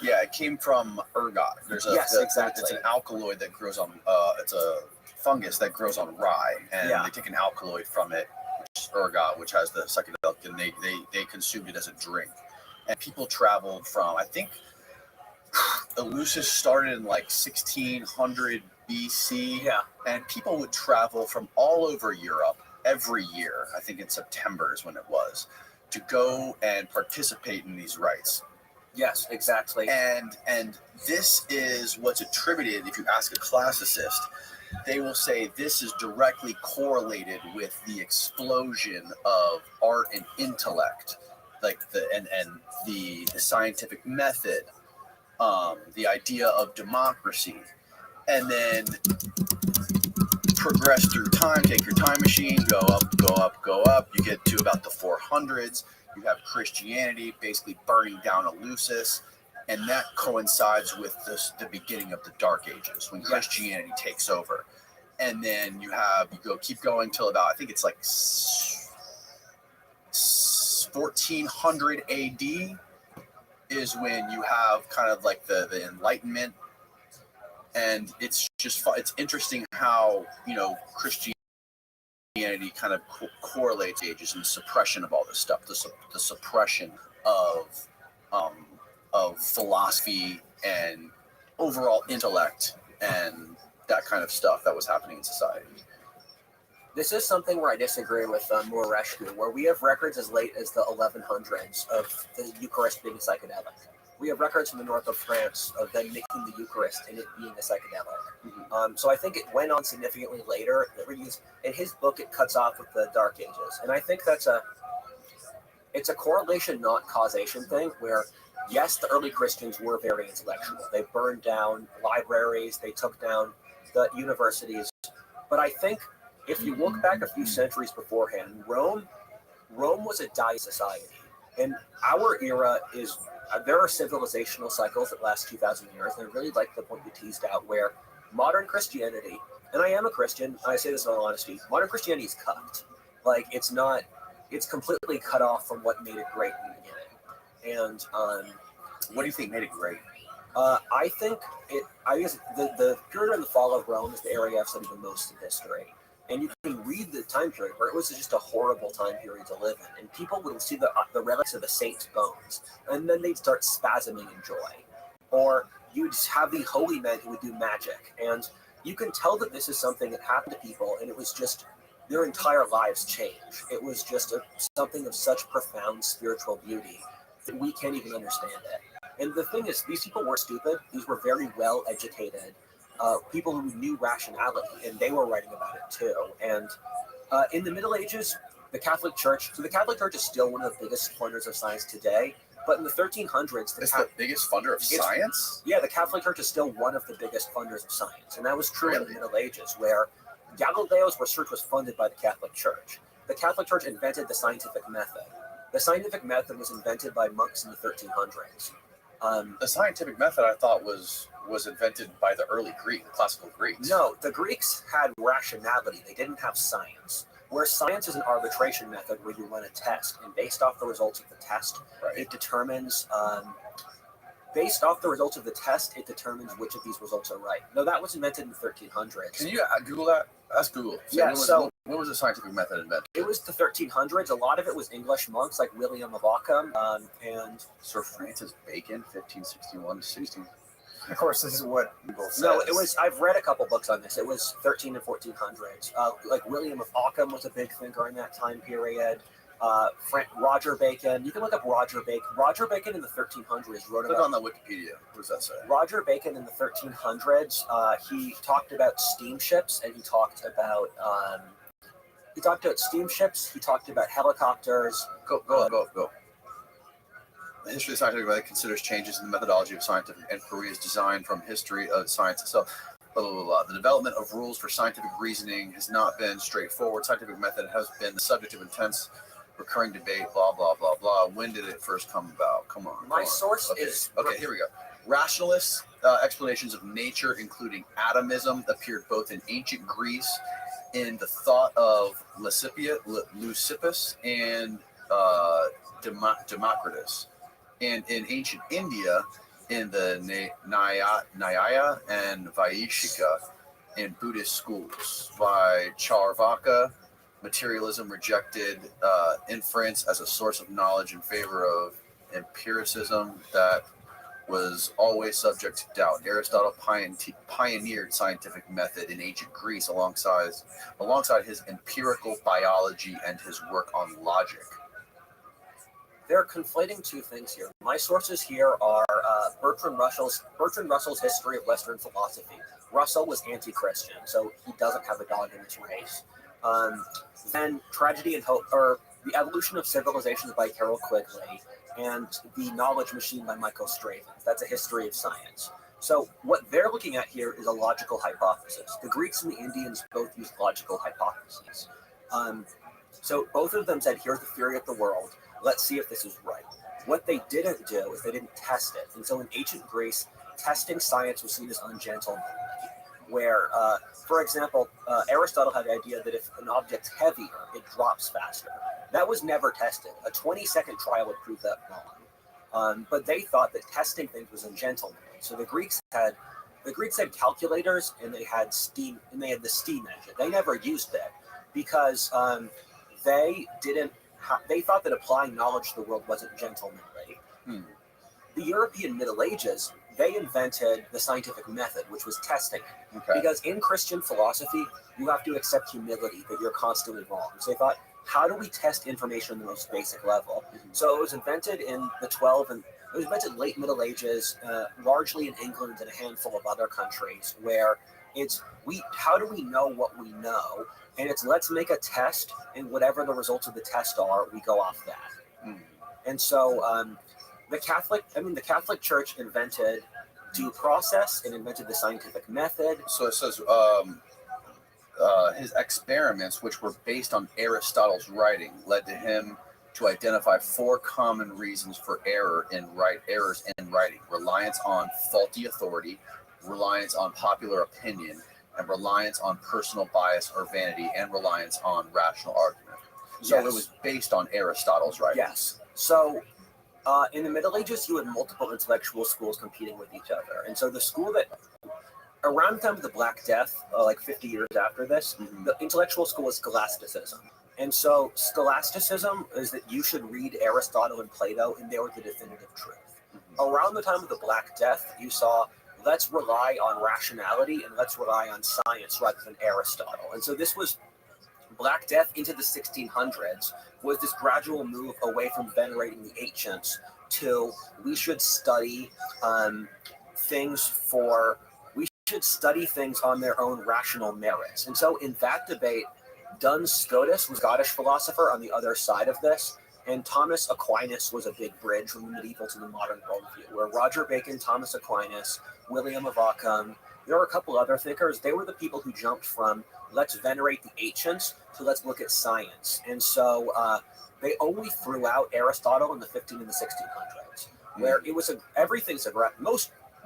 Yeah, it came from ergot. Exactly. It's an alkaloid that grows on. It's a fungus that grows on rye, and they take an alkaloid from it, which is ergot, which has the psychedelic, and they consumed it as a drink. And people traveled from, I think, Eleusis started in like 1600 BC. Yeah. And people would travel from all over Europe every year. I think in September is when it was, to go and participate in these rites. Yes, exactly. And this is what's attributed. If you ask a classicist, they will say this is directly correlated with the explosion of art and intellect, like the scientific method, the idea of democracy, and then progress through time. Take your time machine, go up, go up, go up. You get to about the 400s. You have Christianity basically burning down Eleusis, and that coincides with the beginning of the Dark Ages when Christianity takes over. And then you keep going till about, I think it's like 1400 AD is when you have kind of like the Enlightenment. And it's interesting how, Christianity kind of correlates ages and the suppression of all this stuff, the suppression of philosophy and overall intellect and that kind of stuff that was happening in society. This is something where I disagree with Morescu, where we have records as late as the 1100s of the Eucharist being psychedelic. We have records from the north of France of them making the Eucharist and it being a psychedelic. Mm-hmm. So I think it went on significantly later. In his book, it cuts off with the Dark Ages, and I think it's a correlation, not causation thing. Where yes, the early Christians were very intellectual. They burned down libraries, they took down the universities, but I think if you look back a few centuries beforehand, Rome was a dying society, and our era is. There are civilizational cycles that last 2,000 years, and I really like the point you teased out where modern Christianity, and I am a Christian, I say this in all honesty, modern Christianity is cucked. Like, it's completely cut off from what made it great in the beginning. And what do you think made it great? I guess the period of the fall of Rome is the area I've studied the most in history. And you can read the time period where it was just a horrible time period to live in. And people would see the relics of the saints' bones, and then they'd start spasming in joy. Or you'd have the holy men who would do magic. And you can tell that this is something that happened to people, and it was just their entire lives changed. It was just something of such profound spiritual beauty that we can't even understand it. And the thing is, these people weren't stupid. These were very well-educated people who knew rationality, and they were writing about it too. And in the Middle Ages, the Catholic Church is still one of the biggest funders of science today. But in the 1300s, the biggest funder of science? Yeah, the Catholic Church is still one of the biggest funders of science. And that was true in the Middle Ages, where Galileo's research was funded by the Catholic Church. The Catholic Church invented the scientific method. The scientific method was invented by monks in the 1300s. The scientific method, I thought, was invented by the early Greeks, the classical Greeks. No, the Greeks had rationality. They didn't have science. Where science is an arbitration method where you run a test, and based off the results of the test, it determines. Based off the results of the test, it determines which of these results are right. No, that was invented in the 1300s. Can you Google that? Ask Google. When was the scientific method invented? It was the 1300s. A lot of it was English monks like William of Ockham and Sir Francis Bacon, 1561 to 16. Of course, this is what Google says. No, it was. I've read a couple books on this. It was 13 and 1400s. Like William of Ockham was a big thinker in that time period. Roger Bacon. You can look up Roger Bacon. Roger Bacon in the 1300s wrote about. Click on the Wikipedia. What does that say? Roger Bacon in the 1300s. He talked about steamships, and he talked about steamships. He talked about helicopters. Go. The history of the scientific method considers changes in the methodology of scientific inquiry is designed from history of science itself. Blah, blah, blah, blah. The development of rules for scientific reasoning has not been straightforward. Scientific method has been the subject of intense recurring debate, blah, blah, blah, blah. When did it first come about? Come on. My source is... Okay, here we go. Rationalist explanations of nature, including atomism, appeared both in ancient Greece in the thought of Leucippus and Democritus. And in ancient India, in the Nyaya and Vaishika in Buddhist schools. By Charvaka, materialism rejected inference as a source of knowledge in favor of empiricism that was always subject to doubt. Aristotle pioneered scientific method in ancient Greece alongside his empirical biology and his work on logic. They're conflating two things here. My sources here are Bertrand Russell's History of Western Philosophy. Russell was anti-Christian, so he doesn't have a dog in this race. Then Tragedy and Hope, or The Evolution of Civilizations by Carol Quigley, and The Knowledge Machine by Michael Straven. That's a history of science. So what they're looking at here is a logical hypothesis. The Greeks and the Indians both used logical hypotheses. So both of them said, here's the theory of the world. Let's see if this is right. What they didn't do is they didn't test it. And so in ancient Greece, testing science was seen as ungentlemanly. Where, for example, Aristotle had the idea that if an object's heavier, it drops faster. That was never tested. A 20-second trial would prove that wrong. But they thought that testing things was ungentlemanly. So the Greeks had calculators, and they had steam, and they had the steam engine. They never used it because they thought that applying knowledge to the world wasn't gentlemanly. The European Middle Ages, they invented the scientific method, which was testing it. Okay. Because in Christian philosophy, you have to accept humility, that you're constantly wrong. So they thought, how do we test information on the most basic level? So it was invented in it was invented late Middle Ages, largely in England and a handful of other countries, where how do we know what we know? And it's let's make a test, and whatever the results of the test are, we go off that. And so the Catholic Church invented due process and invented the scientific method. So it says his experiments, which were based on Aristotle's writing, led to him to identify 4 common reasons for errors in writing: reliance on faulty authority, reliance on popular opinion, and reliance on personal bias or vanity, and reliance on rational argument. So It was based on Aristotle's writing. Yes. So in the Middle Ages, you had multiple intellectual schools competing with each other. And so the school that, around the time of the Black Death, like 50 years after this, the intellectual school was scholasticism. And so scholasticism is that you should read Aristotle and Plato, and they were the definitive truth. Around the time of the Black Death, you saw, let's rely on rationality and let's rely on science rather than Aristotle. And so this was Black Death into the 1600s was this gradual move away from venerating the ancients to we should study things on their own rational merits. And so in that debate, Duns Scotus was a Scottish philosopher on the other side of this, and Thomas Aquinas was a big bridge from the medieval to the modern worldview, where Roger Bacon, Thomas Aquinas, William of Ockham, there were a couple other thinkers. They were the people who jumped from let's venerate the ancients to let's look at science. And so they only threw out Aristotle in the 15 and the 1600s, where it was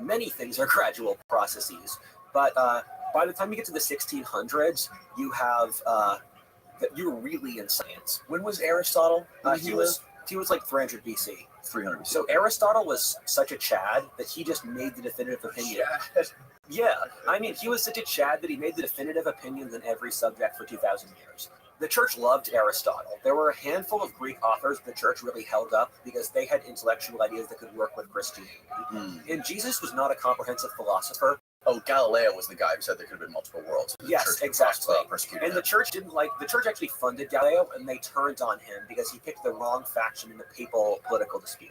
many things are gradual processes. But by the time you get to the 1600s, you have you're really in science. When was Aristotle? He was like 300 BC. 300 BC. So Aristotle was such a Chad that he just made the definitive opinion. Yeah, I mean, he was such a Chad that he made the definitive opinions in every subject for 2,000 years. The church loved Aristotle. There were a handful of Greek authors the church really held up because they had intellectual ideas that could work with Christianity. And Jesus was not a comprehensive philosopher. Oh, Galileo was the guy who said there could have been multiple worlds. Yes, exactly. And the church the church actually funded Galileo, and they turned on him because he picked the wrong faction in the papal political dispute.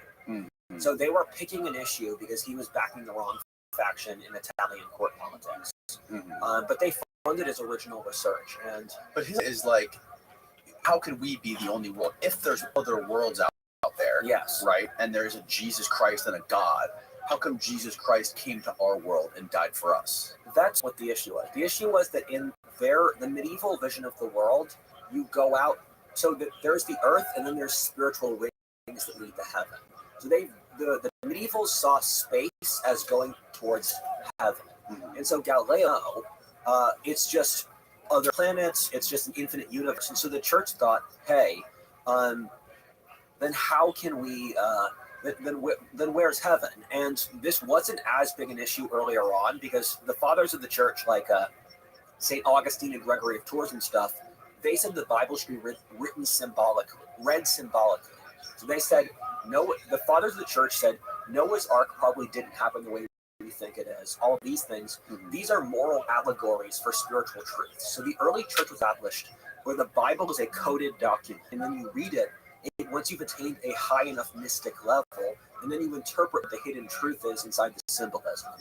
So they were picking an issue because he was backing the wrong faction in Italian court politics. But they funded his original research. But his is like, how could we be the only world if there's other worlds out there? Yes. Right? And there's a Jesus Christ and a God. How come Jesus Christ came to our world and died for us? That's what the issue was. The issue was that in the medieval vision of the world, you go out, so that there's the earth and then there's spiritual rings that lead to heaven. So the medievals saw space as going towards heaven. And so Galileo, it's just other planets, it's just an infinite universe. And so the church thought, hey, then how can we then where's heaven? And this wasn't as big an issue earlier on because the fathers of the church, like St. Augustine and Gregory of Tours and stuff, they said the Bible should be written symbolically, read symbolically. So they said, the fathers of the church said Noah's Ark probably didn't happen the way we think it is. All of these things, these are moral allegories for spiritual truths. So the early church was established where the Bible is a coded document, and then you read it, once you've attained a high enough mystic level, and then you interpret what the hidden truth is inside the symbolism.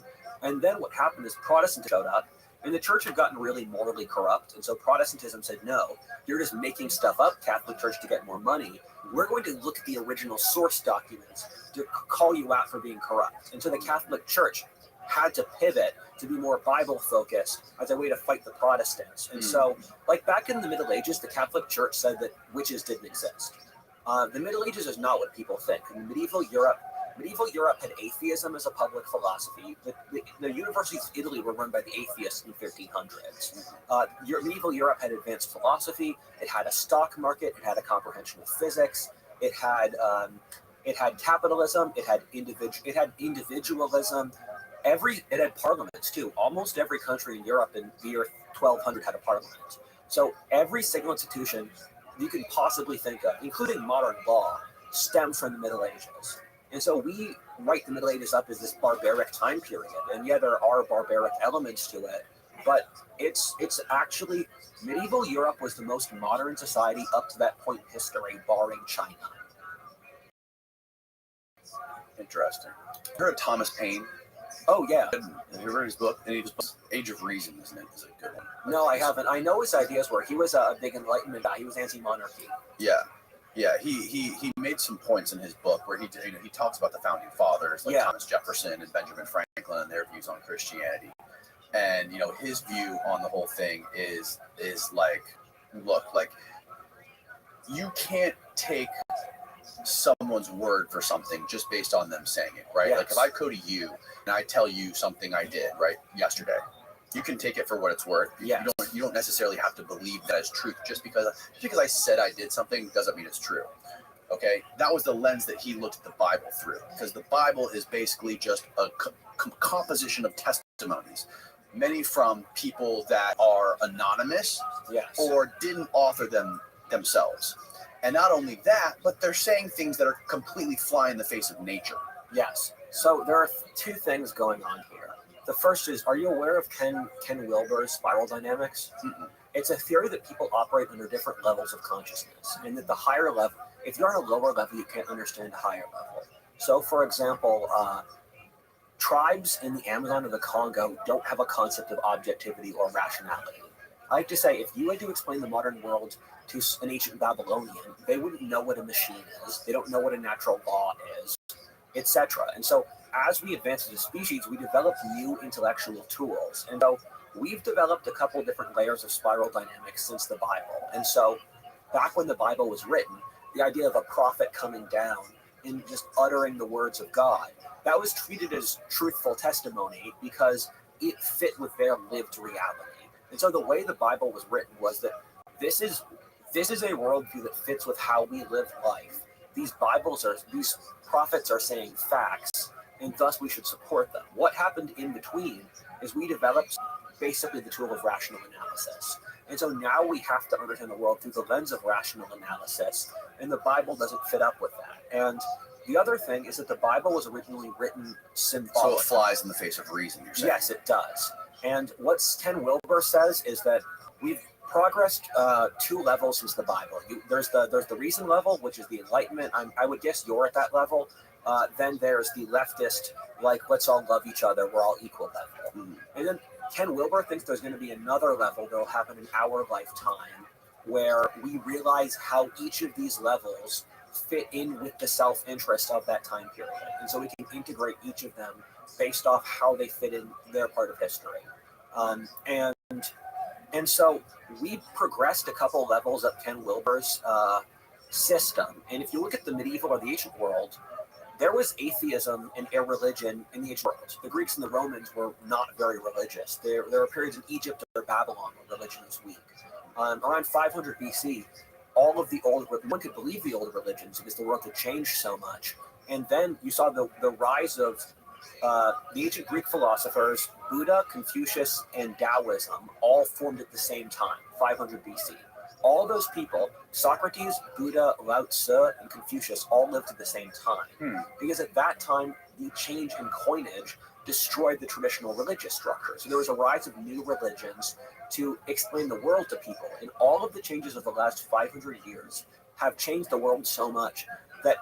And then what happened is Protestants showed up, and the church had gotten really morally corrupt. And so Protestantism said, no, you're just making stuff up, Catholic Church, to get more money. We're going to look at the original source documents to call you out for being corrupt. And so the Catholic Church had to pivot to be more Bible focused as a way to fight the Protestants. And so, like back in the Middle Ages, the Catholic Church said that witches didn't exist. The Middle Ages is not what people think. In medieval Europe had atheism as a public philosophy. The universities of Italy were run by the atheists in the 1300s. Medieval Europe had advanced philosophy. It had a stock market. It had a comprehension of physics. It had capitalism. It had individualism. It had parliaments too. Almost every country in Europe in the year 1200 had a parliament. So every single institution you can possibly think of, including modern law, stems from the Middle Ages. And so we write the Middle Ages up as this barbaric time period. And yeah, there are barbaric elements to it, but it's actually, medieval Europe was the most modern society up to that point in history, barring China. Interesting. You heard of Thomas Paine? Oh, yeah. Have you read his book? Age of Reason, isn't it? Is a good one. No, I haven't. I know his ideas were he was a big Enlightenment guy. He was anti-monarchy. Yeah. He made some points in his book where he talks about the founding fathers like Thomas Jefferson and Benjamin Franklin and their views on Christianity. And his view on the whole thing is like, look, like you can't take someone's word for something just based on them saying it, right? Yes. Like if I go to you and I tell you something I did right yesterday, you can take it for what it's worth. Yes. You don't necessarily have to believe that as truth. Just because I said I did something doesn't mean it's true. Okay, that was the lens that he looked at the Bible through, because the Bible is basically just a composition of testimonies, many from people that are anonymous or didn't author them themselves. And not only that, but they're saying things that are completely fly in the face of nature. Yes. So there are two things going on here. The first is, are you aware of Ken Wilber's spiral dynamics? Mm-mm. It's a theory that people operate under different levels of consciousness. And that the higher level, if you're on a lower level, you can't understand a higher level. So, for example, tribes in the Amazon or the Congo don't have a concept of objectivity or rationality. I like to say, if you had to explain the modern world to an ancient Babylonian, they wouldn't know what a machine is. They don't know what a natural law is, etc. And so as we advance as a species, we develop new intellectual tools. And so we've developed a couple of different layers of spiral dynamics since the Bible. And so back when the Bible was written, the idea of a prophet coming down and just uttering the words of God, that was treated as truthful testimony because it fit with their lived reality. And so the way the Bible was written was that this is a worldview that fits with how we live life. These prophets are saying facts, and thus we should support them. What happened in between is we developed basically the tool of rational analysis. And so now we have to understand the world through the lens of rational analysis, and the Bible doesn't fit up with that. And the other thing is that the Bible was originally written symbolically. So it flies in the face of reason, you're saying? Yes, it does. And what Ken Wilber says is that we've progressed two levels since the Bible. There's the reason level, which is the Enlightenment. I would guess you're at that level. Then there's the leftist, like, let's all love each other, we're all equal level. Mm-hmm. And then Ken Wilber thinks there's going to be another level that will happen in our lifetime where we realize how each of these levels fit in with the self-interest of that time period. And so we can integrate each of them based off how they fit in their part of history. And so we progressed a couple levels up Ken Wilber's system. And if you look at the medieval or the ancient world, there was atheism and irreligion in the ancient world. The Greeks and the Romans were not very religious. There were periods in Egypt or Babylon where religion was weak. Around 500 BC, all of the old, one could believe the old religions because the world had changed so much, And then you saw the rise of the ancient Greek philosophers, Buddha, Confucius, and Taoism all formed at the same time, 500 BC. All those people, Socrates, Buddha, Lao Tzu, and Confucius, all lived at the same time. Because at that time, the change in coinage destroyed the traditional religious structure. So there was a rise of new religions to explain the world to people. And all of the changes of the last 500 years have changed the world so much that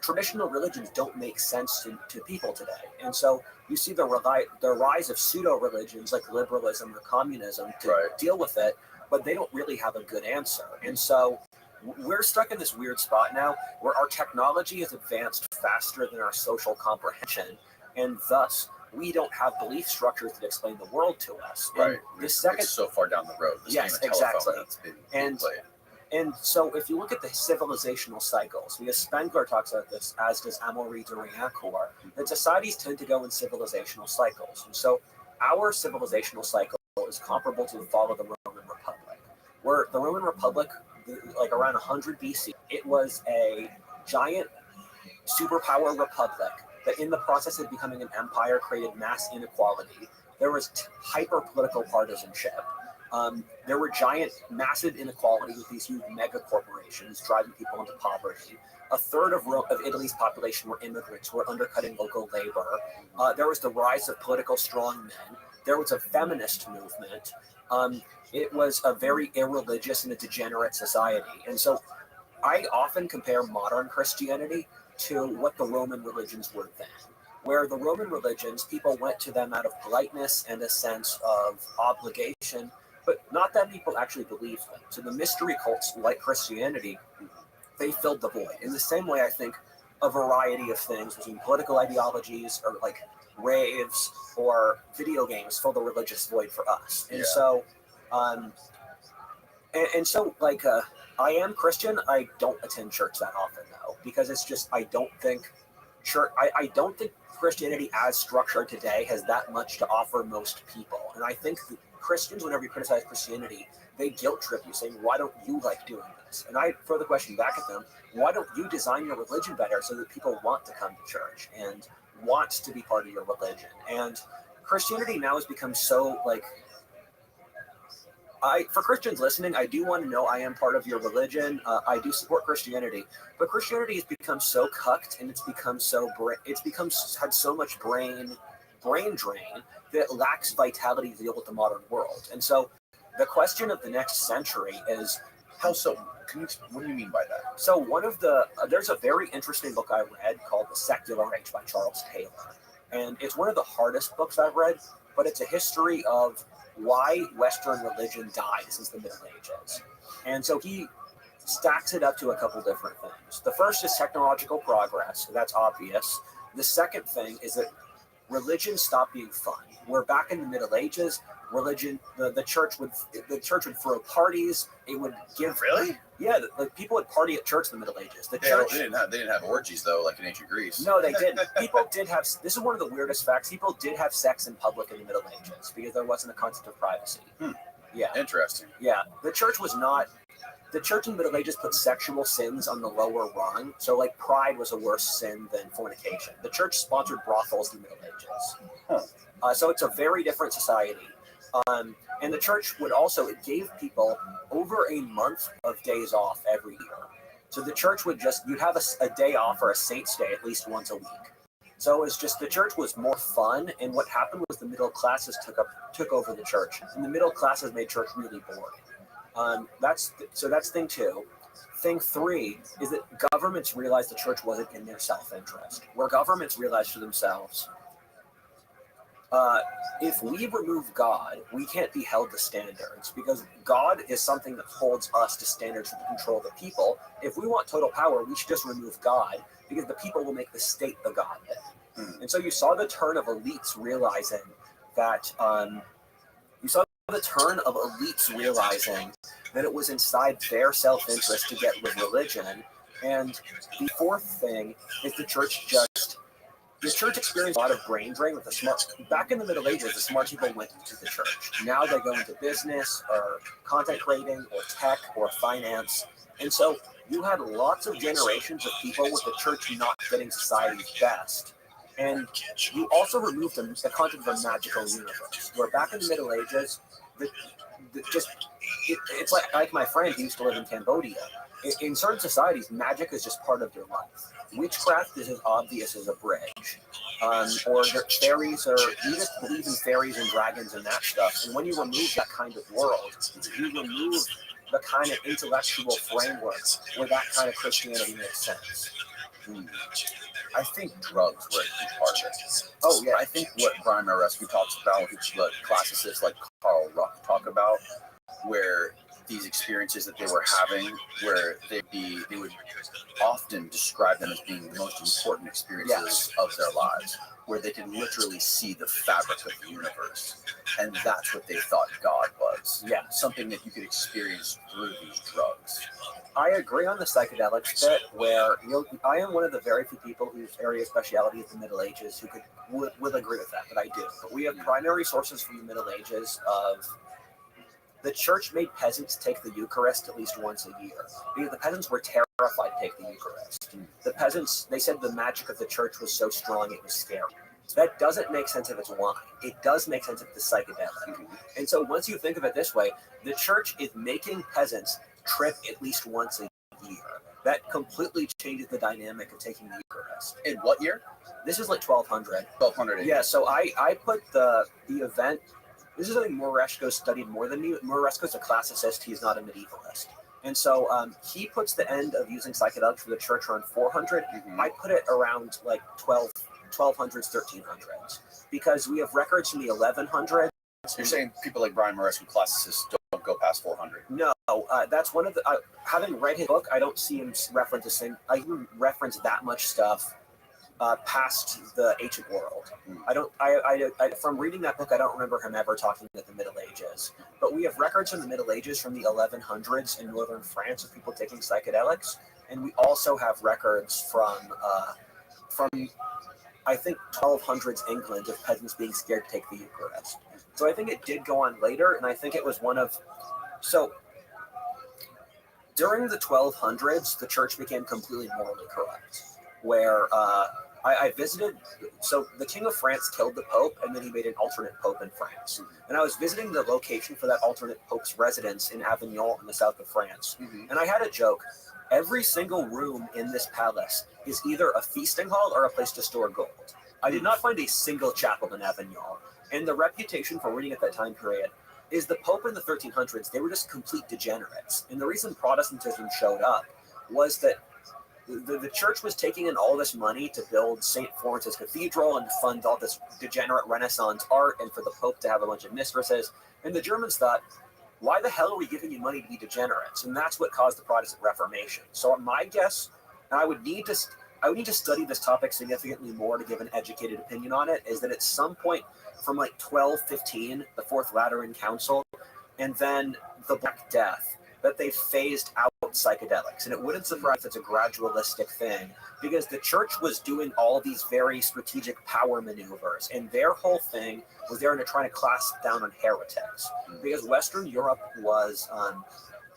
traditional religions don't make sense to people today. And so you see the rise of pseudo-religions like liberalism or communism to deal with it, but they don't really have a good answer. And so we're stuck in this weird spot now where our technology has advanced faster than our social comprehension, and thus we don't have belief structures that explain the world to us. Right. It's so far down the road. This yes, game of telephone exactly. That's been played. And so if you look at the civilizational cycles, because Spengler talks about this, as does Amaury de Riencourt, that societies tend to go in civilizational cycles. And so our civilizational cycle is comparable to the fall of the Roman Republic, where the Roman Republic, like around 100 BC, it was a giant superpower republic that in the process of becoming an empire created mass inequality. There was hyper-political partisanship. There were giant, massive inequalities with these huge mega corporations driving people into poverty. A third of Italy's population were immigrants who were undercutting local labor. There was the rise of political strongmen. There was a feminist movement. It was a very irreligious and a degenerate society. And so I often compare modern Christianity to what the Roman religions were then. Where the Roman religions, people went to them out of politeness and a sense of obligation, but not that people actually believed them. So the mystery cults, like Christianity, they filled the void. In the same way, I think a variety of things between political ideologies or like raves or video games fill the religious void for us. And so, I am Christian. I don't attend church that often though, because it's just I don't think Christianity as structured today has that much to offer most people. And I think that Christians, whenever you criticize Christianity, they guilt trip you, saying, why don't you like doing this? And I throw the question back at them, why don't you design your religion better so that people want to come to church and want to be part of your religion? And Christianity now has become so for Christians listening, I do want to know I am part of your religion. I do support Christianity, but Christianity has become so cucked and it's become had so much brain drain that it lacks vitality to deal with the modern world. And so the question of the next century is, how so? What do you mean by that? So there's a very interesting book I read called The Secular Age by Charles Taylor. And it's one of the hardest books I've read, but it's a history of why Western religion died since the Middle Ages. And so he stacks it up to a couple different things. The first is technological progress. That's obvious. The second thing is that religion stopped being fun. Where back in the Middle Ages, religion, the church would throw parties. It would give like people would party at church in the Middle Ages. The church they didn't have orgies though, like in ancient Greece. No, they didn't. People did have. This is one of the weirdest facts. People did have sex in public in the Middle Ages because there wasn't a concept of privacy. Yeah, interesting. Yeah, the church was not. The church in the Middle Ages put sexual sins on the lower rung. So, like, pride was a worse sin than fornication. The church sponsored brothels in the Middle Ages. So it's a very different society. And the church would also, it gave people over a month of days off every year. So the church would you'd have a day off or a saint's day at least once a week. So it's just, the church was more fun. And what happened was the middle classes took over the church. And the middle classes made church really boring. That's thing two. Thing three is that governments realized the church wasn't in their self-interest. Where governments realized for themselves, if we remove God, we can't be held to standards because God is something that holds us to standards for the control of the people. If we want total power, we should just remove God because the people will make the state the God then. And so you saw the turn of elites realizing that it was inside their self-interest to get with religion. And the fourth thing is the church experienced a lot of brain drain with the smart. Back in the Middle Ages, the smart people went to the church. Now they go into business or content creating or tech or finance. And so you had lots of generations of people with the church not getting society's best. And you also removed the concept of a magical universe, where back in the Middle Ages, it's like my friend who used to live in Cambodia. In certain societies, magic is just part of your life. Witchcraft is as obvious as a bridge. Or fairies, or you just believe in fairies and dragons and that stuff. And when you remove that kind of world, you remove the kind of intellectual framework where that kind of Christianity makes sense. I think drugs were a huge part of it. Oh yeah, I think what Brian Marescu talks about, what classicists like Carl Ruck talk about, where these experiences that they were having, where they would often describe them as being the most important experiences of their lives, where they can literally see the fabric of the universe, and that's what they thought God was. Yeah, something that you could experience through these drugs. I agree on the psychedelics bit, where I am one of the very few people whose area of speciality is the Middle Ages who would agree with that, but I do. But we have primary sources from the Middle Ages of the church made peasants take the Eucharist at least once a year, because the peasants were terrified to take the Eucharist. The peasants, they said the magic of the church was so strong it was scary. That doesn't make sense if it's wine. It does make sense if it's psychedelic. And so once you think of it this way, the church is making peasants trip at least once a year. That completely changes the dynamic of taking the Eucharist. In what year? This is like 1200. 1200. Yeah, so I put the event. This is something Moresco studied more than me. Moresco's a classicist. He's not a medievalist. And so he puts the end of using psychedelics for the church around 400. I put it around like 1200s, 1300s. Because we have records from the 1100s. You're saying people like Brian Marescu, classicists, don't go past 400? No, that's one of the... having read his book, I don't see him reference that much stuff past the ancient world. From reading that book, I don't remember him ever talking about the Middle Ages. But we have records from the Middle Ages from the 1100s in northern France of people taking psychedelics, and we also have records from I think 1200s England of peasants being scared to take the Eucharist. So I think it did go on later, and I think it was one of... So during the 1200s, the church became completely morally corrupt, where I visited... So the King of France killed the Pope, and then he made an alternate Pope in France. And I was visiting the location for that alternate Pope's residence in Avignon in the south of France. And I had a joke. Every single room in this palace is either a feasting hall or a place to store gold. I did not find a single chapel in Avignon. And the reputation for reading at that time period is the Pope in the 1300s, they were just complete degenerates. And the reason Protestantism showed up was that the church was taking in all this money to build St. Florence's Cathedral and fund all this degenerate Renaissance art and for the Pope to have a bunch of mistresses. And the Germans thought, why the hell are we giving you money to be degenerates? And that's what caused the Protestant Reformation. So my guess, and I would need to study this topic significantly more to give an educated opinion on it, is that at some point from like 1215, the Fourth Lateran Council, and then the Black Death, that they phased out psychedelics. And it wouldn't surprise if it's a gradualistic thing, because the church was doing all these very strategic power maneuvers, and their whole thing was they were trying to clasp down on heretics. Because Western Europe was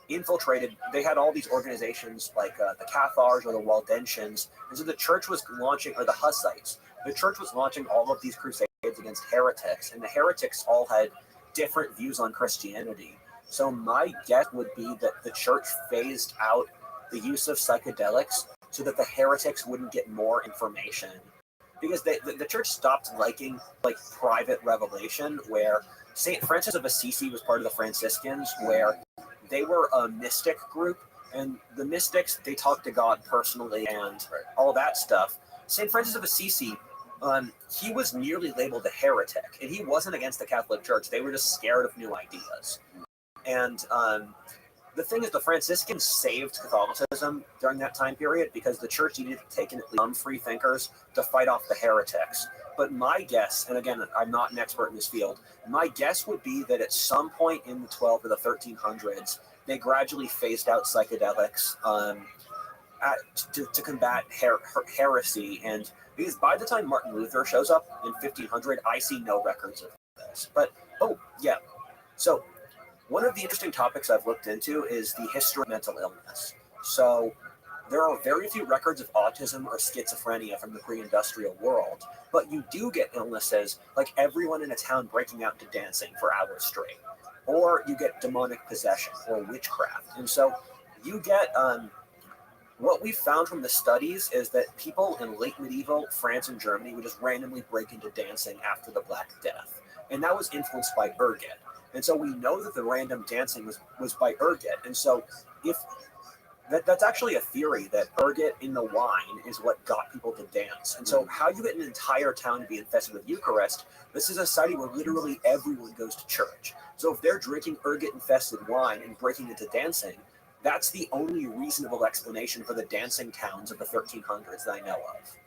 infiltrated. They had all these organizations like the Cathars or the Waldensians, and so the church was launching, or the Hussites, the church was launching all of these crusades against heretics, and the heretics all had different views on Christianity. So my guess would be that the church phased out the use of psychedelics so that the heretics wouldn't get more information. Because the church stopped liking like private revelation, where St. Francis of Assisi was part of the Franciscans, where they were a mystic group, and the mystics, they talked to God personally and all that stuff. St. Francis of Assisi, he was nearly labeled a heretic, and he wasn't against the Catholic Church. They were just scared of new ideas. And the thing is, the Franciscans saved Catholicism during that time period because the church needed to take in at least some free thinkers to fight off the heretics. But my guess, and again, I'm not an expert in this field, my guess would be that at some point in the 12 or the 1300s, they gradually phased out psychedelics to combat heresy. And because by the time Martin Luther shows up in 1500, I see no records of this. But, oh, yeah. So one of the interesting topics I've looked into is the history of mental illness. So there are very few records of autism or schizophrenia from the pre-industrial world, but you do get illnesses like everyone in a town breaking out into dancing for hours straight, or you get demonic possession or witchcraft. And so you get what we found from the studies is that people in late medieval France and Germany would just randomly break into dancing after the Black Death. And that was influenced by ergot. And so we know that the random dancing was by ergot. And so if that's actually a theory, that ergot in the wine is what got people to dance. And so how you get an entire town to be infested with Eucharist, this is a society where literally everyone goes to church. So if they're drinking ergot-infested wine and breaking into dancing, that's the only reasonable explanation for the dancing towns of the 1300s that I know of.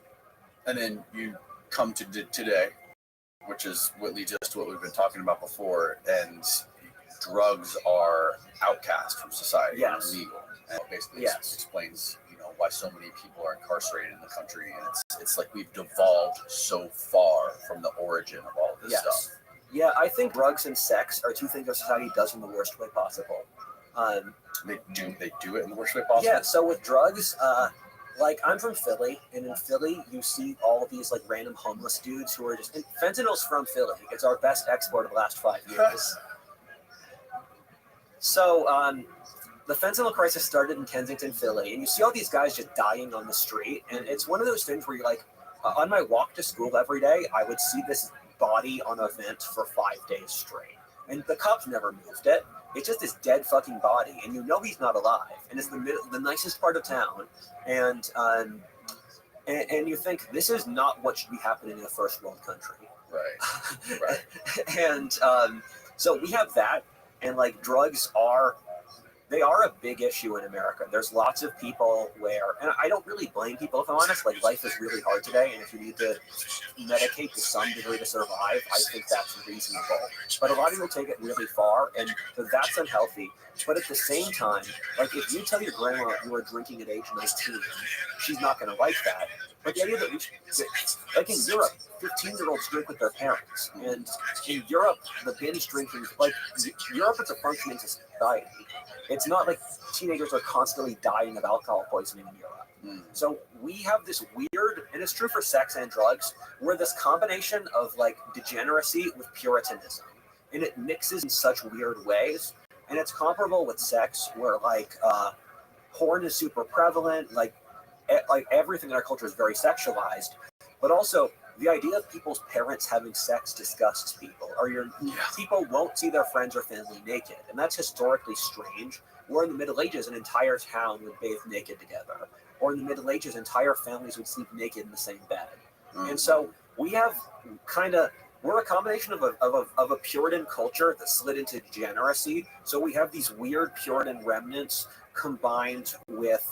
And then you come to today, which is what leads us to what we've been talking about before, and drugs are outcast from society and illegal. And it basically explains, why so many people are incarcerated in the country, and it's like we've devolved so far from the origin of all of this stuff. Yeah, I think drugs and sex are two things our society does in the worst way possible. They do it in the worst way possible? Yeah, so with drugs, I'm from Philly, and in Philly, you see all of these random homeless dudes who are just. And fentanyl's from Philly. It's our best export of the last 5 years. So, the fentanyl crisis started in Kensington, Philly, and you see all these guys just dying on the street, and it's one of those things where you're like, on my walk to school every day, I would see this body on a vent for 5 days straight, and the cops never moved it. It's just this dead fucking body, and he's not alive, and it's the nicest part of town, and you think this is not what should be happening in a first world country, right? And so we have that, and drugs are. They are a big issue in America. There's lots of people where, and I don't really blame people if I'm honest, life is really hard today, and if you need to medicate to some degree to survive, I think that's reasonable. But a lot of people take it really far, and that's unhealthy. But at the same time, if you tell your grandma you were drinking at age 19, she's not going to like that. But the idea that in Europe, 15-year-olds drink with their parents, and in Europe, the binge drinking, Europe is a functioning society. It's not like teenagers are constantly dying of alcohol poisoning in Europe. So we have this weird, and it's true for sex and drugs, we're this combination of degeneracy with Puritanism. And it mixes in such weird ways. And it's comparable with sex, where porn is super prevalent, everything in our culture is very sexualized. But also, the idea of people's parents having sex disgusts people, or people won't see their friends or family naked, and that's historically strange. Where in the Middle Ages, an entire town would bathe naked together, or in the Middle Ages, entire families would sleep naked in the same bed. And so we have we're a combination of a Puritan culture that slid into degeneracy. So we have these weird Puritan remnants combined with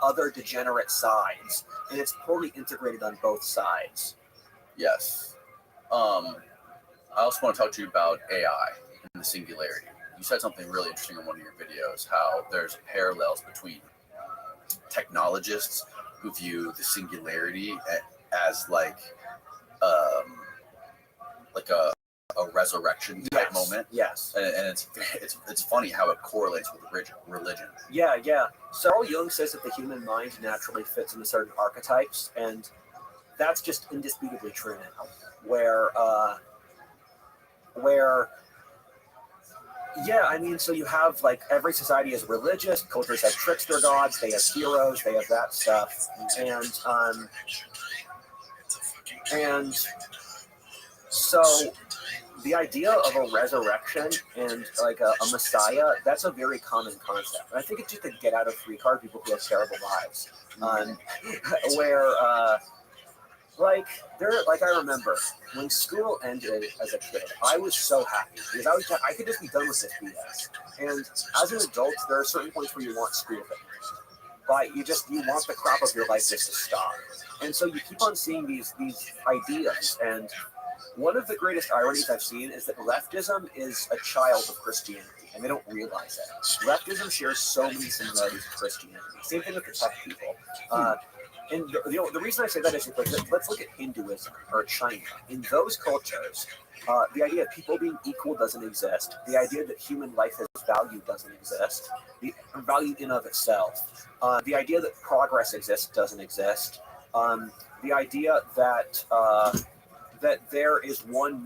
other degenerate sides, and it's poorly integrated on both sides. Yes. I also want to talk to you about AI and the singularity. You said something really interesting in one of your videos, how there's parallels between technologists who view the singularity as a resurrection type moment. Yes. And it's funny how it correlates with religion. Yeah. So Carl Jung says that the human mind naturally fits into certain archetypes, and that's just indisputably true now. So you have every society is religious, cultures have trickster gods, they have heroes, they have that stuff, and so the idea of a resurrection and a messiah, that's a very common concept. And I think it's just a get out of free card people who have terrible lives. I remember when school ended as a kid, I was so happy because I could just be done with this BS. And as an adult, there are certain points where you want school to end. But you want the crap of your life just to stop. And so you keep on seeing these ideas. And one of the greatest ironies I've seen is that leftism is a child of Christianity, and they don't realize it. Leftism shares so many similarities with Christianity. Same thing with the tech people. And the reason I say that is because let's look at Hinduism or China. In those cultures, the idea of people being equal doesn't exist. The idea that human life has value doesn't exist. The value in of itself. The idea that progress exists doesn't exist. The idea that that there is one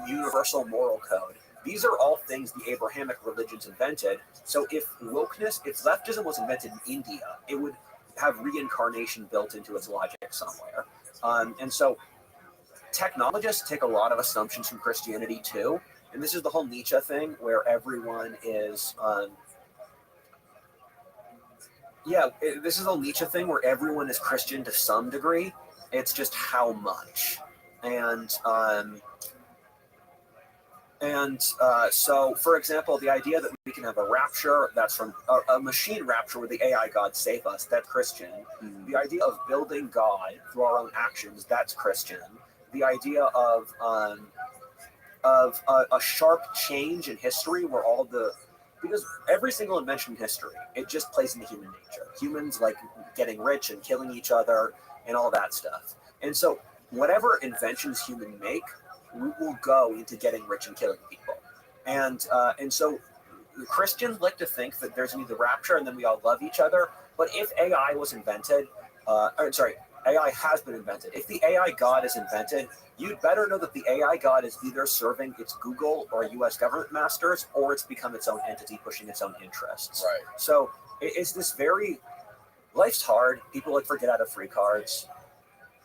universal moral code. These are all things the Abrahamic religions invented. So if leftism was invented in India, it would have reincarnation built into its logic somewhere. And so technologists take a lot of assumptions from Christianity too. And this is the whole Nietzsche thing where everyone is, this is the whole Nietzsche thing where everyone is Christian to some degree. It's just how much. So, for example, the idea that we can have a rapture, that's from a machine rapture where the AI gods save us, that's Christian. Mm-hmm. The idea of building God through our own actions, that's Christian. The idea of a sharp change in history where because every single invention in history, it just plays into human nature. Humans like getting rich and killing each other and all that stuff. And so whatever inventions humans make, we will go into getting rich and killing people. And so Christians like to think that there's going to be the rapture and then we all love each other. But if AI was invented, AI has been invented. If the AI God is invented, you'd better know that the AI God is either serving its Google or US government masters, or it's become its own entity pushing its own interests. Right. So it's this life's hard. People like forget out of free cards.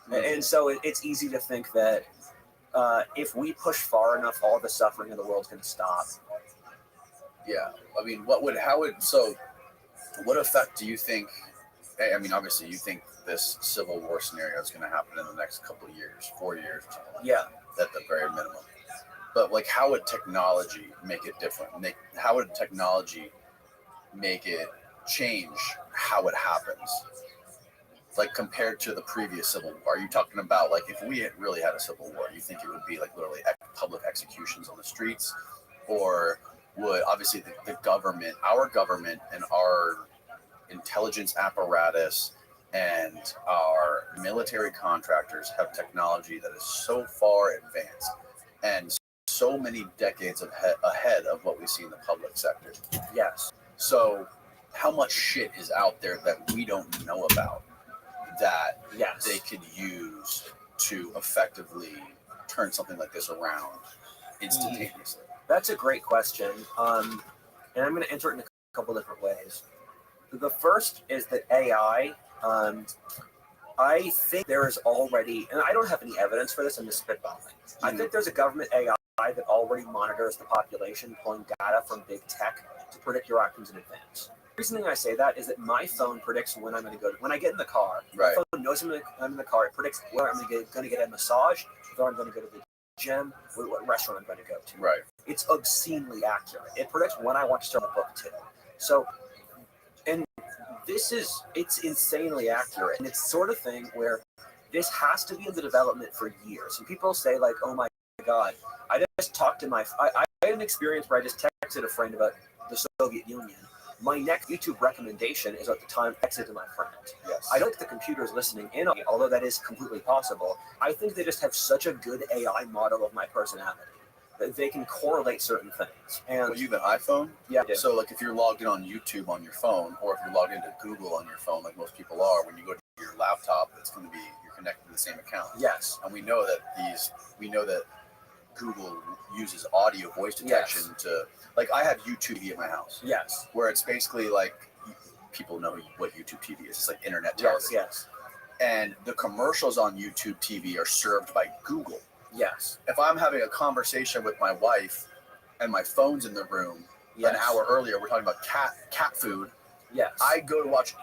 Mm-hmm. And so it's easy to think that if we push far enough, all the suffering in the world's going to stop. Yeah, I mean, what effect do you think? I mean, obviously, you think this civil war scenario is going to happen in the next couple of years, 4 years, or something. Yeah, at the very minimum. But like, how would technology make it different? How would technology make it change how it happens? Like compared to the previous civil war, are you talking about like if we had really had a civil war, you think it would be like literally public executions on the streets, or would obviously the government, our government and our intelligence apparatus and our military contractors have technology that is so far advanced and so many decades ahead of what we see in the public sector? Yes. So how much shit is out there that we don't know about that they could use to effectively turn something like this around instantaneously? That's a great question. And I'm going to answer it in a couple different ways. The first is that AI, I think there is already, and I don't have any evidence for this, I'm just spitballing. I think there's a government AI that already monitors the population, pulling data from big tech to predict your actions in advance. The reason I say that is that my phone predicts when I'm going to go. When I get in the car, right. My phone knows I'm in the car. It predicts where I'm going to get a massage, where I'm going to go to the gym, what restaurant I'm going to go to. Right. It's obscenely accurate. It predicts when I want to start a book too. So, and it's insanely accurate. And it's sort of thing where this has to be in the development for years. And people say like, oh my God, I just talked to I had an experience where I just texted a friend about the Soviet Union. My next YouTube recommendation is at the time texted to my friend. Yes. I don't think the computer is listening in on me, although that is completely possible. I think they just have such a good AI model of my personality that they can correlate certain things. And well, you have an iPhone? Yeah. I do. So like if you're logged in on YouTube on your phone, or if you're logged into Google on your phone, like most people are, when you go to your laptop, it's going to be, you're connected to the same account. Yes. And we know that Google uses audio voice detection to, like, I have YouTube TV at my house. Yes. Where it's basically like, people know what YouTube TV is. It's like internet television. Yes. And the commercials on YouTube TV are served by Google. Yes. If I'm having a conversation with my wife and my phone's in the room, an hour earlier, we're talking about cat food. Yes. I go to watch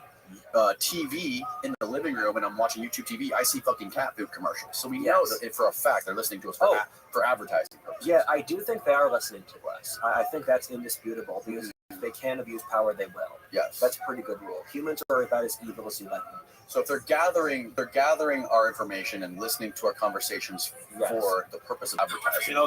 TV in the living room and I'm watching YouTube TV, I see fucking cat food commercials. So we know that for a fact they're listening to us for advertising purposes. Yeah, I do think they are listening to us. I think that's indisputable because if they can abuse power, they will. Yes. That's a pretty good rule. Humans are about as evil as you let them. So if they're gathering our information and listening to our conversations for the purpose of advertising,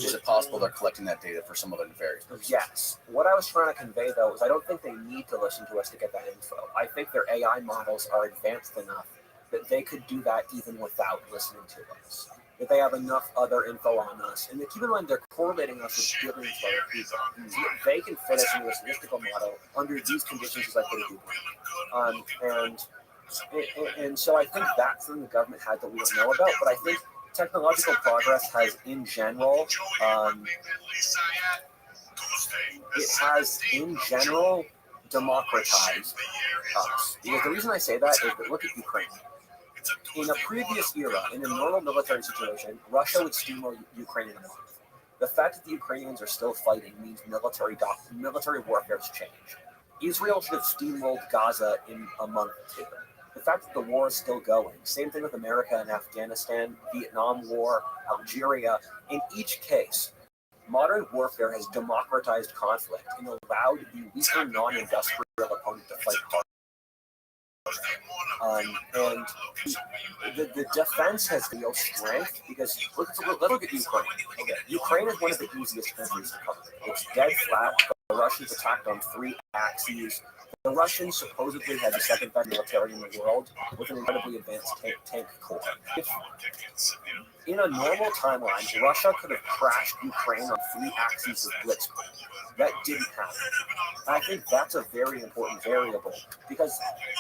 is it possible they're collecting that data for some other nefarious purposes? Yes. What I was trying to convey, though, is I don't think they need to listen to us to get that info. I think their AI models are advanced enough that they could do that even without listening to us. That they have enough other info on us, and keep in mind they're correlating us with billions of other people, so that they can fit us into a statistical model under these conditions as I put it. And so I think that's something the government had that we don't know about. But I think technological progress has, in general, democratized us. Because the reason I say that is that look at Ukraine. In a previous era, in a normal military situation, Russia would steamroll Ukraine in a month. The fact that the Ukrainians are still fighting means military warfare has changed. Israel should have steamrolled Gaza in a month or two. The fact that the war is still going, same thing with America and Afghanistan, Vietnam War, Algeria. In each case, modern warfare has democratized conflict and allowed the weaker non-industrial opponent to fight hard. And the defense has real strength because let's look at Ukraine. Okay, Ukraine is one of the easiest countries to cover. It's dead flat. The Russians attacked on 3 axes. The Russians supposedly had the second best military in the world with an incredibly advanced tank corps. In a normal timeline, Russia could have crashed Ukraine on 3 axes of blitzkrieg. That didn't happen. And I think that's a very important variable because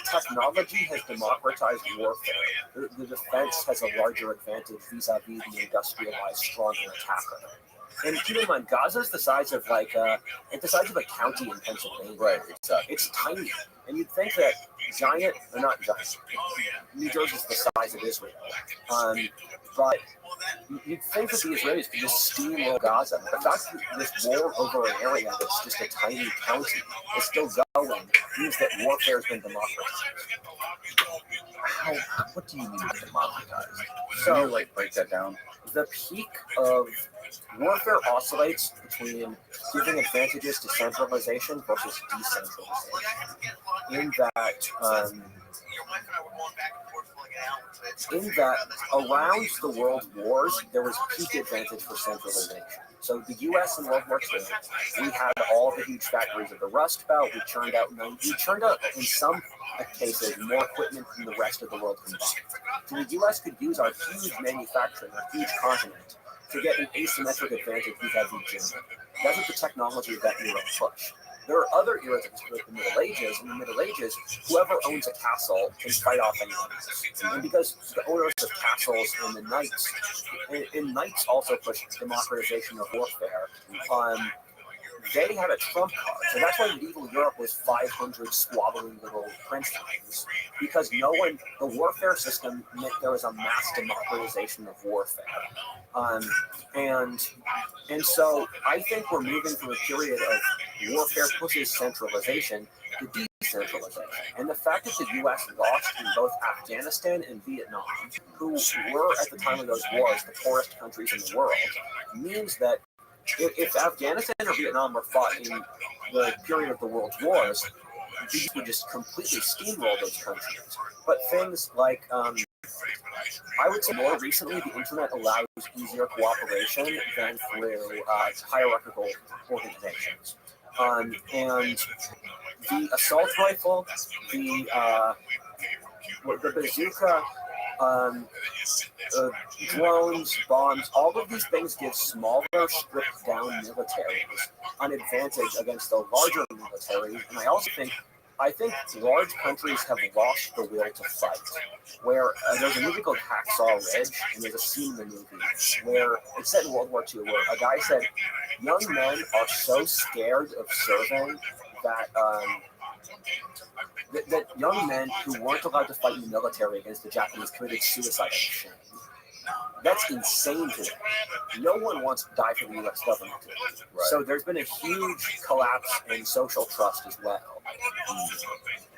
technology has democratized warfare. The defense has a larger advantage vis-a-vis the industrialized, stronger attacker. And keep in mind, Gaza's the size of a county in Pennsylvania. Right, it's tiny. And you'd think that New Jersey's the size of Israel. But you'd think that the Israelis could just steamroll Gaza. The fact that this war over an area that's just a tiny county is still going means that warfare has been democratized. What do you mean by democratized? So, Can you break that down? The peak of warfare oscillates between giving advantages to centralization versus decentralization. In that around the world wars, there was peak advantage for centralization. So the U.S. in World War II, we had all the huge factories of the Rust Belt. We churned out in some cases more equipment than the rest of the world combined. So the U.S. could use our huge manufacturing, our huge continent, to get an asymmetric advantage vis-a-vis Germany. That's what the technology of that era pushed. There are other eras like the Middle Ages. In the Middle Ages, whoever owns a castle can fight off anyone else. And because the owners of castles and the knights also pushed democratization of warfare, they had a trump card. So that's why medieval Europe was 500 squabbling little princelings, because the warfare system meant there was a mass democratization of warfare. And so I think we're moving from a period of warfare pushes centralization to decentralization. And the fact that the U.S. lost in both Afghanistan and Vietnam, who were at the time of those wars the poorest countries in the world, means that if Afghanistan or Vietnam were fought in the period of the world wars, these would just completely steamroll those countries. But things like, I would say more recently, the internet allows easier cooperation than through hierarchical organizations. And the assault rifle, the bazooka, drones, bombs, all of these things give smaller, stripped-down militaries an advantage against the larger militaries. And I think large countries have lost the will to fight. Where there's a movie called Hacksaw Ridge, and there's a scene in the movie where it's set in World War II, where a guy said, young men are so scared of serving that young men who weren't allowed to fight in the military against the Japanese committed suicide of shame. That's insane to them. No one wants to die for the U.S. government. Right. So there's been a huge collapse in social trust as well.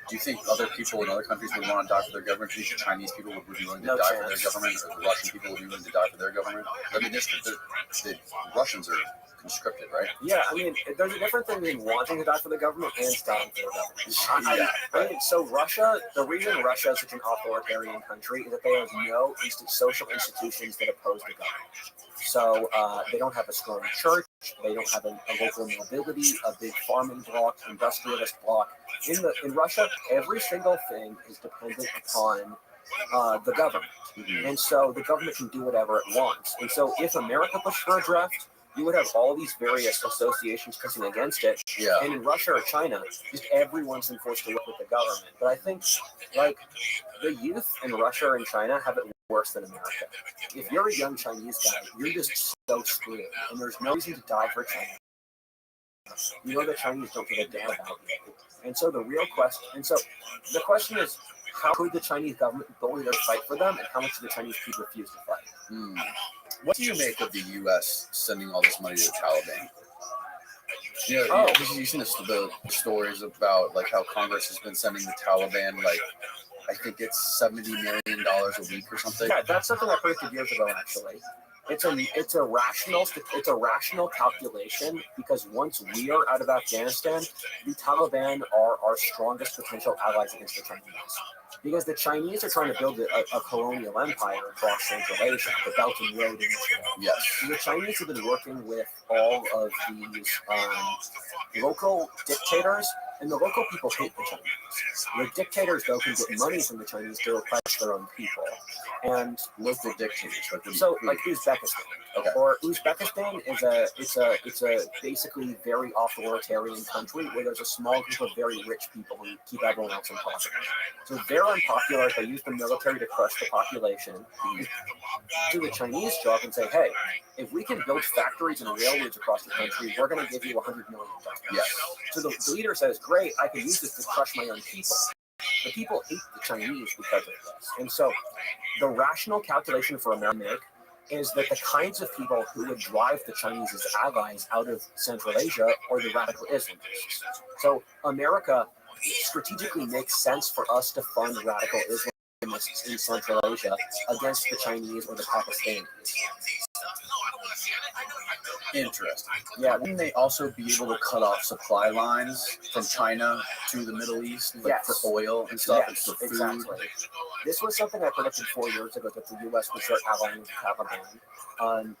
Do you think other people in other countries would want to die for their government? Do you think the Chinese people would be willing to die for their government, or the Russian people would be willing to die for their government? I mean, the Russians are conscripted, right? Yeah, I mean, there's a difference between wanting to die for the government and dying for the government. I mean, so Russia, the reason Russia is such an authoritarian country is that they have no social institutions that oppose the government. So they don't have a strong church, they don't have a local nobility, a big farming bloc, industrialist bloc. In Russia, every single thing is dependent upon the government. And so the government can do whatever it wants. And so if America pushed for a draft, you would have all these various associations pushing against it. Yeah. And in Russia or China, just everyone's been forced to work with the government. But I think, like, the youth in Russia and China have it worse than America. If you're a young Chinese guy, you're just so screwed. And there's no reason to die for China. You know the Chinese don't give a damn about you. And so the question is, how could the Chinese government bully their fight for them, and how much do the Chinese people refuse to fight? What do you make of the U.S. sending all this money to the Taliban? You've seen the stories about like how Congress has been sending the Taliban like I think it's $70 million a week or something. Yeah, that's something I predicted years ago. Actually, it's a rational calculation because once we are out of Afghanistan, the Taliban are our strongest potential allies against the Chinese. Because the Chinese are trying to build a colonial empire across Central Asia, the Belt and Road Initiative. Yes. So the Chinese have been working with all of these local dictators, and the local people hate the Chinese. The dictators, though, can get money from the Chinese to oppress their own people. And local dictators, like Uzbekistan. Okay. Or Uzbekistan is a basically very authoritarian country where there's a small group of very rich people who keep everyone else in poverty. So they're unpopular. They use the military to crush the population. Do the Chinese show up and say, hey, if we can build factories and railroads across the country, we're going to give you $100 million. Yes. So the leader says, great, I can use this to crush my own people. The people hate the Chinese because of this. And so the rational calculation for America is that the kinds of people who would drive the Chinese as allies out of Central Asia are the radical Islamists. So America strategically makes sense for us to fund radical Islamists in Central Asia against the Chinese or the Pakistanis. Interesting. Yeah, wouldn't they also be able to cut off supply lines from China to the Middle East, like for oil and stuff, and for food? Exactly. This was something I predicted 4 years ago that the U.S. would start allying with the Taliban.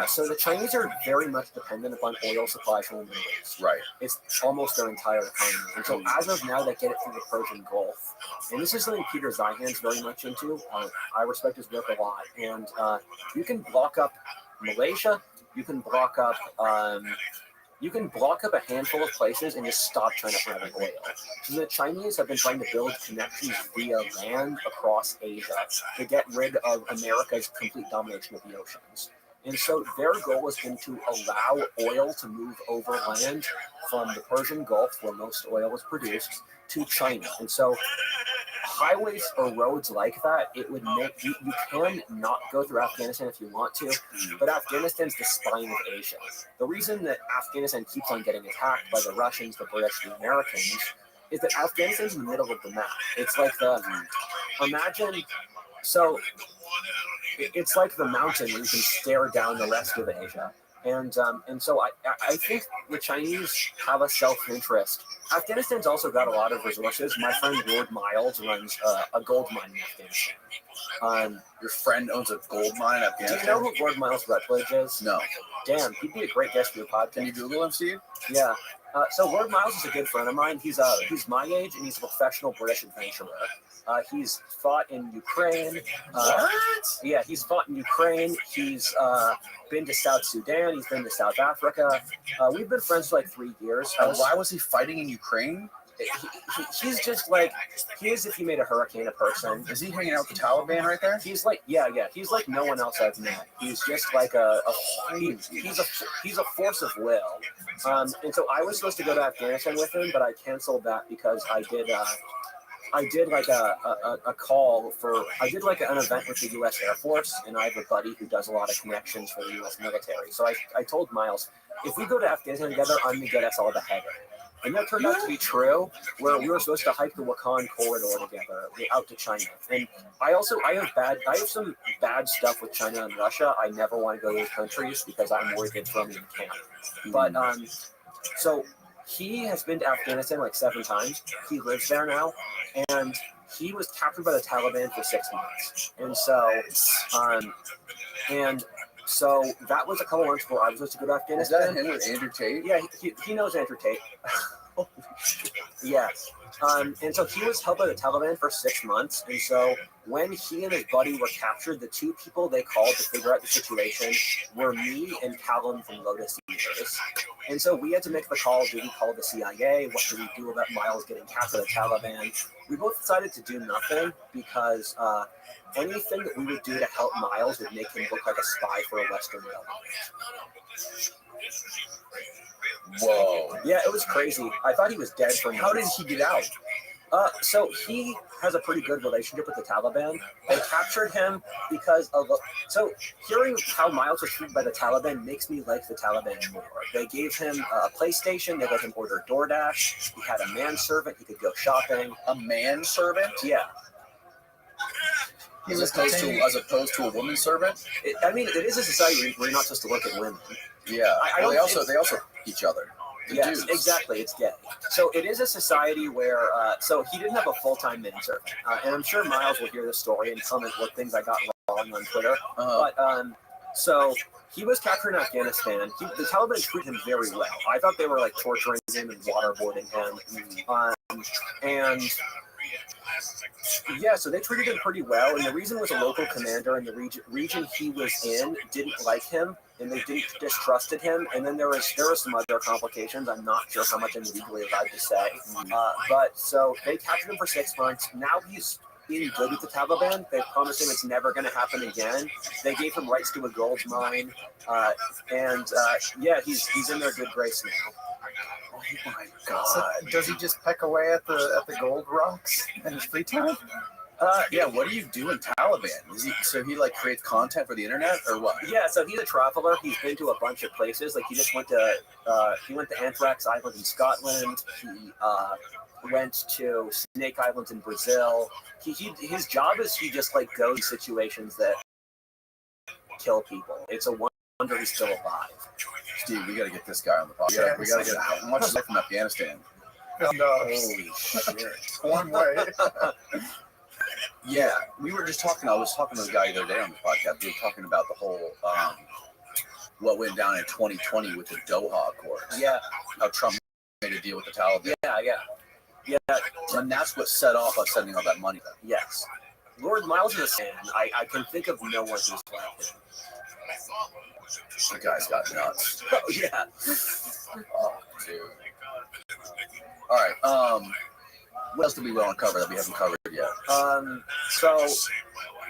So the Chinese are very much dependent upon oil supplies from the Middle East. Right. It's almost their entire economy. And so as of now, they get it through the Persian Gulf. And this is something Peter Zeihan's very much into. I respect his work a lot. And you can block up Malaysia. You can block up a handful of places and just stop China from having oil. So the Chinese have been trying to build connections via land across Asia to get rid of America's complete domination of the oceans. And so their goal has been to allow oil to move over land from the Persian Gulf, where most oil is produced, to China. And so highways or roads like that, it would make you can not go through Afghanistan if you want to, but Afghanistan's the spine of Asia. The reason that Afghanistan keeps on getting attacked by the Russians, the British, the Americans, is that Afghanistan's in the middle of the map. It's like it's like the mountain where you can stare down the rest of Asia. And so I think the Chinese have a self-interest. Afghanistan's also got a lot of resources. My friend Lord Miles runs a gold mine in Afghanistan. Your friend owns a gold mine in Afghanistan? Do you know who Lord Miles Rutledge is? No. Damn, he'd be a great guest for your podcast. Can you Google him, Steve? Yeah. So Lord Miles is a good friend of mine. He's my age, and he's a professional British adventurer. He's fought in Ukraine. What? Yeah, he's fought in Ukraine. He's been to South Sudan. He's been to South Africa. We've been friends for like 3 years. Why was he fighting in Ukraine? He's just like, he is if you made a hurricane a person. Is he hanging out with the Taliban right there? He's like, yeah. He's like no one else I've met. He's just like he's a force of will. And so I was supposed to go to Afghanistan with him, but I canceled that because I did like a call for, I did like an event with the U.S. Air Force, and I have a buddy who does a lot of connections for the U.S. military. So I told Miles, if we go to Afghanistan together, I'm going to get us all beheaded. And that turned out to be true, where we were supposed to hike the Wakhan corridor together out to China. And I have some bad stuff with China and Russia. I never want to go to those countries because I'm worried they'd throw me in camp. But so he has been to Afghanistan like 7 times. He lives there now, and he was captured by the Taliban for 6 months. And so that was a couple months before I was supposed to go to Afghanistan. Is that him with Andrew Tate? Yeah, he knows Andrew Tate. Yes. And so he was held by the Taliban for 6 months. And so when he and his buddy were captured, the two people they called to figure out the situation were me and Callum from Lotus Eaters. And so we had to make the call. Do we call the CIA? What do we do about Miles getting captured by the Taliban? We both decided to do nothing because anything that we would do to help Miles would make him look like a spy for a Western government. Whoa. Yeah, it was crazy. I thought he was dead for How did he get out? So he has a pretty good relationship with the Taliban. They captured him because of. So hearing how Miles was treated by the Taliban makes me like the Taliban more. They gave him a PlayStation. They let him order DoorDash. He had a manservant. He could go shopping. A manservant? Yeah. As opposed to a woman servant? It is a society where you're not supposed to look at women. Yeah. They also each other. Yes, dudes. exactly. It's gay. So it is a society where, so he didn't have a full-time manservant. And I'm sure Miles will hear this story and comment what things I got wrong on Twitter. But so he was captured in Afghanistan. The Taliban treated him very well. I thought they were like torturing him and waterboarding him. And yeah, so they treated him pretty well. And the reason was a local commander in the region he was in didn't like him, and they distrusted him. And then there were some other complications. I'm not sure how much I'm legally allowed to say. But so they captured him for 6 months. Now he's being good with the Taliban. They promised him it's never going to happen again. They gave him rights to a gold mine. Yeah, he's in their good grace now. Oh my God! So does he just peck away at the gold rocks in his free time? Yeah. What do you do in Taliban? He like creates content for the internet or what? Yeah. So he's a traveler. He's been to a bunch of places. Like he just went to Anthrax Island in Scotland. He went to Snake Island in Brazil. His job is he just like goes to situations that kill people. It's a wonder he's still alive. Steve, we got to get this guy on the podcast. We got to get how much is left from Afghanistan? Holy shit! One way. Yeah, we were just talking. I was talking to the guy the other day on the podcast. We were talking about the whole what went down in 2020 with the Doha Accords. Yeah, how Trump made a deal with the Taliban. Yeah. And that's what set off us sending all that money. Yes. Lord Miles is a man. I can think of no one who's like him. The guy's got nuts. Oh, yeah. Oh, dude. All right. What else did we want to cover that we haven't covered yet? So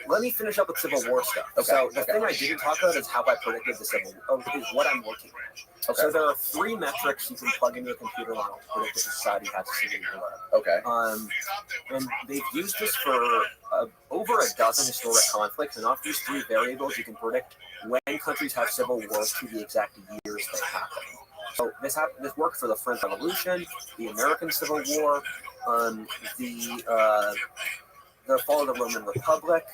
let me finish up with Civil War stuff. Okay. So the thing I didn't talk about is how I predicted the Civil War, is what I'm looking at. Okay. So there are 3 metrics you can plug into a computer model to predict if society has a civil war. Okay. And they've used this for over a dozen historic conflicts, and off these 3 variables, you can predict when countries have civil wars to the exact years they happen. So this worked for the French Revolution, the American Civil War, the fall of the Roman Republic,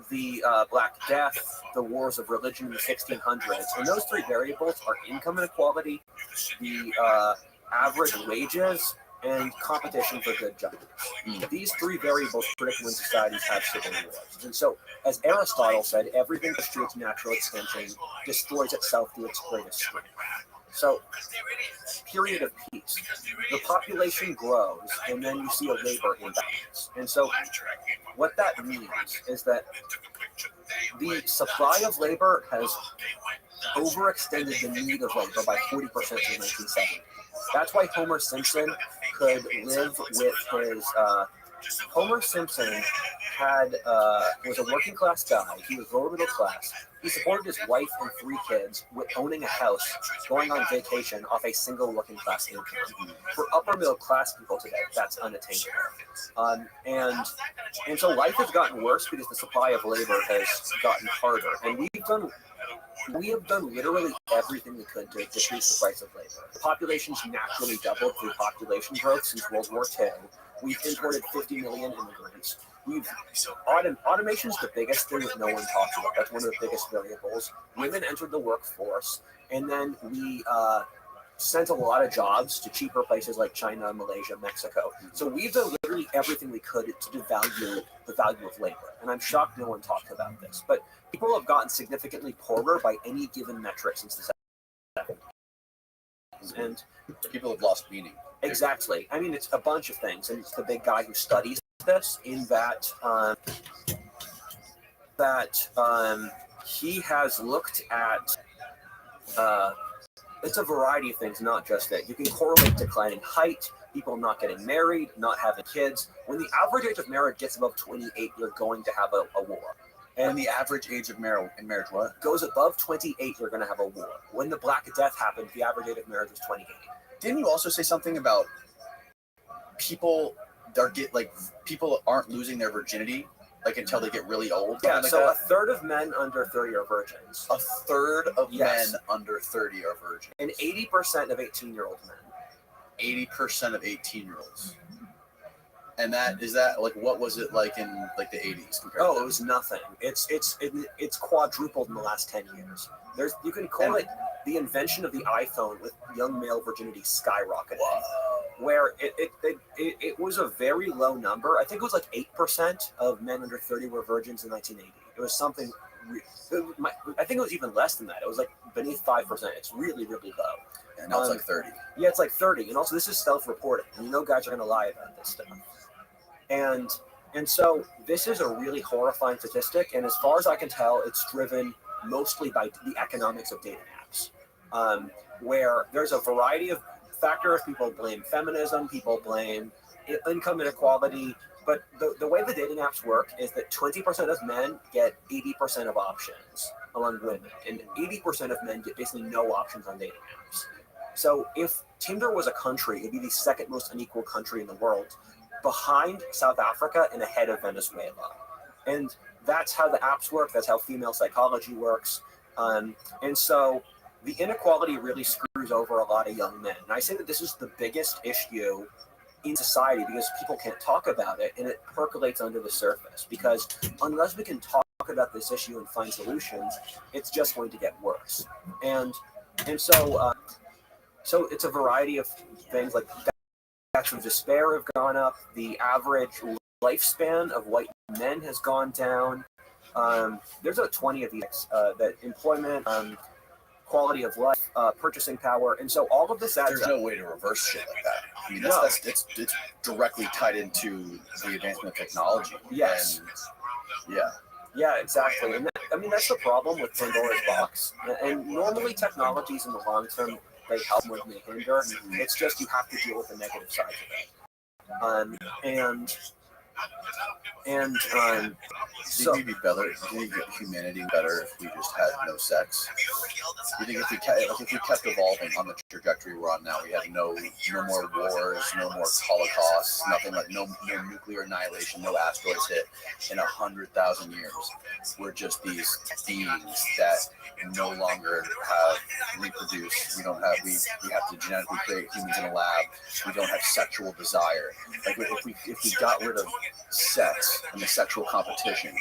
the Black Death, the wars of religion in the 1600s. And those 3 variables are income inequality, the average wages, and competition for good jobs. These 3 variables predict when societies have civil wars. And so, as Aristotle said, everything that its natural extension destroys itself to its greatest strength. So, period of peace. The population grows, and then you see a labor imbalance. And so, what that means is that the supply of labor has overextended the need of labor by 40% in 1970. That's why Homer Simpson could live with his. Homer Simpson was a working class guy. He was lower middle class. He supported his wife and 3 kids with owning a house, going on vacation off a single working class income. For upper middle class people today, that's unattainable. And so life has gotten worse because the supply of labor has gotten harder. And we have done literally everything we could to decrease the price of labor. The population's naturally doubled through population growth since World War II. We've imported 50 million immigrants. Automation's the biggest thing that no one talks about. That's one of the biggest variables. Women entered the workforce, and then we sent a lot of jobs to cheaper places like China, Malaysia, Mexico. So we've done literally everything we could to devalue the value of labor. And I'm shocked no one talks about this. But people have gotten significantly poorer by any given metric since the 70s. And people have lost meaning. exactly. I mean, it's a bunch of things, and it's the big guy who studies this in that he has looked at it's a variety of things, not just that. You can correlate declining height, people not getting married, not having kids. When the average age of marriage gets above 28, you're going to have a war. And the average age of marriage what? Goes above 28, you're going to have a war. When the Black Death happened, the average age of marriage was 28. Didn't you also say something about people aren't losing their virginity until they get really old? Yeah, so a third of men under 30 are virgins. A third of men under 30 are virgins. And 80% of 18-year-old men. 80% of 18-year-olds. And what was it like in the 80s compared to it was nothing. It's quadrupled in the last 10 years. You can call it the invention of the iPhone with young male virginity skyrocketing. Where it was a very low number. I think it was 8% of men under 30 were virgins in 1980. It was something. I think it was even less than that. It was beneath 5%. It's really, really low. And now it's 30. Yeah, it's 30. And also, this is self-reported. And guys are going to lie about this stuff. And so this is a really horrifying statistic. And as far as I can tell, it's driven mostly by the economics of dating apps, where there's a variety of factors. People blame feminism. People blame income inequality. But the way the dating apps work is that 20% of men get 80% of options among women, and 80% of men get basically no options on dating apps. So if Tinder was a country, it'd be the second most unequal country in the world, behind South Africa and ahead of Venezuela. And that's how the apps work. That's how female psychology works. And so the inequality really screws over a lot of young men. And I say that this is the biggest issue in society because people can't talk about it, and it percolates under the surface. Because unless we can talk about this issue and find solutions, it's just going to get worse. And so it's a variety of things. Deaths of despair have gone up. The average lifespan of white men has gone down. There's 20 of these that employment, quality of life, purchasing power, and so all of this adds There's up. no way to reverse shit like that. I mean, it's directly tied into the advancement of technology. Yes. And, yeah, exactly. And that's the problem with Pandora's box. And normally technologies in the long term, they help more than they hinder. It's just you have to deal with the negative sides of it. Do you think humanity better if we just had no sex? Do you think if we kept evolving on the trajectory we're on now, we had no more wars, no more holocausts, nothing no nuclear annihilation, no asteroids hit in 100,000 years? We're just these beings that no longer have reproduced. We have to genetically create humans in a lab. We don't have sexual desire. If we got rid of sex and the sexual competition,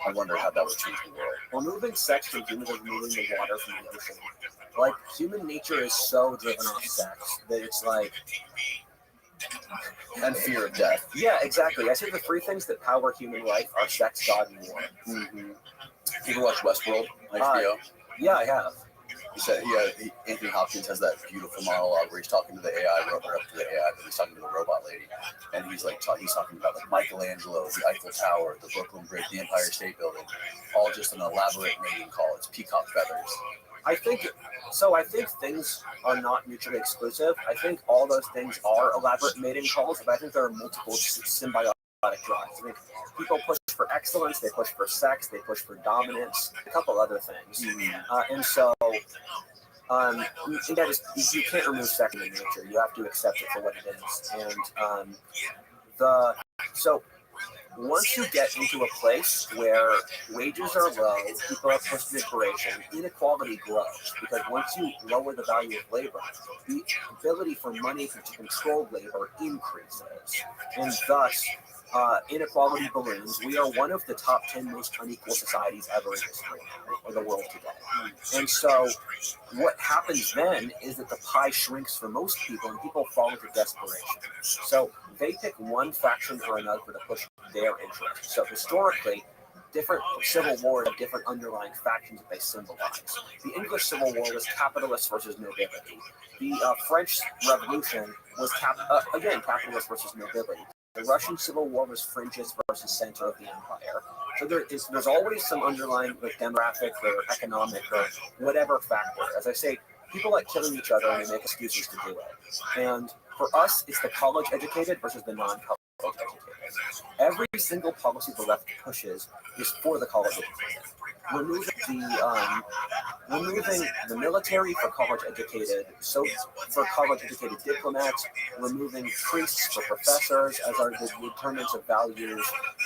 I wonder how that would change the world. Well, moving sex from humans is moving the water from the ocean. Human nature is so driven off sex that it's and fear of death. Yeah, exactly. I say the three things that power human life are sex, God, and war. Mm-hmm. You ever watch Westworld on HBO? Yeah, I have. He said, Anthony Hopkins has that beautiful monologue where he's talking to the AI robot, but he's talking to the robot lady, and he's talking about Michelangelo, the Eiffel Tower, the Brooklyn Bridge, the Empire State Building, all just an elaborate mating call. It's peacock feathers. I think things are not mutually exclusive. I think all those things are elaborate mating calls, but I think there are multiple symbiotic drives. I think people push for excellence, they push for sex, they push for dominance, a couple other things. And so that is, you can't remove sex in nature. You have to accept it for what it is. And so once you get into a place where wages are low, people are pushed to desperation, inequality grows. Because once you lower the value of labor, the ability for money to control labor increases. And thus, inequality balloons. We are one of the top 10 most unequal societies ever in history, or the world today. And so what happens then is that the pie shrinks for most people, and people fall into desperation. So they pick one faction or another to push their interests. So historically, different civil wars have different underlying factions that they symbolize. The English Civil War was capitalists versus nobility. The French Revolution was, again, capitalists versus nobility. The Russian Civil War was fringes versus center of the empire. So there's always some underlying demographic or economic or whatever factor. As I say, people like killing each other and they make excuses to do it. And for us, it's the college-educated versus the non-college educated. Every single policy the left pushes is for the college-educated. Removing the military for college-educated, so for college-educated diplomats, removing priests for professors as are the determinants of values,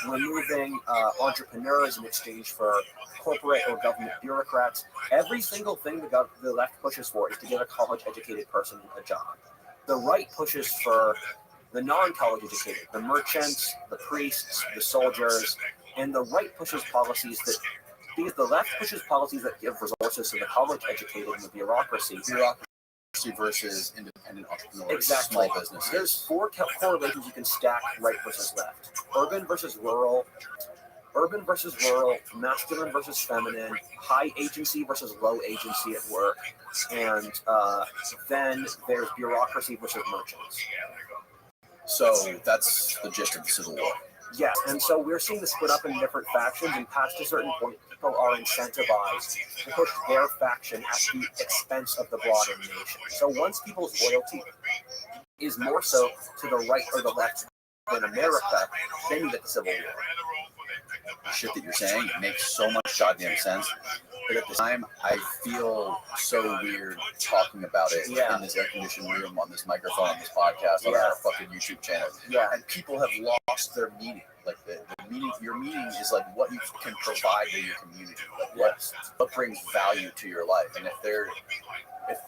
removing entrepreneurs in exchange for corporate or government bureaucrats. Every single thing the left pushes for is to give a college-educated person a job. The right pushes for the non-college educated, the merchants, the priests, the soldiers, and the right pushes policies that, because the left pushes policies that give resources to the college educated and the bureaucracy. Bureaucracy versus independent entrepreneurs, exactly. Small businesses. There's 4 correlations you can stack right versus left. Urban versus rural, masculine versus feminine, high agency versus low agency at work, and then there's bureaucracy versus merchants. So that's the gist of the Civil War. Yes, and so we're seeing this split up in different factions, and past a certain point, people are incentivized to push their faction at the expense of the broader nation. So once people's loyalty is more so to the right or the left than America, then you get the Civil War. The shit that you're saying makes so much goddamn sense. But at the time, I feel so weird talking about it in this air-conditioned room, on this microphone, on this podcast, on our fucking YouTube channel. Yeah. And people have lost their meaning. Like the meaning, your meaning is like what you can provide to your community. Like what brings value to your life. And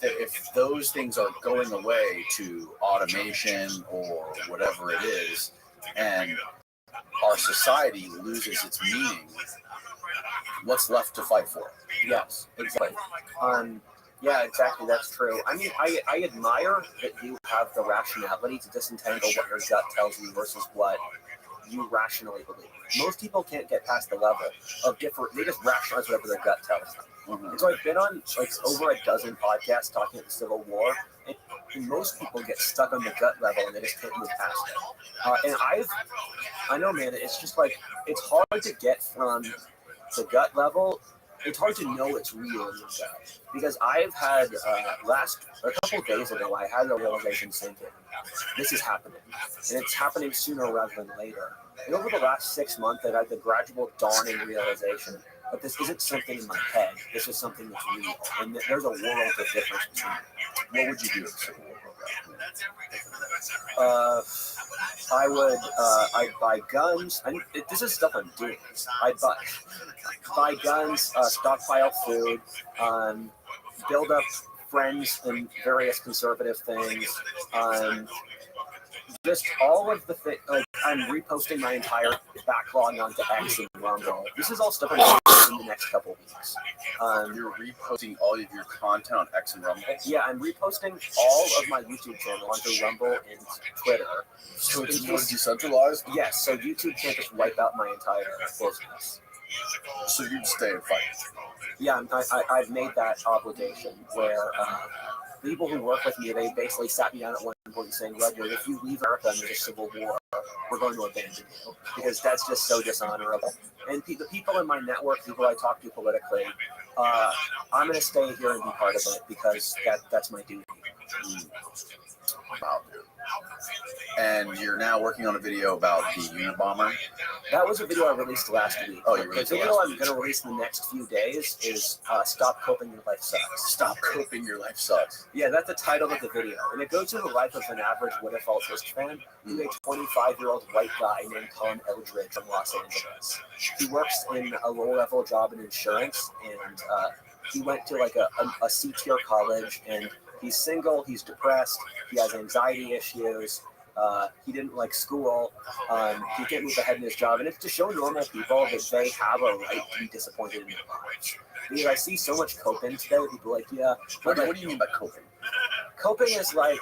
if those things are going away to automation or whatever it is, and our society loses its meaning, what's left to fight for? Yes, exactly. Yeah, exactly. That's true. I mean, I admire that you have the rationality to disentangle what your gut tells you versus what you rationally believe. Most people can't get past the level of different. They just rationalize whatever their gut tells them. Mm-hmm. And so I've been on like over a dozen podcasts talking about the Civil War, and most people get stuck on the gut level and they just can't move past it. And I know, man, it's just like it's hard to get from the gut level. It's hard to know it's real in your gut, because I've had a couple of days ago I had a realization sink in. This is happening, and it's happening sooner rather than later. And over the last 6 months, I've had the gradual dawning realization that this isn't something in my head. This is something that's real, and there's a world of difference between them. What would you do if Civil War broke out? I'd buy guns. This is stuff I'm doing. I'd buy guns, stockpile food, build up friends in various conservative things, just all of the things. Like, I'm reposting my entire backlog onto X and Rumble. This is all stuff I'm doing in the next couple of weeks. You're reposting all of your content on X and Rumble? Yeah, I'm reposting all of my YouTube channel onto Rumble and Twitter. So it's more decentralized? Yes, so YouTube can't just wipe out my entire business. So you'd stay and fight? Yeah, I've made that obligation where people who work with me, they basically sat me down at one point saying, Roger, if you leave America and there's a civil war, we're going to abandon you, because that's just so dishonorable. And the people in my network, people I talk to politically, I'm going to stay here and be part of it, because that's my duty. Wow, dude. And you're now working on a video about the Unabomber? That was a video I released last week. Oh, you released the video I'm going to release in the next few days is Stop Coping Your Life Sucks. Stop Coping Your Life Sucks. Yeah, that's the title of the video. And it goes through the life of an average What If All Twist fan, who's a 25-year-old white guy named Colin Eldridge from Los Angeles. He works in a low-level job in insurance, and he went to like a C-tier college, and he's single, he's depressed, he has anxiety issues, he didn't like school, he can't move ahead in his job, and it's to show normal people that they have a right to be disappointed in their lives. Because I see so much coping today, people like, yeah. What do you mean by coping? Coping is like,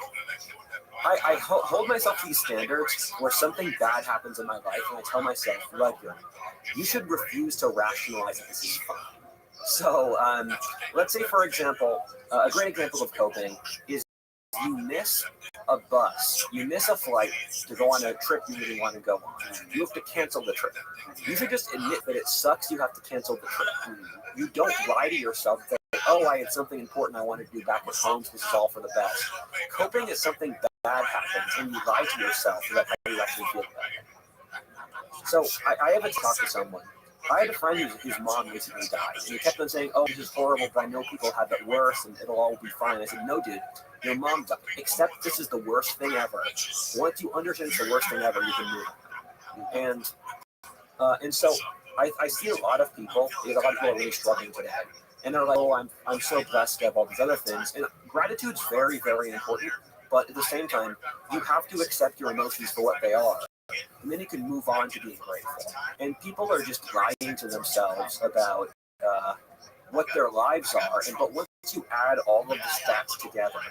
hold myself to these standards where something bad happens in my life, and I tell myself, Rothschild, you should refuse to rationalize that this is fine. So let's say, for example, a great example of coping is you miss a bus, you miss a flight to go on a trip you really want to go on. You have to cancel the trip. You should just admit that it sucks you have to cancel the trip. You don't lie to yourself that, oh, I had something important I wanted to do back at home, so this is all for the best. Coping is something bad happens, and you lie to yourself about how you actually feel about it. So I haven't talked to someone. I had a friend whose mom recently died, and he kept on saying, oh, this is horrible, but I know people have it worse, and it'll all be fine. I said, no, dude, your mom died. Accept this is the worst thing ever. Once you understand it's the worst thing ever, you can move on. And so I see a lot of people, a lot of people are really struggling today. And they're like, oh, I'm so blessed to have all these other things. And gratitude's very, very important. But at the same time, you have to accept your emotions for what they are. And then you can move on to being grateful. And people are just lying to themselves about what their lives are. But once you add all of the stats together,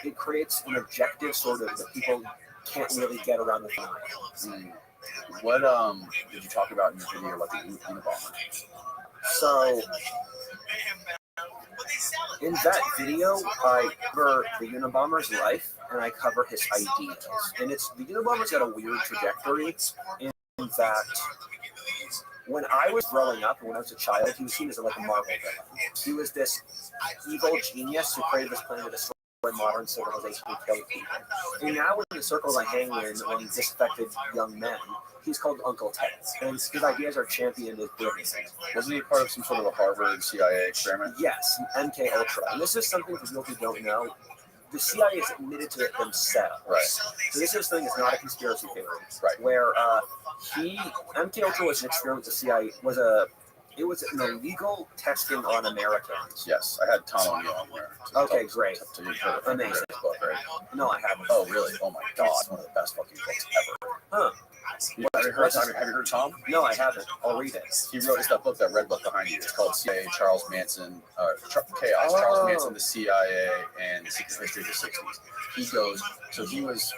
it creates an objective sort of that people can't really get around the thing. What did you talk about in your video about the Unabomber? So in that video, I cover the Unabomber's life and I cover his ideas. And the Unabomber's got a weird trajectory in that when I was growing up and when I was a child, he was seen as like a Marvel villain. He was this evil genius who created this plan to destroy modern civilization and kill people. And now in the circles I hang in among disaffected young men, he's called Uncle Ted. And his ideas are championed as brilliant. Wasn't he part of some sort of a Harvard CIA experiment? Yes, MK Ultra. And this is something for people who don't know. The CIA has admitted to it themselves. Right. So this is something that's not a conspiracy theory. Right. Where MK Ultra was an experiment the CIA it was an illegal testing on Americans. Yes, I had Tom O'Neill on there. Okay, great. Amazing book, right? No, I haven't. Oh, really? Oh my God, it's one of the best fucking books ever. Huh. Have you heard Tom? No, I haven't. I'll read it. He wrote that book, that red book behind you. It's called CIA, Charles Manson, Chaos, Charles Manson, the CIA, and the Secret History of the 60s. He was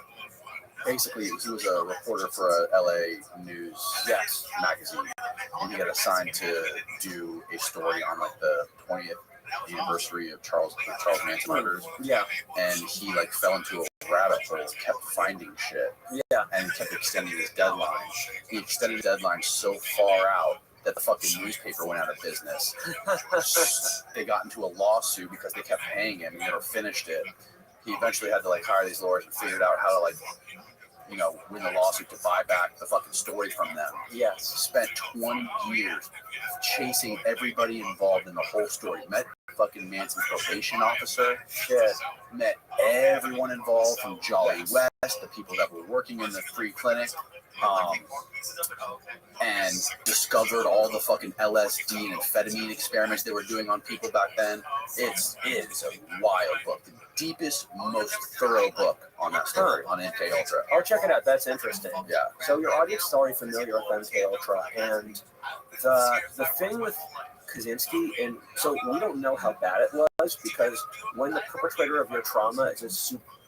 a reporter for a LA News magazine, and he got assigned to do a story on like the 20th anniversary of Charles Manson murders. Yeah. And he like fell into a rabbit hole, kept finding shit. Yeah. And kept extending his deadline. He extended his deadline so far out that the fucking newspaper went out of business. They got into a lawsuit because they kept paying him and never finished it. He eventually had to like hire these lawyers and figured out how to like, win the lawsuit to buy back the fucking story from them. Yes. Spent 20 years chasing everybody involved in the whole story. Met fucking Manson's probation officer. Shit. Met everyone involved from Jolly West, the people that were working in the free clinic, and discovered all the fucking LSD and amphetamine experiments they were doing on people back then. It's a wild book. The deepest, most thorough book on that story, on MK Ultra. I'll check it out. That's interesting. Yeah. So your audience is already familiar with MK Ultra, and the thing with Kaczynski, and so we don't know how bad it was, because when the perpetrator of your trauma is a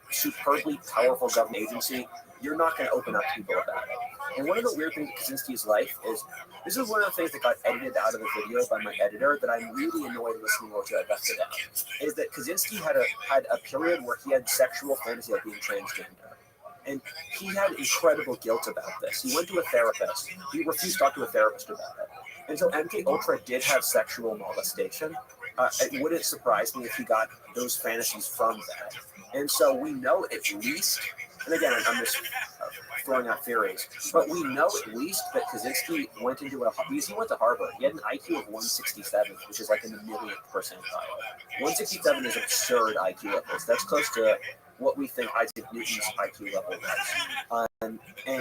superbly powerful government agency, you're not going to open up to people about it. And one of the weird things with Kaczynski's life is, this is one of the things that got edited out of the video by my editor that I'm really annoyed listening to it left it out, is that Kaczynski had a period where he had sexual fantasy of being transgender. And he had incredible guilt about this. He went to a therapist. He refused to talk to a therapist about it. And so MK Ultra did have sexual molestation. It wouldn't surprise me if he got those fantasies from that. And so we know at least, and again, I'm just throwing out theories, but we know at least that Kaczynski went into because he went to Harvard. He had an IQ of 167, which is like in the millionth percentile. 167 is absurd IQ levels. That's close to what we think Isaac Newton's IQ level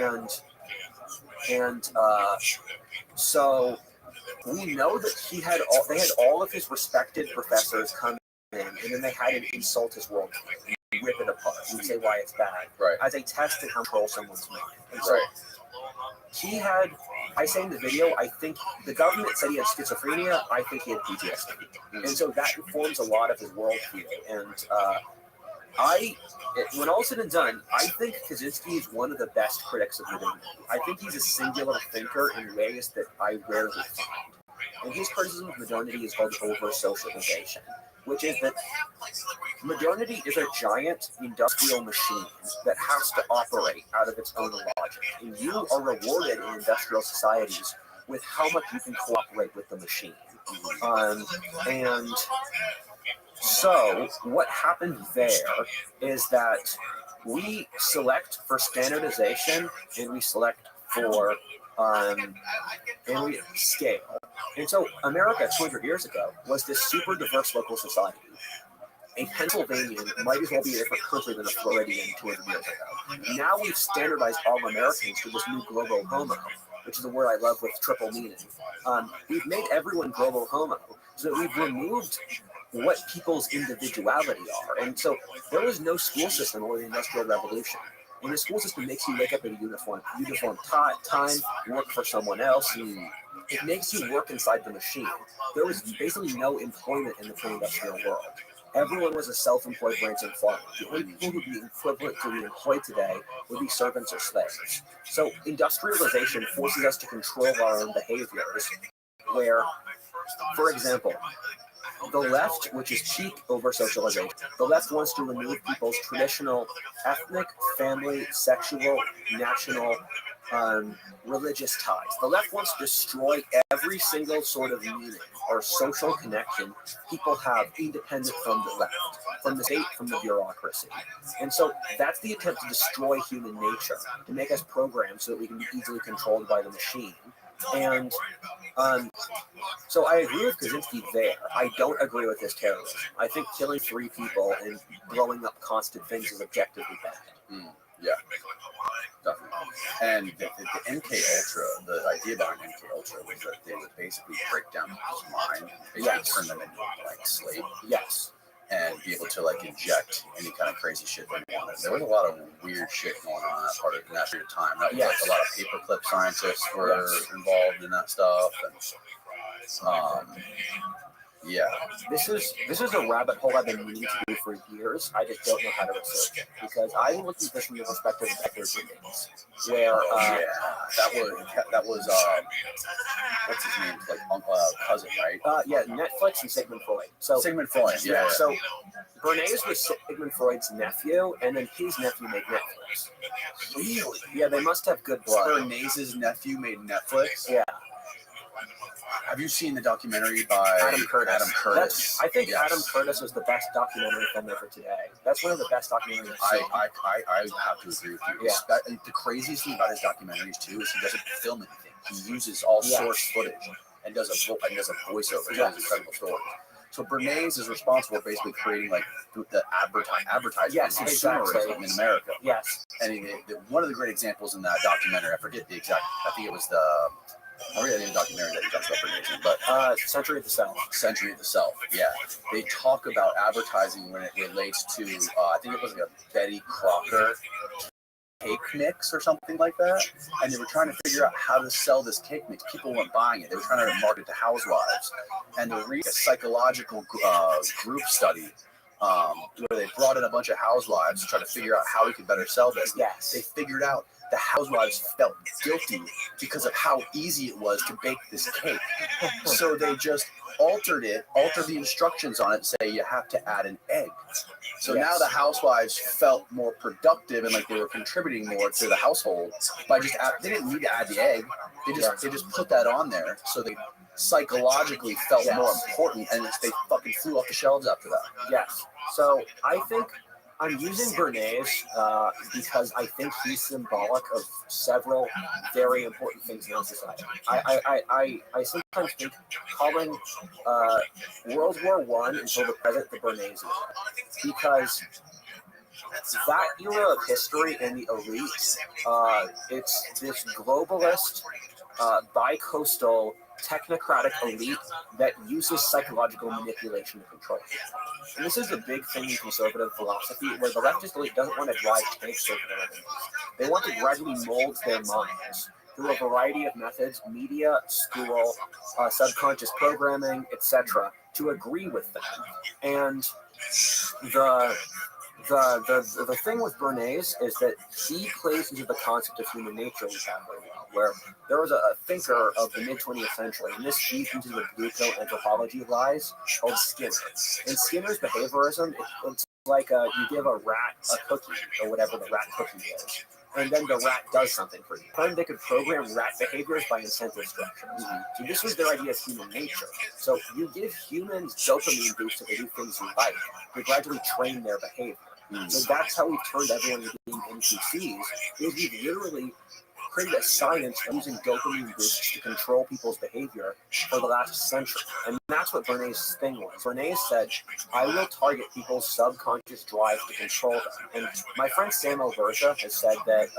was. So we know that they had all of his respected professors come in, and then they had him insult his worldview and rip it apart and say why it's bad, right, as a test to control someone's mind. And so he had, I say in the video, I think the government said he had schizophrenia. I think he had PTSD. And so that informs a lot of his worldview. And when all said and done, I think Kaczynski is one of the best critics of modernity. I think he's a singular thinker in ways that I rarely find. And his criticism of modernity is called over-socialization, which is that modernity is a giant industrial machine that has to operate out of its own logic. And you are rewarded in industrial societies with how much you can cooperate with the machine. And so what happened there is that we select for standardization and we select for and we scale. And so America 200 years ago was this super diverse local society. A Pennsylvanian might as well be a different country than a Floridian 200 years ago. Now we've standardized all Americans to this new global homo, which is a word I love with triple meaning. We've made everyone global homo, so we've removed what people's individuality are. And so there was no school system or the Industrial Revolution. When the school system makes you wake up at a uniform time, work for someone else, it makes you work inside the machine. There was basically no employment in the pre-industrial world. Everyone was a self-employed ranching farmer. The only people who would be equivalent to being employed today would be servants or slaves. So industrialization forces us to control our own behaviors, where, for example, the left, which is cheap over socialization, the left wants to remove people's traditional ethnic, family, sexual, national, religious ties. The left wants to destroy every single sort of meaning or social connection people have independent from the left, from the state, from the bureaucracy. And so that's the attempt to destroy human nature, to make us programmed so that we can be easily controlled by the machine. And so I agree with Kaczynski there. I don't agree with his terrorism. I think killing 3 people and blowing up constant things is objectively bad. Yeah, definitely. And the MK Ultra, the idea behind MK Ultra was that they would basically break down people's mind, basically turn them into like slave. Yes. And be able to like inject any kind of crazy shit they wanted. There was a lot of weird shit going on in that period of time. That was like a lot of paperclip scientists were involved in that stuff. And This is a rabbit hole I've been meaning to do for years. I just don't know how to research it because I've been looking at this from the perspective of Edward Gibbons, where that was what's his name? Like cousin, right? Netflix and Sigmund Freud. So Sigmund Freud, yeah. So Bernays was Sigmund Freud's nephew, and then his nephew made Netflix. Really? Yeah, they must have good blood. Bernays' nephew made Netflix? Yeah. Have you seen the documentary by Adam Curtis? I think yes. Adam Curtis was the best documentary filmmaker today. That's one of the best documentaries. I have to agree with you. Yeah. The craziest thing about his documentaries too is he doesn't film anything. He uses all source footage and does a voiceover. He has incredible stories. So Bernays is responsible for basically creating like the advertising consumerism in America. Yes. And one of the great examples in that documentary, I forget the exact. I think it was I forget the documentary that he talks about Bernays, but Century of the Self. Century of the Self, yeah. They talk about advertising when it relates to, I think it was like a Betty Crocker cake mix or something like that. And they were trying to figure out how to sell this cake mix. People weren't buying it. They were trying to market to housewives. And they read a psychological group study where they brought in a bunch of housewives to try to figure out how we could better sell this. Yes. They figured out the housewives felt guilty because of how easy it was to bake this cake. So they just altered the instructions on it, say you have to add an egg. So now the housewives felt more productive and like they were contributing more to the household by just they didn't need to add the egg. They just put that on there so they psychologically felt more important, and they fucking flew off the shelves after that. Yes. So I think I'm using Bernays because I think he's symbolic of several very important things in our society. I sometimes think calling World War I until the present the Bernays era, because that era of history and the elite, it's this globalist, bi-coastal, technocratic elite that uses psychological manipulation to control people. And this is a big thing in conservative philosophy, where the leftist elite doesn't want to drive tanks over their enemies. They want to gradually mold their minds through a variety of methods, media, school, subconscious programming, etc., to agree with them. And The thing with Bernays is that he plays into the concept of human nature we have very well, where there was a thinker of the mid-20th century, and this feeds into the blue pill anthropology lies called Skinner. In Skinner's behaviorism, it's like you give a rat a cookie, or whatever the rat cookie is, and then the rat does something for you. Then they could program rat behaviors by incentive structures. So this was their idea of human nature. So you give humans dopamine boosts if they do things you like. You gradually train their behavior. So that's how we've turned everyone into being NPCs, is we've literally created a science of using dopamine boosts to control people's behavior for the last century. And that's what Bernays' thing was. Bernays said, I will target people's subconscious drive to control them. And my friend Sam Alberta has said that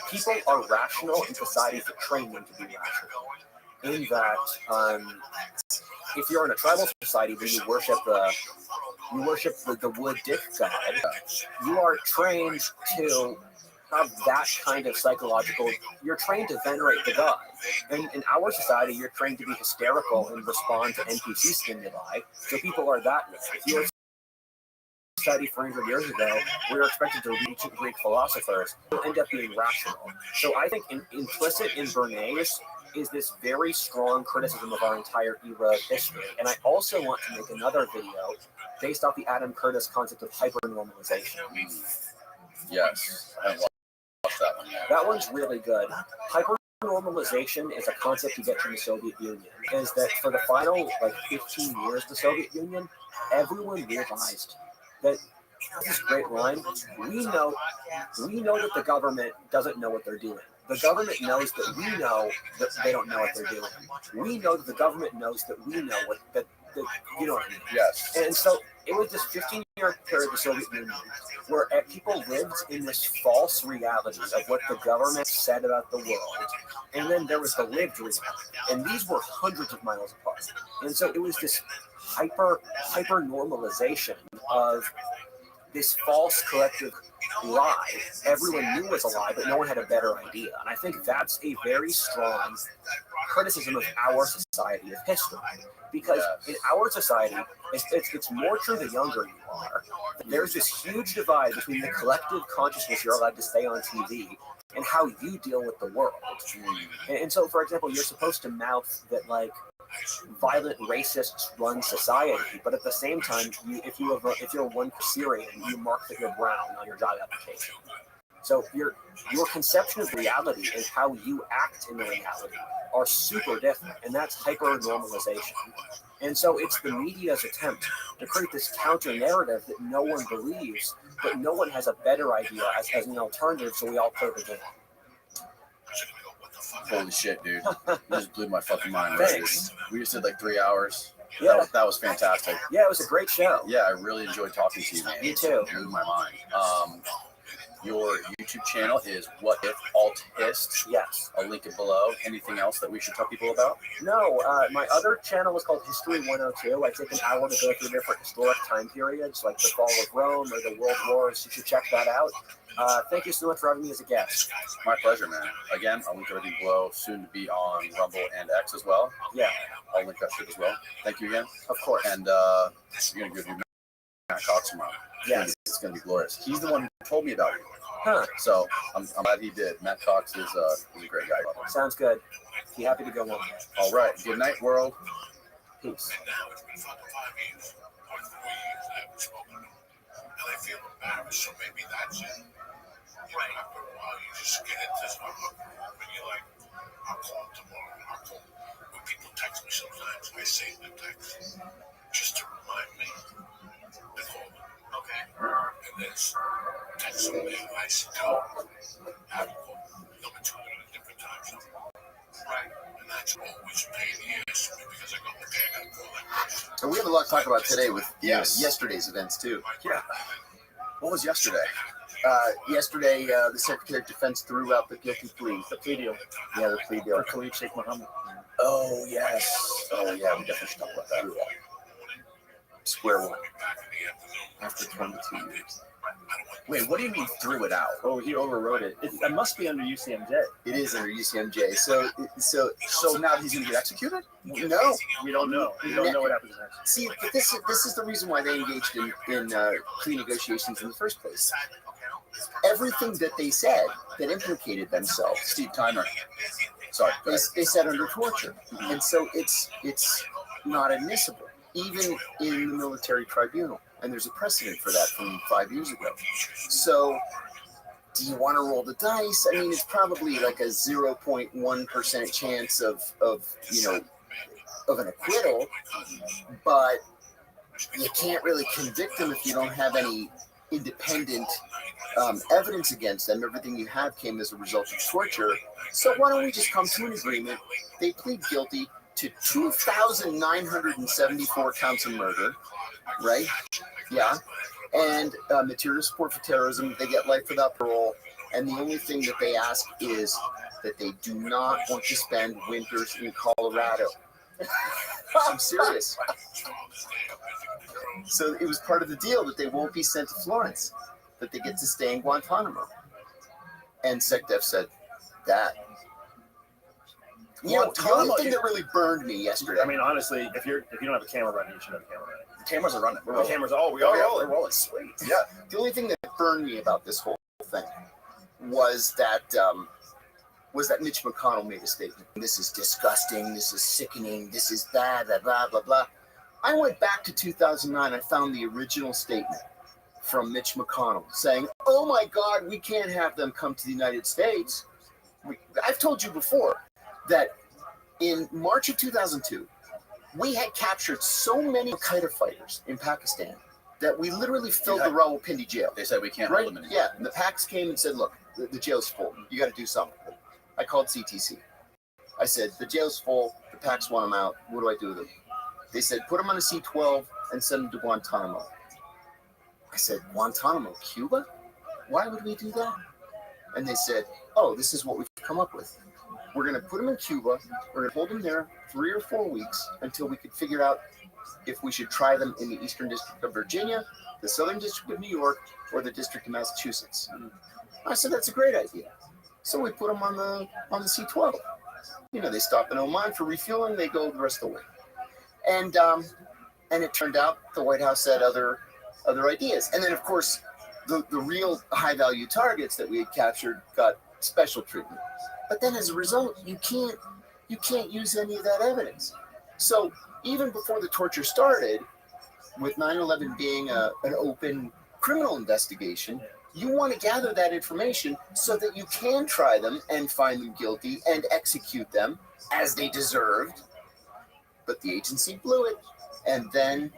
people are rational in societies that train them to be rational. In that, if you're in a tribal society where you worship the wood dick god, you are trained to have that kind of psychological, you're trained to venerate the god. And in our society, you're trained to be hysterical and respond to NPC stimuli, so people are that way. If you were society 400 years ago, we were expected to read ancient Greek philosophers, who end up being rational. So I think implicit in Bernays is this very strong criticism of our entire era of history. And I also want to make another video based off the Adam Curtis concept of hypernormalization. Yes, I haven't watched that one yet. That one's really good. Hypernormalization is a concept you get from the Soviet Union. Is that for the final 15 years of the Soviet Union, everyone realized that this great line, we know that the government doesn't know what they're doing. The government knows that we know that they don't know what they're doing. We know that the government knows that we know that you know what I mean. Yes. And so it was this 15-year period of the Soviet Union where people lived in this false reality of what the government said about the world. And then there was the lived reality. And these were hundreds of miles apart. And so it was this hyper normalization of this false collective lie. Everyone knew was a lie, but no one had a better idea. And I think that's a very strong criticism of our society of history. Because in our society, it's more true the younger you are. There's this huge divide between the collective consciousness you're allowed to stay on TV and how you deal with the world. And so, for example, you're supposed to mouth that, violent racists run society, but at the same time, if you're one Syrian, you mark that you're brown on your job application. So your conception of reality and how you act in the reality are super different, and that's hyper-normalization. And so it's the media's attempt to create this counter-narrative that no one believes, but no one has a better idea as an alternative, so we all play the game. Holy shit, dude. You just blew my fucking mind. Thanks. We just did 3 hours. Yeah. That was fantastic. Yeah, it was a great show. Yeah, I really enjoyed talking to you, man. Me too. It blew my mind. Your YouTube channel is What If Altist. Yes. I'll link it below. Anything else that we should tell people about? No, my other channel is called History 102. I take an hour to go through different historic time periods, like the fall of Rome or the World Wars. You should check that out. Thank you so much for having me as a guest. My pleasure, man. Again, I'll link everything below, soon to be on Rumble and X as well. Yeah. I'll link that shit as well. Thank you again. Of course. And you're going to do Matt Cox tomorrow. Yes. It's going to be glorious. He's the one who told me about you. Huh. So I'm glad he did. Matt Cox is a great guy. Sounds good. Be happy to go on. All right. Good night, world. Peace. I feel embarrassed, so maybe that's it. After a while, you just get into this one and you're like, I'll call tomorrow. I'll call. When people text me sometimes, I save the text just to remind me to call them. Okay. And then text them the advice and tell them, have a call. Number 2 at a different time zone. Right. And that's always a pain in the ass for me because I go, okay, I got to call that person. And we have a lot to talk about today with Yes. yesterday's events too. Yeah. What was yesterday? Yesterday, the Secretary of Defense threw out the guilty plea. The plea deal. Yeah, the plea deal. For Khalid Sheikh Mohammed. Oh, yes. Oh, yeah. We definitely should talk about that. Square one. After 22 years. Wait, what do you mean threw it out? Oh, he overrode it. It must be under UCMJ. It is under UCMJ. So Now he's going to get executed? no. We don't know. We don't know what happens next. See, but this is the reason why they engaged in plea negotiations in the first place. Everything that they said that implicated themselves, Steve Timer. Sorry. they said under torture, and so it's not admissible, even in the military tribunal. And there's a precedent for that from 5 years ago. So, do you want to roll the dice? I mean, it's probably like a 0.1% chance of an acquittal, but you can't really convict them if you don't have any independent evidence against them. Everything you have came as a result of torture. So why don't we just come to an agreement? They plead guilty to 2,974 counts of murder, right? Yeah. And material support for terrorism. They get life without parole. And the only thing that they ask is that they do not want to spend winters in Colorado. I'm serious. So it was part of the deal that they won't be sent to Florence, that they get to stay in Guantanamo. And SecDef said that. You know, the only thing that really burned me yesterday. I mean, honestly, if you don't have a camera running, you should have a camera running. The cameras are running. The cameras, we are rolling. We're rolling. Sweet. Yeah. The only thing that burned me about this whole thing was that Mitch McConnell made a statement. This is disgusting. This is sickening. This is blah, blah, blah, blah, blah. I went back to 2009. I found the original statement from Mitch McConnell saying, oh my God, we can't have them come to the United States. I've told you before that in March of 2002, we had captured so many Al-Qaeda fighters in Pakistan that we literally filled the Rawalpindi jail. They said we can't Right? hold them anymore. Yeah, and the PACs came and said, look, the jail's full. You got to do something. I called CTC. I said, the jail's full. The PACs want them out. What do I do with them? They said, put them on a C-12 and send them to Guantanamo. I said, Guantanamo, Cuba? Why would we do that? And they said, oh, this is what we've come up with. We're going to put them in Cuba. We're going to hold them there 3 or 4 weeks until we could figure out if we should try them in the Eastern District of Virginia, the Southern District of New York, or the District of Massachusetts. I said, that's a great idea. So we put them on the C-12. You know, they stop in Oman for refueling. They go the rest of the way. And it turned out the White House had other ideas. And then, of course, the real high-value targets that we had captured got special treatment. But then, as a result, you can't use any of that evidence. So even before the torture started, with 9/11 being an open criminal investigation, you want to gather that information so that you can try them and find them guilty and execute them as they deserved. But the agency blew it. And then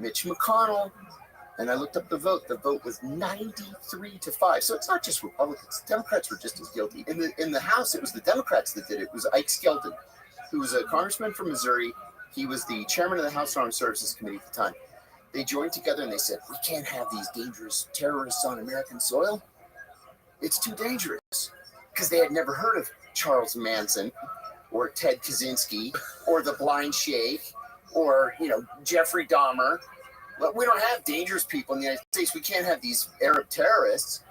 Mitch McConnell, and I looked up the vote. The vote was 93-5. So it's not just Republicans. Democrats were just as guilty. In the House, it was the Democrats that did it. It was Ike Skelton, who was a congressman from Missouri. He was the chairman of the House Armed Services Committee at the time. They joined together and they said, we can't have these dangerous terrorists on American soil. It's too dangerous. Because they had never heard of Charles Manson or Ted Kaczynski or the Blind Sheikh or, Jeffrey Dahmer. We don't have dangerous people in the United States. We can't have these Arab terrorists.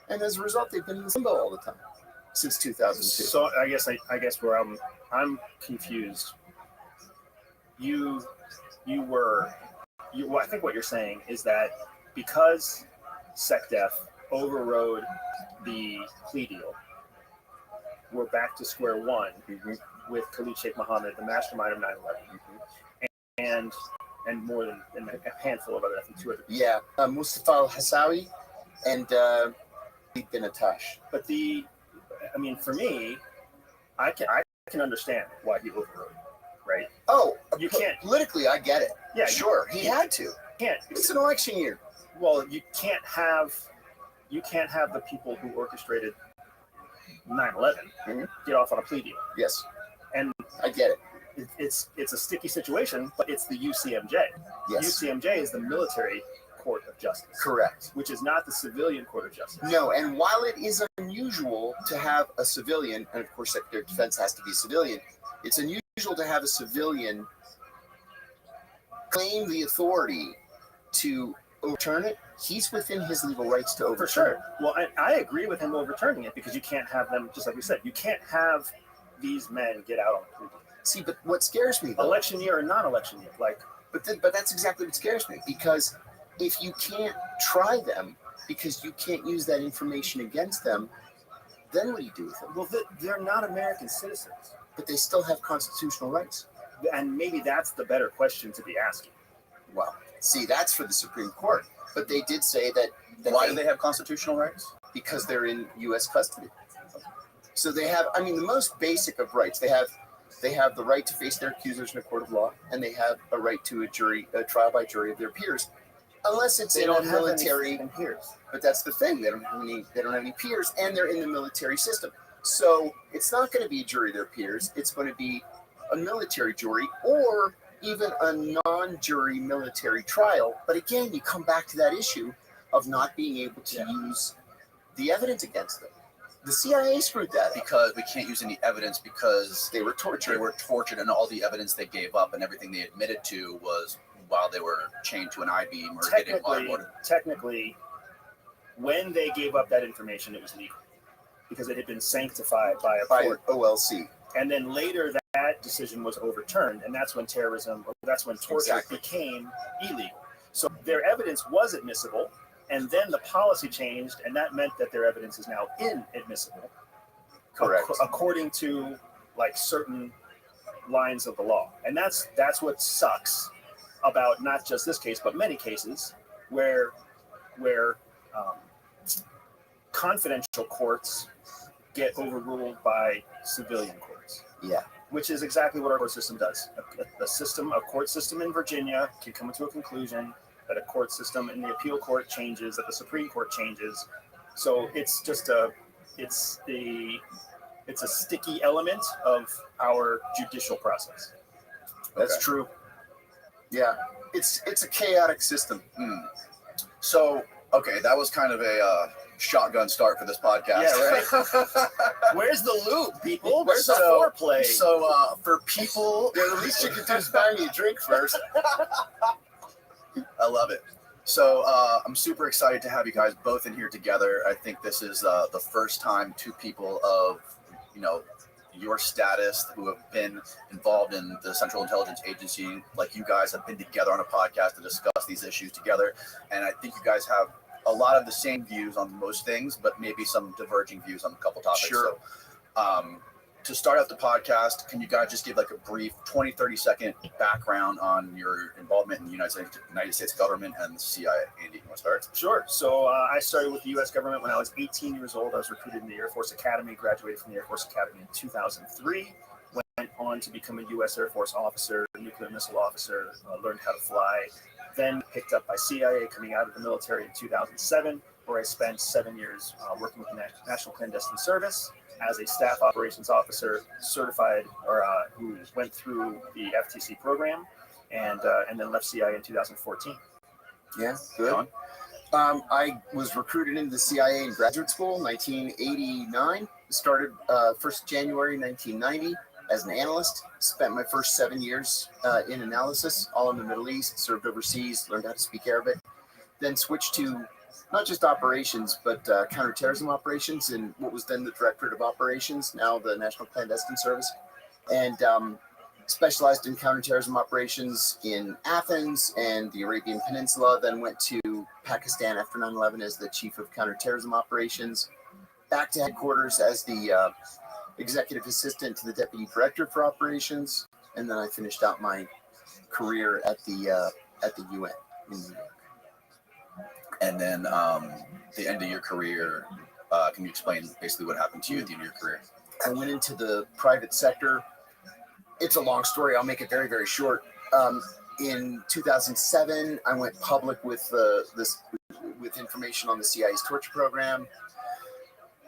And as a result, they've been in limbo all the time since 2002. So I guess where I'm confused. I think what you're saying is that because SecDef overrode the plea deal, we're back to square one with Khalid Sheikh Mohammed, the mastermind of 9/11, and more than a handful of other, I think 2 other people. Yeah, Mustafa al-Hassawi and bin Attash. But for me, I can understand why he overrode it, right? Oh, you can't politically. I get it. Yeah, sure. He had to. Can't. It's an election year. Well, you can't have the people who orchestrated 9/11 get off on a plea deal. Yes, and I get it. It's a sticky situation, but it's the UCMJ. Yes. UCMJ is the military court of justice. Correct. Which is not the civilian court of justice. No, and while it is unusual to have a civilian, and of course Secretary of Defense has to be a civilian, it's unusual to have a civilian claim the authority to overturn it. he's within his legal rights to For overturn. sure. Well, I agree with him overturning it because you can't have them, just like we said, you can't have these men get out on a plea deal. See, but what scares me, though, Election year or non-election year, like, but that's exactly what scares me, because if you can't try them because you can't use that information against them, then what do you do with them? well, they're not American citizens, But they still have constitutional rights. and maybe that's the better question to be asking. Well, see, that's for the Supreme Court. But they did say that Why do they have constitutional rights? because they're in U.S. custody. So they have, I mean, the most basic of rights. They have the right to face their accusers in a court of law, and they have a right to a trial by jury of their peers, unless it's They in a don't have military. any peers. But that's the thing; they don't have any peers, and they're in the military system. So it's not going to be a jury of their peers. It's going to be a military jury, or even a non-jury military trial. But again, you come back to that issue of not being able to use the evidence against them. The CIA screwed that up. Because we can't use any evidence because They were tortured. they were tortured, and all the evidence they gave up and everything they admitted to was while they were chained to an I-beam or getting waterboarded. Technically, when they gave up that information, it was legal because it had been sanctified by a by court. OLC. And then later that decision was overturned, and that's when that's when torture Exactly. became illegal. So their evidence was admissible, and then the policy changed, and that meant that their evidence is now inadmissible. Correct. According to like certain lines of the law. And that's what sucks about not just this case, but many cases where confidential courts get overruled by civilian courts. Yeah. Which is exactly what our court system does. A court system in Virginia can come to a conclusion that a court system in the appeal court changes, that the Supreme Court changes. So it's just it's a sticky element of our judicial process. That's Okay. true. Yeah. It's a chaotic system. So, okay, that was kind of a shotgun start for this podcast. Yeah, Where's the lube, people? Where's the So- foreplay? So, for people, Yeah, the least you could do is buy me a drink first. I love it. So, I'm super excited to have you guys both in here together. I think this is the first time two people of, your status who have been involved in the Central Intelligence Agency, like you guys, have been together on a podcast to discuss these issues together. And I think you guys have a lot of the same views on most things, but maybe some diverging views on a couple topics. Sure. So, to start out the podcast, can you guys just give like a brief 20, 30-second background on your involvement in the United States government and the CIA? Andy, you want to start? Sure. So I started with the U.S. government when I was 18 years old. I was recruited in the Air Force Academy, graduated from the Air Force Academy in 2003, went on to become a U.S. Air Force officer, nuclear missile officer, learned how to fly, then picked up by CIA coming out of the military in 2007, where I spent 7 years working with the National Clandestine Service as a staff operations officer, certified, or who went through the FTC program, and then left CIA in 2014. Yeah, good. I was recruited into the CIA in graduate school in 1989. Started 1st January 1990 as an analyst. Spent my first 7 years in analysis, all in the Middle East. Served overseas, learned how to speak Arabic. Then switched to not just operations, but counterterrorism operations in what was then the Directorate of Operations, now the National Clandestine Service. And specialized in counterterrorism operations in Athens and the Arabian Peninsula, then went to Pakistan after 9/11 as the chief of counterterrorism operations, back to headquarters as the executive assistant to the deputy director for operations, and then I finished out my career at the UN in New York. And then the end of your career, can you explain basically what happened to you at the end of your career? I went into the private sector. It's a long story. I'll make it very, very short. In 2007, I went public with with information on the CIA's torture program.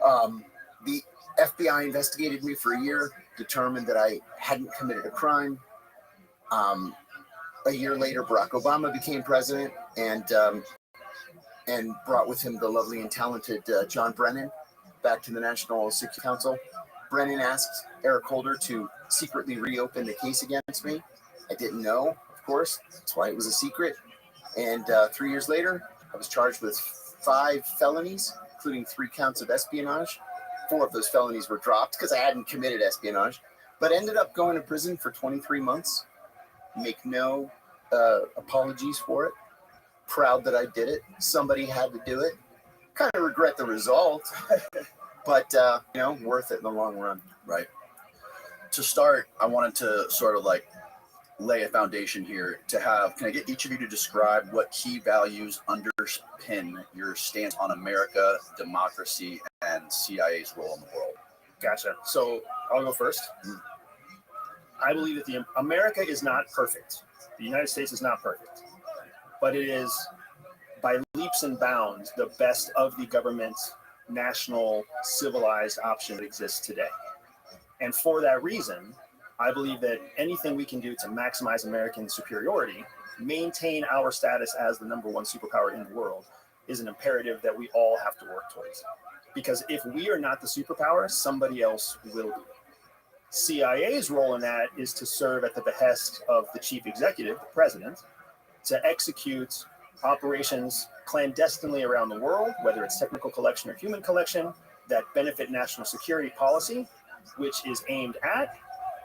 The FBI investigated me for a year, determined that I hadn't committed a crime. A year later, Barack Obama became president and brought with him the lovely and talented John Brennan back to the National Security Council. Brennan asked Eric Holder to secretly reopen the case against me. I didn't know, of course. That's why it was a secret. And 3 years later, I was charged with 5 felonies, including 3 counts of espionage. 4 of those felonies were dropped because I hadn't committed espionage, but ended up going to prison for 23 months. Make no apologies for it. Proud that I did it. Somebody had to do it. Kind of regret the result, but worth it in the long run. Right. To start, I wanted to sort of like lay a foundation here to have, can I get each of you to describe what key values underpin your stance on America, democracy, and CIA's role in the world? Gotcha. So I'll go first. I believe that America is not perfect. The United States is not perfect, but it is by leaps and bounds the best of the government, national, civilized option that exists today. And for that reason, I believe that anything we can do to maximize American superiority, maintain our status as the number 1 superpower in the world, is an imperative that we all have to work towards. Because if we are not the superpower, somebody else will be. CIA's role in that is to serve at the behest of the chief executive, the president, to execute operations clandestinely around the world, whether it's technical collection or human collection, that benefit national security policy, which is aimed at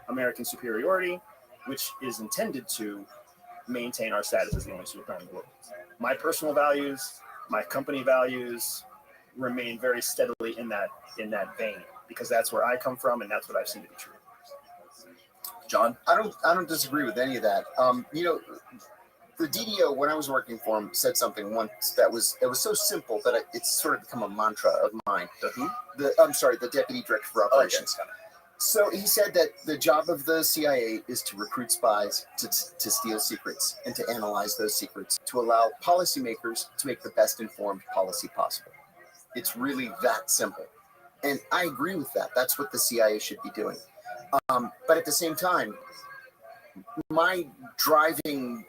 American superiority, which is intended to maintain our status as the only superpower in the world. My personal values, my company values remain very steadily in that vein, because that's where I come from and that's what I've seen to be true. John? I don't disagree with any of that. The DDO, when I was working for him, said something once that was so simple that it's sort of become a mantra of mine. The who? The deputy director for operations. Okay. So he said that the job of the CIA is to recruit spies, to steal secrets, and to analyze those secrets, to allow policymakers to make the best informed policy possible. It's really that simple. And I agree with that. That's what the CIA should be doing. But at the same time, my driving,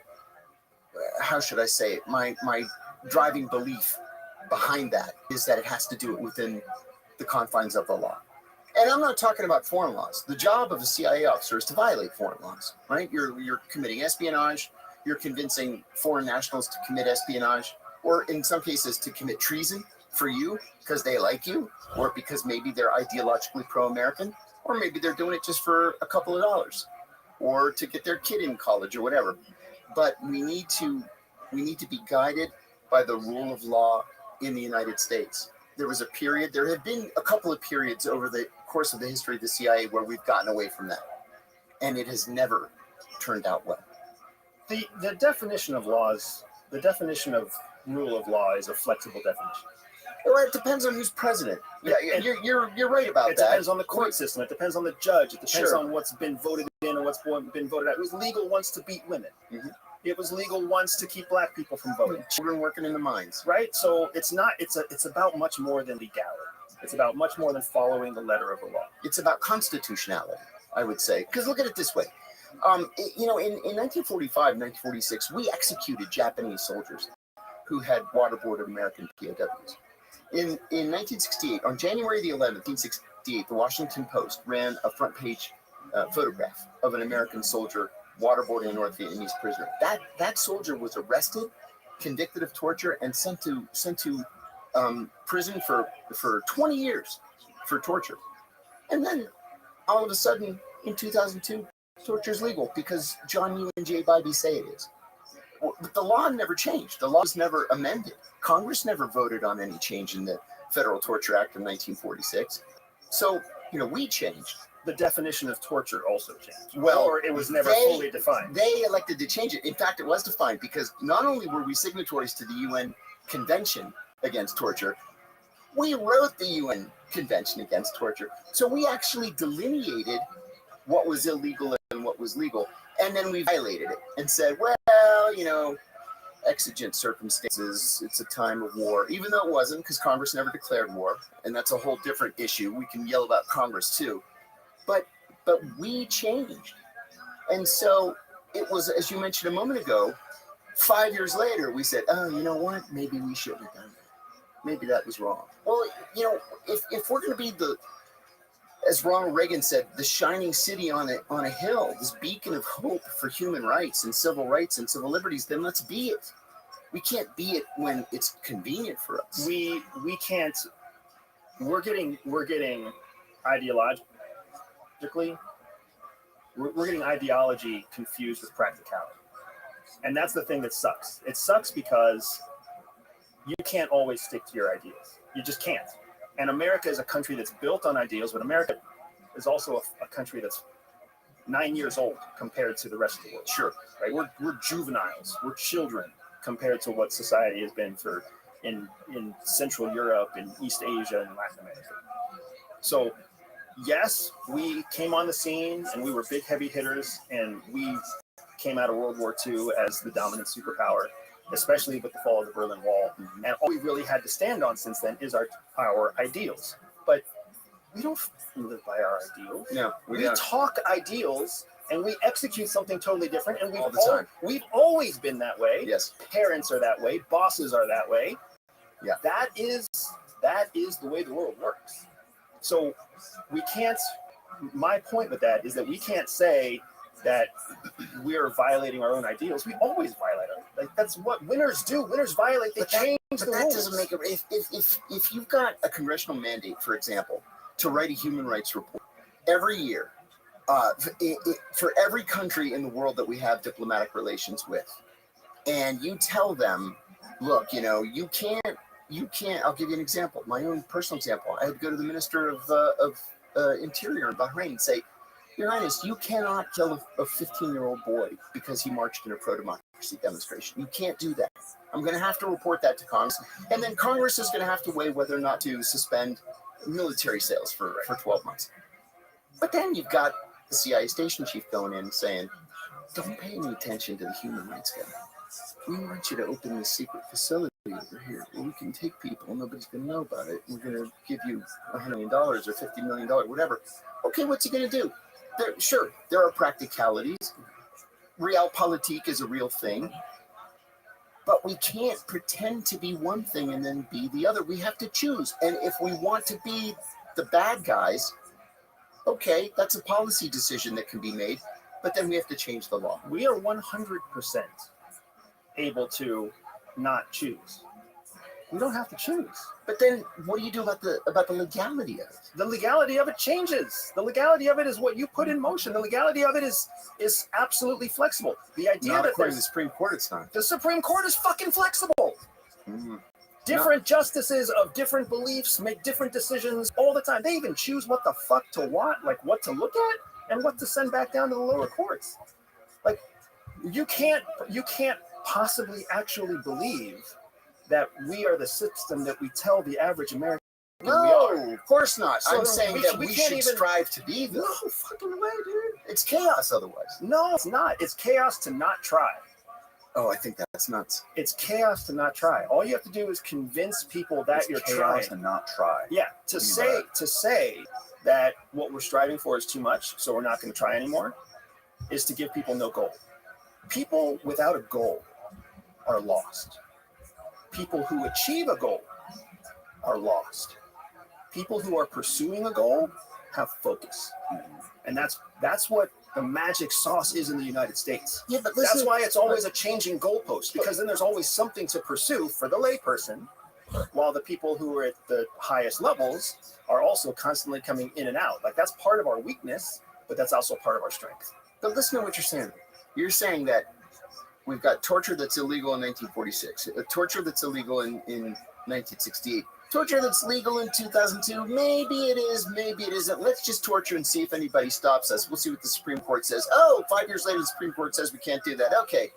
how should I say it? My driving belief behind that is that it has to do it within the confines of the law. And I'm not talking about foreign laws. The job of a CIA officer is to violate foreign laws, right? You're committing espionage. You're convincing foreign nationals to commit espionage, or in some cases to commit treason for you because they like you, or because maybe they're ideologically pro-American, or maybe they're doing it just for a couple of dollars, or to get their kid in college or whatever. But we need to be guided by the rule of law in the United States. There have been a couple of periods over the course of the history of the CIA where we've gotten away from that, and it has never turned out well. The definition of laws, the definition of rule of law is a flexible definition. Well, it depends on who's president. Yeah, you're right about that. It depends on the court system. It depends on the judge. It depends Sure. on what's been voted in or what's been voted out. It was legal once to beat women. Mm-hmm. It was legal once to keep black people from voting. Children working in the mines. Right? So it's about much more than legality. It's about much more than following the letter of the law. It's about constitutionality, I would say. Because look at it this way. In 1945, 1946, we executed Japanese soldiers who had waterboarded American POWs. In 1968, on January the 11th, 1968, the Washington Post ran a front page photograph of an American soldier waterboarding a North Vietnamese prisoner. That soldier was arrested, convicted of torture, and sent to prison for 20 years for torture. And then all of a sudden, in 2002, torture is legal because John Yoo and Jay Bybee say it is. But the law never changed. The law was never amended. Congress never voted on any change in the Federal Torture Act of 1946. So, we changed. The definition of torture also changed. Well, or it was never fully defined. They elected to change it. In fact, it was defined because not only were we signatories to the UN Convention Against Torture, we wrote the UN Convention Against Torture. So we actually delineated what was illegal and what was legal. And then we violated it and said, well, exigent circumstances, it's a time of war, even though it wasn't, because Congress never declared war. And that's a whole different issue. We can yell about Congress too. But we changed. And so it was, as you mentioned a moment ago, 5 years later, we said, oh, you know what? Maybe we shouldn't have done that. Maybe that was wrong. Well, if we're going to be as Ronald Reagan said, the shining city on a hill, this beacon of hope for human rights and civil liberties, then let's be it. We can't be it when it's convenient for us. We can't. We're getting ideologically. We're getting ideology confused with practicality, and that's the thing that sucks. It sucks because you can't always stick to your ideas. You just can't. And America is a country that's built on ideals, but America is also a country that's 9 years old compared to the rest of the world. Sure. Right? We're juveniles. We're children compared to what society has been for in Central Europe, in East Asia, and Latin America. So yes, we came on the scene and we were big heavy hitters, and we came out of World War II as the dominant superpower, especially with the fall of the Berlin Wall. Mm-hmm. And all we really had to stand on since then is our ideals. But we don't live by our ideals. No, we talk ideals and we execute something totally different. And we've always been that way. Yes. Parents are that way. Bosses are that way. Yeah. That is the way the world works. So we can't. My point with that is that we can't say that we're violating our own ideals. We always violate them. Like, that's what winners do. Winners violate. They change the rules. That doesn't make it. If you've got a congressional mandate, for example, to write a human rights report every year for every country in the world that we have diplomatic relations with, and you tell them, look, you can't. I'll give you an example. My own personal example. I had to go to the Minister of Interior in Bahrain and say, Your Highness, you cannot kill a 15-year-old boy because he marched in a pro-democracy demonstration. You can't do that. I'm going to have to report that to Congress. And then Congress is going to have to weigh whether or not to suspend military sales for 12 months. But then you've got the CIA station chief going in saying, don't pay any attention to the human rights guy. We want you to open this secret facility over here where we can take people. Nobody's going to know about it. We're going to give you $100 million or $50 million, whatever. Okay, what's he going to do? Sure, there are practicalities. Realpolitik is a real thing. But we can't pretend to be one thing and then be the other. We have to choose. And if we want to be the bad guys, okay, that's a policy decision that can be made. But then we have to change the law. We are 100% able to not choose. We don't have to choose. But then what do you do about the legality of it? The legality of it changes. The legality of it is what you put in motion. The legality of it is absolutely flexible. The idea Not that according to the Supreme Court, it's not. The Supreme Court is fucking flexible. Mm-hmm. Different justices of different beliefs make different decisions all the time. They even choose what the fuck to want, like what to look at and what to send back down to the lower courts. Like you can't possibly actually believe that we are the system that we tell the average American we are. No, of course not. So I'm saying that we should even strive to be this. No fucking way, dude. It's chaos otherwise. No, it's not. It's chaos to not try. Oh, I think that's nuts. It's chaos to not try. All you have to do is convince people that you're trying. To not try. Yeah, to say that what we're striving for is too much, so we're not going to try anymore, is to give people no goal. People without a goal are lost. People who achieve a goal are lost. People who are pursuing a goal have focus. And that's what the magic sauce is in the United States. Yeah, but listen, that's why it's always a changing goalpost, because then there's always something to pursue for the layperson, while the people who are at the highest levels are also constantly coming in and out. Like, that's part of our weakness, but that's also part of our strength. But listen to what you're saying. You're saying that we've got torture that's illegal in 1946, torture that's illegal in 1968, torture that's legal in 2002. Maybe it is, maybe it isn't. Let's just torture and see if anybody stops us. We'll see what the Supreme Court says. Oh, 5 years later, the Supreme Court says we can't do that. Okay,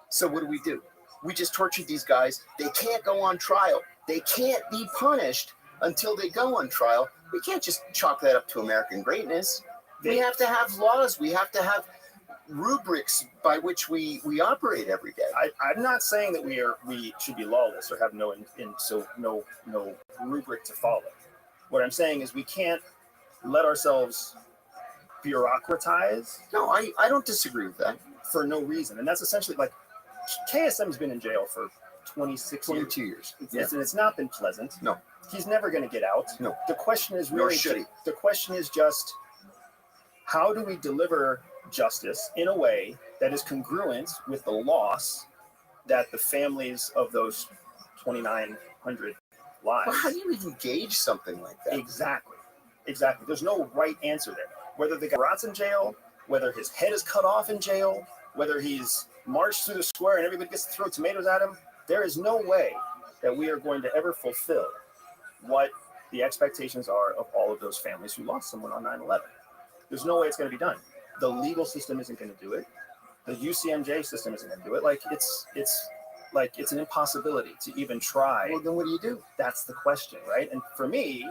so what do? We just tortured these guys. They can't go on trial. They can't be punished until they go on trial. We can't just chalk that up to American greatness. We have to have laws. We have to have rubrics by which we operate every day. I'm not saying that we should be lawless or have no rubric to follow. What I'm saying is we can't let ourselves bureaucratize. No, I don't disagree with that. For no reason. And that's essentially, like, KSM's been in jail for 22 years. And it's not been pleasant. No. He's never going to get out. No. The question is Nor really, should he. The question is just, how do we deliver justice in a way that is congruent with the loss that the families of those 2,900 lives. Well, how do you even gauge something like that? Exactly. There's no right answer there. Whether the guy rots in jail, whether his head is cut off in jail, whether he's marched through the square and everybody gets to throw tomatoes at him, there is no way that we are going to ever fulfill what the expectations are of all of those families who lost someone on 9/11. There's no way it's going to be done. The legal system isn't going to do it. The UCMJ system isn't going to do it. Like it's an impossibility to even try. Well, then what do you do? That's the question, right? And for me,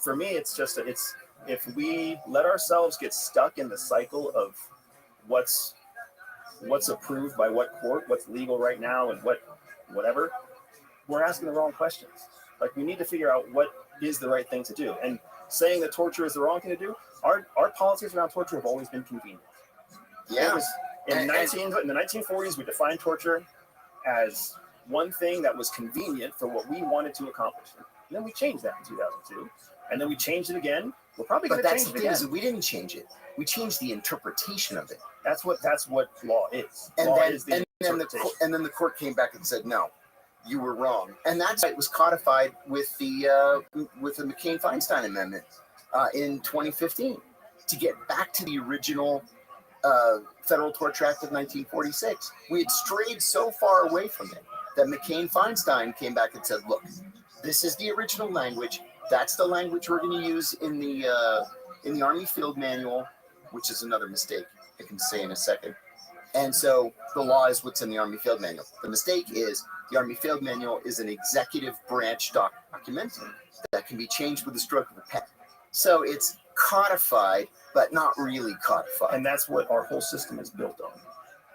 it's just if we let ourselves get stuck in the cycle of what's approved by what court, what's legal right now, and whatever, we're asking the wrong questions. Like, we need to figure out what is the right thing to do. And saying that torture is the wrong thing to do, our policies around torture have always been convenient. Yeah. In the 1940s, we defined torture as one thing that was convenient for what we wanted to accomplish. And then we changed that in 2002. And then we changed it again. We're probably going to change it again. But that's the thing, is we didn't change it. We changed the interpretation of it. That's what law is. And then the court came back and said, no, you were wrong. And that's why it was codified with the McCain-Feinstein Amendment in 2015 to get back to the original Federal Torture Act of 1946. We had strayed so far away from it that McCain-Feinstein came back and said, look, this is the original language. That's the language we're going to use in the Army Field Manual, which is another mistake I can say in a second. And so the law is what's in the Army Field Manual. The mistake is the Army Field Manual is an executive branch document that can be changed with the stroke of a pen. So it's codified, but not really codified. And that's what our whole system is built on.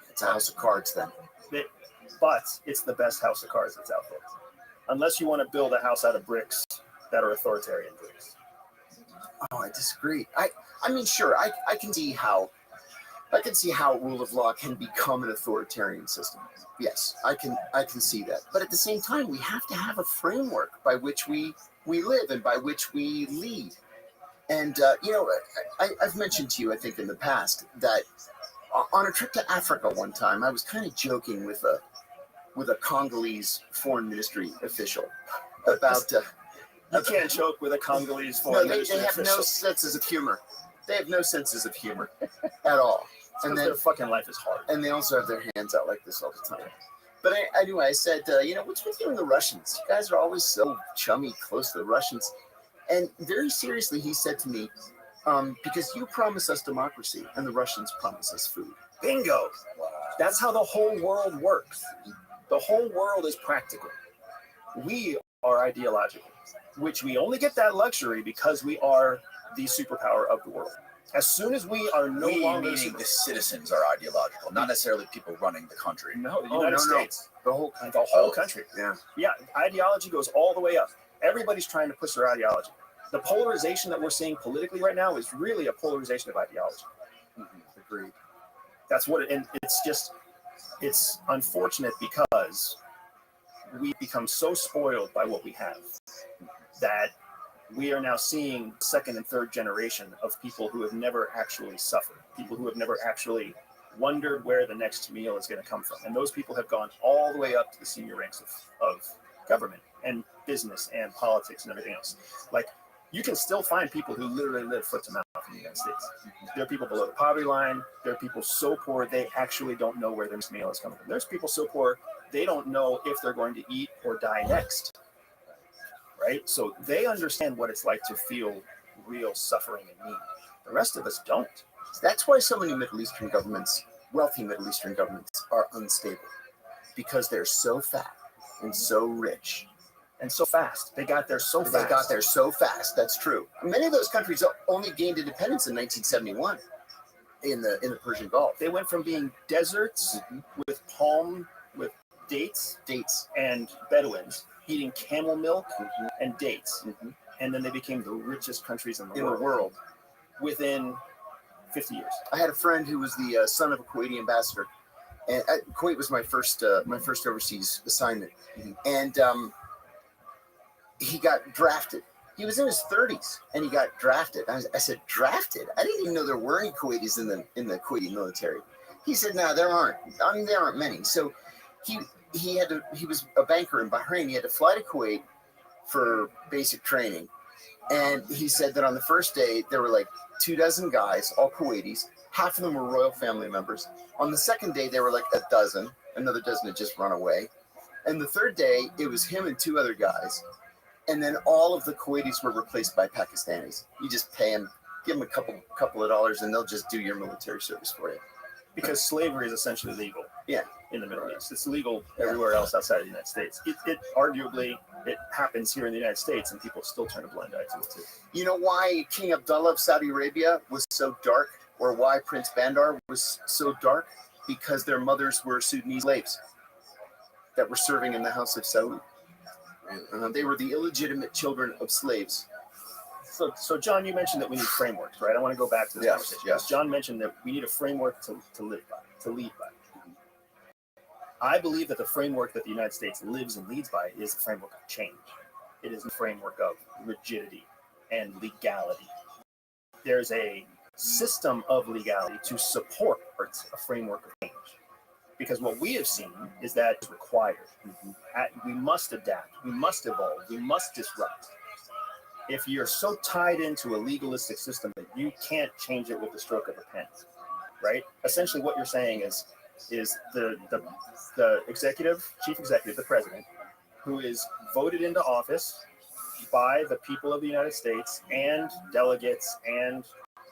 It's a house of cards then. But it's the best house of cards that's out there. Unless you want to build a house out of bricks that are authoritarian bricks. Oh, I disagree. I mean, sure, I can see how rule of law can become an authoritarian system. Yes, I can see that. But at the same time, we have to have a framework by which we live and by which we lead. And I've mentioned to you, I think, in the past that on a trip to Africa one time, I was kind of joking with a Congolese foreign ministry official about. You can't joke with a Congolese foreign ministry they have official. no senses of humor. They have no senses of humor at all. And their fucking life is hard. And they also have their hands out like this all the time. But anyway, I said, what's with you and the Russians? You guys are always so chummy, close to the Russians. And very seriously, he said to me, because you promise us democracy and the Russians promise us food. Bingo. That's how the whole world works. The whole world is practical. We are ideological, which we only get that luxury because we are the superpower of the world. As soon as we are no longer... Meaning the citizens are ideological, not necessarily people running the country. No, the United States. The whole country. Yeah. Yeah, ideology goes all the way up. Everybody's trying to push their ideology. The polarization that we're seeing politically right now is really a polarization of ideology. Agreed. That's what and it's unfortunate because we become so spoiled by what we have that we are now seeing second and third generation of people who have never actually suffered, people who have never actually wondered where the next meal is going to come from. And those people have gone all the way up to the senior ranks of government and business and politics and everything else. Like, you can still find people who literally live foot to mouth in the United States. There are people below the poverty line. There are people so poor they actually don't know where their next meal is coming from. There's people so poor they don't know if they're going to eat or die next. Right? So they understand what it's like to feel real suffering and need. The rest of us don't. That's why so many Middle Eastern governments, wealthy Middle Eastern governments, are unstable. Because they're so fat and so rich. And so fast. They got there so fast. That's true. Many of those countries only gained independence in 1971 in the Persian Gulf. They went from being deserts with dates and Bedouins eating camel milk and dates. And then they became the richest countries in the world within 50 years. I had a friend who was the son of a Kuwaiti ambassador. And Kuwait was my first overseas assignment. And he got drafted. He was in his 30s and he got drafted. I said, drafted? I didn't even know there were any Kuwaitis in the Kuwaiti military. He said, no, there aren't. I mean, there aren't many. So he was a banker in Bahrain. He had to fly to Kuwait for basic training. And he said that on the first day, there were like 24 guys, all Kuwaitis. Half of them were royal family members. On the second day, there were like a dozen. Another dozen had just run away. And the third day, it was him and 2 other guys. And then all of the Kuwaitis were replaced by Pakistanis. You just pay them, give them a couple of dollars, and they'll just do your military service for you. Because slavery is essentially legal. Yeah. In the Middle East, it's legal everywhere else outside of the United States. It arguably it happens here in the United States, and people still turn a blind eye to it too. You know why King Abdullah of Saudi Arabia was so dark, or why Prince Bandar was so dark? Because their mothers were Sudanese slaves that were serving in the House of Saud. They were the illegitimate children of slaves. So John, you mentioned that we need frameworks, right? I want to go back to this conversation. Yes. John mentioned that we need a framework to live by, to lead by. I believe that the framework that the United States lives and leads by is the framework of change. It is the framework of rigidity and legality. There's a system of legality to support a framework of change. Because what we have seen is that it's required. We must adapt. We must evolve. We must disrupt. If you're so tied into a legalistic system that you can't change it with the stroke of a pen, right? Essentially what you're saying is the chief executive, the president, who is voted into office by the people of the United States and delegates and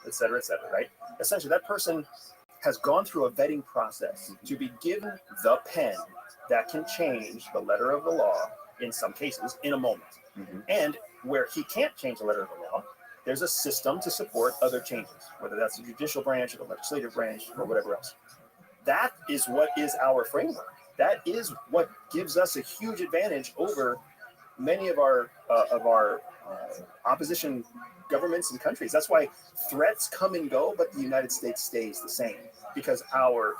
et cetera, right? Essentially, that person has gone through a vetting process to be given the pen that can change the letter of the law, in some cases, in a moment. And where he can't change the letter of the law, there's a system to support other changes, whether that's the judicial branch or the legislative branch or whatever else. That is what is our framework. That is what gives us a huge advantage over many of our opposition governments and countries. That's why threats come and go, but the United States stays the same, because our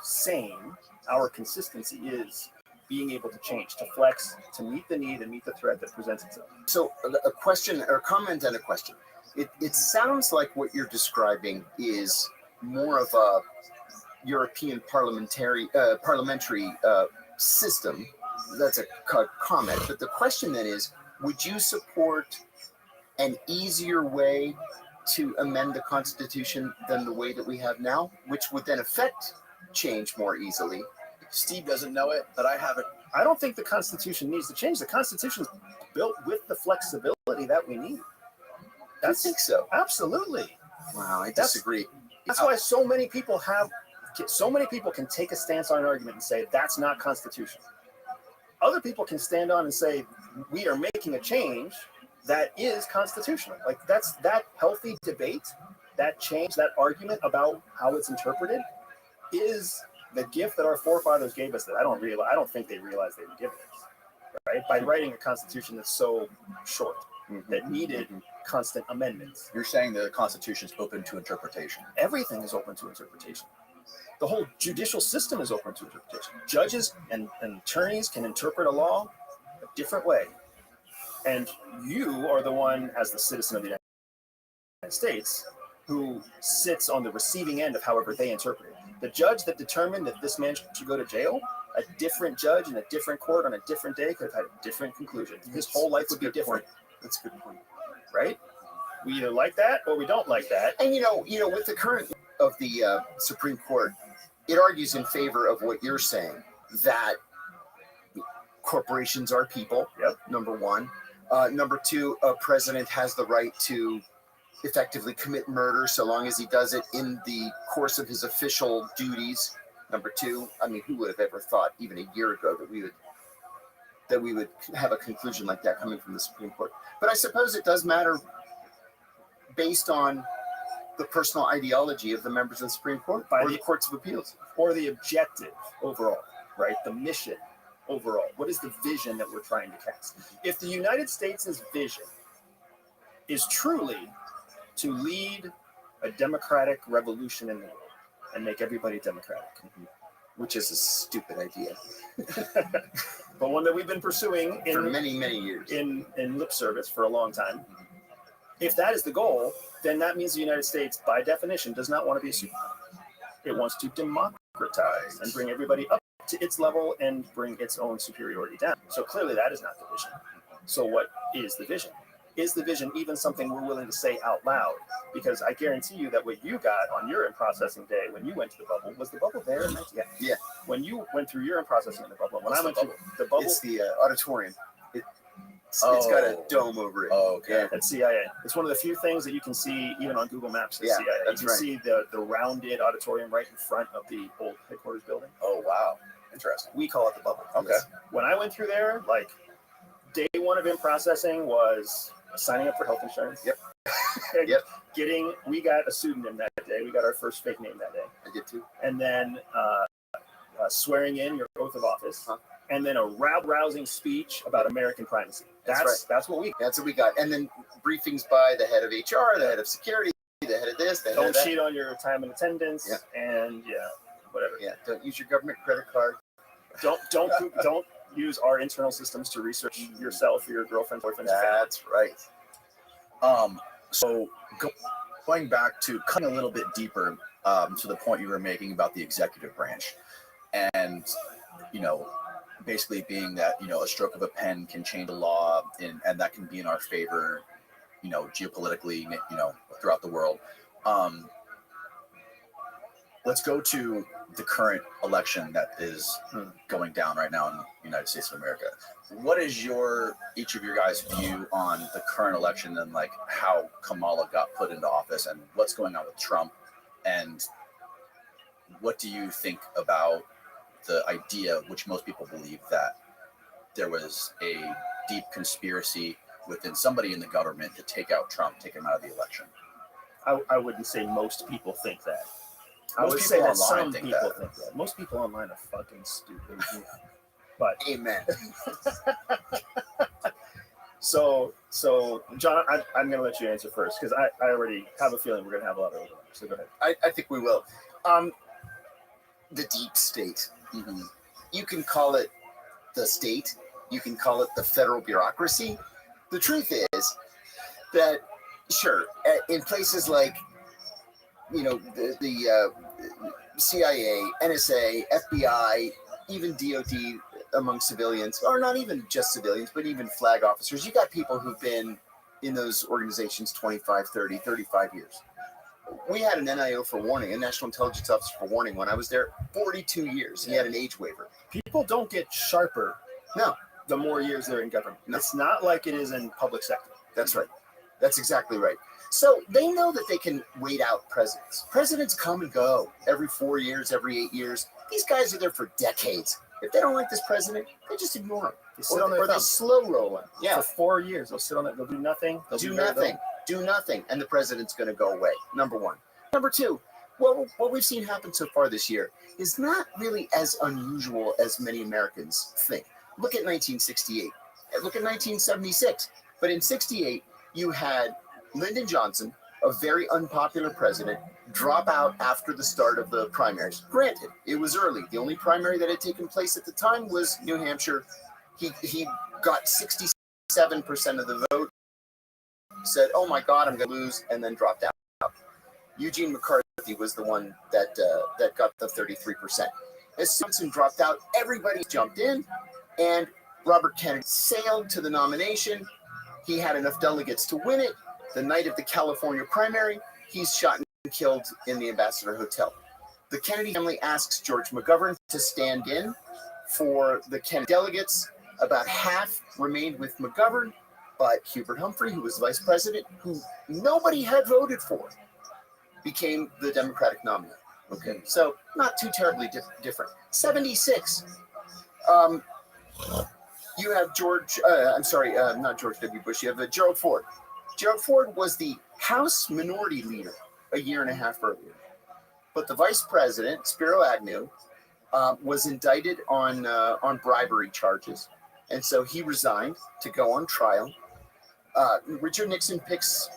consistency is being able to change, to flex, to meet the need and meet the threat that presents itself. So a question or a comment and a question. It sounds like what you're describing is more of a European parliamentary system. That's a comment. But the question then is, would you support an easier way to amend the Constitution than the way that we have now, which would then affect change more easily? Steve doesn't know it, but I have it. I don't think the Constitution needs to change. The Constitution is built with the flexibility that we need. I think so. Absolutely. Wow, I disagree. That's why so many people can take a stance on an argument and say that's not constitutional. Other people can stand on and say we are making a change that is constitutional. Like that's that healthy debate, that change, that argument about how it's interpreted is the gift that our forefathers gave us that I don't think they realized they were giving us, right? By writing a constitution that's so short, that needed constant amendments. You're saying the Constitution is open to interpretation. Everything is open to interpretation. The whole judicial system is open to interpretation. Judges and attorneys can interpret a law a different way. And you are the one, as the citizen of the United States, who sits on the receiving end of however they interpret it. The judge that determined that this man should go to jail, a different judge in a different court on a different day could have had a different conclusion. His whole life would be different. That's a good point. Right? We either like that or we don't like that. And you know, with the current of the Supreme Court, it argues in favor of what you're saying, that corporations are people. Yep. Number one. Number two, a president has the right to effectively commit murder so long as he does it in the course of his official duties. Number two, I mean, who would have ever thought even a year ago that we would have a conclusion like that coming from the Supreme Court? But I suppose it does matter based on the personal ideology of the members of the Supreme Court or the courts of appeals. Or the objective overall, right? The mission overall. What is the vision that we're trying to cast? If the United States' vision is truly to lead a democratic revolution in the world and make everybody democratic, Which is a stupid idea. but one that we've been pursuing for many, many years in lip service for a long time. If that is the goal, then that means the United States, by definition, does not want to be a superpower. It wants to democratize and bring everybody up to its level and bring its own superiority down. So clearly that is not the vision. So what is the vision? Is the vision even something we're willing to say out loud? Because I guarantee you that what you got on your in-processing day when you went to the bubble, was the bubble there? Yeah. When you went through your in-processing in the bubble, when I went through the bubble, It's the auditorium. It's got a dome over it. Oh, okay. at CIA. It's one of the few things that you can see even on Google Maps at CIA. That's You can right. see the rounded auditorium right in front of the old headquarters building. Oh, wow. Interesting. We call it the bubble. Okay. When I went through there, like day one of in processing was signing up for health insurance. Yep. Yep. We got a pseudonym that day. We got our first fake name that day. I did too. And then swearing in your oath of office. Huh. And then a rousing speech about American primacy. That's what we. That's what we got. And then briefings by the head of HR, the head of security, the head of this, the head Don't of that. cheat on your time and attendance. Yeah. And whatever. Yeah. Don't use your government credit card. Don't use our internal systems to research yourself or your girlfriend, boyfriend. That's right. So going back to cutting a little bit deeper to the point you were making about the executive branch, and basically being that a stroke of a pen can change a law, and that can be in our favor, geopolitically, throughout the world. Let's go to the current election that is going down right now in the United States of America. What is each of your guys' view on the current election and like how Kamala got put into office and what's going on with Trump? And what do you think about the idea, which most people believe, that there was a deep conspiracy within somebody in the government to take out Trump, take him out of the election? I wouldn't say most people think that. I Most would say people that online some think people that. think that. Most people online are fucking stupid. But Amen. so John, I'm going to let you answer first because I already have a feeling we're going to have a lot of overlap. So go ahead. I think we will. The deep state. Mm-hmm. You can call it the state. You can call it the federal bureaucracy. The truth is that, sure, in places like, the CIA, NSA, FBI, even DOD among civilians, or not even just civilians, but even flag officers, you got people who've been in those organizations 25, 30, 35 years. We had an NIO for warning, a National Intelligence Officer for warning, when I was there, 42 years. He had an age waiver. People don't get sharper. No. The more years they're in government. No. It's not like it is in public sector. That's right. That's exactly right. So they know that they can wait out presidents. Presidents come and go every 4 years, every 8 years. These guys are there for decades. If they don't like this president, they just ignore him. They sit on their Or they thumb. slow roll him. Yeah. For 4 years, they'll sit on it. They'll do nothing. They'll Do be very nothing. Do nothing. And the president's going to go away. Number one. Number two, what we've seen happen so far this year is not really as unusual as many Americans think. Look at 1968. Look at 1976. But in 68, you had Lyndon Johnson, a very unpopular president, drop out after the start of the primaries. Granted, it was early. The only primary that had taken place at the time was New Hampshire. He got 67% of the vote, said, oh my God, I'm going to lose, and then dropped out. Eugene McCarthy was the one that got the 33%. As Johnson dropped out, everybody jumped in, and Robert Kennedy sailed to the nomination. He had enough delegates to win it. The night of the California primary, he's shot and killed in the Ambassador Hotel. The Kennedy family asks George McGovern to stand in for the Kennedy delegates. About half remained with McGovern, but Hubert Humphrey, who was vice president, who nobody had voted for, became the Democratic nominee. Okay, so not too terribly different. 76. You have not George W. Bush. You have Gerald Ford. Gerald Ford was the House Minority Leader a year and a half earlier. But the Vice President, Spiro Agnew, was indicted on bribery charges. And so he resigned to go on trial. Richard Nixon picks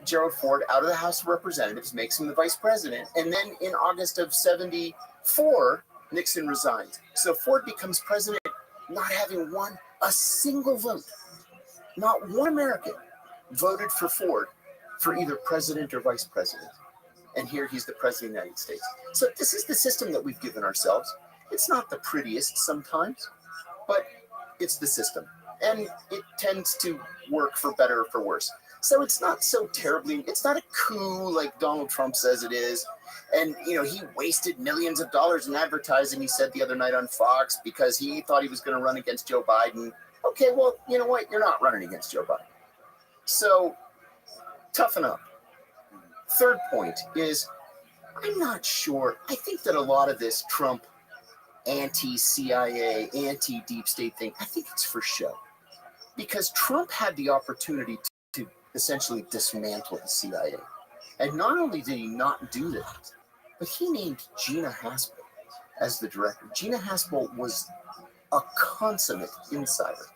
Gerald Ford out of the House of Representatives, makes him the Vice President. And then in August of 74, Nixon resigns. So Ford becomes president, not having won a single vote. Not one American voted for Ford for either president or vice president. And here he's the president of the United States. So this is the system that we've given ourselves. It's not the prettiest sometimes, but it's the system. And it tends to work for better or for worse. So it's not so terribly, it's not a coup like Donald Trump says it is. And, you know, he wasted millions of dollars in advertising, he said the other night on Fox, because he thought he was going to run against Joe Biden. Okay, well, you know what? You're not running against Joe Biden. So toughen up. Third point is, I'm not sure. I think that a lot of this Trump anti-CIA, anti-deep state thing, I think it's for show. Because Trump had the opportunity to essentially dismantle the CIA. And not only did he not do that, but he named Gina Haspel as the director. Gina Haspel was a consummate insider.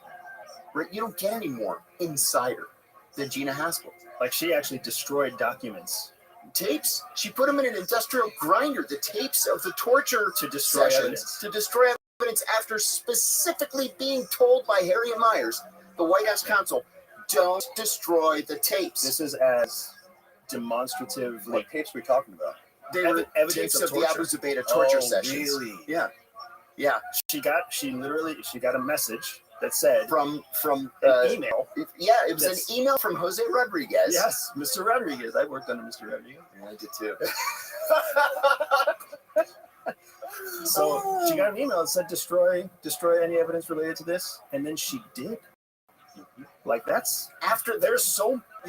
Right? You don't get any more insider than Gina Haspel. Like, she actually destroyed documents. Tapes. She put them in an industrial grinder, the tapes of the torture To destroy sessions, evidence. to destroy evidence after specifically being told by Harriet Miers, the White House counsel, don't destroy the tapes. This is as demonstrative. What tapes are we talking about? They were evidence tapes of of the torture. Abu Zubaydah torture Oh, sessions. really? Yeah. Yeah. She got a message that said From an email. yeah, it was Yes. an email from Jose Rodriguez. Yes, Mr. Rodriguez. I worked under Mr. Rodriguez. Yeah, I did too. So she got an email that said destroy any evidence related to this, and then she did. Like, that's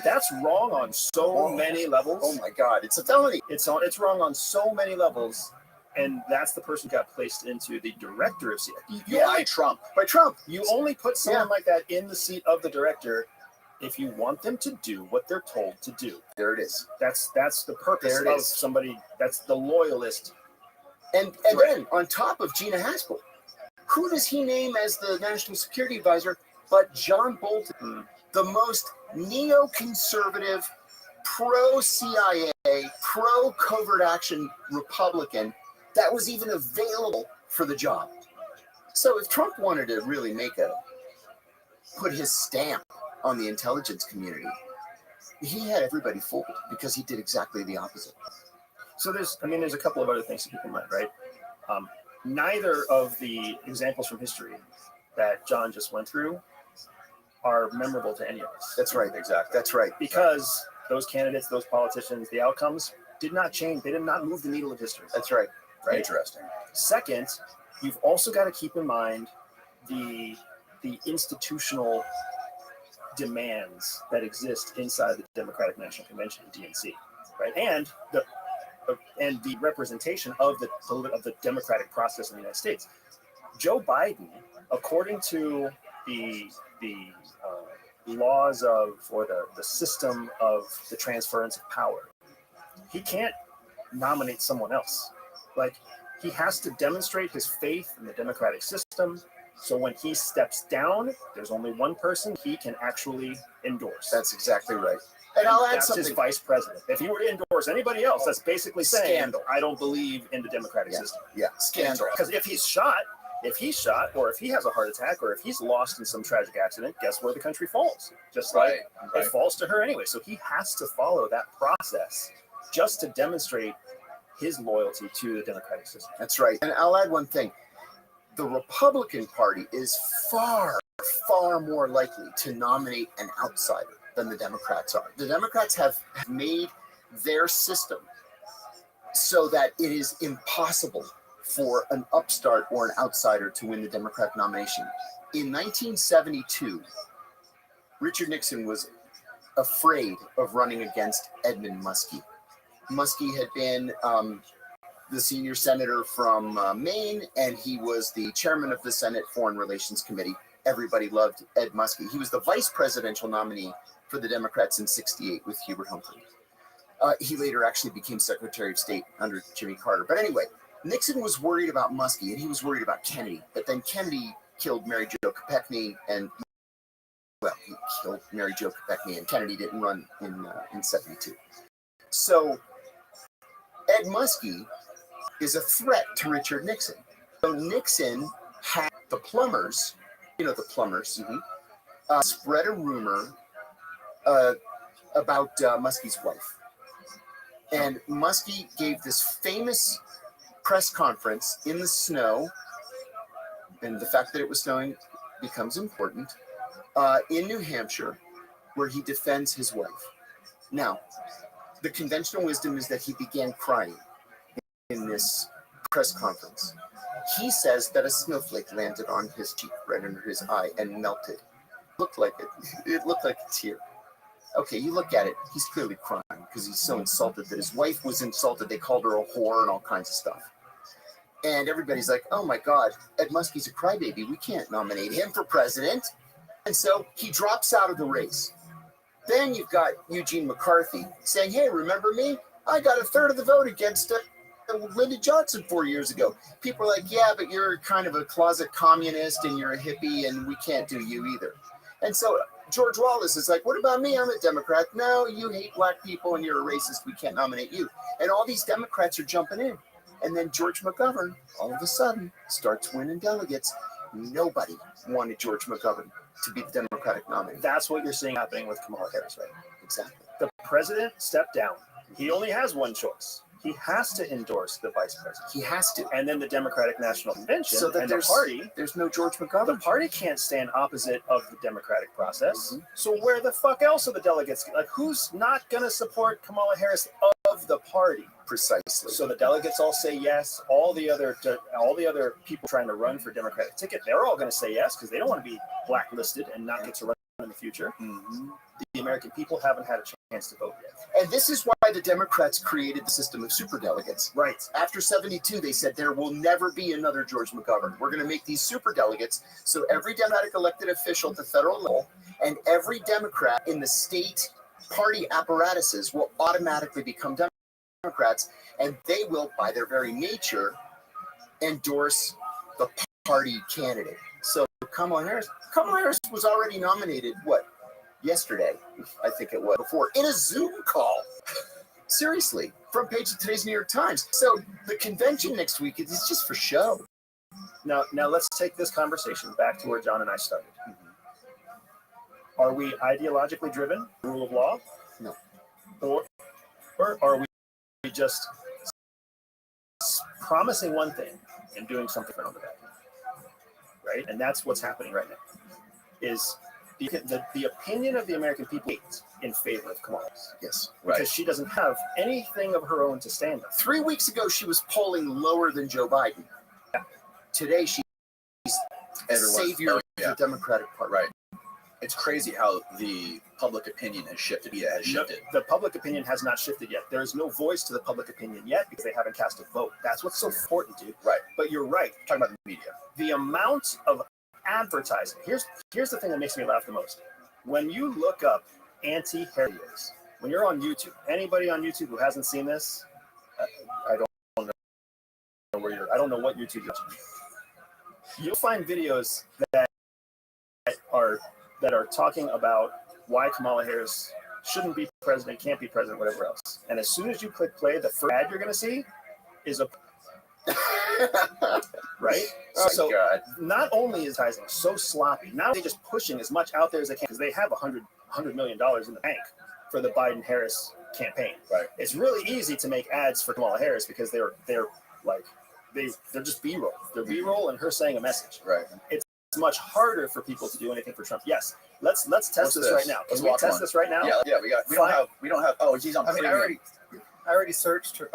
that's wrong on so many levels. Oh my God, it's a felony. It's wrong on so many levels, and that's the person who got placed into the director of CIA. By Trump. You only put someone like that in the seat of the director if you want them to do what they're told to do. There it is. That's the purpose There it of is. somebody. That's the loyalist. And Right. then on top of Gina Haspel, who does he name as the national security advisor but John Bolton, the most neoconservative, pro-CIA, pro-covert action Republican that was even available for the job. So if Trump wanted to really put his stamp on the intelligence community, he had everybody fooled because he did exactly the opposite. So there's a couple of other things to keep in mind, right? Neither of the examples from history that John just went through are memorable to any of us. That's right. Exactly. That's right. Because those candidates, those politicians, the outcomes did not change. They did not move the needle of history. That's right. Right? Interesting. Second, you've also got to keep in mind the institutional demands that exist inside the Democratic National Convention, DNC, right? And the representation of the democratic process in the United States. Joe Biden, according to the laws of, or the system of the transference of power, he can't nominate someone else. Like, he has to demonstrate his faith in the democratic system. So when he steps down, there's only one person he can actually endorse. That's exactly right. And I'll add That's something. his vice president. If he were to endorse anybody else, that's basically saying, Scandal. I don't believe in the democratic system. Yeah, scandal. Because if he's shot, or if he has a heart attack, or if he's lost in some tragic accident, guess where the country falls? Just like it falls to her anyway. So he has to follow that process just to demonstrate his loyalty to the democratic system. That's right. And I'll add one thing. The Republican Party is far, far more likely to nominate an outsider than the Democrats are. The Democrats have made their system so that it is impossible for an upstart or an outsider to win the Democratic nomination. In 1972, Richard Nixon was afraid of running against Edmund Muskie. Muskie had been the senior senator from Maine, and he was the chairman of the Senate Foreign Relations Committee. Everybody loved Ed Muskie. He was the vice presidential nominee for the Democrats in '68 with Hubert Humphrey. He later actually became Secretary of State under Jimmy Carter. But anyway, Nixon was worried about Muskie, and he was worried about Kennedy. But then Kennedy killed Mary Jo Kopechne, and he killed Mary Jo Kopechne, and Kennedy didn't run in '72. So Ed Muskie is a threat to Richard Nixon. So Nixon had the plumbers, spread a rumor about Muskie's wife. And Muskie gave this famous press conference in the snow, and the fact that it was snowing becomes important, in New Hampshire, where he defends his wife. Now, the conventional wisdom is that he began crying in this press conference. He says that a snowflake landed on his cheek right under his eye and melted. Looked like it looked like a tear. Okay, you look at it, he's clearly crying because he's so insulted that his wife was insulted. They called her a whore and all kinds of stuff. And everybody's like, oh my God, Ed Muskie's a crybaby. We can't nominate him for president. And so he drops out of the race. Then you've got Eugene McCarthy saying, hey, remember me? I got a third of the vote against Lyndon Johnson 4 years ago. People are like, yeah, but you're kind of a closet communist and you're a hippie and we can't do you either. And so George Wallace is like, what about me? I'm a Democrat. No, you hate black people and you're a racist. We can't nominate you. And all these Democrats are jumping in. And then George McGovern, all of a sudden, starts winning delegates. Nobody wanted George McGovern to be the Democratic nominee. That's what you're seeing happening with Kamala Harris, right? Exactly. The president stepped down. He only has one choice. He has to endorse the vice president. He has to. And then the Democratic National Convention So that and the party. There's no George McGovern. The party can't stand opposite of the democratic process. So where the fuck else are the delegates? Like, who's not going to support Kamala Harris of the party? Precisely. So the delegates all say yes. All the other people trying to run for Democratic ticket, they're all going to say yes because they don't want to be blacklisted and not get to run in the future. The American people haven't had a chance to vote yet. And this is why the Democrats created the system of superdelegates. Right. After 72, they said there will never be another George McGovern. We're going to make these superdelegates so every Democratic elected official at the federal level and every Democrat in the state party apparatuses will automatically become Democrats, and they will, by their very nature, endorse the party candidate. So Kamala Harris was already nominated, yesterday, I think it was, before, in a Zoom call. Seriously, front page of today's New York Times. So the convention next week is just for show. Now let's take this conversation back to where John and I started. Are we ideologically driven, rule of law? No. Or are we just promising one thing and doing something on the back end? Right? And that's what's happening right now. Is the opinion of the American people in favor of Kamala Harris. Yes. Because she doesn't have anything of her own to stand on. 3 weeks ago, she was polling lower than Joe Biden. Yeah. Today, she's the savior of the Democratic Party. Right. It's crazy how the public opinion has shifted. Yeah, it has shifted. The public opinion has not shifted yet. There is no voice to the public opinion yet because they haven't cast a vote. That's what's so important, dude. Right. But you're right. Talking about the media. The amount of advertising. Here's the thing that makes me laugh the most. When you look up anti-Harris videos, when you're on YouTube, anybody on YouTube who hasn't seen this, I don't know where you're. I don't know what YouTube you're watching. You'll find videos that are talking about why Kamala Harris shouldn't be president, can't be president, whatever else. And as soon as you click play, the first ad you're going to see is a right? Oh, so God. Not only is advertising so sloppy, now they're just pushing as much out there as they can because they have $100 million in the bank for the Biden-Harris campaign. Right. It's really easy to make ads for Kamala Harris because they're just B-roll. They're B-roll and her saying a message. Right. It's much harder for people to do anything for Trump. Yes. Let's test this right now. Can we test this right now? Yeah. We don't have. Oh, he's on. I mean, premium. I already searched her.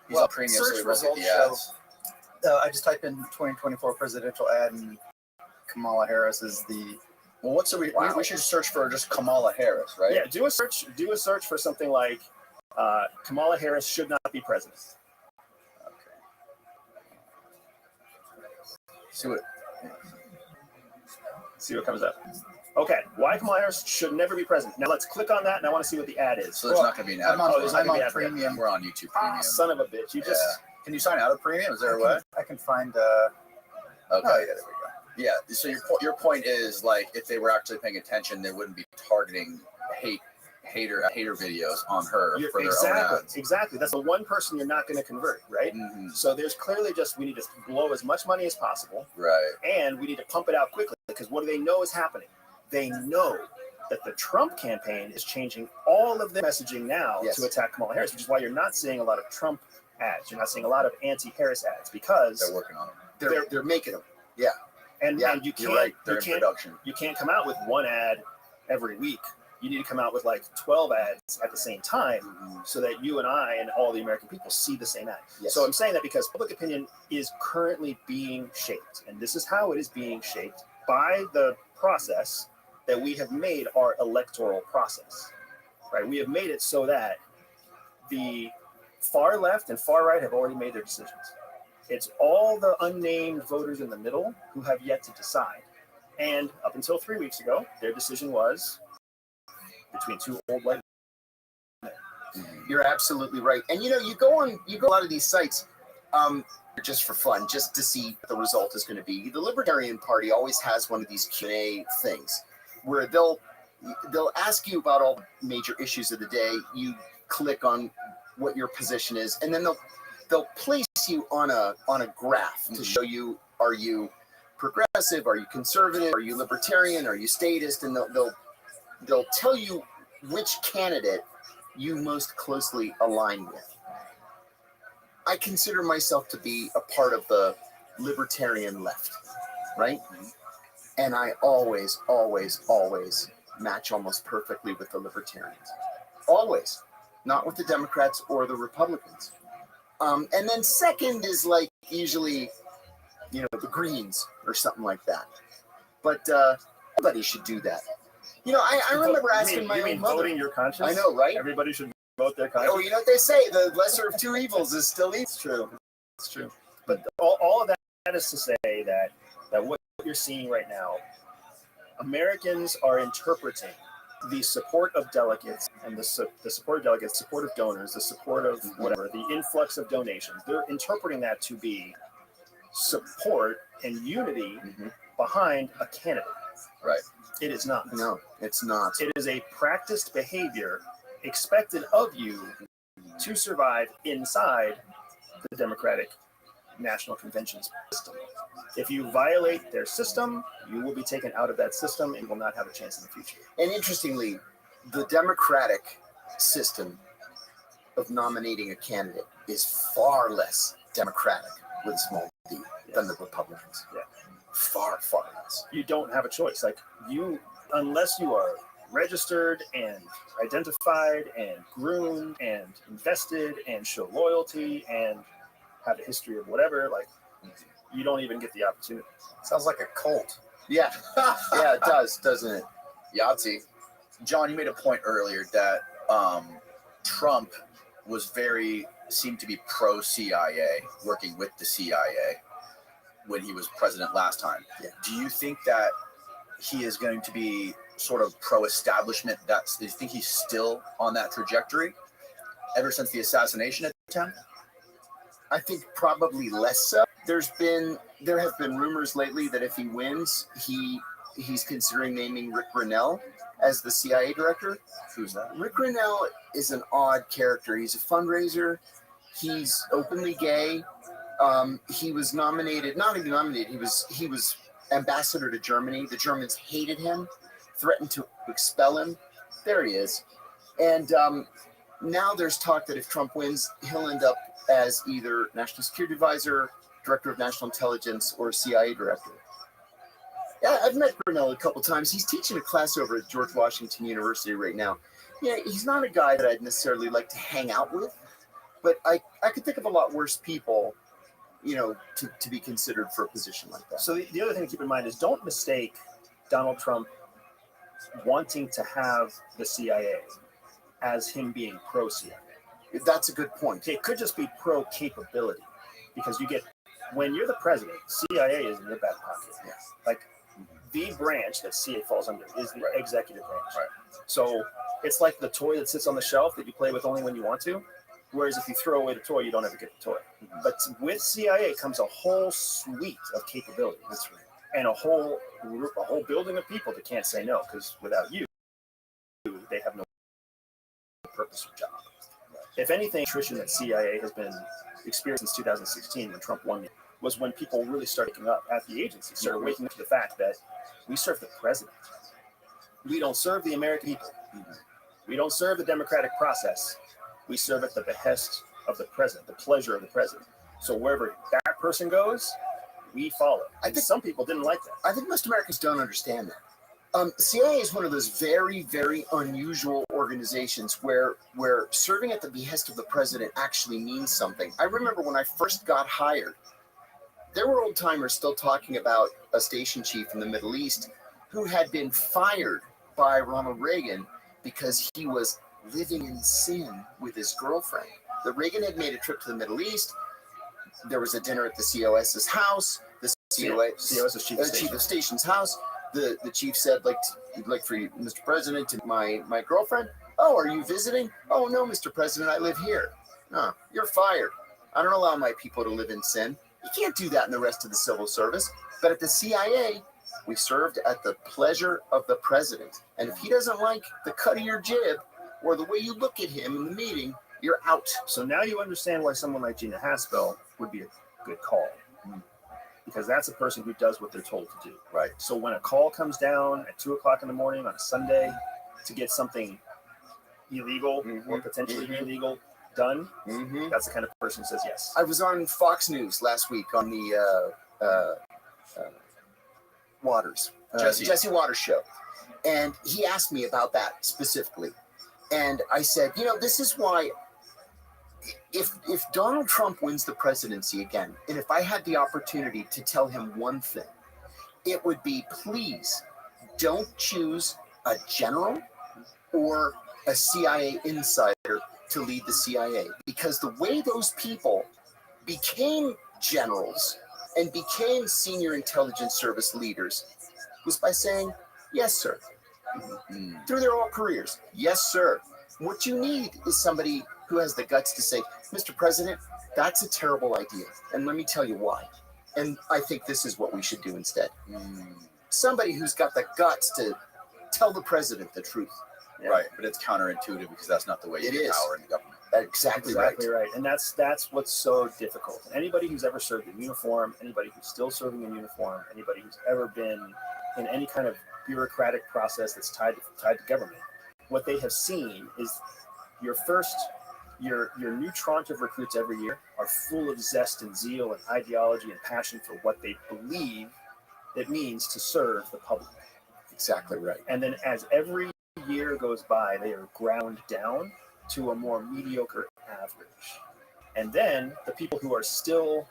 He's on premium. Search So he won't get results the show. ads. I just typed in 2024 presidential ad, and Kamala Harris is the. Well, we should search for just Kamala Harris, right? Yeah. Do a search for something like Kamala Harris should not be president. Okay. See what comes up. Okay, why Kamala Harris should never be president. Now let's click on that, and I want to see what the ad is. So there's not going to be an ad. I'm on premium. We're on YouTube Premium. Son of a bitch! You just Can you sign out of Premium? Is there a way? I can find. Okay. Oh, yeah, there we go. Yeah. So your point is, like, if they were actually paying attention, they wouldn't be targeting hater videos on her for their own ads. Exactly. That's the one person you're not going to convert, right? Mm-hmm. So there's clearly we need to blow as much money as possible, Right. and we need to pump it out quickly because what do they know is happening? They know that the Trump campaign is changing all of their messaging now Yes. to attack Kamala Harris, which is why you're not seeing a lot of Trump ads. You're not seeing a lot of anti-Harris ads because They're working on it. They're making them. and Yeah, you You're can't right. They're you in can't production. you can't come out with one ad every week. You need to come out with like 12 ads at the same time so that you and I and all the American people see the same ad. Yes. So I'm saying that because public opinion is currently being shaped, and this is how it is being shaped by the process that we have made our electoral process. Right? We have made it so that the far left and far right have already made their decisions. It's all the unnamed voters in the middle who have yet to decide. And up until 3 weeks ago, their decision was between two old white men. You're absolutely right. And you go a lot of these sites just for fun, just to see what the result is going to be. The Libertarian Party always has one of these Q&A things where they'll ask you about all the major issues of the day. You click on what your position is, and then they'll place you on a graph to show you, are you progressive, are you conservative, are you libertarian, are you statist, and they'll tell you which candidate you most closely align with. I consider myself to be a part of the libertarian left, right? And I always, always, always match almost perfectly with the libertarians. Always. Not with the Democrats or the Republicans. And then second is like usually, the Greens or something like that. But everybody should do that. I remember asking my own mother. Voting your conscience? I know, right? Everybody should vote their conscience. Oh, you know what they say? The lesser of two evils is still evil. It's true. It's true. But all of that is to say that what you're seeing right now, Americans are interpreting the support of delegates and the support of delegates, support of donors, the support of whatever, the influx of donations. They're interpreting that to be support and unity behind a candidate. Right. It is not. No, it's not. It is a practiced behavior expected of you to survive inside the Democratic National Convention system. If you violate their system, you will be taken out of that system and will not have a chance in the future. And interestingly, the Democratic system of nominating a candidate is far less democratic with a small d than the Republicans. Yeah. Far, far less. You don't have a choice. Like unless you are registered and identified and groomed and invested and show loyalty and have a history of whatever, like you don't even get the opportunity. Sounds like a cult. Yeah. Yeah, it does, doesn't it? Yahtzee. John, you made a point earlier that Trump seemed to be pro-CIA, working with the CIA when he was president last time. Yeah. Do you think that he is going to be sort of pro-establishment? Do you think he's still on that trajectory ever since the assassination attempt? I think probably less so. There have been rumors lately that if he wins, he's considering naming Rick Grinnell as the CIA director. Who's that? Rick Grinnell is an odd character. He's a fundraiser. He's openly gay. He was nominated, not even nominated. He was ambassador to Germany. The Germans hated him, threatened to expel him. There he is. And now there's talk that if Trump wins, he'll end up as either National Security Advisor, Director of National Intelligence, or CIA Director. Yeah, I've met Grinnell a couple times. He's teaching a class over at George Washington University right now. Yeah, he's not a guy that I'd necessarily like to hang out with, but I could think of a lot worse people, to be considered for a position like that. So the other thing to keep in mind is don't mistake Donald Trump wanting to have the CIA as him being pro-CIA. That's a good point. It could just be pro-capability because when you're the president, CIA is in your back pocket. Yeah. Like the branch that CIA falls under is the executive branch. Right. So it's like the toy that sits on the shelf that you play with only when you want to. Whereas if you throw away the toy, you don't ever get the toy. But with CIA comes a whole suite of capabilities. That's right. And a whole building of people that can't say no, because without you, they have no purpose or job. If anything, attrition that CIA has been experienced since 2016 when Trump won was when people really started waking up at the agency, started waking up to the fact that we serve the president. We don't serve the American people. We don't serve the democratic process. We serve at the behest of the president, the pleasure of the president. So wherever that person goes, we follow. I think some people didn't like that. I think most Americans don't understand that. The CIA is one of those very, very unusual organizations where serving at the behest of the president actually means something. I remember when I first got hired, there were old timers still talking about a station chief in the Middle East who had been fired by Ronald Reagan because he was living in sin with his girlfriend. The Reagan had made a trip to the Middle East. There was a dinner at the COS's house. The COS's chief of station's house. The chief said, like for you, Mr. President, to my girlfriend. Oh, are you visiting? Oh, no, Mr. President, I live here. No, you're fired. I don't allow my people to live in sin. You can't do that in the rest of the civil service. But at the CIA, we served at the pleasure of the president. And if he doesn't like the cut of your jib or the way you look at him in the meeting, you're out. So now you understand why someone like Gina Haspel would be a good call. Because that's a person who does what they're told to do. Right. So when a call comes down at 2:00 in the morning on a Sunday to get something illegal or potentially illegal done, that's the kind of person who says yes. I was on Fox News last week on the Waters, Jesse Waters show. And he asked me about that specifically. And I said, this is why if Donald Trump wins the presidency again, and if I had the opportunity to tell him one thing, it would be, please don't choose a general or a CIA insider to lead the CIA. Because the way those people became generals and became senior intelligence service leaders was by saying, yes, sir. Through their whole careers, yes, sir. What you need is somebody who has the guts to say, Mr. President, that's a terrible idea. And let me tell you why. And I think this is what we should do instead. Somebody who's got the guts to tell the president the truth. Yeah. Right, but it's counterintuitive because that's not the way you get power in the government. Exactly right. And that's what's so difficult. Anybody who's ever served in uniform, anybody who's still serving in uniform, anybody who's ever been in any kind of bureaucratic process that's tied to government, what they have seen is your new tranche of recruits every year are full of zest and zeal and ideology and passion for what they believe it means to serve the public. Exactly right. And then as every year goes by, they are ground down to a more mediocre average. And then the people who are still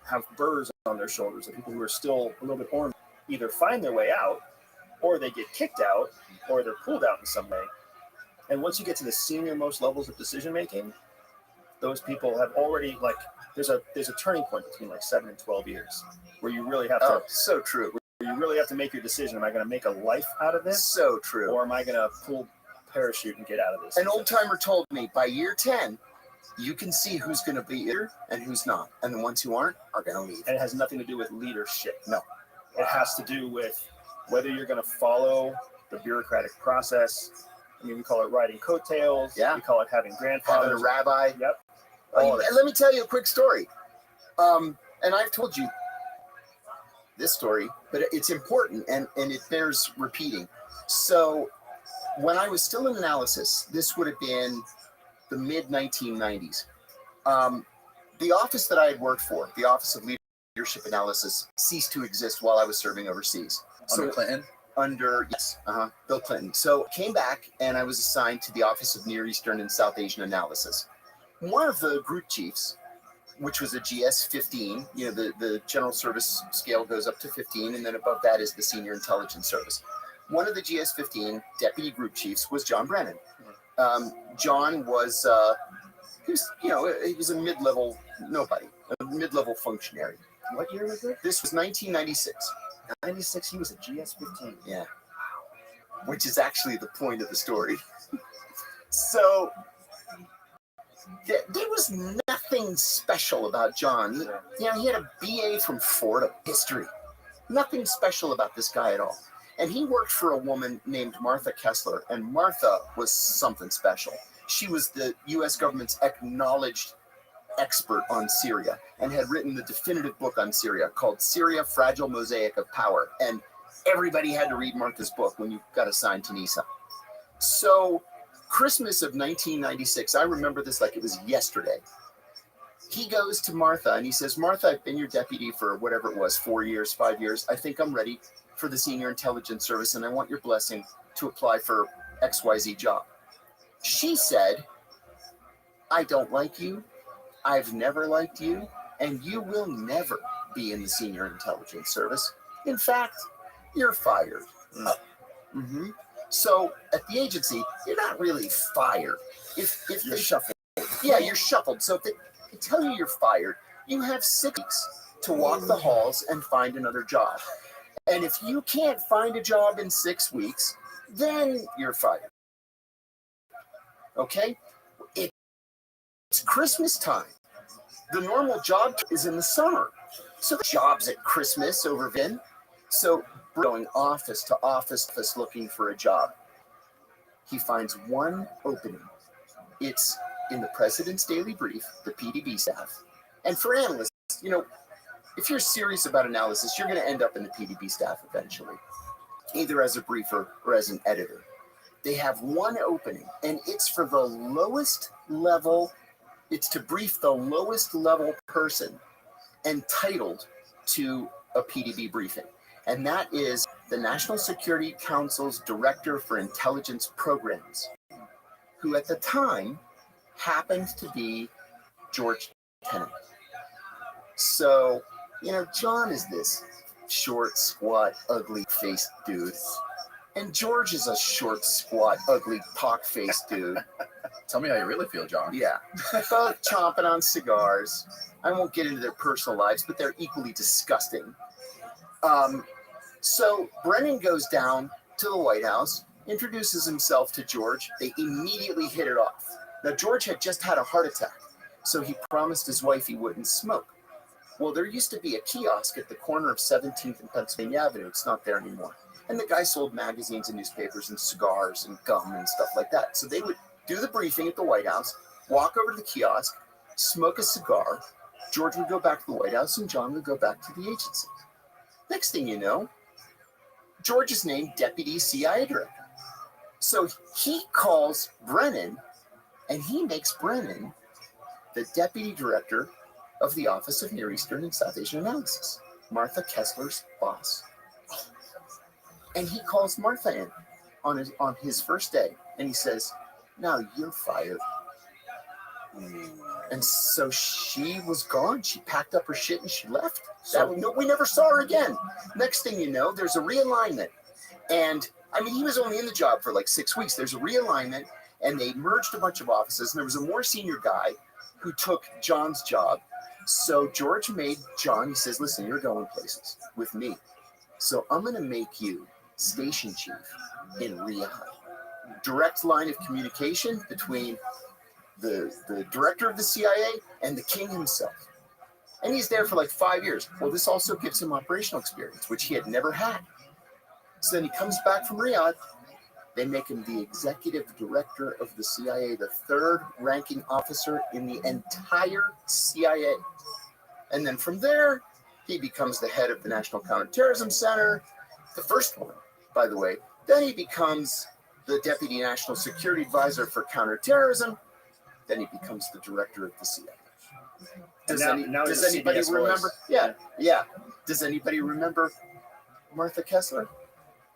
have burrs on their shoulders, the people who are still a little bit orange, either find their way out, or they get kicked out, or they're pulled out in some way. And once you get to the senior most levels of decision making, those people have already there's a turning point between 7 and 12 years where you really have to. So true. Where you really have to make your decision. Am I going to make a life out of this? So true. Or am I going to pull parachute and get out of this? An old timer told me by year 10, you can see who's going to be here and who's not, and the ones who aren't are going to leave. And it has nothing to do with leadership. No, it has to do with whether you're going to follow the bureaucratic process. I mean, we call it riding coattails. Yeah. We call it having grandfathers. Having a rabbi. Yep. And let me tell you a quick story. And I've told you this story, but it's important and it bears repeating. So when I was still in analysis, this would have been the mid-1990s. The office that I had worked for, the Office of Leadership Analysis, ceased to exist while I was serving overseas. Under Clinton? Bill Clinton. So came back and I was assigned to the Office of Near Eastern and South Asian Analysis. One of the group chiefs, which was a GS-15, the general service scale goes up to 15, and then above that is the senior intelligence service. One of the GS-15 deputy group chiefs was John Brennan. John was, he was a mid-level nobody, a mid-level functionary. What year was it? This was 1996. 96, he was a GS-15. Yeah. Which is actually the point of the story. So there was nothing special about John. He had a BA from Florida, history. Nothing special about this guy at all. And he worked for a woman named Martha Kessler, and Martha was something special. She was the U.S. government's acknowledged expert on Syria and had written the definitive book on Syria called Syria, Fragile Mosaic of Power. And everybody had to read Martha's book when you got assigned to Nissan. So Christmas of 1996, I remember this like it was yesterday. He goes to Martha and he says, Martha, I've been your deputy for whatever it was, 4 years, 5 years. I think I'm ready for the Senior Intelligence Service and I want your blessing to apply for XYZ job. She said, I don't like you. I've never liked you. And you will never be in the Senior Intelligence Service. In fact, you're fired. Mm-hmm. So at the agency, you're not really fired. If You're shuffled. Yeah, you're shuffled. So if they tell you you're fired, you have 6 weeks to walk the halls and find another job. And if you can't find a job in 6 weeks, then you're fired. Okay? It's Christmas time. The normal job is in the summer. So the job's at Christmas over then. So going office to office looking for a job. He finds one opening. It's in the President's Daily Brief, the PDB staff. And for analysts, you know, if you're serious about analysis, you're going to end up in the PDB staff eventually, either as a briefer or as an editor. They have one opening, and it's for the lowest level. It's to brief the lowest level person entitled to a PDB briefing. And that is the National Security Council's Director for Intelligence Programs, who at the time happened to be George Tenet. So, you know, John is this short, squat, ugly-faced dude. And George is a short, squat, ugly, pock-faced dude. Tell me how you really feel, John. Yeah, both chomping on cigars. I won't get into their personal lives, but they're equally disgusting. So Brennan goes down to the White House, introduces himself to George. They immediately hit it off. Now, George had just had a heart attack, so he promised his wife he wouldn't smoke. Well, there used to be a kiosk at the corner of 17th and Pennsylvania Avenue. It's not there anymore. And the guy sold magazines and newspapers and cigars and gum and stuff like that. So they would do the briefing at the White House, walk over to the kiosk, smoke a cigar. George would go back to the White House and John would go back to the agency. Next thing you know, George is named Deputy CIA Director. So he calls Brennan and he makes Brennan the Deputy Director of the Office of Near Eastern and South Asian Analysis, Martha Kessler's boss. And he calls Martha in on his first day and he says, now you're fired. And so she was gone. She packed up her shit and she left. We never saw her again. Next thing you know, there's a realignment. And I mean, he was only in the job for like 6 weeks. There's a realignment and they merged a bunch of offices. And there was a more senior guy who took John's job. So George made John, he says, listen, you're going places with me. So I'm going to make you station chief in Riyadh. Direct line of communication between the director of the CIA and the king himself. And he's there for like 5 years. Well, this also gives him operational experience, which he had never had. So then he comes back from Riyadh. They make him the executive director of the CIA, the third ranking officer in the entire CIA. And then from there, he becomes the head of the National Counterterrorism Center, the first one, by the way. Then he becomes the Deputy National Security Advisor for Counterterrorism. Then he becomes the director of the CIA. Does anybody remember? Yeah. Does anybody remember Martha Kessler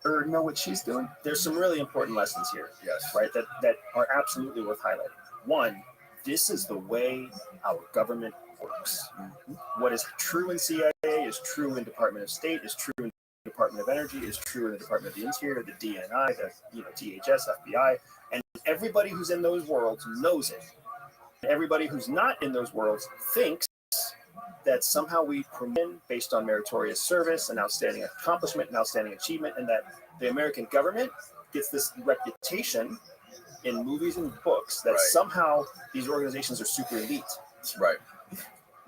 or know what she's doing? There's some really important lessons here, Yes. right? That are absolutely worth highlighting. One, this is the way our government works. Mm-hmm. What is true in CIA is true in Department of State, is true in Department of Energy, is true in the Department of the Interior, the DNI, the DHS, FBI, and everybody who's in those worlds knows it. And everybody who's not in those worlds thinks that somehow we promote based on meritorious service and outstanding accomplishment and outstanding achievement, and that the American government gets this reputation in movies and books that somehow these organizations are super elite. Right.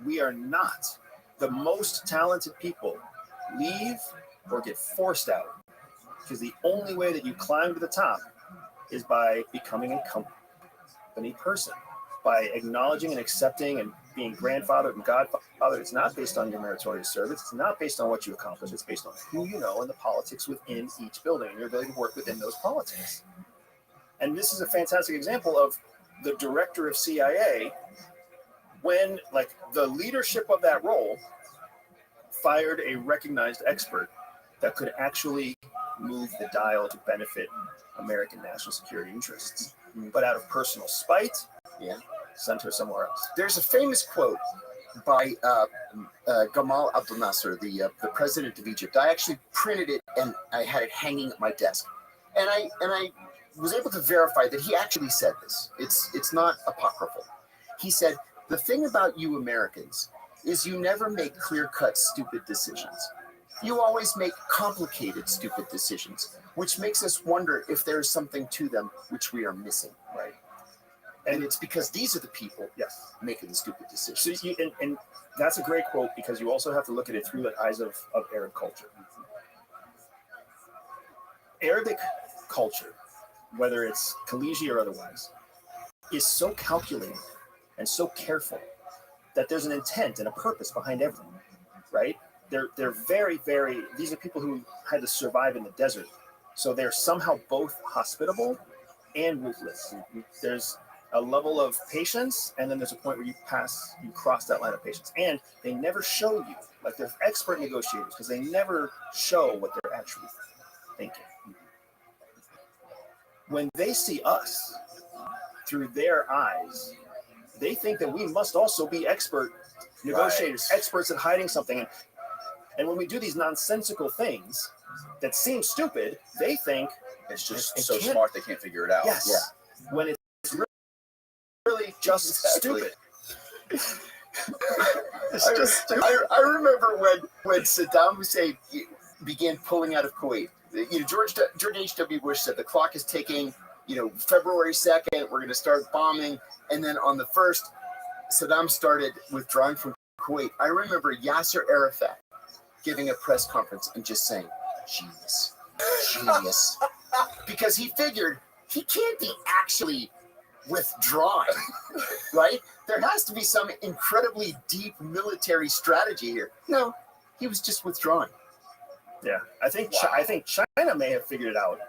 We are not. The most talented people leave or get forced out, because the only way that you climb to the top is by becoming a company person, by acknowledging and accepting and being grandfathered and godfathered. It's not based on your meritorious service. It's not based on what you accomplish. It's based on who you know and the politics within each building and your ability to work within those politics. And this is a fantastic example of the director of CIA when, like, the leadership of that role fired a recognized expert that could actually move the dial to benefit American national security interests. But out of personal spite, sent her somewhere else. There's a famous quote by Gamal Abdel Nasser, the president of Egypt. I actually printed it and I had it hanging at my desk, and I was able to verify that he actually said this. It's not apocryphal. He said, "The thing about you Americans is you never make clear-cut stupid decisions. You always make complicated stupid decisions, which makes us wonder if there is something to them which we are missing." Right. And it's because these are the people Yes. making the stupid decisions. So and that's a great quote, because you also have to look at it through the eyes of Arab culture. Arabic culture, whether it's Khaliji or otherwise, is so calculating and so careful that there's an intent and a purpose behind everything, right? They're very, very, these are people who had to survive in the desert. So they're somehow both hospitable and ruthless. There's a level of patience, and then there's a point where you cross that line of patience. And they never show you, like, they're expert negotiators, because they never show what they're actually thinking. When they see us through their eyes, they think that we must also be expert negotiators, experts at hiding something. And when we do these nonsensical things that seem stupid, they think It's just so smart they can't figure it out. yes. Yeah. When it's really just Exactly. stupid. It's just stupid. I remember when Saddam Hussein began pulling out of Kuwait. George H.W. Bush said the clock is ticking. February 2nd, we're going to start bombing. And then on the 1st, Saddam started withdrawing from Kuwait. I remember Yasser Arafat giving a press conference and just saying, "Genius, genius," because he figured he can't be actually withdrawing, right? There has to be some incredibly deep military strategy here. No, he was just withdrawing. Yeah, I think China may have figured it out,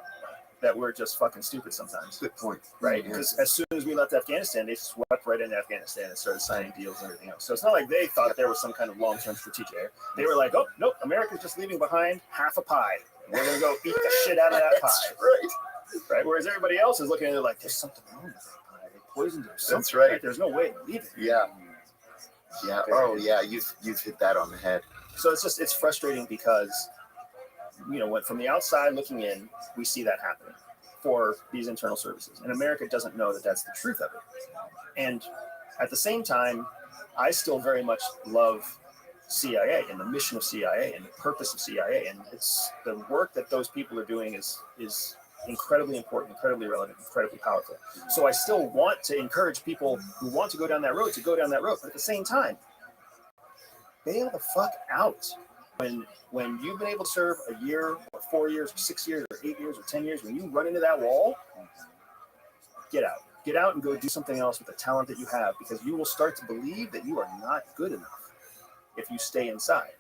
that we're just fucking stupid sometimes, Good point. right? Yeah. Because as soon as we left Afghanistan, they swept right into Afghanistan and started signing deals and everything else. So it's not like they thought there was some kind of long-term strategic error. They were like, "Oh nope, America's just leaving behind half a pie. We're gonna go eat the shit out of that That's pie." right. Right? Whereas everybody else is looking at it like, "There's something wrong with that pie. They poisoned it. Or something. That's right. There's no way to leave it." Yeah. Yeah. Oh, yeah. You've hit that on the head. So it's frustrating because, from the outside looking in, we see that happening for these internal services, and America doesn't know that that's the truth of it. And at the same time, I still very much love CIA and the mission of CIA and the purpose of CIA, and it's the work that those people are doing is incredibly important, incredibly relevant, incredibly powerful. So I still want to encourage people who want to go down that road to go down that road, but at the same time, bail the fuck out. When you've been able to serve a year or 4 years or 6 years or 8 years or 10 years, when you run into that wall, get out and go do something else with the talent that you have, because you will start to believe that you are not good enough if you stay inside,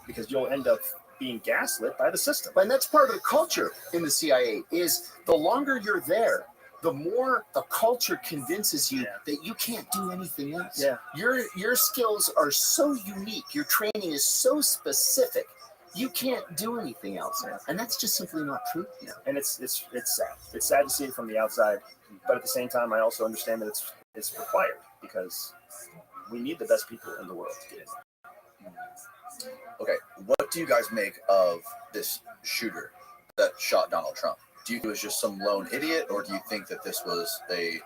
because you'll end up being gaslit by the system. And that's part of the culture in the CIA is the longer you're there, the more the culture convinces you that you can't do anything else. Yeah. Your skills are so unique. Your training is so specific. You can't do anything else. Yeah. And that's just simply not true. Yeah. And it's sad. It's sad to see it from the outside, but at the same time, I also understand that it's required, because we need the best people in the world to get in. Okay, what do you guys make of this shooter that shot Donald Trump? Do you think it was just some lone idiot, or do you think that this was a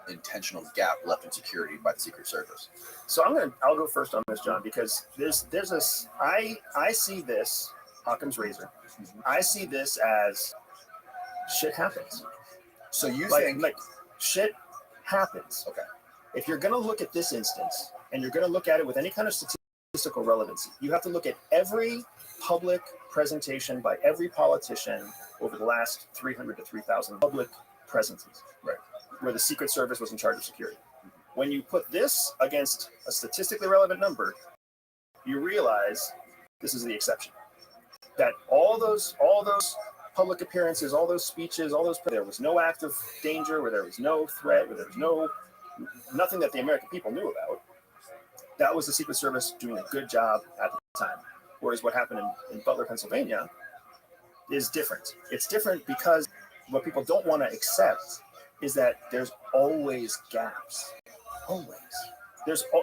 intentional gap left in security by the Secret Service? So I'll go first on this, John, because there's this. I see this Occam's razor. I see this as shit happens. So you Like think shit happens. Okay. If you're going to look at this instance and you're going to look at it with any kind of statistical relevancy, you have to look at every public presentation by every politician over the last 300 to 3,000 public presences, Right. where the Secret Service was in charge of security. When you put this against a statistically relevant number, you realize this is the exception. That all those public appearances, all those speeches, there was no act of danger, where there was no threat, where there was nothing that the American people knew about. That was the Secret Service doing a good job at the time. Whereas what happened in Butler, Pennsylvania is different. It's different because what people don't want to accept is that there's always gaps. Always.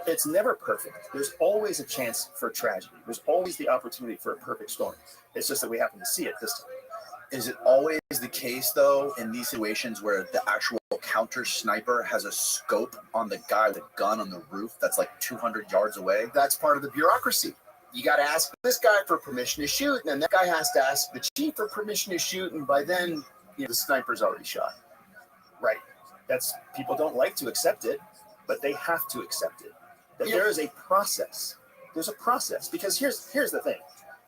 It's never perfect. There's always a chance for tragedy. There's always the opportunity for a perfect storm. It's just that we happen to see it this time. Is it always the case, though, in these situations where the actual counter sniper has a scope on the guy with a gun on the roof that's like 200 yards away? That's part of the bureaucracy. You got to ask this guy for permission to shoot, and then that guy has to ask the chief for permission to shoot, and by then, the sniper's already shot. Right. People don't like to accept it, but they have to accept it. That there is a process. There's a process. Because here's the thing.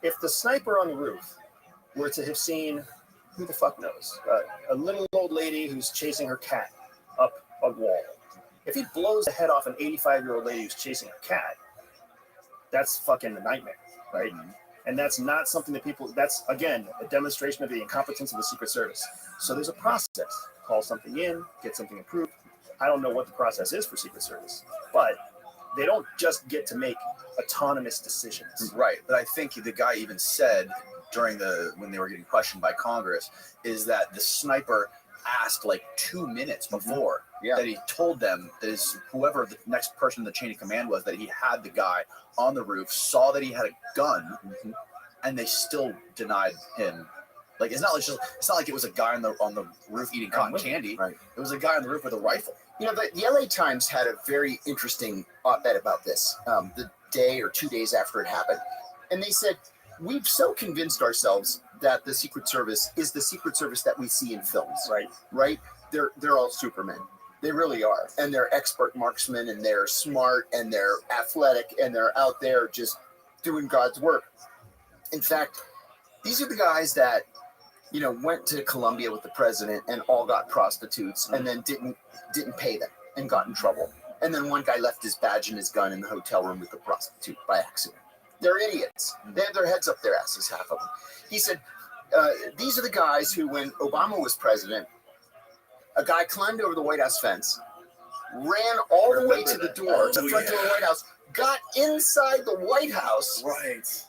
If the sniper on the roof were to have seen, who the fuck knows, a little old lady who's chasing her cat up a wall. If he blows the head off an 85-year-old lady who's chasing a cat, that's fucking a nightmare, right? Mm-hmm. And that's not something that that's, again, a demonstration of the incompetence of the Secret Service. So there's a process. Call something in, get something approved. I don't know what the process is for Secret Service, but they don't just get to make autonomous decisions. Right. But I think the guy even said when they were getting questioned by Congress, is that the sniper asked like 2 minutes before that he told them that whoever the next person in the chain of command was, that he had the guy on the roof, saw that he had a gun, and they still denied him. Like it's not like it was a guy on the roof eating cotton candy. Right. It was a guy on the roof with a rifle. The LA Times had a very interesting op-ed about this the day or 2 days after it happened. And they said, we've so convinced ourselves that the Secret Service is the Secret Service that we see in films. Right? They're all Supermen. They really are. And they're expert marksmen, and they're smart, and they're athletic, and they're out there just doing God's work. In fact, these are the guys that went to Colombia with the president and all got prostitutes and then didn't pay them and got in trouble. And then one guy left his badge and his gun in the hotel room with the prostitute by accident. They're idiots. They have their heads up their asses, half of them. He said, these are the guys who, when Obama was president, a guy climbed over the White House fence, ran all the way to the door, the front door of the White House, got inside the White House. Right.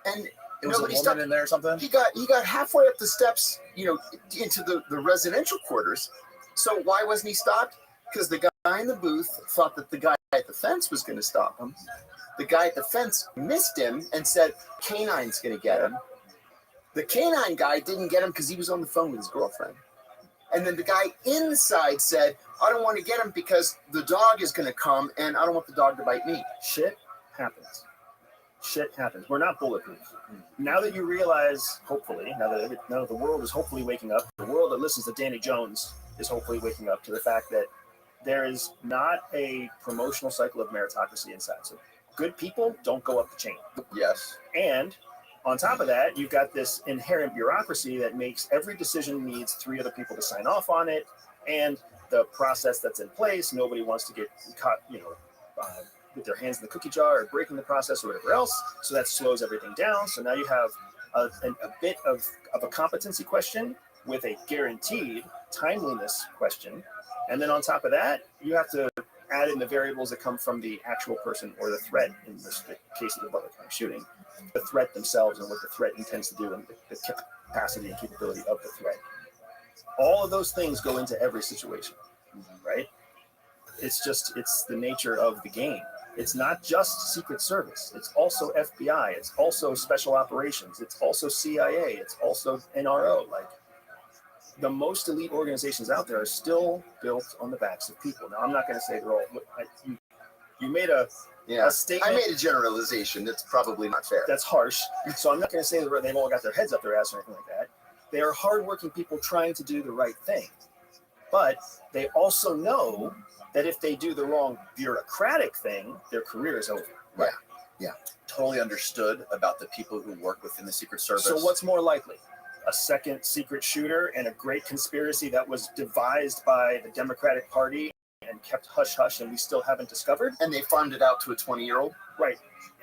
And it was a woman in there or something? He got halfway up the steps, into the residential quarters. So why wasn't he stopped? Because the guy in the booth thought that the guy at the fence was going to stop him. The guy at the fence missed him and said, "Canine's going to get him." The canine guy didn't get him because he was on the phone with his girlfriend. And then the guy inside said, "I don't want to get him because the dog is going to come and I don't want the dog to bite me." Shit happens. We're not bulletproof. Now that you realize, hopefully, now that the world is hopefully waking up, the world that listens to Danny Jones is hopefully waking up to the fact that there is not a promotional cycle of meritocracy inside. So good people don't go up the chain. Yes. And on top of that, you've got this inherent bureaucracy that makes every decision needs 3 other people to sign off on it. And the process that's in place, nobody wants to get caught, with their hands in the cookie jar or breaking the process or whatever else. So that slows everything down. So now you have a bit of a competency question with a guaranteed timeliness question. And then on top of that, you have to add in the variables that come from the actual person or the threat, in this case of the Butler County shooting, the threat themselves and what the threat intends to do and the capacity and capability of the threat. All of those things go into every situation, right? It's the nature of the game. It's not just Secret Service. It's also FBI. It's also Special Operations. It's also CIA. It's also NRO. Like, the most elite organizations out there are still built on the backs of people. Now, I'm not going to say they're all. You made a statement. I made a generalization. That's probably not fair. That's harsh. So I'm not going to say that they've all got their heads up their ass or anything like that. They are hardworking people trying to do the right thing. But they also know that if they do the wrong bureaucratic thing, their career is over. Right. Yeah. Totally understood about the people who work within the Secret Service. So what's more likely? A second secret shooter and a great conspiracy that was devised by the Democratic Party and kept hush hush, and we still haven't discovered. And they farmed it out to a 20-year-old. Right.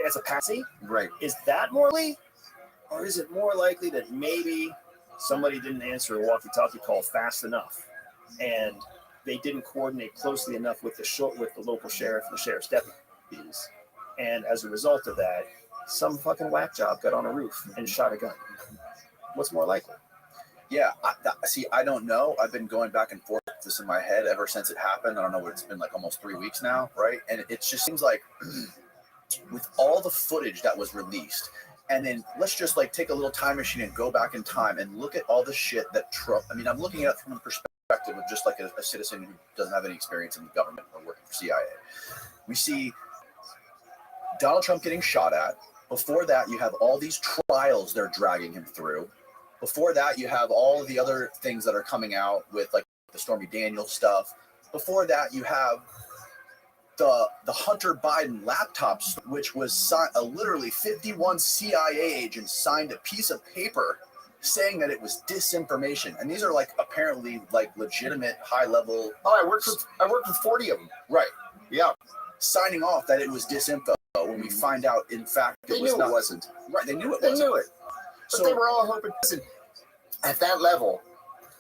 As a patsy, Right. is that more likely, or is it more likely that maybe somebody didn't answer a walkie-talkie call fast enough, and they didn't coordinate closely enough with the local sheriff and the sheriff's deputies, and as a result of that, some fucking whack job got on a roof and shot a gun? What's more likely? Yeah, I don't know. I've been going back and forth with this in my head ever since it happened. I don't know what it's been like, almost 3 weeks now, right? And it just seems like with all the footage that was released, and then let's just like take a little time machine and go back in time and look at all the shit that Trump, I mean, I'm looking at it from the perspective of just like a citizen who doesn't have any experience in the government or working for CIA. We see Donald Trump getting shot at. Before that, you have all these trials they're dragging him through. Before that, you have all of the other things that are coming out with like the Stormy Daniels stuff. Before that, you have the Hunter Biden laptops, which was literally 51 CIA agents signed a piece of paper saying that it was disinformation. And these are like apparently like legitimate high level. Oh, I worked with 40 of them. Right. Yeah. Signing off that it was disinfo when we find out, in fact, They knew it wasn't. Right. They knew it They wasn't. knew it. But So they were all hoping. Listen, at that level,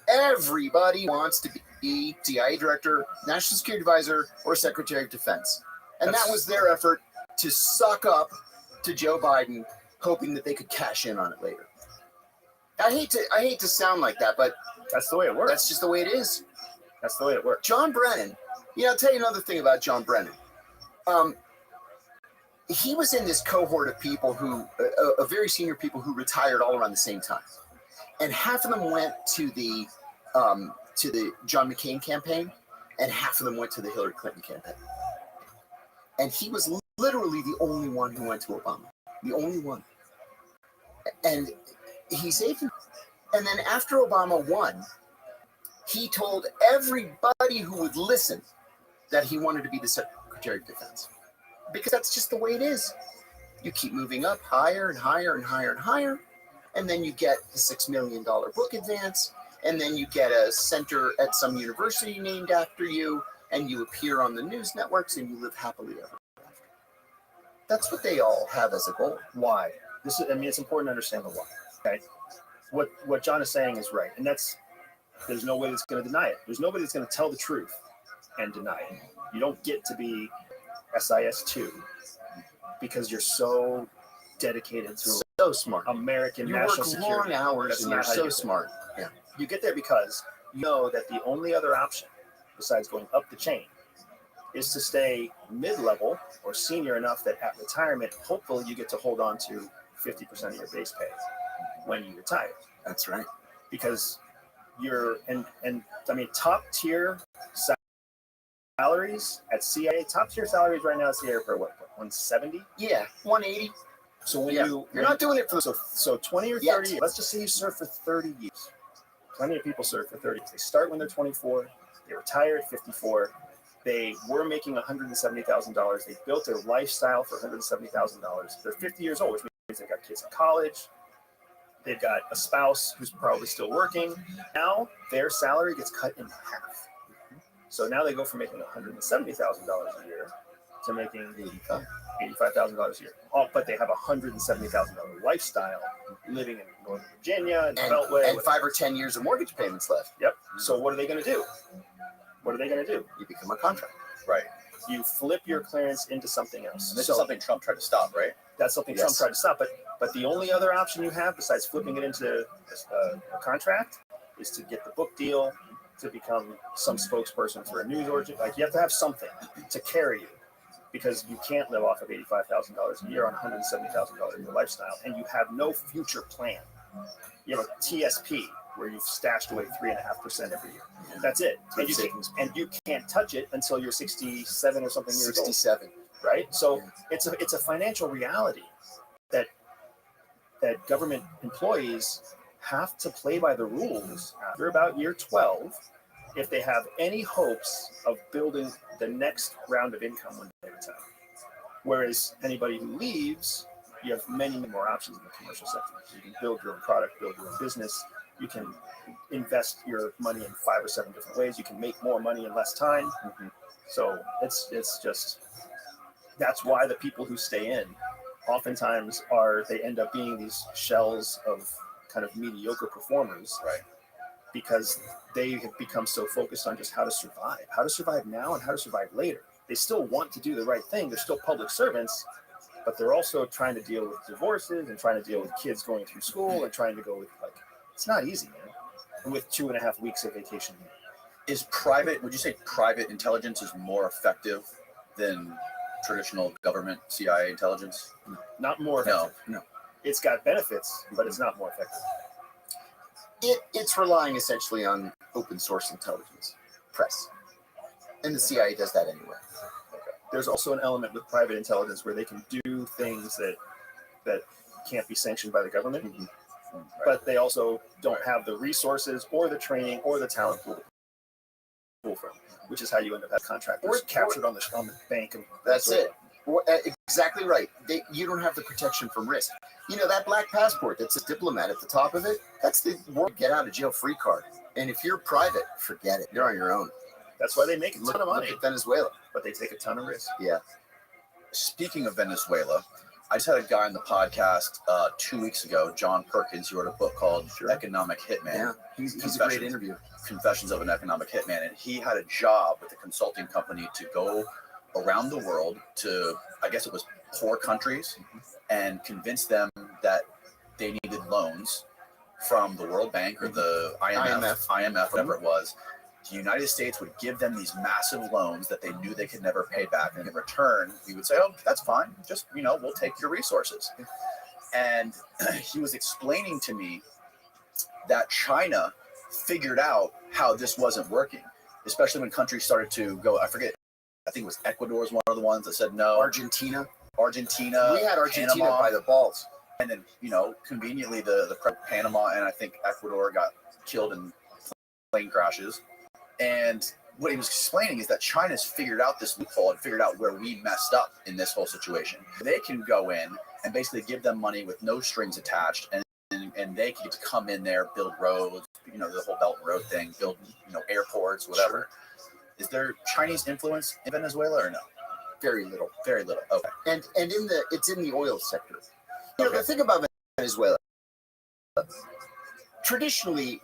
everybody wants to be CIA director, national security advisor, or secretary of defense. And that was their effort to suck up to Joe Biden, hoping that they could cash in on it later. I hate to sound like that, but That's the way it works. that's just the way it is. That's the way it works. John Brennan, I'll tell you another thing about John Brennan. He was in this cohort of people who, very senior people who retired all around the same time. And half of them went to the John McCain campaign, and half of them went to the Hillary Clinton campaign. And he was literally the only one who went to Obama. The only one. And he saved him. And then after Obama won, he told everybody who would listen that he wanted to be the Secretary of Defense. Because that's just the way it is. You keep moving up higher and higher and higher and higher, and then you get the $6 million book advance, and then you get a center at some university named after you, and you appear on the news networks, and you live happily ever after. That's what they all have as a goal. Why? It's important to understand the why. Okay. What John is saying is right, and there's no way that's going to deny it. There's nobody that's going to tell the truth and deny it. You don't get to be SIS2 because you're so dedicated to So smart. American You national work security. long hours, That's and not you're how so you smart. Yeah. You get there because you know that the only other option besides going up the chain is to stay mid-level or senior enough that at retirement, hopefully you get to hold on to 50% of your base pay when you retire. That's right. Because top tier salaries at CIA, top tier salaries right now at CIA are for what, 170? Yeah, 180. So when You're not doing it for so 20 or 30 Yet. years. Let's just say you serve for 30 years. Plenty of people serve for 30 years. They start when they're 24, they retire at 54. They were making $170,000. They built their lifestyle for $170,000. They're 50 years old, which means they've got kids in college. They've got a spouse who's probably still working. Now their salary gets cut in half. So now they go from making $170,000 a year to making $85,000 a year. But they have a $170,000 lifestyle, living in Northern Virginia and the Beltway. And 5 or 10 years of mortgage payments left. Yep. So what are they going to do? You become a contractor. right. You flip your clearance into something else. This is something Trump tried to stop, right? That's something Trump tried to stop. But the only other option you have besides flipping it into a contract is to get the book deal, to become some spokesperson for a news organ. Like, you have to have something to carry you, because you can't live off of $85,000 a year on $170,000 a year lifestyle, and you have no future plan. You have a TSP where you've stashed away 3.5% every year. That's it. And you can't touch it until you're 67 or something years old. 67. Right? So it's a financial reality that government employees have to play by the rules after about year 12 if they have any hopes of building the next round of income when they retire. Whereas anybody who leaves, you have many more options in the commercial sector. You can build your own product, build your own business. You can invest your money in 5 or 7 different ways. You can make more money in less time. So it's just that's why the people who stay in oftentimes they end up being these shells of kind of mediocre performers, Right. because they have become so focused on just how to survive now and how to survive later. They still want to do the right thing. They're still public servants, but they're also trying to deal with divorces and trying to deal with kids going through school and trying to go with, like, it's not easy, man. And with 2.5 weeks of vacation. Would you say private intelligence is more effective than traditional government CIA intelligence? Not more effective. No. It's got benefits, but it's not more effective. It's relying essentially on open source intelligence, press. And the CIA does that anyway. There's also an element with private intelligence where they can do things that can't be sanctioned by the government, but they also don't have the resources or the training or the talent pool to pull from, which is how you end up having contractors captured on the bank. That's it. Exactly right. You don't have the protection from risk. You know, that black passport that says diplomat at the top of it, that's the get out of jail free card. And if you're private, forget it. You're on your own. That's why they make a ton of money. Look at Venezuela. But they take a ton of risk. Yeah. Speaking of Venezuela, I just had a guy on the podcast 2 weeks ago, John Perkins. He wrote a book called Economic Hitman. Yeah, he's a great interview. Confessions of an Economic Hitman. And he had a job with a consulting company to go around the world to, I guess it was poor countries, and convince them that they needed loans from the World Bank or the IMF, whatever it was. The United States would give them these massive loans that they knew they could never pay back. And in return, we would say, oh, that's fine. Just, we'll take your resources. And he was explaining to me that China figured out how this wasn't working, especially when countries started to go, I think it was Ecuador was one of the ones that said no. Argentina. We had Argentina Panama, by the balls. And then, conveniently the Panama and I think Ecuador got killed in plane crashes. And what he was explaining is that China's figured out this loophole and figured out where we messed up in this whole situation. They can go in and basically give them money with no strings attached, and they can get to come in there, build roads, the whole Belt and Road thing, build, airports, whatever. Sure. Is there Chinese influence in Venezuela or no? Very little. Very little. Okay. And it's in the oil sector. The thing about Venezuela, traditionally,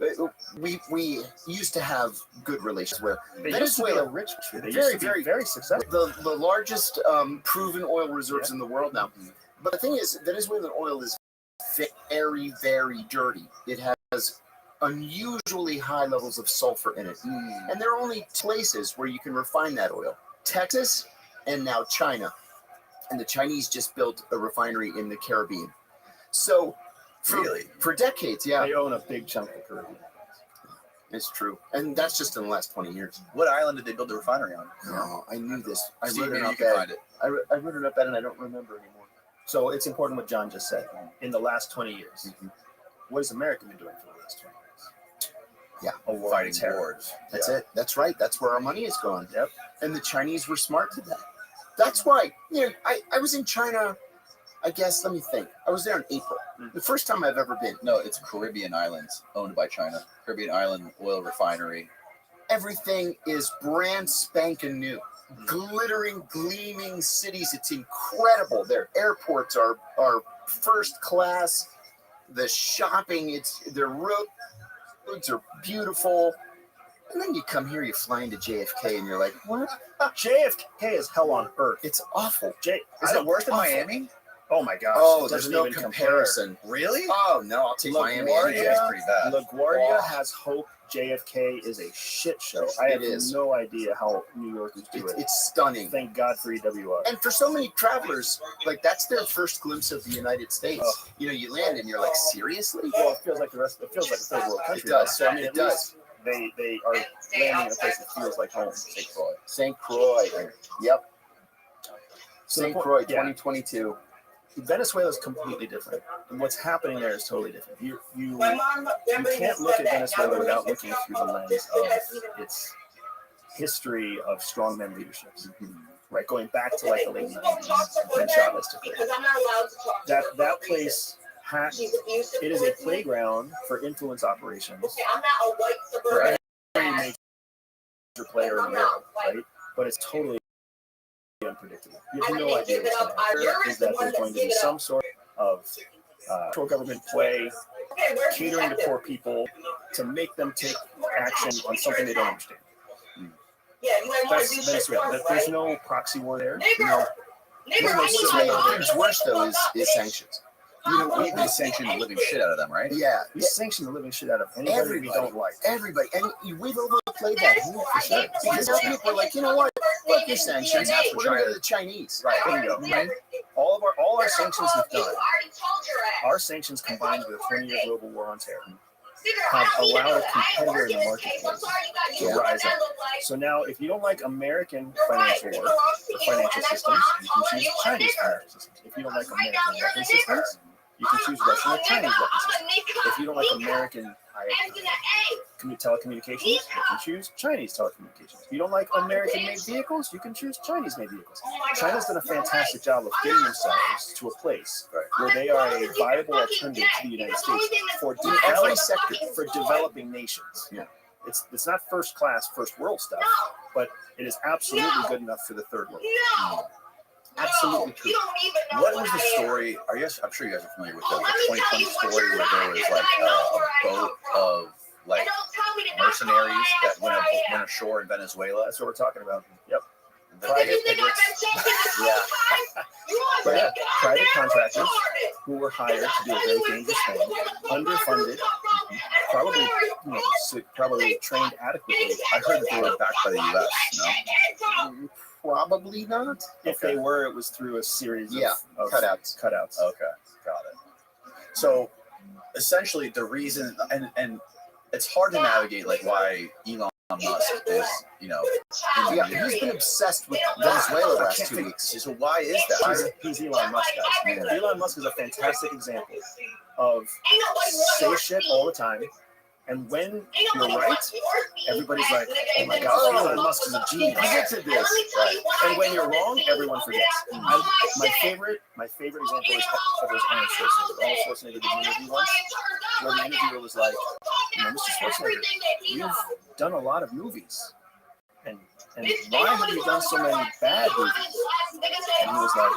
we used to have good relations where Venezuela, rich country. Very successful. The largest proven oil reserves in the world now. But the thing is, Venezuelan oil is very, very dirty. It has unusually high levels of sulfur in it. And there are only places where you can refine that oil. Texas and now China. And the Chinese just built a refinery in the Caribbean. So for decades, yeah. They own a big chunk of the Caribbean. It's true. And that's just in the last 20 years. What island did they build the refinery on? No, I knew this. I See, wrote it maybe up you can find it. I wrote it up and I don't remember anymore. So it's important what John just said. In the last 20 years, what has America been doing for the last 20 years? Yeah. A war Fighting terror. wars. That's it. That's right. That's where our money is going. Yep. And the Chinese were smart to that. That's why, I was in China, I guess, let me think. I was there in April. The first time I've ever been. No, it's Caribbean Islands owned by China. Caribbean Island Oil Refinery. Everything is brand spanking new. Glittering, gleaming cities. It's incredible. Their airports are first class. The shopping, their roads are beautiful. And then you come here, you fly into JFK, and you're like, what? JFK is hell on earth. It's awful. Is it worse than Miami? Oh my gosh. Oh, there's no comparison. Really? Oh, no, I'll take Miami. Miami's pretty bad. LaGuardia has hope. JFK is a shit show. I have no idea how New Yorkers do it. It's stunning. Thank God for EWR. And for so many travelers, that's their first glimpse of the United States. Oh. You land and you're like, seriously? Well, it feels like a third world country. It does. So, it does. They are landing in a place that feels like home. St. Croix. Yep. St. Croix, 2022. Venezuela is completely different, and what's happening there is totally different. You can't look at Venezuela without looking through the lens of its history of strongman leadership, right? Going back to the late 90s when Chavez took over. That place it is a playground for influence operations for every major player in the world, right? but it's totally unpredictable. You have no idea what's going to happen. Is that there's going to be some sort of federal government play catering to poor people to make them take action on something they don't understand. That's Venezuela. There's no proxy war there. What's worse though is sanctions. We sanction the living shit out of them, right? Yeah, We sanction the living shit out of anybody we don't like. Everybody, and we've overplayed that here for sure. Because now people are like, you know what? Fuck your sanctions. We're going to go to the Chinese. Right, there you go. Right? All our sanctions have done. Our sanctions combined with a 20-year global war on terror have allowed a competitor in the marketplace to rise up. So now, if you don't like American financial work or financial systems, you can choose Chinese financial systems. If you don't like American weapon systems, you can choose Russian or Chinese weapon systems. If you don't like American telecommunications, you can choose Chinese telecommunications. If you don't like American-made vehicles, you can choose Chinese-made vehicles. China's done a fantastic job of getting themselves to a place where they are a viable alternative to the United States for every sector for developing nations. Yeah. It's not first class, first world stuff, but it is absolutely good enough for the third world. Absolutely true. What was the story? I'm sure you guys are familiar with the 2020 story where there was like a boat of like mercenaries that went ashore in Venezuela. That's what we're talking about. Yep. Private Private contractors who were hired to do a very dangerous thing, underfunded, probably trained adequately. I heard that they were backed by the U.S. No. Probably not. If they were, it was through a series of cutouts. Okay, got it. So essentially the reason, and it's hard to navigate like why Elon Musk is, he's been obsessed with Venezuela the last 2 weeks. So why is that? He's Elon Musk, guys. Yeah. Elon Musk is a fantastic example of say shit all the time. And when you're right, everybody's like, oh my God, Elon Musk is a genius. Predicted this. Right. And when you're wrong, everyone forgets. My favorite example is Arnold Schwarzenegger. Arnold Schwarzenegger did an interview once where the interviewer was like, Mr. Schwarzenegger, you've done a lot of movies. And why have you done so many bad movies? And he was like,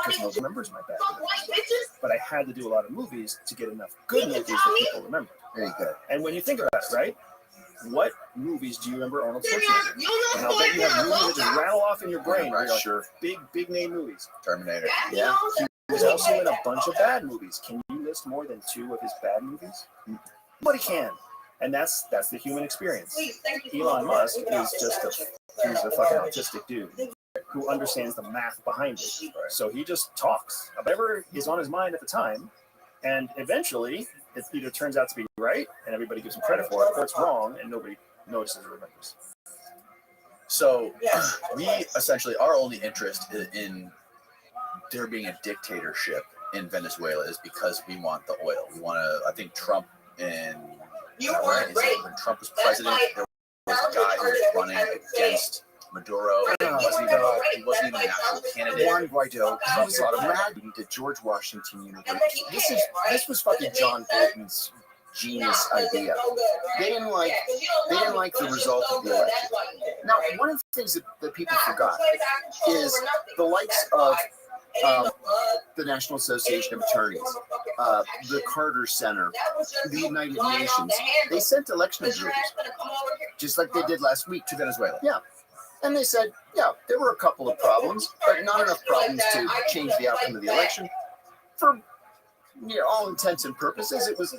because nobody remembers my bad movies. But I had to do a lot of movies to get enough good movies that people remember. Very good. And when you think about it, right? What movies do you remember Arnold Schwarzenegger? And I'll bet you have movies that just rattle off in your brain. Right, like, sure. Big name movies. Terminator. Yeah. He was also in a bunch of bad movies. Can you list more than 2 of his bad movies? Nobody can. And that's the human experience. Elon Musk is just he's a fucking autistic dude who understands the math behind it. So he just talks. Whatever is on his mind at the time, and eventually it either turns out to be right and everybody gives him credit for it, or it's wrong and nobody notices or remembers. So we essentially, our only interest in there being a dictatorship in Venezuela is because we want the oil. We want to, I think Trump when Trump was president, there was a guy who was running against Maduro. He wasn't even an actual candidate. Juan Guaido. He was a graduate at George Washington University. This was fucking John Bolton's genius idea. They didn't like the result of the election. Now, one of the things that people forgot is the likes of the National Association of Attorneys, the Carter Center, the United Nations. They sent election observers, just like they did last week, to Venezuela. Yeah. And they said, there were a couple of problems, but not enough problems to change the outcome of the election. For all intents and purposes, it was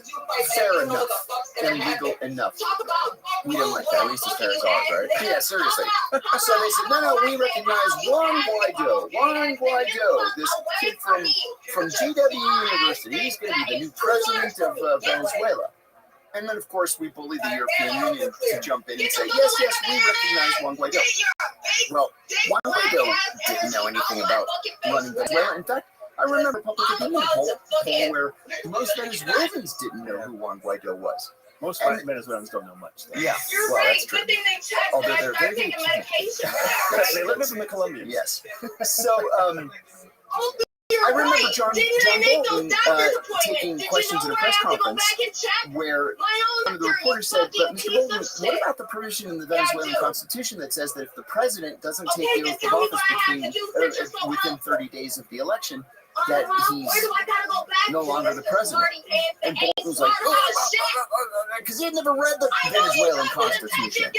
fair enough and legal enough. We don't like that. At least as fair as ours, right? Yeah, seriously. So they said, no, we recognize Juan Guaido, this kid from GW University. He's going to be the new president of Venezuela. And then, of course, we bullied the European Union to jump in and say, yes, we recognize Juan Guaido. Well, Juan Guaido didn't know anything about running Venezuela. In fact, I remember a public opinion poll where most Venezuelans didn't know who Juan Guaido was. Most Venezuelans don't know much. Though. Yeah, well, that's true. Although they're very They live in the Colombians. Yes. So, I remember John Bolton taking questions in a press conference where one of the reporters said, but Mr. Bolton, what about the provision in the Venezuelan Constitution that says that if the president doesn't take the oath of office within 30 days of the election, that he's no longer the president? And Bolton was like, because he had never read the Venezuelan Constitution.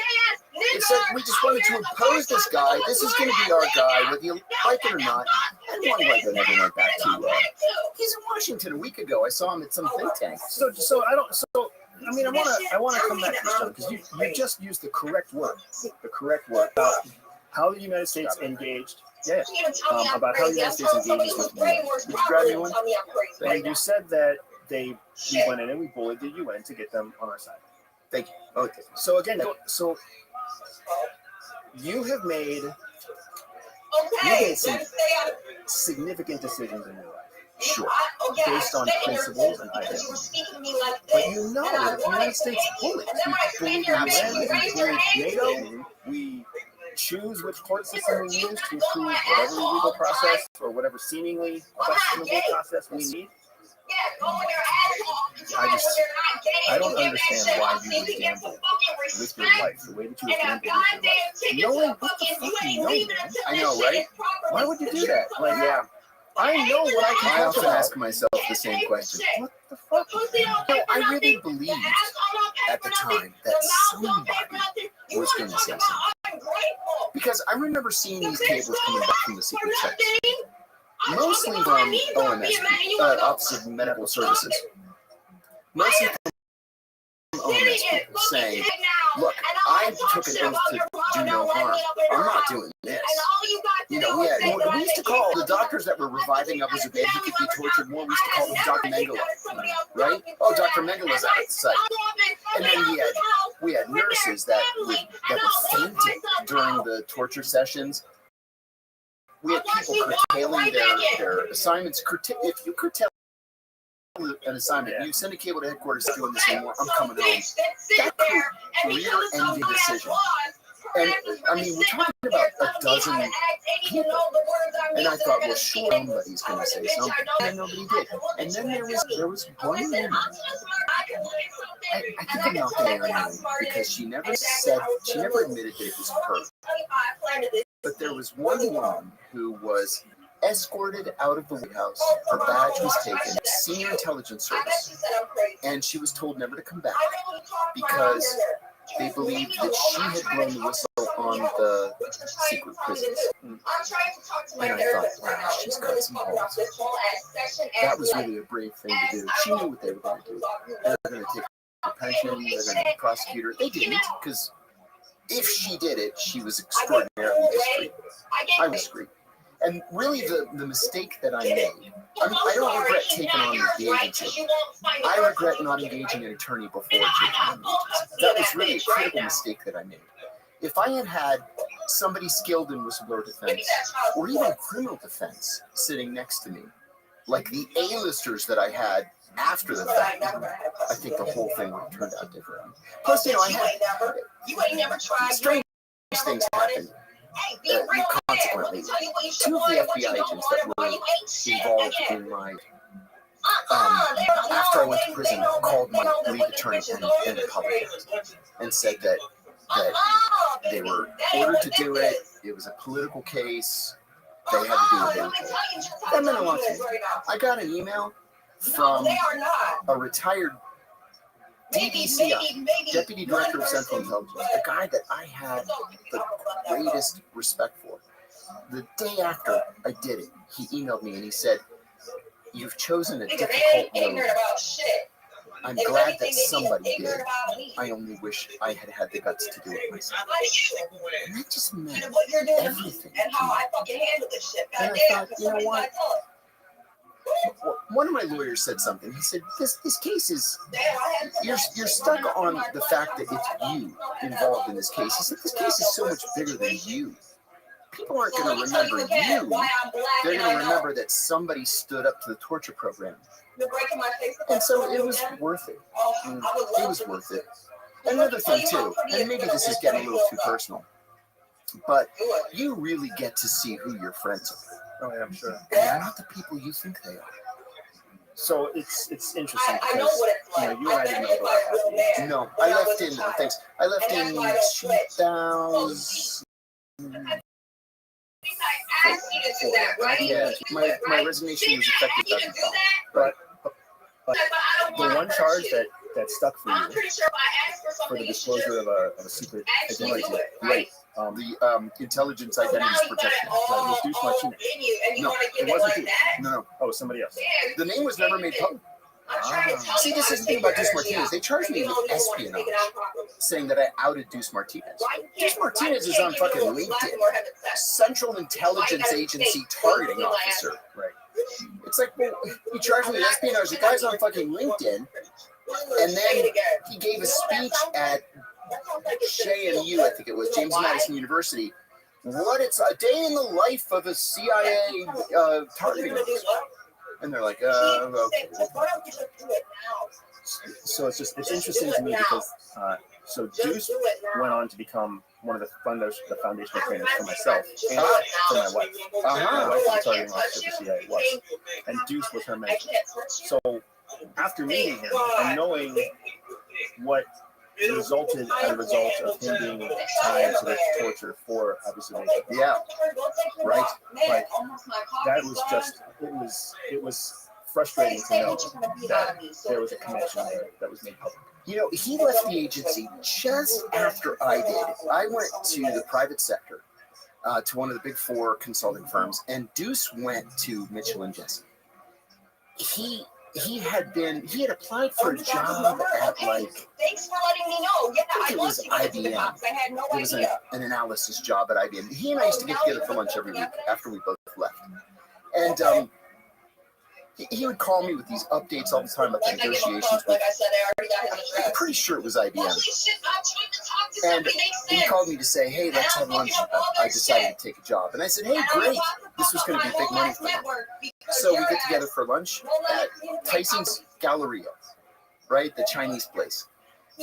It said, we just wanted to impose this guy. This is going to be our guy, whether you like it or not. And one way they never went back to. He's in Washington a week ago. I saw him at some think tank. I want to come back to this, John, because you just used the correct word about how the United States engaged. About how the United States engages with the UN. Would you grab me one? And you said that we went in and we bullied the UN to get them on our side. Thank you. Okay. So again, you have made some significant decisions in your life. Sure. Based on principles and ideals. But you know that the United States bullies. We bullied the UN, we bullied NATO, we choose which court system we use to approve whatever legal process or whatever seemingly questionable process we need. I don't understand why you would gamble with your life the way that you would gamble with your life. Knowing what the fuck you know, man. I know, right? Why would you do that? Like, yeah. I know what I can I often about. ask myself the same question. What the fuck? No, I really believed at the time that somebody was going to say something. Because I remember seeing these cables coming back from the secret service. Mostly from OMS, Office of Medical Services. Mostly from OMS people saying, look, I took an oath to do no harm. I'm not doing this. You know, we used to call the doctors that were reviving others a bit who could be tortured more, we used to call them Dr. Mengele, right? Oh, Dr. Mengele's out at the site. And then we had nurses that were fainting during the torture sessions. We had people curtailing their assignments. If you curtail an assignment, you send a cable to headquarters doing this anymore, I'm coming home. That career-ending decision. And I mean, we're talking about a dozen people. And I thought, well, sure, somebody's going to say something. And nobody did. And then there was one woman. I think I'm not going to air her name because she never admitted that it was her. But there was one woman who was escorted out of the White House. Her badge was taken, Senior Intelligence Service, and she was told never to come back because they believed that she had blown the whistle on the secret prisons. And I thought, wow, she's got some balls. That was really a brave thing to do. She knew what they were going to do. They're going to take her pension, they're going to prosecute her. They didn't, because if she did it, she was extraordinarily discreet. I was discreet. And really, the mistake that I made, I don't regret taking on the agency. I regret not engaging an attorney before taking on the agency. That was really a critical mistake that I made. If I had had somebody skilled in whistleblower defense, or even criminal defense, sitting next to me, like the A-listers that I had after the fact, I think the whole thing would have turned out differently. Plus, I had strange things happen. Consequently, two of the FBI agents that were involved in my after I went to prison called my lead attorney and apologized and said that they were ordered to do it. It was a political case. They had to do what they were told. That meant a lot to me. I got an email from a retired DDCI, Deputy Director of Central Intelligence, a guy that I had the greatest respect for. The day after I did it, he emailed me and he said, "You've chosen a difficult road. I'm glad that somebody did. I only wish I had had the guts to do it myself." And that just meant everything to me. And I thought, you know what? One of my lawyers said something. He said, this case is, you're stuck on the fact that it's you involved in this case. He said, this case is so much bigger than you. People aren't going to remember you. They're going to remember that somebody stood up to the torture program. And so it was worth it. It was worth it. Another thing, too, and maybe this is getting a little too personal, but you really get to see who your friends are. Oh yeah, I'm sure. And they're not the people you think they are. So it's interesting I know because what it's you like. know you and I didn't know about that. No, I left in. Thanks. I left in 2000. Yeah, my resignation was effective 2012. But the one charge that stuck for you for the disclosure of a secret identity, Right. The intelligence identities protection. was Deuce Martinez. No, it wasn't you. No. Oh, it was somebody else. The name was never made public. See, this is the thing about Deuce Martinez. They charged me with espionage, saying that I outed Deuce Martinez. Deuce Martinez is on fucking LinkedIn. Central Intelligence Agency targeting officer. Right. It's like, well, he charged me with espionage. The guy's on fucking LinkedIn. And then he gave a speech at JMU, I think it was, James Madison University. What it's a day in the life of a CIA targeting officer. And they're like, okay. So it's interesting to me because so Deuce went on to become one of the foundational trainers for myself and for my wife. My wife was a targeting officer for CIA was, and Deuce was her mentor. So after meeting him and knowing what resulted as a result of him being tied to this torture for obviously, Yeah, right. Like that was just it was frustrating to know that there was a connection there that was made public. You know, he left the agency just after I did. I went to the private sector, to one of the big four consulting firms, and Deuce went to Mitchell and Jesse. He had applied for a job at like, Thanks for letting me know. Yeah, I think it was IBM. I had no It was idea. an analysis job at IBM. He and I used to get together for lunch every week after we both left. And he would call me with these updates all the time about the negotiations with, Like I said, I already got his I'm address. pretty sure it was IBM. Holy shit, I'm trying to talk to And somebody. Makes he sense. called me to say, hey, let's have lunch. I decided to take a job. And I said, hey, great. This was going to be big money for me. So we get together for lunch at Tyson's Galleria, right? The Chinese place.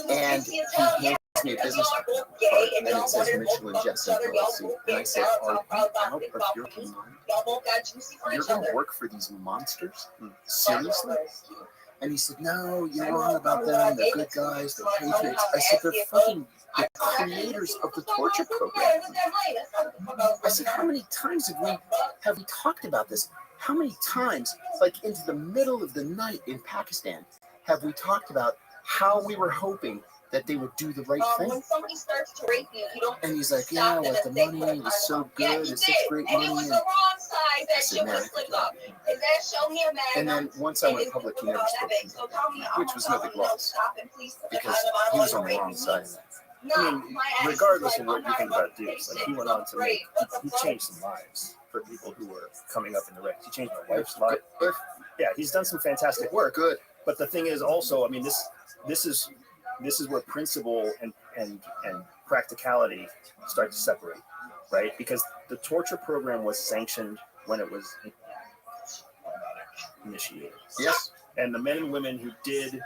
And he hands me a business card, and it says Mitchell and Jesse LLC. And I said, are you out of your mind? You're going to work for these monsters? Seriously? And he said, no, you're wrong about them. They're good guys. They're patriots. I said, they're fucking the creators of the torture program. I said, how many times have we talked about this? How many times, like into the middle of the night in Pakistan, have we talked about how we were hoping that they would do the right thing? When somebody starts to rape you, you don't. And he's like, yeah, with the money, it was so good, it's such great money. And it was the wrong side that shit was slipped up. Is that show me a man? And then once I went public, he never spoke to me, which was no big loss, because he was on the wrong side of that. I mean, regardless of what you think about Deuce, like he went on to make, he changed some lives for people who were coming up in the ranks. He changed my wife's life. Yeah, he's done some fantastic work. Good. But the thing is also, I mean, this is where principle and practicality start to separate, right? Because the torture program was sanctioned when it was initiated. Yes. And the men and women who did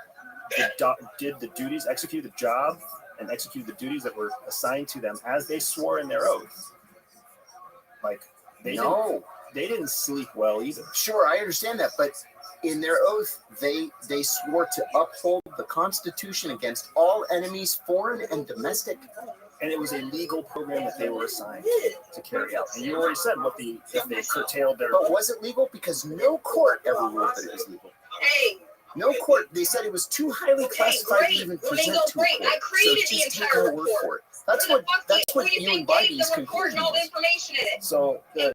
the duties, executed the job, and executed the duties that were assigned to them as they swore in their oath. Like they didn't sleep well either. Sure, I understand that, but in their oath, they swore to uphold the Constitution against all enemies, foreign and domestic. And it was a legal program that they were assigned to carry out. And you already said if they curtailed their. But was it legal? Because no court ever ruled that it was legal. Hey. No court. They said it was too highly classified to even present to a court. So just take our word for it. That's what you and Biden's conclusion was. So the.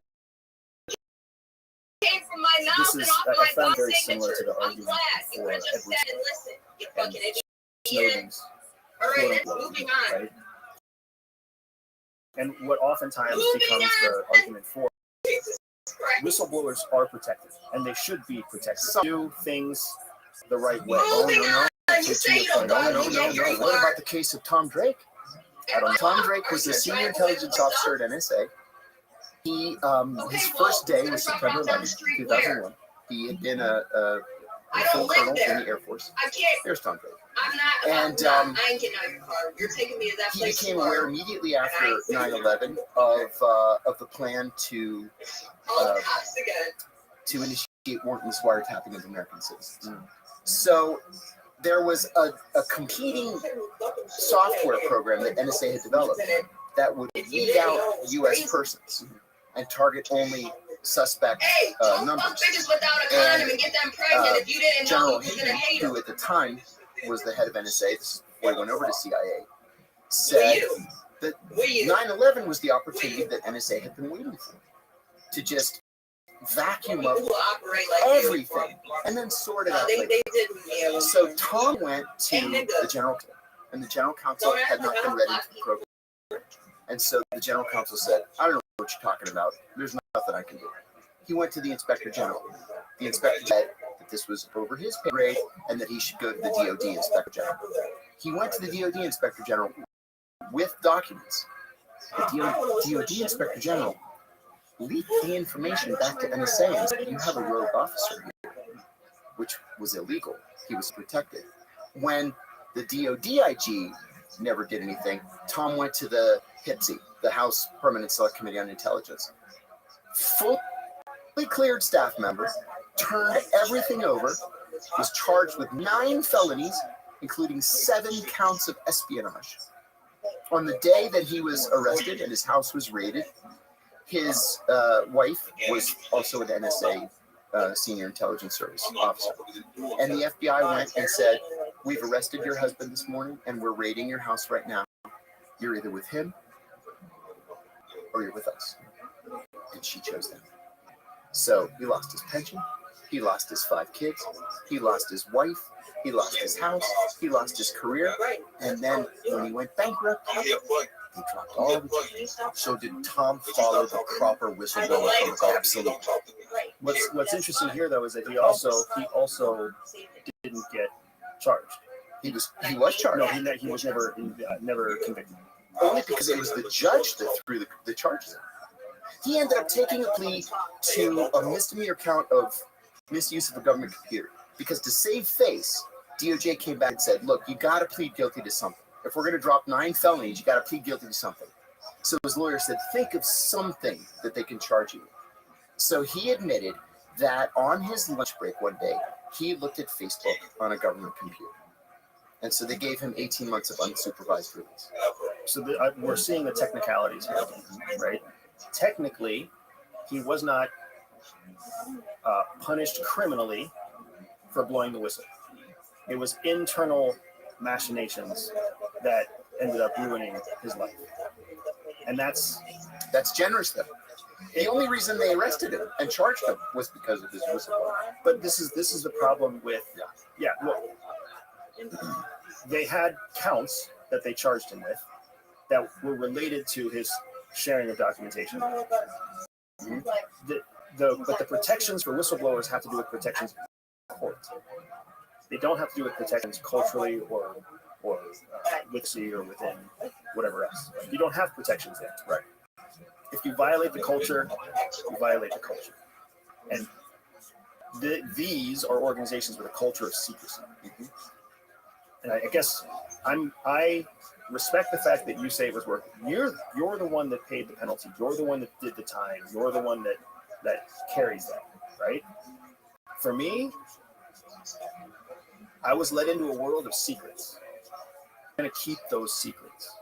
Came from my mouth This is, and off I my found dog very similar signature. to the I'm argument glad. You for could have just Edward said and listen. You fucking idiot. Snowden's All right, let's quote-unquote, moving on. right? And what oftentimes becomes the argument for Jesus Christ. whistleblowers are protected, and they should be protected. Do things the right way. Moving on. You say you don't No. know. What about the case of Tom Drake? Tom Drake was the senior intelligence officer at NSA. He, his first day was September 11th, 2001. He had been I full don't live colonel in there. the Air Force. I can't. There's Tom Brady. I'm not. And, I ain't getting out of your car. You're taking me to that He place. became aware tomorrow. immediately after 9/11 of the plan to All the cops again. initiate warrantless wiretapping of American citizens. So there was a competing software program that NSA had developed that would weed out U.S. persons and target only suspect Hey, don't fuck numbers. bitches without a condom and get them pregnant. If you didn't know, General you was gonna hate who them. at the time was the head of NSA, this is before he went over to CIA, Were said you? that Were you? 9/11 was the opportunity that NSA had been waiting for, to just vacuum up People who operate like everything and then sort it out later. They didn't. Yeah. So Tom went to the general counsel, and the general counsel had not been ready to the program. And so the general counsel said, I don't know what you're talking about. There's nothing I can do. He went to the inspector general. The inspector said that this was over his pay grade and that he should go to the DOD inspector general. He went to the DOD inspector general with documents. The DOD inspector general leaked the information back to NSA and said, you have a rogue officer here, which was illegal. He was protected. When the DOD IG never did anything, Tom went to the HPSI, the House Permanent Select Committee on Intelligence. Fully cleared staff member, turned everything over, was charged with 9 felonies, including 7 counts of espionage. On the day that he was arrested and his house was raided, his wife was also an NSA senior intelligence service officer. And the FBI went and said, we've arrested your husband this morning and we're raiding your house right now. You're either with him or you're with us. And she chose them. So he lost his pension. He lost his 5 kids. He lost his wife. He lost his house. He lost his career. And then when he went bankrupt, he dropped all the charges. So did Tom follow the proper whistleblower protocol? Absolutely. What's interesting here though is that he also didn't get charged. He was charged. No, he was never convicted. Only because it was the judge that threw the charges in. He ended up taking a plea to a misdemeanor count of misuse of a government computer. Because to save face, DOJ came back and said, look, you got to plead guilty to something. If we're going to drop 9 felonies, you got to plead guilty to something. So his lawyer said, think of something that they can charge you with. So he admitted that on his lunch break one day, he looked at Facebook on a government computer. And so they gave him 18 months of unsupervised release. So we're seeing the technicalities here, right? Technically, he was not punished criminally for blowing the whistle. It was internal machinations that ended up ruining his life. And that's generous, though. The only reason they arrested him and charged him was because of his whistleblower. But this is the problem with well, they had counts that they charged him with that were related to his sharing of documentation. But the protections for whistleblowers have to do with protections of court. They don't have to do with protections culturally or with C or within whatever else. You don't have protections there. Right. If you violate the culture, you violate the culture. And these are organizations with a culture of secrecy. And I guess I respect the fact that you say it was worth it. You're the one that paid the penalty. You're the one that did the time. You're the one that carries that, right? For me, I was led into a world of secrets. I'm going to keep those secrets.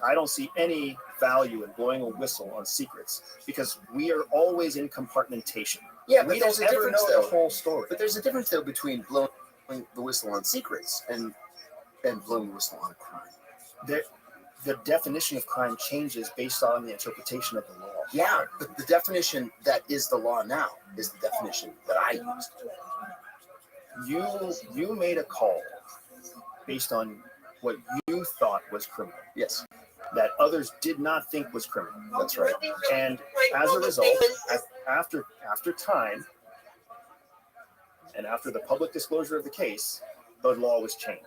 I don't see any value in blowing a whistle on secrets because we are always in compartmentation. Yeah, but we there's don't a ever difference, know though. the whole story. But there's a difference, though, between blowing the whistle on secrets and blowing the whistle on a crime. The definition of crime changes based on the interpretation of the law. Yeah, but the definition that is the law now is the definition that I used. You made a call based on what you thought was criminal. Yes, that others did not think was criminal. that's right. And as a result, after time and after the public disclosure of the case, the law was changed.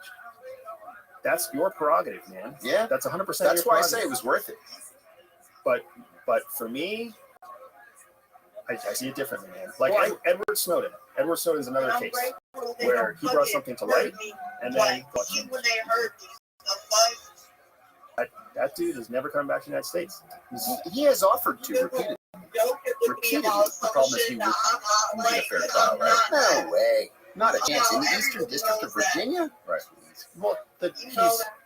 That's your prerogative, man. Yeah, that's 100%. That's why I say it was worth it. But for me, I see it differently, man. Like Well, Edward Snowden. Edward Snowden is another case where he brought something to light, and then that dude is never coming back to the United States. He has offered to repeatedly. The problem is he wouldn't get a fair trial, right? No way. Not a chance. In the Eastern District of Virginia? Right. Well,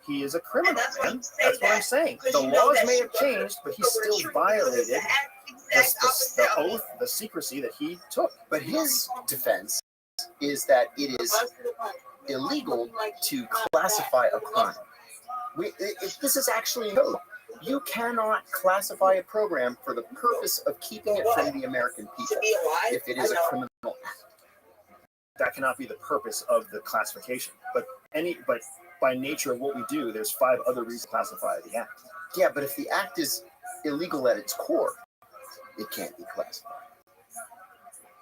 he is a criminal, man. That's what I'm saying. The laws may have changed, but he still violated the oath, the secrecy that he took. But his defense is that it is illegal to classify a crime. This is actually a code. You cannot classify a program for the purpose of keeping it from the American people if it is a criminal act. That cannot be the purpose of the classification. But by nature of what we do, there's 5 other reasons to classify the act. Yeah, but if the act is illegal at its core, it can't be classified.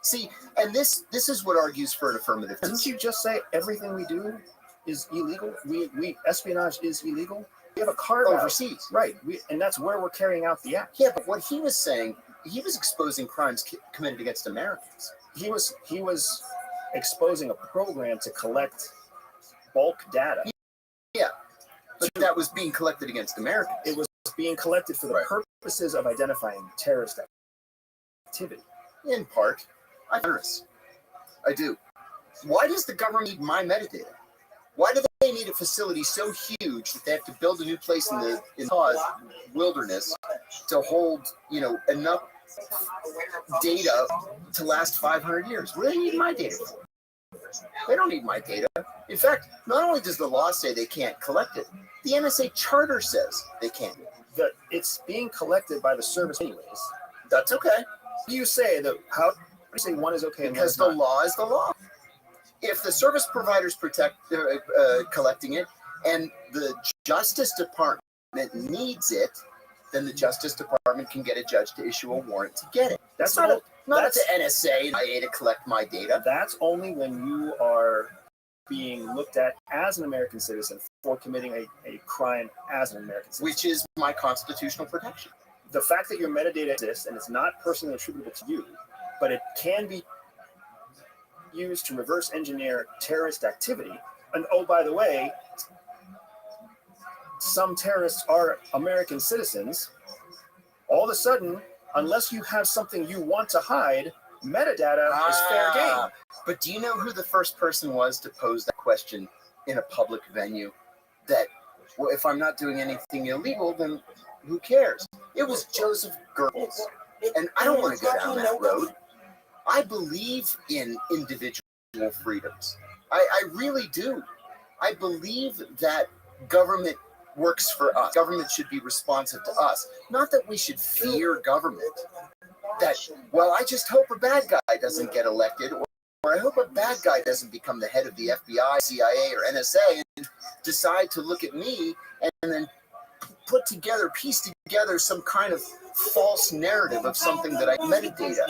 See, and this is what argues for an affirmative. Didn't you just say everything we do is illegal? We espionage is illegal. We have a carve Overseas. right? And that's where we're carrying out the act. Yeah, but what he was saying, he was exposing crimes committed against Americans. He was exposing a program to collect bulk data. Yeah, but that was being collected against Americans. It was being collected for the purposes of identifying terrorist activity. In part, I do. Why does the government need my metadata? Why do they need a facility so huge that they have to build a new place in the wilderness to hold, enough data to last 500 years? What do they need my data for? They don't need my data. In fact, not only does the law say they can't collect it, the NSA charter says they can't. It's being collected by the service anyways. That's okay. You say that how do you say one is okay? Because the law is the law. If the service providers collecting it and the Justice Department needs it, then the Justice Department can get a judge to issue a warrant to get it. That's not up to NSA and IA to collect my data. That's only when you are being looked at as an American citizen for committing a crime as an American citizen. Which is my constitutional protection. The fact that your metadata exists and it's not personally attributable to you, but it can be used to reverse engineer terrorist activity. And oh, by the way, some terrorists are American citizens. All of a sudden, unless you have something you want to hide, metadata is fair game. But do you know who the first person was to pose that question in a public venue? That, well, if I'm not doing anything illegal, then who cares? It was Joseph Goebbels. And I don't want to go down that road. I believe in individual freedoms. I really do. I believe that government works for us. Government should be responsive to us. Not that we should fear government. That, well, I just hope a bad guy doesn't get elected, or I hope a bad guy doesn't become the head of the FBI, CIA, or NSA and decide to look at me and then piece together some kind of false narrative of something that I metadata.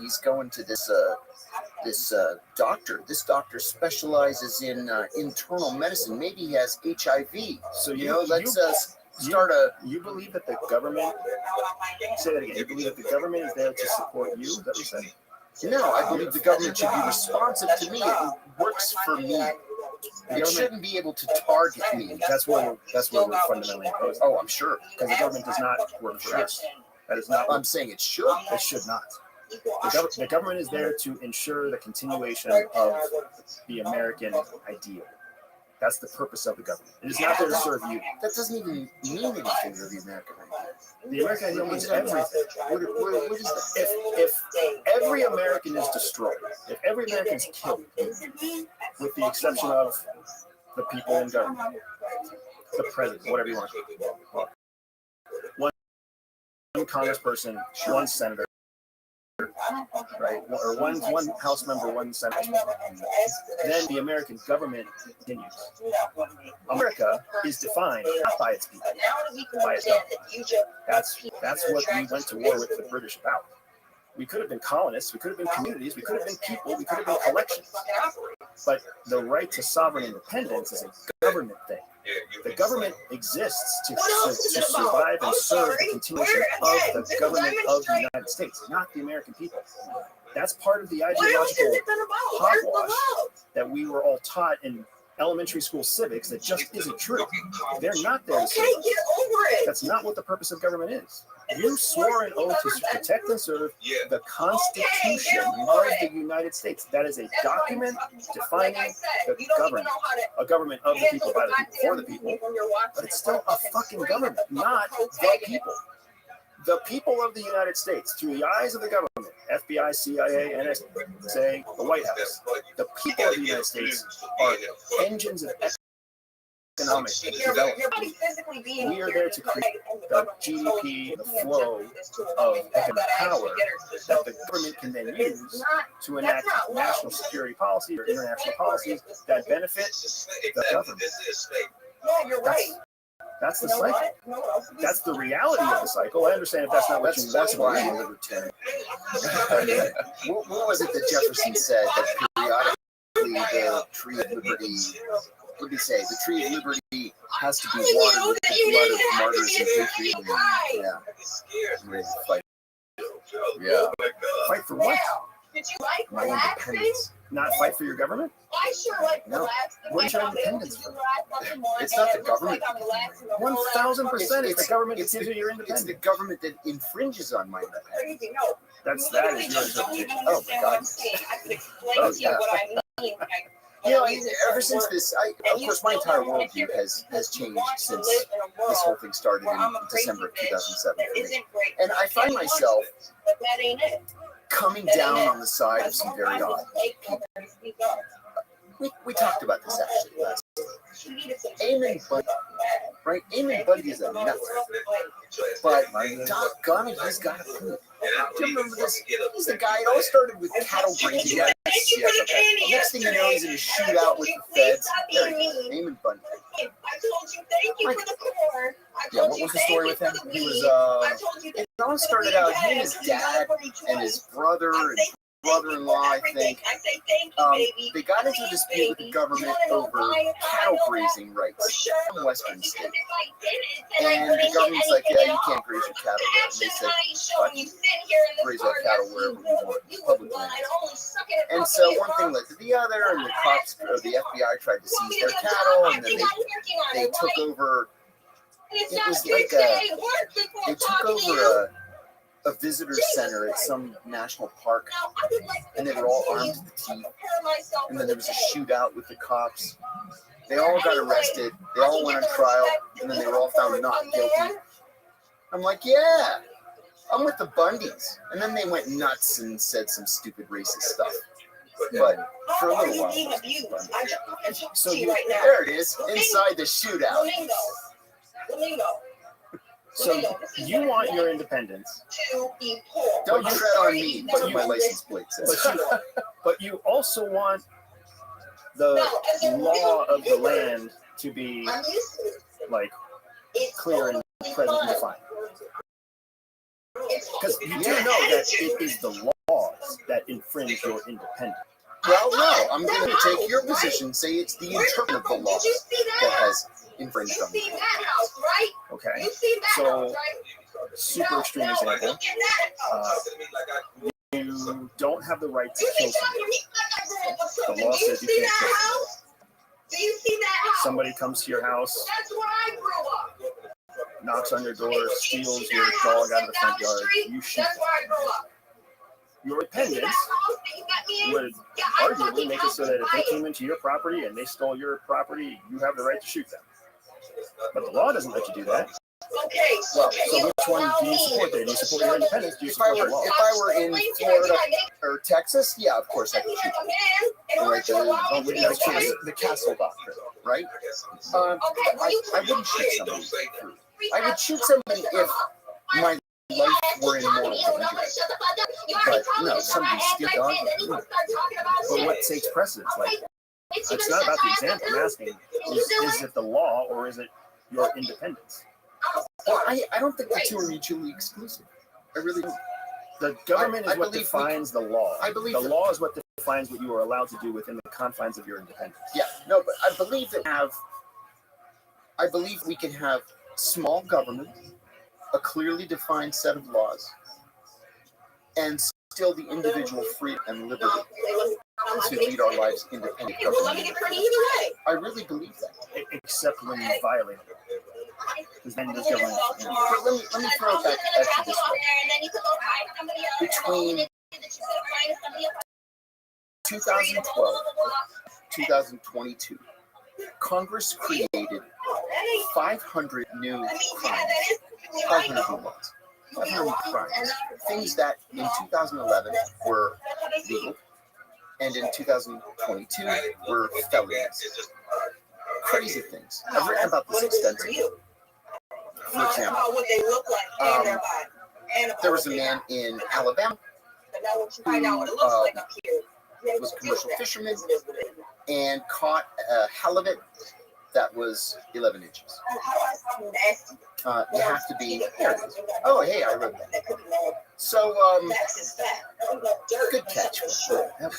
He's going to this doctor. This doctor specializes in internal medicine. Maybe he has HIV. So let's start a. You believe that the government? Say that again. You believe that the government is there to support you? Is that what you're saying? No, I believe the government should be responsive to me. It works for me. It shouldn't be able to target me. That's where we're fundamentally opposed. Oh, I'm sure. Because the government does not work for us. That is not. I'm saying it should. It should not. The government is there to ensure the continuation of the American ideal. That's the purpose of the government. It is not there to serve you. That doesn't even mean anything to the American ideal. The American ideal means everything. What is that? If every American is destroyed, if every American is killed, with the exception of the people in government, the president, whatever you want to call it, one congressperson, one senator, right? Or one House member, one senator. Then the American government continues. America is defined not by its people, by its government. That's what we went to war with the British about. We could have been colonists, we could have been communities, we could have been people, we could have been collections. But the right to sovereign independence is a government thing. The government exists to survive and serve the continuation of the government of the United States, not the American people. That's part of the ideological hogwash that we were all taught in elementary school civics that just isn't true. They're not there to serve us. That's not what the purpose of government is. You swore an oath to protect and serve the Constitution of the United States. That is a document defining the government. A government of the people, by the people, for the people. But it's still a fucking government, not the people. The people of the United States, through the eyes of the government, FBI, CIA, NSA, the White House, the people of the United States are engines of economic development. We are there to create the GDP, the flow of economic power that the government can then use to enact national security policy or international policies that benefit the government. That's the cycle. That's the reality of the cycle. I understand if that's not what you want. That's why I'm a libertarian. What was it that Jefferson said that periodically the tree of liberty, what did he say? The tree of liberty has to be watered with the blood of martyrs and patriots. Yeah. Ready to fight. Yeah. Fight for what? Did you like My relaxing? independence. Not fight for your government? I sure like No. relaxing. Where's your independence from? It's not the government. 1,000% it's the government that gives you your It's the independence. government that infringes on my independence. That is your interpretation. Oh my God. I could explain Oh, to you yeah. what I mean. You know, ever since this, of course, my entire worldview has changed since this whole thing started in December of 2007 for me. And I find myself But that ain't it. coming down on the side of some very odd people. We talked about this actually last time. Eamon Bundy, right? Eamon Bundy is a nut. But doggone it, he's got a point. Do you remember this? He's the guy, it all started with cattle grazing. Yes, okay. Next thing you know, he's in a shootout with the feds. There he is, Eamon Bundy. I told you thank you for the corn. Yeah, what was the story with him? He was, it all started out, he and his dad and his brother and brother-in-law, I think, they got into a dispute with the government over cattle grazing rights in Western states. And the government's like, yeah, you can't graze your cattle there. And they said, fuck you, graze our cattle wherever we want, public land. And so one thing led to the other, and the cops, or the FBI tried to seize their cattle, and then they took over, it was like they took over a visitor center at some national park, and they were all armed to the teeth, and then there was a shootout with the cops. They all got arrested, they all went on trial, and then they were all found not guilty. I'm like, yeah, I'm with the Bundys. And then they went nuts and said some stupid racist stuff. But for a little while, so there it is, inside the shootout. So you want your independence. Don't tread on me, that's what my license plate says. But you also want the law of the land to be like clear and present and defined. Because you do know that it is the laws that infringe your independence. Well, no, I'm going to take your position, say it's the interpretation of the law that has infringed on me. Okay, so super extreme example. You don't have the right to kill somebody. The law says you can't kill somebody. Somebody comes to your house, knocks on your door, steals your dog out of the front yard, you shoot them. Your independence would arguably make it so that if they came into your property and they stole your property, you have the right to shoot them. But the law doesn't let you do that. Well, so which one do you support there? Do you support your independence? Do you support the law? If I were in Florida or Texas, yeah, of course I could shoot them. Right, the castle doctrine, right? I wouldn't shoot somebody. I would shoot somebody if my life were in moral danger. But no, somebody steal dog. But what takes precedence? Like, it's not about the example. I'm asking, is it the law or is it your independence? Well, I don't think the two are mutually exclusive. I really don't. The government is I what believe defines the law. I believe the that- law is what defines what you are allowed to do within the confines of your independence. Yeah, no, but I believe we can have small government, a clearly defined set of laws, and still the individual freedom and liberty to lead our lives independently. I really believe that. Except when you violate it. Because then the government. But let me throw it back at you this way. Between 2012 2022, Congress created 500 new crimes, 500 new laws, 500 crimes, things that in 2011 were legal, and in 2022 were felonies. Crazy things. I've written about this extensively. For example, there was a man in Alabama who was a commercial fisherman and caught a halibut that was 11 inches. You have to be. Here it is. Oh, hey, I read that. So, good catch. Yep.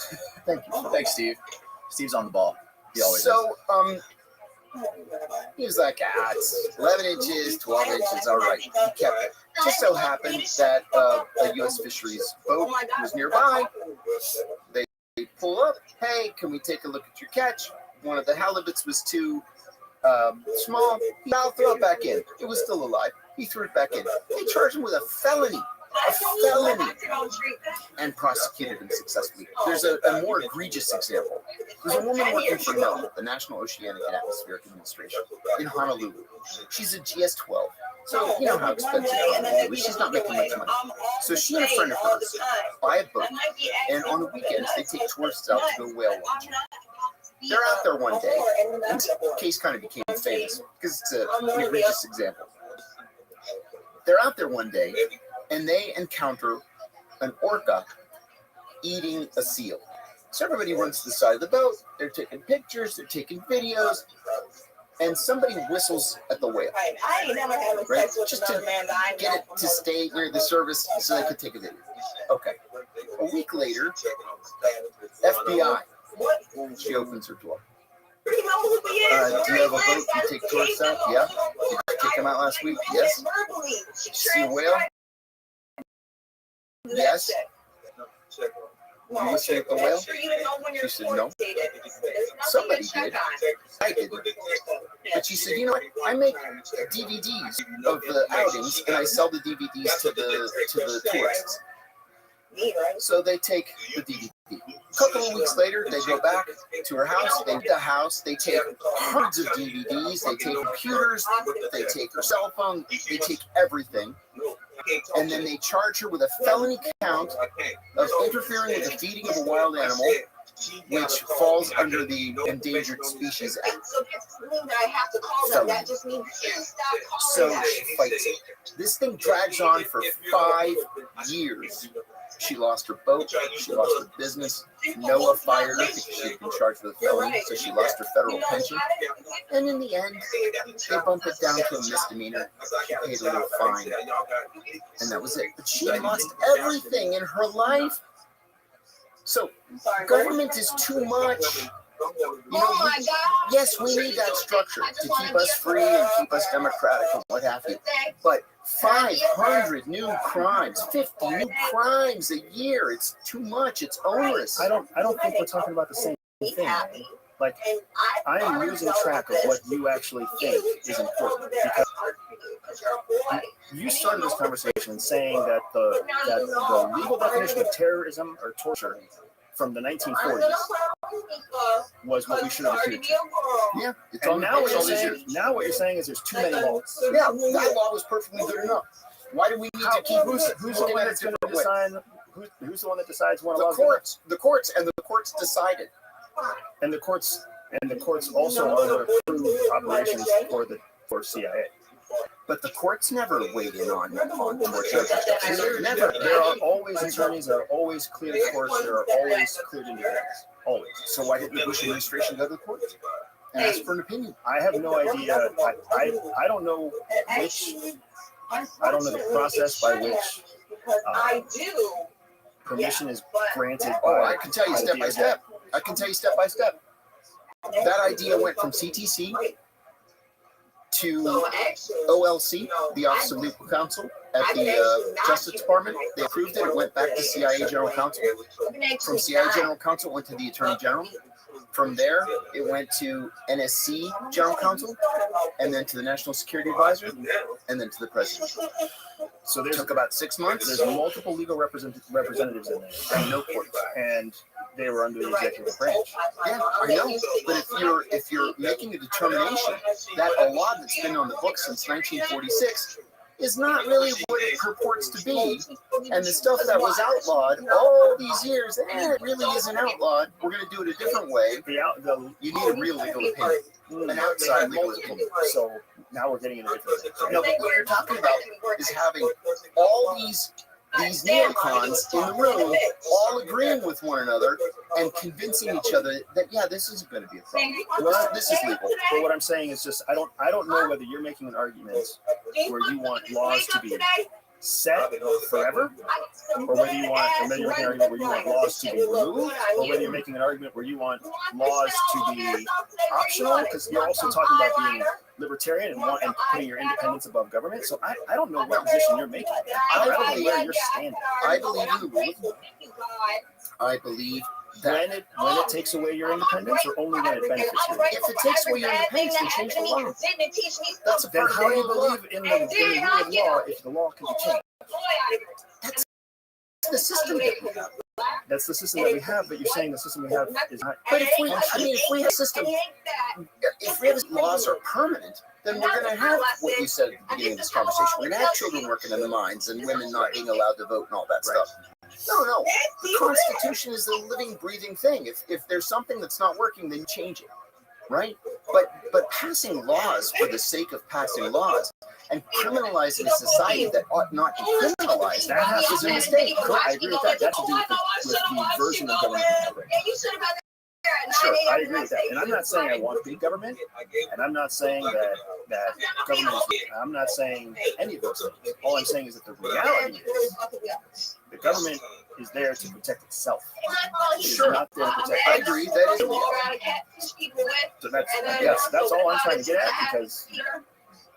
Thank you. Thanks, Steve. Steve's on the ball. He always is. So, he was like, it's 11 inches, 12 inches, all right. He kept it. Just so happened that a U.S. fisheries boat was nearby. They pull up. Hey, can we take a look at your catch? One of the halibuts was too small. I'll throw it back in. It was still alive. He threw it back in. They charged him with a felony. And prosecuted him successfully. There's a more egregious example. There's a woman working for NOAA, the National Oceanic and Atmospheric Administration, in Honolulu. She's a GS-12. So, you know how expensive Honolulu is. She's not making much money. So she and a friend of hers buy a boat, and on the weekends, they take tourists out to go whale watching. They're out there one day, and this case kind of became famous because it's an egregious example. They're out there one day, and they encounter an orca eating a seal. So everybody runs to the side of the boat. They're taking pictures, they're taking videos, and somebody whistles at the whale, right? Just to get it to stay near the service so they could take a video. Okay. A week later, FBI. She opens her door. Do you have a boat you take tourists out? Yeah. Did you take them out last week? Yes. See a whale? Yes. You listen at the whale? She said, no. Somebody did. I didn't. But she said, you know what? I make DVDs of the outings, and I sell the DVDs to the tourists. So they take the DVD. A couple of weeks later, they go back to her house. They take hundreds of DVDs. They take computers. They take her cell phone. They take everything. And then they charge her with a felony count of interfering with the feeding of a wild animal, which falls under the Endangered Species Act. Felony. So she fights it. This thing drags on for 5 years. She lost her boat. She lost her business. NOAA fired her because she had been charged with a felony, so she lost her federal pension. And in the end, they bumped it down to a misdemeanor. She paid a little fine, and that was it. But she lost everything in her life. So government is too much. You know, yes, we need that structure to keep us free and keep us democratic and what have you. But 500 new crimes, 50 new crimes a year. It's too much. It's onerous. I don't think we're talking about the same thing. Man. Like, I am losing track of what you actually think is important, because you started this conversation saying that the legal definition of terrorism or torture from the 1940s was what we should have adhered to. Yeah, it's And on now the what you're saying is there's too many laws. Yeah, that law was perfectly good enough. Why do we need to keep Who's the one that's going to decide? Who's the one that decides when a law? The courts decided. And the courts also are going to approve operations for CIA. But the courts never weighed in on torture. Never. There are always attorneys. There are always cleared courts. There are always cleared individuals. Always. So why didn't the Bush administration go to the courts and ask for an opinion? I have no idea. I don't know which. I don't know the process by which permission is granted Oh, by. I can tell you by step the by DOJ. step. I can tell you step by step. That idea went from CTC to OLC, the Office of Legal Counsel, at the Justice Department. They approved it. It went back to CIA General Counsel. From CIA General Counsel, it went to the Attorney General. From there, it went to NSC General Counsel, and then to the National Security Advisor, and then to the President. So It took about 6 months. there's multiple legal representatives in there, And no court. and they were under the executive branch. Yeah, I know. But if you're making a determination that a law that's been on the books since 1946 is not really what it purports to be, and the stuff that was outlawed all these years, it really isn't outlawed. We're going to do it a different way. You need a real legal opinion, an outside legal opinion. So now we're getting into different things. No, but what you're talking about is having all these neocons in the room all agreeing with one another and convincing each other that, yeah, this isn't going to be a problem. This is legal. But what I'm saying is just I don't know whether you're making an argument where you want laws to be set forever, or whether you're making an argument where you want laws to be removed, or whether you're making an argument where you want laws to be optional, because you're also talking about being libertarian and putting your independence above government. So I don't know what position you're making. I don't know where you're standing. I believe in the rule of law. I believe that When it takes away your independence, or only when it benefits you. if it takes away your independence, then change the law. That's a Then part of how do you the rule of law. believe in the rule of law if the law can be changed? The system that we have. That's the system that we have, but you're saying the system we have is not. But if we have a system, if we have laws are permanent, then we're going to have what you said at the beginning of this conversation. We're going to have children working in the mines and women not being allowed to vote and all that stuff. No. The Constitution is a living, breathing thing. If there's something that's not working, then change it, right? But passing laws for the sake of passing laws and criminalizing a society that ought not be criminalized, that is a mistake. I agree with that. That has to do with the version of government we have right now. Sure, I agree with that. And I'm not saying I want big government, and I'm not saying that government is, I'm not saying any of those things. All I'm saying is that the reality is the government is there to protect itself. It is not there to protect I others. agree. That is So that's all I'm trying to get at, because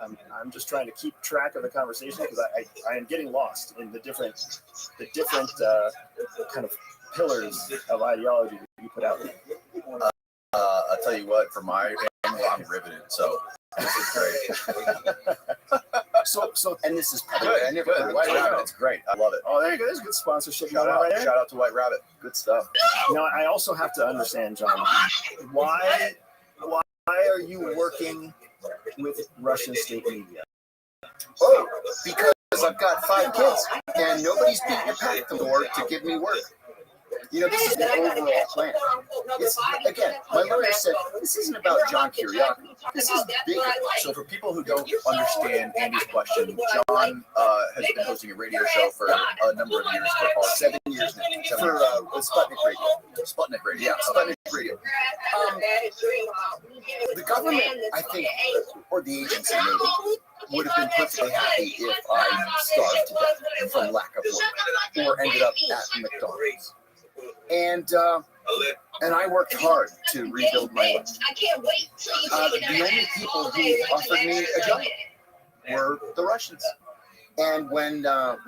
I'm just trying to keep track of the conversation, because I am getting lost in the different kind of pillars of ideology that you put out there. I'll tell you what, from my angle, I'm riveted. So this is great. So and this is Good. I never heard Good. of White it. Rabbit. It's great. I love it. Oh, there you go. There's good sponsorship Shout going on out. right there. Shout out to White Rabbit. Good stuff. Now, I also have to understand, John, why are you working with Russian state media? Oh, because I've got 5 kids and nobody's beating a pack the door to give me work. You know, this is the overall plan. It's, again, my lawyer said, this isn't about John Kiriakou. This is bigger. So for people who don't understand Andy's question, John has been hosting a radio show for a number of years, for about 7 years now. For Sputnik Radio. Sputnik Radio. Yeah, Sputnik Radio. The government, I think, or the agency maybe, would have been perfectly happy if I starved to death from lack of work or ended up at McDonald's. And I worked hard to rebuild my life. The only people who offered me a job were the Russians. And when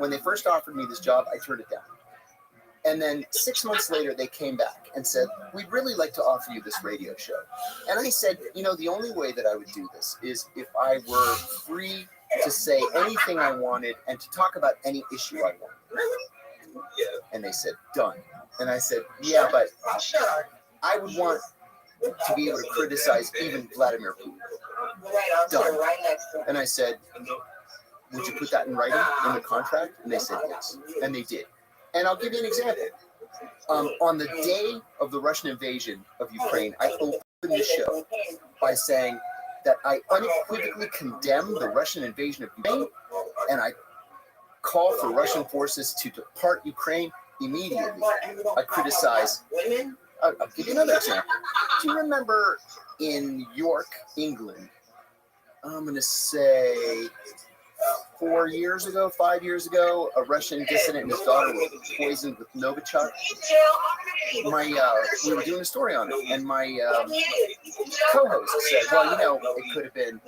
they first offered me this job, I turned it down. And then 6 months later, they came back and said, we'd really like to offer you this radio show. And I said, you know, the only way that I would do this is if I were free to say anything I wanted and to talk about any issue I wanted. And they said, done. And I said, yeah, but I would want to be able to criticize even Vladimir Putin. Done. And I said, would you put that in writing in the contract? And they said yes. And they did. And I'll give you an example. On the day of the Russian invasion of Ukraine, I opened the show by saying that I unequivocally condemn the Russian invasion of Ukraine, and I call for Russian forces to depart Ukraine immediately. I criticize. I'll give you another example. Do you remember in York, England? I'm going to say 5 years ago, a Russian dissident and his daughter were poisoned with Novichok. We were doing a story on it, and my co-host said, "Well, it could have been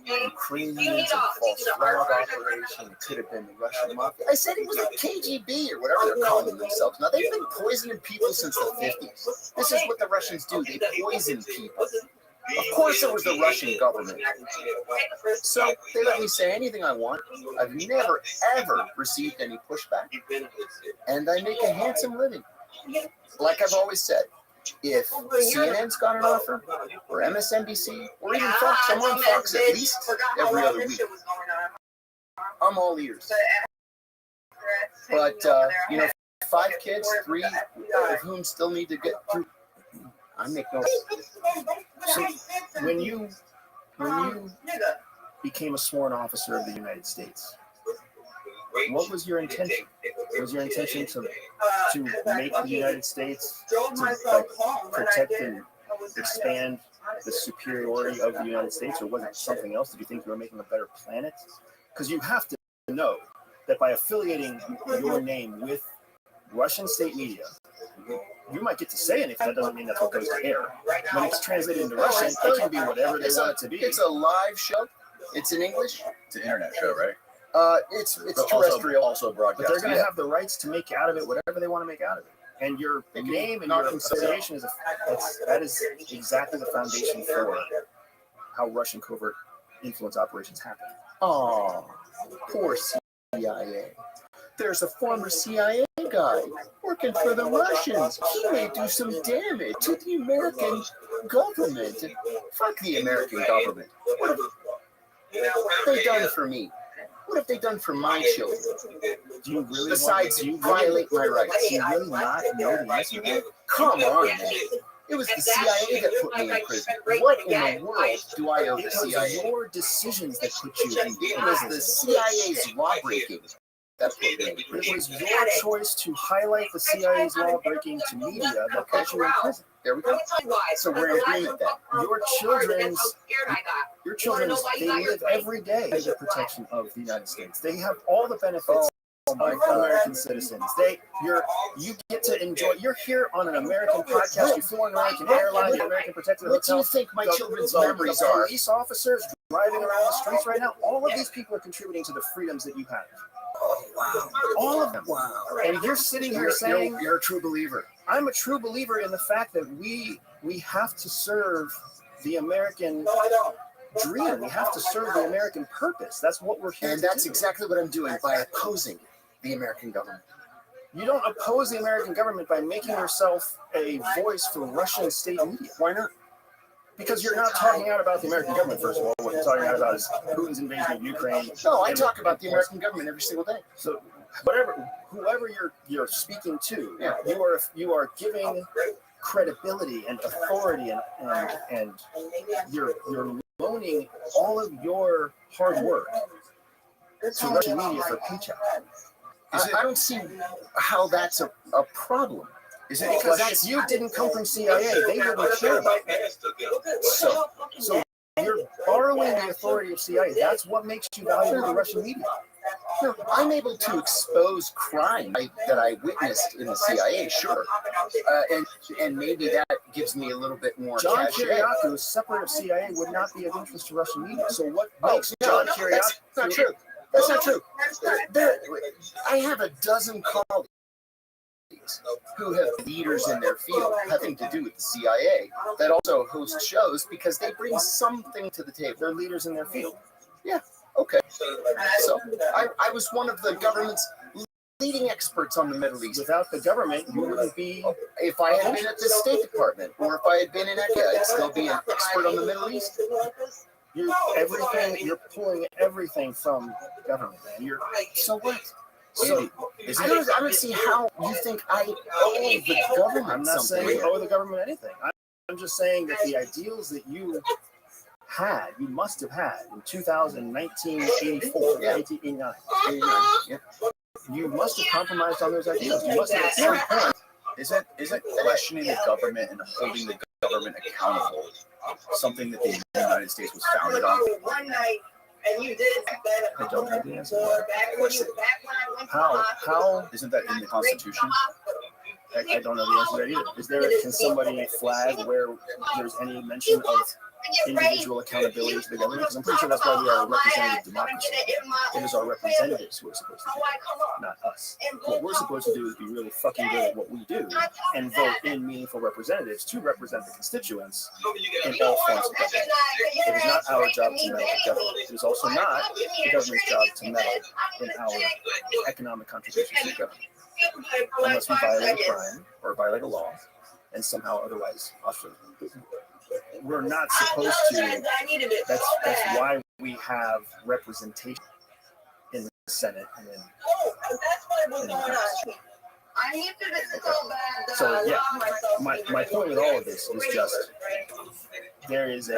Ukrainians and false flag operation. It could have been the Russian mafia." I said it was the KGB or whatever they're calling themselves now. They've been poisoning people since the 50s. This is what the Russians do. They poison people. Of course it was the Russian government. So they let me say anything I want. I've never, ever received any pushback. And I make a handsome living. Like I've always said, if CNN's got an offer, or MSNBC, or even Fox, I'm on Fox at least every other week. I'm all ears. But, 5 kids, 3 of whom still need to get through. I make no. So when you became a sworn officer of the United States, what was your intention? Was your intention to make the United States, to protect and expand the superiority of the United States, or was it something else? Did you think you were making a better planet? Because you have to know that by affiliating your name with Russian state media, you might get to say anything. That doesn't mean that's what goes to air. When it's translated into Russian, it can be whatever they want it to be. It's a live show. It's in English. It's an internet show, right? It's terrestrial. Also broadcast. But they're going to have the rights to make out of it whatever they want to make out of it. And your name and your affiliation that is exactly the foundation for how Russian covert influence operations happen. Oh, poor CIA. There's a former CIA guy working for the Russians. He may do some damage to the American government. Fuck the American government. What have they done for me? What have they done for my children? Do you really Besides violate my rights? Do you really not know the answer to that? Come on, man. It was the CIA that put me in prison. What in the world do I owe the CIA? It was your decisions that put you in It was the CIA's law breaking. That's what It was your choice to highlight the CIA's law breaking to media that put you in prison. There we go. So we're in agreement then. Your children, they live every day under the protection of the United States. They have all the benefits of American citizens. You get to enjoy. You're here on an American podcast. You flew on an American airline, an American protected What do hotel. you think my children's The memories are? police officers driving around the streets right now. All of these people are contributing to the freedoms that you have. Oh, wow. All of them. Wow. And you're sitting here saying, you're a true believer. I'm a true believer in the fact that we have to serve the American dream. We have to serve the American purpose. That's what we're here And to that's do. exactly what I'm doing by opposing the American government. You don't oppose the American government by making yourself a voice for Russian state media. Why not? Because you're not talking out about the American government, first of all. What you're talking out about is Putin's invasion of Ukraine. No, I talk about the American government every single day. So whoever you're speaking to, Yeah. you are giving credibility and authority and you're loaning all of your hard work to Russian media for paycheck. I don't see how that's a problem. Is it because if you didn't come from CIA, they wouldn't care about it. So you're borrowing the authority of CIA. That's what makes you valuable to Russian media. No, I'm able to expose crime that I witnessed in the CIA, sure. And maybe that gives me a little bit more John cachet. Kiriakou, separate of CIA, would not be of interest to Russian media. So what makes John Kiriakou? That's not true. That's not true. I have a dozen colleagues who have leaders in their field having to do with the CIA that also host shows because they bring something to the table. They're leaders in their field. Yeah, okay. So I was one of the government's leading experts on the Middle East. Without the government, you wouldn't be. If I had been at the State Department or if I had been in ECA, I'd still be an expert on the Middle East. You're pulling everything from government, man. So what? So I don't see how you think I owe the government I'm not something. saying you owe the government anything. I'm just saying that the ideals that you must have had in 1984, Yeah. 1889, Yeah. you must have compromised on those ideals. You must have at some point. Isn't questioning the government and holding the government accountable something that the United States was founded on? And you did I don't know the answer. How isn't that in the Constitution? I don't know the answer to that either. Is there? Can somebody flag where there's any mention of individual accountability to the government? Because I'm pretty sure that's why we are a representative democracy. It is our representatives who are supposed to do it, not us. What we're supposed to do is be really fucking good at what we do and vote in meaningful representatives to represent the constituents in all forms of government. It is not our job to meddle with government. It is also not the government's job to meddle in our economic contributions to the government. Unless we violate a crime or violate a law and somehow otherwise ostracized. We're not supposed to. That's why we have representation in the Senate and in the House. So yeah, my point with all of this is just there's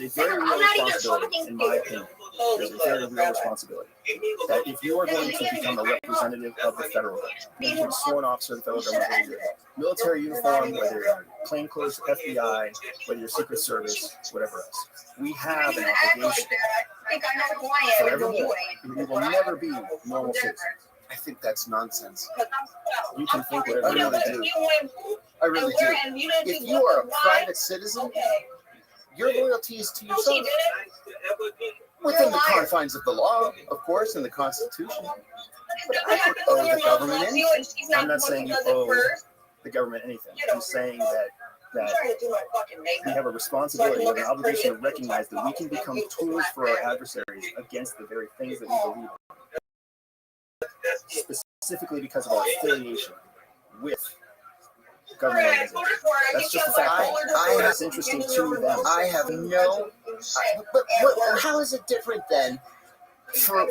a very real responsibility, in my opinion. There's a very real responsibility that if you are going to become a representative of the federal government, whether you're a sworn officer of the federal government, whether you're military uniform, whether you're plainclothes FBI, whether you're Secret Service, whatever else, we have an obligation forevermore. We will never be normal citizens. I think that's nonsense. You can think whatever you want to do. I really do. If you are a private citizen, your loyalty is to yourself. Within the confines of the law, of course, and the Constitution. But I don't owe the government anything. I'm not saying you owe the government anything. I'm saying that we have a responsibility, we have an obligation to recognize that we can become tools for our adversaries against the very things that we believe in. Specifically because of our affiliation with government organizations. That's just a fact. That's interesting to them. I have no. But how is it different then for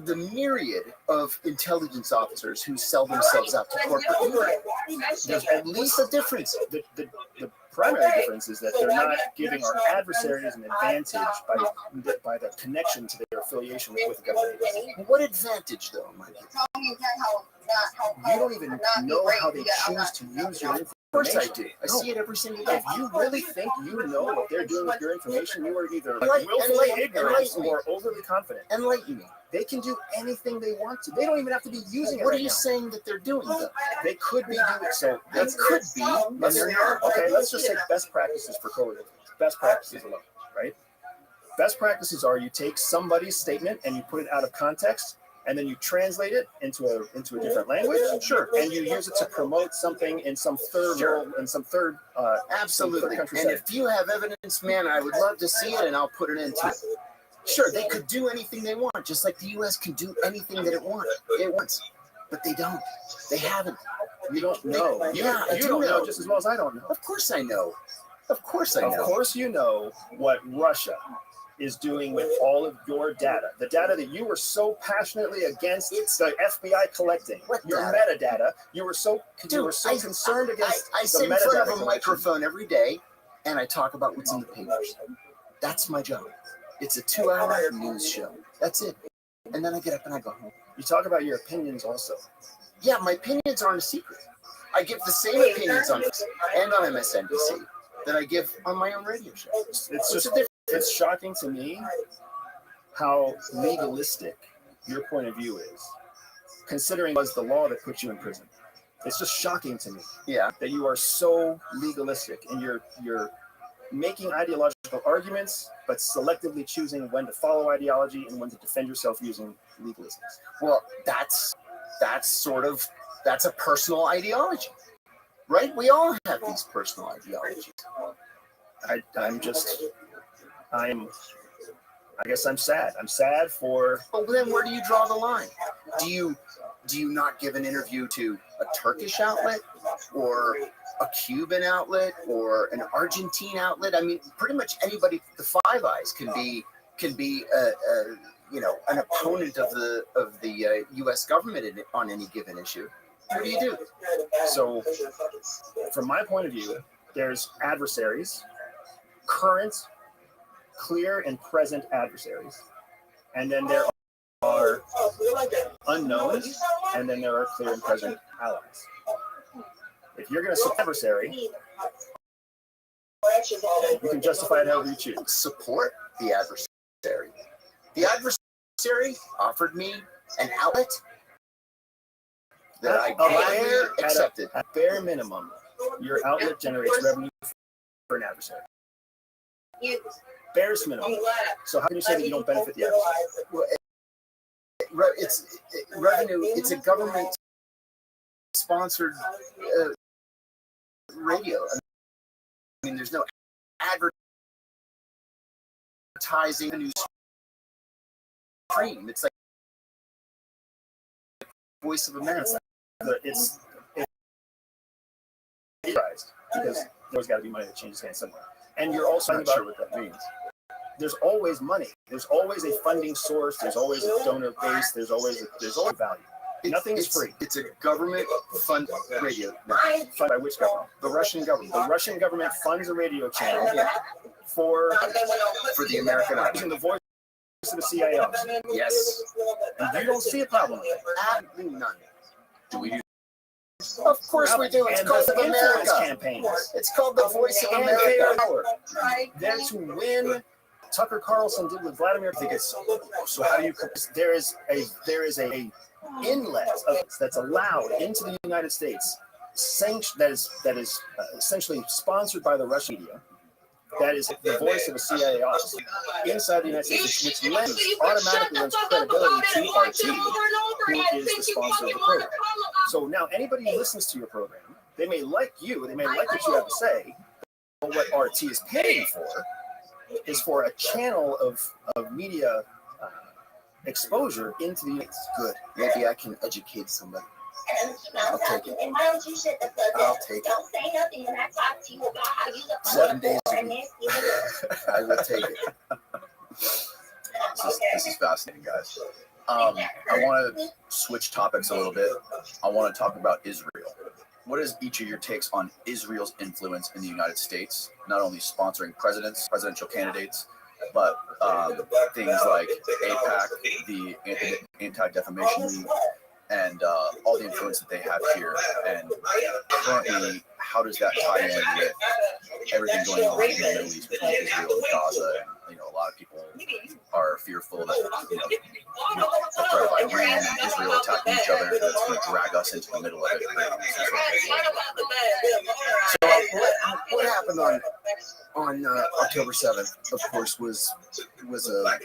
the myriad of intelligence officers who sell themselves out to corporate media? There's at least a difference. The primary difference is that they're not giving our adversaries an advantage by the connection to their affiliation with the government. What advantage, though, Mike? You don't even know how they choose to use your information. Of course I do. I see it every single day. If you really think you know what they're doing with your information, you are either willfully ignorant or overly confident. Enlighten me. They can do anything they want to. They don't even have to be using it. What are you saying that they're doing, though? They could be doing so. They could be, and they're not. Okay, let's just take best practices for coding. Best practices alone, right? Best practices are you take somebody's statement and you put it out of context, and then you translate it into a different language. Sure. And you use it to promote something in some third world, in some third absolutely. Country and setting. If you have evidence, man, I would love to see it, and I'll put it into it. Sure, they could do anything they want, just like the U.S. can do anything that it wants, but they don't. They haven't. You don't know. You don't know just as well as I don't know. Of course I know. Of course I know. Of course you know what Russia is doing with all of your data. The data that you were so passionately against the FBI collecting. Your metadata. You were so concerned against I sit in front of a microphone every day, and I talk about what's in the papers. That's my job. It's a 2-hour news show. That's it. And then I get up and I go home. You talk about your opinions also. Yeah, my opinions aren't a secret. I give the same opinions on this and on MSNBC that I give on my own radio show. It's shocking to me how legalistic your point of view is, considering it was the law that put you in prison. It's just shocking to me. Yeah. That you are so legalistic and you're making ideological arguments, but selectively choosing when to follow ideology and when to defend yourself using legalisms. Well, that's a personal ideology, right? We all have these personal ideologies. I guess I'm sad. I'm sad for. Well, then where do you draw the line? Do you not give an interview to a Turkish outlet or a Cuban outlet or an Argentine outlet? I mean, pretty much anybody with the Five Eyes can be an opponent of the U.S. government on any given issue. What do you do? So, from my point of view, there's adversaries, current, clear, and present adversaries, and then there are unknowns, and then there are clear and present allies. If you're going to support adversary, You can justify it however you choose. Support the adversary. The adversary offered me an outlet that I gladly accepted. At bare minimum, your outlet generates revenue for an adversary. Barest minimum. So how can you say that you don't benefit the adversary? Well, it's revenue. It's a government-sponsored radio. I mean, there's no advertising news stream. It's like Voice of America. It's because there's got to be money that changes hands somewhere. And you're also I'm not sure what that means. There's always money. There's always a funding source. There's always a donor base. There's always value. Nothing is free. It's a government-funded radio. Funded by which government? The Russian government. The Russian government funds a radio channel for the American audience. using the voice of the CIA officer. Yes. And you don't see a problem with it. Absolutely none. Do we do? Of course we do. It's And called the the influence America. campaigns. It's called the Voice of And America. they're to win. Tucker Carlson did with Vladimir. I think it's so. How do you? There is a inlet that's allowed into the United States, that is essentially sponsored by the Russian media. That is the voice of a CIA officer inside the United States, which automatically lends credibility to RT, who is the sponsor of the program. So now anybody who listens to your program, they may like you, they may like what you have to say, but what RT is paying for is for a channel of media exposure into the United States. Good. Maybe I can educate somebody. I'll take it. I'll take it. Don't say nothing when I talk to you about how you look. 7 days a week. I will take it. This is fascinating, guys. I want to switch topics a little bit. I want to talk about Israel. What is each of your takes on Israel's influence in the United States? Not only sponsoring presidential candidates, but things like AIPAC, the Anti-Defamation League, and all the influence that they have here. And currently, how does that tie in with everything going on in the Middle East between Israel and Gaza? And, a lot of people are fearful that, the threat of Iran and Israel attacking each other, that's going to drag us into the middle of it. So what happened on October 7th, of course, was a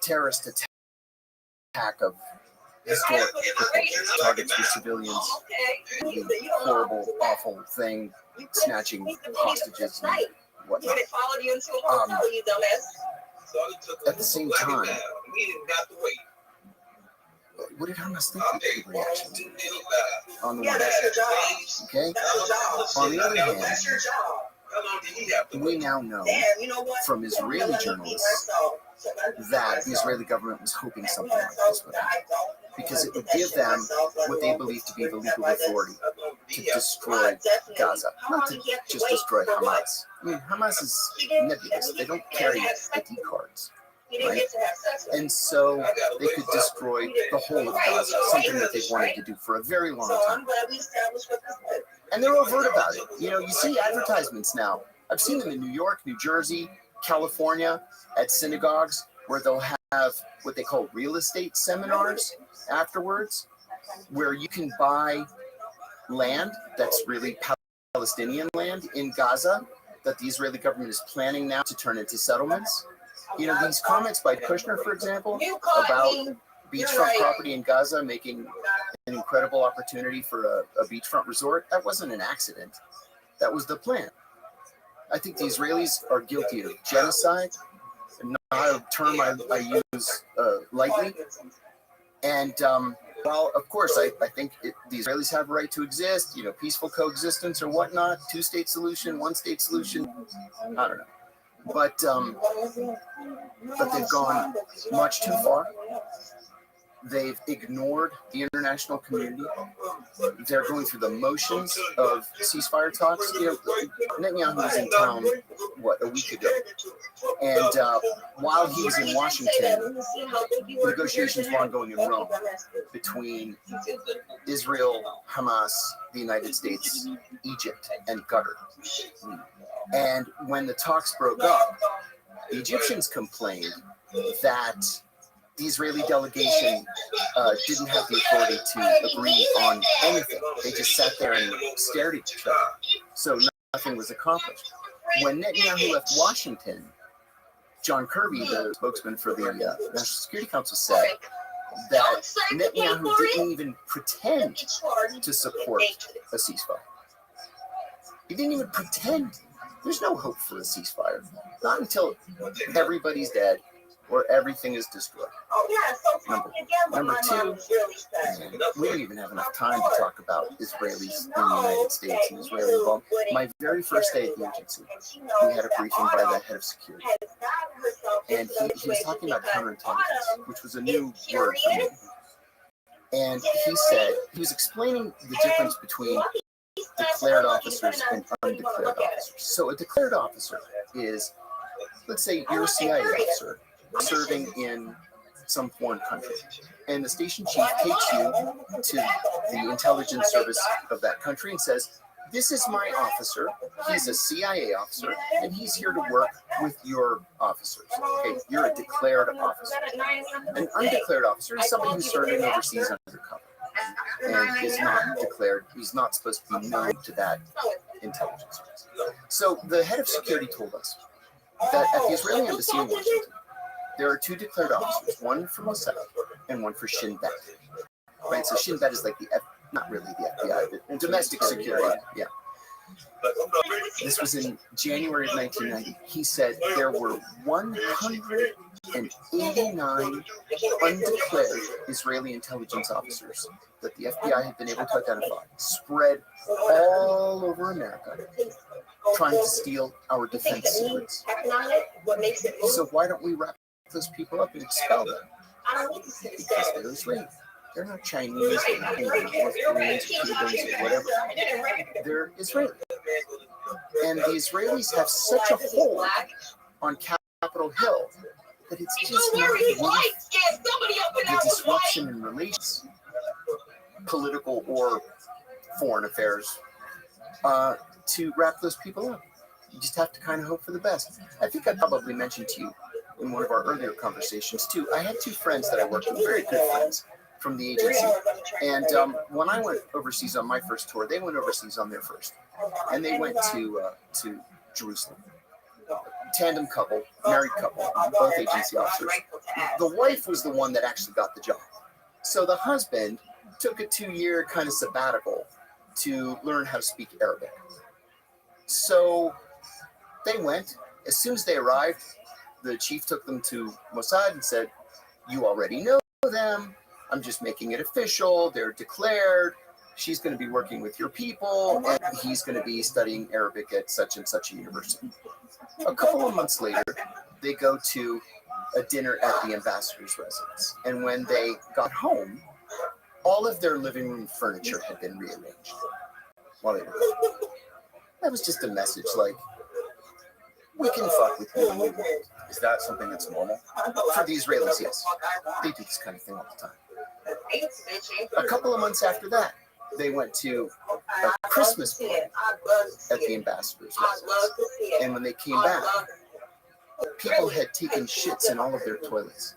terrorist attack of historic proportions. Targets were civilians, horrible, awful thing, snatching hostages and whatnot. At the same time, what did Hamas think of the reaction to it? On the one hand, okay? On the other hand, we now know from Israeli journalists that the Israeli government was hoping something like this would happen, because it would give them what they believe to be the legal authority to destroy Gaza, not to just destroy Hamas. I mean, Hamas is nebulous. They don't carry ID cards. Right? And so they could destroy the whole of Gaza, something that they've wanted to do for a very long time. And they're overt about it. You see advertisements now. I've seen them in New York, New Jersey, California, at synagogues, where they'll have what they call real estate seminars afterwards, where you can buy land that's really Palestinian land in Gaza that the Israeli government is planning now to turn into settlements. These comments by Kushner, for example, about beachfront property in Gaza making an incredible opportunity for a beachfront resort, that wasn't an accident. That was the plan. I think the Israelis are guilty of genocide, not a term I use lightly. And while, of course, I think the Israelis have a right to exist, peaceful coexistence or whatnot, two-state solution, one-state solution, I don't know. But they've gone much too far. They've ignored the international community. They're going through the motions of ceasefire talks. Netanyahu was in town, a week ago? And while he was in Washington, negotiations were ongoing in Rome between Israel, Hamas, the United States, Egypt, and Qatar. And when the talks broke up, the Egyptians complained that the Israeli delegation didn't have the authority to agree on anything. They just sat there and stared at each other. So nothing was accomplished. When Netanyahu left Washington, John Kirby, the spokesman for the National Security Council, said that Netanyahu didn't even pretend to support a ceasefire. He didn't even pretend. There's no hope for a ceasefire. Not until everybody's dead or everything is destroyed. Number two, we don't even have enough time to talk about Israelis in the United States and Israeli involvement. My very first day at the agency, we had a briefing by the head of security. And he was talking about counterintelligence, which was a new word for me. And he said, he was explaining the difference between declared officers and undeclared officers. So a declared officer is, let's say you're a CIA officer serving in some foreign country, and the station chief takes you to the intelligence service of that country and says, this is my officer, he's a CIA officer, and he's here to work with your officers. Okay, you're a declared officer. An undeclared officer is somebody who's serving overseas undercover and is not declared, he's not supposed to be known to that intelligence service. So the head of security told us that at the Israeli embassy in Washington, there are two declared officers, one for Mossad and one for Shin Bet. Right, so Shin Bet is like not really the FBI, but domestic security. Yeah. This was in January of 1990. He said there were 189 undeclared Israeli intelligence officers that the FBI had been able to identify, spread all over America, trying to steal our defense secrets. So why don't we wrap those people up and expel them? Because they're Israeli. They're not Chinese, they're not North Koreans, Cubans, or whatever. They're Israeli. And the Israelis have such a hold on Capitol Hill that it's just not worth the disruption in relations, political or foreign affairs, to wrap those people up. You just have to kind of hope for the best. I think I probably mentioned to you in one of our earlier conversations too, I had two friends that I worked with, very good friends from the agency. And when I went overseas on my first tour, they went overseas on their first. And they went to Jerusalem. Tandem couple, married couple, both agency officers. The wife was the one that actually got the job. So the husband took a 2-year kind of sabbatical to learn how to speak Arabic. So they went. As soon as they arrived, the chief took them to Mossad and said, you already know them. I'm just making it official. They're declared. She's going to be working with your people, and he's going to be studying Arabic at such and such a university. A couple of months later, they go to a dinner at the ambassador's residence. And when they got home, all of their living room furniture had been rearranged while they were gone. That was just a message like, we can fuck with you. Is that something that's normal? For the Israelis, yes. They do this kind of thing all the time. A couple of months after that, they went to a Christmas party at the ambassador's residence. And when they came back, people had taken shits in all of their toilets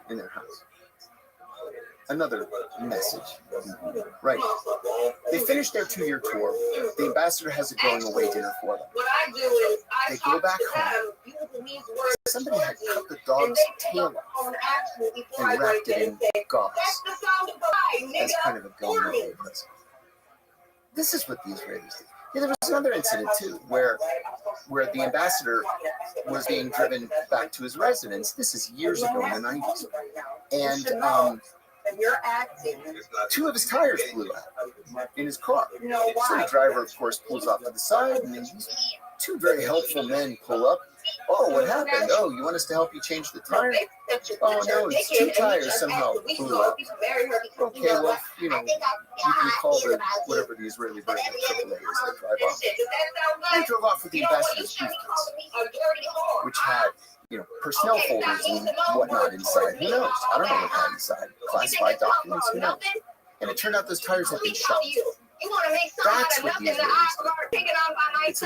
in their house. Another message. Right. They finished their 2-year tour. The ambassador has a going away dinner for them. They go back home. Somebody had cut the dog's tail off and wrapped it in gauze as kind of a going away present. This is what the Israelis did. Yeah, there was another incident too, where the ambassador was being driven back to his residence. This is years ago in the 90s. And 2 of his tires blew out in his car. So the driver, of course, pulls off to the side, and these 2 very helpful men pull up. Oh, what happened? Oh, you want us to help you change the tire? Oh, no, it's 2 tires somehow blew up. Okay, well, you know, you can call the whatever the Israeli version of AAA is, they drive off. They drove off with the ambassador's briefcase, which had, you know, personnel folders and whatnot inside. Who knows? I don't know what had inside. Classified documents, who knows? And it turned out those tires had been shot. That's what the Israelis did. It's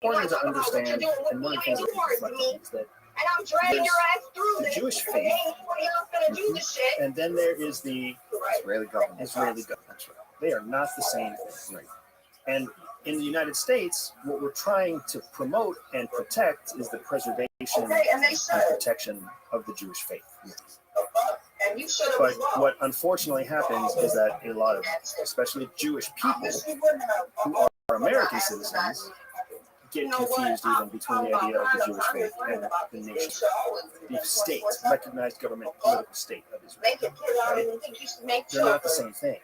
important to understand, and one of the things that is reflected is that the Jewish faith, and then there is the Israeli government. Israeli government. That's right. They are not the same thing. Right. And in the United States, what we're trying to promote and protect is the preservation and protection of the Jewish faith. Yes. But what unfortunately happens is that a lot of, especially Jewish people who are American citizens, get confused even between the idea of the Jewish faith and the nation, the state, recognized government, political state of Israel. Right? They're not the same thing.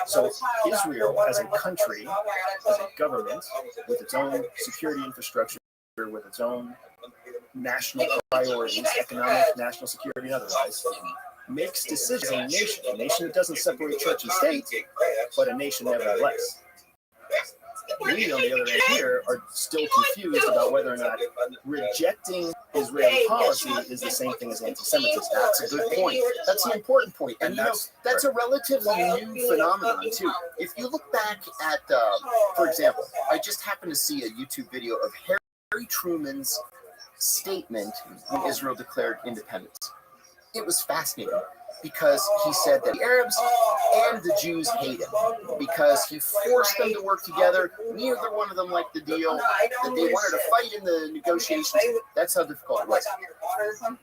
So Israel as a country, as a government, with its own security infrastructure, with its own national priorities, economic, national security, and otherwise, makes decisions as a nation that doesn't separate church and state, but a nation nevertheless. We, on the other hand here, are still confused about whether or not rejecting Israeli policy is the same thing as anti-Semitism. That's a good point. That's an important point. And you know, that's a relatively new phenomenon, too. If you look back at, for example, I just happened to see a YouTube video of Harry Truman's statement when Israel declared independence. It was fascinating because he said that the Arabs and the Jews hate him because he forced them to work together. Neither one of them liked the deal, that they wanted to fight in the negotiations. That's how difficult it was.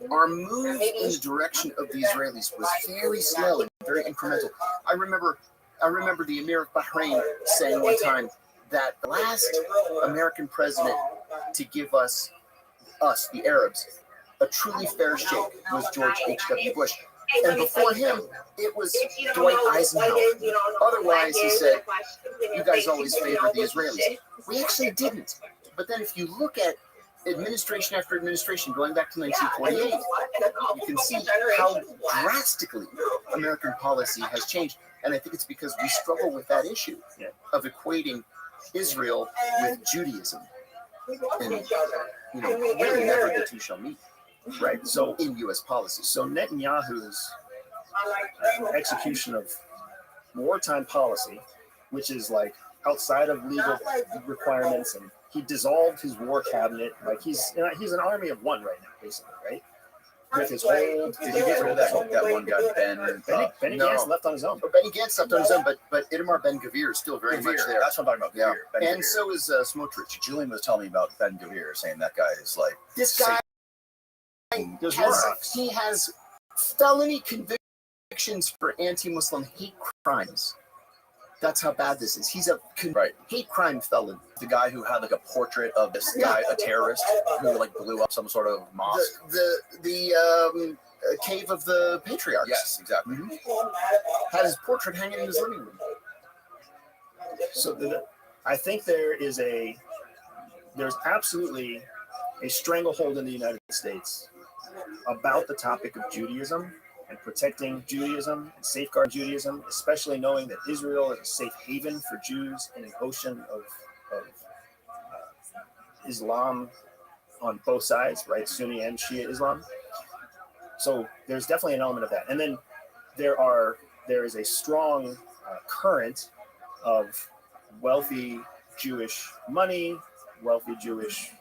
Our move in the direction of the Israelis was very slow and very incremental. I remember the Emir of Bahrain saying one time that the last American president to give us, the Arabs, a truly fair shake was George H.W. Bush. And before him, it was Dwight Eisenhower. Otherwise, he said, you guys always favored the Israelis. We actually didn't. But then if you look at administration after administration, going back to 1948, you can see how drastically American policy has changed. And I think it's because we struggle with that issue of equating Israel with Judaism. And, you know, really never the two shall meet. Right. So in U.S. policy. So Netanyahu's execution of wartime policy, which is like outside of legal requirements, and he dissolved his war cabinet. Like he's an army of one right now, basically, right? With his whole. Did he get rid of that one guy, Benny Gantz left on his own. Benny Gantz left on his own, but Itamar Ben-Gvir is still very much there. That's what I'm talking about. Yeah. Ben And Gvir. so is Smotrich. Julian was telling me about Ben Gvir, saying that guy is like This guy has felony convictions for anti-Muslim hate crimes. That's how bad this is. He's a hate crime felon. the guy who had like a portrait of this guy, a terrorist who like blew up some sort of mosque. The cave of the patriarchs. Yes, exactly. Had his portrait hanging in his living room. So I think there's absolutely a stranglehold in the United States about the topic of Judaism and protecting Judaism and safeguarding Judaism, especially knowing that Israel is a safe haven for Jews in an ocean of Islam on both sides, right? Sunni and Shia Islam. So there's definitely an element of that. And then there is a strong current of wealthy Jewish money, wealthy Jewish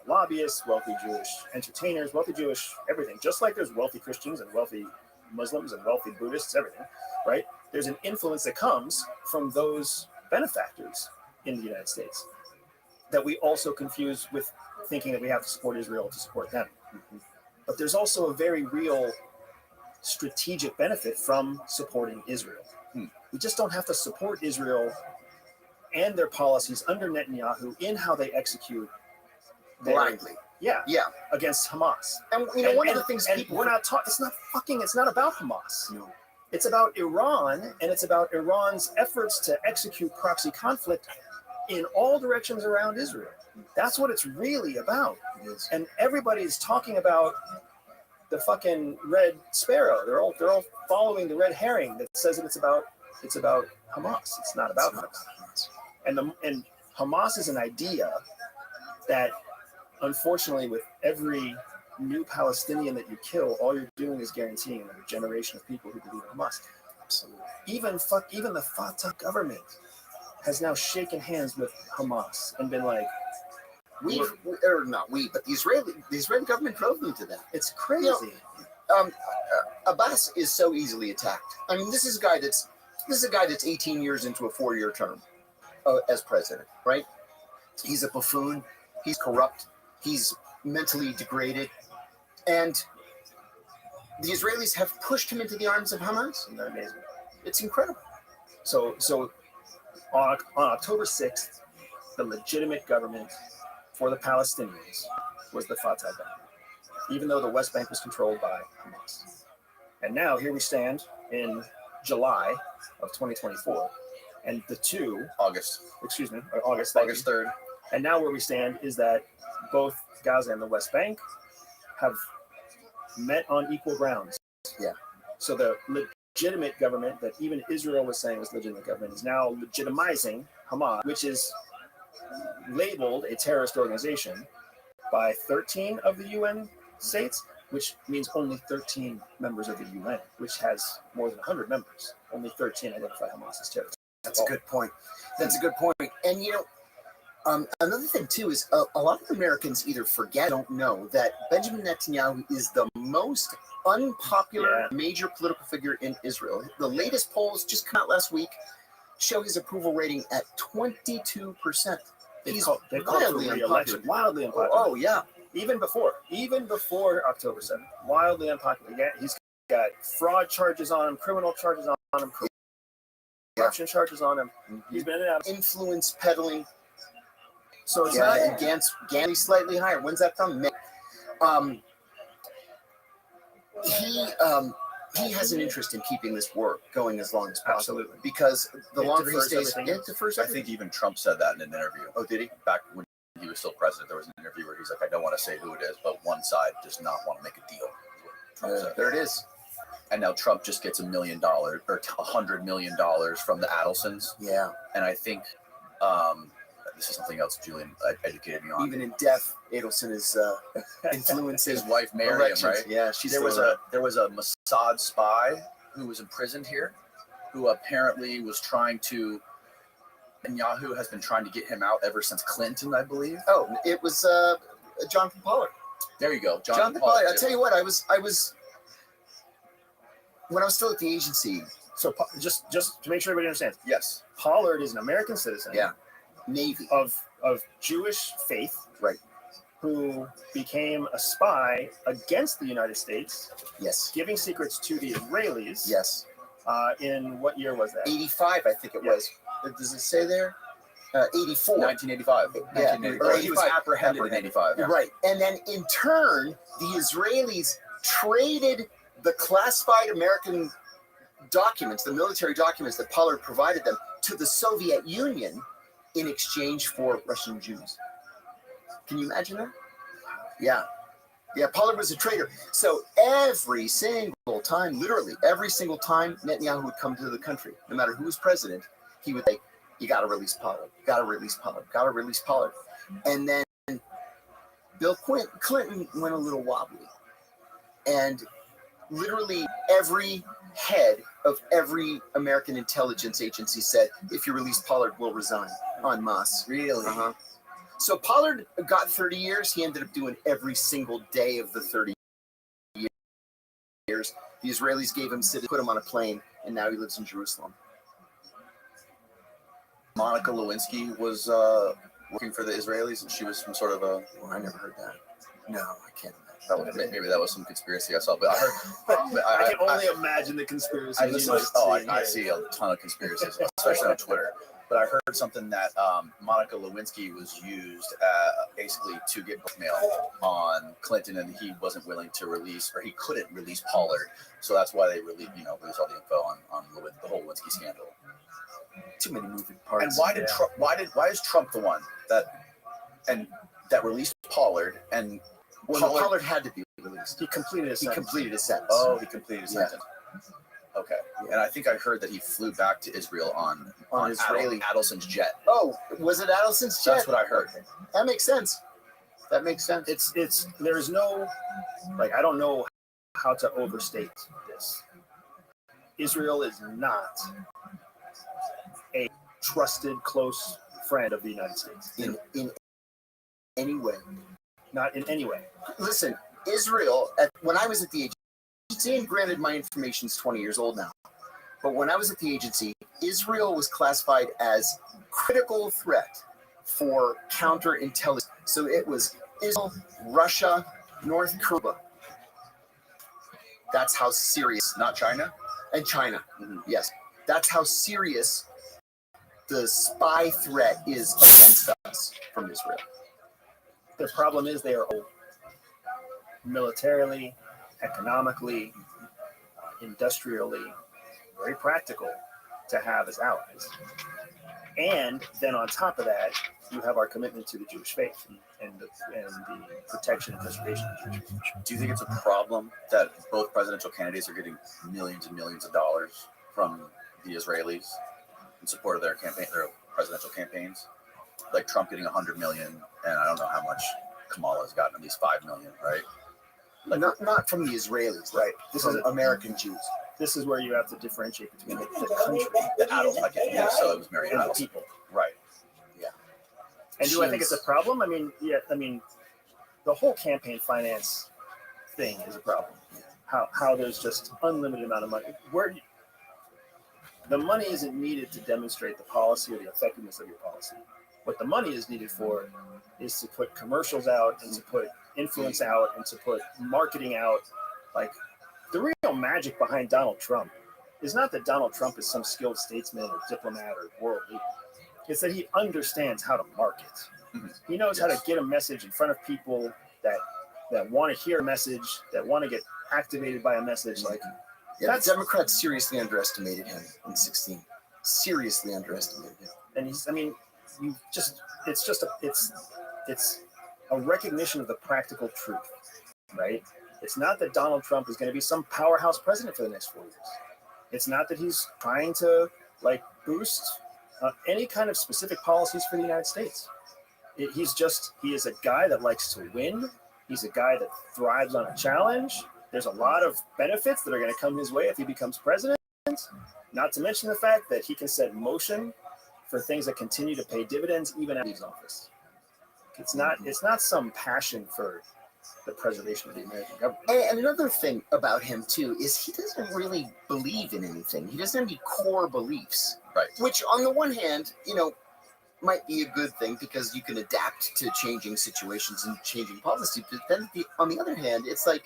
lobbyists, wealthy Jewish entertainers, wealthy Jewish everything. Just like there's wealthy Christians and wealthy Muslims and wealthy Buddhists, everything, right? There's an influence that comes from those benefactors in the United States that we also confuse with thinking that we have to support Israel to support them. But there's also a very real strategic benefit from supporting Israel. We just don't have to support Israel and their policies under Netanyahu in how they execute Blindly. Yeah. Yeah. Against Hamas. And you know, one of the things people we're not talking. It's not about Hamas. No. It's about Iran, and it's about Iran's efforts to execute proxy conflict in all directions around Israel. That's what it's really about. And everybody's talking about the fucking red sparrow. They're all following the red herring that says that it's about Hamas. It's not about Hamas. And Hamas is an idea that, unfortunately, with every new Palestinian that you kill, all you're doing is guaranteeing another generation of people who believe in Hamas. Absolutely. Even the Fatah government has now shaken hands with Hamas and been like, but the Israeli government drove them to that. it's crazy. You know, Abbas is so easily attacked. I mean, this is a guy that's 18 years into a 4-year term as president, right? He's a buffoon. He's corrupt. He's mentally degraded, and the Israelis have pushed him into the arms of Hamas. Isn't that amazing? It's incredible. So on October 6th, the legitimate government for the Palestinians was the Fatah government, even though the West Bank was controlled by Hamas. And now here we stand in July of 2024, and August 3rd. And now where we stand is that both Gaza and the West Bank have met on equal grounds. Yeah. So the legitimate government that even Israel was saying was legitimate government is now legitimizing Hamas, which is labeled a terrorist organization by 13 of the UN states, which means only 13 members of the UN, which has more than 100 members. Only 13 identify Hamas as terrorists. That's a good point. And another thing too is a lot of Americans either forget, don't know that Benjamin Netanyahu is the most unpopular major political figure in Israel. The latest polls just come out last week show his approval rating at 22%. He's wildly unpopular. Wildly unpopular. Oh yeah. Even before October 7th, wildly unpopular. Yeah, he's got fraud charges on him, criminal charges on him, corruption charges on him. He's been in and out. Influence peddling. So it's and Ganney's slightly higher. When's that from? He has an interest in keeping this war going as long as possible. Absolutely. Because the longer he stays, everything. I think even Trump said that in an interview. Oh, did he? Back when he was still president, there was an interview where he's like, I don't want to say who it is, but one side does not want to make a deal. Trump said. There it is. And now Trump just gets $1 million or $100 million from the Adelsons. Yeah. And I think this is something else Julian educated me on. Even in death, Adelson is influencing his wife Miriam, right? Yeah, there was a Mossad spy who was imprisoned here, who apparently was trying to. Netanyahu has been trying to get him out ever since Clinton, I believe. Oh, it was Jonathan Pollard. There you go, Jonathan Pollard. I'll tell you what, I was when I was still at the agency. So just to make sure everybody understands. Yes, Pollard is an American citizen. Yeah. Navy of Jewish faith, right? Who became a spy against the United States? Yes. Giving secrets to the Israelis? Yes. In what year was that? 85, I think it was. Does it say there? 84. 1985. Yeah. Or he was apprehended in 85. Yeah. Right. And then in turn, the Israelis traded the classified American documents, the military documents that Pollard provided them, to the Soviet Union in exchange for Russian Jews. Can you imagine that? Yeah. Yeah, Pollard was a traitor. So every single time, literally every single time Netanyahu would come to the country, no matter who was president, he would say, you got to release Pollard. Got to release Pollard. Got to release Pollard. And then Bill Clinton went a little wobbly. And literally every head of every American intelligence agency said, if you release Pollard, we'll resign en masse. Really? Uh-huh. So Pollard got 30 years. He ended up doing every single day of the 30 years. The Israelis gave him citizenship, put him on a plane, and now he lives in Jerusalem. Monica Lewinsky was working for the Israelis, and she was some sort of a... Well, I never heard that. No, I can't imagine. Maybe that was some conspiracy I saw, but I heard. I can only imagine the conspiracy. I see a ton of conspiracies, especially on Twitter. But I heard something that Monica Lewinsky was used basically to get blackmail on Clinton, and he wasn't willing to release, or he couldn't release Pollard. So that's why they released all the info on the whole Lewinsky scandal. too many moving parts. And why is Trump the one that released Pollard and Pollard had to be released. He completed his sentence. He completed his sentence. Okay. And I think I heard that he flew back to Israel on Israeli Adelson's jet. Oh, was it Adelson's jet? That's what I heard. That makes sense. It's there's no, like, I don't know how to overstate this. Israel is not a trusted, close friend of the United States. In any way. Not in any way. Listen, Israel, when I was at the agency, and granted my information is 20 years old now, but when I was at the agency, Israel was classified as critical threat for counterintelligence. So it was Israel, Russia, North Korea. That's how serious. Not China? And China, Mm-hmm. yes. That's how serious the spy threat is against us from Israel. The problem is they are old. Militarily, economically, industrially, very practical to have as allies. And then on top of that, you have our commitment to the Jewish faith and the protection and preservation of the Jewish faith. Do you think it's a problem that both presidential candidates are getting millions and millions of dollars from the Israelis in support of their presidential campaigns? Like Trump getting 100 million, and I don't know how much Kamala's gotten, at least 5 million, right? Like, not from the Israelis, right? This is American Jews. This is where you have to differentiate between the country, The Adels, so it was Mary and the Adels. people. Right. And do I think it's a problem? I mean, the whole campaign finance thing is a problem. How there's just unlimited amount of money. The money isn't needed to demonstrate the policy or the effectiveness of your policy. What the money is needed for is to put commercials out and to put influence out and to put marketing out. Like, the real magic behind Donald Trump is not that Donald Trump is some skilled statesman or diplomat or world leader. It's that he understands how to market. Mm-hmm. He knows how to get a message in front of people that want to hear a message, that want to get activated by a message. Like, the Democrats seriously underestimated him in 2016. Seriously underestimated him. And it's a recognition of the practical truth, right? It's not that Donald Trump is going to be some powerhouse president for the next 4 years. It's not that he's trying to boost any kind of specific policies for the United States. He is a guy that likes to win. He's a guy that thrives on a challenge. There's a lot of benefits that are going to come his way if he becomes president. Not to mention the fact that he can set motion for things that continue to pay dividends even after he leaves office. It's not some passion for the preservation of the American government. And another thing about him too is he doesn't really believe in anything. He doesn't have any core beliefs. Right. Which on the one hand, might be a good thing because you can adapt to changing situations and changing policy. But then on the other hand, it's like,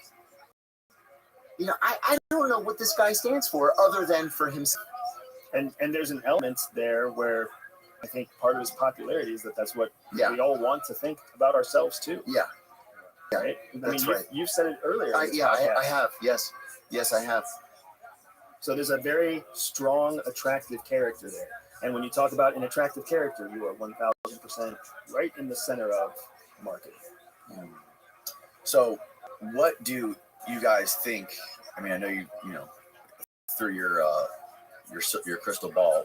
I don't know what this guy stands for other than for himself. And there's an element there where I think part of his popularity is that's what we all want to think about ourselves too. Yeah. Right? Right. You've said it earlier. I have. Yes, I have. So there's a very strong, attractive character there. And when you talk about an attractive character, you are 1,000% right in the center of marketing. So what do you guys think? I mean, I know you through your crystal ball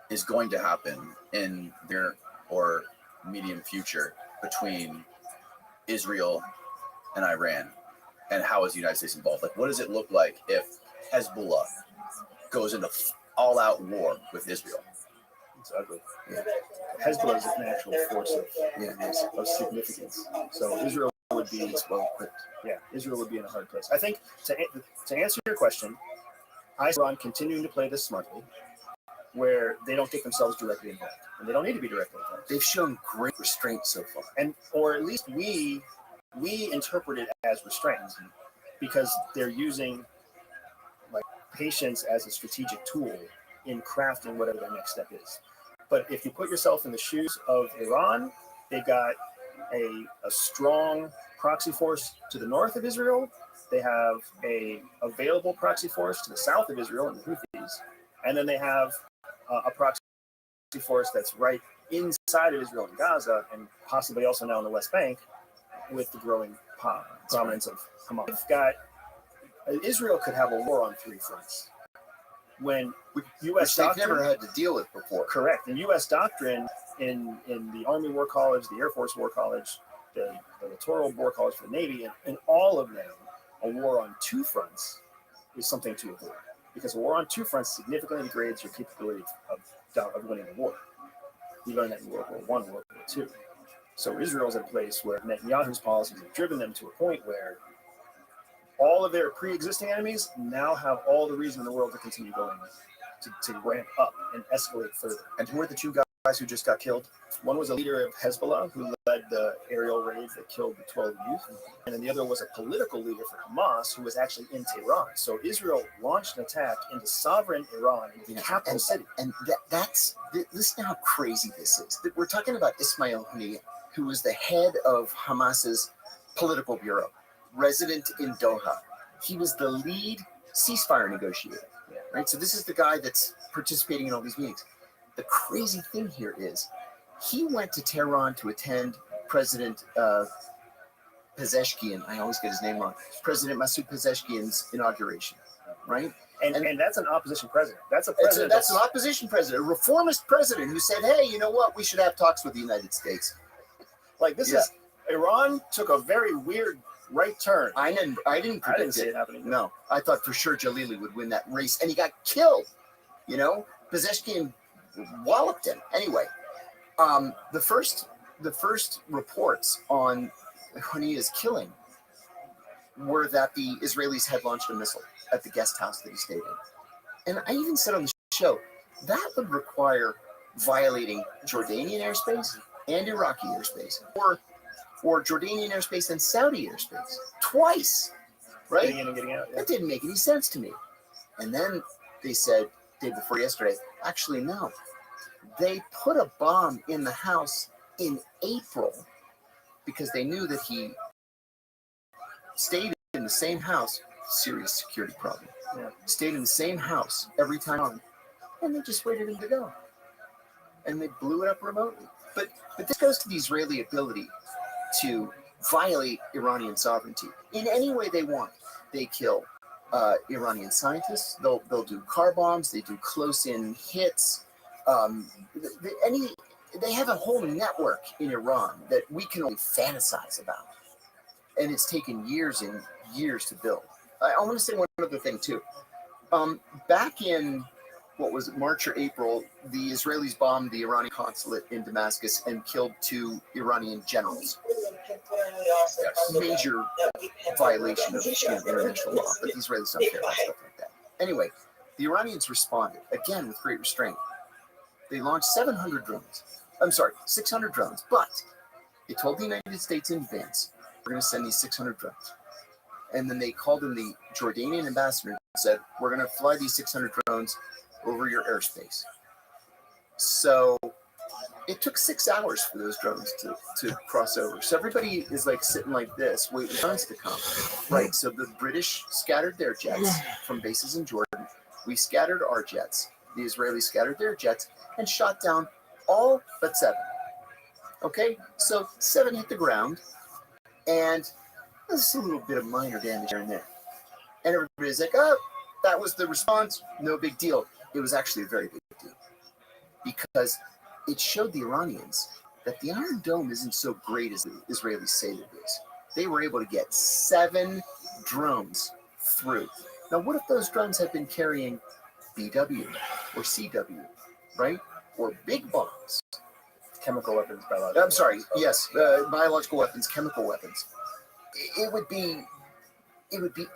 is going to happen in near or medium future between Israel and Iran, and how is the United States involved? Like, what does it look like if Hezbollah goes into all-out war with Israel? It's ugly. Yeah. Hezbollah is an actual force of significance. So Israel would be well equipped. Yeah, Israel would be in a hard place. I think to answer your question, I see Iran continuing to play this smartly, where they don't get themselves directly involved, and they don't need to be directly involved. They've shown great restraint so far, or at least we interpret it as restraint, because they're using patience as a strategic tool in crafting whatever their next step is. But if you put yourself in the shoes of Iran, they've got a strong proxy force to the north of Israel. They have a available proxy force to the south of Israel in the Houthis, and then they have a proxy force that's right inside of Israel and Gaza, and possibly also now in the West Bank, with the growing prominence of Hamas. We've got Israel could have a war on three fronts. When U.S. Which they've doctrine, never had to deal with before. correct, in U.S. doctrine, in the Army War College, the Air Force War College, the Littoral War College for the Navy, and all of them, a war on two fronts is something to avoid, because a war on two fronts significantly degrades your capability of winning the war. We learned that in World War I, World War II. So Israel's at a place where Netanyahu's policies have driven them to a point where all of their pre-existing enemies now have all the reason in the world to continue going, to ramp up and escalate further. And who are the two guys who just got killed? One was a leader of Hezbollah who led the aerial raids that killed the 12 youth. And then the other was a political leader for Hamas who was actually in Tehran. So Israel launched an attack into sovereign Iran, in the capital city. And listen to how crazy this is. We're talking about Ismail Haniyeh, who was the head of Hamas's political bureau, resident in Doha. He was the lead ceasefire negotiator, right? So this is the guy that's participating in all these meetings. The crazy thing here is he went to Tehran to attend President Pezeshkian. I always get his name wrong. President Masoud Pezeshkian's inauguration, right? And that's an opposition president. That's a president. That's an opposition president, a reformist president who said, hey, you know what? We should have talks with the United States. Like this is, Iran took a very weird right turn. I didn't predict see it happening. No, I thought for sure Jalili would win that race, and he got killed. You know, Pezeshkian walloped him. Anyway, the first reports on Haniyeh's killing were that the Israelis had launched a missile at the guest house that he stayed in. And I even said on the show, that would require violating Jordanian airspace and Iraqi airspace, or Jordanian airspace and Saudi airspace twice, right? Getting in and getting out. Yeah. That didn't make any sense to me. And then they said, day before yesterday, actually, no. They put a bomb in the house in April because they knew that he stayed in the same house, serious security problem, stayed in the same house every time on, and they just waited him to go. And they blew it up remotely. But this goes to the Israeli ability to violate Iranian sovereignty in any way they want. They kill Iranian scientists. They'll do car bombs. They do close-in hits. They have a whole network in Iran that we can only fantasize about, and it's taken years and years to build. I want to say one other thing too. Back in what was it, March or April, the Israelis bombed the Iranian consulate in Damascus and killed 2 Iranian generals. Major violation of international law, but the Israelis don't care about stuff like that. Anyway, the Iranians responded, again with great restraint. They launched 600 drones, but they told the United States in advance, we're going to send these 600 drones. And then they called in the Jordanian ambassador and said, we're going to fly these 600 drones over your airspace. So it took 6 hours for those drones to cross over. So everybody is like sitting like this, waiting for drones to come, right? So the British scattered their jets from bases in Jordan. We scattered our jets. The Israelis scattered their jets and shot down all but 7. Okay, so 7 hit the ground, and there's a little bit of minor damage here and there. And everybody's like, oh, that was the response, no big deal. It was actually a very big deal, because it showed the Iranians that the Iron Dome isn't so great as the Israelis say it is. They were able to get 7 drones through. Now, what if those drones had been carrying BW or CW, right? Or big bombs? Chemical weapons, biological I'm sorry, weapons. yes, biological weapons, chemical weapons. It would be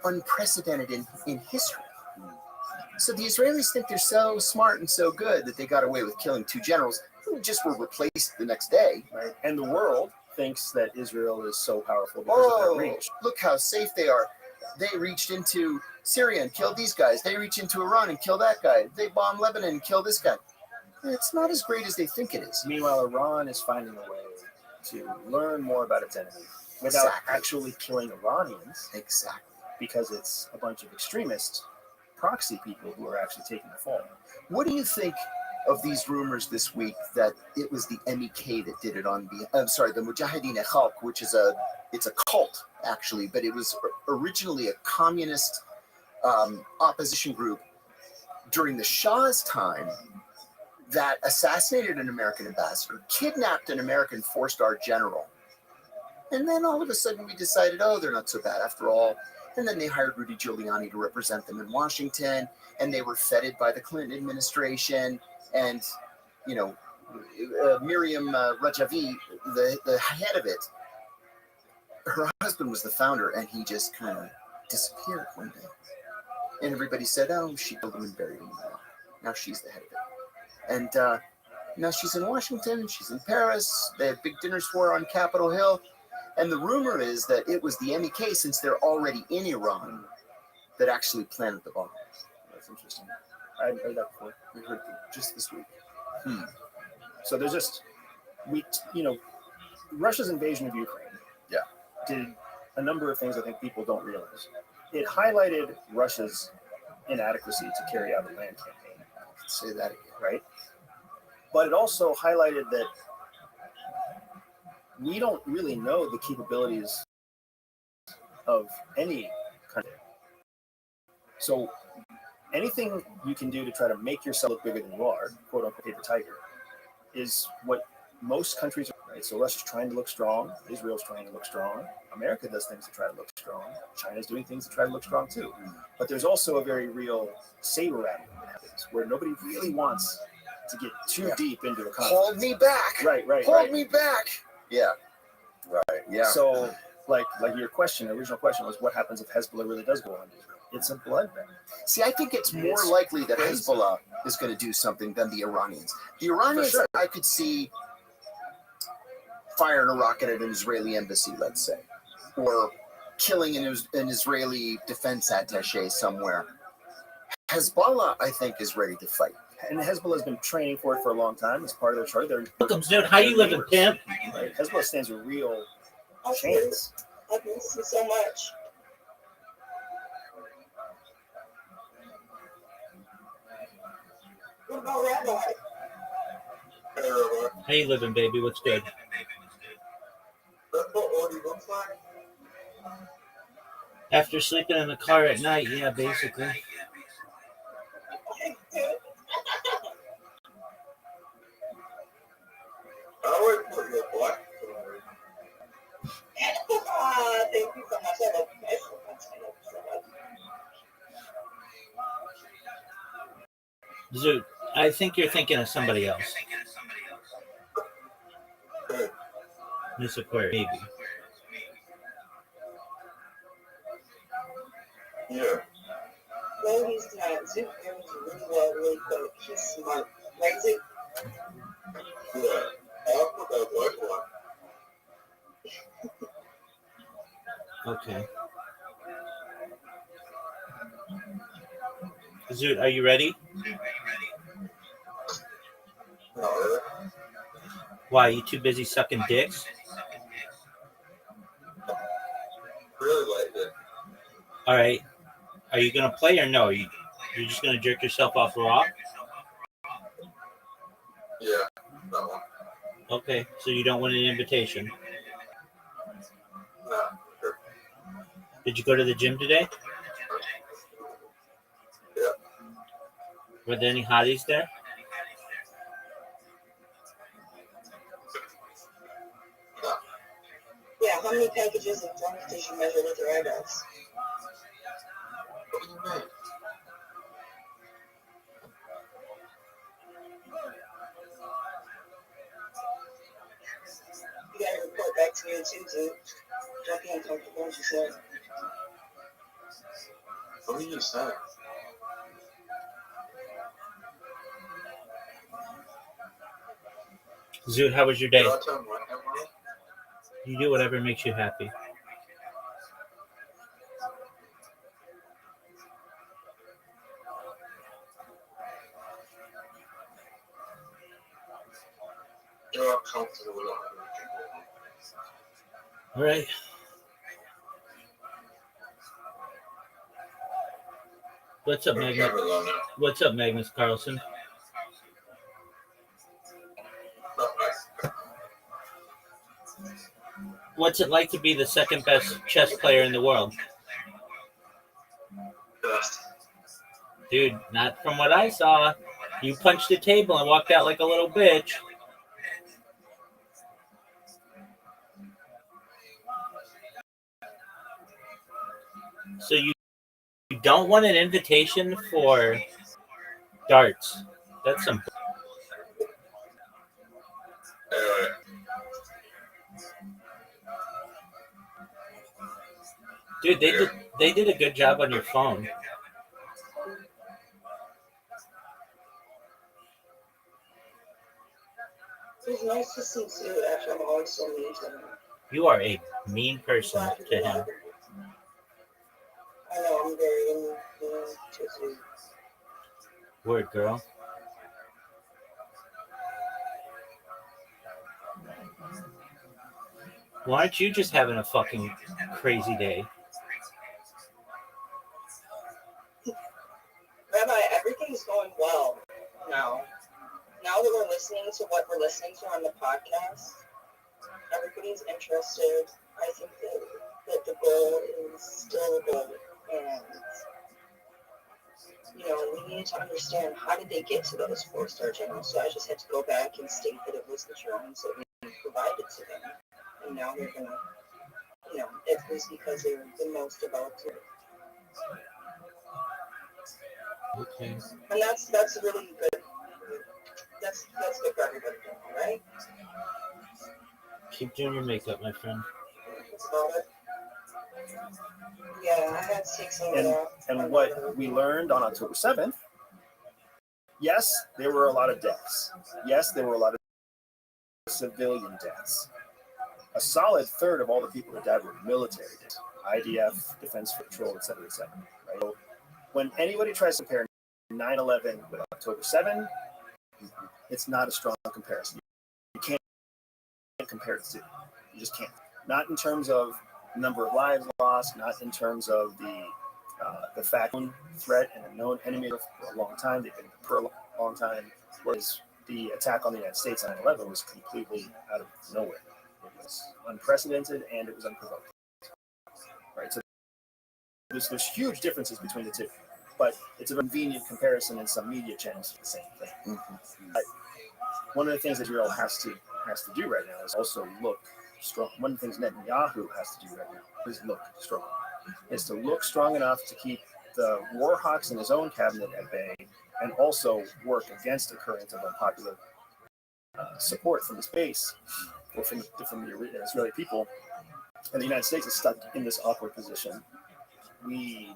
unprecedented in history. So the Israelis think they're so smart and so good that they got away with killing 2 generals who just were replaced the next day. Right. And the world thinks that Israel is so powerful because of their reach. Look how safe they are. They reached into Syria and killed these guys. They reach into Iran and kill that guy. They bomb Lebanon and kill this guy. It's not as great as they think it is. Meanwhile, Iran is finding a way to learn more about its enemy without actually killing Iranians. Exactly. Because it's a bunch of extremists proxy people who are actually taking the fall. What do you think of these rumors this week that it was the MEK that did it the Mujahideen Khalq, which is it's a cult actually, but it was originally a communist opposition group during the Shah's time that assassinated an American ambassador, kidnapped an American four-star general, and then all of a sudden we decided, oh, they're not so bad after all. And then they hired Rudy Giuliani to represent them in Washington, and they were feted by the Clinton administration. And, you know, Miriam Rajavi, the head of it, her husband was the founder, and he just kind of disappeared one day. And everybody said, oh, she killed him and buried him. Now she's the head of it. And now she's in Washington, she's in Paris, they have big dinners for her on Capitol Hill. And the rumor is that it was the MEK, since they're already in Iran, that actually planted the bomb. That's interesting. I hadn't heard that before. I heard it just this week. So there's just, Russia's invasion of Ukraine did a number of things I think people don't realize. It highlighted Russia's inadequacy to carry out a land campaign. I could say that again. Right? But it also highlighted that we don't really know the capabilities of any country. So anything you can do to try to make yourself look bigger than you are, quote unquote paper tiger, is what most countries are, right? So Russia's trying to look strong, Israel's trying to look strong, America does things to try to look strong, China's doing things to try to look strong too. But there's also a very real saber rattling that happens where nobody really wants to get too deep into a conflict. Hold me back. Right. Hold me back. Yeah. Right. Yeah. So, like your original question was, what happens if Hezbollah really does go on Israel? It's a bloodbath. See, I think it's more likely that Hezbollah is going to do something than the Iranians. The Iranians, sure, I could see firing a rocket at an Israeli embassy, let's say, or killing an Israeli defense attaché somewhere. Hezbollah, I think, is ready to fight. And Hezbollah has been training for it for a long time. As part of their chart, welcome, dude. How you living, pimp? Right? Hezbollah stands a real chance. I miss you so much. What about Rabbi? How you living, baby? What's good? That's what Odie looks like. After sleeping in the car at night, yeah, basically. I always put your black. Thank you so much. I love you guys so much. Dude, I think you're thinking of somebody else. Miss Aquarius, maybe. Yeah. No, he's not. Zoom is really well, really good. He's smart. Right, Zoom? Yeah. I'll put that white one. Okay. Zoot, are you ready? No. Why, you too busy sucking dicks? Really like it. All right. Are you going to play or no? You're just going to jerk yourself off raw? Yeah, that one. Okay, so you don't want an invitation. No, sure. Did you go to the gym today? Yeah. Were there any hotties there? No. Yeah, how many packages of drunk did you measure with your eyebrows? What do you mean? You gotta report back to me in Tuesday. Don't be uncomfortable, as you said. What are you saying? Zoot, how was your day? Did I tell him what happened? You do whatever makes you happy. You're uncomfortable with it. All right. What's up, Magnus? What's up, Magnus Carlson? What's it like to be the second best chess player in the world? Dude, not from what I saw. You punched the table and walked out like a little bitch. So you don't want an invitation for darts. That's some. Dude, they did a good job on your phone. It's nice to see too after I'm always so mean to him. You are a mean person to him. I know I'm very mean to you. Word, girl. Why aren't you just having a fucking crazy day? Rabbi, everything's going well now. Now that we're listening to what we're listening to on the podcast, everybody's interested. I think that the goal is still a goal. And, we need to understand how did they get to those 4-star generals. So I just had to go back and state that it was the drones that we provided to them. And now they're going to, it was because they're the most developed. Okay. And that's really good. That's good for everybody, right? Keep doing your makeup, my friend. That's about it. Yeah, I had 6 And what we learned on October 7th, yes, there were a lot of deaths. Yes, there were a lot of civilian deaths. A solid third of all the people that died were military deaths. IDF, Defense Patrol, et cetera, right? So when anybody tries to compare 9/11 with October 7, it's not a strong comparison. You can't compare the two. You just can't. Not in terms of number of lives lost, not in terms of the fact threat and a known enemy for a long time. They've been for a long time. Whereas the attack on the United States on 9/11 was completely out of nowhere. It was unprecedented and it was unprovoked. Right. So there's huge differences between the two, but it's a convenient comparison in some media channels for the same thing. Mm-hmm. But one of the things Israel has to do right now is also look strong. One of the things Netanyahu has to do right now is look strong. Is to look strong enough to keep the war hawks in his own cabinet at bay, and also work against a current of unpopular support from his base or from the Israeli people. And the United States is stuck in this awkward position. We've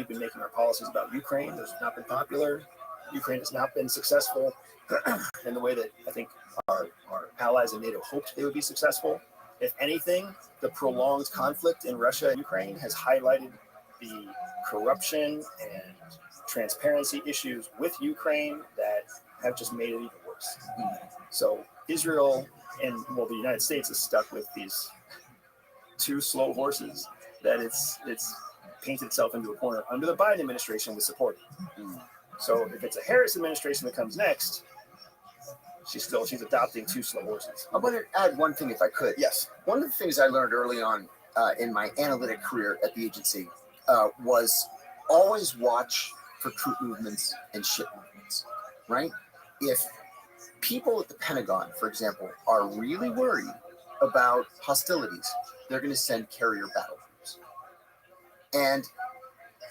been making our policies about Ukraine. Those have not been popular. Ukraine has not been successful in the way that I think our allies in NATO hoped they would be successful. If anything, the prolonged conflict in Russia and Ukraine has highlighted the corruption and transparency issues with Ukraine that have just made it even worse. So Israel and the United States is stuck with these two slow horses that it's painted itself into a corner under the Biden administration with support. So if it's a Harris administration that comes next, she's adopting two slow horses. I want to add one thing if I could. Yes. One of the things I learned early on in my analytic career at the agency was always watch for troop movements and ship movements, right? If people at the Pentagon, for example, are really worried about hostilities, they're going to send carrier battle groups. And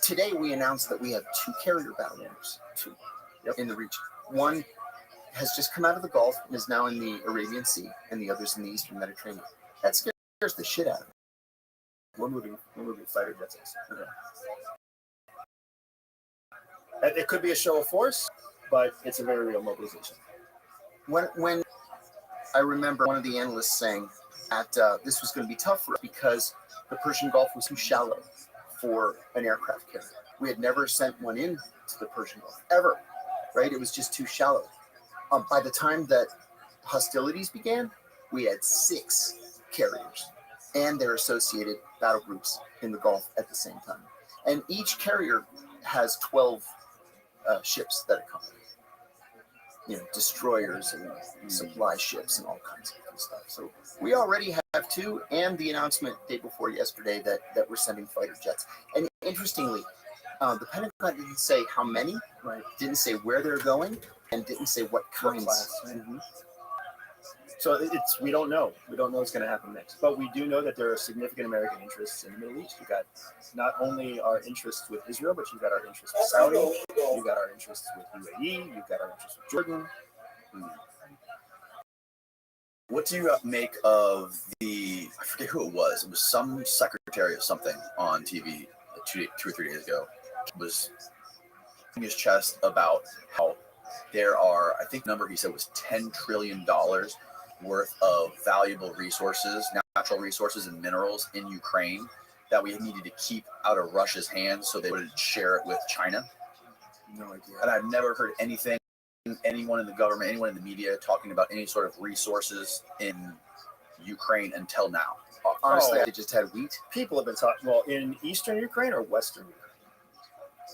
today we announced that we have 2 carrier battle groups in the region. One has just come out of the Gulf and is now in the Arabian Sea, and the other's in the Eastern Mediterranean. That scares the shit out of me. We're moving fighter jets. Okay. It could be a show of force, but it's a very real mobilization. When I remember one of the analysts saying that this was going to be tough for us because the Persian Gulf was too shallow for an aircraft carrier. We had never sent one into the Persian Gulf, ever, right? It was just too shallow. By the time that hostilities began, we had 6 carriers and their associated battle groups in the Gulf at the same time. And each carrier has 12 ships that accompany. Destroyers and supply ships and all kinds of different stuff. So we already have 2, and the announcement day before yesterday that we're sending fighter jets. And interestingly, the Pentagon didn't say how many, Right. didn't say where they're going, and didn't say what kinds. Class, right? So we don't know. We don't know what's going to happen next. But we do know that there are significant American interests in the Middle East. You've got not only our interests with Israel, but you've got our interests with Saudi. You've got our interests with UAE. You've got our interests with Jordan. What do you make of I forget who it was. It was some secretary of something on TV 2 or 3 days ago. Was in his chest about how there are, I think the number he said was $10 trillion worth of valuable resources, natural resources and minerals in Ukraine that we needed to keep out of Russia's hands so they wouldn't share it with China. No idea. And I've never heard anyone in the government, anyone in the media talking about any sort of resources in Ukraine until now. Honestly, I just had wheat. People have been talking. Well, in eastern Ukraine or western Ukraine?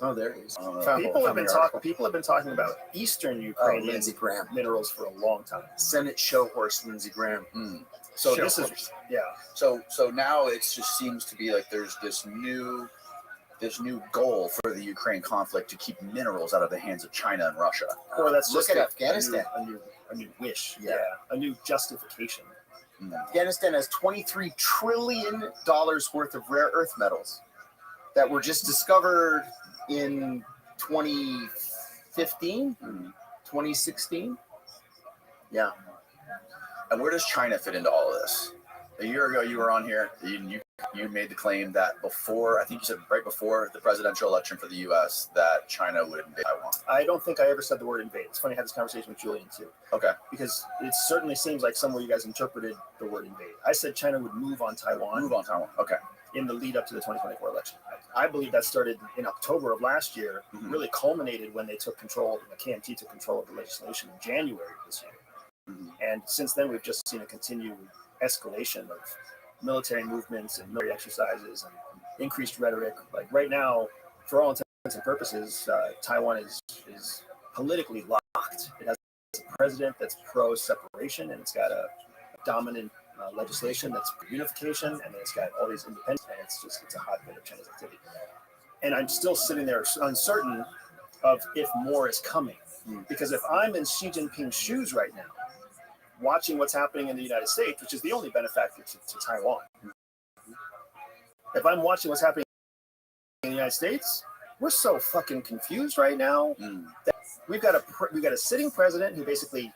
Oh, there it is. People have been talking about eastern Ukrainian Lindsey Graham minerals for a long time. Senate show horse Lindsey Graham. So Show this horse. is yeah. So now it just seems to be like there's this new goal for the Ukraine conflict to keep minerals out of the hands of China and Russia. Or that's Look just at Afghanistan. A new wish. Yeah. A new justification. Afghanistan has $23 trillion worth of rare earth metals that were just discovered in 2015, 2016. Yeah. And where does China fit into all of this? A year ago, you were on here. You made the claim that I think you said right before the presidential election for the U.S., that China would invade Taiwan. I don't think I ever said the word invade. It's funny I had this conversation with Julian too. Okay. Because it certainly seems like somewhere you guys interpreted the word invade. I said China would move on Taiwan. Move on Taiwan. Okay. In the lead up to the 2024 election. I believe that started in October of last year, really culminated when they took control, the KMT took control of the legislation in January of this year. And since then, we've just seen a continued escalation of military movements and military exercises and increased rhetoric. Like right now, for all intents and purposes, Taiwan is politically locked. It has a president that's pro-separation, and it's got a dominant legislation that's unification, and then it's got all these independent, and it's a hotbed of China's activity. And I'm still sitting there uncertain of if more is coming, because if I'm in Xi Jinping's shoes right now, watching what's happening in the United States, which is the only benefactor to Taiwan, if I'm watching what's happening in the United States, we're so fucking confused right now that we've got a sitting president who basically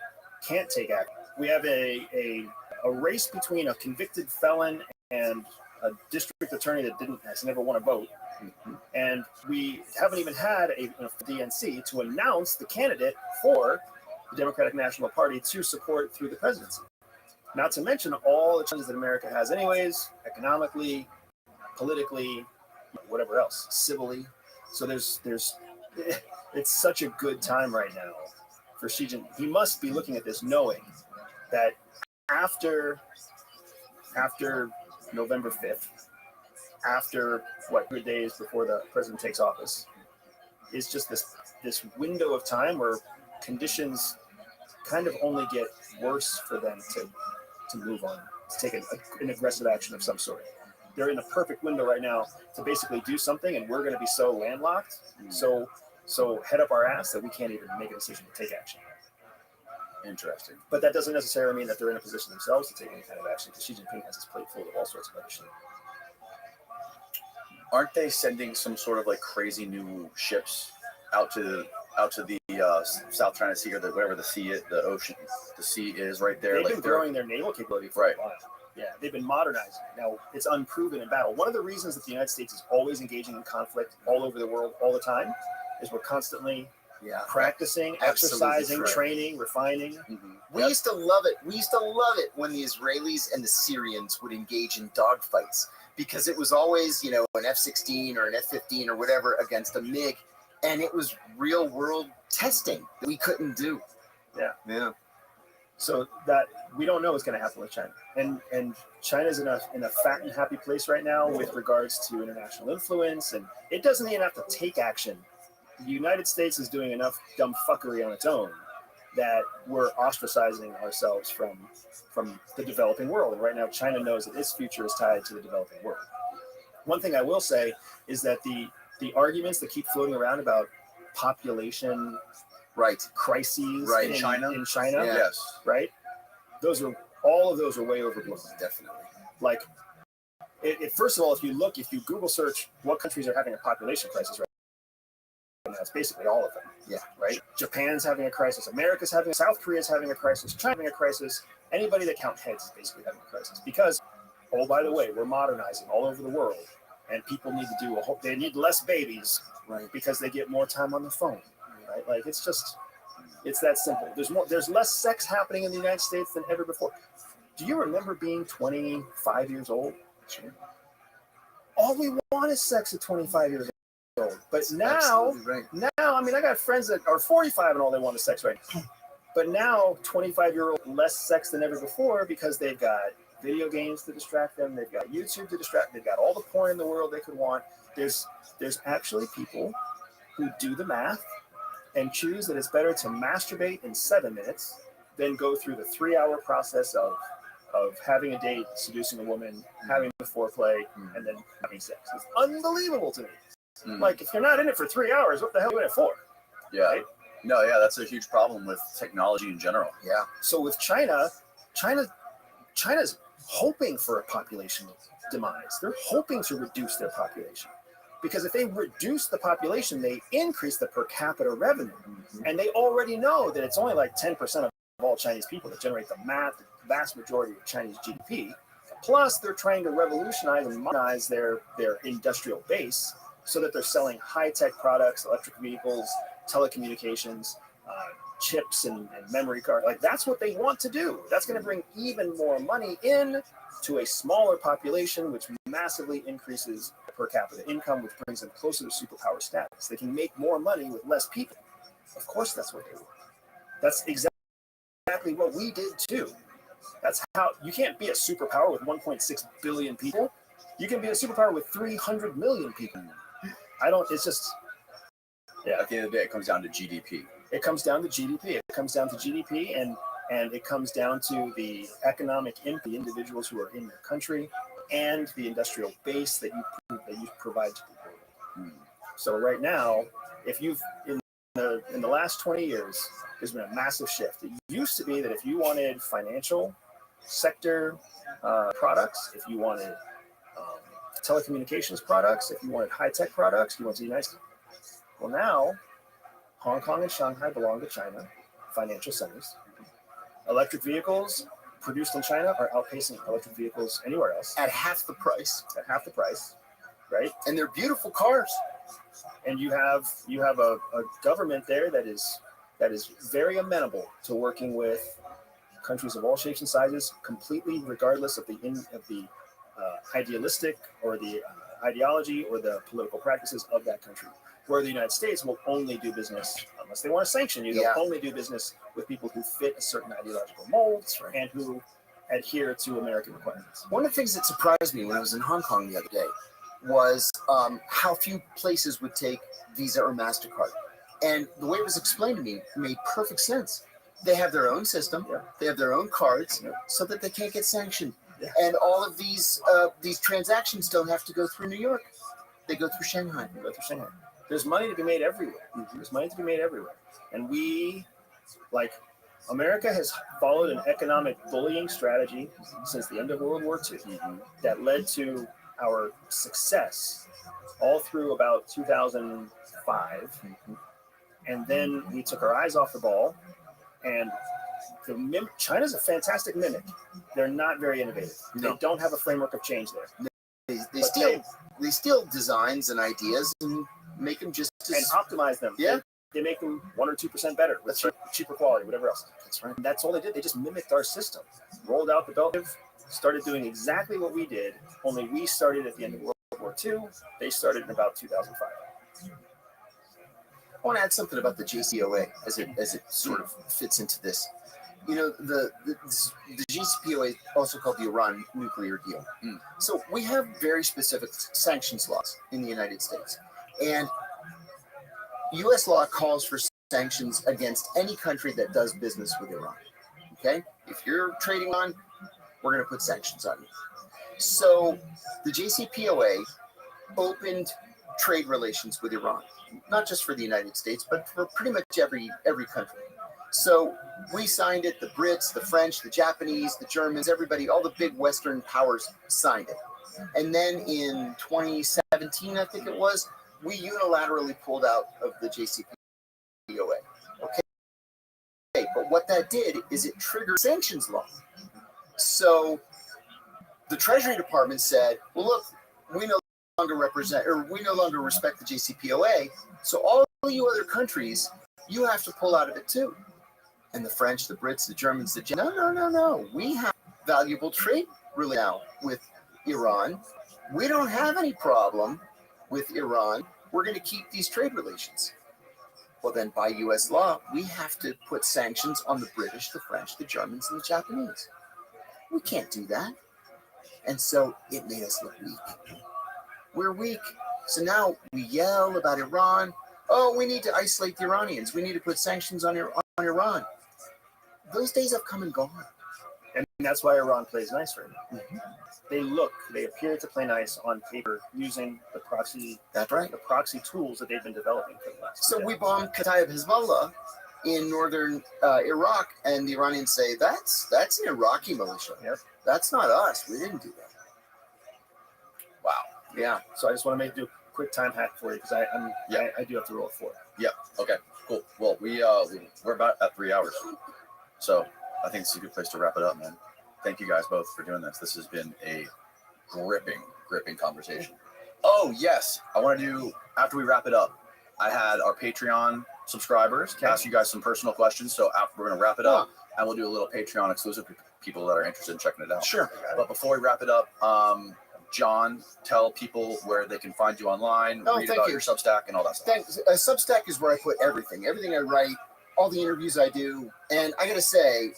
can't take action. We have a race between a convicted felon and a district attorney that has never won a vote. And we haven't even had a DNC to announce the candidate for the Democratic National Party to support through the presidency. Not to mention all the challenges that America has anyways, economically, politically, whatever else, civilly. So it's such a good time right now for Xi Jinping. He must be looking at this knowing that after November 5th, after 100 days before the president takes office, is just this window of time where conditions kind of only get worse for them to move on, to take an aggressive action of some sort. They're in the perfect window right now to basically do something, and we're going to be so landlocked, so head up our ass that we can't even make a decision to take action. Interesting. But that doesn't necessarily mean that they're in a position themselves to take any kind of action, because Xi Jinping has his plate full of all sorts of other shit. Aren't they sending some sort of like crazy new ships out to the South China Sea, or whatever the sea is, the ocean, the sea is right there? They've been growing their naval capability for a while. Yeah, they've been modernizing. Now, it's unproven in battle. One of the reasons that the United States is always engaging in conflict all over the world all the time is we're constantly practicing, exercising, training, refining. We used to love it. We used to love it when the Israelis and the Syrians would engage in dogfights, because it was always, an F-16 or an F-15 or whatever against a MiG, and it was real world testing that we couldn't do. Yeah. So that we don't know what's going to happen with China, and China's in a fat and happy place right now with regards to international influence, and it doesn't even have to take action. The United States is doing enough dumb fuckery on its own that we're ostracizing ourselves from the developing world. And right now, China knows that its future is tied to the developing world. One thing I will say is that the arguments that keep floating around about population crises in China, yes, right, all of those are way overblown. Definitely. Like, first of all, if you Google search what countries are having a population crisis right now, it's basically all of them. Yeah. Right. Japan's having a crisis. America's having South Korea's having a crisis. China's having a crisis. Anybody that counts heads is basically having a crisis because, oh, by the way, we're modernizing all over the world, and people need to they need less babies, right? Because they get more time on the phone, right? Like it's that simple. There's less sex happening in the United States than ever before. Do you remember being 25 years old? Sure. All we want is sex at 25 years old. But now, I mean, I got friends that are 45 and all they want is sex right now. But now, 25-year-old less sex than ever before because they've got video games to distract them. They've got YouTube to distract them. They've got all the porn in the world they could want. There's actually people who do the math and choose that it's better to masturbate in 7 minutes than go through the 3-hour process of having a date, seducing a woman, having the foreplay, and then having sex. It's unbelievable to me. Like, if you're not in it for 3 hours, what the hell are you in it for? Yeah. Right? No, yeah, that's a huge problem with technology in general. Yeah. So with China's hoping for a population demise. They're hoping to reduce their population. Because if they reduce the population, they increase the per capita revenue. And they already know that it's only like 10% of all Chinese people that generate the vast majority of Chinese GDP. Plus, they're trying to revolutionize and modernize their industrial base so that they're selling high-tech products, electric vehicles, telecommunications, chips and memory cards. Like, that's what they want to do. That's going to bring even more money in to a smaller population, which massively increases per capita income, which brings them closer to superpower status. They can make more money with less people. Of course, that's what they want. That's exactly what we did too. That's how you can't be a superpower with 1.6 billion people. You can be a superpower with 300 million people. It's just, yeah. At the end of the day, it comes down to GDP. It comes down to GDP. It comes down to GDP, and it comes down to the economic impact, the individuals who are in your country, and the industrial base that you provide to people. So right now, if you've in the last 20 years, there's been a massive shift. It used to be that if you wanted financial sector products, if you wanted telecommunications products, if you wanted high-tech products, you went to the United States. Well, now, Hong Kong and Shanghai belong to China, financial centers. Electric vehicles produced in China are outpacing electric vehicles anywhere else. At half the price. Right? And they're beautiful cars. And you have a government there that is very amenable to working with countries of all shapes and sizes, completely regardless of the idealistic or the ideology or the political practices of that country. Where the United States will only do business, unless they want to sanction you, they'll only do business with people who fit a certain ideological mold and who adhere to American requirements. One of the things that surprised me when I was in Hong Kong the other day was how few places would take Visa or MasterCard. And the way it was explained to me made perfect sense. They have their own system, they have their own cards, so that they can't get sanctioned. Yeah. And all of these transactions don't have to go through New York. They go through Shanghai. There's money to be made everywhere. There's money to be made everywhere. And America has followed an economic bullying strategy since the end of World War II that led to our success all through about 2005. And then we took our eyes off the ball. And China's a fantastic mimic. They're not very innovative. No. They don't have a framework of change there. They steal designs and ideas and make them just and optimize them. Yeah, they make them 1 or 2% better with cheaper quality, whatever else. That's right. And that's all they did. They just mimicked our system, rolled out the belt, started doing exactly what we did. Only we started at the end of World War II. They started in about 2005. I want to add something about the JCPOA as it sort of fits into this. the JCPOA is also called the Iran nuclear deal. So we have very specific sanctions laws in the United States. And U.S. law calls for sanctions against any country that does business with Iran. Okay? If you're trading on, we're going to put sanctions on you. So the JCPOA opened trade relations with Iran, not just for the United States, but for pretty much every country. So we signed it, the Brits, the French, the Japanese, the Germans, everybody, all the big Western powers signed it. And then in 2017, I think it was, we unilaterally pulled out of the JCPOA. Okay, but what that did is it triggered sanctions law. So the Treasury Department said, well, look, we no longer respect the JCPOA, so all you other countries, you have to pull out of it too. And the French, the Brits, the Germans, no. We have valuable trade really now with Iran. We don't have any problem with Iran. We're going to keep these trade relations. Well, then by U.S. law, we have to put sanctions on the British, the French, the Germans, and the Japanese. We can't do that. And so it made us look weak. We're weak. So now we yell about Iran. Oh, we need to isolate the Iranians. We need to put sanctions on Iran. Those days have come and gone. And that's why Iran plays nice right now. They appear to play nice on paper using the proxy. That's right. The proxy tools that they've been developing for the last. So we bombed Kataib Hezbollah in northern Iraq, and the Iranians say that's an Iraqi militia. Yep. That's not us. We didn't do that. Wow. Yeah. So I just want to do a quick time hack for you because I do have to roll 4. Yeah. Okay. Cool. Well, we're about at 3 hours, so I think it's a good place to wrap it up, man. Thank you guys both for doing this. This has been a gripping conversation. Oh yes, I want to do after we wrap it up. I had our Patreon subscribers ask you guys some personal questions. So after we're gonna wrap it up, and we'll do a little Patreon exclusive for people that are interested in checking it out. Sure. But before we wrap it up, John, tell people where they can find you online, read about your Substack and all that stuff. Thanks. Substack is where I put everything I write, all the interviews I do. And I gotta say,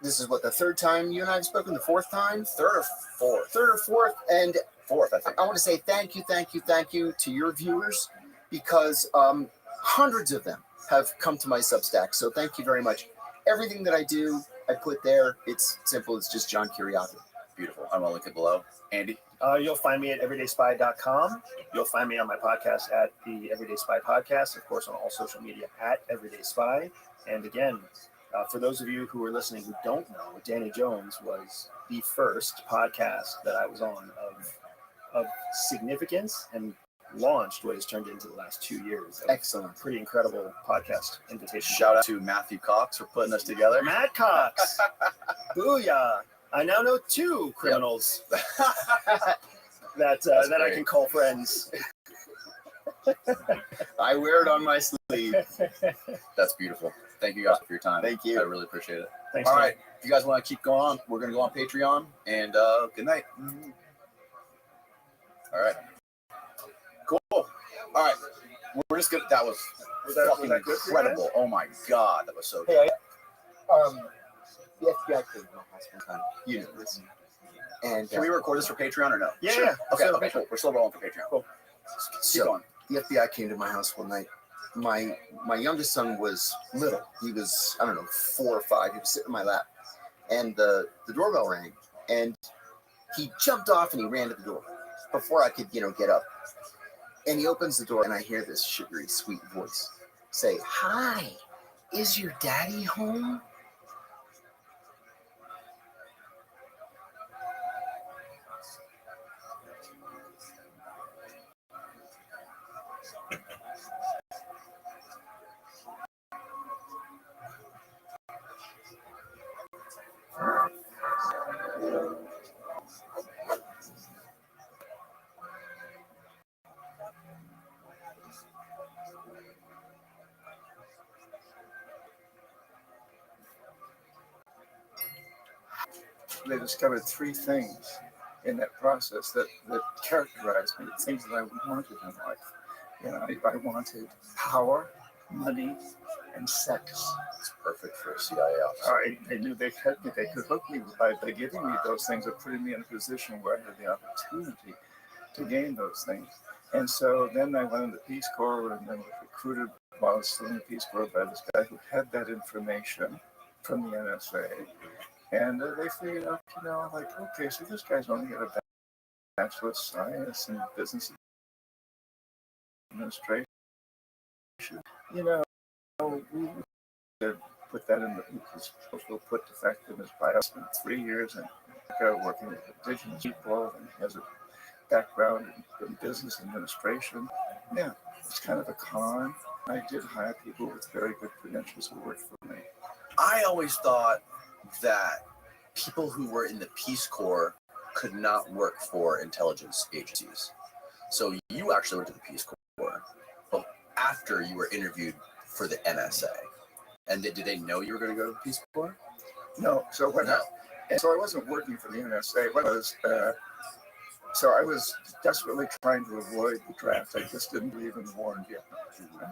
this is what, the third time you and I have spoken, the fourth time? Third or fourth. And fourth, I think. I want to say thank you to your viewers, because hundreds of them have come to my Substack. So thank you very much. Everything that I do, I put there. It's simple. It's just John Kiriakou. Beautiful. I'm going to link it below. Andy? You'll find me at everydayspy.com. You'll find me on my podcast at the Everyday Spy Podcast, of course, on all social media at Everyday Spy. And again, for those of you who are listening who don't know, Danny Jones was the first podcast that I was on of significance and launched what has turned into the last 2 years. Excellent. Pretty incredible podcast invitation. Shout out to Matthew Cox for putting us together. Matt Cox. Booyah. I now know 2 criminals that I can call friends. I wear it on my sleeve. That's beautiful. Thank you guys for your time. Thank you. I really appreciate it. Thanks. All right. If you guys want to keep going on, we're going to go on Patreon. And good night. All right. Cool. All right. We're just going to, that was fucking incredible. Oh my God. That was so good. Hey, the FBI came to my house one time. You know this. And can we record this for Patreon or no? Yeah. Sure. Okay. So, Okay. Cool. We're still rolling for Patreon. Cool. Keep going. The FBI came to my house one night. My youngest son was little. He was, I don't know, 4 or 5. He was sitting in my lap. And the doorbell rang. And he jumped off and he ran to the door before I could, get up. And he opens the door and I hear this sugary, sweet voice say, "Hi, is your daddy home?" They discovered 3 things in that process that characterized me, things that I wanted in life. I wanted power, money, and sex. It's perfect for a CIA officer. They knew they could hook me by giving me those things or putting me in a position where I had the opportunity to gain those things. And so then I went in the Peace Corps and then was recruited while I was still in the Peace Corps by this guy who had that information from the NSA. And they figured out, like, okay, so this guy's only got a Bachelor of Science in Business Administration. We could put that in we'll put the fact in his bio. Spent 3 years in America working with indigenous people, and he has a background in business administration. Yeah, it's kind of a con. I did hire people with very good credentials who worked for me. I always thought that people who were in the Peace Corps could not work for intelligence agencies. So you actually went to the Peace Corps, but after you were interviewed for the NSA. And did they know you were going to go to the Peace Corps? No. So I wasn't working for the NSA. So I was desperately trying to avoid the draft. I just didn't believe in the war in Vietnam.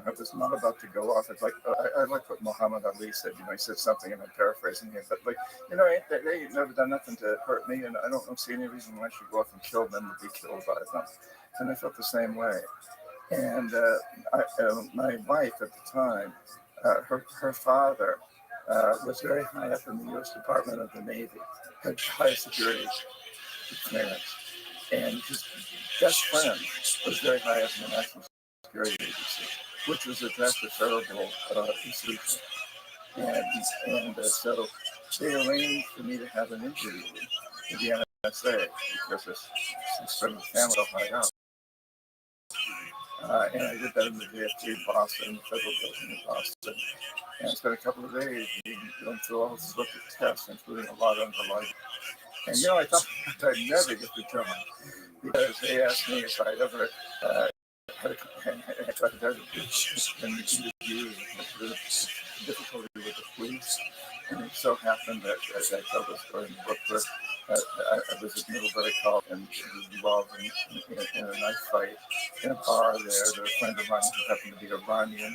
I was not about to go off. It's like I like what Muhammad Ali said. He said something, and I'm paraphrasing it, but they ain't never done nothing to hurt me, and I don't see any reason why I should go off and kill them or be killed by them. And I felt the same way. And my wife at the time, her father was very high up in the U.S. Department of the Navy, had high security clearance. And his best friend was very high up in the National Security Agency, which was a draft terrible institution. And so they arranged for me to have an interview with the NSA because this friend of the family was high up. And I did that in the JFK in Boston, the federal building in Boston. And I spent a couple of days going through all sorts of tests, including a lot of underlying. And I thought I'd never get the job because they asked me if I'd ever had an interview with difficulty with the police. And it so happened that, as I tell the story in the book, I was at Middlebury College and was involved in a knife fight in a bar there. There was a friend of mine who happened to be Iranian,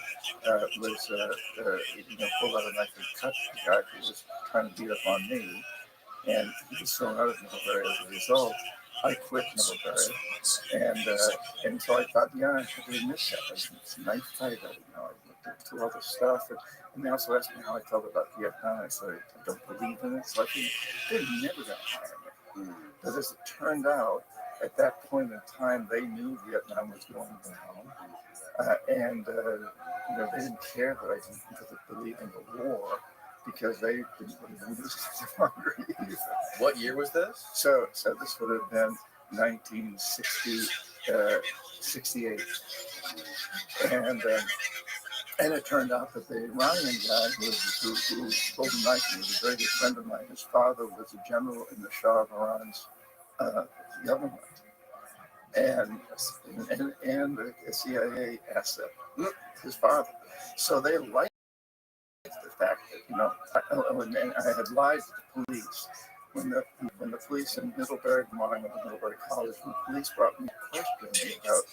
pulled out a knife and cut the guy who was trying to beat up on me. And he was thrown out of Middlebury as a result. I quit Middlebury, and so I thought, I really miss that. It's a nice fight. I looked through all the stuff, and they also asked me how I felt about Vietnam. I said I don't believe in it, so I think they're never going to hire me. But as it turned out, at that point in time, they knew Vietnam was going down, and they didn't care that I didn't believe in the war. Because they didn't believe in this longer either. What year was this? So this would have been 1968. And it turned out that the Iranian guy who pulled a knife and was a very good friend of mine, his father was a general in the Shah of Iran's government. And a CIA asset, his father. So they liked the fact that, I had lied to the police when the police in Middlebury, Vermont, at Middlebury College, when the police brought me to question me about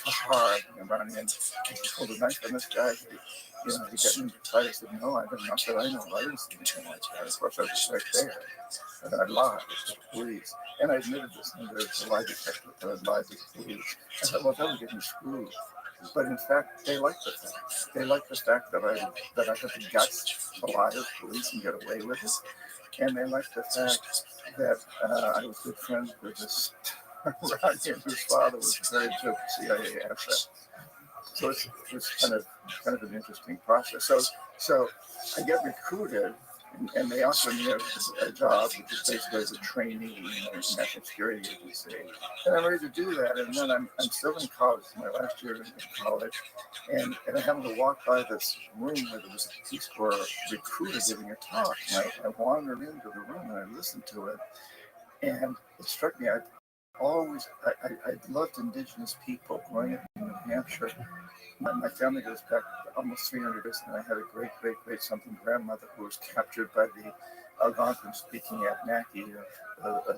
Kahar, the Iranian, he pulled a knife on this guy. He got me to fight. I said, no, I didn't. Not that I know. I didn't see anything like that. Of course, I was right there. And I lied to the police. And I admitted this under the lie detector that I lied to the police. I thought, well, that would get me screwed. But in fact, they liked the fact. They liked the fact that I had the guts to lie to the police and get away with it. And they liked the fact that I was good friends with this Iranian whose father was a very good CIA asset. So it's kind of an interesting process. So I get recruited, and they offer me a job, which is basically as a trainee in the National Security Agency. And I'm ready to do that. And then I'm still in college, my last year in college, and I happen to walk by this room where there was a Peace Corps recruiter giving a talk. And I wandered into the room and I listened to it, and it struck me. I loved indigenous people growing up in New Hampshire. My family goes back almost 300 years, and I had a great something grandmother who was captured by the Algonquin-speaking Abenaki up to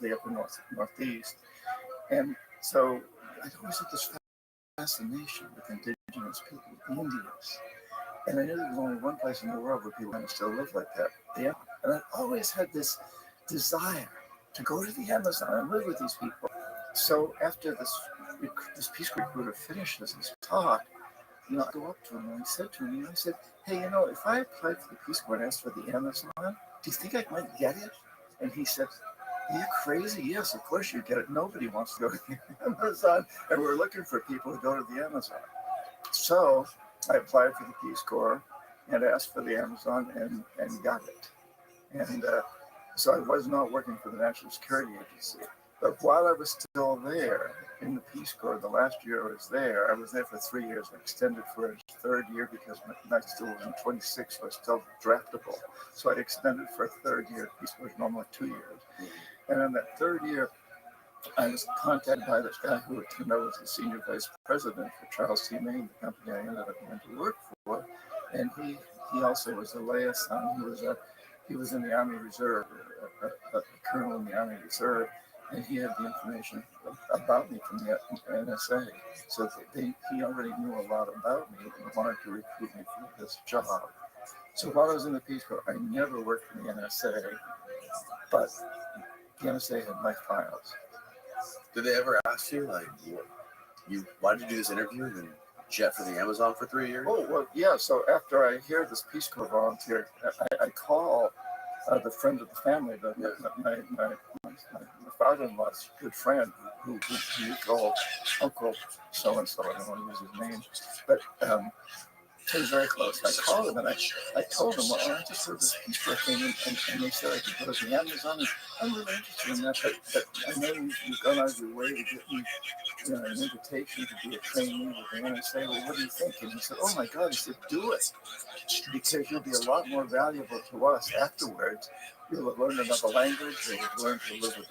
the upper northeast. And so I'd always had this fascination with indigenous indigenous people, the Indians. And I knew there was only one place in the world where people still live like that. Yeah. And I always had this desire to go to the Amazon and live with these people. So after this Peace Corps recruiter finishes his talk, I go up to him and I said to him, I said, hey, if I applied for the Peace Corps and asked for the Amazon, do you think I might get it? And he said, are you crazy? Yes, of course you get it. Nobody wants to go to the Amazon, and we're looking for people to go to the Amazon. So I applied for the Peace Corps and asked for the Amazon and got it. And so I was not working for the National Security Agency. But while I was still there in the Peace Corps, the last year I was there for 3 years. I extended for a third year because I still was in 26, so I was still draftable. So I extended for a third year. Peace Corps was normally 2 years. And in that third year, I was contacted by this guy who turned out was the senior vice president for Charles T. Maine, the company I ended up going to work for. And he also was a liaison. He was in the Army Reserve, a colonel in the Army Reserve, and he had the information about me from the NSA. So he already knew a lot about me and wanted to recruit me for this job. So while I was in the Peace Corps, I never worked for the NSA, but the NSA had my files. Did they ever ask you, why did you do this interview and then jet for the Amazon for 3 years? Oh, well, yeah. So after I hear this Peace Corps volunteer, I call the friend of the family, my father-in-law's good friend, who you call Uncle so-and-so. I don't want to use his name. But he was very close. I called him and I told him, well, I just heard this Peace Corps thing, and they said I could go to the Amazon. And I'm really interested in that, but I know you've gone out of your way to get me an invitation to be a trainee with the NSA. Well, what do you think? And he said, oh my God, he said, do it. Because you'll be a lot more valuable to us afterwards. You'll have learned another language, you'll have learned to live with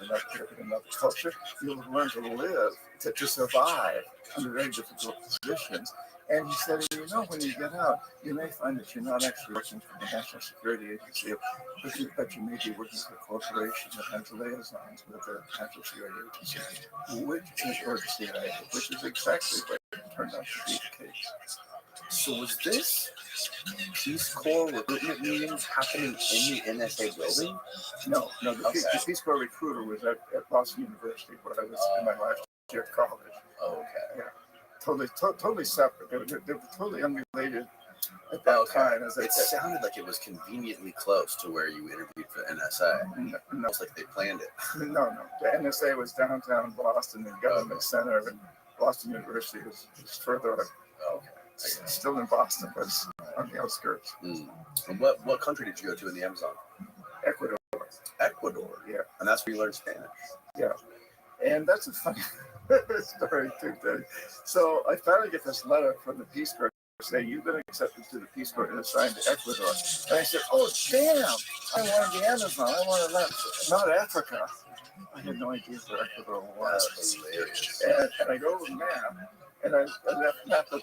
another culture, you'll have learned to live, to survive under very difficult conditions. And he said, when you get out, you may find that you're not actually working for the National Security Agency, but you may be working for a corporation that has liaisons with the National Security Agency, or the CIA, which is exactly what turned out to be the case. So was this Peace Corps recruitment meetings happening in the NSA building? No. The Peace Corps recruiter was at Boston University, where I was in my last year of college. Okay. Yeah. Totally separate. They were totally unrelated at that time. It sounded like it was conveniently close to where you interviewed for NSA. No. It's like they planned it. No. The NSA was downtown Boston and Government Center, and Boston University was further up. Okay. Still in Boston, but on the outskirts. Mm. And what country did you go to in the Amazon? Ecuador. Ecuador? Yeah. And that's where you learned Spanish? Yeah. And that's a funny story, too. So I finally get this letter from the Peace Corps saying, you've been accepted to the Peace Corps and assigned to Ecuador. And I said, oh, damn, I wanted the Amazon. I wanted that, not Africa. I had no idea where Ecuador was. That's hilarious. And I go over the map, and I left map of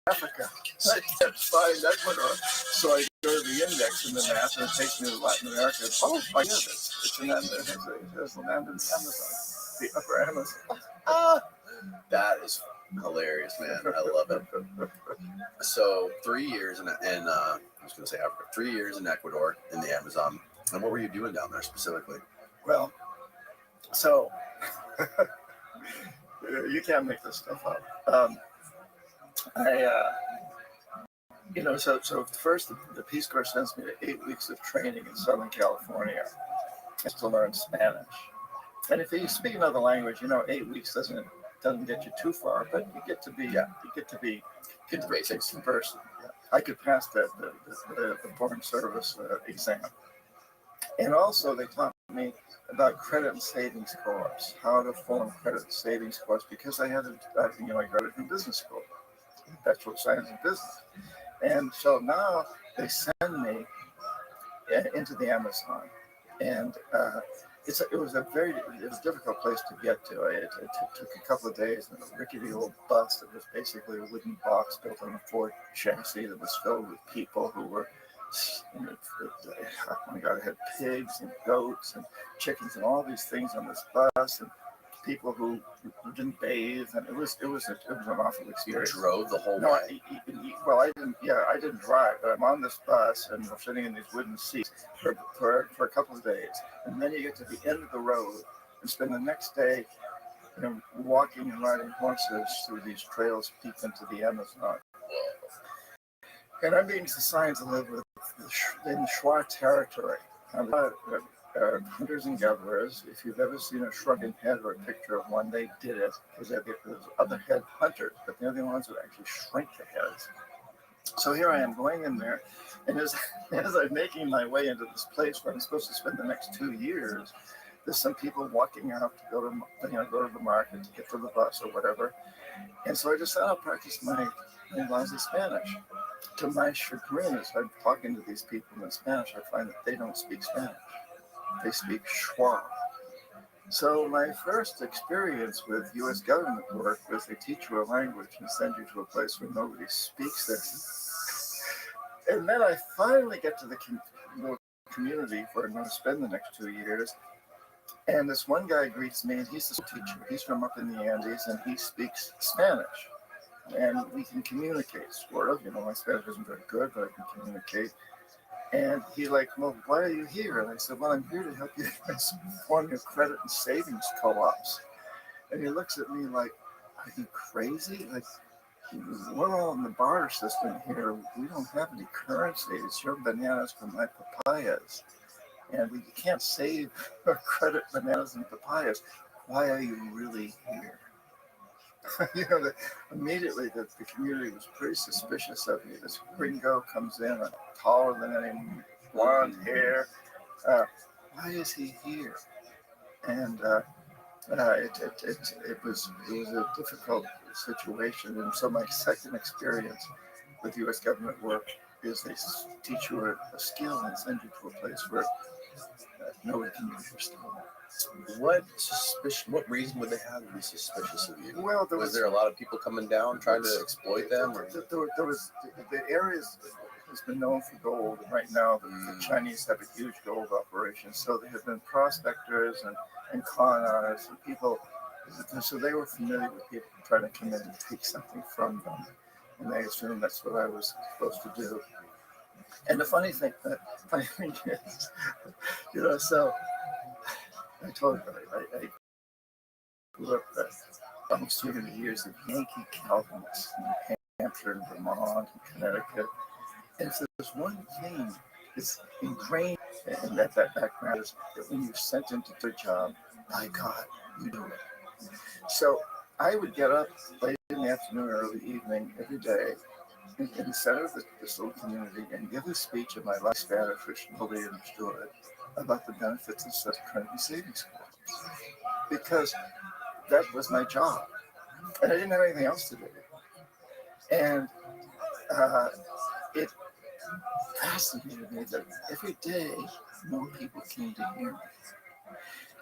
Africa. I kept find Ecuador. So I go to the index in the map, and it takes me to Latin America. Oh, my goodness. It's in that, there's the land in the Amazon, the upper Amazon. That is hilarious, man. I love it. So 3 years in I was going to say Africa, 3 years in Ecuador in the Amazon. And what were you doing down there specifically? Well, so you can't make this stuff up. So first the Peace Corps sends me to 8 weeks of training in Southern California just to learn Spanish. And if you speak another language, 8 weeks doesn't get you too far, but you get to be basics conversant. I could pass the Foreign Service exam. And also they taught me about credit and savings corps, how to form credit and savings corps, because I graduated from business school, Bachelor of Science in Business. And so now they send me into the Amazon, and it was a difficult place to get to. It took a couple of days in a rickety old bus that was basically a wooden box built on a Ford chassis that was filled with people who were, oh my God, I had pigs and goats and chickens and all these things on this bus. people who didn't bathe, and it was an awful You experience. drove the whole No, way. well, I didn't. Yeah, I didn't drive, but I'm on this bus and we're sitting in these wooden seats for a couple of days, and then you get to the end of the road and spend the next day, walking and riding horses through these trails deep into the Amazon. And I'm being assigned to live in the Schwa territory. Hunters and gatherers. If you've ever seen a shrunken head or a picture of one, they did it because there's other head hunters, but they're the ones that actually shrink the heads. So here I am going in there, and as I'm making my way into this place where I'm supposed to spend the next 2 years, there's some people walking out to go to the market to get to the bus or whatever. And so I just thought I'll practice my lousy Spanish. To my chagrin, as I'm talking to these people in Spanish, I find that they don't speak Spanish. They speak Schwa. So my first experience with U.S. government work was they teach you a language and send you to a place where nobody speaks it. And then I finally get to the community where I'm going to spend the next 2 years. And this one guy greets me, and he's the teacher. He's from up in the Andes, and he speaks Spanish. And we can communicate, sort of. My Spanish isn't very good, but I can communicate. And he's like, well, why are you here? And I said, well, I'm here to help you form your credit and savings co-ops. And he looks at me like, are you crazy? Like, we're all in the barter system here. We don't have any currency. It's your bananas for my papayas. And we can't save or credit bananas and papayas. Why are you really here? Immediately the community was pretty suspicious of me. This gringo comes in, taller than any, blonde hair. Why is he here? And it was a difficult situation. And so my second experience with U.S. government work is they teach you a skill and send you to a place where nobody can use your skill. What reason would they have to be suspicious of you? Well, was there a lot of people coming down trying to exploit them? Or? There was the areas has been known for gold, and right now the Chinese have a huge gold operation. So there have been prospectors and con artists and people. So they were familiar with people trying to come in and take something from them, and they assumed that's what I was supposed to do. And the funny thing is, so I told you, I grew up almost 200 years of Yankee Calvinists in New Hampshire and Vermont and Connecticut. And if there's one thing that's ingrained in that background is that when you're sent into their job, by God, you do it. So I would get up late in the afternoon or early evening every day in the center of this little community and give a speech in my last Spanish, which nobody understood, about the benefits of such credit and savings accounts. Because that was my job. And I didn't have anything else to do. And it fascinated me that every day more people came to hear me.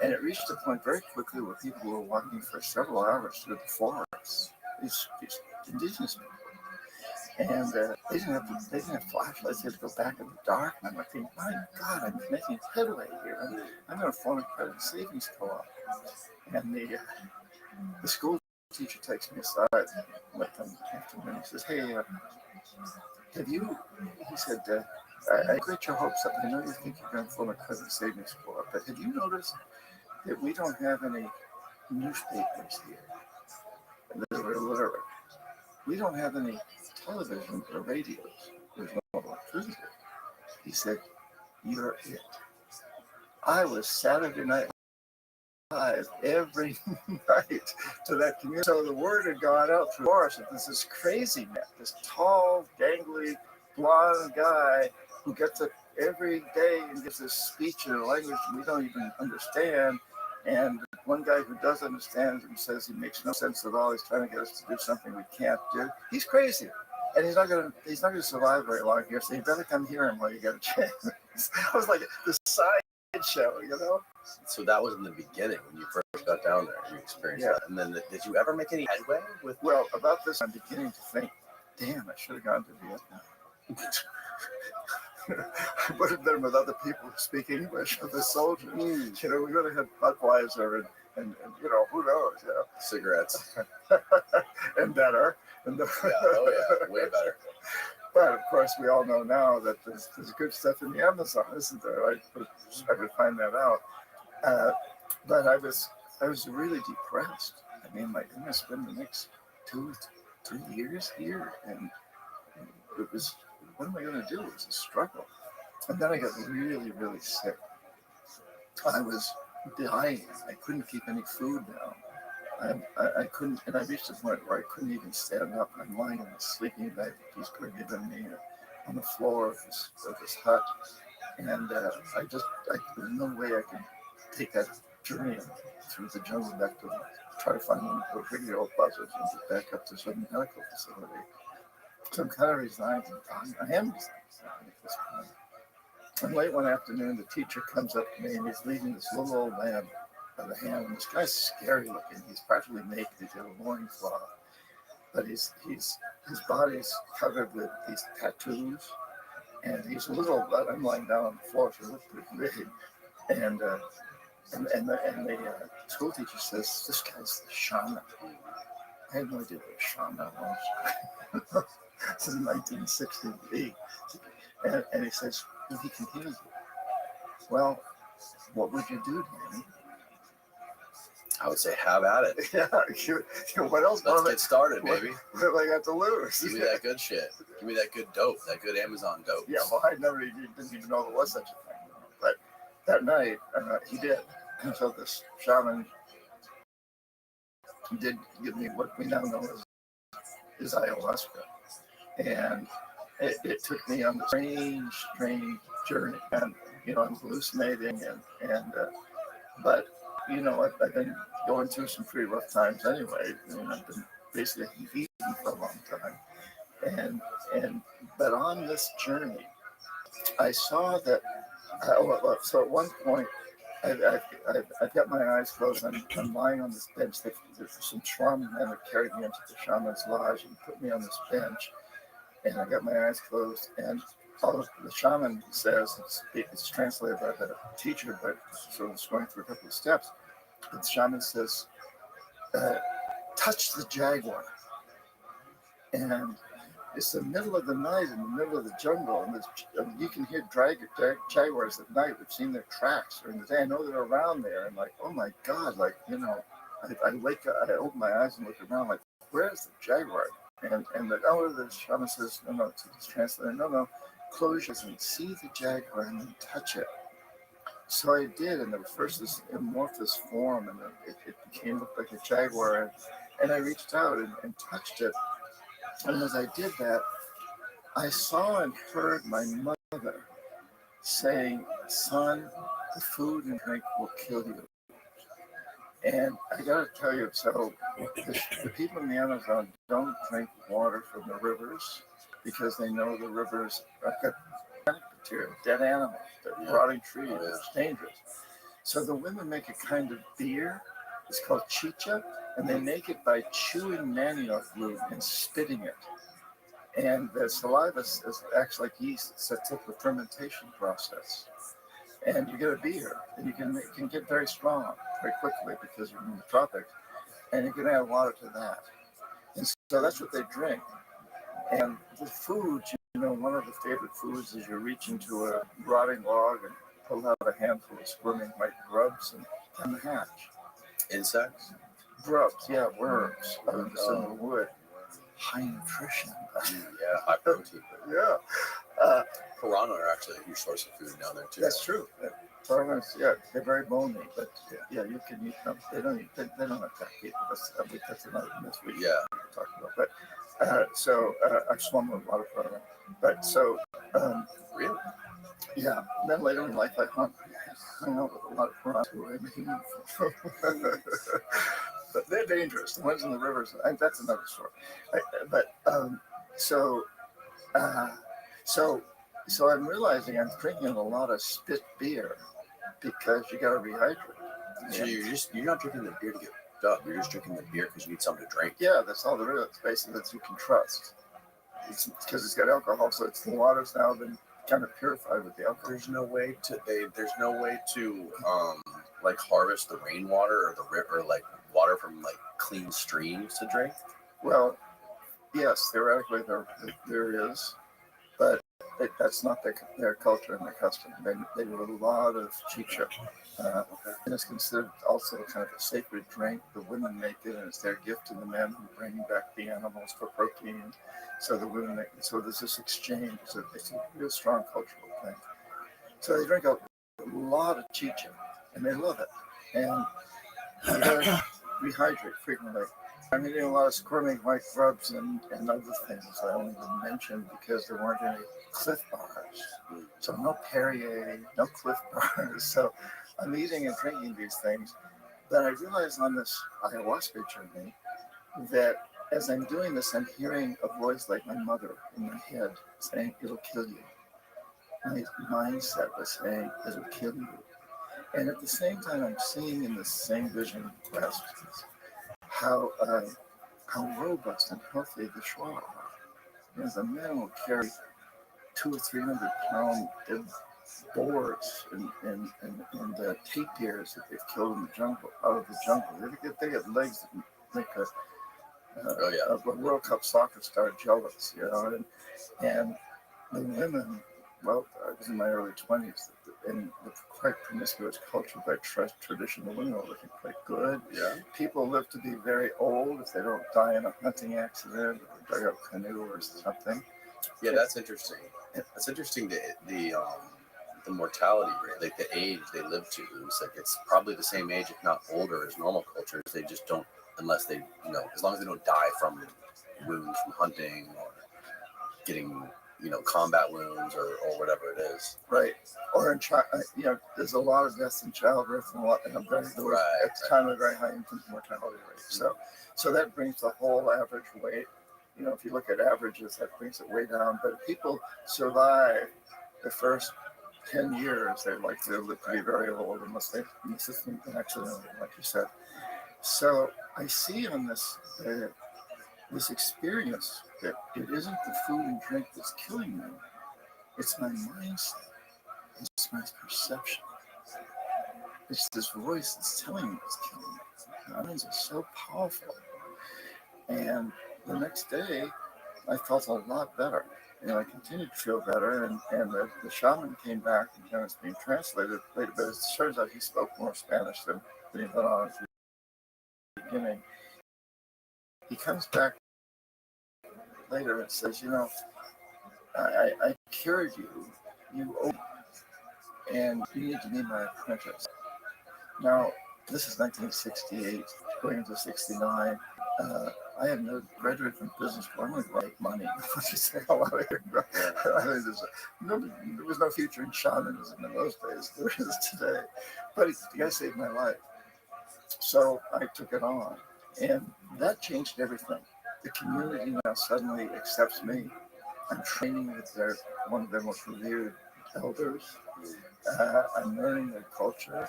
And it reached a point very quickly where people were walking for several hours through the forests, these indigenous people. And they didn't have flashlights. They had to go back in the dark. And I'm like, my God, I'm making headway here. I'm going to form a credit savings co-op. And the school teacher takes me aside with them afternoon. He says, hey, have you, he said, I get your hopes up. I know you think you're going to form a credit savings co-op, but have you noticed that we don't have any newspapers here that are illiterate? We don't have any television or radios. There's no electricity. He said, you're it. I was Saturday Night Live every night to that community. So the word had gone out through the forest that there's this crazy man, this tall, gangly, blonde guy who gets up every day and gives this speech in a language we don't even understand. And one guy who does understand and says he makes no sense at all. He's trying to get us to do something we can't do. He's crazy, and he's not gonna survive very long here. So you better come hear him while you get a chance. I was like the sideshow, So that was in the beginning when you first got down there. You experienced that, and then did you ever make any headway with? Well, about this, I'm beginning to think, damn, I should have gone to Vietnam. I would have been with other people who speak English, with the soldiers. You know, we would have had Budweiser and you know, who knows, you know. Cigarettes. And better. And Yeah, oh yeah, way better. But of course, we all know now that there's good stuff in the Amazon, isn't there? I would find that out. But I was really depressed. I mean, like, I'm going to spend the next 2 3 years here, and it was, what am I going to do? It was a struggle. And then I got really, really sick. I was dying. I couldn't keep any food down. I couldn't, and I reached a point where I couldn't even stand up. I'm lying in the sleeping bag that he's given me on the floor of this hut. And there's no way I could take that journey through the jungle back to try to find one of those radio buzzers and get back up to some medical facility. So I'm kind of resigned. I am resigned at this point. And late one afternoon, the teacher comes up to me and he's leading this little old man by the hand. And this guy's scary looking. He's practically naked. He's got a loincloth. But his body's covered with these tattoos. And he's a little, I'm lying down on the floor, so it looks pretty big. And the school teacher says, this guy's the shaman. I had no idea what a shaman was. This is 1968. And he says, well, he can heal you. Well, what would you do, Danny? I would say, have at it. Yeah, what else? Let's get started, baby. What have I got to lose? Give me that good shit. Give me that good dope, that good Amazon dope. Yeah, well, I didn't even know there was such a thing. But that night, he did. And so this shaman did give me what we now know as ayahuasca. And it took me on a strange journey. And, you know, I'm hallucinating. But, you know, I've been going through some pretty rough times anyway. And I've been basically eating for a long time. But on this journey, I saw that, so at one point, I've got my eyes closed. I'm lying on this bench. There's some shaman men that carried me into the shaman's lodge and put me on this bench. And I got my eyes closed. And all the shaman says, it's translated by the teacher, but so it's going through a couple of steps. But the shaman says, touch the jaguar. And it's the middle of the night in the middle of the jungle, and you can hear jaguars at night. We've seen their tracks during the day. I know they're around there. And like, oh my God, like, you know, I wake up, I open my eyes and look around, like, where's the jaguar? And the shaman says, no, it's translated. No, close your eyes and see the jaguar and then touch it. So I did, and there was first this amorphous form, and it looked like a jaguar, and I reached out and touched it. And as I did that, I saw and heard my mother saying, son, the food and drink will kill you. And I got to tell you, so the people in the Amazon don't drink water from the rivers because they know the rivers have got material, dead animals, rotting trees, it's dangerous. So the women make a kind of beer, it's called chicha, and they make it by chewing manioc root and spitting it. And the saliva acts like yeast, it sets up the fermentation process. And you get a beer, and you can get very strong very quickly because you're in the tropics, and you can add water to that. And so that's what they drink. And the food, you know, one of the favorite foods is you reach into a rotting log and pull out a handful of squirming white grubs and hatch. Insects? Grubs, yeah, worms out of the wood. High nutrition. Yeah, high protein. Yeah. Piranha are actually a huge source of food down there too. That's true. Piranhas, yeah, they're very bony, but yeah, you can eat them. They don't attack people. That's another myth we talked about. But I swum with a lot of piranha. But so really, yeah. And then later in life, I hung out with a lot of piranhas who were mean. But they're dangerous. The ones in the rivers, that's another story. So I'm realizing I'm drinking a lot of spit beer because you got to rehydrate. So you're not drinking the beer to get up. You're just drinking the beer because you need something to drink. Yeah, that's all there is. Basically, that you can trust. It's because it's got alcohol, so it's the water's now been kind of purified with the alcohol. There's no way to like harvest the rainwater or the river, like water from like clean streams to drink. Well, yes, theoretically there is, but that's not their culture and their custom. They do a lot of chicha, and it's considered also kind of a sacred drink. The women make it, and it's their gift to the men who bring back the animals for protein. So the women make it. So there's this exchange. It's a real strong cultural thing. So they drink a lot of chicha, and they love it. And you gotta rehydrate frequently. I'm eating a lot of squirming white grubs and other things I only didn't mention because there weren't any Cliff Bars. So no Perrier, no Cliff Bars. So I'm eating and drinking these things. But I realized on this ayahuasca journey that as I'm doing this, I'm hearing a voice like my mother in my head saying, "It'll kill you." My mindset was saying, "It'll kill you." And at the same time, I'm seeing in the same vision quest how robust and healthy the Shua are. Because the men will carry 200 or 300-pound dead boars and tapirs that they've killed in the jungle, out of the jungle. They get legs that make a World Cup soccer star jealous, and the women, well, I was in my early 20s, and the quite promiscuous culture by tradition, the women are looking quite good. Yeah. People live to be very old if they don't die in a hunting accident or drag out a canoe or something. Yeah, that's interesting. That's interesting. The mortality rate, like the age they live to, it's like it's probably the same age, if not older, as normal cultures. They just don't, unless they, as long as they don't die from wounds from hunting or getting, combat wounds or whatever it is. Right. Or in there's a lot of deaths in childbirth and at the time of a very high infant mortality rate. So that brings the whole average weight. If you look at averages, that brings it way down. But if people survive the first 10 years, they're likely to live to be very old unless they miss an accident, like you said. So I see on this experience that it isn't the food and drink that's killing me. It's my mindset. It's my perception. It's this voice that's telling me it's killing me. Our minds are so powerful. And the next day, I felt a lot better. I continued to feel better. And the shaman came back and it's being translated later. But it turns out he spoke more Spanish than he went on at the beginning. He comes back later and says, I cured you. You owe me, and you need to be my apprentice. Now, this is 1968, going into 69. I had no graduate from business school. I'm going to make money. There was no future in shamanism in those days. There is today. But the guy saved my life. So I took it on. And that changed everything. The community now suddenly accepts me. I'm training with one of their most revered elders. I'm learning their culture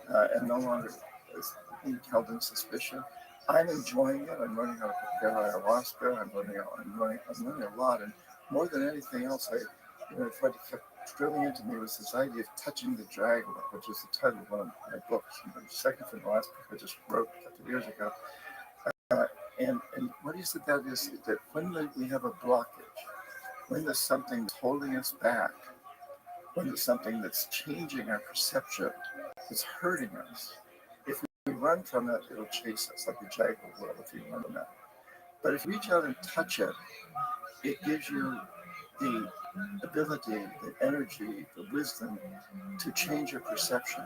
and no longer being held in suspicion. I'm enjoying it. I'm learning how to prepare ayahuasca. I'm learning a lot. And more than anything else, what kept drilling into me was this idea of touching the dragon, which is the title of one of my books. The second from the last book I just wrote a couple of years ago. And what is it that is that when we have a blockage, when there's something that's holding us back, when there's something that's changing our perception, that's hurting us, if we run from it, it'll chase us like a jaguar will if you run from it. But if you reach out and touch it, it gives you the ability, the energy, the wisdom to change your perception.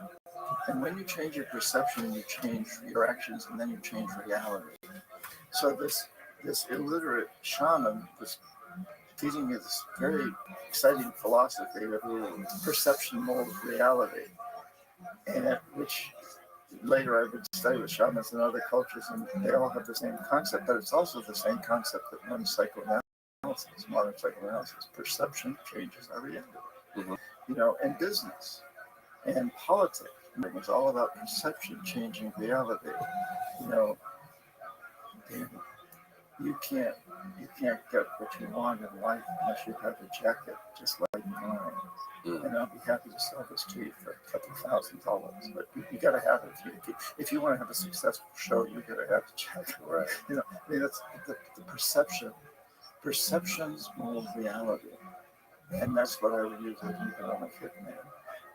And when you change your perception, you change your actions, and then you change reality. So this illiterate shaman was teaching me this very exciting philosophy of perception mold reality, and which later I would study with shamans and other cultures, and they all have the same concept, but it's also the same concept that runs psychoanalysis, modern psychoanalysis. Perception changes our reality. And business and politics. It's all about perception changing reality. And you can't get what you want in life unless you have a jacket just like mine. And I'll be happy to sell this to you for a couple $1,000. But you got to have it if you want to have a successful show. You got to have the jacket, right? I mean, that's the perception. Perceptions mold reality, and that's what I would use as an economic hitman.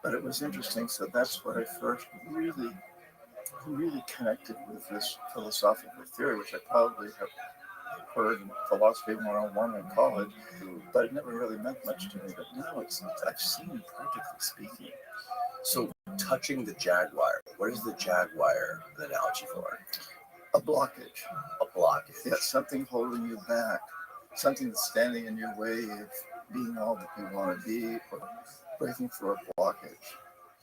But it was interesting. So that's what I first really connected with this philosophical theory, which I probably have heard in philosophy 101 in college, but it never really meant much to me. But now I've seen it practically speaking. So touching the jaguar, what is the jaguar an analogy for? A blockage. A blockage. Yeah, something holding you back, something that's standing in your way of being all that you want to be, or breaking through a blockage.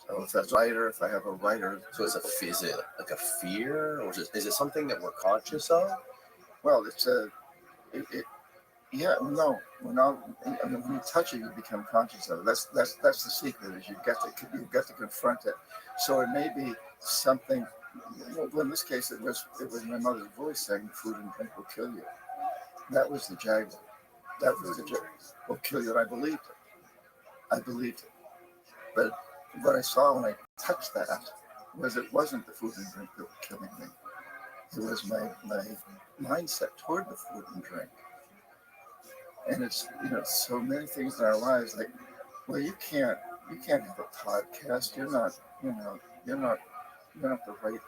So if that's writer, if I have a writer. So is it like a fear, or is it something that we're conscious of? Well, yeah, no, we're not. I mean, when you touch it, you become conscious of it. That's the secret. Is you've got to confront it. So it may be something. Well, in this case, it was my mother's voice saying, "Food and drink will kill you." That was the jaguar. That was the jaguar. Will kill you. And I believed it. But what I saw when I touched that was it wasn't the food and drink that were killing me. It was my mindset toward the food and drink. And it's so many things in our lives, like, well, you can't have a podcast. You're not you don't have the right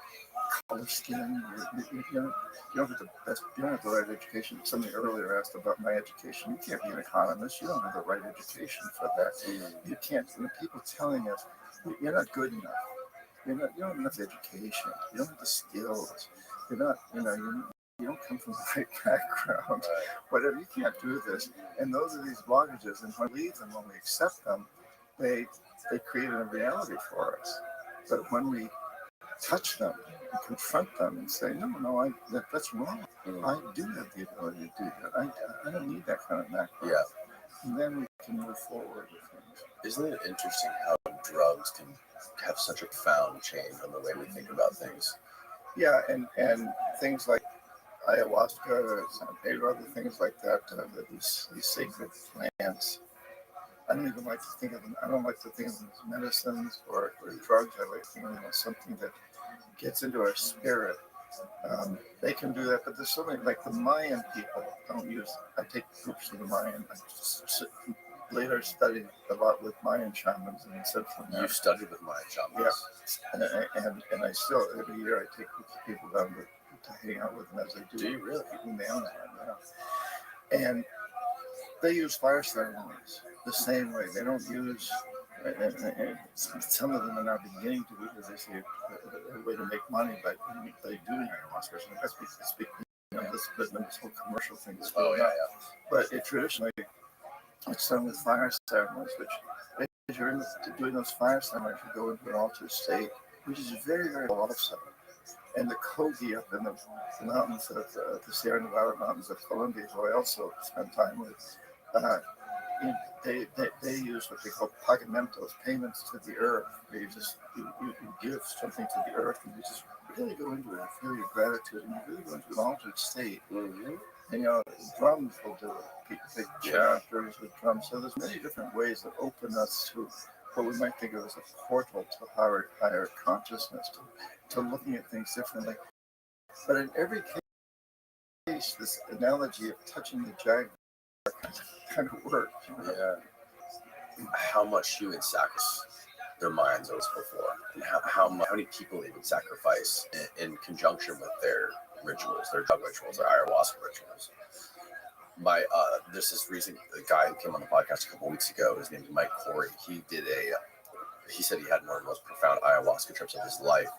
color skin. You don't have the right education. Somebody earlier asked about my education. You can't be an economist. You don't have the right education for that. You can't. People telling us you're not good enough. You don't have enough education. You don't have the skills. You're not. You don't come from the right background. Whatever. You can't do this. And those are these blockages. And when we leave them, when we accept them, they create a reality for us. But when we touch them and confront them and say, no, that's wrong. I do have the ability to do that. I don't need that kind of background. Yeah. And then we can move forward with things. Isn't it interesting how drugs can have such a profound change on the way we think about things? Yeah, and things like ayahuasca, San Pedro, other things like that, these sacred plants. I don't even like to think of them. I don't like to think of them as medicines or drugs. I like to think of them as something that gets into our spirit. They can do that, but there's so many, like the Mayan people don't use. I take groups of the Mayan. I later studied a lot with Mayan shamans in Central America. You studied with Mayan shamans? Yeah, and I still, every year I take groups of people down to hang out with them as I do. Do you really? People in the Amazon, yeah. And they use fire ceremonies the same way. They don't use, and some of them are now beginning to do because they see a way to make money by doing ayahuasca. So that's this whole commercial thing is going on. But traditionally, it's done with fire ceremonies, which as you're doing those fire ceremonies, you go into an altered state, which is very, very awesome. And the Kogi up in the mountains of the Sierra Nevada mountains of Colombia, who I also spent time with, they use what they call pagamentos, payments to the earth. Where you give something to the earth, and you just really go into it and feel your gratitude, and you really go into an altered state. Mm-hmm. And drums will do it. People chanters with drums. So there's many different ways that open us to what we might think of as a portal to higher consciousness, to looking at things differently. But in every case, this analogy of touching the jaguar kind of works. Yeah. How much you would sacrifice their minds was before, and how many people they would sacrifice in conjunction with their rituals, their drug rituals, their ayahuasca rituals. There's this recent guy who came on the podcast a couple weeks ago. His name is Mike Corey. He said he had one of the most profound ayahuasca trips of his life,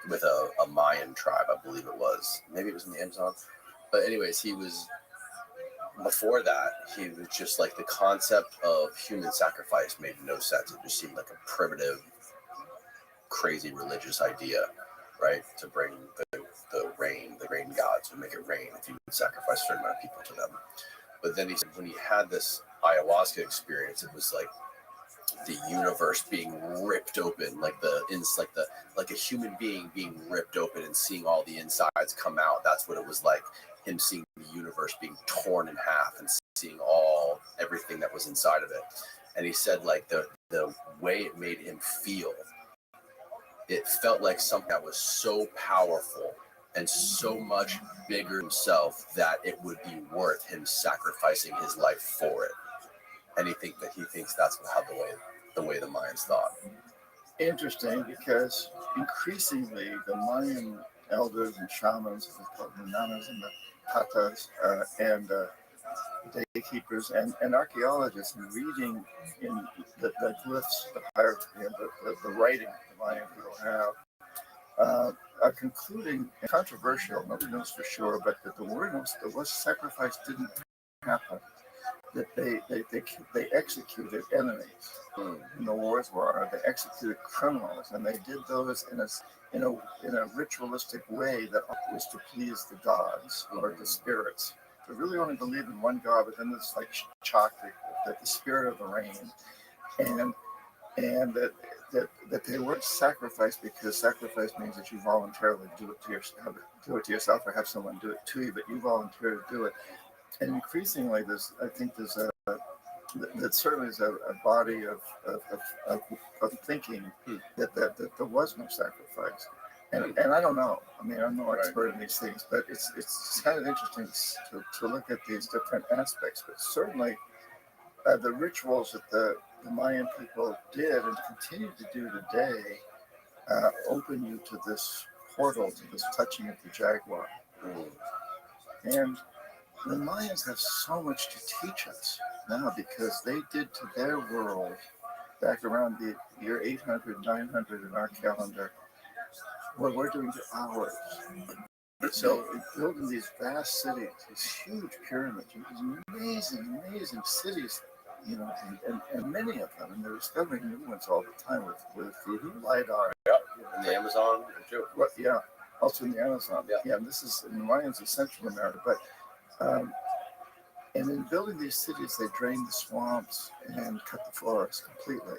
with a Mayan tribe, I believe it was. Maybe it was in the Amazon. But anyways, before that, he was just like, the concept of human sacrifice made no sense. It just seemed like a primitive, crazy religious idea, right? To bring the rain gods, would make it rain if you would sacrifice a certain amount of people to them. But then he said when he had this ayahuasca experience, it was like the universe being ripped open, like like a human being being ripped open and seeing all the insides come out. That's what it was like. Him seeing the universe being torn in half and seeing everything that was inside of it. And he said like the way it made him feel, it felt like something that was so powerful and so much bigger himself that it would be worth him sacrificing his life for it. And he thinks that's how the way the Mayans thought. Interesting, because increasingly the Mayan elders and shamans, as they call them, the nanas and the tatas, and daykeepers and archaeologists, and reading in the glyphs, the hieroglyphs, the writing the Mayan people have, are concluding, controversial, nobody knows for sure, but that the sacrifice didn't happen. That they executed enemies in the wars were. They executed criminals, and they did those in a ritualistic way that was to please the gods or the spirits. They really only believe in one god, but then there's like Chak, the spirit of the rain, and that they weren't sacrificed because sacrifice means that you voluntarily do it to yourself or have someone do it to you, but you volunteer to do it. And increasingly, I think there's that certainly is a body of thinking that there was no sacrifice. And I don't know. I mean, I'm no expert in these things, but it's kind of interesting to look at these different aspects. But certainly, the rituals that the Mayan people did and continue to do today open you to this portal, to this touching of the jaguar. And the Mayans have so much to teach us now, because they did to their world back around the year 800, 900 in our calendar what we're doing to ours. So building these vast cities, these huge pyramids, these amazing cities, and many of them, and they're discovering new ones all the time with LiDAR. In the Amazon too. Also in the Amazon. And this is in the Mayans in Central America, but and in building these cities, they drained the swamps and cut the forests completely.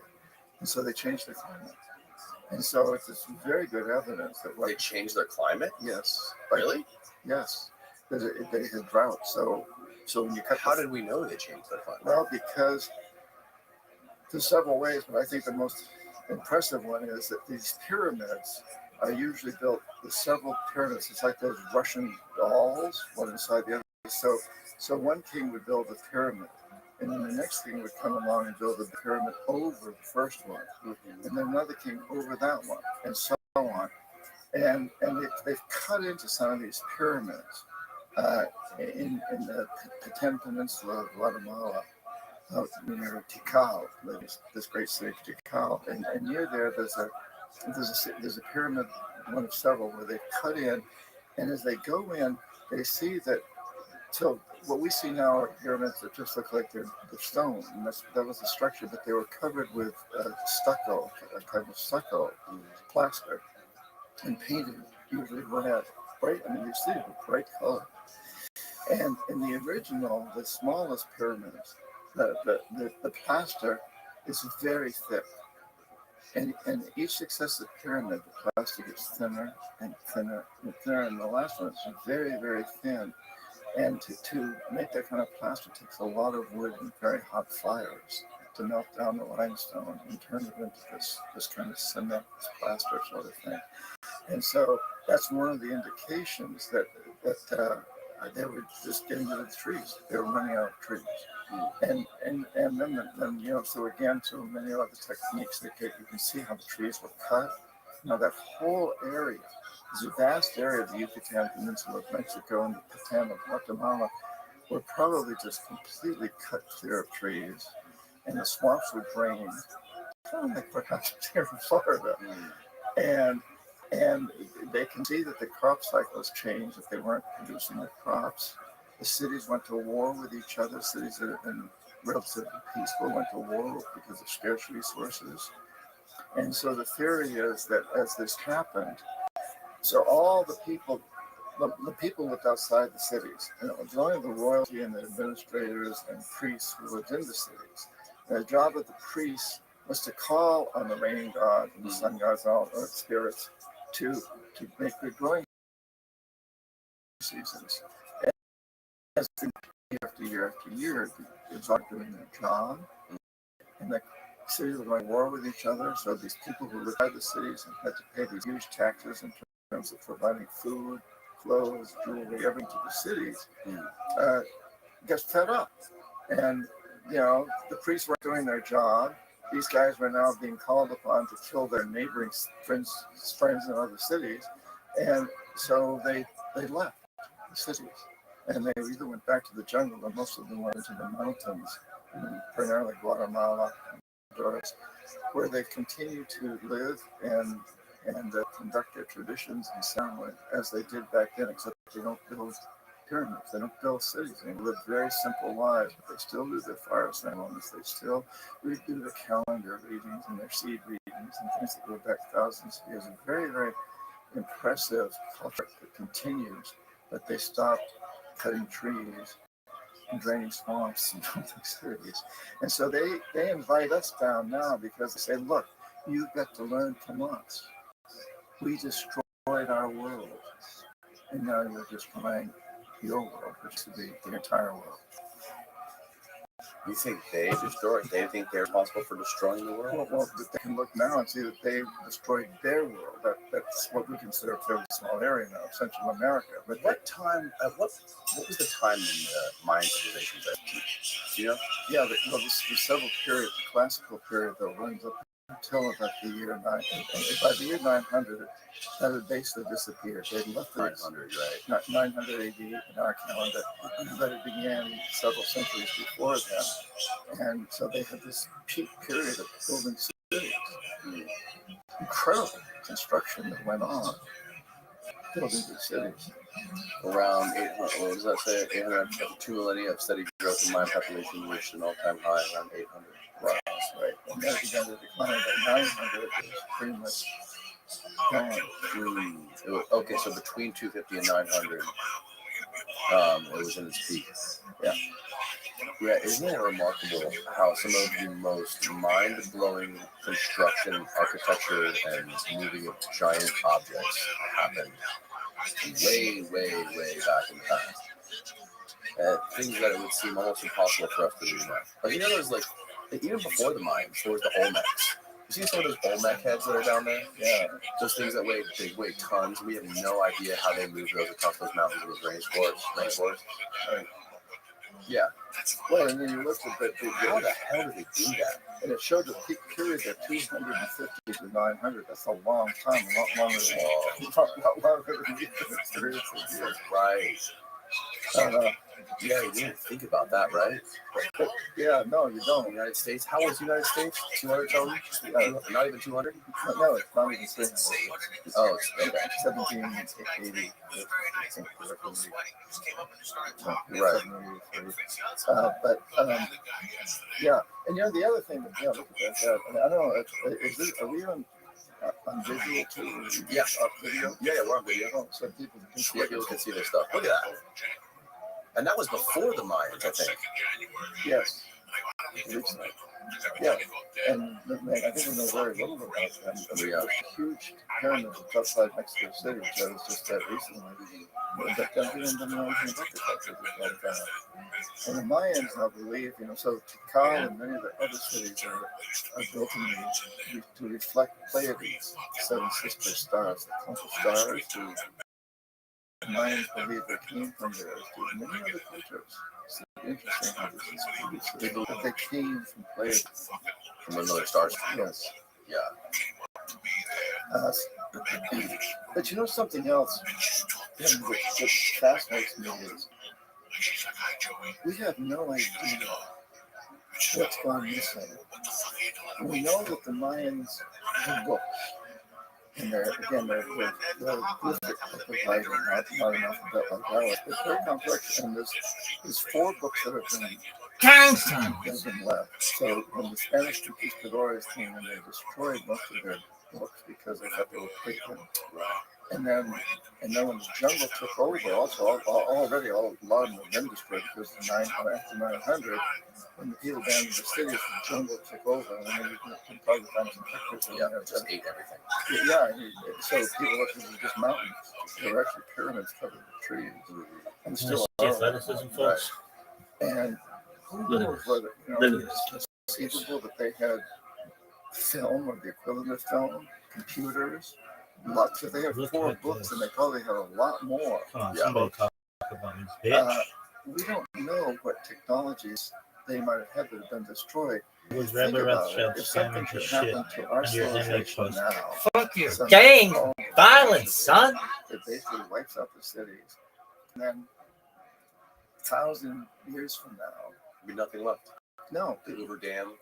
And so they changed their climate. And so it's very good evidence that they changed their climate? Yes. Really? Yes. They had drought. So when you cut How did we know they changed their climate? Well, because there's several ways, but I think the most impressive one is that these pyramids are usually built with several pyramids. It's like those Russian dolls, one inside the other. So one king would build a pyramid, and then the next king would come along and build a pyramid over the first one, and then another king over that one, and so on. And they've cut into some of these pyramids in the Petén Peninsula of Guatemala, near Tikal, this great city of Tikal, and near there there's a pyramid, one of several, where they cut in, and as they go in, they see that. So what we see now are pyramids that just look like they're stone, and that was the structure, but they were covered with stucco, a kind of stucco, plaster, and painted, usually red, bright. I mean, you see it with bright color. And in the original, the smallest pyramids, the plaster is very thick. And each successive pyramid, the plaster gets thinner and thinner and thinner, and the last one is very, very thin. And to make that kind of plaster takes a lot of wood and very hot fires to melt down the limestone and turn it into this kind of cement, this plaster sort of thing. And so that's one of the indications that they were just getting rid of the trees. They were running out of trees. And then so again, so many other techniques that you can see how the trees were cut. Now that whole area, this vast area of the Yucatan Peninsula of Mexico and the Petén of Guatemala were probably just completely cut clear of trees, and the swamps were drained, kind of like what happens here in Florida. And they can see that the crop cycles changed, that they weren't producing the crops. The cities went to war with each other. Cities that had been relatively peaceful went to war because of scarce resources. And so the theory is that as this happened, so all the people lived outside the cities, and it was only the royalty and the administrators and priests who lived in the cities. And the job of the priests was to call on the rain god and the sun gods and all earth spirits to make good growing seasons. And as year after year after year, it was like doing their job, and the cities were going to war with each other. So these people who lived in the cities and had to pay these huge taxes in terms of providing food, clothes, jewelry, everything to the cities, got fed up. And, you know, the priests weren't doing their job. These guys were now being called upon to kill their neighboring friends in other cities. And so they left the cities. And they either went back to the jungle, or most of them went into the mountains, primarily Guatemala and Honduras, where they continue to live and conduct their traditions and ceremony as they did back then, except they don't build pyramids, they don't build cities. They live very simple lives, but they still do their fire ceremonies. They still do the calendar readings and their seed readings and things that go back thousands of years. A very, very impressive culture that continues, but they stopped cutting trees and draining swamps and building cities. And so they invite us down now because they say, look, you've got to learn from us. We destroyed our world, and now you're destroying your world, which is to be the entire world. You think they think they're responsible for destroying the world? Well, they can look now and see that they destroyed their world. That's what we consider a fairly small area now, Central America. But what time? What was the time in the Mayan civilization that peaked? Do you know? Yeah, the several period, the classical period that runs up until about the year 900. By the year 900, that had basically disappeared. They'd left 900, right? 900 AD in our calendar, but it began several centuries before then. And so they had this peak period of building cities. Incredible construction that went on building these cities. Around 800, what does that say? 800, 2 millennia of steady growth in Mayan population reached an all-time high around 800. Wow, that's right. And then it began to decline by 900. It was pretty much gone. Okay, so between 250 and 900, it was in its peak. Yeah. Yeah, isn't it remarkable how some of the most mind-blowing construction, architecture, and moving of giant objects happened way, way, way back in the past? Things that it would seem almost impossible for us to do now. Like, you know, there's like, even before the Mayans, there was the Olmecs. You see some of those Olmec heads that are down there? Yeah. Those things that weigh tons. We have no idea how they move those across those mountains with rainforests. Right. Yeah. Well, and then you look at that. How the hell did they do that? And it showed the peak period of 250 to 900. That's a long time, a lot longer than we can experience it here. Right. Yeah, you didn't think about that, right? Yeah, no, you don't. The United States. How was the United States? 200 total? Not even 200? No, it's not even 300. Oh, it's okay. 1780. Right. Yeah, and you know the other thing that look at that. I don't know. Are we on visual too? Yeah. Video. Yeah, we're on video. Oh, so people can see their stuff. Look at that. And that was before the Mayans, I think. Yes. Yeah. And I think we know very little about them. Yeah. Huge pyramid that's outside Mexico City that was just that recently. But everyone doesn't know anything about the culture like that. And the Mayans, I believe, so Tikal and many of the other cities are built to reflect Pleiades, 7 sister stars, the clump of stars. The Mayans believe they came from there to many other cultures. It's interesting how this is previously. They believe they came from Pleiades. From another star. Yes. Yeah. But you know something else that fascinates me is we have no idea what's gone missing. We know that the Mayans had books. And they're glyphic like not an alphabet like ours, but very complex. And there's 4 books that have been left. So when the Spanish conquistadores came and they destroyed most of their books because they thought they were pagan. And then when the jungle took over, also already a lot of them had been destroyed because after 900, when the people abandoned the cities, the jungle took over. And then you can probably find some pictures. Yeah, just ate everything. Yeah, so people looked at just mountains. There were actually pyramids covered with trees, and still are. Athleticism, folks. And who knows whether it's conceivable that they had film or the equivalent of film, computers. Lots of, they have 4 books, and they probably have a lot more. Come on, somebody talk about this bitch. We don't know what technologies they might have had that have been destroyed. Was Rabbi Rothschild if something spamming should his shit happen to our under your image civilization post? now, Fuck you, gang violence, son. It basically wipes out the cities. And then 1,000 years from now, There'll be nothing left. no, The Hoover Dam,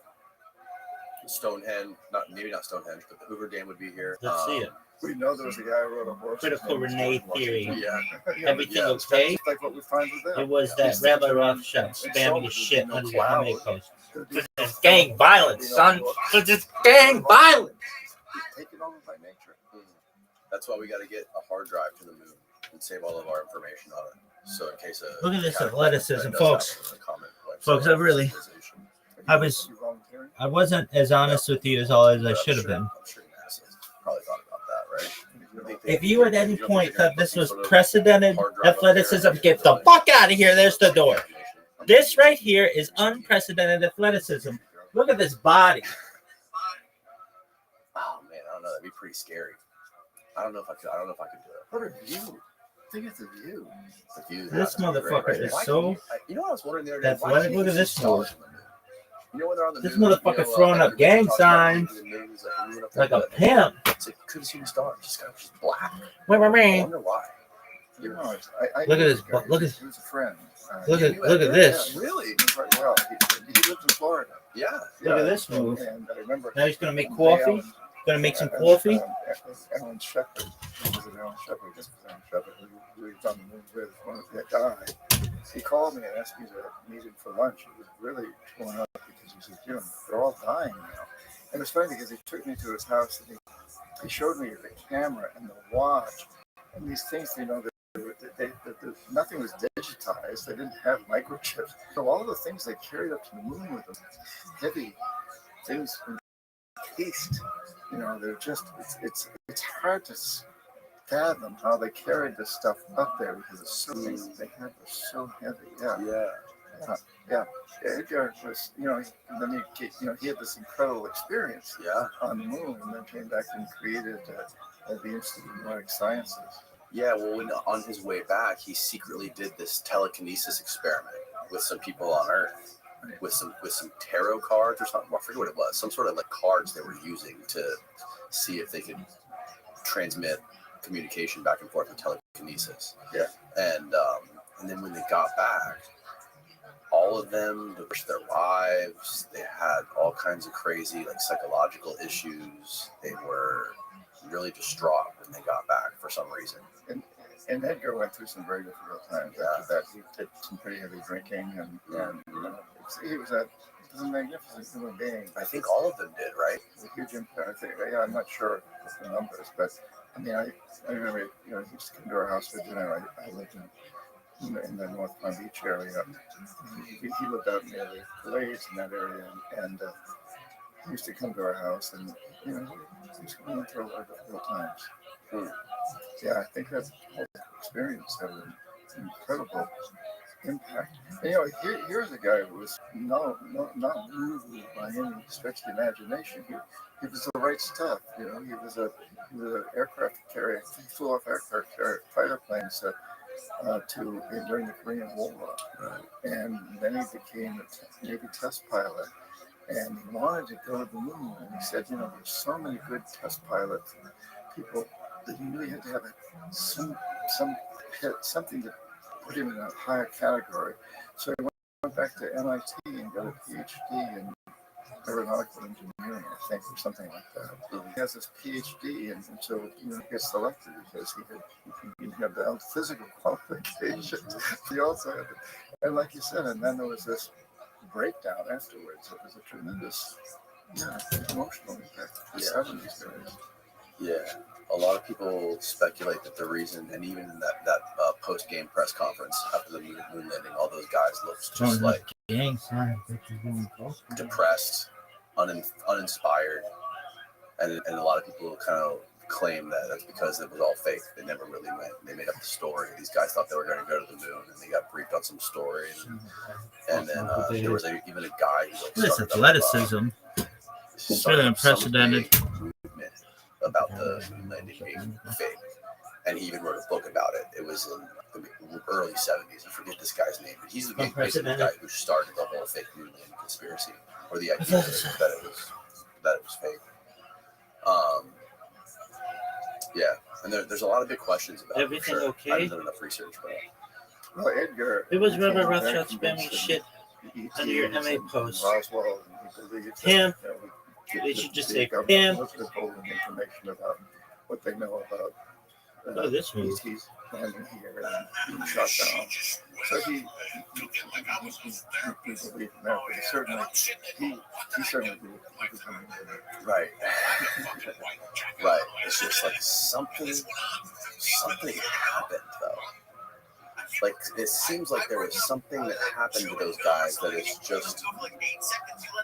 Stonehenge, maybe not Stonehenge, but the Hoover Dam would be here. Let's see it. we know there was a guy who wrote a horse. Critical Renee theory. Yeah. Everything Yeah, okay? It's like what we find with them. It was that Rabbi Rothschild spamming his shit under your image post. It's It's gang violence, son. It's gang violence. taken over by nature. That's why we got to get a hard drive to the moon and save all of our information on it. So in case of Look at this athleticism, folks. Folks, I wasn't as honest with you as I should have been. I'm sure NASA probably thought about that, right? If you at any point thought this was precedented athleticism, get the fuck out of here. There's the door. This right here is unprecedented athleticism. Look at this body. Oh man, I don't know. That'd be pretty scary. I don't know if I could do it. What a view. Think of the view. The view. This motherfucker is so You know what I was wondering the other day? athletic. Look at this move. You know when they're on the This moon, motherfucker throwing up gang signs like a pimp. It's like couldn't see the stars. Just kind of just black. Wait, I wonder why. You know, Look at this. Look at he was a friend. look at this. Yeah, really? Quite well. He lived in Florida. Yeah. Look at this move. And I remember Now he's gonna make coffee. Gonna make some coffee. Alan Shepard. Was it Alan Shepard? This was Alan Shepard, who we was on the moon with one of the guy. He called me and asked me to meet him for lunch. He was really torn up because he said, Jim, they're all dying now. And it's funny because he took me to his house and he showed me the camera and the watch and these things, you know, nothing was digitized. They didn't have microchips. So all the things they carried up to the moon with them, heavy things encased, you know, they're just, it's hard to fathom how they carried this stuff up there because it's so, they had it so heavy. Yeah. Edgar was, you know, then he had this incredible experience on the moon and then came back and created the Institute of Nordic Sciences. Yeah, well, when on his way back, he secretly did this telekinesis experiment with some people on Earth, with some tarot cards or something. I forget what it was. Some sort of like cards they were using to see if they could transmit communication back and forth with telekinesis. Yeah. And then when they got back, all of them lost their lives. They had all kinds of crazy like psychological issues. They were really distraught when they got back for some reason. And Edgar went through some very difficult times after that. He did some pretty heavy drinking, and you know, he was a magnificent human being. I think all of them did, right? It was a huge impact. I think, I'm not sure of the numbers, but I mean, I remember, you know, he used to come to our house for dinner. I lived in the North Palm Beach area. He lived out near the Glades in that area, and he used to come to our house, and you know, he was going through a lot of difficult times. Yeah, I think that whole experience had an incredible impact. And, you know, here's a guy who was not moved by any stretch of the imagination. He was the right stuff. You know, he was an aircraft carrier. He flew off aircraft carrier fighter planes during the Korean War, and then he became a Navy test pilot. And he wanted to go to the moon. And he said, you know, there's so many good test pilots and people that he really had to have something to put him in a higher category. So he went back to MIT and got a PhD in aeronautical engineering, I think, or something like that. He has this PhD, and so he gets selected because he had the physical qualifications. He also had, and like you said, and then there was this breakdown afterwards. It was a tremendous, emotional impact for 70s guys. Yeah. a lot of people speculate that the reason, and even in that post-game press conference after the moon landing, all those guys looked just like depressed, uninspired, and a lot of people kind of claim that that's because it was all fake. They never really went. They made up the story. These guys thought they were going to go to the moon, and they got briefed on some story. And then there was even a guy who this athleticism. It's really unprecedented. Movement about the moon landing being fake, and he even wrote a book about it. It was in the early '70s. I forget this guy's name, but he's basically the guy who started the whole fake moon landing conspiracy, or the idea that it was fake. Yeah, and there's a lot of big questions about everything. Sure. Okay? I haven't done enough research, but Well, Edgar. It was Rabbi Rothschild spamming shit under your MA post. Roswell, Him. They should just say him. Withholding information about what they know about This one. ET's landing here and being shot down. So he believed in that, but certainly he certainly believed right. Right. It's just like something happened though. Like it seems like there was something that happened to those guys that is just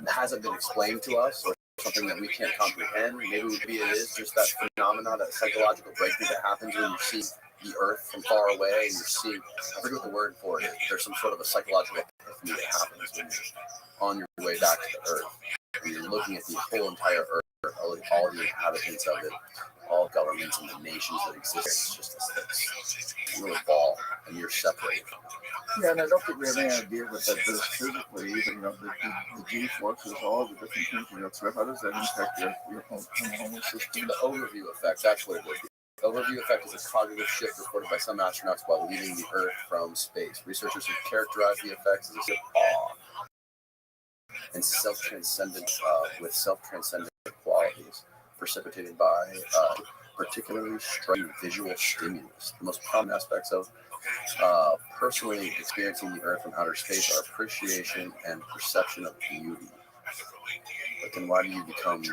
hasn't been explained to us, or something that we can't comprehend. Maybe it is just that phenomena, that psychological breakthrough that happens when you see the Earth from far away and you see, I forget what the word for it is. There's some sort of a psychological epiphany that happens when you're on your way back to the Earth and you're looking at the whole entire Earth, all the inhabitants of it, all governments and the nations that exist. It's just this little ball, and you're separated. Yeah, and I don't think we have any idea what that does physically. Even the G-forces, all the different things you go through. How does that impact your hormonal system? The overview effect, that's what it is. The overview effect is a cognitive shift reported by some astronauts while leaving the Earth from space. Researchers have characterized the effects as a shift of awe and self-transcendent qualities precipitated by particularly striking visual stimulus. The most prominent aspects of personally experiencing the Earth from outer space are appreciation and perception of beauty. But then why do you become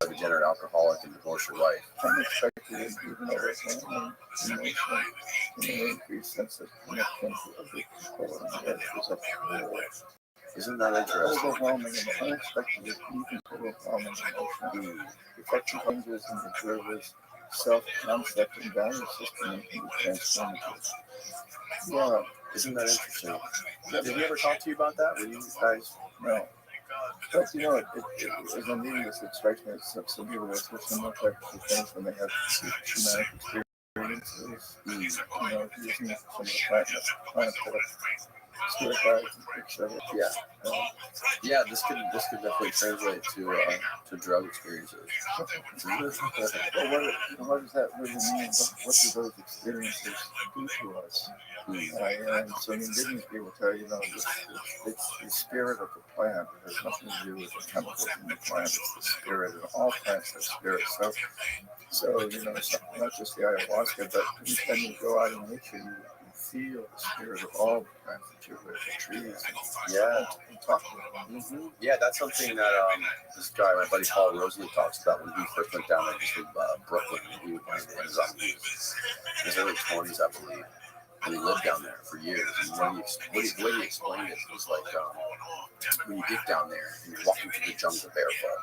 a degenerate alcoholic and divorce your wife? Unexpected, even though it's not emotional, increased sense of connection of the people and the Earth is a whole. Isn't that interesting? Overwhelming and unexpected, even overwhelming emotion. Reflection changes in the observer's self-concept and value system and can be transformative. Yeah. Isn't that interesting? Did he ever talk to you about that? Were you guys? No. But you know, as I'm reading this, it strikes me as some people go through similar types of things when they have traumatic experiences. You know, using some of the plants that are spirit guides and pictures of it. Yeah. Yeah, this could definitely translate to drug experiences. Well, what does that really mean? What do those experiences do to us? And so indigenous people tell you, it's the spirit of the plant. It has nothing to do with the chemicals in the plant. It's the spirit, and all plants have spirits. So not just the ayahuasca, but anytime you go out in nature, you feel the spirit of all the plants that you're with, the trees. And talk about them. Mm-hmm. Yeah, that's something that this guy, my buddy Paul Rosalie, talks about when he first went down there to Brooklyn. He went down to Amazon in his early 20s, I believe. And he lived down there for years. And the way he explained it was like when you get down there and you're walking through the jungle barefoot,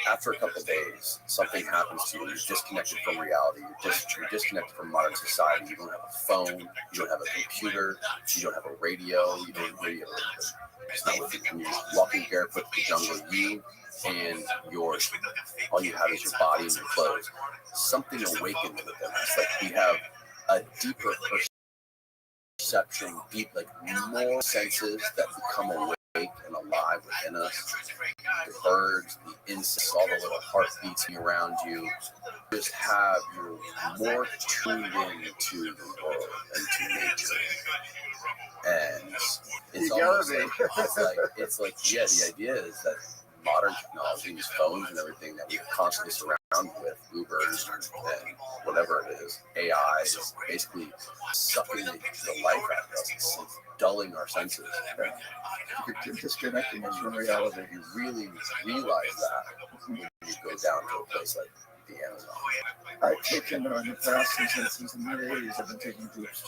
after a couple of days, something happens to you. You're disconnected from reality. You're disconnected from modern society. You don't have a phone. You don't have a computer. You don't have a radio. You don't really have it's not with you. When you're walking barefoot through the jungle, you and yours, all you have is your body and your clothes. Something awakens within us. Like we have a deeper perception, more senses that become awake and alive within us. The birds, the insects, all the little heartbeats around you. You're more tuned in to the world and to nature. And it's like, the idea is that modern technology, these phones and everything that we constantly surround with, Ubers and whatever it is, AI is basically sucking the life out of us. It's dulling our senses. You're disconnecting us from reality. You really realize that when you go down to a place like the Amazon? I've taken in the past since the mid '80s. I've been taking groups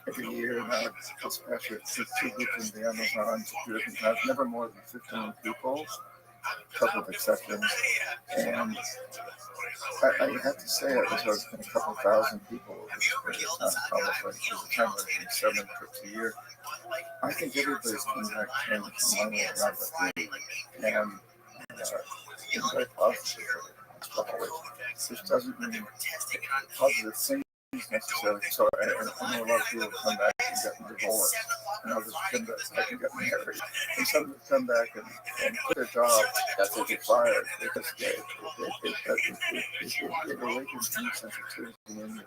every year now, especially two groups in the Amazon, two different times, never more than 15 people, a couple of exceptions. And I have to say it was a couple thousand people over the period of time, probably. Because the time I was doing 7 trips a year. I think everybody's coming back changed from one way or another. And it's very positive. This doesn't mean positive things necessarily. So I know a lot of people come back and get divorced, and others come back and get married, and some come back and quit their job. That's what get fired because it awakens new sensitivity in you.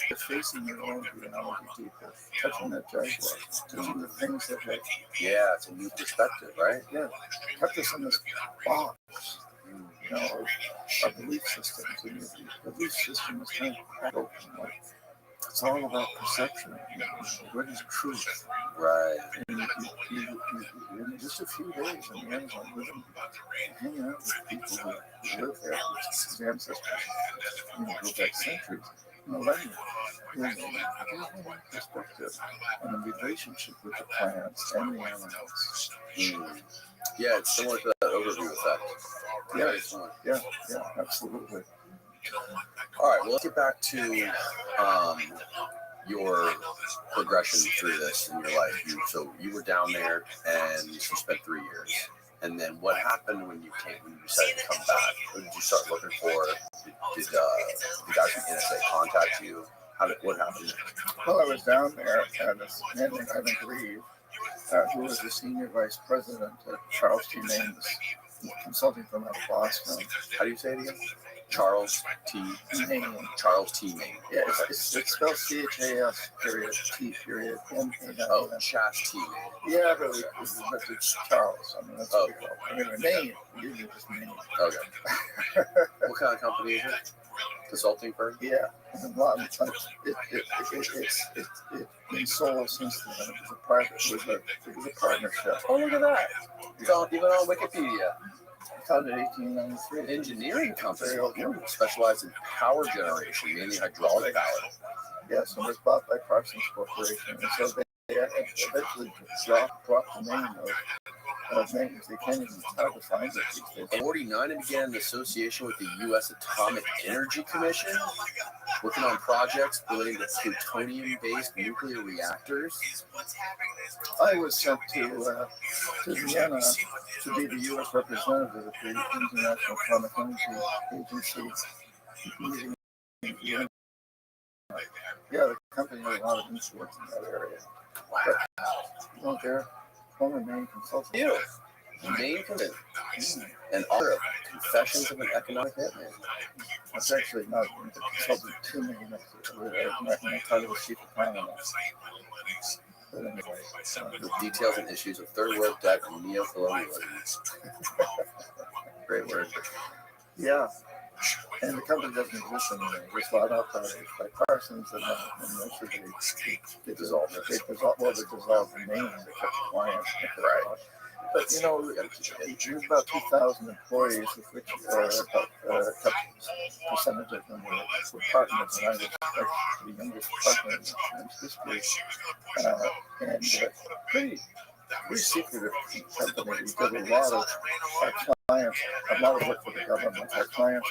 They're facing their own reality deeper, touching that jaguar, touching the things that have. Yeah, it's a new perspective, right? Yeah, kept us in this box. You know, our belief systems, and the belief system is kind of open. Like, it's all about perception. You know, what is truth? Right. And in just a few days in the Amazon, hanging out with people who live there, his ancestors, go back centuries, millennia. There's a perspective and a relationship with the plants and the animals. Yeah, it's similar to that overview effect. Yeah, absolutely. All right, well, let's get back to your progression through this in your life. So you were down there and you spent 3 years. And then what happened when you decided to come back? What did you start looking for? Did the guys from NSA contact you? What happened? Well, I was down there, and this man named Ivan Grieve, who was the senior vice president at Charles T. Main's consulting firm out of Boston. How do you say it again? Charles T. Main. Charles T. Main. Yeah, it's spelled CHAS period T period M-A-I-N. Oh, Chas T. Main. Yeah, but it's Charles. I mean, that's what we call it. Anyway, Main. Usually just Main. Okay. What kind of company is it? Consulting firm? Yeah. It's been sold since then. It was a partnership. Oh, look at that. It's even on Wikipedia. Founded in 1893. Engineering company specialized in power generation, mainly hydraulic power. Yes, and was bought by Parsons Corporation. And so they eventually dropped the name of maintenance. They can't even try to find it these days. In 1949, it began an association with the U.S. Atomic Energy Commission, working on projects relating to plutonium-based nuclear reactors. I was sent to Vienna to be the U.S. representative at the International Atomic Energy Agency meeting in Vienna. Yeah, the company had a lot of influence in that area. But, they're former main consultant. Main consultant. And author of Confessions of an Economic Hitman. That's actually not the consultant to me. My title was chief economist. But anyway, with details and issues of third world debt and neo-colonialism. Great word. Yeah. And the company doesn't exist anymore. It was bought out by Parsons, and eventually they dissolved it. They dissolved the name. They kept the client. Right. But there's about 2,000 employees, of which about a couple percentage of them were partners, and I was actually the youngest partner in this group. And pretty secretive company. We did a lot of clients, a lot of work for the government. Our clients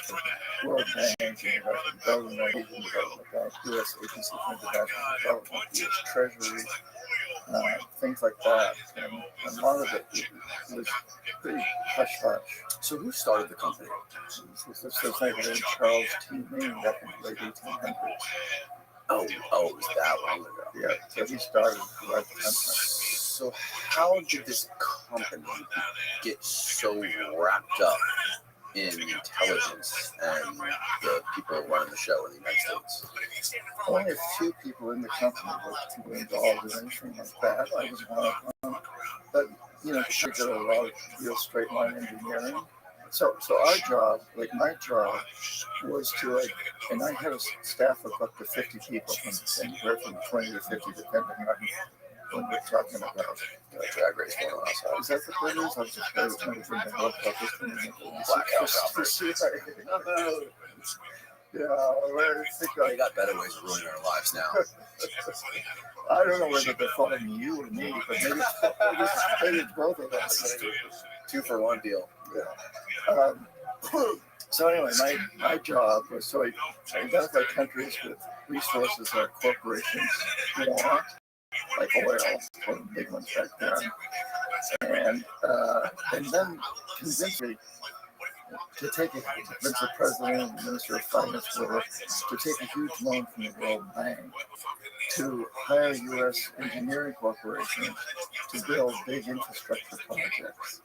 were World Bank, United Government, Asian Development Bank, U.S. Agency for International Development, U.S. Treasury, things like that. And a lot of it was pretty hush-hush. So who started the company? This was named Charles T. Main back in the late 1800s. Oh, it was that long ago. Yeah, so he started right at the time. So how did this company get so wrapped up in intelligence and the people running the show in the United States? Only a few people in the company were involved in anything like that. I was one of them. But, we did a lot of real straight line engineering. So our job, like my job, was to, and I had a staff of up to 50 people, anywhere from 20 to 50, depending on when we're talking about drag race going on outside. is that the thing is? I was just trying to bring the helicopters coming in. Blackout Yeah, I think They got better ways of ruining our lives now. I don't know whether they're following you or me, but maybe it's both of us. 2-for-1 deal. Yeah. So anyway, my job was so I identify countries with resources that corporations want, like oil, one of the big ones back then, and then convince me to take a convince the president and minister of finance to take a huge loan from the World Bank to hire U.S. engineering corporations to build big infrastructure projects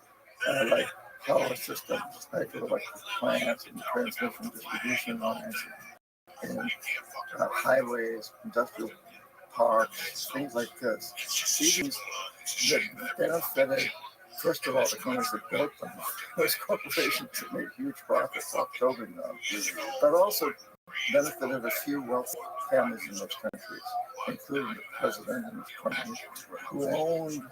like power systems, hydroelectric plants, and transmission distribution lines, and highways, industrial parks, things like this. These that benefited, first of all, the companies that built them, those corporations that made huge profits off building them, but also benefited a few wealthy families in those countries, including the president and his company, who owned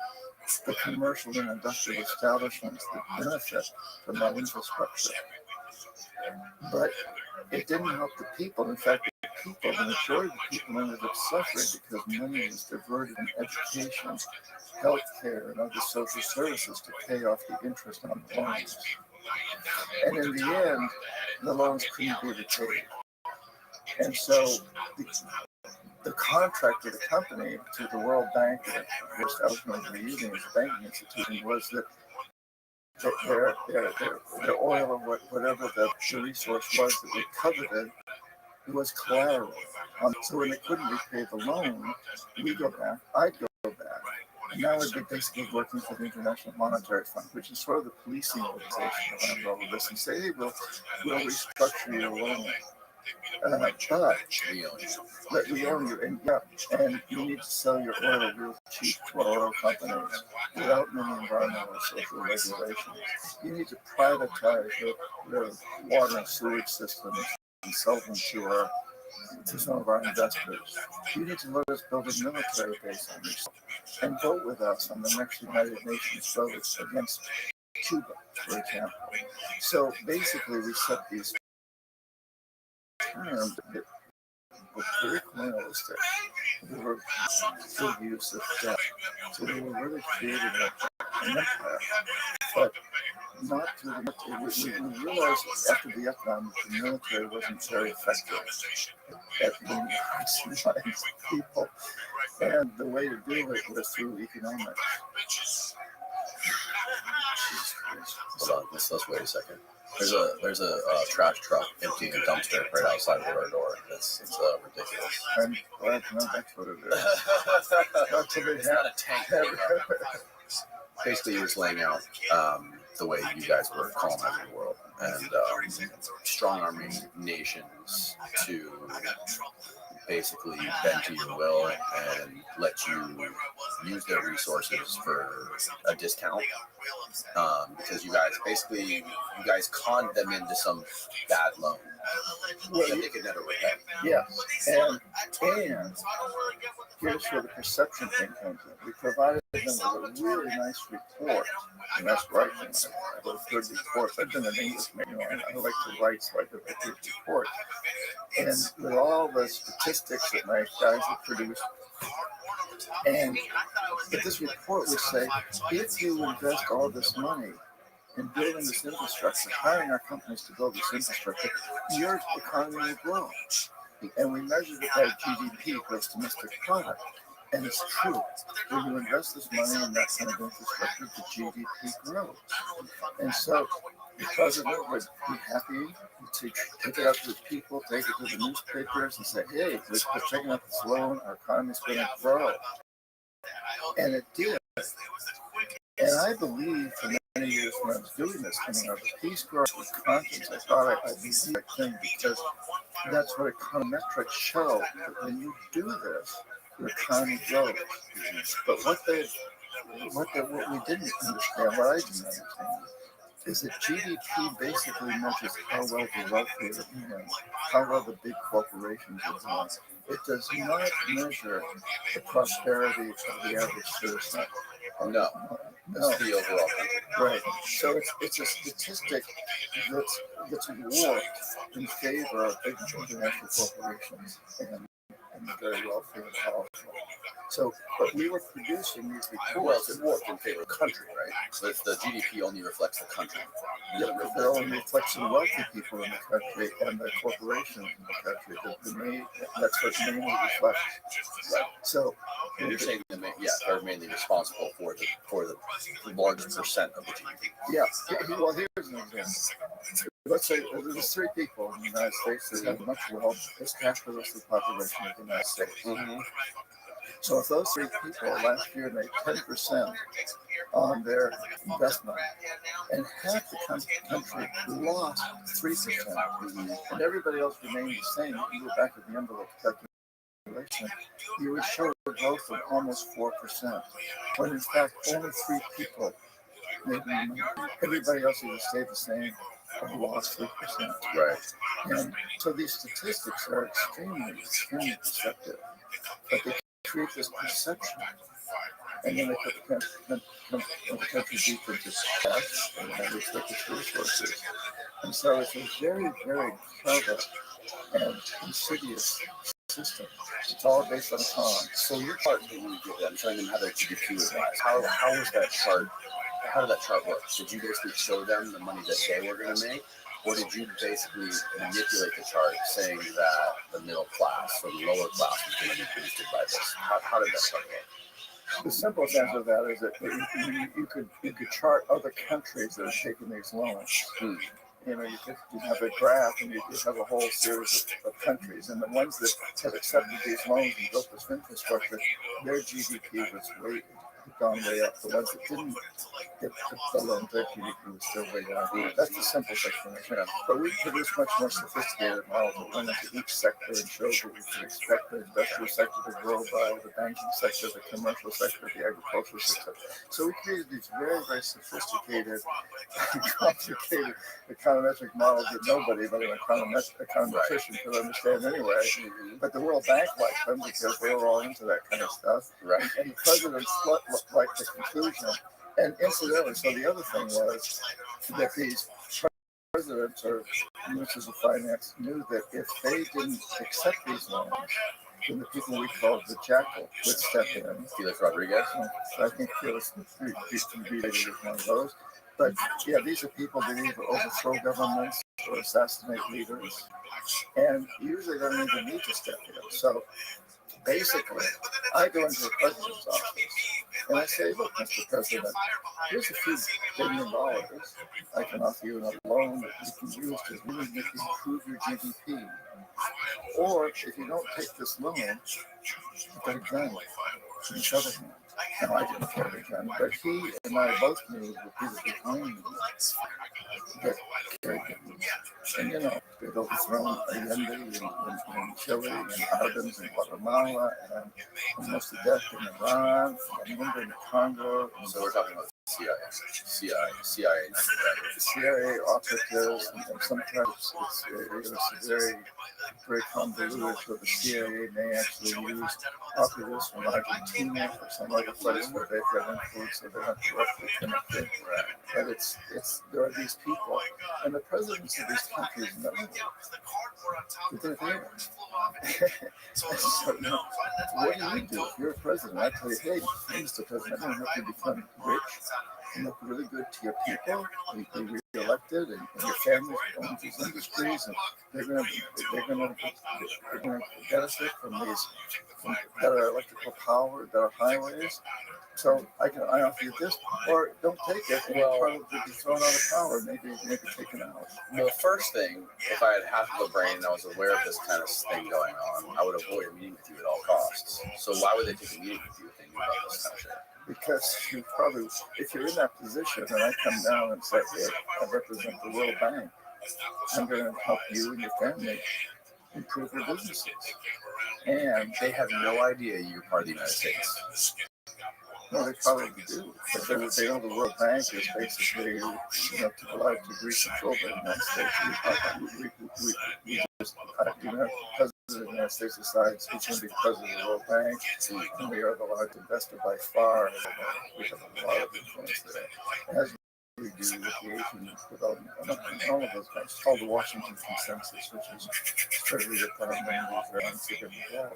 the commercial and industrial establishments that benefit from that infrastructure. But it didn't help the people. In fact, the majority of the people ended up suffering because money was diverted in education, healthcare, and other social services to pay off the interest on the loans. And in the end, the loans couldn't be repaid. And so the contract of the company to the World Bank, which ultimately were using as a banking institution, was that their oil or whatever the resource was that we coveted was collateral. So when they couldn't repay the loan, we go back, I'd go back. And now we'd be basically working for the International Monetary Fund, which is sort of the policing organization around all of this, and say, hey, we'll restructure your loan. But we own you, and you need to sell your oil real cheap to our oil companies without many environmental or social regulations. You need to privatize your water and sewage systems and sell them to some of our investors. You need to let us build a military base on this and vote with us on the next United Nations vote against Cuba, for example. So basically, we set these terms that were very colonialistic. They were full use of debt. So they were really creating an empire. But not to we realized after Vietnam that the military wasn't very effective at being maximized people. And the way to do it was through economics. Hold on, let's wait a second. There's a trash truck emptying a dumpster right outside of our door. It's ridiculous. I'm glad to know that's what it is. It's not a tank. Basically, you're just laying out the way you guys were colonizing the world and strong-arming nations to basically bend to your will and let you use their resources for a discount because you guys conned them into some bad loan that they could never repay. Yeah, and here's where the perception thing comes in. We provided them with a really nice report, and that's right. I wrote good reports. I've been an English major, and I like to write, so I could write good reports. And with all the statistics that my guys have produced, but this report would say, if you invest all this money in building this infrastructure, hiring our companies to build this infrastructure, your economy will grow. And we measured it by GDP, gross domestic product. And it's true. When you invest this money in that kind of infrastructure, the GDP grows. And so the president would be happy to take it up to the people, take it to the newspapers and say, hey, we're taking up this loan, our economy's going to grow. And it did. And I believe for many years when I was doing this, coming out of the Peace Corps with conscience, I thought I'd be that thing because that's what econometrics show. That when you do this, your economy grows. But what we didn't understand, what I didn't understand, is that GDP basically measures how well the wealthy are doing, how well the big corporations are doing. it does not measure the prosperity of the average citizen. No, No. it's the overall country. Right. So it's a statistic that's warped in favor of big international corporations and the very wealthy and powerful. So, but we were producing these Well, reports. it's warped in favor of the country, right? So it's the GDP only reflects the country. It only reflects the wealthy people in the country and the corporations in the country. That's what mainly reflects. Right. So And you're saying that, they're mainly responsible for the largest percent of the GDP. yeah. Well, here's an example. Let's say there's 3 people in the United States that have much wealth as half the rest of the population of the United States. Mm-hmm. So if those 3 people last year made 10% on their investment, and half the country lost 3%, and everybody else remained the same, if you go back to the envelope calculation, you would show a growth of almost 4%. When in fact only 3 people made money. Everybody else either stayed the same or lost 3%. Right. And so these statistics are extremely deceptive. But they create this perception, and then they put the country deep into stress and they restrict its resources. And so it's a very, very clever and insidious system. It's all based on a con. So your chart that you give them, showing them how their GDP was rise, how was that chart? How did that chart work? Did you basically show them the money that they were going to make, or did you basically manipulate the chart, saying that the middle class or the lower class was going to be boosted by this? How did that chart work? The simplest answer to that is that you could chart other countries that are taking these loans. You know, you have a graph and you have a whole series of countries, and the ones that have accepted these loans and built this infrastructure, their GDP was gone way up. The ones that didn't get the loan, their GDP was still way down. That's the simplest explanation. But we produce much more sophisticated models that went into each sector and showed that we could expect the industrial sector to grow by the banking sector, the commercial sector, the agricultural sector. So we created these very, very sophisticated, complicated econometric models that nobody but an econometrician could understand anyway. But the World Bank liked them because they were all into that kind of stuff. Right. And the president liked the conclusion. And incidentally, so the other thing was that these presidents or ministers of finance knew that if they didn't accept these loans, then the people we called the jackal would step in. Felix Rodriguez? I think Felix is one of those. But yeah, these are people that either overthrow governments or assassinate leaders. And usually they don't even need to step in. So basically, I go into the president's office and I say, look, Mr. President, here's a few $1 billion. I can offer you a loan that you can use to really improve your GDP. Or if you don't take this loan, you got a gun on each other hand. Now, I didn't carry a gun, but he and I both knew that he was behind me. That carried guns. And you know, they'd overthrown Allende in Chile and Arbenz in Guatemala and most of death in Iran and India in Congo. So we're talking about CIA operatives, and sometimes it's very, very convoluted. So the CIA may actually use operatives from Argentina or some other place where they've got influence, so they're not directly connected. But there are these people, and the presidents of these countries know that they're there. So, what do? If you're a president, I tell you, hey, Mr. President, I'm going to help you become rich and look really good to your people. You be re-elected, and your family owns these industries, and they're going to benefit from these better electrical power, better highways. So I offer you this, or don't take it, and you'll probably be thrown out of power, maybe taken out. Well, first thing, if I had half of a brain and I was aware of this kind of thing going on, I would avoid a meeting with you at all costs. So why would they take a meeting with you thinking about this kind of shit? Because you probably, if you're in that position, and I come down and say, hey, I represent the World Bank, I'm going to help you and your family improve your businesses. And they have no idea you're part of the United States. No, they probably do. But they know the World Bank is basically, to allow to agree control the United States. We just, the president the United States decides who's going to be president of the World Bank, and we are the largest investor by far. We have a lot of influence there. As we do with the Asian development, all of those guys. It's called the Washington Consensus, which is Treasury Department and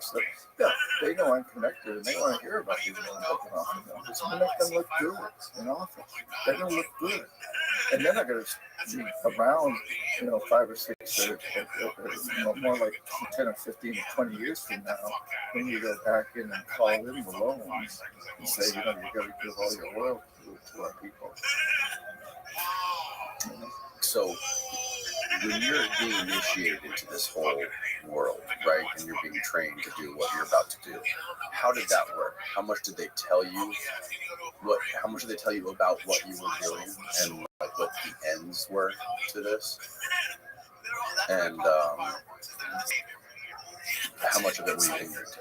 so yeah, they know I'm connected, and they want to hear about these loans taken off of them. It's going to make them look good in office. They're going to look good, and then they're going to be around, 5 or 6, or more like 10 or 15 or 20 years from now, when you go back in and call in the loans and say, you got to give all your oil to our people. So when you're being initiated into this whole world, right, and you're being trained to do what you're about to do, how did that work? How much did they tell you? How much did they tell you about what you were doing and like what the ends were to this? And how much of it were you ignorant to?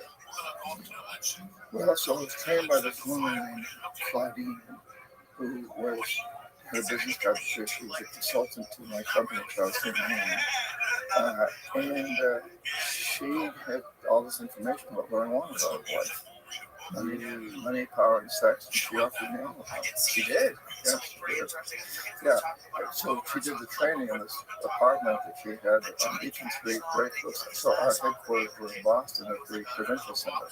Well, so I was trained by this woman named Claudine, who was her business card. She was a consultant to my company, Charles and she had all this information about what I wanted out of life. Money, power, and sex. And she offered me all of that. She did? Yeah, she did. Yeah. So she did the training in this apartment that she had on Beacon Street, very close. So our headquarters were in Boston at the Provincial Center.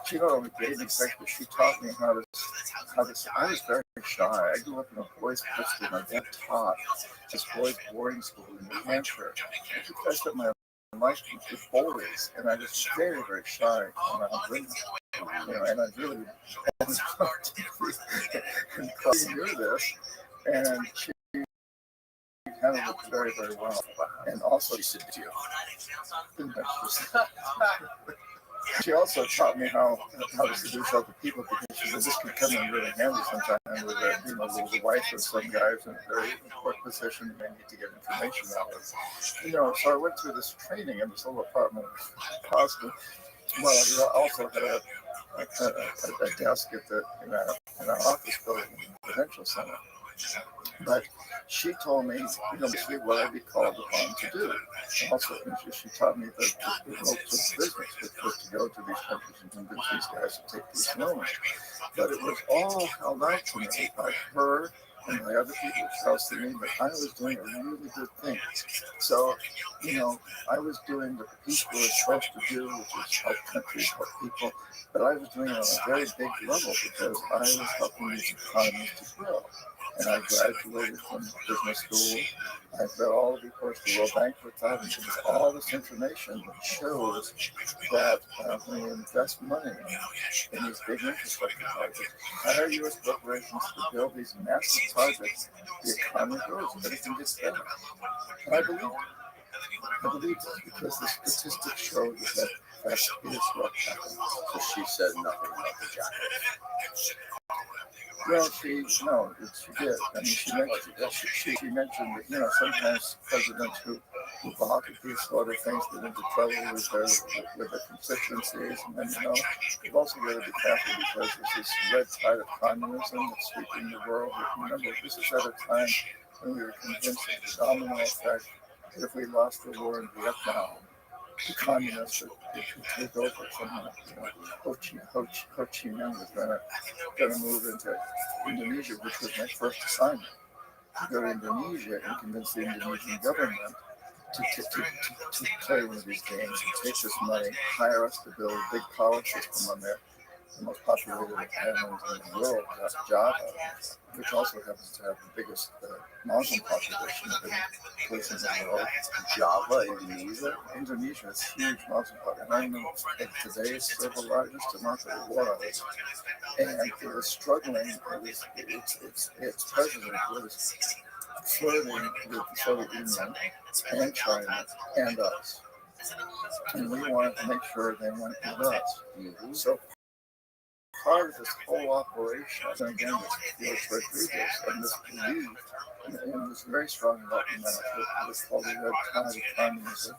She not only gave me sex, but she taught me how to. I was very shy. I grew up in a boys' high school. My dad taught this boys' boarding school in New Hampshire. I spent my life with boys, and I was very, very shy around women. And I really and Chloe knew this, and she handled it very, very well. And also, She said to you. She also taught me how to seduce other people, because she said this can come in really handy sometimes with the wife of some guys in a very important position. They need to get information out of. So I went through this training in this little apartment in Boston. Well, I also had a desk in our office building in the Prudential Center. But she told me, basically what I'd be called upon to do. Also, she taught me the ropes of business, which was to go to these countries and convince these guys to take these loans. But it was all held out to me by her and by other people trusting me that I was doing a really good thing. So, I was doing what people are supposed to do, which is help countries, help people. But I was doing it on a very big level, because I was helping these economies to grow. And I graduated from business school. I've read all of the reports the World Bank put out, and there's all this information that shows that when you invest money in these big infrastructure projects, hire U.S. corporations to build these massive projects, the economy grows, everything gets better. And I believe it, because the statistics show that is what happens. So she said nothing about the jacket. Well, she did. I mean, she mentioned that, sometimes presidents who balk at these sort of things get into trouble with their constituencies. And then, you've also got to be careful, because there's this red tide of communism that's sweeping the world. Remember, this is at a time when we were convinced of the domino effect that if we lost the war in Vietnam, the communists would take over somehow. Ho Chi Minh was going to move into Indonesia, which was my first assignment. To go to Indonesia and convince the Indonesian government to play one of these games and take this money, hire us to build a big power system on there, the most populated island in the world, Java, which also happens to have the biggest Muslim population of any place in the world. Java, Indonesia? Indonesia is huge Muslim population. I don't know if today it's still the largest or not, but it was. And it was struggling. Its president was flirting with the Soviet Union and China and us. And we wanted to make sure they went with us. Mm-hmm. So part of this whole operation, and again, this Felix Rodriguez and this belief, and this very strong Latin America, was called the Red Tide of Communism,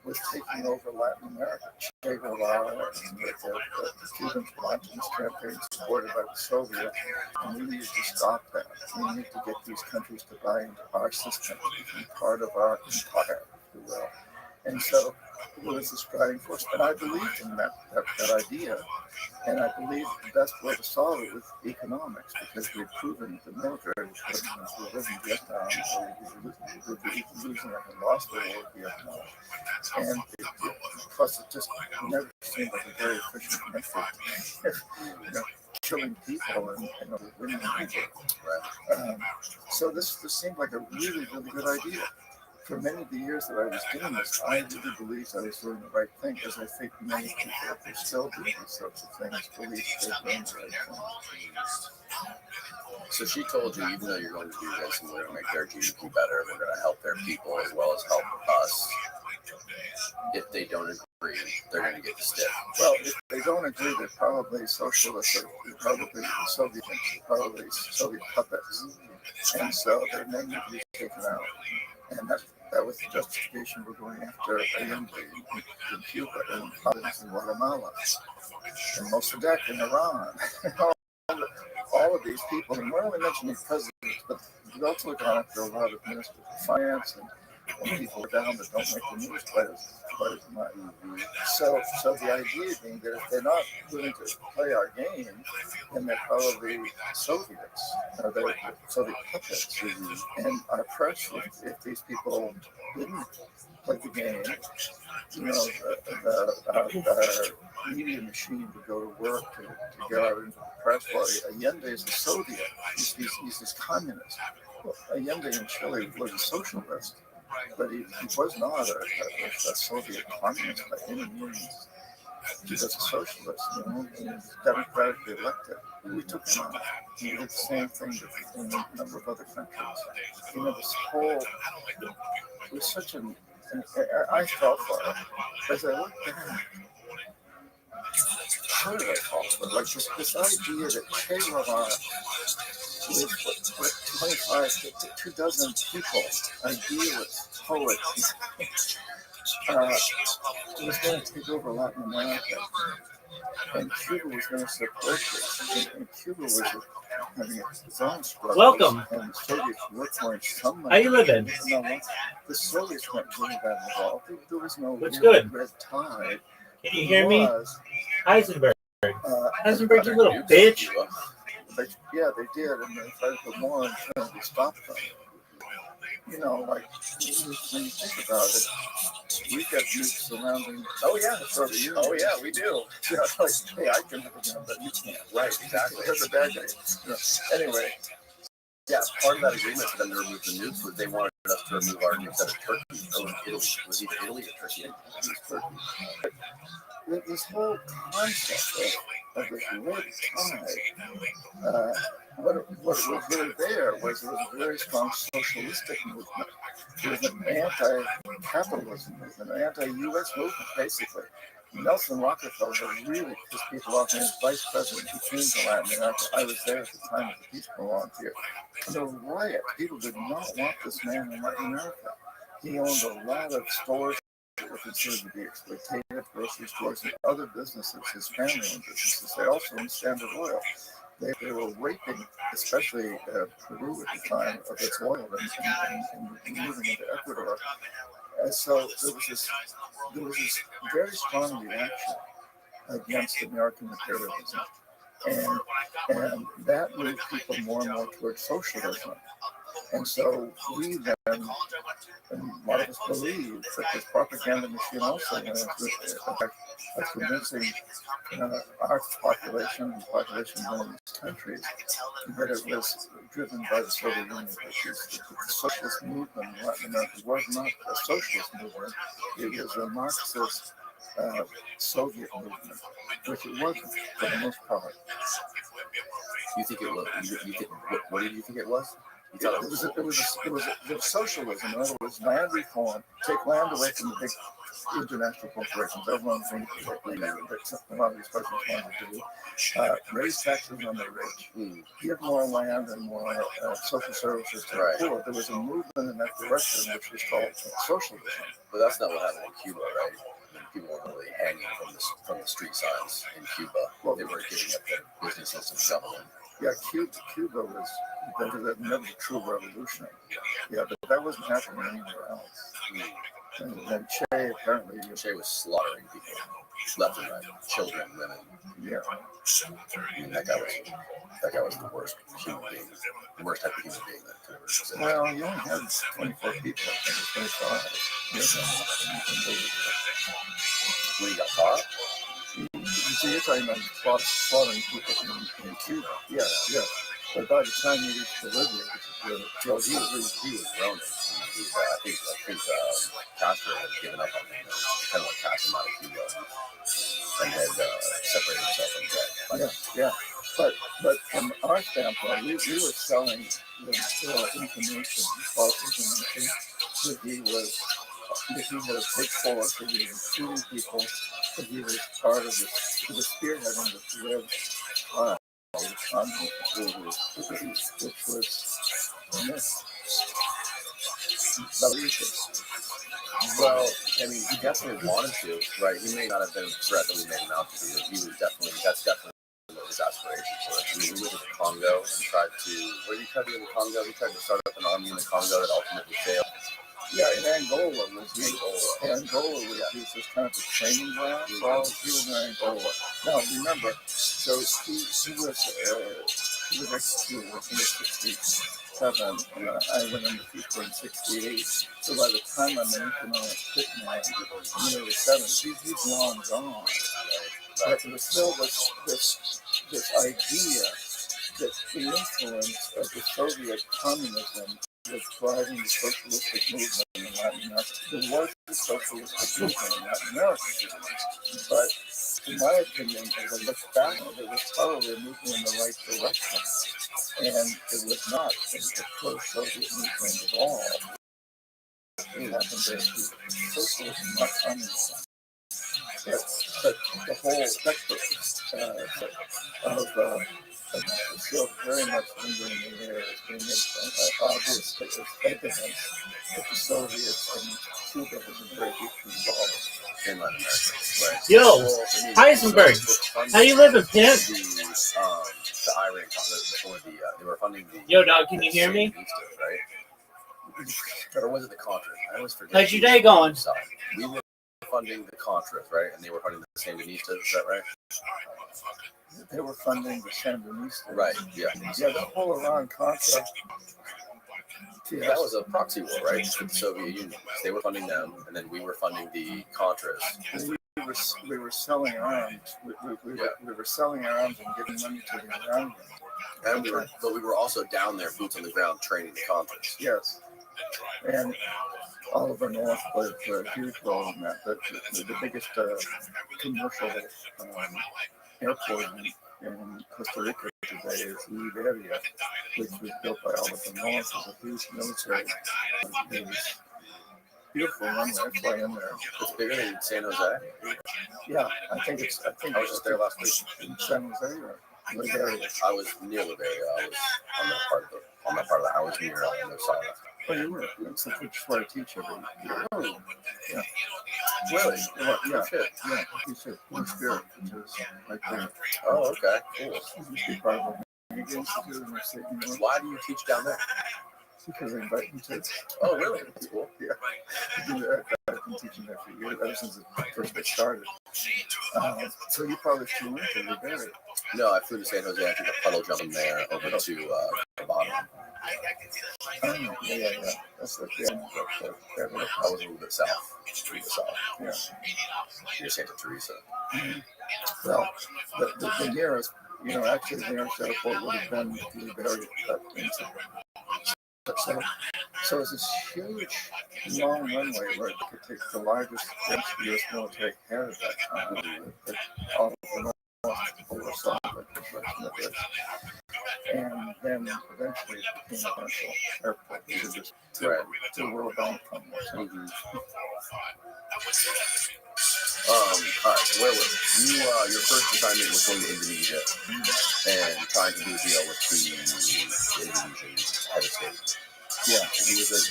was taking over Latin America. Che Guevara and the Cubans launched this campaign supported by the Soviets, and we needed to stop that. We need to get these countries to buy into our system, to be part of our empire, if you will. And so it was this driving force. And I believed in that idea. And I believe the best way to solve it was economics, because we had proven the military was losing Vietnam, we were losing it and lost the war of Vietnam. And plus, it just never seemed like a very efficient method, killing people and winning people. So this seemed like a really, really good idea. For many of the years that I was doing this, I really believed I was doing the right thing, because I think many people who still do these sorts of things believe they're doing the right thing. So she told you, even though you're going to do this and we're going to make their GDP better, we're going to help their people as well as help us. If they don't agree, they're going to get the stick. Well, if they don't agree, they're probably socialists, or probably Soviets, probably Soviet puppets. And so they may need to be taken out. And that was the justification for going after Allende in Cuba and Chavez in Guatemala and Mossadegh in Iran. all of these people, and we're only mentioning presidents, but we've also gone after a lot of ministers of finance and people down that don't make the news quite as much. So the idea being that if they're not willing to play our game, then they're probably Soviets, or they're Soviet puppets. And our press, if these people didn't play the game, our media machine would go to work to get out into the press. Well, Allende is a Soviet. He's this communist. Well, Allende in Chile was a socialist, but he was not a Soviet communist by any means. He was a socialist, and he was democratically elected. We took him out. He did the same thing in a number of other countries. This whole, it was such I fell for it. As I look back, how did I fall for it? Like this idea that Che Guevara, with 25 to 2 dozen people, idealists, poets, was going to take over Latin America. And Cuba was going to support this. And Cuba was having its own struggles. Welcome. And the Soviets were pouring some money. How you living? The Soviets weren't really that involved. There was no red tide. Can you hear me? Heisenberg. Heisenberg, you little bitch. Yeah, they did, and they tried to put more in trying to stop them. Like when you think about it, we got nukes surrounding. Oh yeah, we do. Like, hey, I can have a gun, but you can't. Right, exactly. That's a bad guy. Anyway. Yeah, part of that agreement for them to remove the nukes was they wanted us to remove our nukes out of Turkey or Italy. It was either Italy or Turkey. This whole concept of this red tide, what was really there was a very strong socialistic movement. It was an anti-capitalism movement, an anti-U.S. movement, basically. Nelson Rockefeller really pissed people off, and his vice president, he came to Latin America. I was there at the time of the peace prolonged here. And there was a riot. People did not want this man in Latin America. He owned a lot of stores that were considered to be exploitative, grocery stores and other businesses, his family owned businesses. They also owned Standard Oil. They were raping, especially Peru at the time, of its oil and moving into Ecuador. And so there was this very strong reaction against American imperialism. And that moved people more and more towards socialism. And so we then, and a lot of us believe that this propaganda machine also went into convincing our population and population in many countries that it was driven by the Soviet Union. The socialist movement in Latin America was not a socialist movement, it was a Marxist Soviet movement, which it wasn't for the most part. You think it was? What did you think it was? It was socialism. In other words, land reform, take land away from the big international corporations. Everyone's going to a lot of these persons wanted to do. Raise taxes on the rich, give more land and more social services to the poor. There was a movement in that direction which was called socialism. But that's not what happened in Cuba, right? People weren't really hanging from the street signs in Cuba. They were giving up their businesses to the government. Yeah, Cuba was never a true revolution. Yeah, but that wasn't happening anywhere else. And Che apparently Che was slaughtering people left and right, children, women. Yeah. I mean, that guy was the worst human being, the worst type of human being that could ever exist. Well, he only had 24 people, I think, 25. When he got caught? So you're talking about slaughtering people in Cuba. Yeah. But by the time he reached Bolivia, he was grown. I think Castro had given up on him, kind of like cast him out of Cuba, and had separated himself from the guy. Yeah. But from our standpoint, we were selling the information, false information, that he had a big force, that he was shooting people, that he was part of the spearheading the Red Tribe, which was Well, I mean, he definitely wanted to, right? He may not have been a threat that we made him out to be. That's definitely his aspiration for it. I mean, he went to the Congo and tried to, what did he try to do in the Congo? He tried to start up an army in the Congo that ultimately failed. Yeah, in Angola was just kind of a training ground for all he was in Angola. Now remember, so he was executed in 1967, and I went into people in 68. So by the time I'm an economic hitman in the early 70s, he's long gone. But there still was this idea that the influence of the Soviet communism was driving the socialistic movement in Latin America. There was a socialistic movement in Latin America. But in my opinion, as I look back, it was probably a movement in the right direction. And it was not a pro-Soviet movement at all. It happened to be socialism, not communism. But the whole spectrum of still very much lingering in the air as being obvious evidence that the Soviets and Cuba have been very deeply involved in Latin America. Right. Yo, Heisenberg, how you living, Pimp? The Iran before they were funding the. Yo, dog, can you hear me? Right? Or was it the Contras? I always forget. How's your day going? We were funding the Contras, right? And they were funding the Sandinistas, is that right? They were funding the Sandinistas. Right, yeah. Yeah, the whole Iran-Contra. Yeah, that was a proxy war, right? With the Soviet Union. They were funding them, and then we were funding the Contras. We were selling arms. We were selling arms and giving money to the Iranians. And we were also down there, boots on the ground, training the Contras. Yes. And Oliver North played a huge role in that. The biggest commercial airport in Costa Rica today is Liberia, which was built by Oliver North. It's a huge military. It was beautiful runway. I fly in there. It's bigger than San Jose? Yeah, I think I was just there last week. In San Jose or Liberia? I was near Liberia. I was on that part of the. I was near Nosala. Oh, you were? That's where I teach every year. Oh. Yeah. Really? Well, yeah. Yeah. Teach at One Spirit, which is right there. Oh, okay. Cool. It used to be part of the Institute in the state of New York. Why do you teach down there? Because they invite me to. Oh, really? That's cool. Yeah. I've been teaching there for years, ever since it first got started. So you probably flew into Liberia. No, I flew to San Jose. I took a puddle jump from there over to the bottom. Yeah. That's the thing. I was a little bit south. Yeah. Near Santa Teresa. Well, the nearest, actually the nearest airport would have been Liberia. So it's this huge, long runway where it could take the largest U.S. military had at that time. All of the oversaw the construction of this. And then eventually it became a commercial airport to the World Bank company. All right, where were you? Your first assignment was going to Indonesia and trying to do a deal with the Indonesian head of state. Yeah,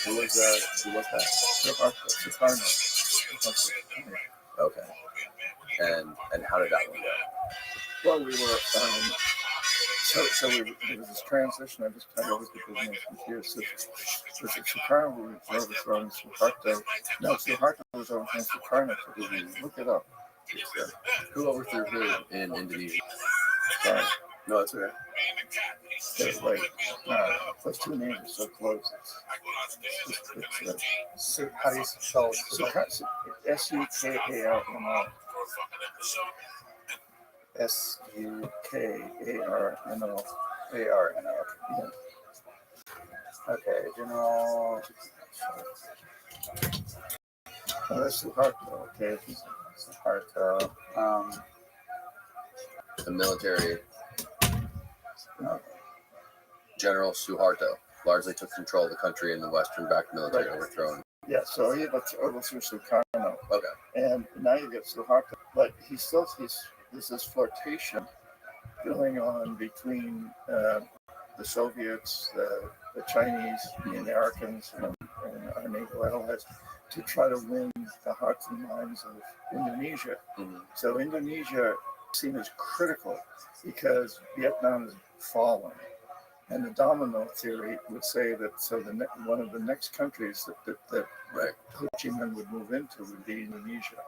who was that? Sukarno. Okay. And how did that one go? Well, we were there was this transition. I just kind of looked at the names confused. So Sukarno was overthrown Suharto. No, Suharto was overthrown Sukarno. Look it up. Who overthrew who in Indonesia? Sorry. No, it's okay. It's like, those two names are so close. How do you spell Sukarno. Sukarno. Yeah. Okay, General. Oh, that's Suharto. Okay. Suharto. The military General Suharto largely took control of the country and the Western-backed military overthrown. Yeah, so he overthrew Sukarno. Okay. And now you get Suharto. But there's this flirtation going on between the Soviets, the Chinese, the Americans, and our NATO allies to try to win the hearts and minds of Indonesia. Mm-hmm. So Indonesia is seen as critical because Vietnam is falling. And the domino theory would say that one of the next countries that Ho Chi Minh would move into would be Indonesia.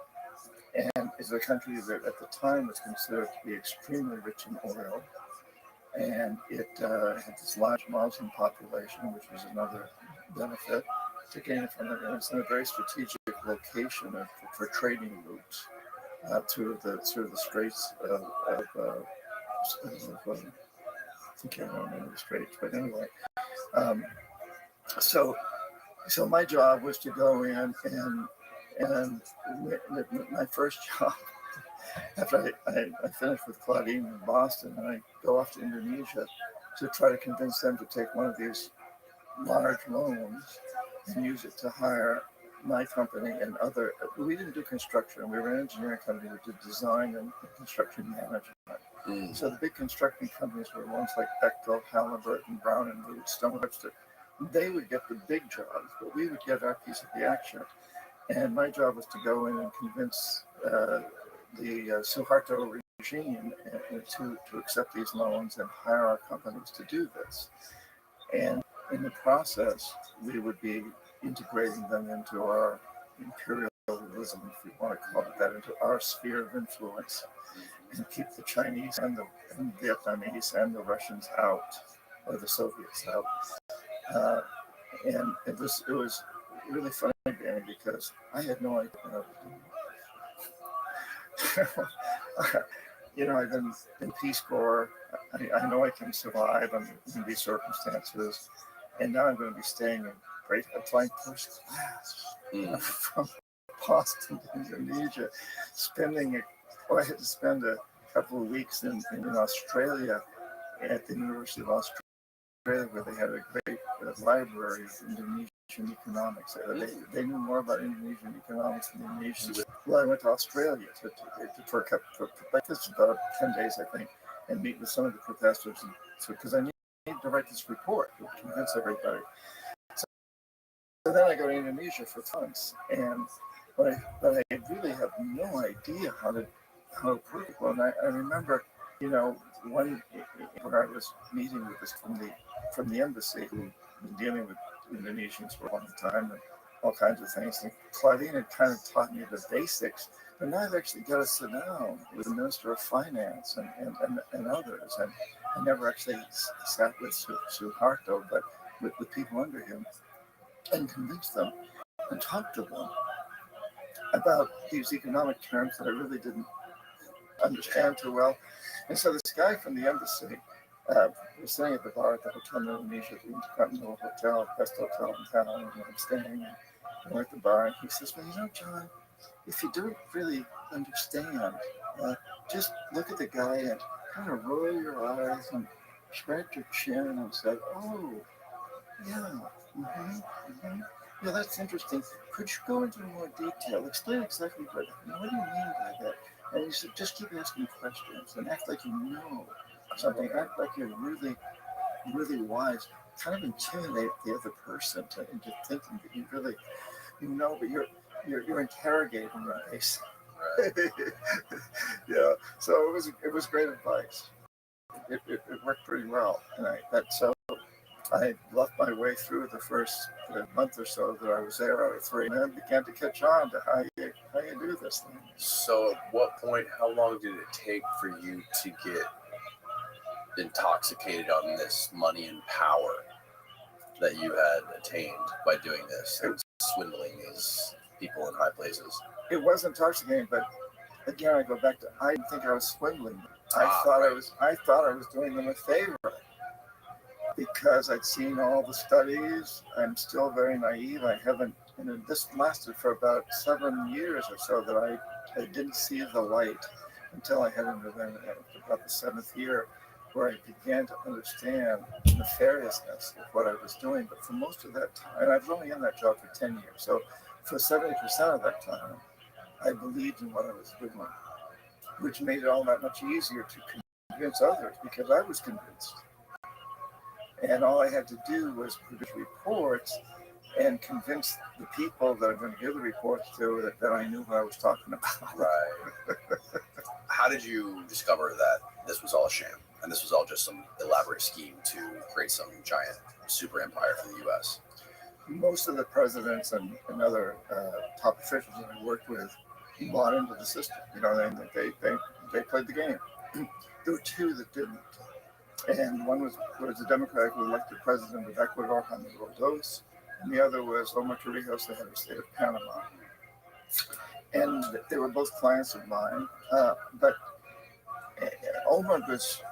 And it's a country that at the time was considered to be extremely rich in oil. And it had this large Muslim population, which was another benefit to gain from it. And it's in a very strategic location for trading routes through the straits of I can't remember the straits, but anyway. So my job was to go in and my first job after I finished with Claudine in Boston, and I go off to Indonesia to try to convince them to take one of these large loans and use it to hire my company and other. We didn't do construction. We were an engineering company. We did design and construction management. Mm. So the big construction companies were ones like Bechtel, Halliburton, Brown and Root, Stone Webster. They would get the big jobs, but we would get our piece of the action. And my job was to go in and convince the Suharto regime to accept these loans and hire our companies to do this. And in the process, we would be integrating them into our imperialism, if we want to call it that, into our sphere of influence, and keep the Chinese and the Vietnamese and the Russians out, or the Soviets out. And it was really funny, Danny, because I had no idea what I was doing. I've been in Peace Corps. I know I can survive in these circumstances, and now I'm going to be staying flying first class from Boston to Indonesia, I had to spend a couple of weeks in Australia at the University of Australia, where they had a great library of Indonesian economics. They knew more about Indonesian economics than the Indonesians. Well, I went to Australia for about 10 days, I think, and meet with some of the professors, because I needed to write this report to convince everybody. So then I go to Indonesia for months, but I really have no idea how to approach it. And I remember, one where I was meeting with this from the embassy, who'd been dealing with Indonesians for a long time and all kinds of things. And Claudine had kind of taught me the basics, but now I've actually got to sit down with the Minister of Finance and others. And I never actually sat with Suharto, but with the people under him, and convince them and talk to them about these economic terms that I really didn't understand too well. And so this guy from the embassy was sitting at the bar at the Hotel Indonesia, the Intercontinental Hotel, best hotel in town, and I'm standing and we're at the bar, and he says, well, John, if you don't really understand, just look at the guy and kind of roll your eyes and scratch your chin and say, oh, yeah, yeah, that's interesting. Could you go into more detail? Explain exactly what do you mean by that? And he said, just keep asking questions and act like you know something. Act like you're really, really wise. Kind of intimidate the other person into thinking that you really know, but you're interrogating them, basically. Yeah. So it was great advice. it worked pretty well. And I left my way through the first month or so that I was there out of 3, and then began to catch on to how you do this thing. So, at what point? How long did it take for you to get intoxicated on this money and power that you had attained by doing this and swindling these people in high places? It was intoxicating, but again, I go back to I didn't think I was swindling. I thought I was doing them a favor because I'd seen all the studies. I'm still very naive. I haven't, and this lasted for about 7 years or so that I didn't see the light until I had into about the 7th year, where I began to understand the nefariousness of what I was doing. But for most of that time, and I was only in that job for 10 years, so for 70% of that time, I believed in what I was doing, which made it all that much easier to convince others because I was convinced. And all I had to do was produce reports and convince the people that I'm going to give the reports to that I knew what I was talking about. Right. How did you discover that this was all a sham and this was all just some elaborate scheme to create some giant super empire for the U.S.? Most of the presidents and other top officials that I worked with bought into the system. You know, they played the game. There were 2 that didn't. And one was a Democrat who elected president of Ecuador, Jaime Roldos, and the other was Omar Torrijos, the head of the state of Panama. And they were both clients of mine, but Omar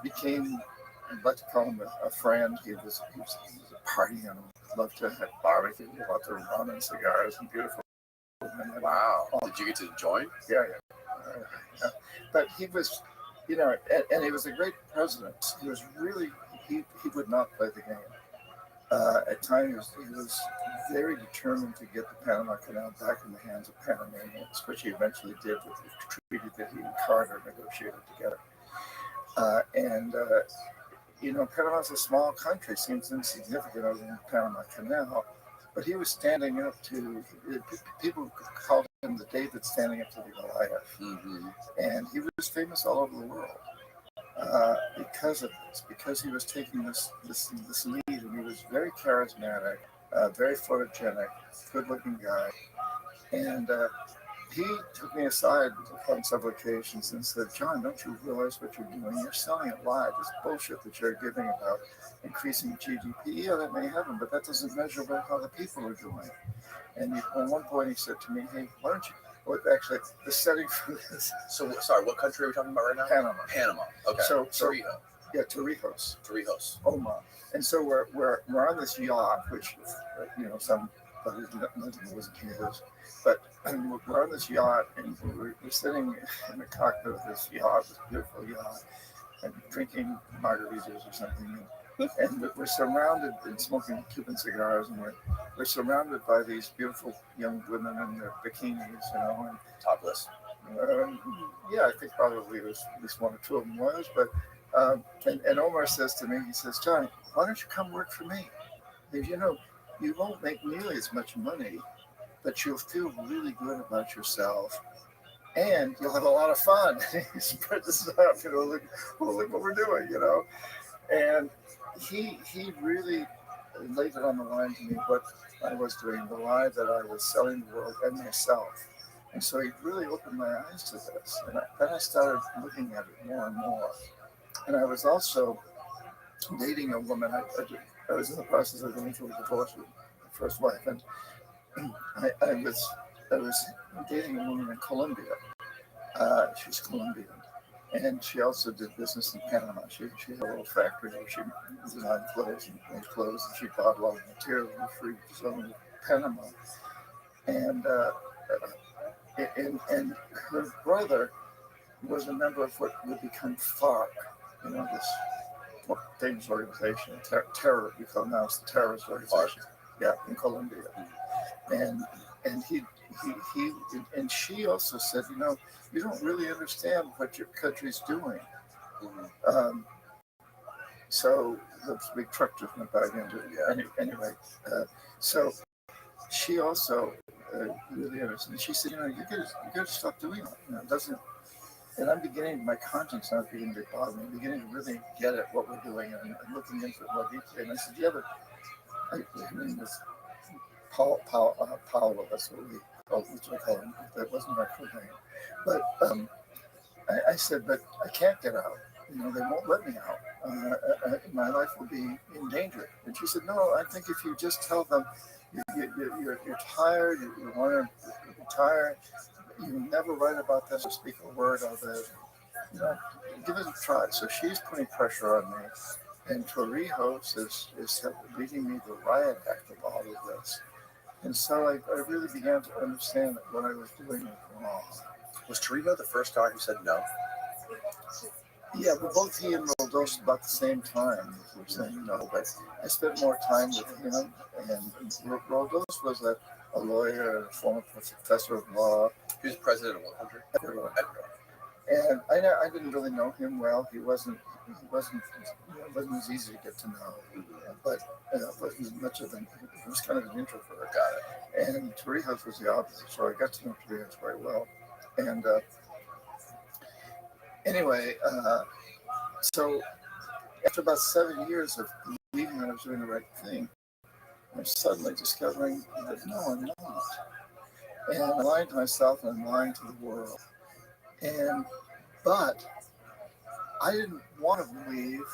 became, I'd like to call him a friend. He was a party animal. Loved to have barbecue, lots of rum and cigars and beautiful women. Wow. Did you get to join? Yeah. But he was, you know, and he was a great president. He was really, he would not play the game. At times, he was very determined to get the Panama Canal back in the hands of Panamanians, which he eventually did with the treaty that he and Carter negotiated together. You know, Panama's a small country, seems insignificant other than the Panama Canal, but he was standing up to, people called him the David standing up to the Goliath. Mm-hmm. And he was famous all over the world because of this, because he was taking this lead, and he was very charismatic, very photogenic, good-looking guy. And he took me aside on several occasions and said, "John, don't you realize what you're doing? You're selling a lie, this bullshit that you're giving about increasing GDP. Yeah, that may happen, but that doesn't measure about how the people are doing." And at one point he said to me, "Hey, why don't you," well, actually, the setting for this. So, sorry, what country are we talking about right now? Panama. Okay. So Torrijos. Yeah, Torrijos. Oma. And so we're on this yacht, which, you know, nothing wasn't his, but we're on this yacht, and we're sitting in the cockpit of this yacht, this beautiful yacht, and drinking margaritas or something. And we're surrounded and smoking Cuban cigars, and we're surrounded by these beautiful young women in their bikinis, you know, and topless. Yeah, I think probably at least 1 or 2 of them was. But and Omar says to me, he says, "John, why don't you come work for me? Because, you know, you won't make nearly as much money, but you'll feel really good about yourself, and you'll have a lot of fun." He spread this out, you know, look what we're doing, you know. And he really laid it on the line to me what I was doing, the lie that I was selling the world and myself. And so he really opened my eyes to this. And then I started looking at it more and more. And I was also dating a woman. I was in the process of going through a divorce with my first wife, and I was dating a woman in Colombia. She's Colombian. And she also did business in Panama. She had a little factory where she designed clothes and made clothes, and she bought a lot of material in the free zone of Panama. And her brother was a member of what would become FARC, you know, this famous organization, terror, we call it now, it's the terrorist organization. Yeah, in Colombia. And he and she also said, "You know, you don't really understand what your country's doing." So the big truck just went by into it. Anyway, so she also really understood. She said, "You know, you got to stop doing that. You know, it doesn't." And I'm beginning, my conscience now is beginning to bother me. I'm beginning to really get at what we're doing and looking into it more deeply. And I said, yeah, but his name was Paolo, that's what we call him. That wasn't my full name. But I said, but I can't get out. You know, they won't let me out. My life will be in danger. And she said, no, I think if you just tell them you're tired, you want to retire, you never write about this or speak a word of it, you know, give it a try. So she's putting pressure on me. And Torrijos is leading me the riot act of all of this. And so I really began to understand that what I was doing was wrong. Was Torrijos the first guy who said no? Yeah, but both he and Roldos about the same time were saying no. But I spent more time with him, and Roldos was a lawyer, a former professor of law. He was president of what country? Ecuador. And I didn't really know him well. He wasn't as easy to get to know, but wasn't much of an. He was kind of an introvert. Got it. And Torrijos was the opposite, so I got to know Torrijos very well. And anyway, so after about 7 years of believing that I was doing the right thing, I'm suddenly discovering that no, I'm not. And I'm lying to myself and I'm lying to the world. But I didn't want to believe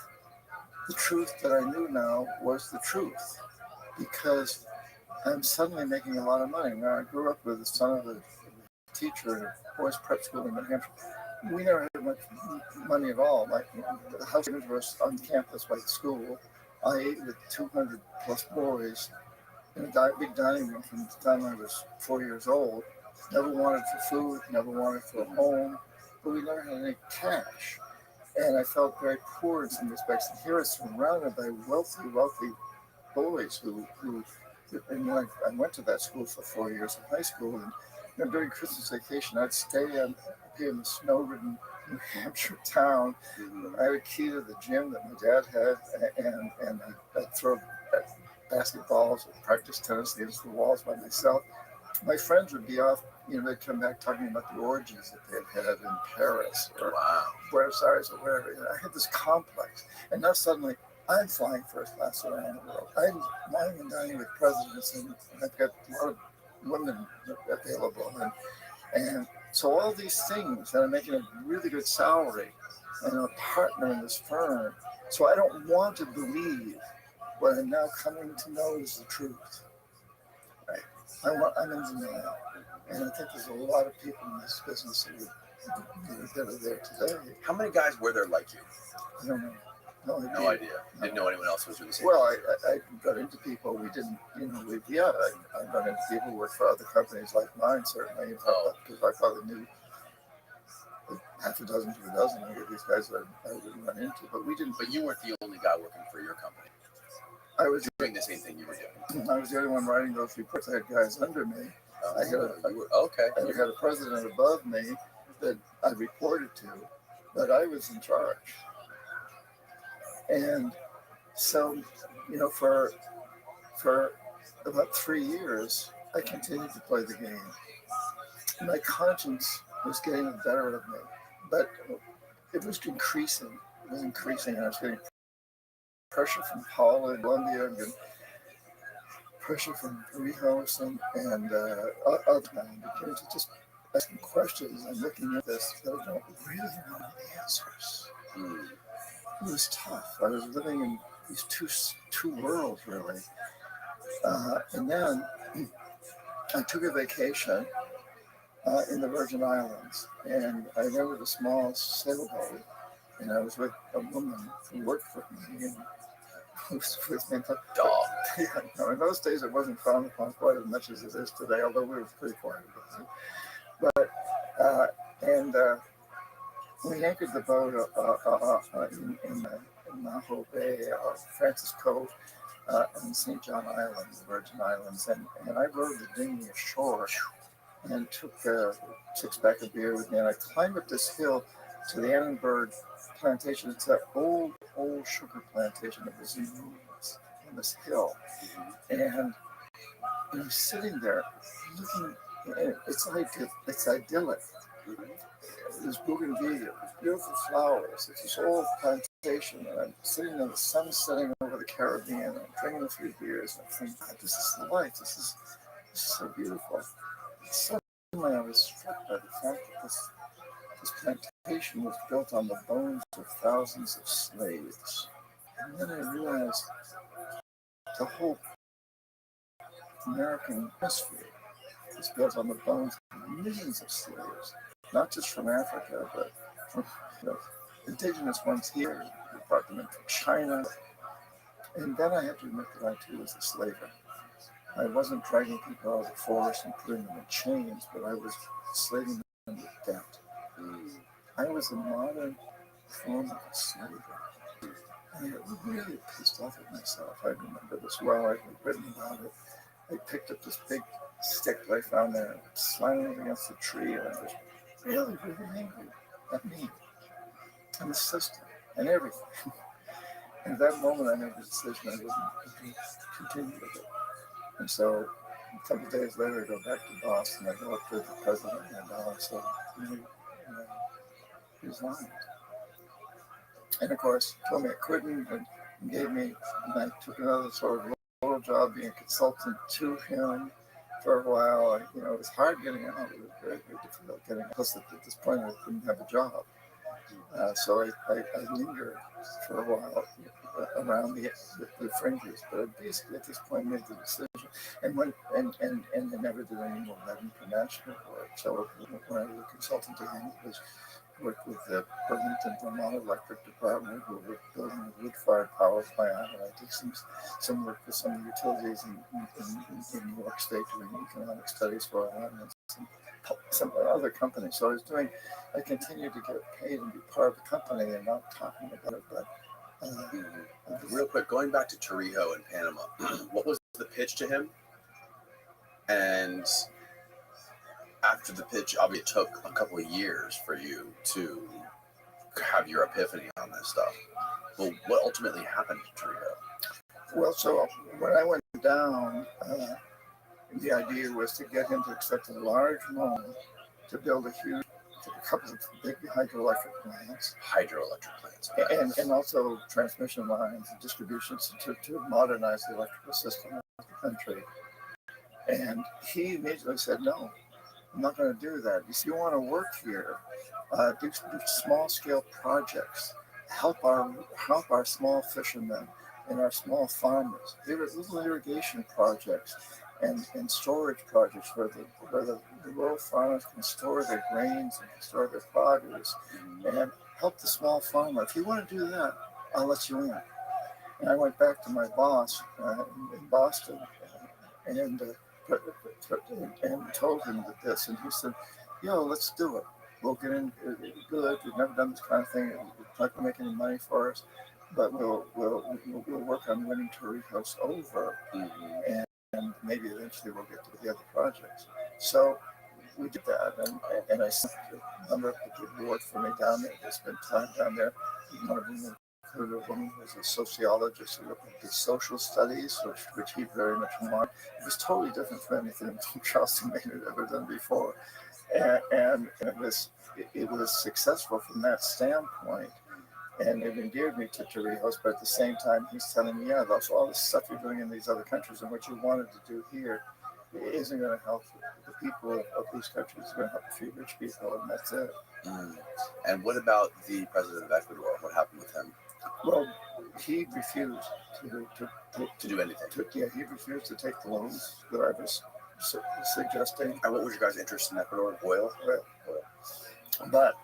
the truth that I knew now was the truth, because I'm suddenly making a lot of money. Now, I grew up with the son of a teacher in a boys' prep school in New Hampshire. We never had much money at all. The house was on campus by the school. I ate with 200 plus boys in a big dining room from the time I was 4 years old. Never wanted for food, never wanted for a home, but we never had any cash. And I felt very poor in some respects. And here I was surrounded by wealthy boys who and when I went to that school for 4 years in high school, and during Christmas vacation, I'd stay in the snow-ridden New Hampshire town. I had a key to the gym that my dad had, and I'd throw basketballs or practice tennis against the walls by myself. My friends would be off, they'd come back talking about the orgies that they'd had in Paris or Buenos Aires or wherever. I had this complex, and now suddenly I'm flying first class around the world. I'm lying and dining with presidents, and I've got a lot of women available, and so all these things, and I'm making a really good salary, and I'm a partner in this firm. So I don't want to believe what I'm now coming to know is the truth. Right? I'm in denial, and I think there's a lot of people in this business that are there today. How many guys were there like you? I don't know. No idea. Didn't know anyone else was doing the same. Well, I got into people. We didn't, I got into people who worked for other companies like mine, certainly, because I probably knew half a dozen to a dozen of these guys that I would run into, but we didn't. But you weren't the only guy working for your company. I was doing the same thing you were doing. I was the only one writing those reports. I had guys under me. I had a president above me that I reported to, but I was in charge. And so, for about 3 years, I continued to play the game. My conscience was getting the better of me, but it was increasing. And I was getting pressure from Paula and Columbia, and pressure from Torrijos and other men, because to just asking questions and looking at this that I don't really know the answers. It was tough. I was living in these two worlds, really. And then I took a vacation in the Virgin Islands, and I rented a small sailboat, and I was with a woman who worked for me, and who was with me. In those days, it wasn't frowned upon quite as much as it is today, although we were pretty quiet about it. But we anchored the boat in Naho Bay, Francis Cove, on St. John Island, the Virgin Islands, and I rowed the dinghy ashore and took 6-pack of beer with me, and I climbed up this hill to the Annenberg plantation. It's that old sugar plantation that was in ruins on this hill, and I'm sitting there looking. It's idyllic. There's bougainvillea, beautiful flowers. It's this old plantation, and I'm sitting in the sun setting over the Caribbean, and I'm drinking a few beers, and I think, God, this is the life. This is so beautiful. Suddenly, I was struck by the fact that this plantation was built on the bones of thousands of slaves. And then I realized the whole American history is built on the bones of millions of slaves, not just from Africa, but from indigenous ones here, who brought them in from China. And then I have to admit that I too was a slaver. I wasn't dragging people out of the forest and putting them in chains, but I was slaving them with debt. I was a modern form of a slaver. I really pissed off at myself. I remember this well. I'd written about it. I picked up this big stick that I found there and slammed it against the tree, and I was really, really angry at me and the system and everything. And at that moment, I made the decision I wouldn't continue with it. And so a couple of days later, I go back to Boston. I go up to the president, and I said, resigned. And of course, told me I couldn't, and gave me, and I took another sort of little job being a consultant to him for a while. It was hard getting out. It was very, very difficult getting out. Plus, at this point, I didn't have a job. So I lingered for a while around the fringes, but I basically at this point made the decision, and I never did any more of that international work. So when I was a consultant to him, it was worked with the Burlington, Vermont Electric Department, who were building a wood-fired power plant, and I did some work with some utilities in New York State doing economic studies for them, and some other companies. So I continued to get paid and be part of the company and not talking about it. But real quick, going back to Torrijos in Panama, what was the pitch to him? And after the pitch, obviously it took a couple of years for you to have your epiphany on this stuff. Well, what ultimately happened to Torrijos? Well, so when I went down, the idea was to get him to accept a large loan to build a couple of big hydroelectric plants. And also transmission lines and distributions to modernize the electrical system of the country. And he immediately said, no, I'm not going to do that. If you want to work here, do small-scale projects. Help our small fishermen and our small farmers. There were little irrigation projects and storage projects where the rural farmers can store their grains and store their produce and help the small farmer. If you want to do that, I'll let you in. And I went back to my boss in Boston and told him this, and he said, let's do it. We'll get in good. We've never done this kind of thing. It's not going to make any money for us, but we'll work on winning Torrijos over, and maybe eventually we'll get to the other projects. So we did that, and I sent a number of people who worked for me down there. They spent time down there. One of them included a woman who was a sociologist who looked at social studies, which he very much wanted. It was totally different from anything Charleston Maine had ever done before. And it was successful from that standpoint, and it endeared me to Torrijos. But at the same time, he's telling me, that's all this stuff you're doing in these other countries and what you wanted to do here isn't going to help the people of these countries. It's going to help a few rich people, and that's it. And what about the president of Ecuador? What happened with him? Well, he refused to do anything. He refused to take the loans that I was suggesting. And what was your guys' interest in Ecuador? Oil. But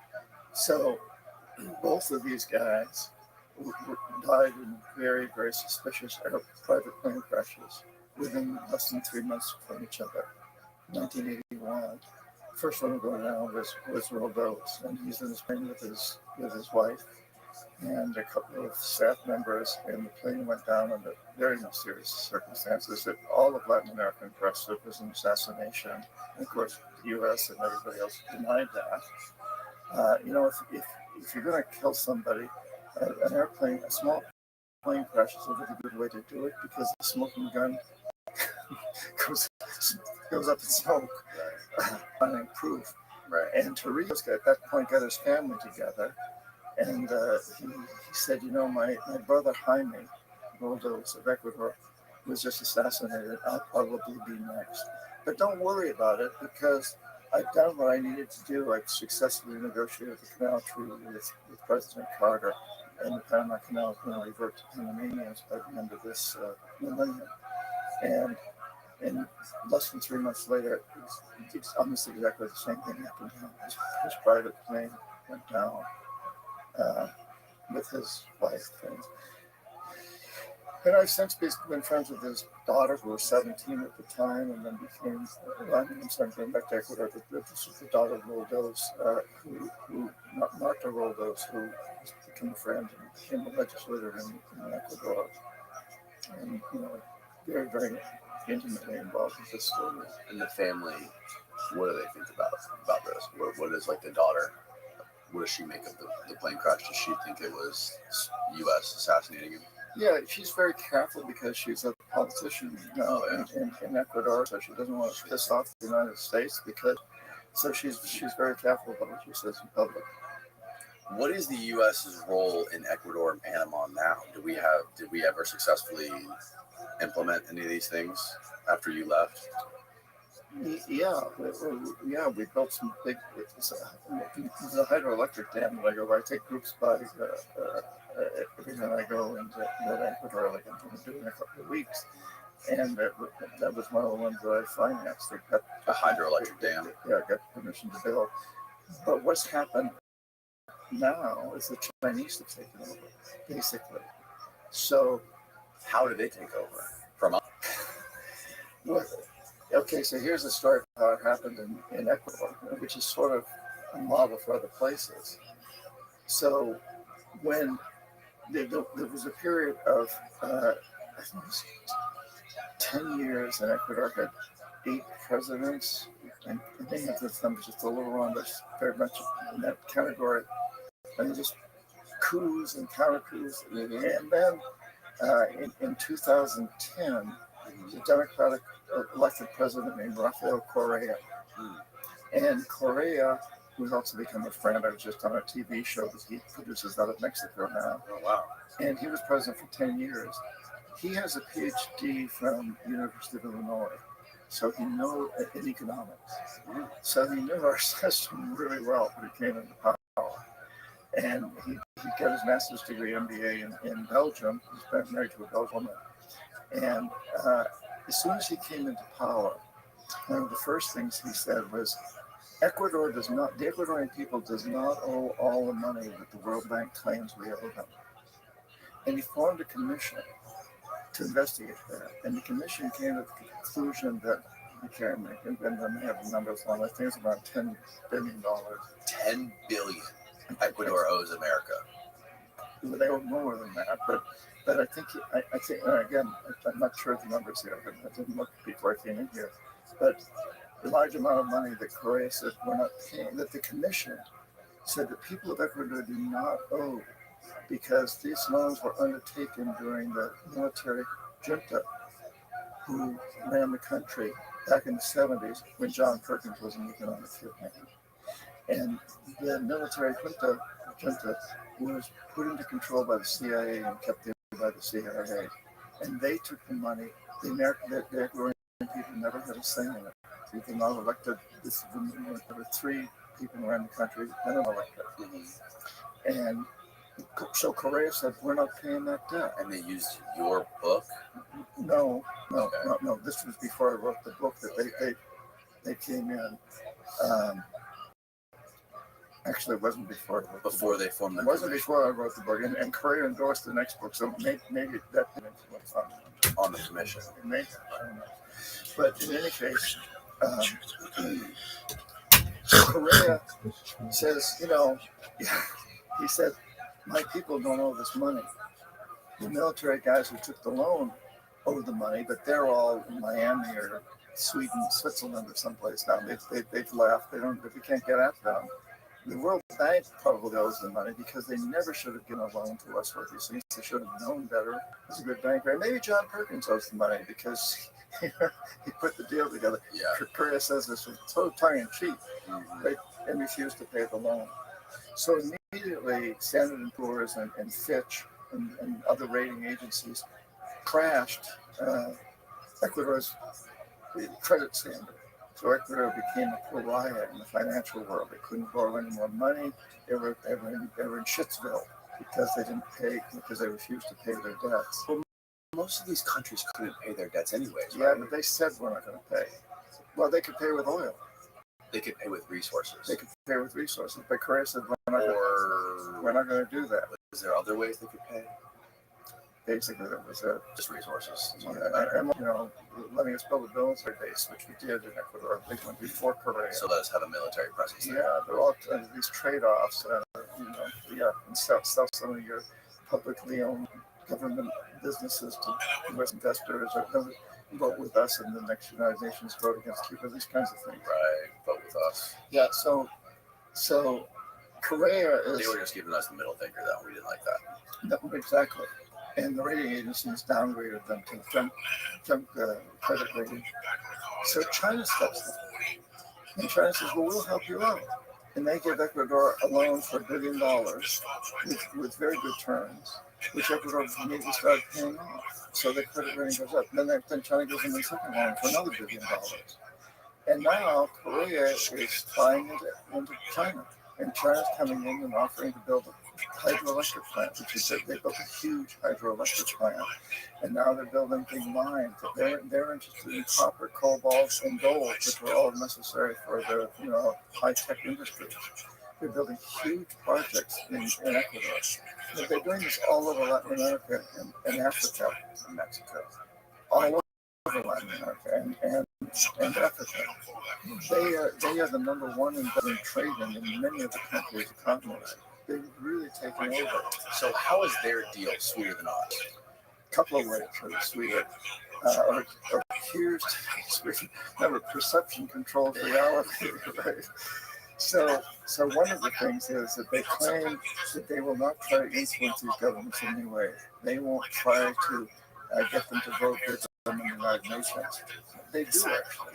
so both of these guys died in very, very suspicious private plane crashes within less than 3 months from each other. 1981. First one to go down was Roldos, and he's in his plane with his wife and a couple of staff members, and the plane went down under very mysterious circumstances that all of Latin American press said was an assassination. And of course, the U.S. and everybody else denied that. If you're going to kill somebody, a small plane crash is a really good way to do it, because the smoking gun goes up in smoke. Proof. Right. And Torrijos at that point got his family together, and he said, my brother Jaime Roldos of Ecuador was just assassinated. I'll probably be next. But don't worry about it, because I've done what I needed to do. I've successfully negotiated the canal treaty with President Carter, and the Panama Canal is going to revert to Panamanians by the end of this millennium. And less than 3 months later, it's almost exactly the same thing happened to him. His private plane went down with his wife. And I've since been friends with his daughter, who was 17 at the time, and then became, I'm sorry, going back to Ecuador, this was the daughter of Roldos, Marta Roldos, who became a friend and became a legislator in Ecuador. And, very, very intimately involved with this story. And the family, what do they think about this? What is, like, the daughter? What does she make of the plane crash? Does she think it was U.S. assassinating him? Yeah, she's very careful because she's a politician in Ecuador, so she doesn't want to piss off the United States, so she's very careful about what she says in public. What is the U.S.'s role in Ecuador and Panama now? Did we ever successfully implement any of these things after you left? Yeah, we built some big. It's a hydroelectric dam. I take groups by every time I go into Ecuador, like I'm going to do in a couple of weeks, and that was one of the ones that I financed. They got a hydroelectric dam. Yeah, I got permission to build. But what's happened now is the Chinese have taken over, basically. So, how did they take over from us? Well, okay, so here's the story of how it happened in Ecuador, which is sort of a model for other places. So when there was a period of, I think it was 10 years, and Ecuador had 8 presidents, and they have this number just a little wrong, but very much in that category, and just coups and counter coups. And then in 2010, the Democratic elected president named Rafael Correa. And Correa, who's also become a friend, I was just on a TV show that he produces out of Mexico now. Oh, wow. And he was president for 10 years. He has a PhD from the University of Illinois, so he knows in economics. So he knew our system really well when he came into power. And he got his master's degree, MBA, in Belgium. He's been married to a Belgian woman. And as soon as he came into power, one of the first things he said was, the Ecuadorian people does not owe all the money that the World Bank claims we owe them. And he formed a commission to investigate that. And the commission came to the conclusion that, I can't remember, I may have the numbers wrong, I think it's around $10 billion. $10 billion Ecuador owes America. They owe more than that, but I think again, I'm not sure of the numbers here. I didn't look before I came in here, but the large amount of money that Correa said we're not paying, that the commission said that people of Ecuador do not owe, because these loans were undertaken during the military junta who ran the country back in the 70s when John Perkins was an economic hitman. And the military junta was put into control by the CIA and kept there by the CIA. And they took the money. The Ecuadorian people never had a say in it. People not elected. There were 3 people around the country that were elected. And so Correa said, we're not paying that debt. And they used your book? No. This was before I wrote the book that they came in. Actually, it wasn't before. Before they formed the It wasn't before I wrote the book, and Correa endorsed the next book, so maybe that influence on the commission. Maybe, I don't know. But in any case, Correa says, he said, my people don't owe this money. The military guys who took the loan owe the money, but they're all in Miami or Sweden, Switzerland, or someplace now. They've left. They can't get at them. The World Bank probably owes them money because they never should have given a loan to us for these things. They should have known better. He's a good banker. And maybe John Perkins owes the money because he put the deal together. Yeah. Korea says this with total tongue in cheek, right, and refused to pay the loan. So immediately, Standard & Poor's and Fitch and other rating agencies crashed Ecuador's credit standard. So Ecuador became a pariah in the financial world. They couldn't borrow any more money. They were in Shitsville because they refused to pay their debts. Well, most of these countries couldn't pay their debts anyways. Yeah, right? But they said we're not going to pay. Well, they could pay with oil. They could pay with resources. They could pay with resources. But Korea said we're not going to do that. Is there other ways they could pay? Basically, that was just resources. And letting us build a military base, which we did in Ecuador, a big one before Korea. So let us have a military presence. Yeah, there are all these trade-offs. And sell some of your publicly owned government businesses to U.S. investors, or vote with us in the next United Nations vote against Cuba. These kinds of things. Right, vote with us. Yeah. So Korea is. They were just giving us the middle finger, though. We didn't like that. No, exactly. And the rating agencies downgraded them to junk credit rating. So China steps in. And China says, well, we'll help you out. And they give Ecuador a loan for $1 billion with very good terms, which Ecuador immediately started paying off. So the credit rating goes up. Then China gives them a second loan for another $1 billion. And now Korea is buying into China. And China's coming in and offering to build a hydroelectric plant, which is they built a huge hydroelectric plant, and now they're building big mines. They're interested in copper, cobalt, and gold, which are all necessary for the high-tech industry. They're building huge projects in Ecuador. They're doing this all over Latin America and Africa and Mexico, all over Latin America and Africa. They are the number one in trading in many of the countries' economies. They've really taken over. So how is their deal sweeter than ours? A couple of ways are sweeter. Or appears to be sweeter. Remember, perception controls reality, right? So one of the things is that they claim that they will not try to influence these governments in any way. They won't try to get them to vote with them in the United Nations. They do actually.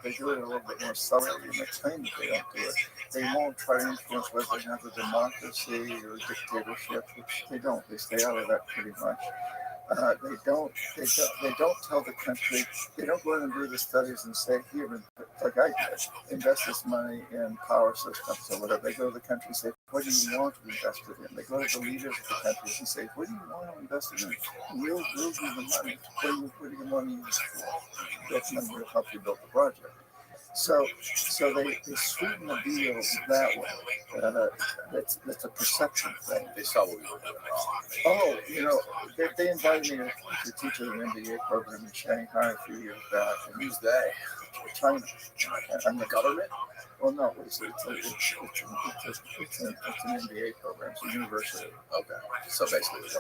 They do it a little bit more subtly, and they claim that they don't do it. They won't try to influence whether they have a democracy or a dictatorship, which they don't. They stay out of that pretty much. They don't tell the country. They don't go in and do the studies and say, here, like I did, invest this money in power systems or whatever. They go to the country and say, what do you want to invest it in? They go to the leaders of the country and say, what do you want to invest it in? We'll give the money. What do you want to use it for? That money will help you build the project. So they sweeten the deal that way. That's a perception thing. They saw what we were doing wrong. Oh, they invited me to teach at an MBA program in Shanghai a few years back. And who's they? China. And the government? Well, no, it's an MBA program. It's a university. Okay. So basically, there's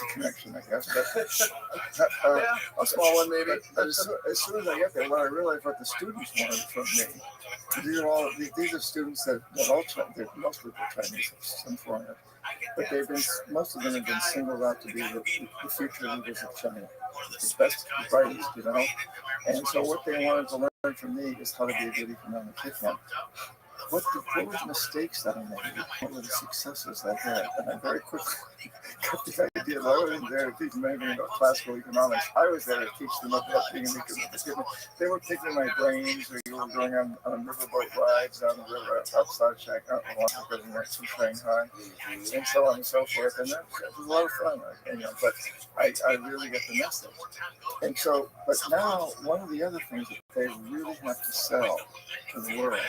a connection, I guess. But, yeah, a small one maybe. But as soon as I get there, when I realized what the students wanted from me, these are students that all most of the Chinese, some foreigners, but most of them have been singled out to be the future leaders of China, the best, the brightest, And so what they wanted to learn from me is how to be a good economic hitman. What were the mistakes that I made? What were the successes I had? And I very quickly got the idea that I wasn't there to teach them anything about classical economics. I was there to teach them about being an economic. They were picking my brains, or you were going on riverboat rides down the river outside Shanghai, because we went to Shanghai, and so on and so forth. And that was a lot of fun. But I really get the message. And so, but now one of the other things that they really have to sell to the world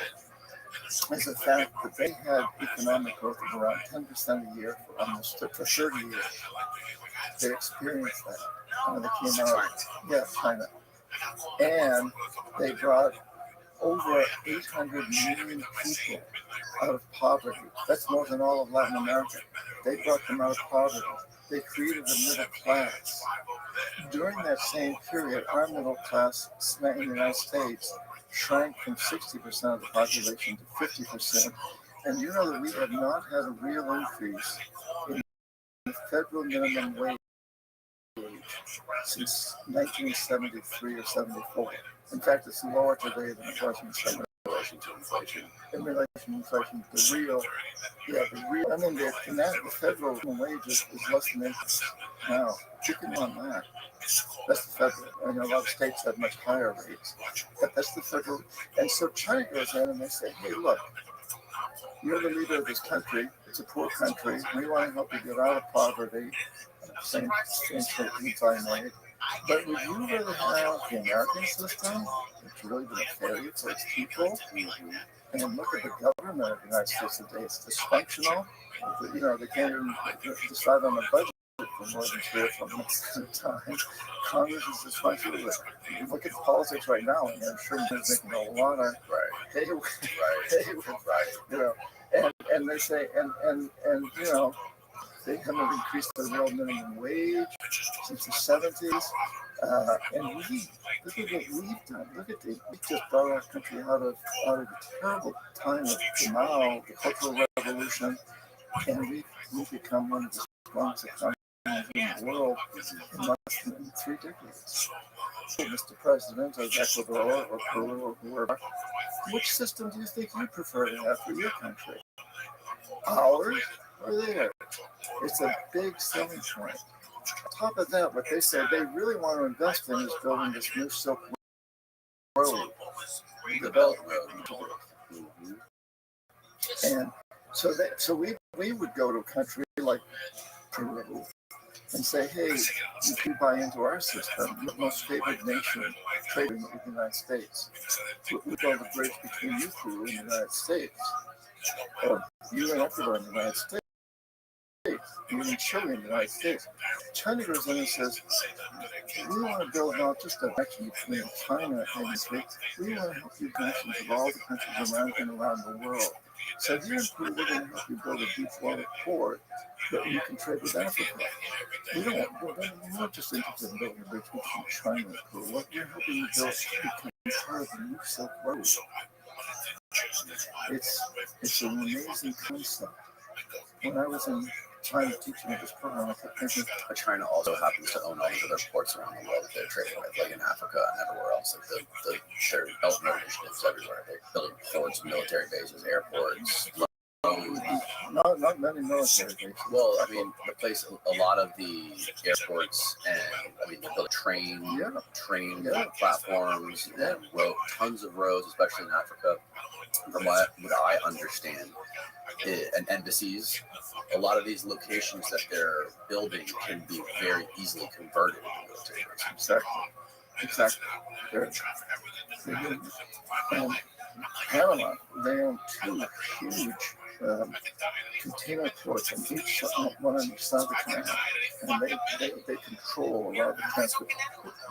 is the fact that they had economic growth of around 10% a year for 30 years. They experienced that when they came out. China. And they brought over 800 million people out of poverty. That's more than all of Latin America. They brought them out of poverty. They created a middle class. During that same period, our middle class in the United States shrank from 60% of the population to 50%. And you know that we have not had a real increase in the federal minimum wage since 1973 or 74. In fact, it's lower today than it was in 70. In relation to inflation. In relation to inflation, I mean, the federal wage is less than 8%. Now, chicken on that. That's the federal. I know a lot of states have much higher rates, but that's the federal. And so China goes in and they say, hey, look, you're the leader of this country. It's a poor country. We want to help you get out of poverty. Same statements I made. But would you rather have the American system, which really been a failure for its people? And look at the government of the United States today. It's dysfunctional. You know, they can't even decide on a budget for more than 3 or 4 months at a time. Congress is dysfunctional. You look at politics right now, and I'm sure they're making a lot of you know, and they say, and you know, they haven't increased the real minimum wage since the 70s. And look at what we've done. We just brought our country out of the terrible time of Mao, the Cultural Revolution, and we've become one of the strongest economies in the world in less than 3 decades. Mr. President of Ecuador or Peru or whoever, which system do you think you prefer to have for your country? Ours or theirs? It's a big selling point. On top of that, what they say they really want to invest in is building this new Silk Road, the Belt Road. And so we would go to a country like Peru and say, hey, if you buy into our system, you're the most favored nation trading with the United States. We build a bridge between you two and the United States, or you and Ecuador in the United States. Even Chile in the United States. China goes in and says, we want to build not just a connection between China and the States, we want to help you connections with all the countries around the world. So here in Peru, we're going to help you build a deep water port that you can trade with Africa. We're not just interested in building a bridge between China and Peru. What we're helping you build become part of the new Silk Road. It's an amazing concept. When I was in China teaching this program, I kept thinking, China also happens to own all these other ports around the world that they're trading with, like in Africa and everywhere else. Like their Belt and Road initiatives everywhere. They're building ports, military bases, airports. Not many military bases. Well, I mean, replace a lot of the airports, and I mean, they build train platforms and tons of roads, especially in Africa. From what I understand, and embassies, a lot of these locations that they're building can be very easily converted into military bases. Exactly. Panama, they own 2 huge container ports on one on each side of the canal, and they control a lot of the transport.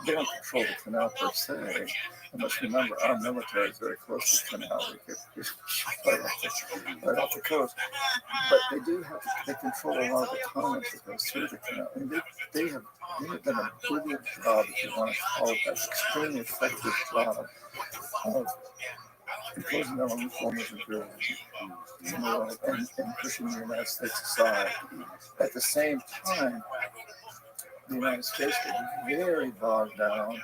They don't control the canal per se. And let's remember, our military is very close to the canal. We get right off the coast. But they control a lot of the tonnage that goes through the canal. And they have done a brilliant job, if you want to call it that, extremely effective job of imposing their own form of imperialism in the world and pushing the United States aside. At the same time, the United States is very bogged down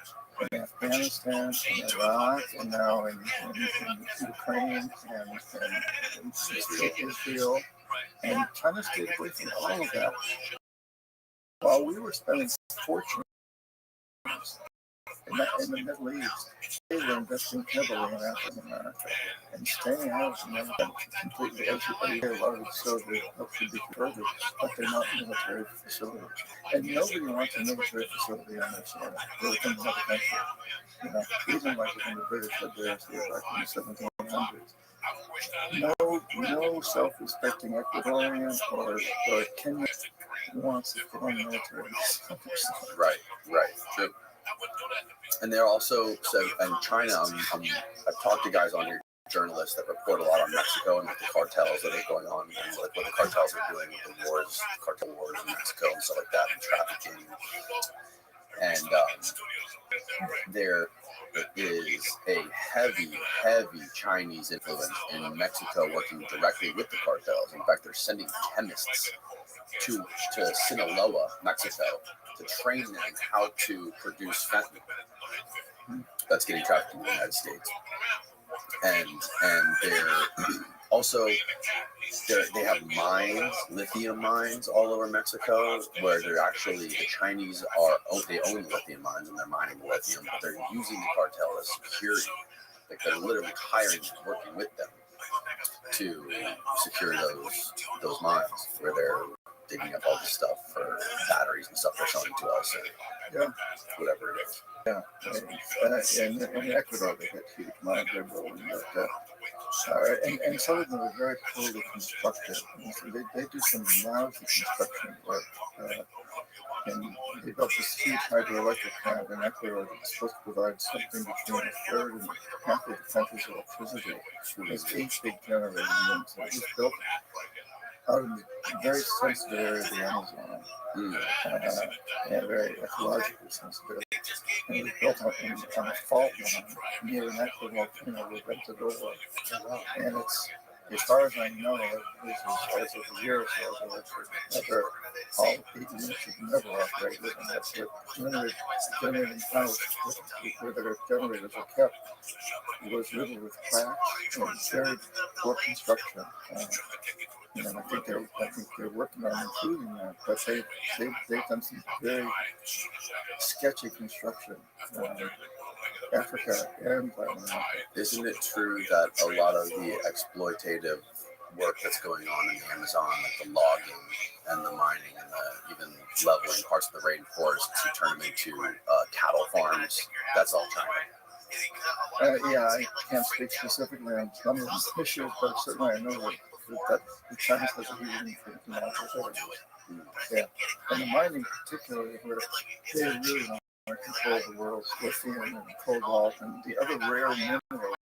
in Afghanistan, in Iraq, and now in Ukraine and Israel. And China stayed away from all of that. While we were spending fortunes in the Middle East, they were investing heavily in African America and staying out of America completely educated. A lot of the soldiers should be converted, but they're not military facilities. And nobody wants a military facility on their soil. Really from another country. You know, even like when the British had theirs here back in the 1700s. No self-respecting Ecuadorian or Kenyan wants to put on military. Right, true. And they're also, in China, I've talked to guys on here, journalists that report a lot on Mexico and like the cartels that are going on, and like what the cartels are doing with the wars, cartel wars in Mexico and stuff like that, and trafficking. And it is a heavy Chinese influence in Mexico working directly with the cartels. In fact, they're sending chemists to Sinaloa, Mexico, to train them how to produce fentanyl that's getting trafficked in the United States. And they're also they have mines, lithium mines all over Mexico, where they're actually, the Chinese they own lithium mines and they're mining the lithium, but they're using the cartel as security. Like they're literally hiring them, working with them to secure those mines where they're digging up all this stuff for batteries and stuff they're selling to us, or whatever it is. Yeah, in Ecuador they had huge mines they're building, and some of them are very poorly constructed. They do some lousy construction work, and they built this huge hydroelectric plant in Ecuador that's supposed to provide something between a third and half of the country's electricity. There's 8 big generating units. It was built out in the very sensitive area of the Amazon, and very ecologically sensitive. And it was built on a fault line near an active volcano with Ventador. And it's, as far as I know, this is as of a year or so ago, never, all 8 units have never operated, and that's what generating panels where the generators are kept was riddled with cracks and very poor construction. And I think they're working on improving that, but they've done some very sketchy construction. Africa and Latin America. Isn't it true that a lot of the exploitative work that's going on in the Amazon, like the logging and the mining and even leveling parts of the rainforest to turn them into cattle farms, that's all China? Yeah, I can't speak specifically on some of these issues, but certainly I know that the Chinese has a huge influence in all those areas. Yeah, and the mining particularly, where they really want to control the world's lithium and cobalt and the other rare minerals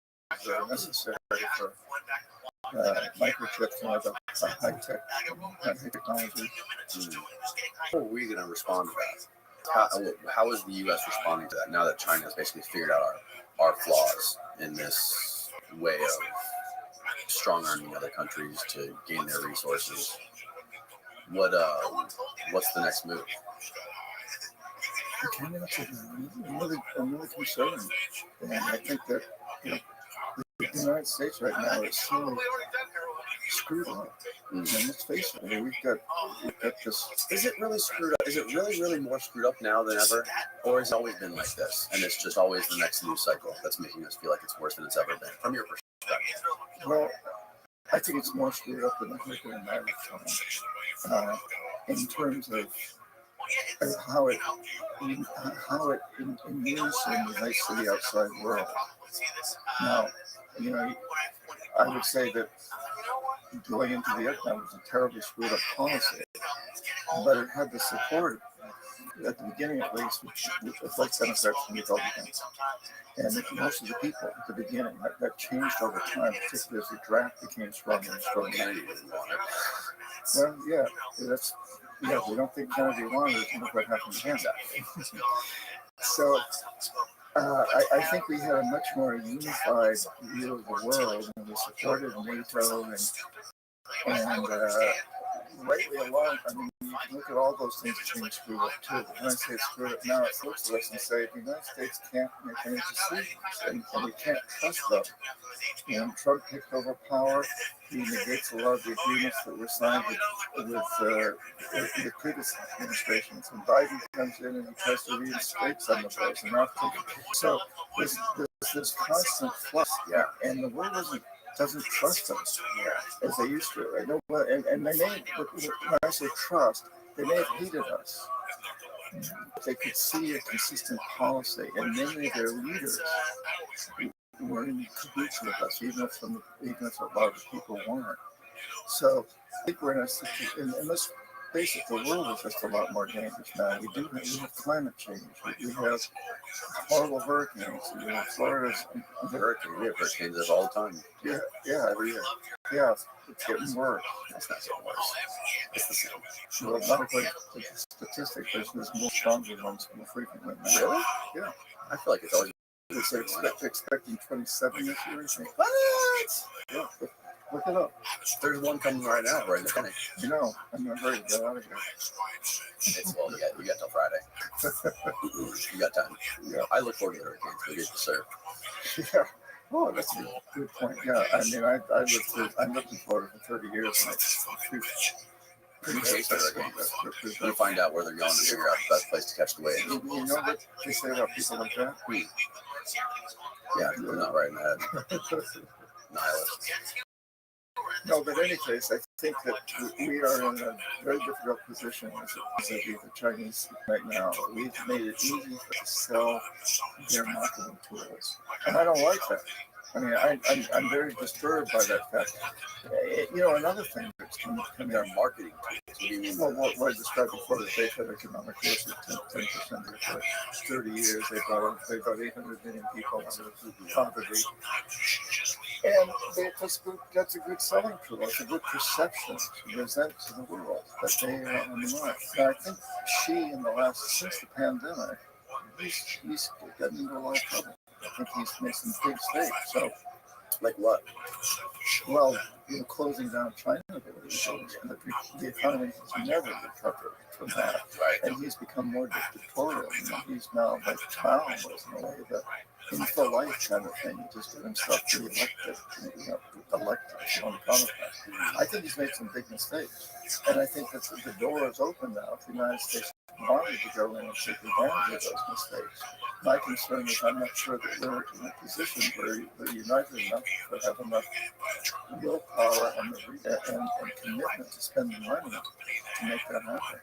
that are necessary for microchips and other high-tech technology. How are we going to respond to that? How is the U.S. responding to that now that China has basically figured out our flaws in this way of strong-arming other countries to gain their resources? What's the next move? I'm really concerned, and I think that the United States right now is so screwed up. And let's face it, we've got this. Is it really screwed up? Is it really more screwed up now than ever, or has it always been like this? And it's just always the next news cycle that's making us feel like it's worse than it's ever been, from your perspective? Well, I think it's more screwed up than I think in America, in terms of how it in unison relates to the outside world. Now, I would say that going into Vietnam was a terribly screwed up policy, but it had the support, at the beginning at least, with folks Democrats and Republicans. And most of the people at the beginning, that changed over time, particularly as the draft became stronger and stronger. Kennedy didn't want it. Well, we don't think Kennedy wanted it, and look what happened to him. So I think we had a much more unified view of the world, and we supported NATO and rightly along. I mean, you can look at all those things being screwed up too. But when I say screwed up now, it looks to us and say the United States can't make any decisions, and we can't trust them. When Trump picked over power, he negates a lot of the agreements that were signed with the previous administrations. And Biden comes in and he tries to reinstate some of those. So there's this constant flux, and the world doesn't trust us as they used to. I know, and they may, when I say trust, they may have hated us. They could see a consistent policy, and many of their leaders were in cahoots with us, even if a lot of the people weren't. So I think we're in a situation, and let's face it, the world is just a lot more dangerous now. We have climate change. We have horrible hurricanes. Florida's hurricane. We have hurricanes all the time. Yeah, every year. Yeah, it's getting worse. It's not getting worse. It's the same. Well, not according to the statistics, there's more stronger ones more frequently. Really? Yeah. I feel like it's always They're expecting 27 this year, I think. What? Yeah, look it up. There's one coming right now, right now. You know, I'm not ready to get out of here. It's well, you got till Friday. You got time. Yeah. I look forward to the Hurricanes. We get to serve. Yeah. Oh, that's a good point. Yeah, I mean, I'm looking forward for 30 years. You find out where they're going to figure out the best place to catch the wave. You know what they say about people like that? Yeah, they're not right in the head. Nihilist. No, but in any case, I think that we are in a very difficult position as the Chinese right now. We've made it easy to sell their marketing tools, and I don't like that. I mean, I'm very disturbed by that fact. You know, another thing that's coming Their marketing tools. What do you mean? Well, what I described before, that they've had economic growth of 10% for 30 years. They brought 800 million people out of poverty. And that's a good selling tool. It's a good perception to present to the world that they are on the mark. Now, I think since the pandemic, he's gotten into a lot of trouble. I think he's made some big mistakes. So, like what? Well, closing down China, the economy has never recovered from that. Right. And he's become more dictatorial. He's now like Mao was in a way, that in for life kind of thing. He just did himself re-elected, elected. I think he's made some big mistakes. And I think that the door is open now if the United States wanted to go in and take advantage of those mistakes. My concern is I'm not sure that we're in a position where we're united enough to have enough willpower and commitment to spend the money to make that happen.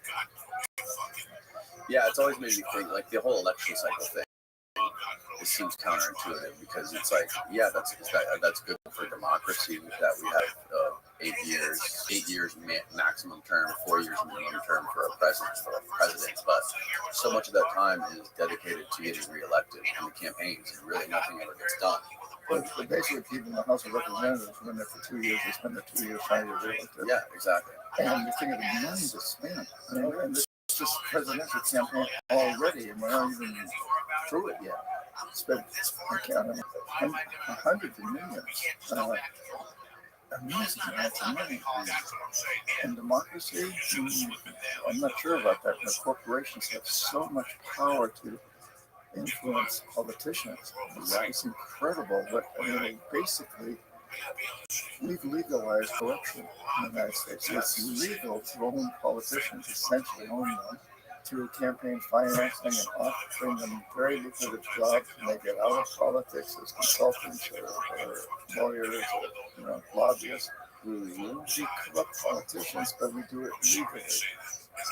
Yeah, it's always made me think, like the whole election cycle thing. It seems counterintuitive because it's like, yeah, that's good for democracy that we have 8 years maximum term, 4 years minimum term for presidents, but so much of that time is dedicated to getting reelected in the campaigns, and really nothing ever gets done. But basically, people in the House of Representatives who are in there for 2 years, they spend their 2 years trying to get reelected. Yeah, exactly. And you think of the money to spend. And this is just presidential campaign already, and we're not even through it yet. Spent, hundreds of millions. Amazing amounts of money. And democracy, I'm not sure about that. The corporations have so much power to influence politicians. It's incredible. But basically, we've legalized corruption in the United States. It's legal to own politicians, essentially own them, through campaign financing and offering them very lucrative jobs when they get out of politics as consultants or lawyers or lobbyists. We corrupt politicians, but we do it legally. It's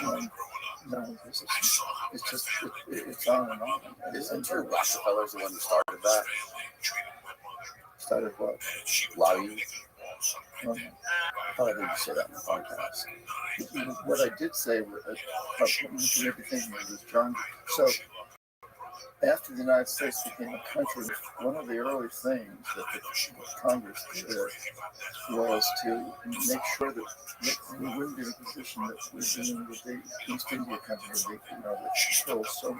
on and on. Isn't your Rothschild's the one who started that? Started what? Lobbying. I thought I heard you say that in the podcast. What I did say was John. So after the United States became a country, one of the early things that the Congress did was to make sure that we wouldn't be in a position that we're dealing with the East India Company, that still so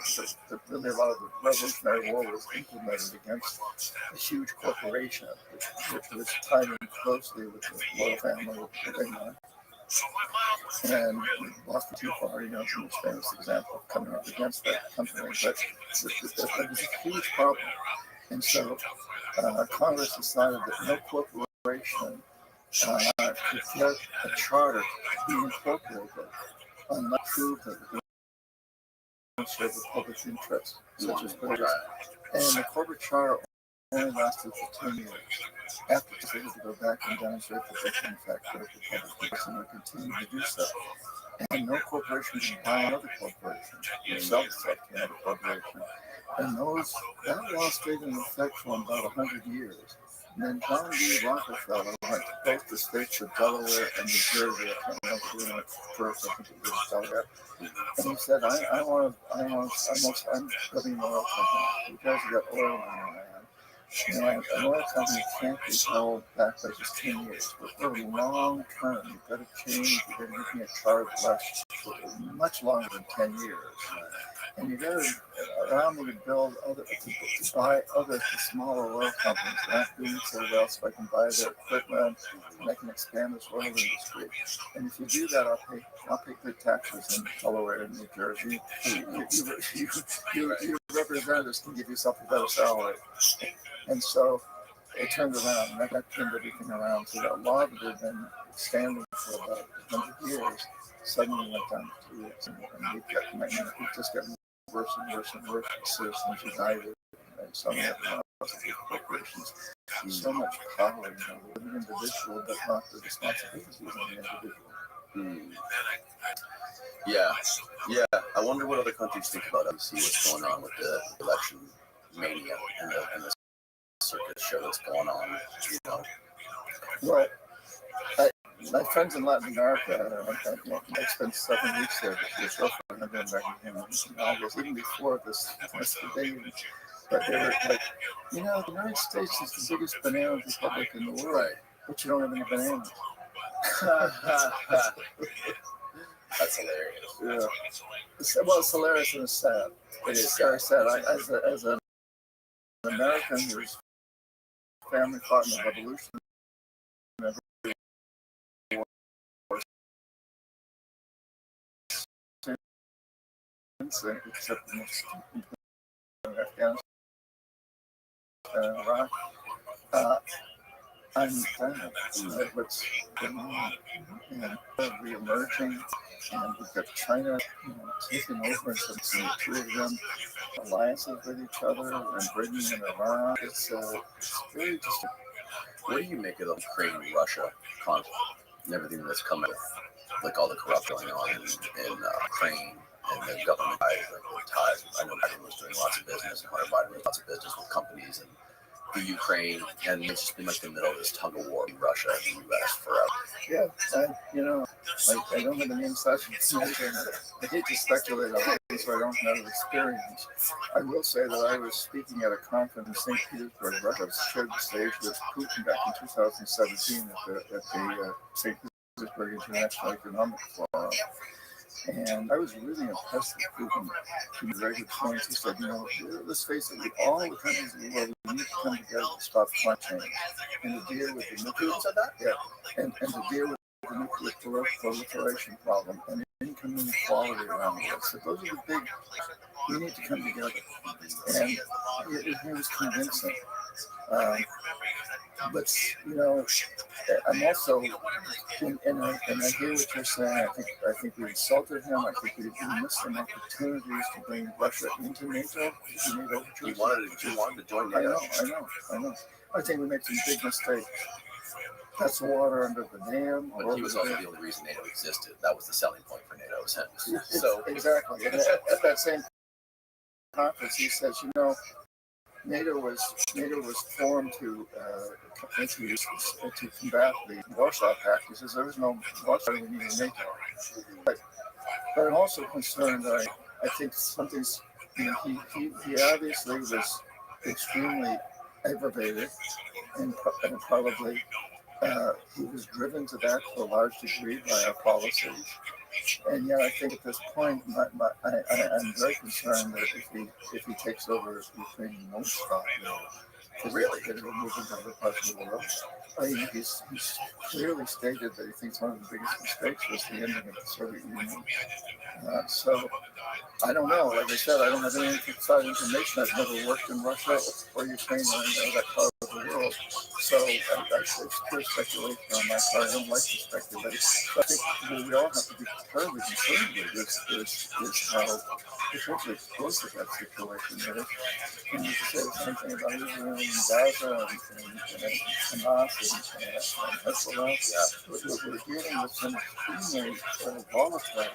that really a lot of the Revolutionary War was implemented against a huge corporation, which was tied in closely with the royal family of England. And we lost the Tea Party, the most famous example of coming up against that company. But it was a huge problem. And so Congress decided that no corporation could get a charter to be incorporated unless proved that it would serve the public interest, such as British. And the corporate charter only lasted for 10 years. After this, they had to go back and demonstrate that they can in fact serve the public interest, and they continue to do so. And no corporation can buy another corporation. Yourself can have a corporation. And that law stayed in effect for about 100 years. And then John D. Rockefeller went to both the states of Delaware and New Jersey. I can't remember who went first. I think it was Delaware. And he said, I'm building an oil company. You guys have got oil in your land. And an oil company can't be held back by just 10 years. But for the long term, you've got to change, you've got to give me a charge less for much longer than 10 years. And you got to allow me to build other, to buy other smaller oil companies. They're not doing so well, so I can buy their equipment and I can expand this oil industry. And if you do that, I'll pay good taxes in Delaware and New Jersey. Your representatives can give you something better salary. And so it turned around, and that turned everything around. So that law that had been standing for about 100 years suddenly went down to 2 years. And we've just gotten worse and worse and worse. Citizens united, and some of the corporations. So much power, with an individual, but not the responsibilities of the individual. Yeah. I wonder what other countries think about it. See what's going on with the election mania and the circus show that's going on. Well, my friends in Latin America, I spent 7 weeks there with girlfriend. I've been back in August, even before this debate. But they were like, the United States is the biggest banana republic in the world, but you don't have any bananas. That's hilarious. Yeah. Well, it's hilarious and it's sad. It is very sad. As an American whose family fought in the revolution, except in Afghanistan and Iraq, I'm glad that what's going on and re-emerging, and we've got China taking over some two of them alliances with each other and bringing in Iran. It's very just. What do you make of the Ukraine-Russia conflict and everything that's coming, like all the corruption going on in Ukraine and the government ties? I know Biden was doing lots of business, and Hunter Biden was lots of business with companies and the Ukraine, and it's just been like the middle of this tug of war in Russia and the U.S. forever. Yeah, I don't have any inside information. I hate to speculate on things where I don't have experience. I will say that I was speaking at a conference in St. Petersburg. I shared the stage with Putin back in 2017 at the St. Petersburg International Economic Forum. And I was really impressed with Putin. He made very good points. He said, let's face it, all the countries in the world, we need to come together to stop climate change and to deal with the nuclear, and to deal with the nuclear proliferation problem and income inequality around the world. So those are the big, we need to come together. And he was convincing. But I'm also, and I hear what you're saying. I think we insulted him. I think we missed some opportunities to bring Russia into NATO. He wanted to join NATO. I know. I think we made some big mistakes. That's water under the dam. But he was also the only reason NATO existed. That was the selling point for NATO, was him. So exactly. And at that same conference, he says, NATO was formed to combat the Warsaw Pact. He says there was no Warsaw, we needed NATO. But I'm also concerned that I think something's, he obviously was extremely aggravated and probably he was driven to that to a large degree by our policies. And yet, I think at this point, I'm very concerned that if he takes over Ukraine, won't stop. Really, that it will move into other parts of the world. I mean, he's clearly stated that he thinks one of the biggest mistakes was the ending of the Soviet Union. So I don't know. Like I said, I don't have any inside information. I've never worked in Russia or Ukraine or that part of the world. So it's pure speculation on my part. I don't like to speculate. So I think what we all have to be terribly concerned with is how potentially explosive that situation is. And you can say the same thing about Israel and Gaza and Hamas and Hezbollah. We're dealing with some extremely volatile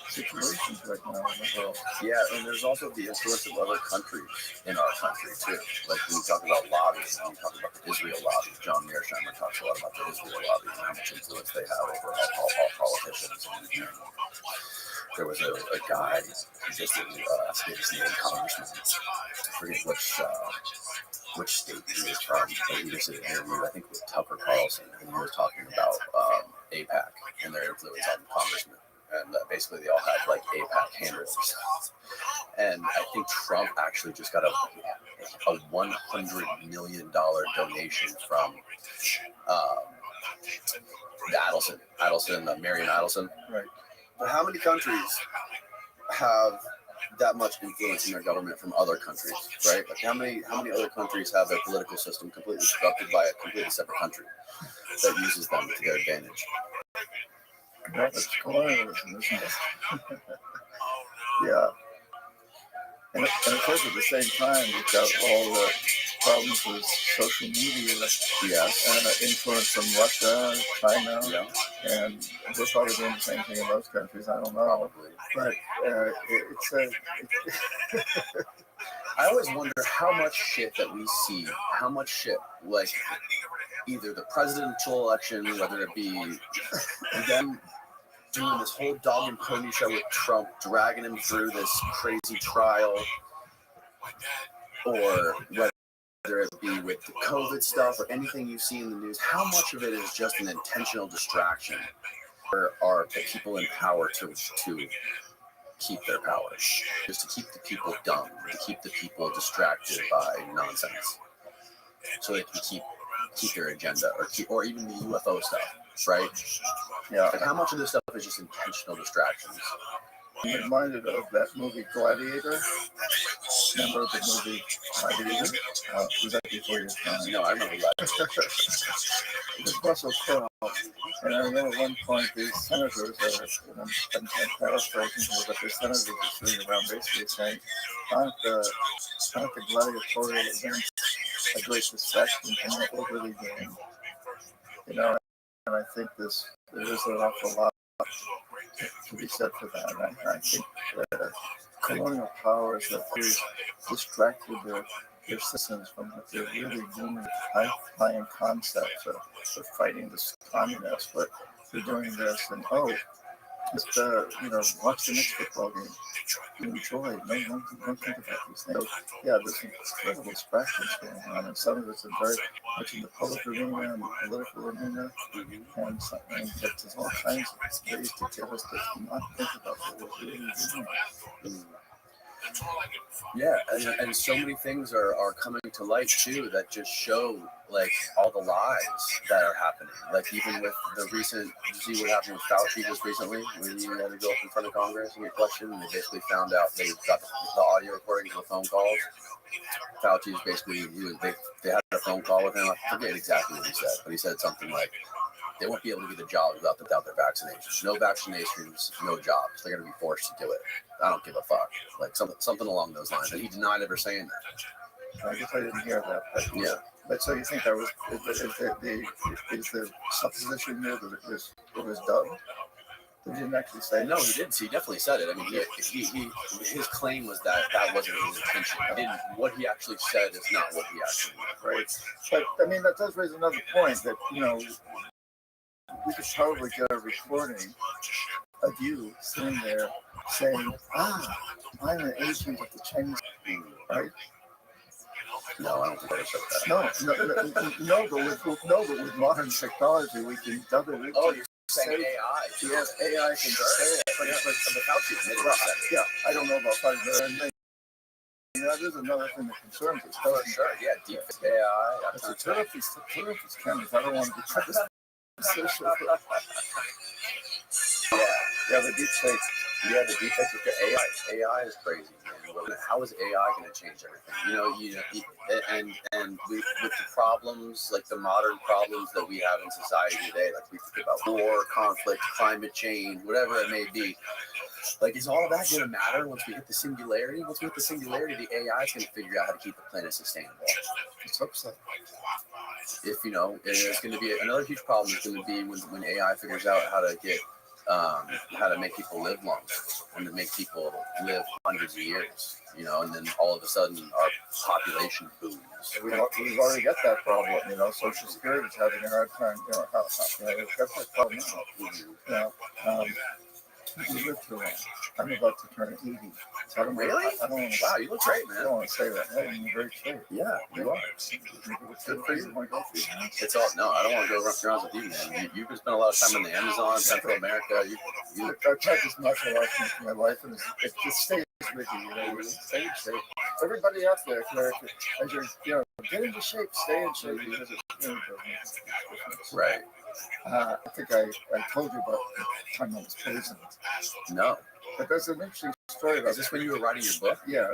situations right now in the world. Yeah, and there's also the influence of other countries in our country too. Like when we talk about lobbies, and we talk about the Israel lobby. John Mearsheimer talks a lot about the Israel lobby and how much influence they have over all politicians. And there was a guy, just his name, congressman, I forget which which state he was from, but he just did an interview, I think, with Tucker Carlson, and he was talking about AIPAC and their influence on congressmen. And basically, they all had like AIPAC handlers. And I think Trump actually just got a $100 million donation from Marion Adelson. Right. But how many countries have that much influence in their government from other countries, right? Like how many other countries have their political system completely corrupted by a completely separate country that uses them to their advantage? That's colonialism, isn't it? Yeah. And of course, at the same time, you've got all the problems with social media, influence from Russia, China, and we're probably doing the same thing in those countries. I don't know. But it's a... I always wonder how much shit that we see, like either the presidential election, whether it be them doing this whole dog and pony show with Trump, dragging him through this crazy trial, or whether it be with the COVID stuff or anything you see in the news, how much of it is just an intentional distraction for our people in power to keep their power, just to keep the people dumb, to keep the people distracted by nonsense, so they can keep their agenda, or even the UFO stuff, right? Yeah. Like how much of this stuff is just intentional distractions? I'm reminded of that movie Gladiator. Remember the movie Gladiator? Was that before your time? No, I remember that. It was Russell Crowe. And I remember at one point these senators I'm paraphrasing here, but the senators are sitting around basically saying, aren't the gladiatorial events a great distraction from the orderly game? You know, and I think there is an awful lot to be said for that. And I think colonial powers have really distracted their citizens from what they're really doing with high-flying concepts of fighting the communists, but they're doing this and just watch the next football game. Enjoy. Don't think about these things. So, yeah, there's some incredible distractions going on, and some of it's very much in the public arena and the political arena, and there's all kinds of ways to get us to not think about what we're really doing. Yeah, and so many things are coming to light too that just show like all the lies that are happening. Like even with the recent, did you see what happened with Fauci just recently when he had to go up in front of Congress and get questioned, and they basically found out they got the audio recordings of the phone calls. Fauci's basically they had a phone call with him. I forget exactly what he said, but he said something like, they won't be able to get a job without their vaccinations. No vaccinations, no jobs. They're going to be forced to do it. I don't give a fuck. Like something along those lines. And he denied ever saying that. I guess I didn't hear that. But, yeah. But so you think that was is the supposition here that it was done? He didn't actually say it. No, he did. He definitely said it. I mean, his claim was that wasn't his intention. What he actually said is not what he actually meant. Right. But I mean, that does raise another point that we could probably get a recording of you sitting there saying, I'm an agent of the Chinese, right? No, I don't think I said that. No, but with modern technology, we can dub it. Oh, you're saying AI. Yes, AI can say it. But Fauci admitted that. Yeah, I don't know about Fauci, but that is another thing that concerns us. For sure, yeah, deep AI. Turn off these cameras. I don't want to be part of this. Yeah, the deep fake. Yeah, the deep fake. AI is crazy, man. How is AI going to change everything? And with the problems, like the modern problems that we have in society today, like we think about war, conflict, climate change, whatever it may be. Like, is all of that going to matter once we hit the singularity? Once we hit the singularity, the AI is going to figure out how to keep the planet sustainable. Let's hope so. If it's going to be another huge problem. Is going to be when AI figures out how to get how to make people live longer and to make people live hundreds of years. And then all of a sudden our population booms. We've already got that problem. Social Security is having a hard time. We've got that problem now. You live too long. I'm about to turn 80. So I don't Really? I don't want to. Wow, you look great, I man. don't want to say that. Hey, I'm in great shape. Yeah, you are. Good for you. Want to go for you? It's all no. I don't want to go run around with you, man. You've spent a lot of time in the Amazon, Central America. You I've practiced martial arts in my life, and it just stays with you. You know, you stay in shape. Everybody out there, as you're, get into shape, stay in shape. Because it's really good. right. I think I told you about the time I was poisoned. No. But there's an interesting story about Is this when you were writing your book? Yeah,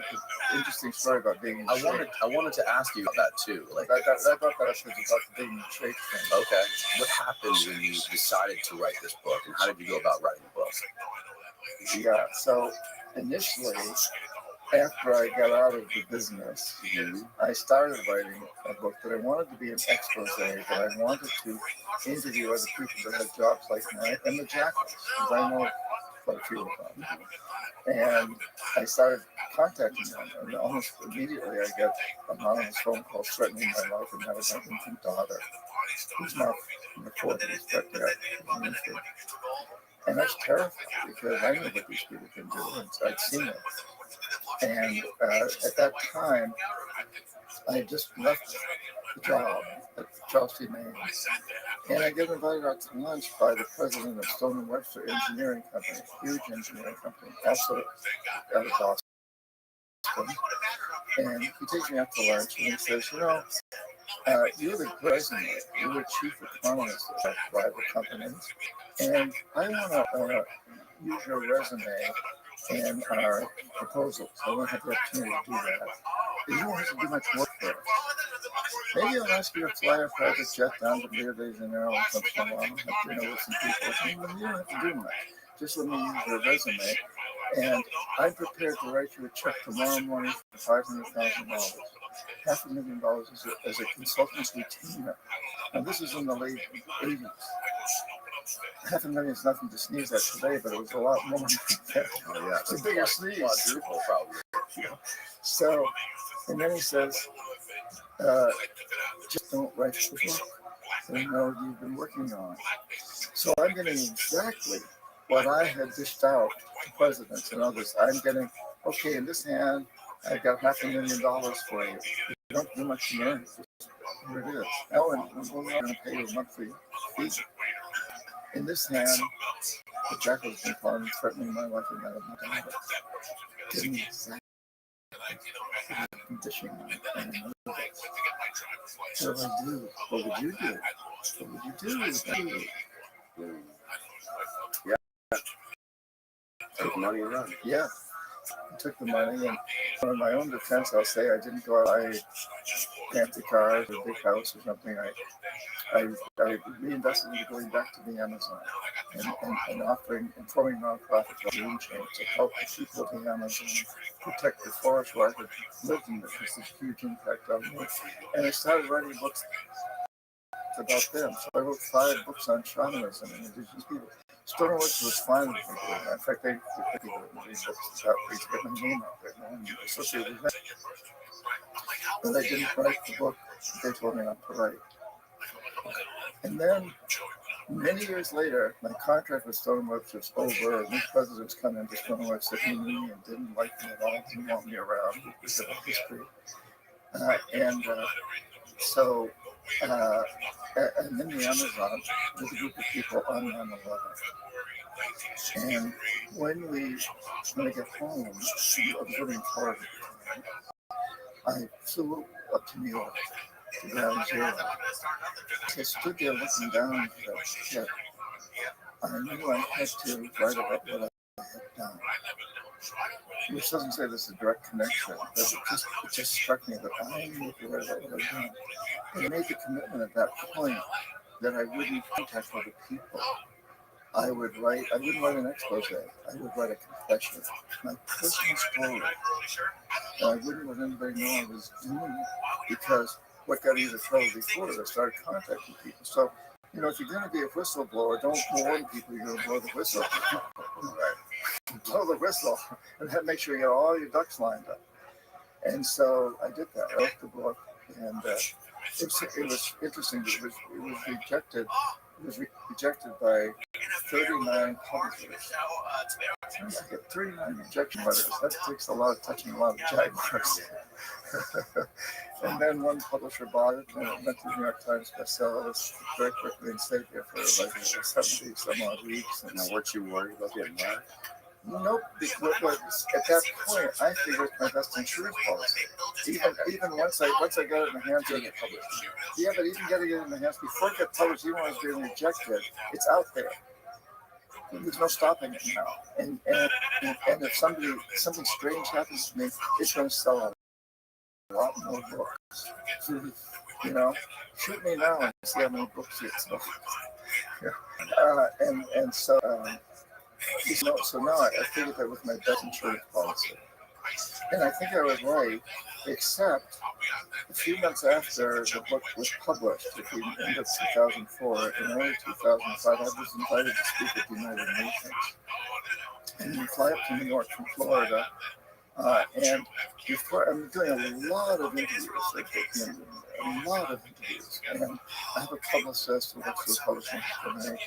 interesting story about being in shape. I wanted to ask you about that too. Like, I thought that was about the being in shape thing. okay, what happened when you decided to write this book, and how did you go about writing the book? Yeah, so initially, after I got out of the business, I started writing a book that I wanted to be an expose, that I wanted to interview other people that had jobs like mine, and the jackals, because I know quite a few of them. And I started contacting them, and almost immediately I got an anonymous phone call threatening my life, and that was my infant daughter, who's now in the 40s, but and that's terrifying because I knew what these people can do, and I'd seen it. And at that time, I had just left the job at Chelsea, Maine, and I got invited out to lunch by the president of Stone and Webster Engineering Company, huge engineering company, also out of Boston. And he takes me out to lunch, and he says, you're the president, you're the chief economist of private companies, and I want to use your resume and our proposals. I want to have the opportunity to do that. You don't have to do much work for us. Maybe I'll ask you to fly a private jet down to Rio de Janeiro and once in a while and have dinner with some people. You don't have to do much. Just let me use your resume. And I'm prepared to write you a check tomorrow morning for $500,000. $500,000 as a consultant's retainer. Now, this is in the late 80s. $500,000 is nothing to sneeze at today, but it was a lot more than that. Oh, yeah, It's a bigger sneeze. Quadruple, probably. So, and then he says, just don't write the book. I know you've been working on. So I'm getting exactly what I had dished out to presidents and others. I'm getting, okay, in this hand, I've got $500,000 for you. You don't do much to learn. Here it is. Oh, and we're going to pay you a monthly fee. In this hand, the jackal's been calling, threatening my life and that of my daughter. Getting exactly condition. What do I do? What would you do? What would you do? Yeah. Take money and run. Yeah. I took the money, and on my own defense, I'll say I didn't go out and buy fancy cars or a big house or something. I reinvested into going back to the Amazon and offering and forming nonprofit Green Change to help the people of the Amazon protect the forest where I had lived in. It was this huge impact on me. And I started writing books about them. So I wrote 5 books on shamanism and indigenous people. Stoneworks was fine with me. In fact, they read books about ways to get my name out there and associated with that. But I didn't write the book they told me not to write. And then, many years later, my contract with Stoneworks was over. New presidents come into Stoneworks that knew me and didn't like me at all, didn't want me around because of history. So, I'm in the Amazon with a group of people on 9/11. And when I get home, I was living in Florida. I flew up to New York to ground zero. I stood there looking down at that ship. I knew I had to write about what I had done. Which doesn't say there's a direct connection, but it just struck me that I need to write about what I've done. I made the commitment at that point that I wouldn't contact other people. I wouldn't write an expose. I would write a confession, my personal story. And I wouldn't let anybody know I was doing it because what got me into trouble before is I started contacting people. So, if you're going to be a whistleblower, don't warn people you're going to blow the whistle. Blow the whistle and then make sure you got all your ducks lined up. And so I did that. I wrote the book, and it was interesting. It was rejected. It was rejected by 39 publishers. I get 39 rejection letters. That takes a lot of touching a lot of jaguars. And then one publisher bought it, and it went to the New York Times bestseller list very quickly and stayed there for like 70 some odd weeks. And Now, weren't you worried about getting that? nope, at that point, I figured my best insurance policy. Even once I got it in the hands of Getting it published. yeah, but even getting it in the hands before it got published, even when it was being rejected, it's out there. There's no stopping it now. And if something strange happens to me, it's going to sell a lot more books. You know, shoot me now and see how many books it sells. So now I figured that was my best insurance policy. And I think I was right, except a few months after the book was published, at the end of 2004, in early 2005, I was invited to speak at the United Nations. And you fly up to New York from Florida, and before I'm doing a lot of interviews, and I have a publicist who works for the publishing company.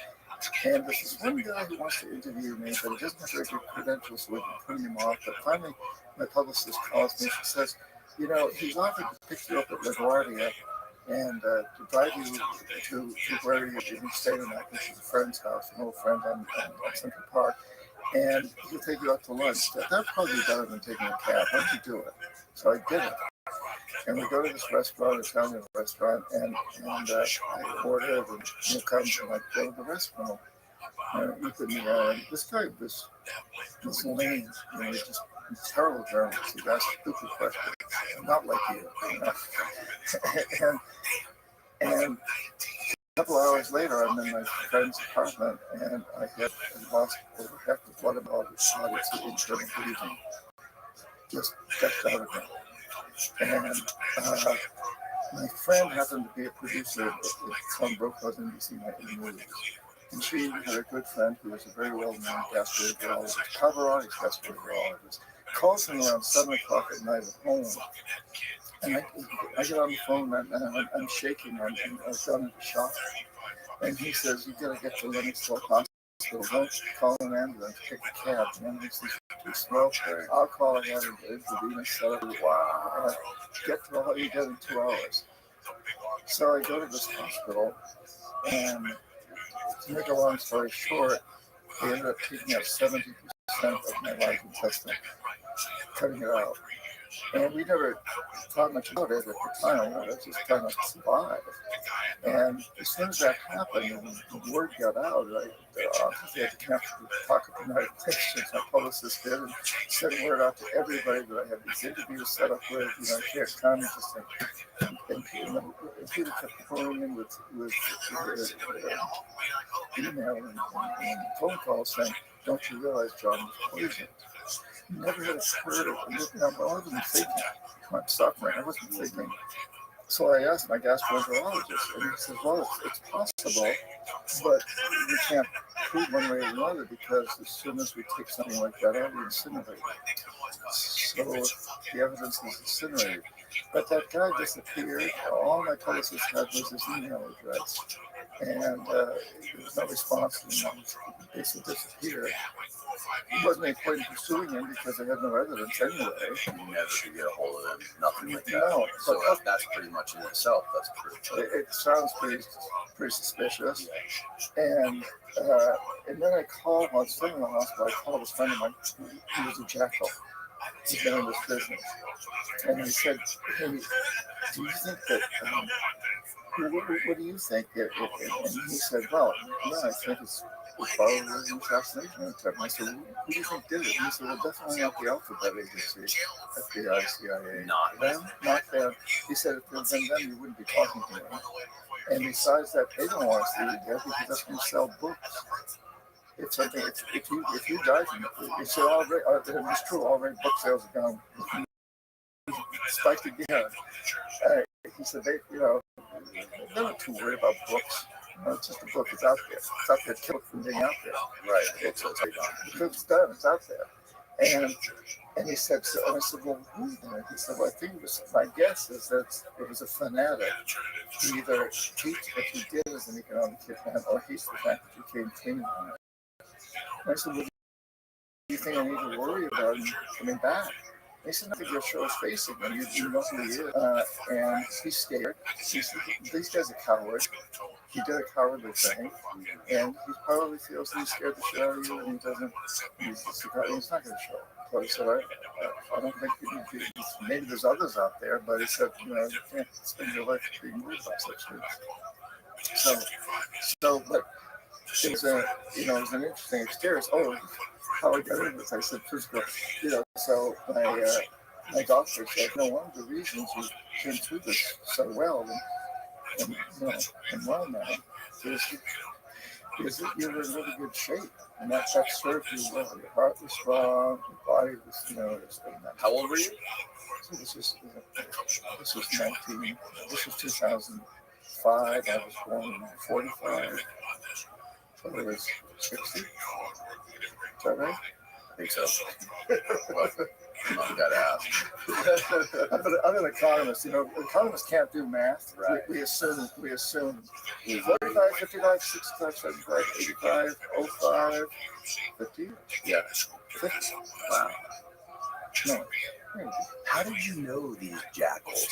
And there's this one guy who wants to interview me, but he doesn't have very good credentials, so we've been putting him off. But finally, my publicist calls me. She says, you know, he's offered to pick you up at LaGuardia and to drive you to where you stay tonight, which is a friend's house, an old friend on Central Park. And he'll take you out to lunch. That'd probably be better than taking a cab. Why don't you do it? So I did it. And we go to this restaurant, Italian restaurant, and I ordered, and he comes and I go to the restaurant. And look at me, this guy was lame, you know, just a terrible journalist. He asked stupid questions, not like you know. and a couple hours later, I'm in my friend's apartment, and I had lost over half the blood of all this internal bleeding. Just out of me. And my friend happened to be a producer at some Rothschild NBC Nightly News. And she had a good friend who was a very well-known gastroenterologist, Cavarotti's gastroenterologist, calls me around 7 o'clock at night at home. And I get on the phone and I'm shaking. I've gone into shock. And he says, you got to get to Lennoxville Hospital. Don't call an ambulance, take a cab. The ambulance is too slow. I'll call ahead and intravenous therapy. Wow. Get to all you get in 2 hours. So I go to this hospital, and to make a long story short, they ended up taking out 70% of my large intestine, cutting it out. And we never thought much about it at the time. You know, that's just kind of survive. And as soon as that happened, and the word got out, I had to talk with the United Nations. My publicist did, and sent word out to everybody that I had these interviews set up with. You know, Care Economists and people kept pouring in with email and phone calls saying, "Don't you realize John was poisoned?" Never had heard of it. I wasn't thinking. I'm suffering. I wasn't thinking. So I asked my gastroenterologist, and he says, well, it's possible, but we can't prove one way or another because as soon as we take something like that out, we incinerate it. So the evidence is incinerated. But that guy disappeared. All my publicist had was his email address. And there was no response to him. He basically disappeared. It wasn't any point in pursuing him because I had no evidence anyway. You never could get a hold of him, nothing like that. No, So that's pretty much in itself. That's pretty. It sounds pretty suspicious. And then I called while I was sitting in the hospital. I called a friend of mine. He was a jackal. He's been in this business. And I said, hey, do you think that, what do you think? And he said, well, no, I think it's probably an assassination attempt. I said, who do you think did it? And he said, well, definitely not the Alphabet Agency, FBI, CIA. Not them? Not them. He said, if it had been them, you wouldn't be talking to me. And besides that, they don't want to see you dead because that's going to sell books. It's something. If you die from it, it's already. It's true. Already, book sales are gone. Spiked again. He said, they're not too worried about books. It's just a book. It's out there. It's out there. Kill it from being out there. Right. It's done. It's out there. And he said, so, and I said, well, who's there? He said, well, I think it was, my guess is that it was a fanatic who either hates what you did as an economic hitman or hates the fact that you came clean on it. And I said, well, do you think I need to worry about him coming back? They said, nothing will show his face again. You know who he is. And he's scared. These guy's a coward. He did a cowardly thing. And he probably feels that he's scared the shit out of you, and he doesn't. He's not going to show. So he said, I don't think maybe there's others out there, but he said, you can't spend your life being moved by such things. So, but it was it was an interesting experience. Oh, how I got into this, I said physical, so my doctor said, one of the reasons you came through this so well and well now is that you were in really good shape, and that served you well. Your heart was strong, your body was, How old were you? So this was 2005. I was born in 45. So I was 60. Is that right? I think so. Well, you got to ask. I'm an economist. Economists can't do math. Right. We assume 45, 55, 65, 75, 85, 05, 50. Yeah. 50. Wow. No. How did you know these jackals?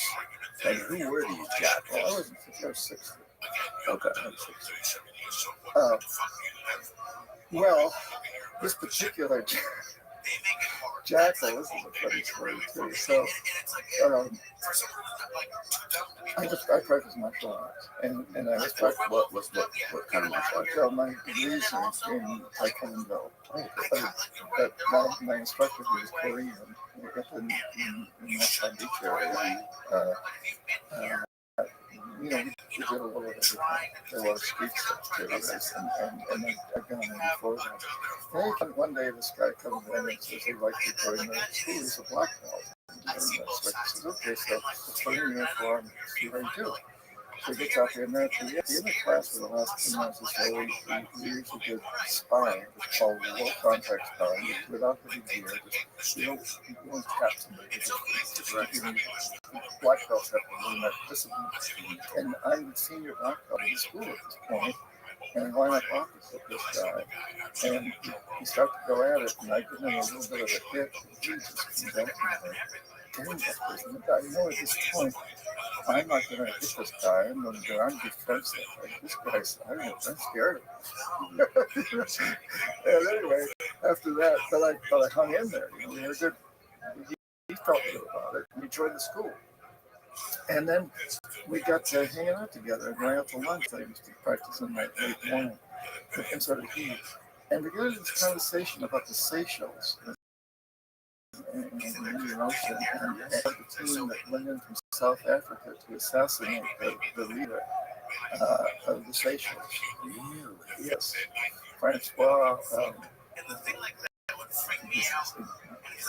And who were these jackals? Well, I wasn't 50, I was 60. Okay. Well, this particular jackal, this is a funny story too. So, I practice martial arts, and I was practicing. What kind of martial arts? So my degrees in Taekwondo. But my instructor, who was Korean, up in West Palm Beach area. We did a lot of everything. A lot of street stuff too. And I've gone in before that. Then one day this guy comes in and says he'd like to join the school. He's a black belt. And so I said, okay, so let's put him in uniform and see how you do. So he gets out there, and then at the end of class for the last 2 months or so, we usually did sparring. It's called low contact sparring, without the gear. You don't tap somebody. Black belts have to learn that discipline. And I'm the senior black belt in school at this point, and I line up opposite this guy. And we start to go at it, and I give him a little bit of a hit, and he just comes at me. I know at this point, I'm not going to hit this guy. I'm going to go on defensive. This guy's, I'm scared of him. And anyway, after that, but I hung in there. We were good. He felt good about it. We joined the school. And then we got to hanging out together and going out to lunch. I used to practice in my late morning. And so did he. And we got into this conversation about the Seychelles. And the Indian Ocean, and the team that went in from South Africa to assassinate the leader of the Seychelles. Yes, Francois.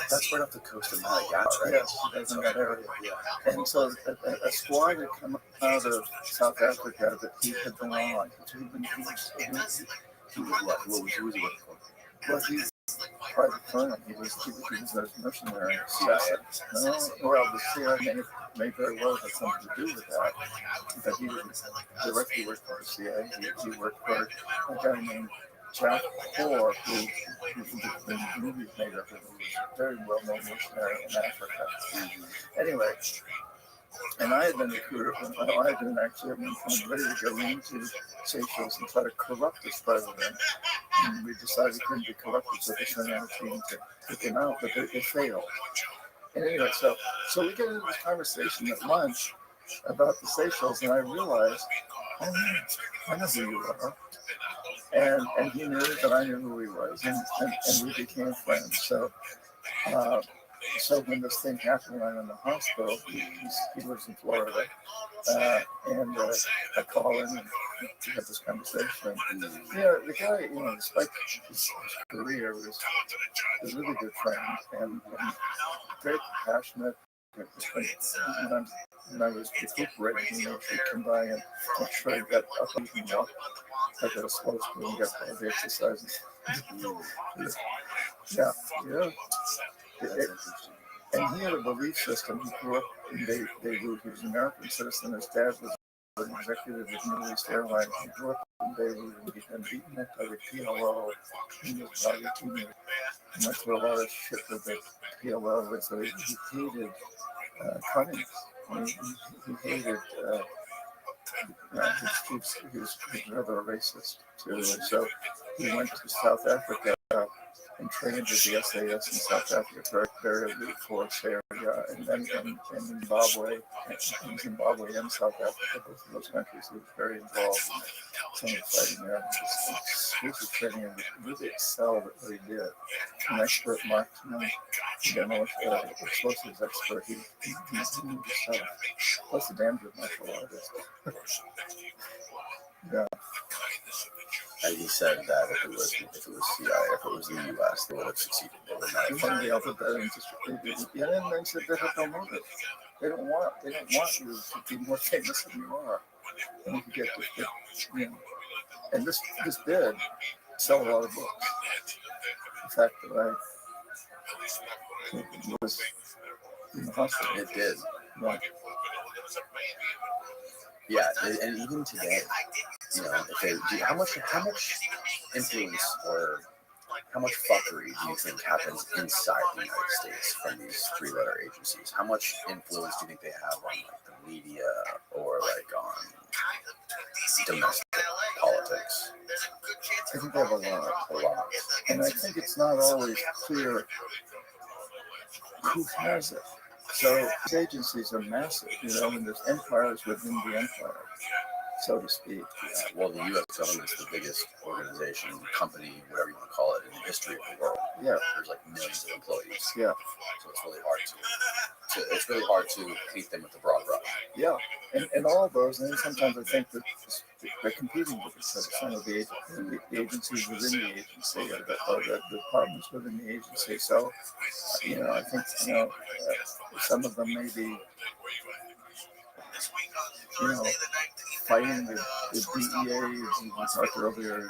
That's right off the coast of Madagascar. Yes, that's in that area. And so a squad had come out of South Africa that he had been on. What was he working for? Well, he's private firm. He was a mercenary. CIA. No, well, the CIA may very well have something to do with that. But he didn't directly work for the CIA. He worked for a guy named Jack Hoare, who the movie made of, who was a very well-known mercenary in Africa. Anyway, and I had been recruited. I had been actually at one point ready to go into Seychelles and try to corrupt this president. And we decided it couldn't be corrupted, so they sent out a team to take him out, but it failed. And anyway, so we get into this conversation at lunch about the Seychelles, and I realized, oh man, I know who you are. And he knew that I knew who he was, and we became friends. So when this thing happened, when I'm in the hospital, he lives in Florida, and I call him and we have this conversation. And, the guy, despite his career, was a really good friend and very passionate. When I was recuperating, he'd come by and make sure I got up and walk like I was supposed to and get all the exercises. Yeah. And he had a belief system. He grew up in Beirut. He was an American citizen. His dad was an executive of Middle East Airlines in Brooklyn. He'd been beaten up by the PLO. He was about 18 years. He went through a lot of shit with the PLO, and so he hated communists. He hated. He was rather a racist too, and so he went to South Africa and trained with the SAS in South Africa, very elite force there, and then in Zimbabwe and South Africa, both of those countries, he was very involved in some of the fighting there. Exclusive training and really excelled at what he did. An expert marksman, explosives expert. He knew stuff. Plus a damn good martial artist. Yeah. And he said that if it was CIA, if it was the U.S., they would have succeeded. They would not have And they said they have no motive. They don't want you to be more famous than you are. And you can get this, And this did sell a lot of books. In fact, that I was in the hospital. It did. Yeah. Yeah, and even today, how much influence or how much fuckery do you think happens inside the United States from these three-letter agencies? How much influence do you think they have on the media or on domestic politics? I think they have a lot. And I think it's not always clear who has it. So these agencies are massive, and there's empires within the empire, so to speak. Yeah, well, the U.S. government's the biggest organization, company, whatever you want to call it, in the history of the world. Yeah. There's millions of employees. Yeah. So it's really hard to paint them with the broad brush. Yeah. And all of those, and then sometimes I think that they're competing with each other. Some of the agencies within the agency or the departments within the agency. So, I think, some of them may be, fighting the DEA, as you talked earlier, in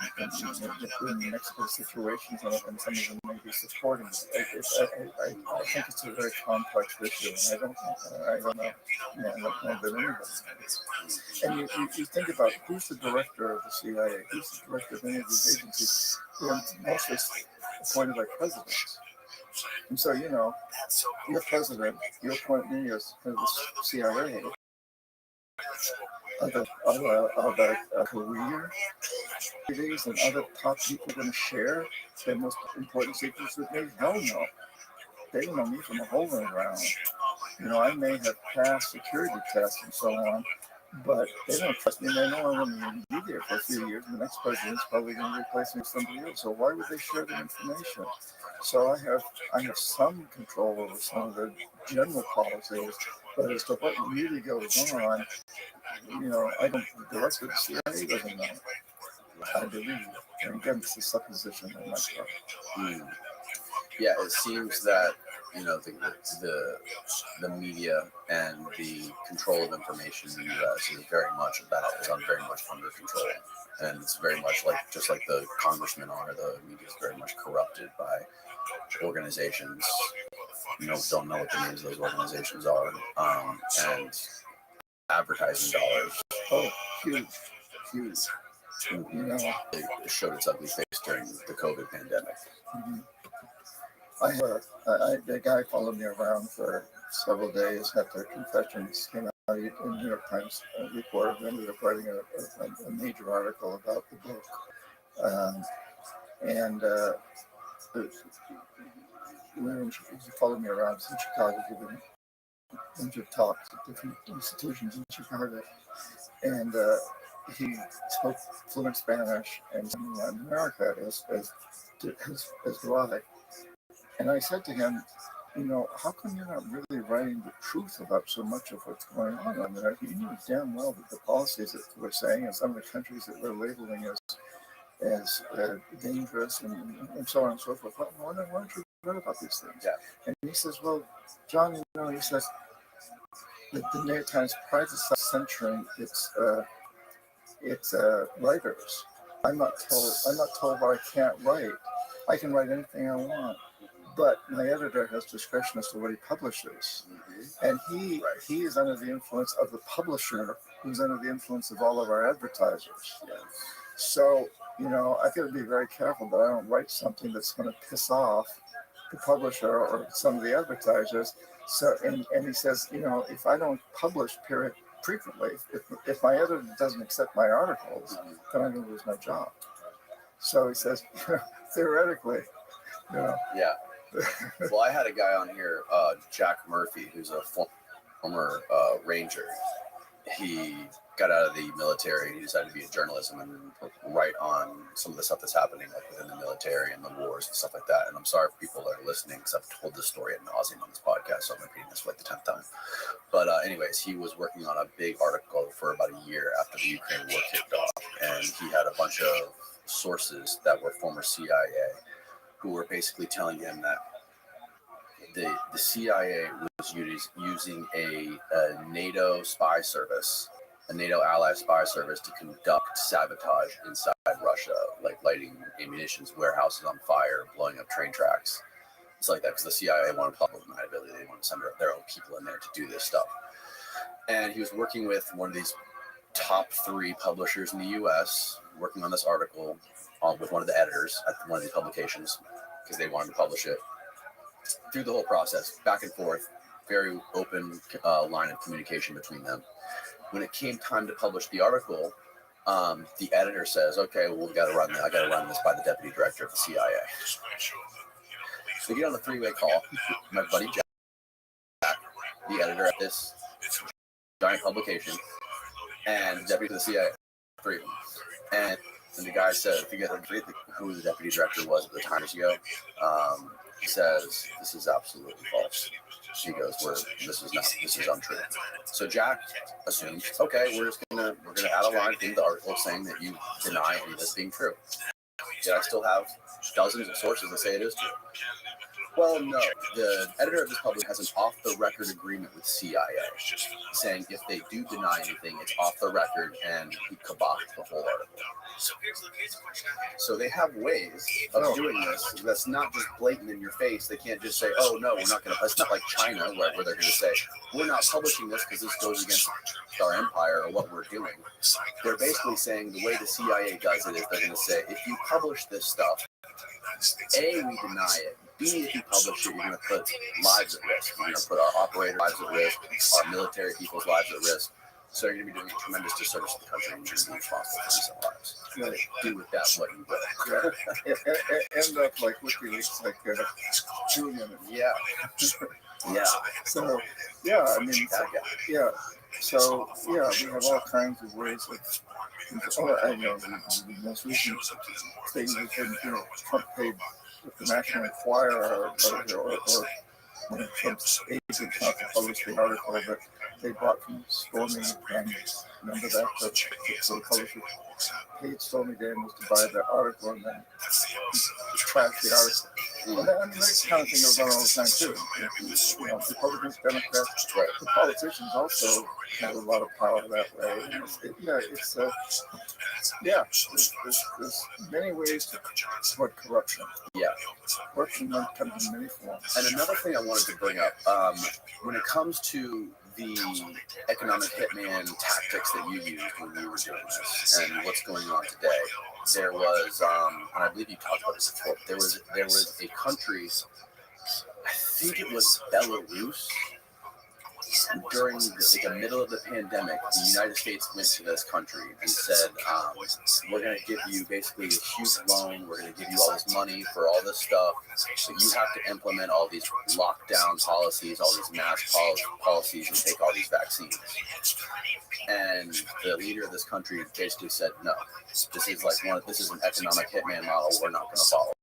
Mexico situations, and some of them may be supporting it. I think it's a very complex issue, and I don't know that anybody knows. And you think about who's the director of the CIA, who's the director of any of these agencies. They're mostly appointed by presidents. And so, your president, you appoint me as the CIA. Other career activities and other top people going to share their most important secrets with me? Hell no. They don't know me from a hole in the ground. I may have passed security tests and so on, but they don't trust me. They know I'm going to be there for a few years, and the next president's probably going to replace me with somebody else. So why would they share the information? So I have some control over some of the general policies, but as to what really goes on, I don't. The director of the CIA doesn't know. I believe, and again, it's a supposition on my part. Yeah, it seems that the media and the control of information in the U.S. is very much under control, and it's very much just like the congressmen are. The media is very much corrupted by organizations. Don't know what the names of those organizations are, and advertising dollars. Oh, huge. It showed its ugly face during the COVID pandemic. Mm-hmm. A guy followed me around for several days after confessions came out in the New York Times report. I ended up writing a major article about the book. He followed me around in Chicago, giving a bunch of talks at different institutions in Chicago. And he spoke fluent Spanish and in Latin America, as do I. And I said to him, how come you're not really writing the truth about so much of what's going on? I mean, you knew damn well that the policies that we're saying in some of the countries that we're labeling as dangerous and so on and so forth. Why don't you write about these things? Yeah. And he says, well, John, he says that the New York Times prides itself censoring its writers. I'm not told what I can't write. I can write anything I want, but my editor has discretion as to what he publishes, and he is under the influence of the publisher who's under the influence of all of our advertisers. Yeah. So, I got to be very careful that I don't write something that's going to piss off the publisher or some of the advertisers. So, and he says, if I don't publish frequently, if my editor doesn't accept my articles, then I'm going to lose my job. So he says, theoretically, Yeah. Well, I had a guy on here, Jack Murphy, who's a former Ranger. He got out of the military and he decided to be in journalism and write on some of the stuff that's happening like within the military and the wars and stuff like that. And I'm sorry for people that are listening because I've told this story ad nauseum on this podcast, so I'm repeating this for like the 10th time. But anyways, he was working on a big article for about a year after the Ukraine war kicked off, and he had a bunch of sources that were former CIA who were basically telling him that the CIA was using a NATO spy service, a NATO ally spy service, to conduct sabotage inside Russia, like lighting ammunition warehouses on fire, blowing up train tracks. It's like that because the CIA wanted public deniability. They wanted to send their own people in there to do this stuff. And he was working with one of these top 3 publishers in the U.S., working on this article with one of the editors at one of these publications because they wanted to publish it. Through the whole process, back and forth, very open line of communication between them. When it came time to publish the article, the editor says, "Okay, well, I got to run this by the deputy director of the CIA." So we get on a 3-way call. My buddy Jack, the editor at this giant publication, and the deputy of the CIA, 3 of them. And the guy said, if you get who the deputy director was at the time years ago, he says, "This is absolutely false." He goes, "This is untrue." So Jack assumes, okay, we're gonna add a line in the article saying that you deny any of this being true. Yet I still have dozens of sources that say it is true. Well, no. The editor of this publication has an off-the-record agreement with CIA, saying if they do deny anything, it's off the record, and he kibosh the whole article. So they have ways of doing this that's not just blatant in your face. They can't just say, "Oh no, we're not going to." It's not like China where they're going to say, "We're not publishing this because this goes against our empire or what we're doing." They're basically saying the way the CIA does it is they're going to say, "If you publish this stuff, A, we deny it. B, if you publish it, you're going to put lives at risk. You're going to put our operators' lives at risk, our military people's lives at risk. So you're going to be doing a tremendous disservice to the country, and you're going to be responsible for innocent lives. You're going to do with that what you will." End up like WikiLeaks, like Julian. Yeah. Yeah. So, yeah, I mean, yeah. So, yeah, we have all kinds of ways of. I know the most recent thing has been, Trump paid the National Enquirer or when Trump's agent not to publish the article that they bought from Stormy Daniels. Remember that? The publisher paid Stormy Daniels to buy the article and then trashed the article. Well, that kind of thing goes on all the time too. Republicans, Democrats, the politicians also have a lot of power that way. There's many ways to support corruption. Yeah. Corruption comes in many forms. And another thing I wanted to bring up, when it comes to the economic hitman tactics that you used when you were doing this and what's going on today, there was, and I believe you talked about this before, there was a country, I think it was Belarus, during the middle of the pandemic, the United States went to this country and said, we're going to give you basically a huge loan, we're going to give you all this money for all this stuff, but you have to implement all these lockdown policies, all these mask policies, and take all these vaccines. And the leader of this country basically said, no, this is an economic hitman model we're not going to follow,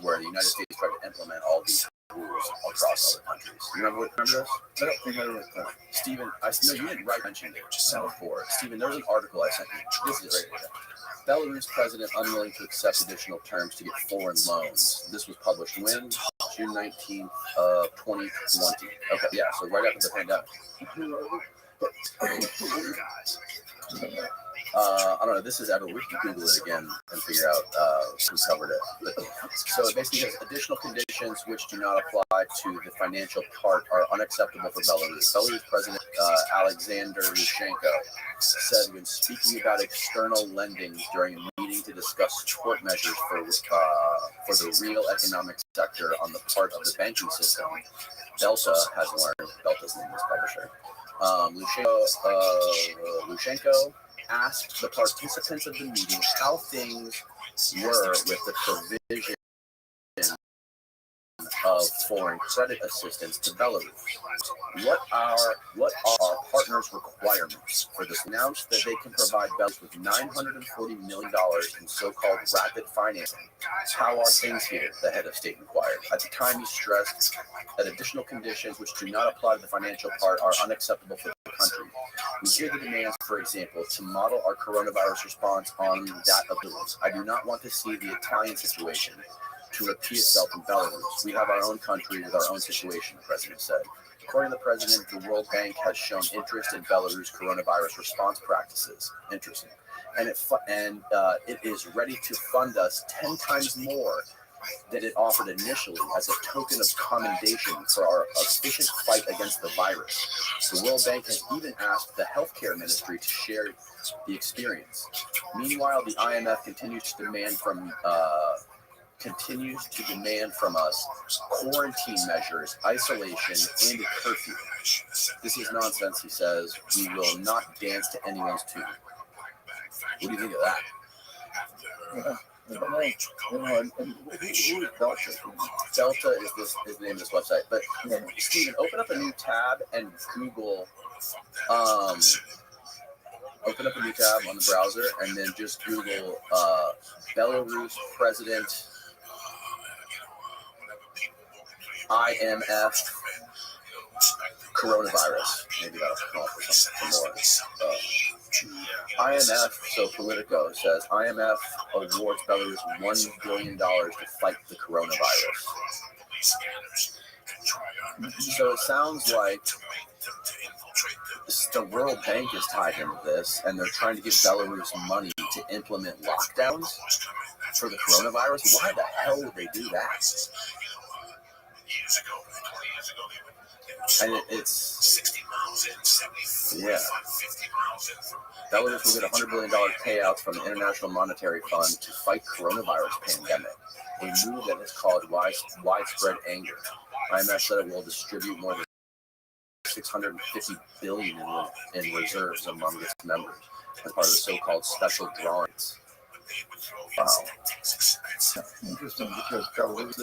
where the United States tried to implement all these rules across other countries. You remember this? I don't think I read that. Stephen, no, you didn't mention it before. Stephen, there was an article I sent you. This is right here. Belarus president unwilling to accept additional terms to get foreign loans. This was published when? June 19th, 2020. Okay, yeah, so right after the pandemic. I don't know. This is ever. We can Google it again and figure out who covered it. But, so it basically has additional conditions which do not apply to the financial part are unacceptable for Belarus. Belarus President Alexander Lukashenko said when speaking about external lending during a meeting to discuss support measures for the real economic sector on the part of the banking system. Delta has learned. Delta's the name of this publisher. Lukashenko asked the participants of the meeting how things were with the provision of foreign credit assistance to Belarus. What are our partners' requirements for this? Announced that they can provide Belarus with $940 million in so-called rapid financing. How are things here? The head of state inquired. At the time, he stressed that additional conditions which do not apply to the financial part are unacceptable for the country. We hear the demands, for example, to model our coronavirus response on that of Belarus. I do not want to see the Italian situation to repeat itself in Belarus. We have our own country with our own situation, the president said. According to the president, the World Bank has shown interest in Belarus' coronavirus response practices. Interesting. And it is ready to fund us 10 times more than it offered initially as a token of commendation for our efficient fight against the virus. The World Bank has even asked the healthcare ministry to share the experience. Meanwhile, the IMF continues to demand from us quarantine measures, isolation, and a curfew. This is nonsense, he says. We will not dance to anyone's tune. What do you think of that? Who is Delta? Delta is the name of this website. But Stephen, open up a new tab and Google. Open up a new tab on the browser and then just Google Belarus President IMF coronavirus. Maybe that'll come up with some more. IMF, so Politico says IMF awards Belarus $1 billion to fight the coronavirus. So it sounds like the World Bank is tied into this, and they're trying to give Belarus money to implement lockdowns for the coronavirus. Why the hell would they do that? And it's 60 miles in, 75, 50 miles in. Belarus will get $100 billion payouts from the International Monetary Fund to fight coronavirus pandemic, a move that has caused widespread anger. IMF said it will distribute more than $650 billion in reserves among its members as part of the so-called special drawings. Wow. Interesting, because Belarus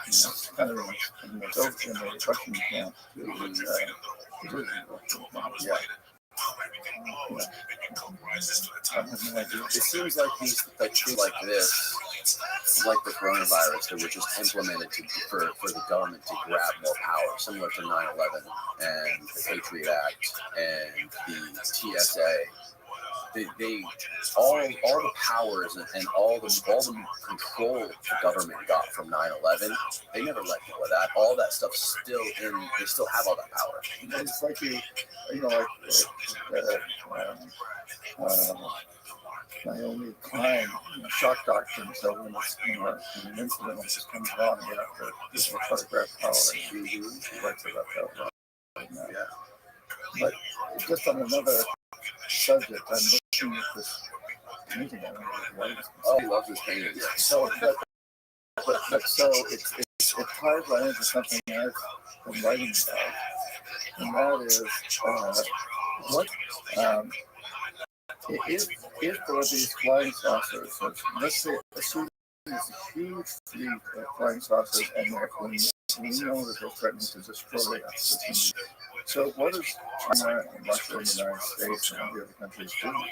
is kind of in the Russian camp. It seems like these things like this, like the coronavirus, that were just implemented for the government to grab more power, similar to 9/11 and the Patriot Act and the TSA. They all the powers and all the control the government got from 9/11, they never let go of that. All that stuff's still in. They still have all that power. It's like Naomi Klein, shock doctrine. So when an incident like this comes along, you have to just photograph power. She writes about that right now. Yeah. But just on another subject, I'm looking at this painting. Oh, he loves this painting. Yeah. So, but so it ties right into something I've been writing about, and that is what if there are these flying saucers, let's say, assume there's a huge fleet of flying saucers, and we know that they're threatening to destroy us. So what is China and Russia and the United States and the other countries doing?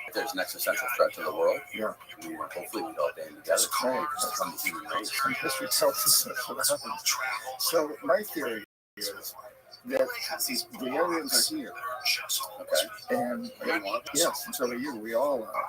If there's an existential threat to the world, yeah, hopefully we all band together. From the human race. And history tells us that's what happens. So my theory is that the aliens are here. Okay. And yes, and so are you. We all are.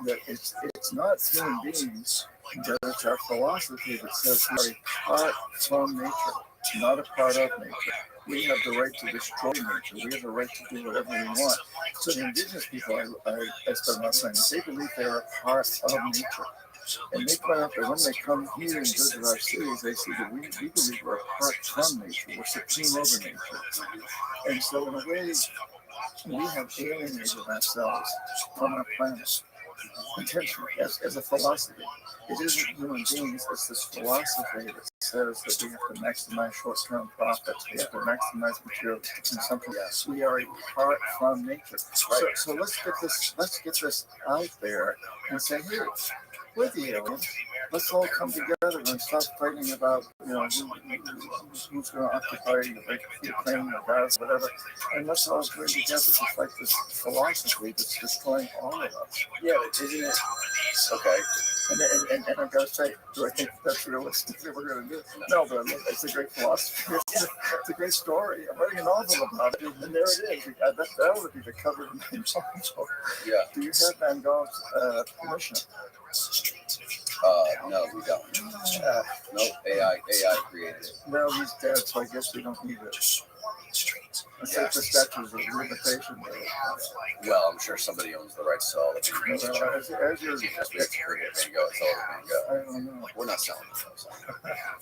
That it's not human beings, but it's our philosophy that says we are a part from nature, not a part of nature. we have the right to destroy nature. We have the right to do whatever we want. So the indigenous people I spend my time, they believe they are a part of nature. And they point out that when they come here and visit our cities, they see that we believe we're apart from nature. We're supreme over nature. And so in a way, we have alienated ourselves from our planet intentionally as a philosophy. It isn't human beings, it's this philosophy that says that we have to maximize short-term profits, we have to maximize material consumption. Yes. We are apart from nature. So let's get this out there and say, here, we're the aliens. Let's all come together and stop fighting about, who's going to occupy Ukraine or Gaza, whatever. And let's all join together to fight this philosophy that's destroying all of us. Yeah, but isn't it? Okay. And I've got to say, do I think that's realistic that we're going to do? No, but it's a great philosophy. It's a great story. I'm writing a novel about it, and there it is. That would be the cover of my novel. Yeah. Do you have Van Gogh's permission? No, we don't. Nope, AI created it. Well, he's dead, so I guess we don't need it. Except for statues of limitation. Well, I'm sure somebody owns the rights to all of it. Well, as your, We have to create Van Gogh. It's all Van Gogh. I don't know. We're not selling it.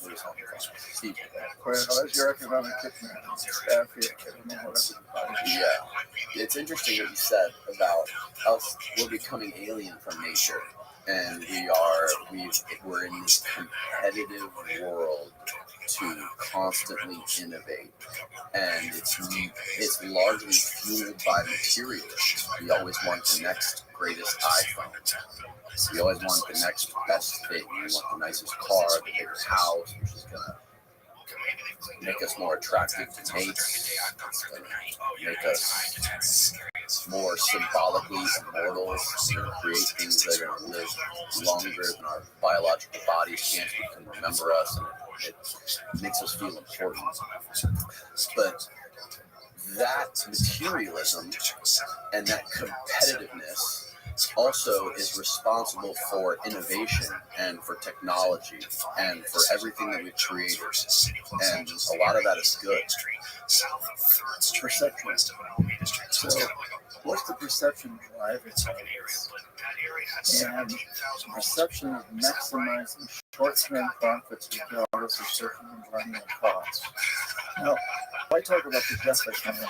We're just selling it. Steve. Well, as your economic hitman, staff here, I don't know whatever. Yeah. It's interesting what you said about us. We're becoming alien from nature. And we're in this competitive world to constantly innovate, and it's largely fueled by materialism. We always want the next greatest iPhone. We always want the next best thing. We want the nicest car, the biggest house, which is gonna make us more attractive to mates. It's gonna make us more symbolically immortal. It's gonna create things that are gonna live longer than our biological bodies can remember us, and it makes us feel important. But that materialism and that competitiveness also is responsible for innovation and for technology and for everything that we've created. And a lot of that is good. Perception. So, what's the perception driving this? And perception is maximizing short-term profits regardless of certain environmental costs. Now, I talk about the death economy,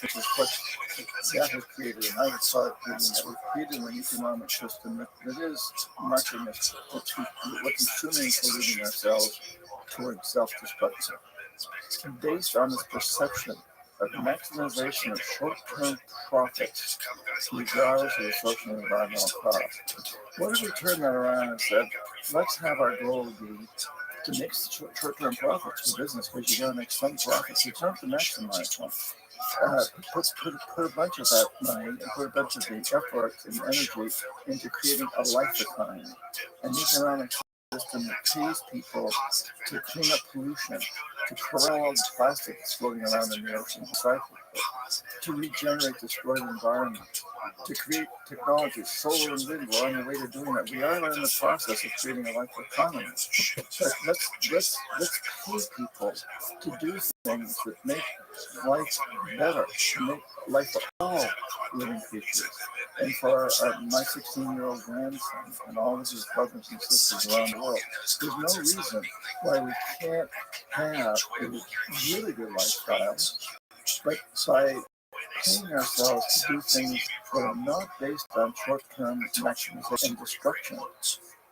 which is what that has created, and I would call it that we've created an economic system that is marching us to we're consuming, polluting ourselves towards self-destruction. Based on this perception of maximization of short-term profits, regardless of the social and environmental cost. What if we turn that around and said, let's have our goal be to make short-term profits for business, because you got to make some profits. You don't have to maximize them. Put a bunch of that money and put a bunch of the effort and energy into creating a life economy, an economic system that pays people to clean up pollution, to corral all the plastic that's floating around in the ocean, recycle it, to regenerate destroyed environment, to create technology, solar and wind. We're on the way to doing that. We are in the process of creating a life economy. But let's pay people to do things that make life better, to make life for all living creatures. And for my 16-year-old grandson and all of his brothers and sisters around the world, there's no reason why we can't have a really good lifestyle, but by paying ourselves to do things that are not based on short-term maximization and destruction,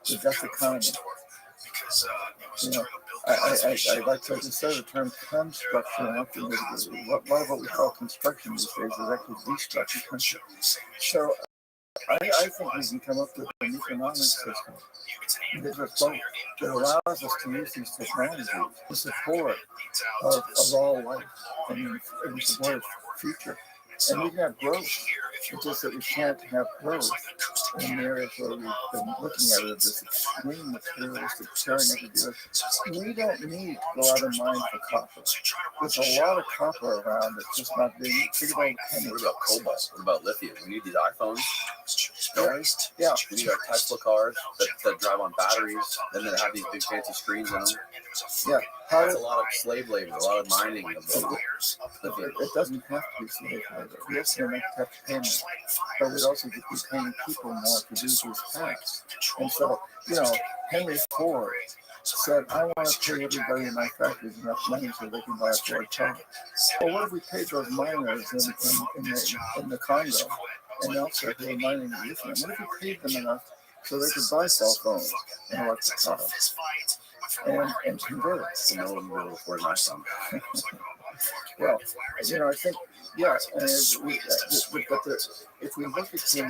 the death economy. I like to instead of the term construction, a lot of what we call construction these days is actually destruction. So I think we can come up with an economic system that allows us to use these technologies in support of all life and in support of future. And we can have growth. It's just that we can't have growth in areas where we've been looking at it as this extreme materialistic tearing of the earth. We don't need to go out and mine for copper. There's a lot of copper around that's just not being figured out. What about cobalt? What about lithium? We need these iPhones. noise. Yeah. These are Tesla cars that drive on batteries, and then have these big fancy screens in them. Yeah. That's a lot of slave labor, a lot of mining of the It doesn't have to be slave labor. Yes, they might have to pay more, but we'd also be paying people more to do these tasks. And so, Henry Ford said, I want to pay everybody in my factories enough money so they can buy a Ford car. Well, what if we paid those miners in the Congo and elsewhere who are mining lithium? What if we paid them enough so they could buy cell phones and electric cars and convert it? So no one will be able to afford my son. Well, I think, yes, and if we look at human history,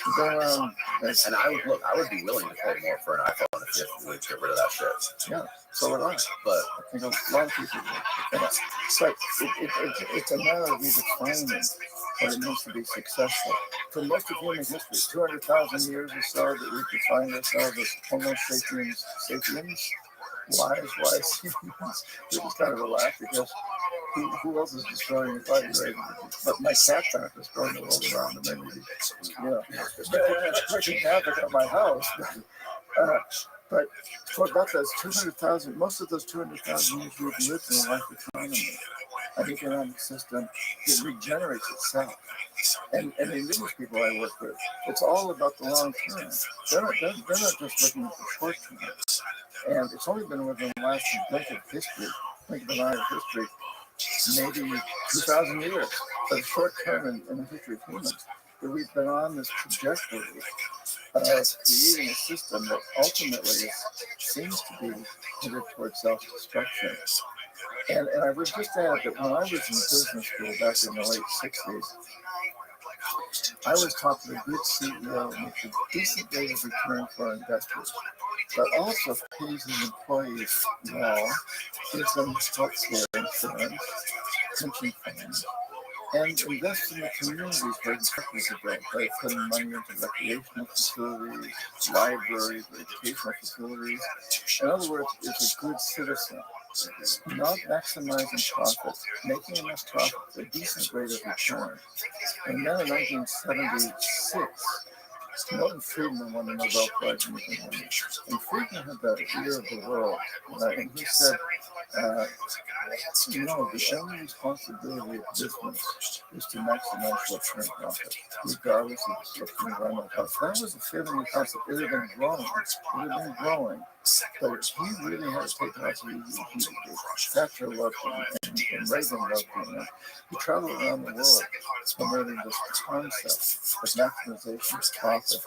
we go around, and I would be willing to pay more for an iPhone if we would get rid of that shit. Yeah, so would I. But I think a lot of people would. But it's a matter of redefining what it means to be successful. For most of human history, 200,000 years or so, that we defined ourselves as Homo sapiens sapiens. Wise humans. It was kind of a laugh because who else is destroying the body, right? But my cats aren't destroying the world around them. It's pushing havoc at my house. But for about those 200,000, most of those 200,000 years we've lived in a life economy, an economic system that regenerates itself. And the indigenous people I work with, it's all about the long term. They're not just looking at the short term. And it's only been within the last blink of history, maybe 2,000 years, but a short term in the history of humans, that we've been on this trajectory of creating a system that ultimately seems to be headed towards self-destruction. And I would just add that when I was in business school back in the late 60s, I was taught that a good CEO makes a decent rate of return for investors, but also pays his employees well, gives them health care insurance, pension funds, and invests in the communities where the workers are built by putting money into recreational facilities, libraries, educational facilities. In other words, it's a good citizen. Not maximizing profits, making enough profit for a decent rate of return. And then in 1976, Milton Friedman won the Nobel Prize in Economics. And Friedman had that ear of the world. And he said, the only responsibility of business is to maximize short-term profit, regardless of the social environmental cost. That was a fairly new concept. It had been growing. But he really had to take it off. Thatcher loved him, and Reagan loved him. He traveled around the world promoting this concept of maximization of profit.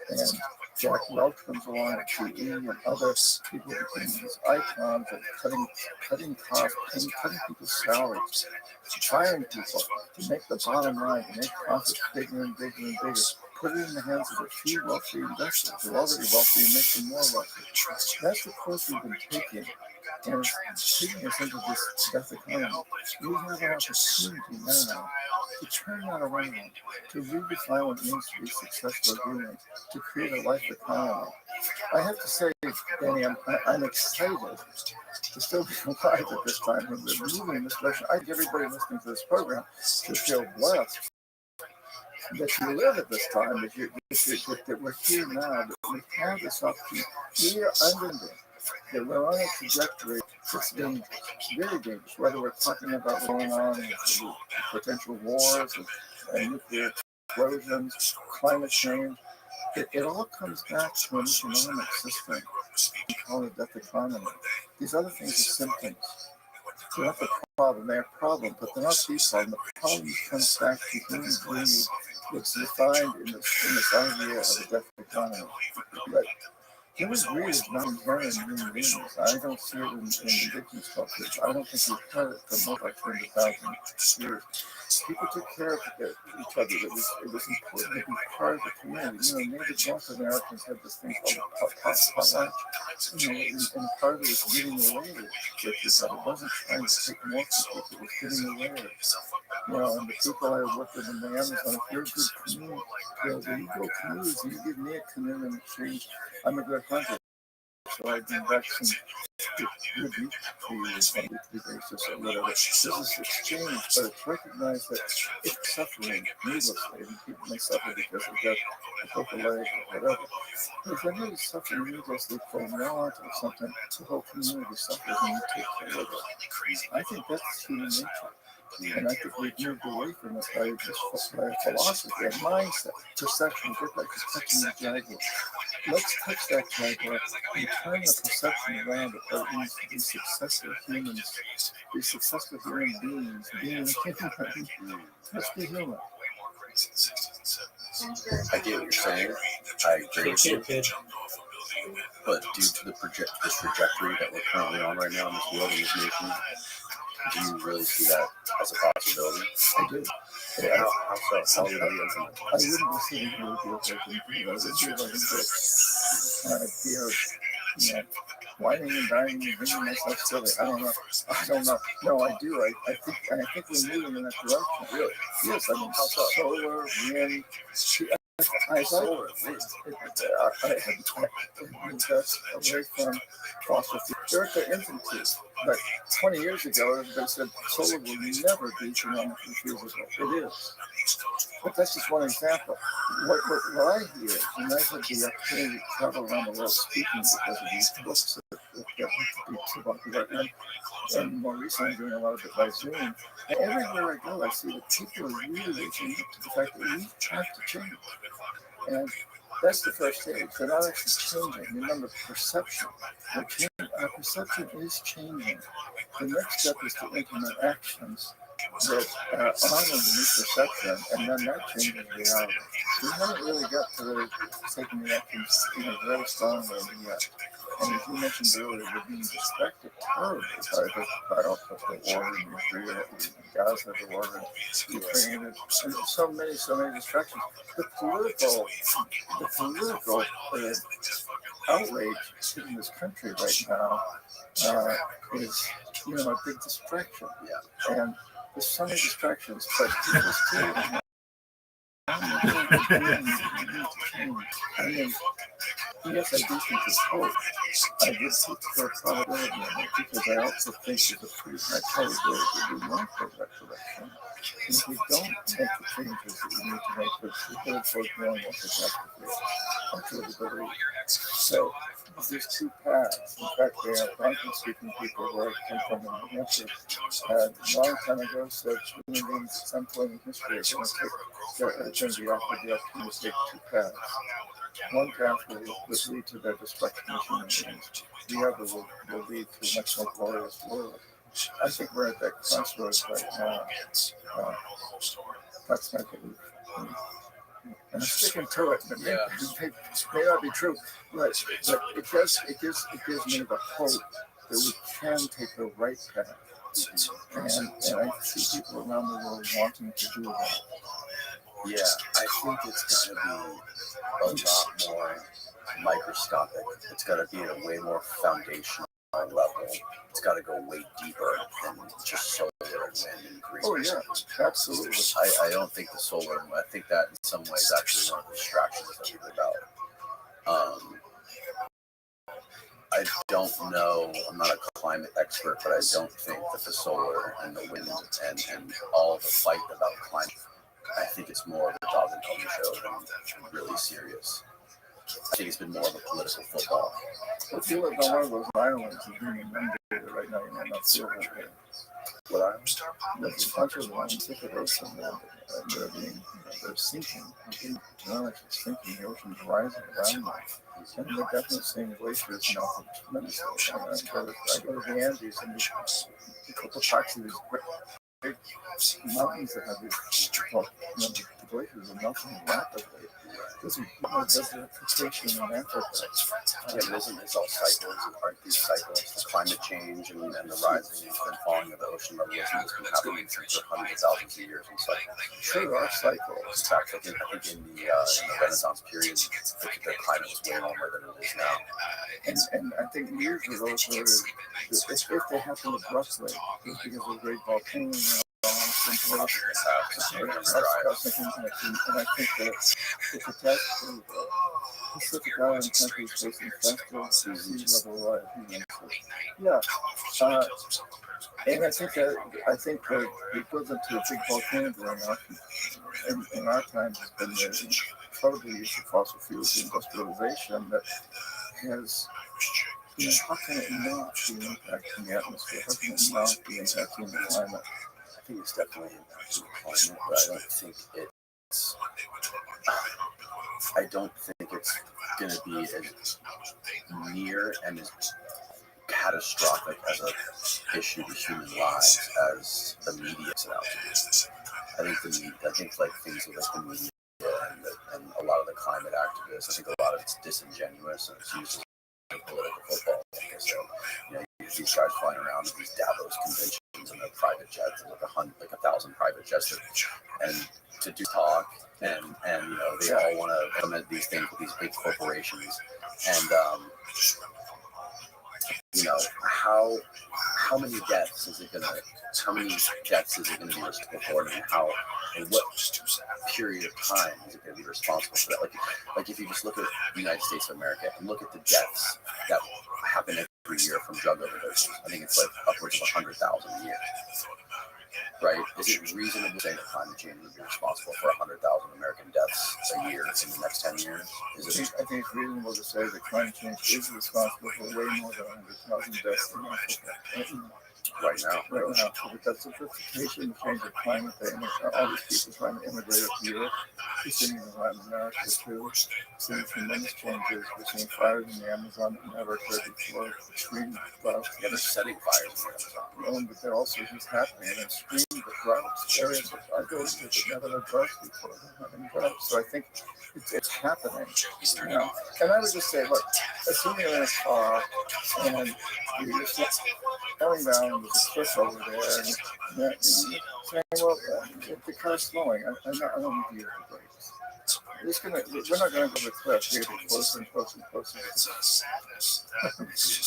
And Jack Welch comes along at GE, and other people became these icons of cutting costs, cutting people's salaries, firing people to make the bottom line, to make profits bigger and bigger and bigger. Put it in the hands of a few wealthy investors who are already wealthy and make them more wealthy. That's the course we've been taking, and it's taking us into this death economy. We have an opportunity now to turn that around, to redefine what it means to be successful humans, to create a life economy. I have to say, Danny, I'm excited to still be alive at this time when we're moving in this direction. I think everybody listening to this program should feel blessed that you live at this time, that we're here now, that we have this opportunity. We are understanding that we're on a trajectory that's been very dangerous, whether we're talking about what's going on with potential wars and nuclear explosions, climate change. It all comes back to an economic system. We call it death economy. These other things are symptoms. They're not the problem, they're a problem, but they're not the problem. The problem comes back to human greed, that's defined in this idea of a death economy. But human greed is not inherent in human beings. I don't see it in indigenous cultures. I don't think we've heard it for more like 200,000 years. People took care of each other. It was important to be part of the community. Native North Americans had this thing called potluck. And part of it was giving away with each other. It wasn't trying to take more from people. It was giving away. And the people I work with in the Amazon, if you're a good canoe, you go canoes and you give me a canoe in exchange. I'm a good hunter. so I've been vaccinated with the basis or whatever. This is exchange, but it's recognized that it's suffering needlessly, and people may suffer because of death, a broken leg or whatever. But if anybody suffering needlessly for want or something, the whole community suffers and you take care of it. I think that's human nature. And I think we've moved away from it by philosophy and mindset, perception, just like touching the jaguar. Let's touch that jaguar and turn the perception around it that it needs to be successful humans, be successful human beings, being human. Let's be human. I get what you're saying. I agree with you. But due to the trajectory that we're currently on right now in this world, in this nation, do you really see that as a possibility? I do. Yeah. How so? How would that be implemented? I wouldn't be sitting here with you if I didn't do that. I'd be here, whining and dying and bringing myself silly. I don't know. No, I do. I think we're moving in that direction. Really? Yes. I mean, solar, wind. I solar, wind. I invest away from fossil fuels. They're at their infancy. But 20 years ago, everybody said solar will never be economically feasible. It is. But that's just one example. What I hear, and I've had the opportunity to travel around the world speaking because of these books that get too popular, and more recently I'm doing a lot of it by Zoom. And everywhere I go, I see that people are really waking up to the fact that we have to change. And that's the first stage. They're not actually changing. Remember, perception. Our perception is changing. The next step is to implement actions that honor the new perception, and then that changes reality. We haven't really got to taking the actions very strongly yet. And as you mentioned earlier, we're being distracted terribly by the war in Ukraine, Gaza, the war in Ukraine, and so many distractions. The political outrage in this country right now is, a big distraction. Yeah. And there's so many distractions, but people still I mean, yes, I do think it's hope. I did look for a probability in it because I also think there's a pretty high probability that we won't go that direction. And if we don't make the changes that we need to make, we're headed towards more and more catastrophe. So there's two paths. In fact, they are Bronco-speaking people where I come from in New Hampshire. A long time ago said human beings at some point in history are going to be offered the opportunity to take two paths. One path will lead to their destruction of human beings. The other will lead to a much more glorious world. I think we're at that crossroads right now. That's my belief. And I'm sticking to it. It may not be true, but it gives me the hope that we can take the right path. And I see people around the world wanting to do that. Yeah, I think it's got to be a lot more microscopic. It's got to be at a way more foundational level. It's got to go way deeper than just solar and wind and green. Oh yeah, absolutely. I don't think the solar. I think that in some ways actually one of the distractions that we live out. I don't know. I'm not a climate expert, but I don't think that the solar and the wind and all the fight about climate. I think it's more of a dog and pony show than really serious. I think it's been more of a political football. If you live on one of those islands and being inundated right now, you might not feel that way. What There's a bunch of them on Pacific Ocean they're sinking. They're actually sinking. The ocean's rising around them. And they're definitely seeing glaciers melting tremendously. I go to the Andes and a couple of parts of these big mountains that have these, the glaciers are melting rapidly. There's desertification in Africa. Yeah, but isn't this all cycles? Aren't these cycles, the climate change and the rising and falling of the ocean level has been happening for hundreds of thousands of years in cycles? Sure, there are cycles. In fact, I think in the Renaissance period, the climate was way warmer than it is now. And I think years ago, if they happen abruptly, it's because of a great volcano. And I think that the catastrophe Pacific Island countries facing faster sea level rise. Yeah, and I think that the equivalent to a big volcano going off in our time has been the incredible use of fossil fuels industrialization that has. How can it not be impacting the atmosphere? How can it not be impacting the climate? I think it's definitely impacting the climate, but I don't think it's going to be as near and as catastrophic as a issue to human lives as the media is out to be. I think like things like the media and a lot of the climate activists, I think a lot of it's disingenuous and it's used as political football. Like I said, these guys flying around at these Davos conventions in their private jets, like 1,000 private jets, and to do talk, and they all want to implement these things with these big corporations, and how many deaths is it gonna be responsible for, and what period of time is it going to be responsible for that? Like if you just look at the United States of America and look at the deaths that happen every year from drug overdoses, I think it's like upwards of 100,000 a year. Right? Is it reasonable to say that climate change would be responsible for 100,000 American deaths a year in the next 10 years? I think it's reasonable to say that climate change is responsible for way more than 100,000 deaths in Africa. Right now. Because the precipitation change of climate, all these people trying to immigrate up to Europe, we're seeing in Latin America too. We're seeing tremendous changes. We're seeing fires in the Amazon that never occurred before. Extreme droughts. Yeah, they're setting fires in the Amazon. But they're also just happening. And extreme droughts. Areas that I go to that never had droughts before. They're having droughts. So I think it's happening. And I would just say, look, assuming you're in a car and you're just going down with a cliff over there, and saying, well, if the car's slowing, I don't need to use the brakes. We're not going to go to the cliff. We're going to get closer and closer and closer.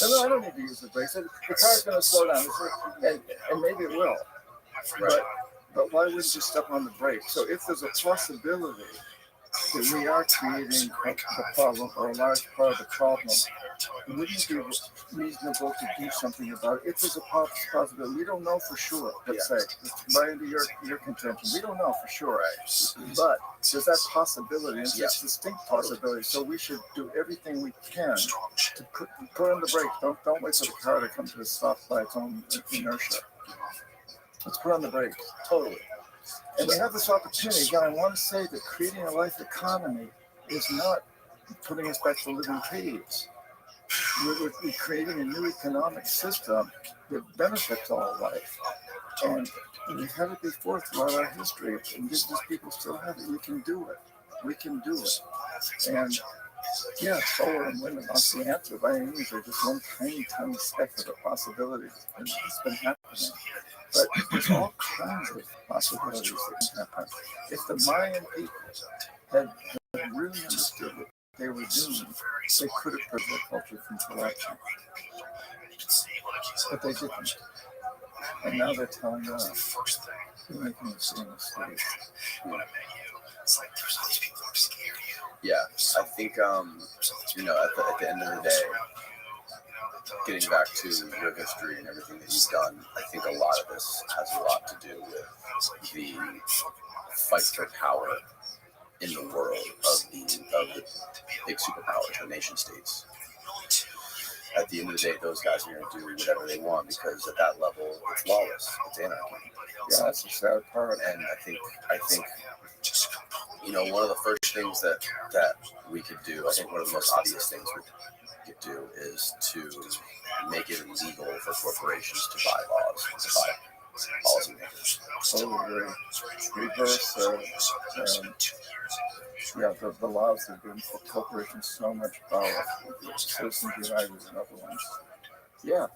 No, I don't need to use the brakes. The car's going to slow down, and maybe it will. But why wouldn't you step on the brake? So if there's a possibility that we are creating a problem or a large part of the problem, wouldn't it be reasonable to do something about it? If there's a possibility, we don't know for sure, let's say, right into your contention, we don't know for sure, but there's that possibility, and it's distinct possibility, so we should do everything we can to put on the brake. Don't wait for the car to come to a stop by its own inertia. Let's put on the brakes. Totally. And we have this opportunity. Again, I want to say that creating a life economy is not putting us back to living caves. We're creating a new economic system that benefits all life. And we've had it before throughout our history. Indigenous people still have it. We can do it. And yeah, solar and wind are not the answer by any means. They're just one tiny speck of a possibility. And it's been happening. But there's all kinds of possibilities that can happen. If the Mayan people had really understood what they were doing, they could have preserved their culture from collapsing. But they didn't. And now they're telling us they're making the same mistake. Yeah, I think, at the end of the day, getting back to your history and everything that you've done, I think a lot of this has a lot to do with the fight for power in the world of the big superpowers, the nation states. At the end of the day, those guys are going to do whatever they want because at that level, it's lawless, it's anarchy. Yeah, that's the sad part. And I think, one of the first things that we could do, I think one of the most obvious things we could do is to make it illegal for corporations to buy laws, to buy policymakers. Totally agree. Reverse the laws that give corporations so much power. Citizens United and other ones. Yeah,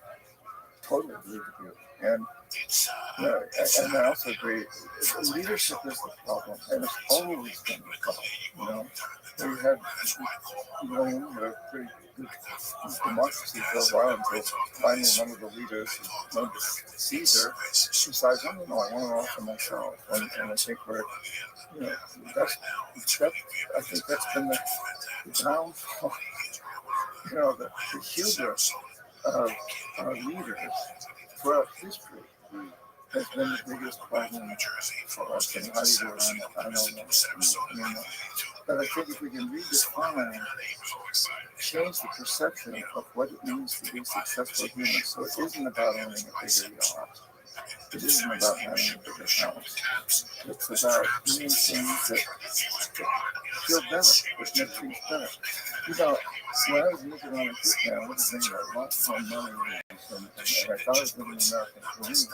totally agree with you. And I also agree, leadership is the problem, and it's always been the problem. We had a pretty good democracy for a while until finally one of the leaders, Caesar, decides, I want to all for myself. And I think I think that's been the downfall, the hubris of our leaders throughout history has been the biggest problem for us. And how do you do it? I don't know. But I think if we can redefine, change the perception of what it means to be successful humans, so it isn't about owning a bigger yacht. It isn't about having a bigger house. It's about doing things that feel better, that make things better. When I was looking on a trip now, I was thinking a lot more money, and I thought I was living in American dream.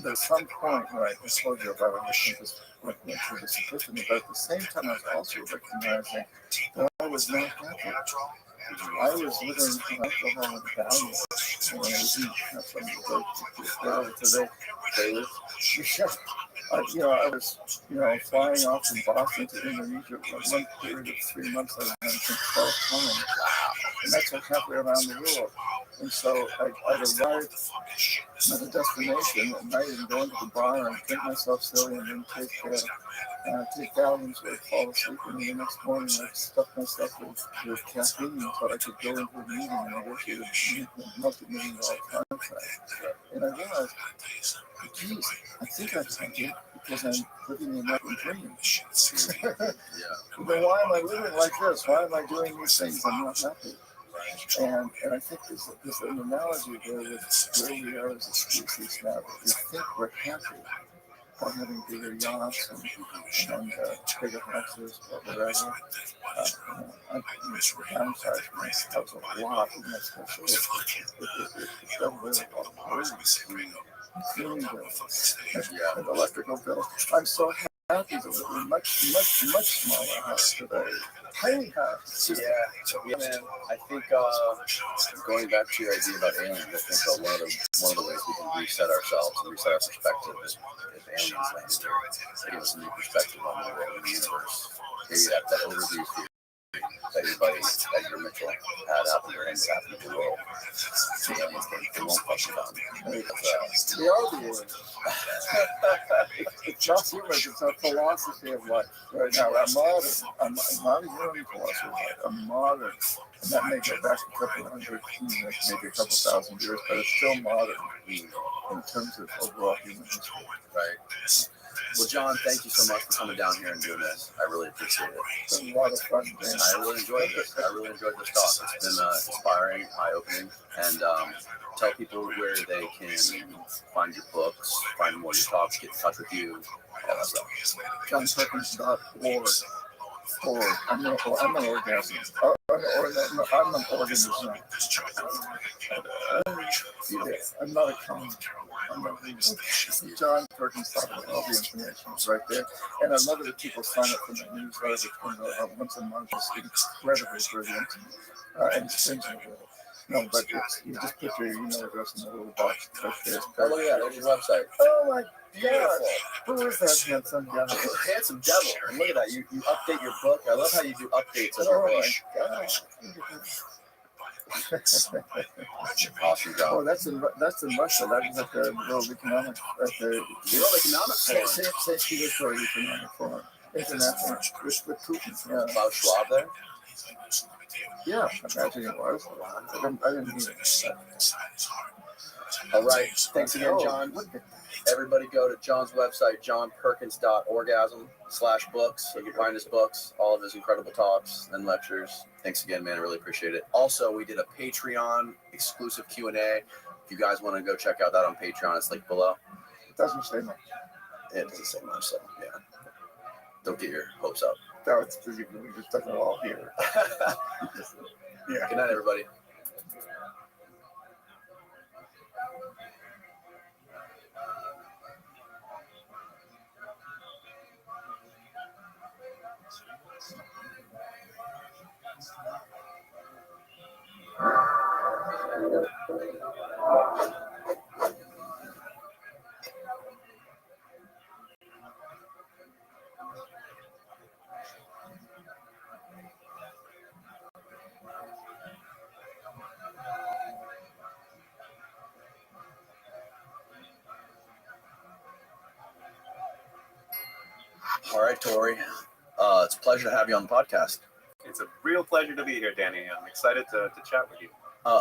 But at some point, right, I told you about it, I think this went through this epiphany, but at the same time, I was also recognizing that I was not happy. I was living an alcoholic value, and I was eating from the I was, flying off from Boston to Indonesia for one period of 3 months. I went 12 times, and that's like halfway around the world. And so I'd arrive at a destination at night and go into the bar and drink myself silly and then take Valiums or fall asleep. And the next morning I'd stuff myself with caffeine so I could go into a meeting and negotiate a multi-million-dollar contract. And I realized, geez, I think I can do it because I'm living the American dream. Then why am I living like this? Why am I doing these things? I'm not happy. And I think there's an analogy there with where we are as a species now. We think we're happy by having bigger yachts and bigger houses or whatever. I'm downsized myself a lot, and especially it's got really an electrical bill. I'm so happy to live in a much smaller house today. Tiny house. Yeah, man. I think going back to your idea about aliens, I think one of the ways we can reset ourselves and reset our perspective is if aliens landed here, they give us a new perspective on the world and the universe. Maybe that overview theory that your buddy Edgar Mitchell had happened to him, happened to the world. The aliens they won't fuck you down. They are the aliens. It's not humor, it's a philosophy of life. Right now, I'm modern. I'm not a human philosophy of life. I'm modern. And that may go back a couple hundred, maybe a couple thousand years, but it's still modern in terms of overall human history. Right. Well, John, thank you so much for coming down here and doing this. I really appreciate it. It's been a lot of fun. I really enjoyed this. I really enjoyed this talk. It's been inspiring, eye-opening, and tell people where they can find your books, find more of your talks, get in touch with you, all that stuff. JohnPerkins.org. I'm an orgasm. I'm an organism. I'm not a comic. I'm not a John Perkins talking about all the information is right there. And I love it that people sign up for the newsletter which comes out once a month. It's incredibly brilliant and stringent with it. No, but you just put your email address in the little box right there. Oh, look at that. There's your website. Oh, my Beautiful. God. Who is that handsome guy? Handsome devil. And look at that. You update your book. I love how you do updates of your book. Awesome job. Oh, that's in Russia. That is at the World Economic Forum. St. Petersburg Economic Forum. International. With Putin. Yeah. Klaus Schwab there? Yeah, I imagine it was. I didn't mean it. All right. Thanks again, John. Everybody go to John's website, johnperkins.orgasm/books. You can find his books, all of his incredible talks and lectures. Thanks again, man. I really appreciate it. Also, we did a Patreon exclusive Q&A. If you guys want to go check out that on Patreon, it's linked below. It doesn't say much. It doesn't say much, so yeah. Don't get your hopes up. No, it's busy. We just doesn't all here. Yeah. Good night, everybody. All right, Tori. It's a pleasure to have you on the podcast. It's a real pleasure to be here, Danny. I'm excited to chat with you.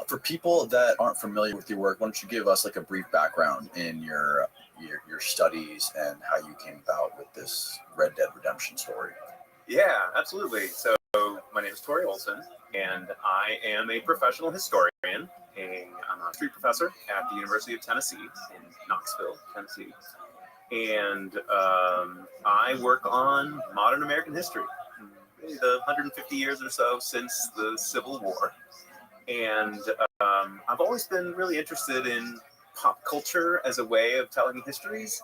For people that aren't familiar with your work, why don't you give us like a brief background in your studies and how you came about with this Red Dead Redemption story? Yeah, absolutely. So my name is Tori Olson, and I am a professional historian. I'm a history professor at the University of Tennessee in Knoxville, Tennessee. And I work on modern American history, really the 150 years or so since the Civil War. And I've always been really interested in pop culture as a way of telling histories.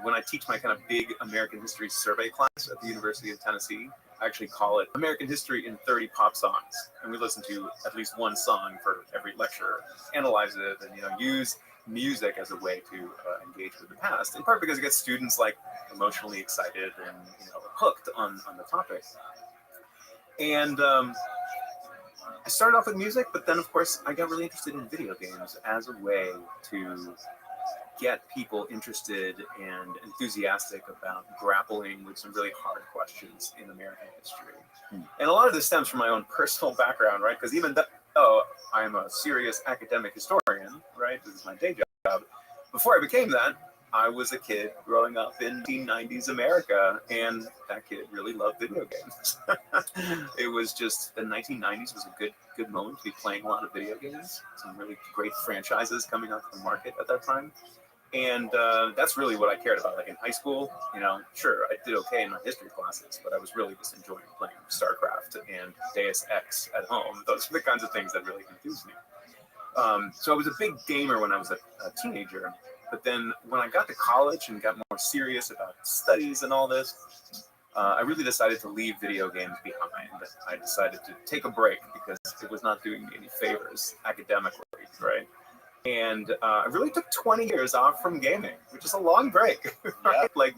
When I teach my kind of big American history survey class at the University of Tennessee, I actually call it American History in 30 Pop Songs. And we listen to at least one song for every lecture, analyze it, and use music as a way to engage with the past, in part because it gets students like emotionally excited and hooked on the topic. And I started off with music, but then of course I got really interested in video games as a way to get people interested and enthusiastic about grappling with some really hard questions in American history. And a lot of this stems from my own personal background, right? Because even though I'm a serious academic historian, right? This is my day job. Before I became that, I was a kid growing up in 1990s America, and that kid really loved video games. It was just the 1990s was a good moment to be playing a lot of video games. Some really great franchises coming out to the market at that time. And that's really what I cared about. Like in high school, sure, I did okay in my history classes, but I was really just enjoying playing StarCraft and Deus Ex at home. Those are the kinds of things that really confused me. So I was a big gamer when I was a teenager. But then when I got to college and got more serious about studies and all this, I really decided to leave video games behind. I decided to take a break because it was not doing me any favors academically, right? And I really took 20 years off from gaming, which is a long break, right? Yeah. Like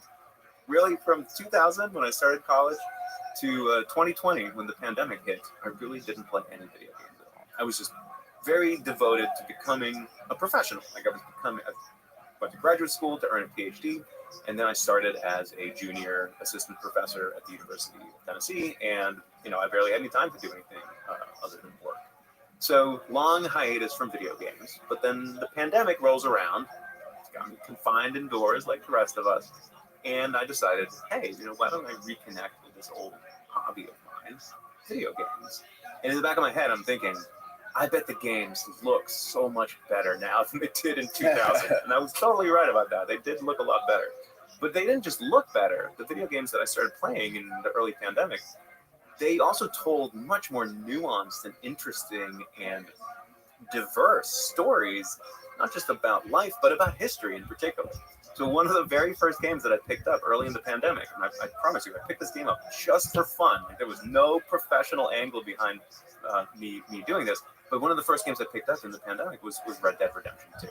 really from 2000 when I started college to 2020 when the pandemic hit, I really didn't play any video games at all. I was just very devoted to becoming a professional. Like I went to graduate school to earn a PhD, and then I started as a junior assistant professor at the University of Tennessee, and I barely had any time to do anything other than work. So long hiatus from video games, but then the pandemic rolls around, got me confined indoors like the rest of us, and I decided, hey, why don't I reconnect with this old hobby of mine, video games? And in the back of my head, I'm thinking, I bet the games look so much better now than they did in 2000. And I was totally right about that. They did look a lot better. But they didn't just look better. The video games that I started playing in the early pandemic, they also told much more nuanced and interesting and diverse stories, not just about life, but about history in particular. So one of the very first games that I picked up early in the pandemic, and I promise you, I picked this game up just for fun. Like, there was no professional angle behind me doing this. But one of the first games I picked up in the pandemic was Red Dead Redemption 2.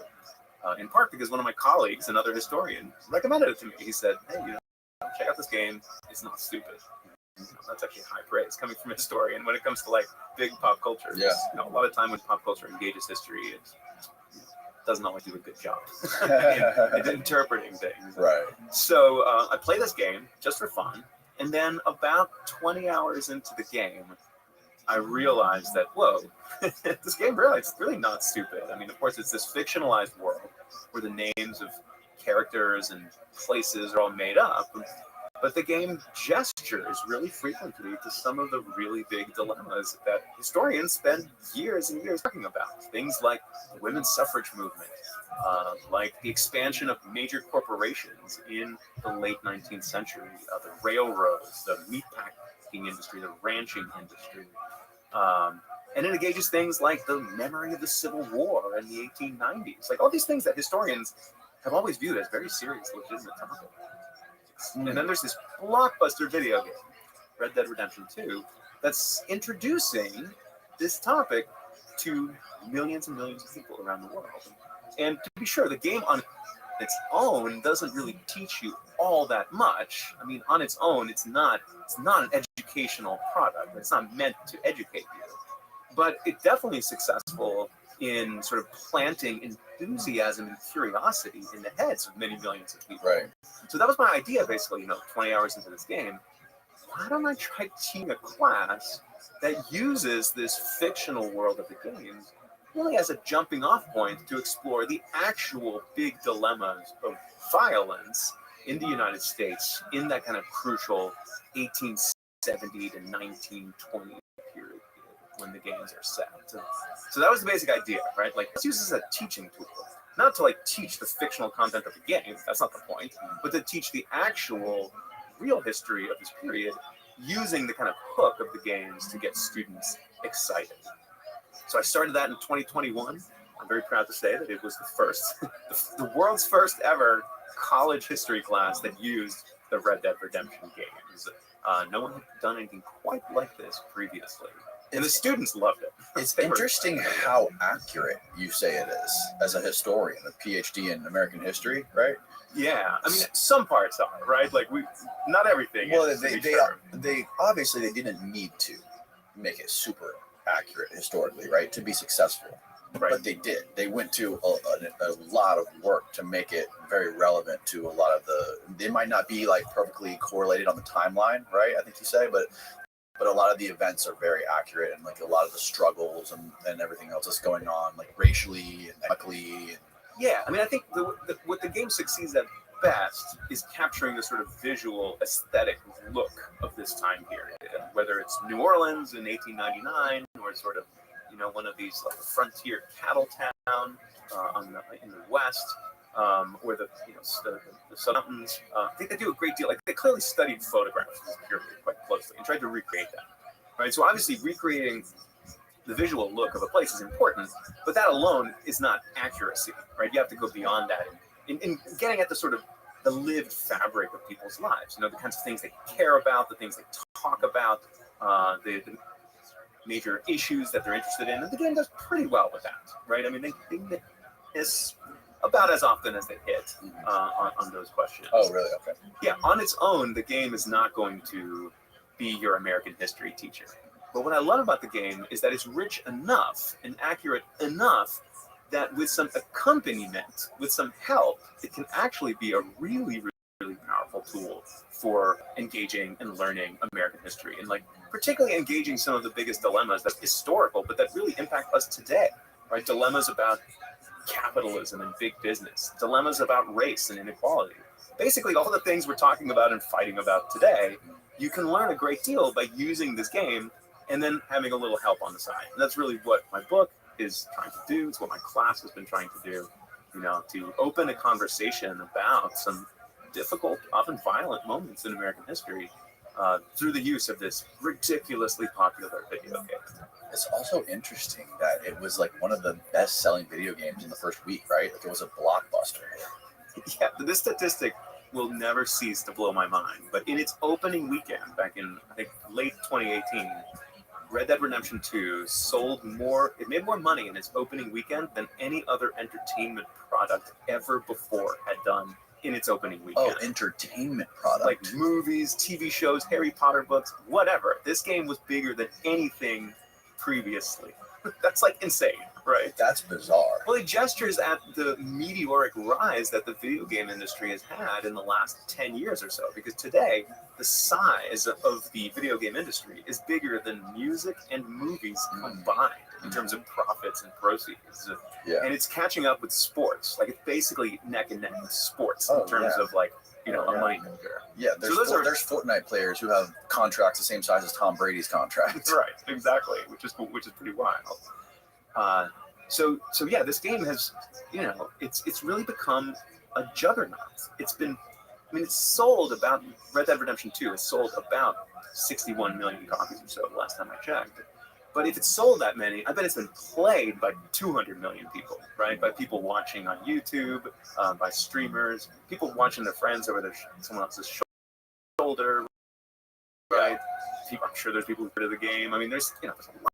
In part because one of my colleagues, another historian, recommended it to me. He said, hey, check out this game. It's not stupid. That's actually high praise coming from a historian when it comes to like big pop culture. Yeah. A lot of time when pop culture engages history, it doesn't always do a good job in interpreting things. Right. So I play this game just for fun, and then about 20 hours into the game, I realized that, whoa, this game it's really not stupid. I mean, of course, it's this fictionalized world where the names of characters and places are all made up. But the game gestures really frequently to some of the really big dilemmas that historians spend years and years talking about. Things like the women's suffrage movement, like the expansion of major corporations in the late 19th century, the railroads, the meatpacking industry, the ranching industry. And it engages things like the memory of the Civil War in the 1890s. Like all these things that historians have always viewed as very serious, legitimate topics. And then there's this blockbuster video game, Red Dead Redemption 2, that's introducing this topic to millions and millions of people around the world. And to be sure, the game on its own doesn't really teach you all that much. I mean, on its own, it's not an educational product. It's not meant to educate you. But it definitely is successful in sort of planting enthusiasm and curiosity in the heads of many millions of people. Right. So that was my idea, basically, 20 hours into this game. why don't I try teaching a class that uses this fictional world of the games really as a jumping off point to explore the actual big dilemmas of violence in the United States in that kind of crucial 1870 to 1920 period when the games are set. So that was the basic idea, right? Like, let's use this as a teaching tool. Not to like teach the fictional content of the game, that's not the point, but to teach the actual real history of this period using the kind of hook of the games to get students excited. So I started that in 2021. I'm very proud to say that it was the first, the world's first ever college history class that used the Red Dead Redemption games. No one had done anything quite like this previously. And the students loved it. It's interesting how accurate you say it is as a historian, a PhD in American history, right? Yeah, I mean, some parts are, right? Like, not everything. Well, they obviously they didn't need to make it super accurate historically, right, to be successful. Right. But they did. They went to a lot of work to make it very relevant to a lot of the. They might not be like perfectly correlated on the timeline, right? I think you say, but a lot of the events are very accurate, and like a lot of the struggles and everything else that's going on, like racially and ethnically. Yeah, I mean, I think what the game succeeds at best is capturing the sort of visual aesthetic look of this time period, whether it's New Orleans in 1899 or sort of, you know, one of these like frontier cattle town in the west, or the mountains. I think they do a great deal. Like, they clearly studied photographs of this period quite closely and tried to recreate that. Right. So obviously recreating the visual look of a place is important, but that alone is not accuracy. Right. You have to go beyond that in getting at the sort of the lived fabric of people's lives. You know, the kinds of things they care about, the things they talk about, the major issues that they're interested in, and the game does pretty well with that, right? I mean, they miss about as often as they hit on those questions. Oh, really? Okay. Yeah, on its own, the game is not going to be your American history teacher. But what I love about the game is that it's rich enough and accurate enough that with some accompaniment, with some help, it can actually be a really, really powerful tool for engaging and learning American history, and like particularly engaging some of the biggest dilemmas that's historical, but that really impact us today, right? Dilemmas about capitalism and big business, dilemmas about race and inequality. Basically, all the things we're talking about and fighting about today, you can learn a great deal by using this game and then having a little help on the side. And that's really what my book is trying to do. It's what my class has been trying to do, you know, to open a conversation about some difficult, often violent moments in American history through the use of this ridiculously popular video game. It's also interesting that it was like one of the best-selling video games in the first week, right? Like, it was a blockbuster. Yeah, this statistic will never cease to blow my mind. But in its opening weekend, back in, I think, late 2018, Red Dead Redemption 2 it made more money in its opening weekend than any other entertainment product ever before had done in its opening weekend. Oh, entertainment product. Like movies, TV shows, Harry Potter books, whatever. This game was bigger than anything previously. That's like insane, right? That's bizarre. Well, it gestures at the meteoric rise that the video game industry has had in the last 10 years or so, because today the size of the video game industry is bigger than music and movies combined in terms of profits and proceeds. Yeah. And it's catching up with sports. Like, it's basically neck and neck with sports in terms of, like, you know, a money maker. Yeah, there's Fortnite players who have contracts the same size as Tom Brady's contract. Right, exactly, which is pretty wild. So yeah, this game has, you know, it's really become a juggernaut. It's sold about, Red Dead Redemption 2 has sold about 61 million copies or so the last time I checked. But if it's sold that many, I bet it's been played by 200 million people, right? By people watching on YouTube, by streamers, people watching their friends over someone else's shoulder, right? I'm sure there's people who've heard of the game. I mean, there's a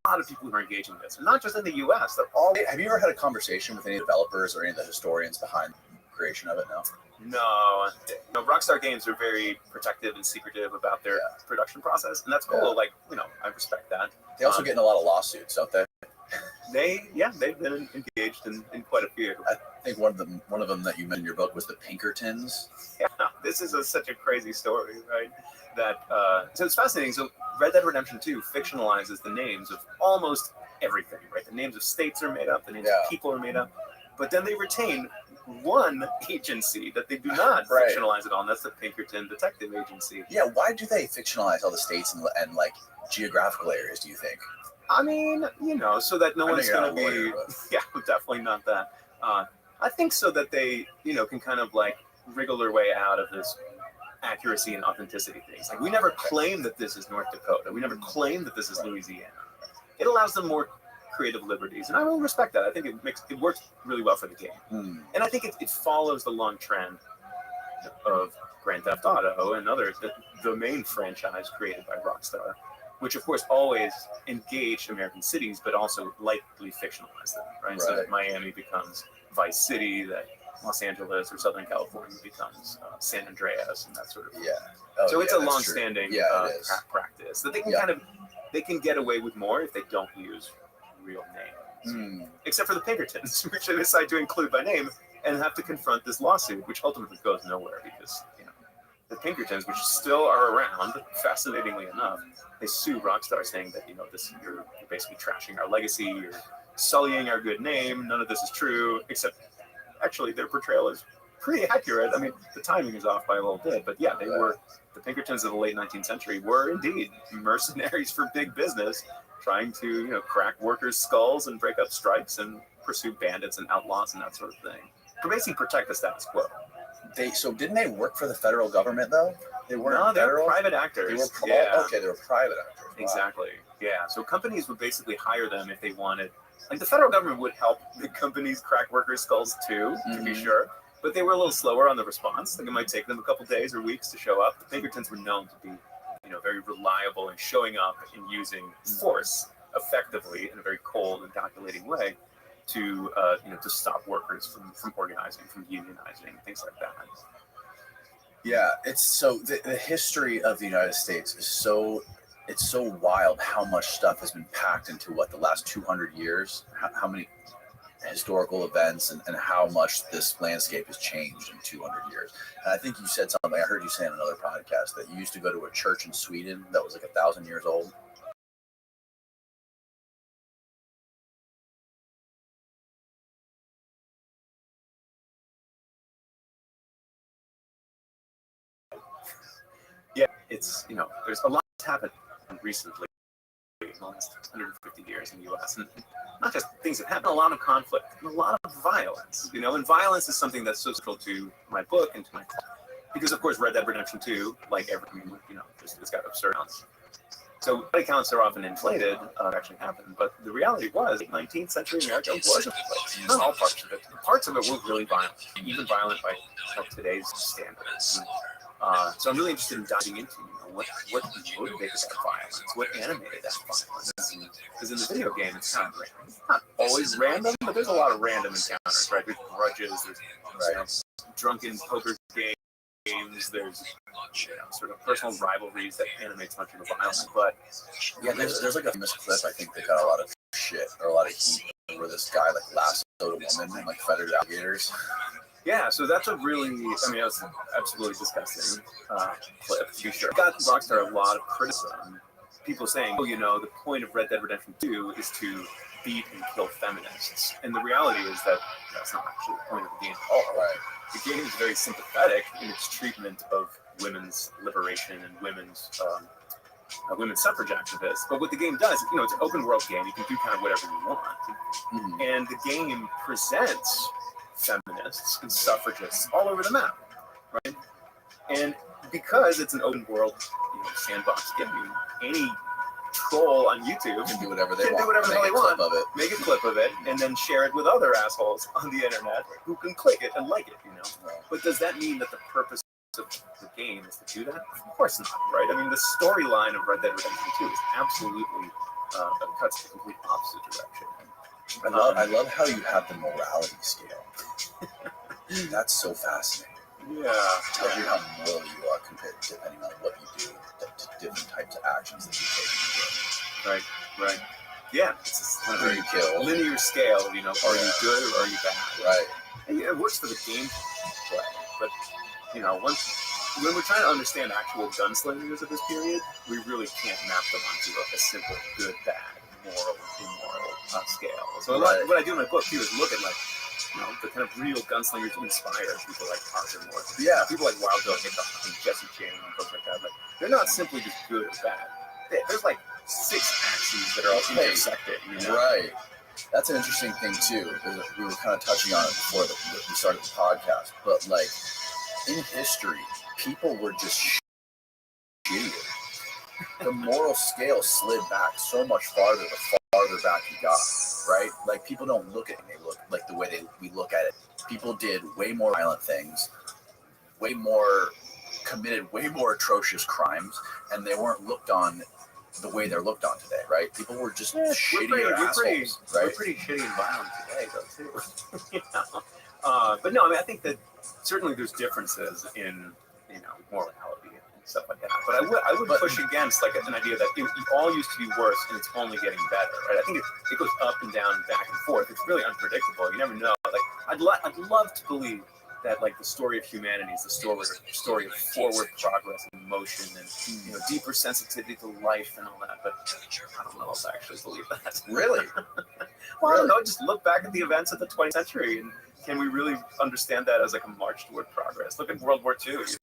lot of people who are engaging with this, and not just in the U.S. They're all. Have you ever had a conversation with any developers or any of the historians behind the creation of it? No. Rockstar Games are very protective and secretive about their production process, and that's cool. Yeah. Like, I respect that. They also get in a lot of lawsuits, don't they? They've been engaged in quite a few. I think one of them that you mentioned in your book was the Pinkertons. Yeah, this is such a crazy story, right? That so it's fascinating. So Red Dead Redemption 2 fictionalizes the names of almost everything, right? The names of states are made up, the names of people are made up, but then they retain one agency that they do not fictionalize it on. That's the Pinkerton Detective Agency. Yeah, why do they fictionalize all the states and like geographical areas, do you think? I mean, you know, so that no one's going to be... Yeah, definitely not that. I think so that they, you know, can kind of like wriggle their way out of this accuracy and authenticity things. Like, we never claim that this is North Dakota. We never claim that this is Louisiana. It allows them more creative liberties, and I really respect that. I think it works really well for the game. And I think it follows the long trend of Grand Theft Auto and others, the main franchise created by Rockstar, which of course always engaged American cities, but also lightly fictionalized them, right? So that Miami becomes Vice City, that Los Angeles or Southern California becomes San Andreas, and that sort of thing. So it's a long-standing practice that they can they can get away with more if they don't use real names, except for the Pinkertons, which they decide to include by name and have to confront this lawsuit, which ultimately goes nowhere because, you know, the Pinkertons, which still are around, fascinatingly enough, they sue Rockstar saying that, you know, you're basically trashing our legacy, you're sullying our good name, none of this is true, except actually their portrayal is pretty accurate. I mean, the timing is off by a little bit, but yeah, the Pinkertons of the late 19th century were indeed mercenaries for big business, trying to, you know, crack workers' skulls and break up strikes and pursue bandits and outlaws and that sort of thing. To basically protect the status quo. So didn't they work for the federal government though? They weren't. No, they were private actors. They were private actors. Wow. Exactly. Yeah. So companies would basically hire them if they wanted. Like, the federal government would help the companies crack workers' skulls too, to be sure. But they were a little slower on the response. Like, it might take them a couple days or weeks to show up. The Pinkertons were known to be, you know, very reliable in showing up and using force effectively in a very cold and calculating way to, you know, to stop workers from organizing, from unionizing, things like that. Yeah, it's so the history of the United States is so wild. How much stuff has been packed into the last 200 years? How many historical events and how much this landscape has changed in 200 years. And I think you said something, I heard you say in another podcast, that you used to go to a church in Sweden that was like 1,000 years old. Yeah, it's, you know, there's a lot that's happened recently in the last 150 years in the U.S. And not just things that happen, a lot of conflict and a lot of violence, you know, and violence is something that's so central to my book and to my class. Because, of course, Red Dead Redemption 2, like everything, you know, it's got absurd amounts. So body counts are often inflated, actually happened, but the reality was 19th century America was a place. Not all parts of it. Parts of it were really violent, even violent by today's standards. So I'm really interested in diving into, you know, what motivated that violence, what animated that violence. Because in the video game, it's kind of random. It's not always random, but there's a lot of random encounters, right? There's grudges, there's you know, drunken poker games, there's, you know, sort of personal rivalries that animates much of the violence. But yeah, there's like a famous clip, I think, that got a lot of shit or a lot of heat, where this guy like lassoed a woman and like feathered alligators. Yeah, so that's a really, I mean, it's absolutely disgusting clip, to be sure. It got Rockstar a lot of criticism. People saying, oh, you know, the point of Red Dead Redemption 2 is to beat and kill feminists. And the reality is that that's not actually the point of the game at all. Right? The game is very sympathetic in its treatment of women's liberation and women's suffrage activists. But what the game does, you know, it's an open world game. You can do kind of whatever you want. And the game presents feminists and suffragists all over the map, right? And because it's an open world, you know, sandbox game, any troll on YouTube can do whatever they want. Do whatever they want. Make a clip of it, and then share it with other assholes on the internet who can click it and like it, you know. But does that mean that the purpose of the game is to do that? Of course not, right? I mean, the storyline of Red Dead Redemption 2 is absolutely cuts the complete opposite direction. I love how you have the morality scale. That's so fascinating. Yeah. Tells you how moral you are compared, depending on what you do, to different types of actions that you take. Right. Yeah. It's just kind of very linear scale, you know, are you good or are you bad? Right. And it works for the game play, but, you know, once when we're trying to understand actual gunslingers of this period, we really can't map them onto a simple good, bad, moral, immoral scale. So what I do in my book too is look at like, the kind of real gunslingers who inspire people like Arthur Morgan. Yeah. People like Wild Bill Hickok and Jesse James and folks like that. Like, they're not simply just good or bad. There's like 6 axes that are all intersected. Right. That's an interesting thing too. We were kind of touching on it before we started the podcast, but like in history, people were just shittier. The moral scale slid back so much farther the farther back you got, right? Like people don't look at it, they look like the way we look at it. People did way more violent things, committed way more atrocious crimes, and they weren't looked on the way they're looked on today, right? People were just shittier assholes, right? We're pretty shitty and violent today, though, too. But no, I mean, I think that certainly there's differences in, morality and stuff like that. But I would push against like an idea that it all used to be worse and it's only getting better, right? I think it goes up and down and back and forth. It's really unpredictable. You never know. Like I'd love to believe that like the story of humanity is the story of forward progress and motion and deeper sensitivity to life and all that, but I don't know if I actually believe that. Really? Well, I don't know, just look back at the events of the 20th century and can we really understand that as like a march toward progress? Look at World War II, with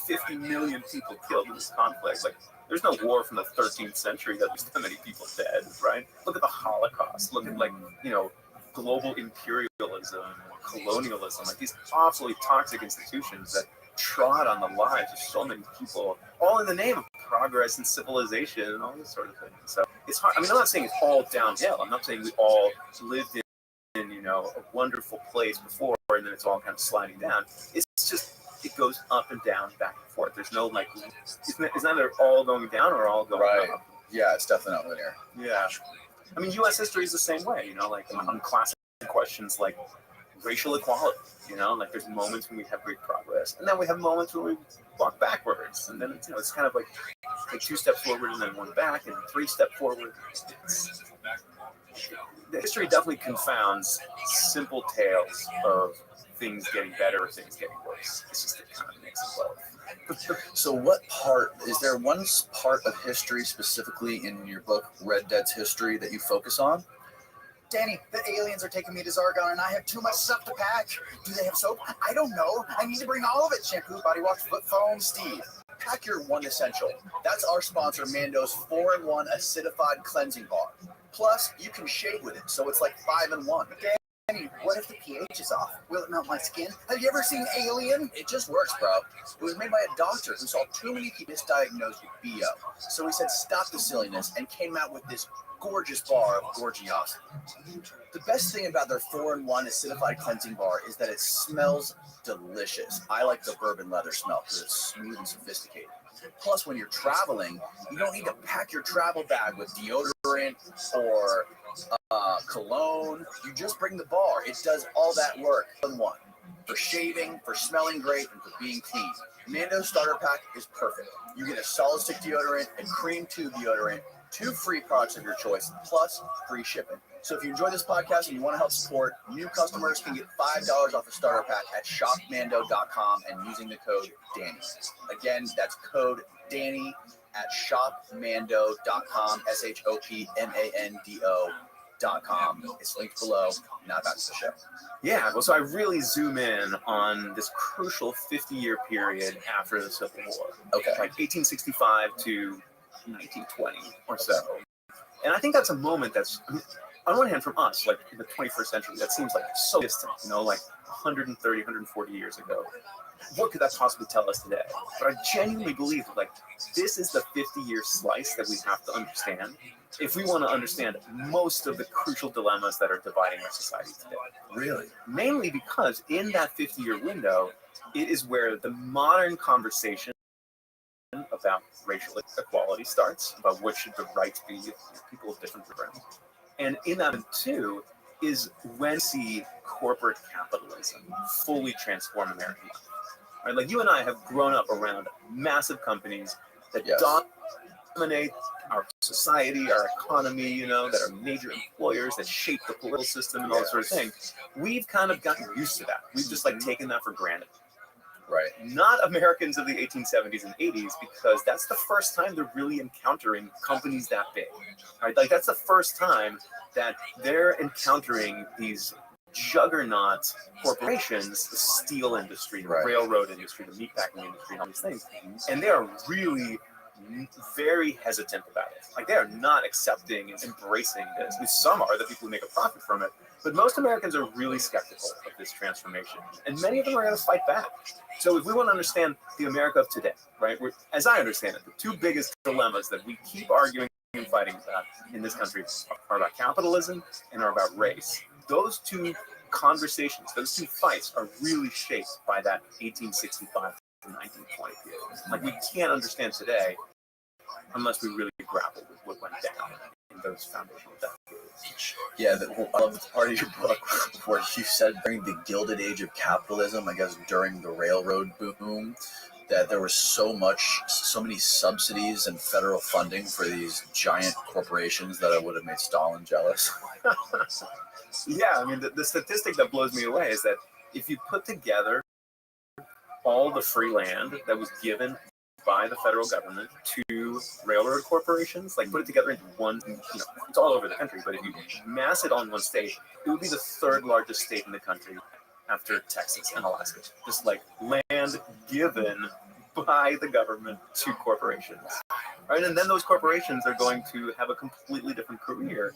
50 million people killed in this conflict. Like there's no war from the 13th century that there's that many people dead, right? Look at the Holocaust. Look at global imperialism or colonialism, like these awfully toxic institutions that trod on the lives of so many people, all in the name of progress and civilization and all this sort of thing. So it's hard. I mean, I'm not saying it's all downhill. I'm not saying we all lived in a wonderful place before and then it's all kind of sliding down. It's just, it goes up and down, back and forth. There's no it's neither all going down or all going up. Yeah, it's definitely not linear. Yeah. I mean, U.S. history is the same way, on classic questions like racial equality, like there's moments when we have great progress, and then we have moments when we walk backwards, and then it's kind of like take 2 steps forward and then 1 back, and 3 steps forward. The history definitely confounds simple tales of things getting better or things getting worse. It's just a kind of mix of both. So is there one part of history specifically in your book, Red Dead's History, that you focus on? Danny, the aliens are taking me to Zargon and I have too much stuff to pack. Do they have soap? I don't know. I need to bring all of it. Shampoo, body wash, foot foam. Steve, pack your one essential. That's our sponsor, Mando's 4-in-1 acidified cleansing bar. Plus, you can shave with it, so it's like 5-in-1. Danny, what if the pH is off? Will it melt my skin? Have you ever seen Alien? It just works, bro. It was made by a doctor who saw too many people misdiagnosed with BO. So he said, stop the silliness, and came out with this gorgeous bar of gorgiosity. The best thing about their 4-in-1 acidified cleansing bar is that it smells delicious. I like the bourbon leather smell because it's smooth and sophisticated. Plus, when you're traveling, you don't need to pack your travel bag with deodorant or cologne. You just bring the bar. It does all that work in one. For shaving, for smelling great, and for being clean. Mando's starter pack is perfect. You get a solid stick deodorant and cream tube deodorant, 2 free products of your choice, plus free shipping. So if you enjoy this podcast and you want to help support, new customers can get $5 off a starter pack at shopmando.com and using the code Danny. Again, that's code Danny at shopmando.com, shopmando.com. It's linked below. Now back to the show. Yeah, well, so I really zoom in on this crucial 50-year period after the Civil War. Okay. Like 1865 to 1920 or so. And I think that's a moment that's, on one hand, from us, like in the 21st century, that seems like so distant, like 130, 140 years ago. What could that possibly tell us today? But I genuinely believe that, this is the 50-year slice that we have to understand if we want to understand most of the crucial dilemmas that are dividing our society today. Really? Mainly because in that 50-year window, it is where the modern conversation about racial equality starts, about what should the rights be of people of different backgrounds. And in that, too, is when we see corporate capitalism fully transform American life. Right? Like you and I have grown up around massive companies that dominate our society, our economy, that are major employers that shape the political system and all that sort of thing. We've kind of gotten used to that. We've just taken that for granted. Right. Not Americans of the 1870s and 80s, because that's the first time they're really encountering companies that big. Right? Like that's the first time that they're encountering these juggernaut corporations, the steel industry, the Right. railroad industry, the meatpacking industry, and all these things. And they are really very hesitant about it. Like they are not accepting and embracing this. I mean, some are, the people who make a profit from it, but most Americans are really skeptical of this transformation, and many of them are going to fight back. So if we want to understand the America of today, right, as I understand it, the two biggest dilemmas that we keep arguing and fighting about in this country are about capitalism and are about race. Those two conversations, those two fights are really shaped by that 1865 to 1920 period. Like we can't understand today unless we really grapple with what went down in those foundational decades. Yeah, I love the part of your book where you said during the Gilded Age of capitalism, I guess during the railroad boom, that there was so many subsidies and federal funding for these giant corporations that it would have made Stalin jealous. Yeah, I mean, the statistic that blows me away is that if you put together all the free land that was given by the federal government to railroad corporations, like put it together into one, it's all over the country, but if you mass it all in one state, it would be the third largest state in the country after Texas and Alaska. Just like land given by the government to corporations, right? And then those corporations are going to have a completely different career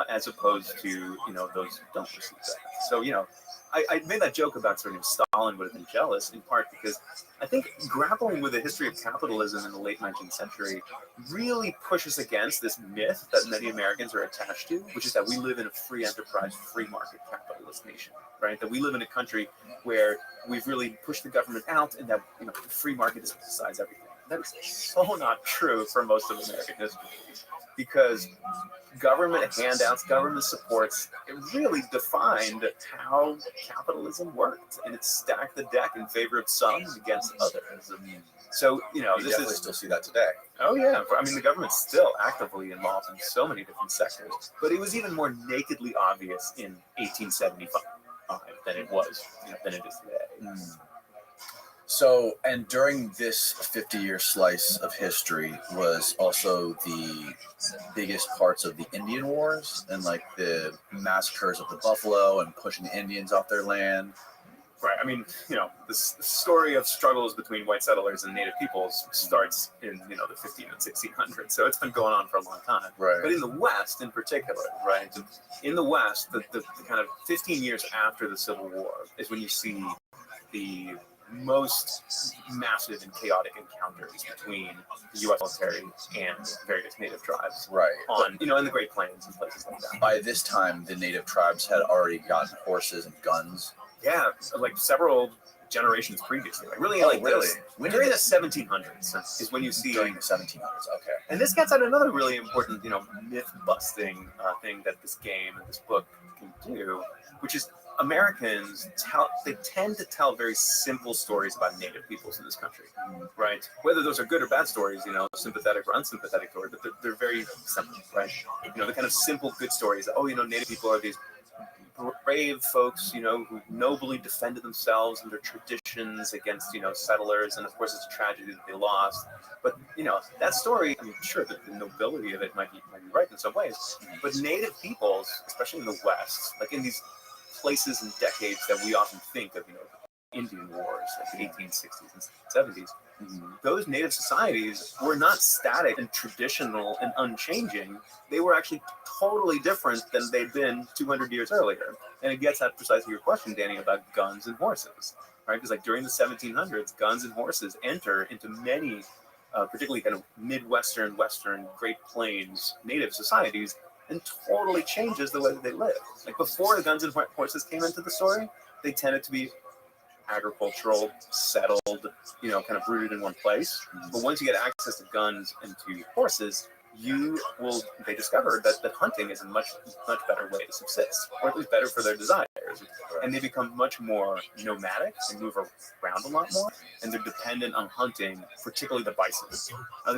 as opposed to, those who don't receive that. So, I made that joke about sort of Stalin would have been jealous in part because I think grappling with the history of capitalism in the late 19th century really pushes against this myth that many Americans are attached to, which is that we live in a free enterprise, free market capitalist nation, right? That we live in a country where we've really pushed the government out and that the free market decides everything. That is so not true for most of American history, because government handouts, government supports, it really defined how capitalism worked, and it stacked the deck in favor of some against others. So, You this definitely is still see that today. Oh yeah, I mean the government's still actively involved in so many different sectors, but it was even more nakedly obvious in 1875 than it was, than it is today. So, and during this 50-year slice of history was also the biggest parts of the Indian Wars and like the massacres of the buffalo and pushing the Indians off their land. Right. I mean, the story of struggles between white settlers and native peoples starts in, the 15 and 1600s. So it's been going on for a long time. Right. But in the West in particular, right, in the West, the kind of 15 years after the Civil War is when you see the most massive and chaotic encounters between the U.S. military and various native tribes. Right. On, in the Great Plains and places like that. By this time, the native tribes had already gotten horses and guns. Yeah, like several generations previously. Like really, during the 1700s is when you see During the 1700s, okay. And this gets at another really important, myth-busting thing that this game and this book can do, which is Americans tend to tell very simple stories about native peoples in this country, right? Whether those are good or bad stories, sympathetic or unsympathetic stories, but they're very simple, right? The kind of simple good stories that, native people are these brave folks, who nobly defended themselves and their traditions against, settlers, and of course it's a tragedy that they lost. But that story, I'm sure that the nobility of it might be right in some ways, but native peoples, especially in the West, like in these places and decades that we often think of, Indian Wars, like the 1860s and 70s, those native societies were not static and traditional and unchanging. They were actually totally different than they'd been 200 years earlier. And it gets at precisely your question, Danny, about guns and horses, right? Because like during the 1700s, guns and horses enter into many, particularly kind of Midwestern, Western, Great Plains native societies, and totally changes the way that they live. Like before the guns and horses came into the story, they tended to be agricultural, settled, kind of rooted in one place. But once you get access to guns and to horses, they discovered that hunting is a much better way to subsist, or at least better for their desires. And they become much more nomadic and move around a lot more, and they're dependent on hunting, particularly the bison.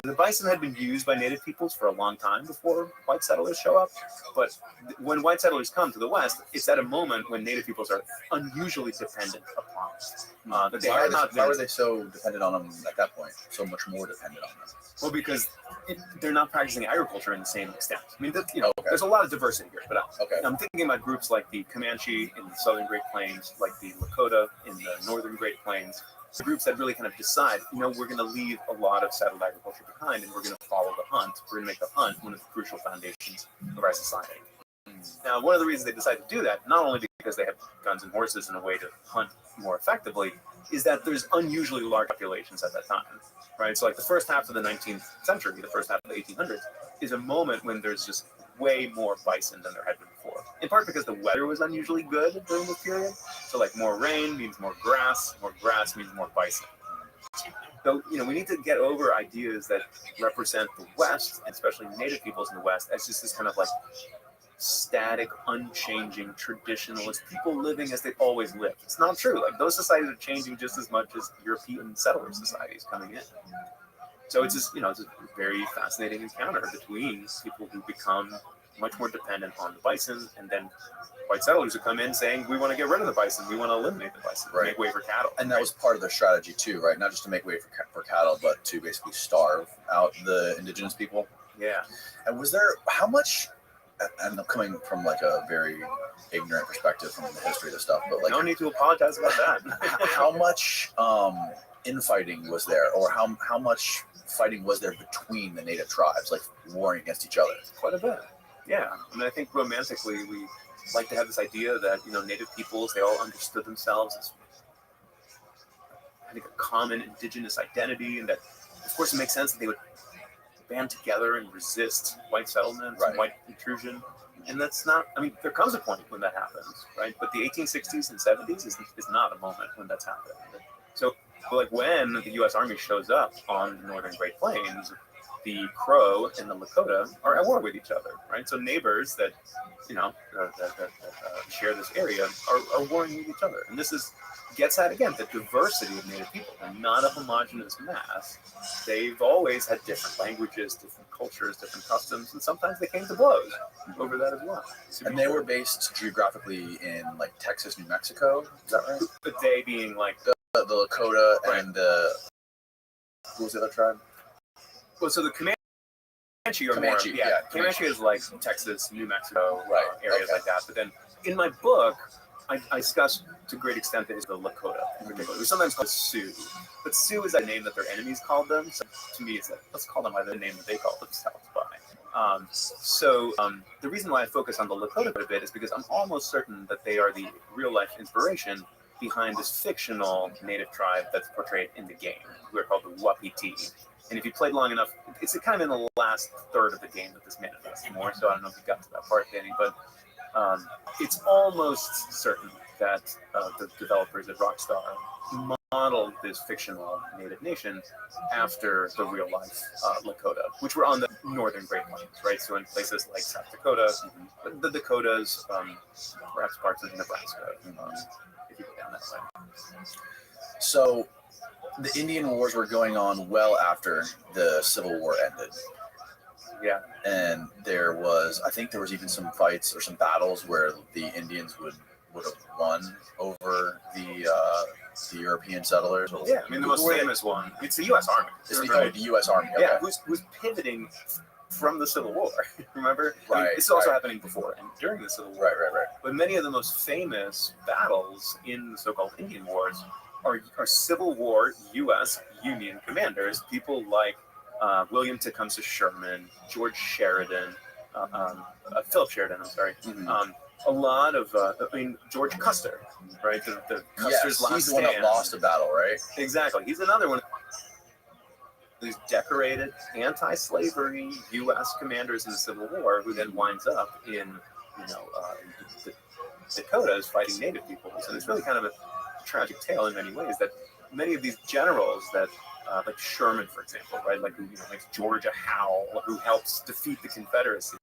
The bison had been used by native peoples for a long time before white settlers show up, but when white settlers come to the West, it's at a moment when native peoples are unusually dependent upon That they had not why been. were they so dependent on them at that point? So much more dependent on them. Well, because they're not practicing agriculture in the same extent. I mean, there's a lot of diversity here, but I'm thinking about groups like the Comanche in the southern Great Plains, like the Lakota in the northern Great Plains. Groups that really kind of decide, we're going to leave a lot of settled agriculture behind, and we're going to follow the hunt. We're going to make the hunt one of the crucial foundations of our society. Now, one of the reasons they decide to do that, not only because they have guns and horses and a way to hunt more effectively, is that there's unusually large populations at that time, right? So like the first half of the 19th century, the first half of the 1800s, is a moment when there's just way more bison than there had been before. In part because the weather was unusually good during this period. So like more rain means more grass means more bison. So, we need to get over ideas that represent the West, especially native peoples in the West, as just this kind of like static, unchanging, traditionalist people living as they've always lived. It's not true. Like those societies are changing just as much as European settler societies coming in. So it's just, it's a very fascinating encounter between people who become much more dependent on the bison, and then white settlers who come in saying, we want to get rid of the bison, we want to eliminate the bison, make way for cattle. And that was part of their strategy too, right? Not just to make way for cattle, but to basically starve out the indigenous people. Yeah. And was there, how much, and I'm coming from like a very ignorant perspective from the history of this stuff, but like, no need to apologize about that. How much infighting was there, or how much fighting was there between the native tribes, like warring against each other? Quite a bit. Yeah. I mean, I think romantically we like to have this idea that, native peoples, they all understood themselves as having a common indigenous identity, and that, of course, it makes sense that they would band together and resist white settlement and white intrusion. And that's not, there comes a point when that happens, right? But the 1860s and 70s is not a moment when that's happened. So, like when the U.S. Army shows up on the northern Great Plains, the Crow and the Lakota are at war with each other, right? So neighbors that, that share this area are warring with each other. And this gets at, again, the diversity of native people. They're not a homogenous mass. They've always had different languages, different cultures, different customs, and sometimes they came to blows over that as well. And they were based geographically in like Texas, New Mexico. Is that right? The they being like the Lakota and who was the other tribe? Well, so the Comanche are Comanche, more, Comanche is like Texas, New Mexico, areas like that. But then in my book, I discuss to a great extent that it's the Lakota in particular. It was sometimes called Sioux, but Sioux is a name that their enemies called them. So to me, it's like, let's call them by the name that they call themselves by. The reason why I focus on the Lakota a bit is because I'm almost certain that they are the real life inspiration behind this fictional native tribe that's portrayed in the game, who are called the Wapiti. And if you played long enough, it's kind of in the last third of the game that this manifests more. So I don't know if you got to that part, Danny, but it's almost certain that the developers at Rothschild modeled this fictional native nation after the real life Lakota, which were on the northern Great Plains, right? So in places like South Dakota, the Dakotas, perhaps parts of Nebraska, if you go down that way. So the Indian Wars were going on well after the Civil War ended. Yeah. And I think there was even some fights or some battles where the Indians would have won over the European settlers. Yeah, the most famous one, it's the U.S. Army. It's the U.S. Army. Okay. Yeah, who's pivoting from the Civil War, remember? Right. It's also happening before and during the Civil War. Right. But many of the most famous battles in the so-called Indian Wars are Civil War U.S. Union commanders, people like William Tecumseh Sherman, George Sheridan, Philip Sheridan, I'm sorry. Mm-hmm. A lot of, George Custer, right? The Custer's last he's the one that lost a battle, right? Exactly. He's another one. These decorated anti-slavery U.S. commanders in the Civil War, who then winds up in, the Dakotas fighting Native people. So it's really kind of a tragic tale in many ways that many of these generals that, like Sherman, for example, right, like who makes Georgia howl, who helps defeat the Confederacy.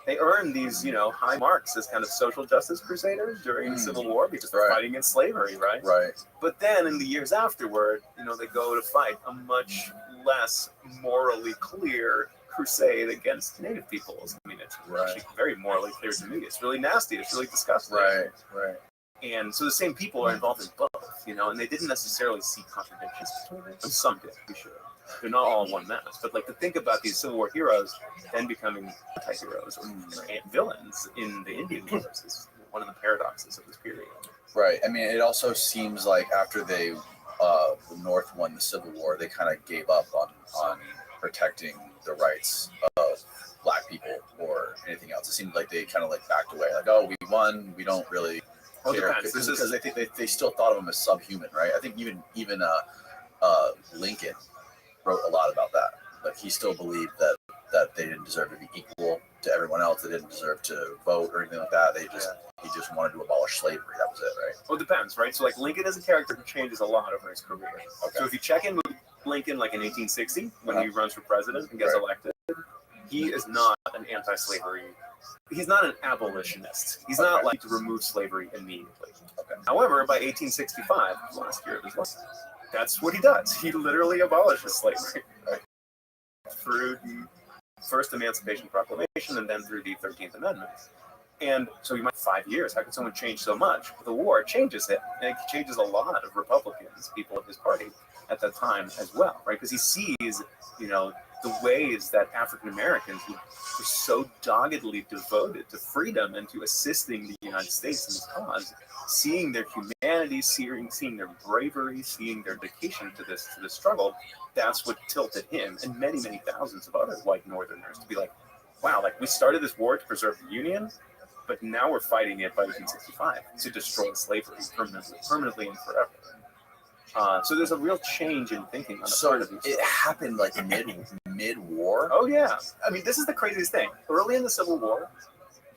They earned these, high marks as kind of social justice crusaders during the Civil War because they're fighting against slavery, right? Right. But then in the years afterward, they go to fight a much less morally clear crusade against Native peoples. It's actually very morally clear to me. It's really nasty. It's really disgusting. Right. And so the same people are involved in both, and they didn't necessarily see contradictions between them. And some did, be sure. They're not all in one mass. But like to think about these Civil War heroes then becoming anti-heroes or villains in the Indian Wars is one of the paradoxes of this period. Right. I mean, it also seems like after the North won the Civil War, they kind of gave up on protecting the rights of Black people or anything else. It seemed like they kind of like backed away, like, oh, we won, we don't really care, because I think they still thought of them as subhuman, right? I think even Lincoln wrote a lot about that. Like he still believed that they didn't deserve to be equal to everyone else. They didn't deserve to vote or anything like that. He just wanted to abolish slavery. That was it, right? Well, it depends, right? So like Lincoln is a character who changes a lot over his career. Okay. So if you check in with Lincoln like in 1860 when he runs for president and gets elected, he is not an anti-slavery. He's not an abolitionist. He's not like to remove slavery immediately. Okay. However, by 1865, the last year of his life, that's what he does. He literally abolishes slavery through the first Emancipation Proclamation and then through the 13th Amendment. And so you might 5 years. How could someone change so much? The war changes it, and it changes a lot of Republicans, people of his party at that time as well, right? Because he sees, the ways that African Americans who were so doggedly devoted to freedom and to assisting the United States in this cause, seeing their humanity, seeing their bravery, seeing their dedication to this struggle, that's what tilted him and many, many thousands of other white Northerners to be like, wow, like we started this war to preserve the Union, but now we're fighting it by 1865 to destroy slavery permanently and forever. So there's a real change in thinking on the part of these. It happened like mid-war? Oh, yeah. I mean, this is the craziest thing. Early in the Civil War,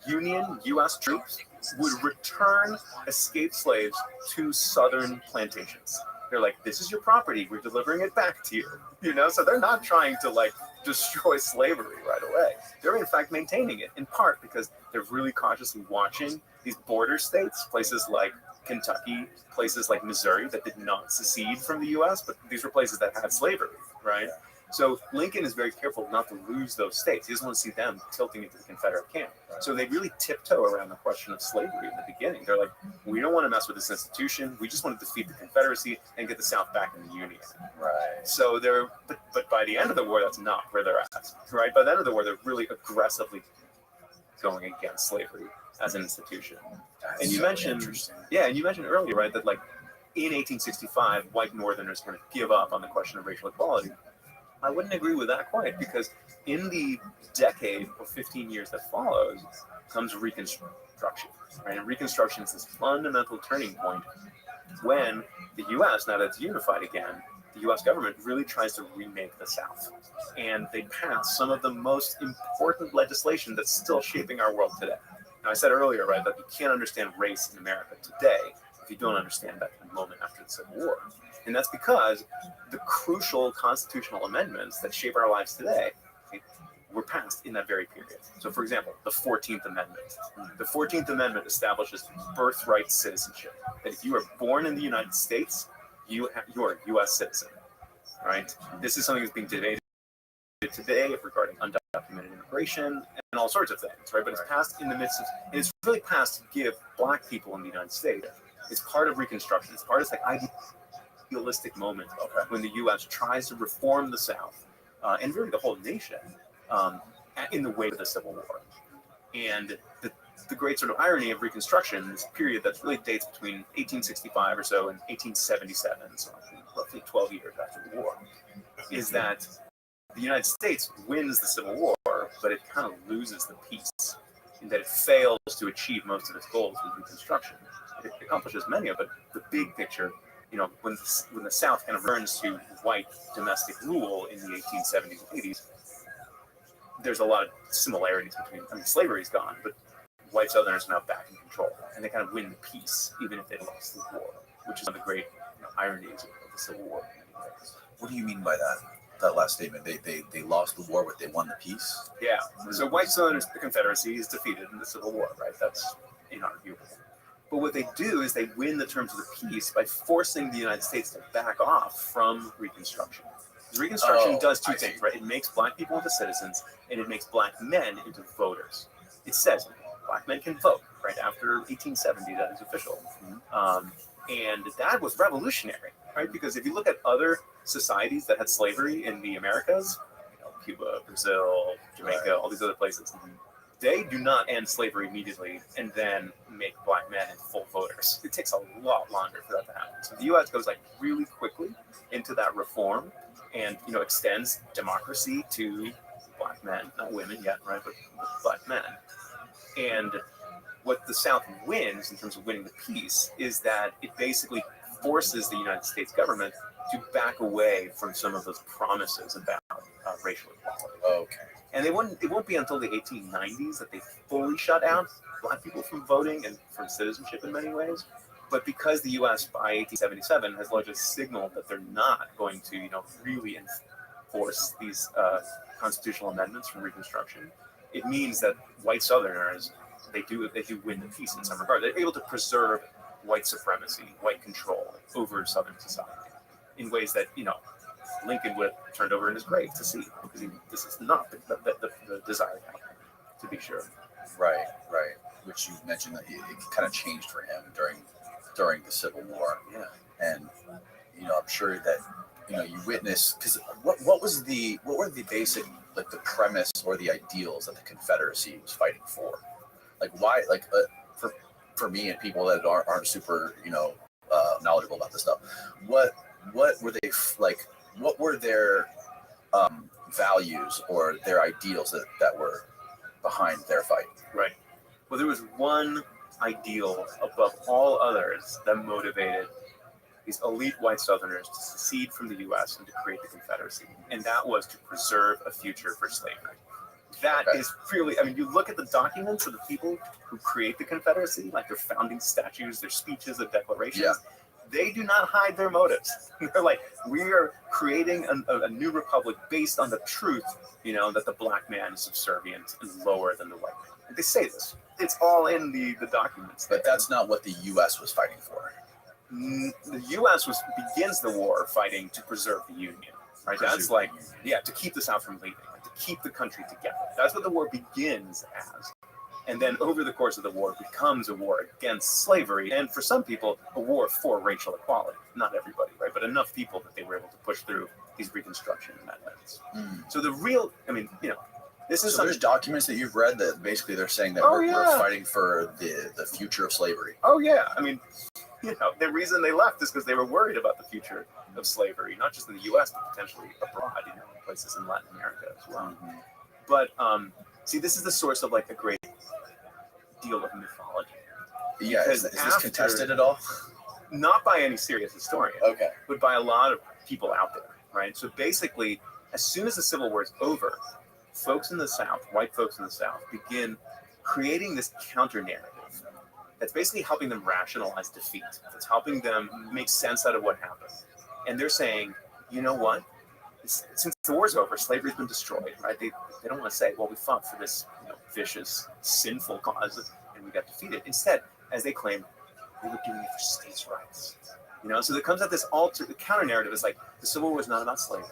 Union U.S. troops would return escaped slaves to southern plantations. They're like, this is your property. We're delivering it back to you. So they're not trying to like destroy slavery right away. They're in fact maintaining it in part because they're really cautiously watching these border states, places like Kentucky, places like Missouri that did not secede from the U.S., but these were places that had slavery, right? So Lincoln is very careful not to lose those states. He doesn't want to see them tilting into the Confederate camp. So they really tiptoe around the question of slavery in the beginning. They're like, we don't want to mess with this institution. We just want to defeat the Confederacy and get the South back in the Union. Right. So but by the end of the war, that's not where they're at, right? By the end of the war, they're really aggressively going against slavery as an institution. That's and you so mentioned, and you mentioned earlier, right, that like in 1865, white Northerners kind of give up on the question of racial equality. I wouldn't agree with that quite, because in the decade or 15 years that follows comes Reconstruction, right? And Reconstruction is this fundamental turning point when the U.S., now that it's unified again, the U.S. government really tries to remake the South. And they pass some of the most important legislation that's still shaping our world today. Now, I said earlier, right, that you can't understand race in America today if you don't understand that moment after the Civil War. And that's because the crucial constitutional amendments that shape our lives today were passed in that very period. So, for example, the 14th Amendment. The 14th Amendment establishes birthright citizenship. That if you are born in the United States, you are a U.S. citizen, right? This is something that's being debated today regarding undocumented immigration and all sorts of things, right? But it's passed in the midst of, and it's really passed to give Black people in the United States. It's part of Reconstruction. It's part of this like idealistic moment when the U.S. tries to reform the South and really the whole nation in the wake of the Civil War. And the great sort of irony of Reconstruction, this period that really dates between 1865 or so and 1877, so roughly 12 years after the war, is that the United States wins the Civil War, but it kind of loses the peace, in that it fails to achieve most of its goals with Reconstruction. It accomplishes many of it. The big picture, when the South kind of returns to white domestic rule in the 1870s and 80s, there's a lot of similarities between, slavery's gone, but white Southerners are now back in control, and they kind of win the peace, even if they lost the war, which is one of the great ironies of the Civil War. What do you mean by that last statement? They lost the war, but they won the peace? Yeah. So white Southerners, the Confederacy is defeated in the Civil War, right? That's inarguable. But what they do is they win the terms of the peace by forcing the United States to back off from Reconstruction. Reconstruction does two things, right? It makes Black people into citizens, and it makes Black men into voters. It says Black men can vote, right? right after 1870. That is official. And that was revolutionary, right? Because if you look at other societies that had slavery in the Americas, Cuba, Brazil, Jamaica, all these other places, they do not end slavery immediately and then make black men full voters. It takes a lot longer for that to happen. So the U.S. goes like really quickly into that reform and, extends democracy to black men, not women yet, right? But black men. And what the South wins in terms of winning the peace is that it basically forces the United States government to back away from some of those promises about racial equality. Okay. And it won't be until the 1890s that they fully shut out black people from voting and from citizenship in many ways. But because the U.S. by 1877 has largely signaled that they're not going to, really enforce these constitutional amendments from Reconstruction, it means that white Southerners, they do win the peace in some regard. They're able to preserve white supremacy, white control over Southern society in ways that, Lincoln would have turned over in his grave to see, because this is not the desired outcome, to be sure. Right. Which you mentioned that it kind of changed for him during the Civil War. Yeah. And, I'm sure that, you witnessed, because what were the basic, like the premise or the ideals that the Confederacy was fighting for? Like why, for me and people that aren't super, knowledgeable about this stuff, what were they like? What were their values or their ideals that were behind their fight? Right. Well, there was one ideal above all others that motivated these elite white Southerners to secede from the U.S. and to create the Confederacy, and that was to preserve a future for slavery. That is purely, you look at the documents of the people who create the Confederacy, like their founding statues, their speeches, their declarations, they do not hide their motives. They're like, we are creating a new republic based on the truth, that the black man is subservient and lower than the white man. And they say this. It's all in the documents. But that's not what the U.S. was fighting for. The U.S. begins the war fighting to preserve the Union. Right? That's like, to keep the South from leaving, to keep the country together. That's what the war begins as. And then over the course of the war, it becomes a war against slavery. And for some people, a war for racial equality. Not everybody, right? But enough people that they were able to push through these Reconstruction amendments. So the real, this is there's documents that you've read that basically they're saying that we're fighting for the future of slavery. Oh, yeah. The reason they left is because they were worried about the future of slavery, not just in the U.S., but potentially abroad, in places in Latin America as well. But, see, this is the source of, like, a great deal of mythology. Yeah, is this contested at all? Not by any serious historian. Okay. But by a lot of people out there, right? So basically, as soon as the Civil War is over, folks in the South, white folks in the South, begin creating this counter-narrative that's basically helping them rationalize defeat. It's helping them make sense out of what happened. And they're saying, you know what? Since the war's over, slavery's been destroyed, right? They don't want to say, well, we fought for this vicious, sinful cause and we got defeated. Instead, as they claim, we were doing it for states' rights. So there comes out this the counter-narrative is like, the Civil War was not about slavery.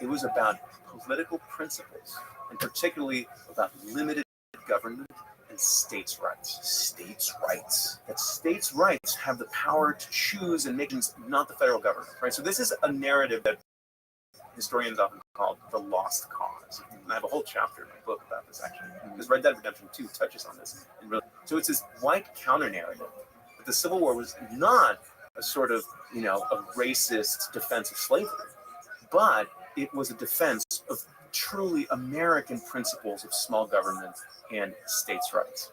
It was about political principles, and particularly about limited government and states' rights. States' rights. That states' rights have the power to choose and make not the federal government, right? So this is a narrative that historians often call the lost cause. And I have a whole chapter in my book about this, actually. Because Red Dead Redemption 2 touches on this. So it's this white counter-narrative. But the Civil War was not a sort of, a racist defense of slavery, but it was a defense of truly American principles of small government and states' rights.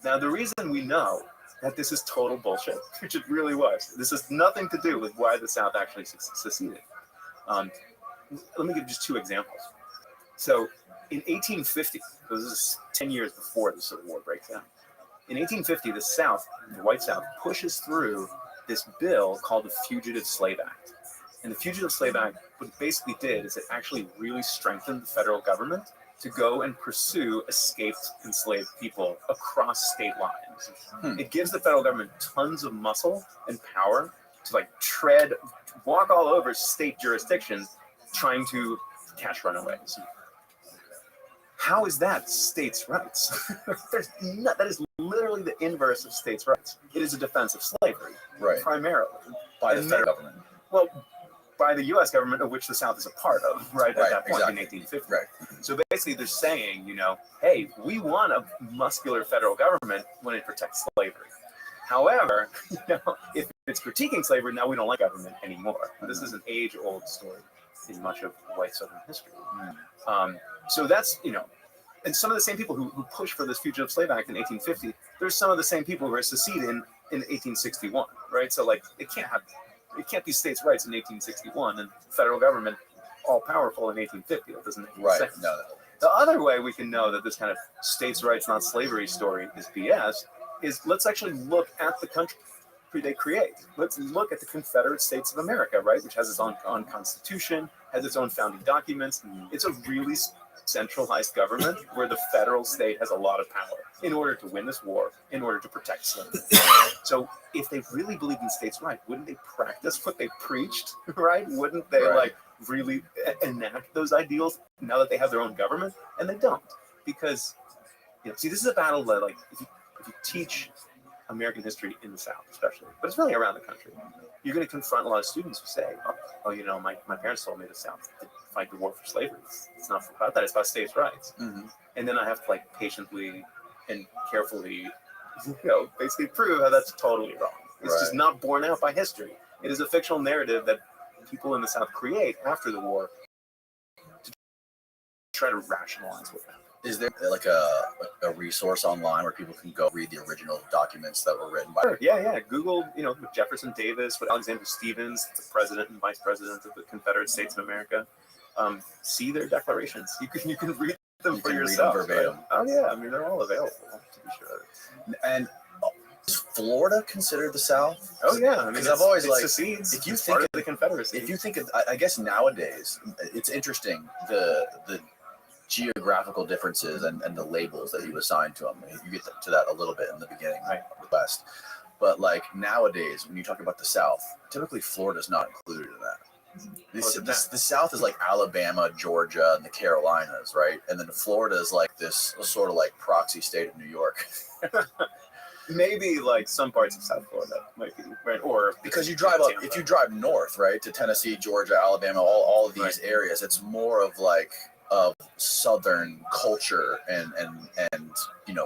Now, the reason we know that this is total bullshit, which it really was, this has nothing to do with why the South actually seceded. Let me give just two examples. So in 1850, this is 10 years before the Civil War breaks out. In 1850, the South, the white South, pushes through this bill called the Fugitive Slave Act. And the Fugitive Slave Act, what it basically did is it actually really strengthened the federal government to go and pursue escaped enslaved people across state lines. It gives the federal government tons of muscle and power to walk all over state jurisdictions trying to catch runaways. How is that states' rights? That is literally the inverse of states' rights. It is a defense of slavery, Right. primarily. By the And federal government. Well, by the U.S. government, of which the South is a part of, right, at that point in 1850. Right. So basically, they're saying, hey, we want a muscular federal government when it protects slavery. However, if it's critiquing slavery, now we don't like government anymore. This is an age-old story in much of white Southern history. So that's, and some of the same people who pushed for this Fugitive Slave Act in 1850, there's some of the same people who are seceding in 1861, right? So like, it can't be states' rights in 1861 and federal government all powerful in 1850. That doesn't make sense. No. The other way we can know that this kind of states' rights, not slavery story is BS is let's actually look at the country they create. Let's look at the Confederate States of America, right, which has its own constitution, has its own founding documents. It's a really centralized government where the federal state has a lot of power in order to win this war, in order to protect slavery. So if they really believed in states' rights, wouldn't they practice what they preached, right? Wouldn't they really enact those ideals now that they have their own government? And they don't, because see, this is a battle that if you teach American history in the South, especially, but it's really around the country, you're going to confront a lot of students who say, my parents told me the South did fight the war for slavery. It's not about that. It's about states' rights. Mm-hmm. And then I have to patiently and carefully, basically prove how that's totally wrong. It's just not borne out by history. It is a fictional narrative that people in the South create after the war to try to rationalize what happened. Is there a resource online where people can go read the original documents that were written by? Sure. Yeah. Google, with Jefferson Davis, with Alexander Stephens, the president and vice president of the Confederate States of America. See their declarations. You can read them for yourself. Read them verbatim. Right? Oh yeah, I mean they're all available to be sure. And is Florida considered the South? Oh yeah, I mean because I've always secedes. If you it's think part of the Confederacy. If you think of, I guess nowadays it's interesting the geographical differences and the labels that you assign to them. You get to that a little bit in the beginning of the West. But nowadays, when you talk about the South, typically Florida's not included in that. The South is Alabama, Georgia, and the Carolinas, right? And then Florida is this sort of proxy state of New York. Maybe some parts of South Florida might be, right? Or because you drive up, if you drive north, right, to Tennessee, Georgia, Alabama, all of these areas, it's more of of Southern culture and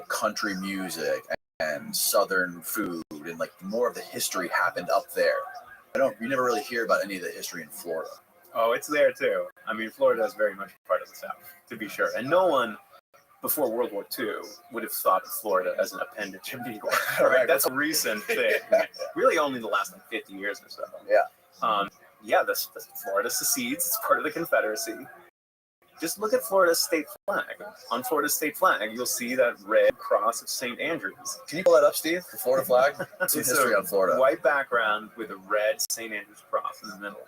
country music and Southern food and more of the history happened up there. You never really hear about any of the history in Florida. Oh, it's there too. I mean, Florida is very much part of the South, to be sure. And no one before World War II would have thought of Florida as an appendage of New York. Right? That's a recent thing. Really only in the last 50 years or so. Yeah. The Florida secedes. It's part of the Confederacy. Just look at Florida's state flag. On Florida's state flag, you'll see that red cross of St. Andrews. Can you pull that up, Steve? The Florida flag? Some history on Florida. White background with a red St. Andrews cross in the middle.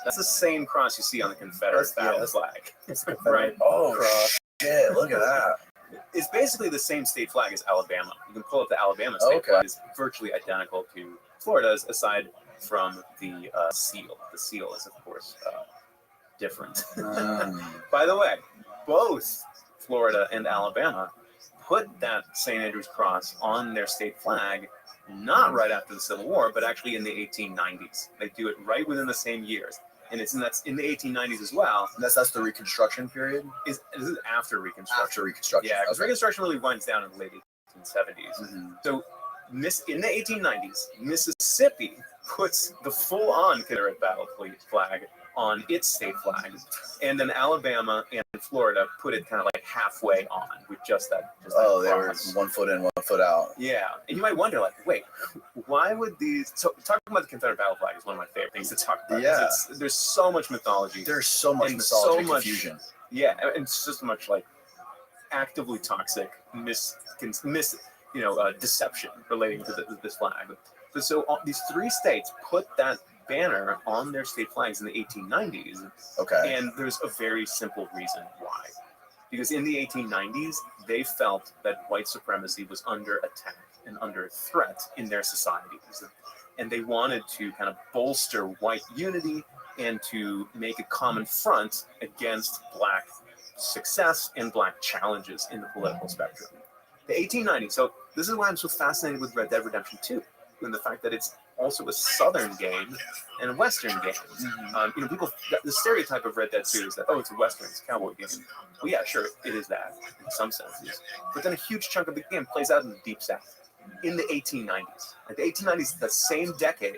That's the same cross you see on the Confederate battle flag. Right? Oh, shit. Look at that. It's basically the same state flag as Alabama. You can pull up the Alabama state flag. It's virtually identical to Florida's, aside from the seal. The seal is, of course, different. By the way, both Florida and Alabama put that St. Andrew's cross on their state flag not right after the Civil War, but actually in the 1890s. They do it right within the same years. And that's in the 1890s as well. And that's the Reconstruction period? This is after Reconstruction. After Reconstruction. Yeah, because Reconstruction really winds down in the late 1870s. Mm-hmm. So in the 1890s, Mississippi puts the full-on Confederate battle flag on its state flag, and then Alabama and Florida put it kind of halfway on with just that. They were 1 foot in, 1 foot out. Yeah, and you might wonder, wait, why would these? So talking about the Confederate battle flag is one of my favorite things to talk about. Yeah, there's so much mythology. There's so much mythology, so much confusion. Yeah, and it's just much actively toxic deception relating to this flag. But so these three states put that banner on their state flags in the 1890s. Okay. And there's a very simple reason why. Because in the 1890s, they felt that white supremacy was under attack and under threat in their societies. And they wanted to kind of bolster white unity and to make a common front against black success and black challenges in the political spectrum. The 1890s. So this is why I'm so fascinated with Red Dead Redemption 2, and the fact that it's also a Southern game and a Western game. People, the stereotype of Red Dead 2 is that, oh, it's a Western, it's a cowboy game. Well, yeah, sure, it is that in some senses. But then a huge chunk of the game plays out in the Deep South in the 1890s. Like the 1890s is the same decade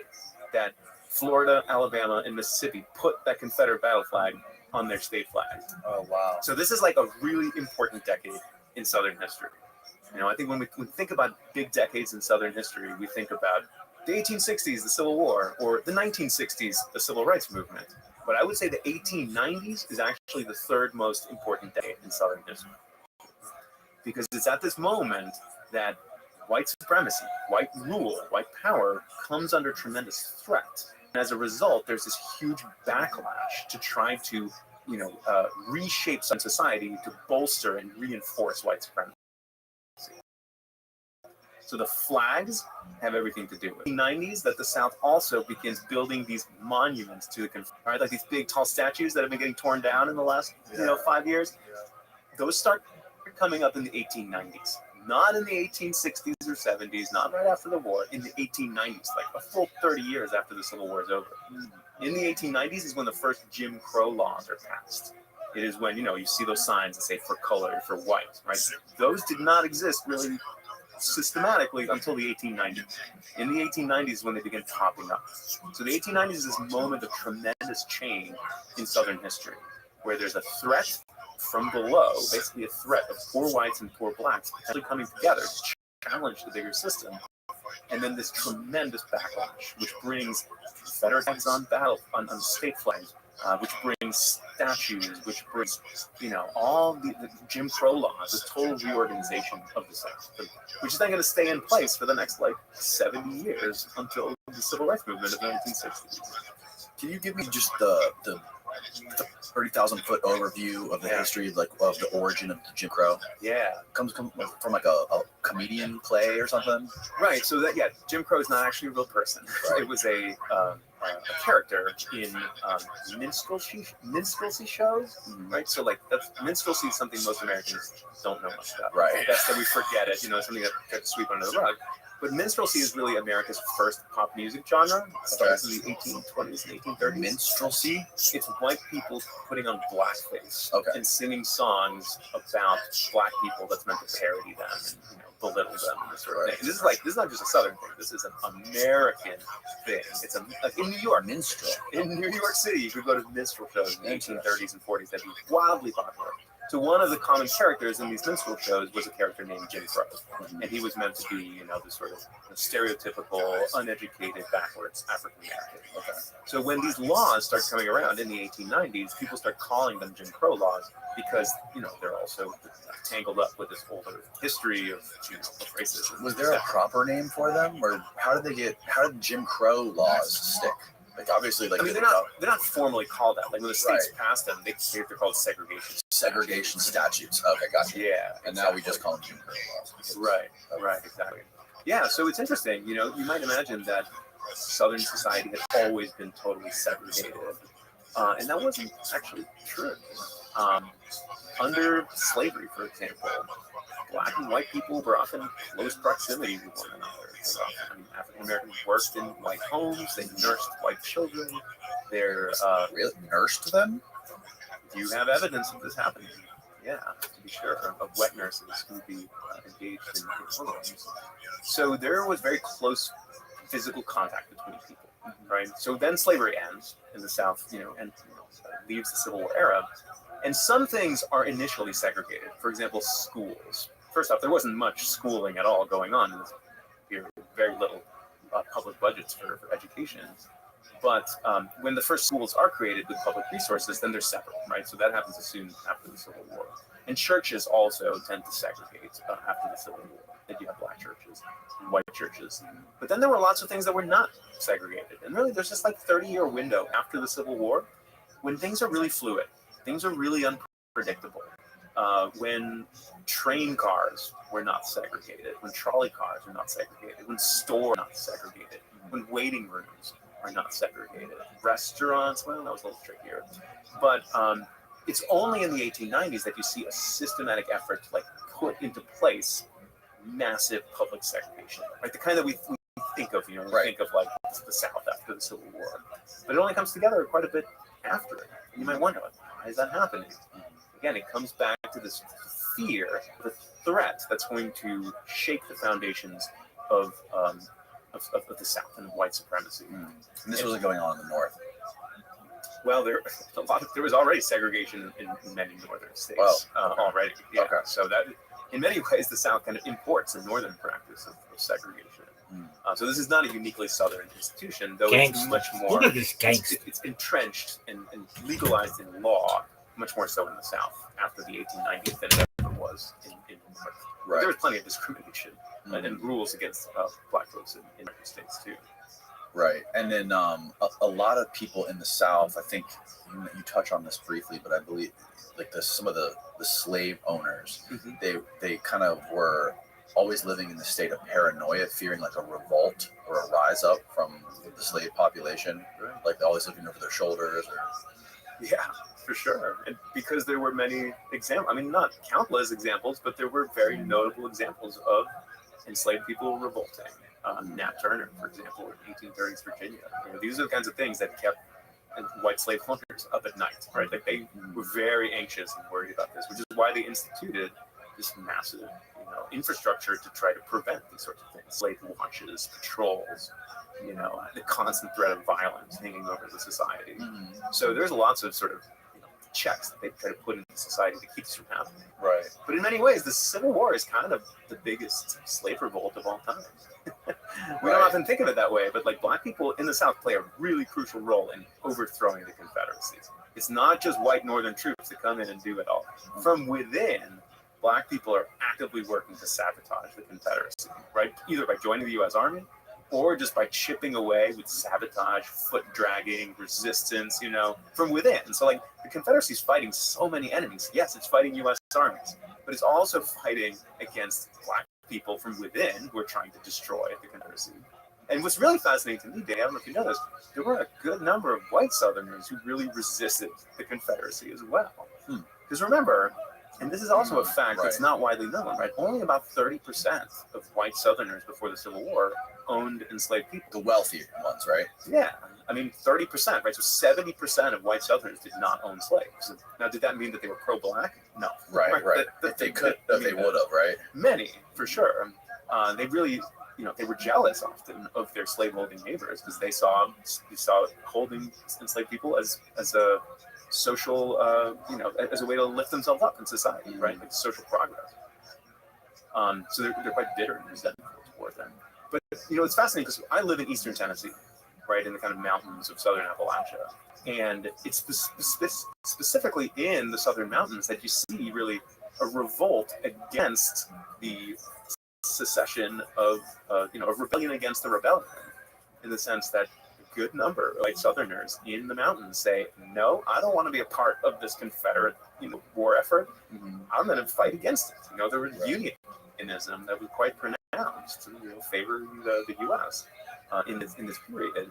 that Florida, Alabama, and Mississippi put that Confederate battle flag on their state flag. Oh, wow. So this is like a really important decade in Southern history. I think when we think about big decades in Southern history, we think about the 1860s, the Civil War, or the 1960s, the Civil Rights Movement. But I would say the 1890s is actually the third most important decade in Southern history. Because it's at this moment that white supremacy, white rule, white power comes under tremendous threat. And as a result, there's this huge backlash to try to, reshape some society to bolster and reinforce white supremacy. So the flags have everything to do with it. In the 90s, that the South also begins building these monuments to the Confederate, right? Like these big, tall statues that have been getting torn down in the last, 5 years. Those start coming up in the 1890s, not in the 1860s or 70s, not right after the war, in the 1890s, like a full 30 years after the Civil War is over. In the 1890s is when the first Jim Crow laws are passed. It is when, you see those signs that say for color, for white, right? Those did not exist really systematically until the 1890s. In the 1890s is when they begin popping up. So the 1890s is this moment of tremendous change in Southern history, where there's a threat from below, basically a threat of poor whites and poor blacks potentially coming together to challenge the bigger system. And then this tremendous backlash, which brings Confederate flags on state flags, which brings statues, which brings, all the Jim Crow laws, this total reorganization of the South, which is then going to stay in place for the next 70 years until the Civil Rights Movement of the 1960s. Can you give me just the 30,000-foot overview of the history, of the origin of Jim Crow? Yeah, comes from a comedian play or something. Right. So Jim Crow is not actually a real person. Right. It was a character in minstrelsy shows. Right. So that's minstrelsy is something most Americans don't know much about. Right. That's that we forget it. Something that gets swept under the rug. But minstrelsy is really America's first pop music genre. It starts in the 1820s and 1830s. Minstrelsy? It's white people putting on blackface and singing songs about black people that's meant to parody them and belittle them and this sort of thing. And this is not just a Southern thing. This is an American thing. It's in New York. Minstrel. In New York City, you could go to minstrel shows in the 1830s and 40s that'd be wildly popular. So one of the common characters in these minstrel shows was a character named Jim Crow, and he was meant to be, this sort of stereotypical, uneducated, backwards African American. Okay. So when these laws start coming around in the 1890s, people start calling them Jim Crow laws because they're also tangled up with this older history of racism. Was there a proper name for them, or how did Jim Crow laws stick? Obviously, they're not formally called that. When the states passed them, they're called segregation statutes. Okay, gotcha. Yeah, and now we just call them Jim Crow laws. Right, exactly. Yeah, so it's interesting. You might imagine that Southern society had always been totally segregated, and that wasn't actually true. Under slavery, for example, black and white people were often in close proximity with one another. African Americans worked in white homes. They nursed white children. They're really nursed them. You have evidence of this happening. Yeah, to be sure, of wet nurses who would be engaged in programs. So there was very close physical contact between people, right? So then slavery ends in the South, and leaves the Civil War era. And some things are initially segregated. For example, schools. First off, there wasn't much schooling at all going on in this period. Very little public budgets for education. But when the first schools are created with public resources, then they're separate, right? So that happens as soon after the Civil War. And churches also tend to segregate after the Civil War. That you have black churches and white churches. But then there were lots of things that were not segregated. And really, there's this 30-year window after the Civil War when things are really fluid. Things are really unpredictable. When train cars were not segregated, when trolley cars were not segregated, when stores were not segregated, when waiting rooms are not segregated, restaurants, well, that was a little trickier. But it's only in the 1890s that you see a systematic effort to like put into place massive public segregation, right? The kind that we think of, you know, we think of like the South after the Civil War, but it only comes together quite a bit after it. And you might wonder, like, why is that happening? Again, it comes back to this fear, the threat that's going to shake the foundations of the South and white supremacy. And this wasn't going on in the North. Well, there was already segregation in many northern states already. Yeah. Okay. So that, in many ways, the South kind of imports the northern practice of segregation. So this is not a uniquely Southern institution, though it's much more. Look at this gangster. It's entrenched and legalized in law, much more so in the South after the 1890s than it ever was in the North. Right. There was plenty of discrimination and rules against black folks in the United States too. Right. And then a lot of people in the South, I think you touch on this briefly, but I believe like some of the slave owners, they kind of were always living in the state of paranoia, fearing like a revolt or a rise up from the slave population, like always looking over their shoulders. Yeah, for sure. And because there were many examples, I mean, not countless examples, but there were very notable examples of enslaved people revolting. Nat Turner, for example, in 1830s Virginia. You know, these are the kinds of things that kept white slave owners up at night, right? Like they were very anxious and worried about this, which is why they instituted this massive, infrastructure to try to prevent these sorts of things. Slave watches, patrols, the constant threat of violence hanging over the society. So there's lots of sort of checks that they try to put into society to keep this from happening. Right. But in many ways, the Civil War is kind of the biggest slave revolt of all time. We don't often think of it that way, but like black people in the South play a really crucial role in overthrowing the Confederacy. It's not just white Northern troops that come in and do it all. From within, black people are actively working to sabotage the Confederacy, right? Either by joining the U.S. Army or just by chipping away with sabotage, foot dragging, resistance, from within. So like the Confederacy is fighting so many enemies. Yes, it's fighting U.S. armies, but it's also fighting against black people from within who are trying to destroy the Confederacy. And what's really fascinating to me, Dave, I don't know if you know this, there were a good number of white Southerners who really resisted the Confederacy as well. Because remember, and this is also a fact that's not widely known, right? Only about 30% of white Southerners before the Civil War owned enslaved people. The wealthy ones, right? Yeah. I mean, 30%, right? So 70% of white Southerners did not own slaves. Now, did that mean that they were pro-black? No. Right. If they could, they would have, right? Many, for sure. They really, they were jealous often of their slave-holding neighbors because they saw holding enslaved people as a social, as a way to lift themselves up in society, right? Like social progress. So they're quite bitter and resentful toward them. But, it's fascinating because I live in Eastern Tennessee, right, in the kind of mountains of Southern Appalachia. And it's specifically in the Southern Mountains that you see really a revolt against the secession of, a rebellion against the rebellion, in the sense that a good number of white Southerners in the mountains say, no, I don't want to be a part of this Confederate, war effort. I'm going to fight against it. There was unionism that was quite pronounced, favoring the U.S. In this period.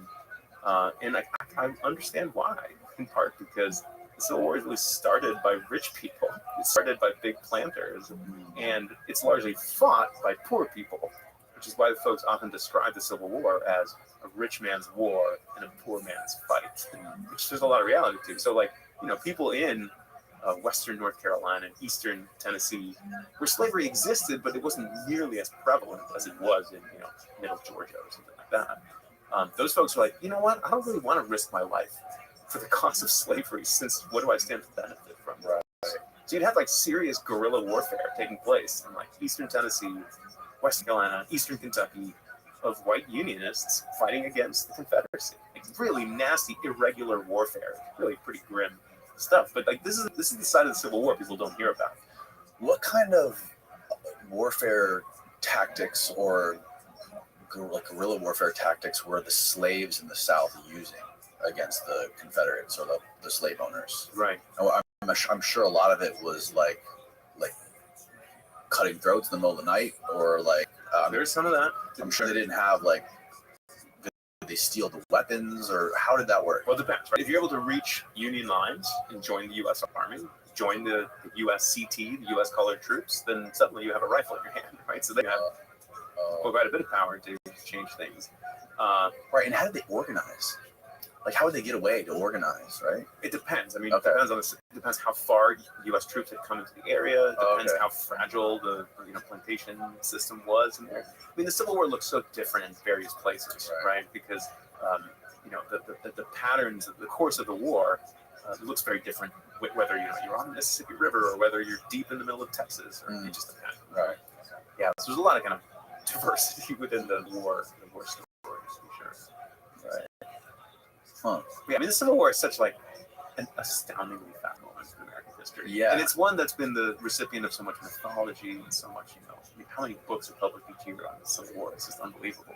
And I understand why, in part because the Civil War really started by rich people. It started by big planters, and it's largely fought by poor people, which is why the folks often describe the Civil War as a rich man's war and a poor man's fight, which there's a lot of reality to. So, people in Western North Carolina and Eastern Tennessee, where slavery existed, but it wasn't nearly as prevalent as it was in, Middle Georgia or something like that. Those folks are like, you know what? I don't really want to risk my life for the cause of slavery, since what do I stand to benefit from? Right. So you'd have serious guerrilla warfare taking place in Eastern Tennessee, Western Carolina, Eastern Kentucky, of white Unionists fighting against the Confederacy. Really nasty, irregular warfare. Really pretty grim stuff. But this is the side of the Civil War people don't hear about. What kind of warfare tactics or guerrilla warfare tactics were the slaves in the South using against the Confederates or the slave owners? Right. I'm sure a lot of it was like cutting throats in the middle of the night, or there's some of that. I'm sure they didn't have Did they steal the weapons, or how did that work? Well, it depends, right? If you're able to reach Union lines and join the U.S. Army, join the USCT, the U.S. Colored Troops, then suddenly you have a rifle in your hand, right? So they have quite a bit of power to change things. Right, and how did they organize? Like, how would they get away to organize, right? It depends. I mean, Okay. it depends how far U.S. troops had come into the area. It depends Okay. how fragile the plantation system was. And I mean, the Civil War looks so different in various places, right? Because the patterns, the course of the war, looks very different. Whether you're on the Mississippi River or whether you're deep in the middle of Texas, or it just depends. Right. Yeah. So there's a lot of kind of diversity within the war stories, for sure. Right. Huh. Yeah, I mean, the Civil War is such like an astoundingly fat moment in American history. Yeah. And it's one that's been the recipient of so much mythology and so much, I mean, how many books are published each year on the Civil War? It's just unbelievable.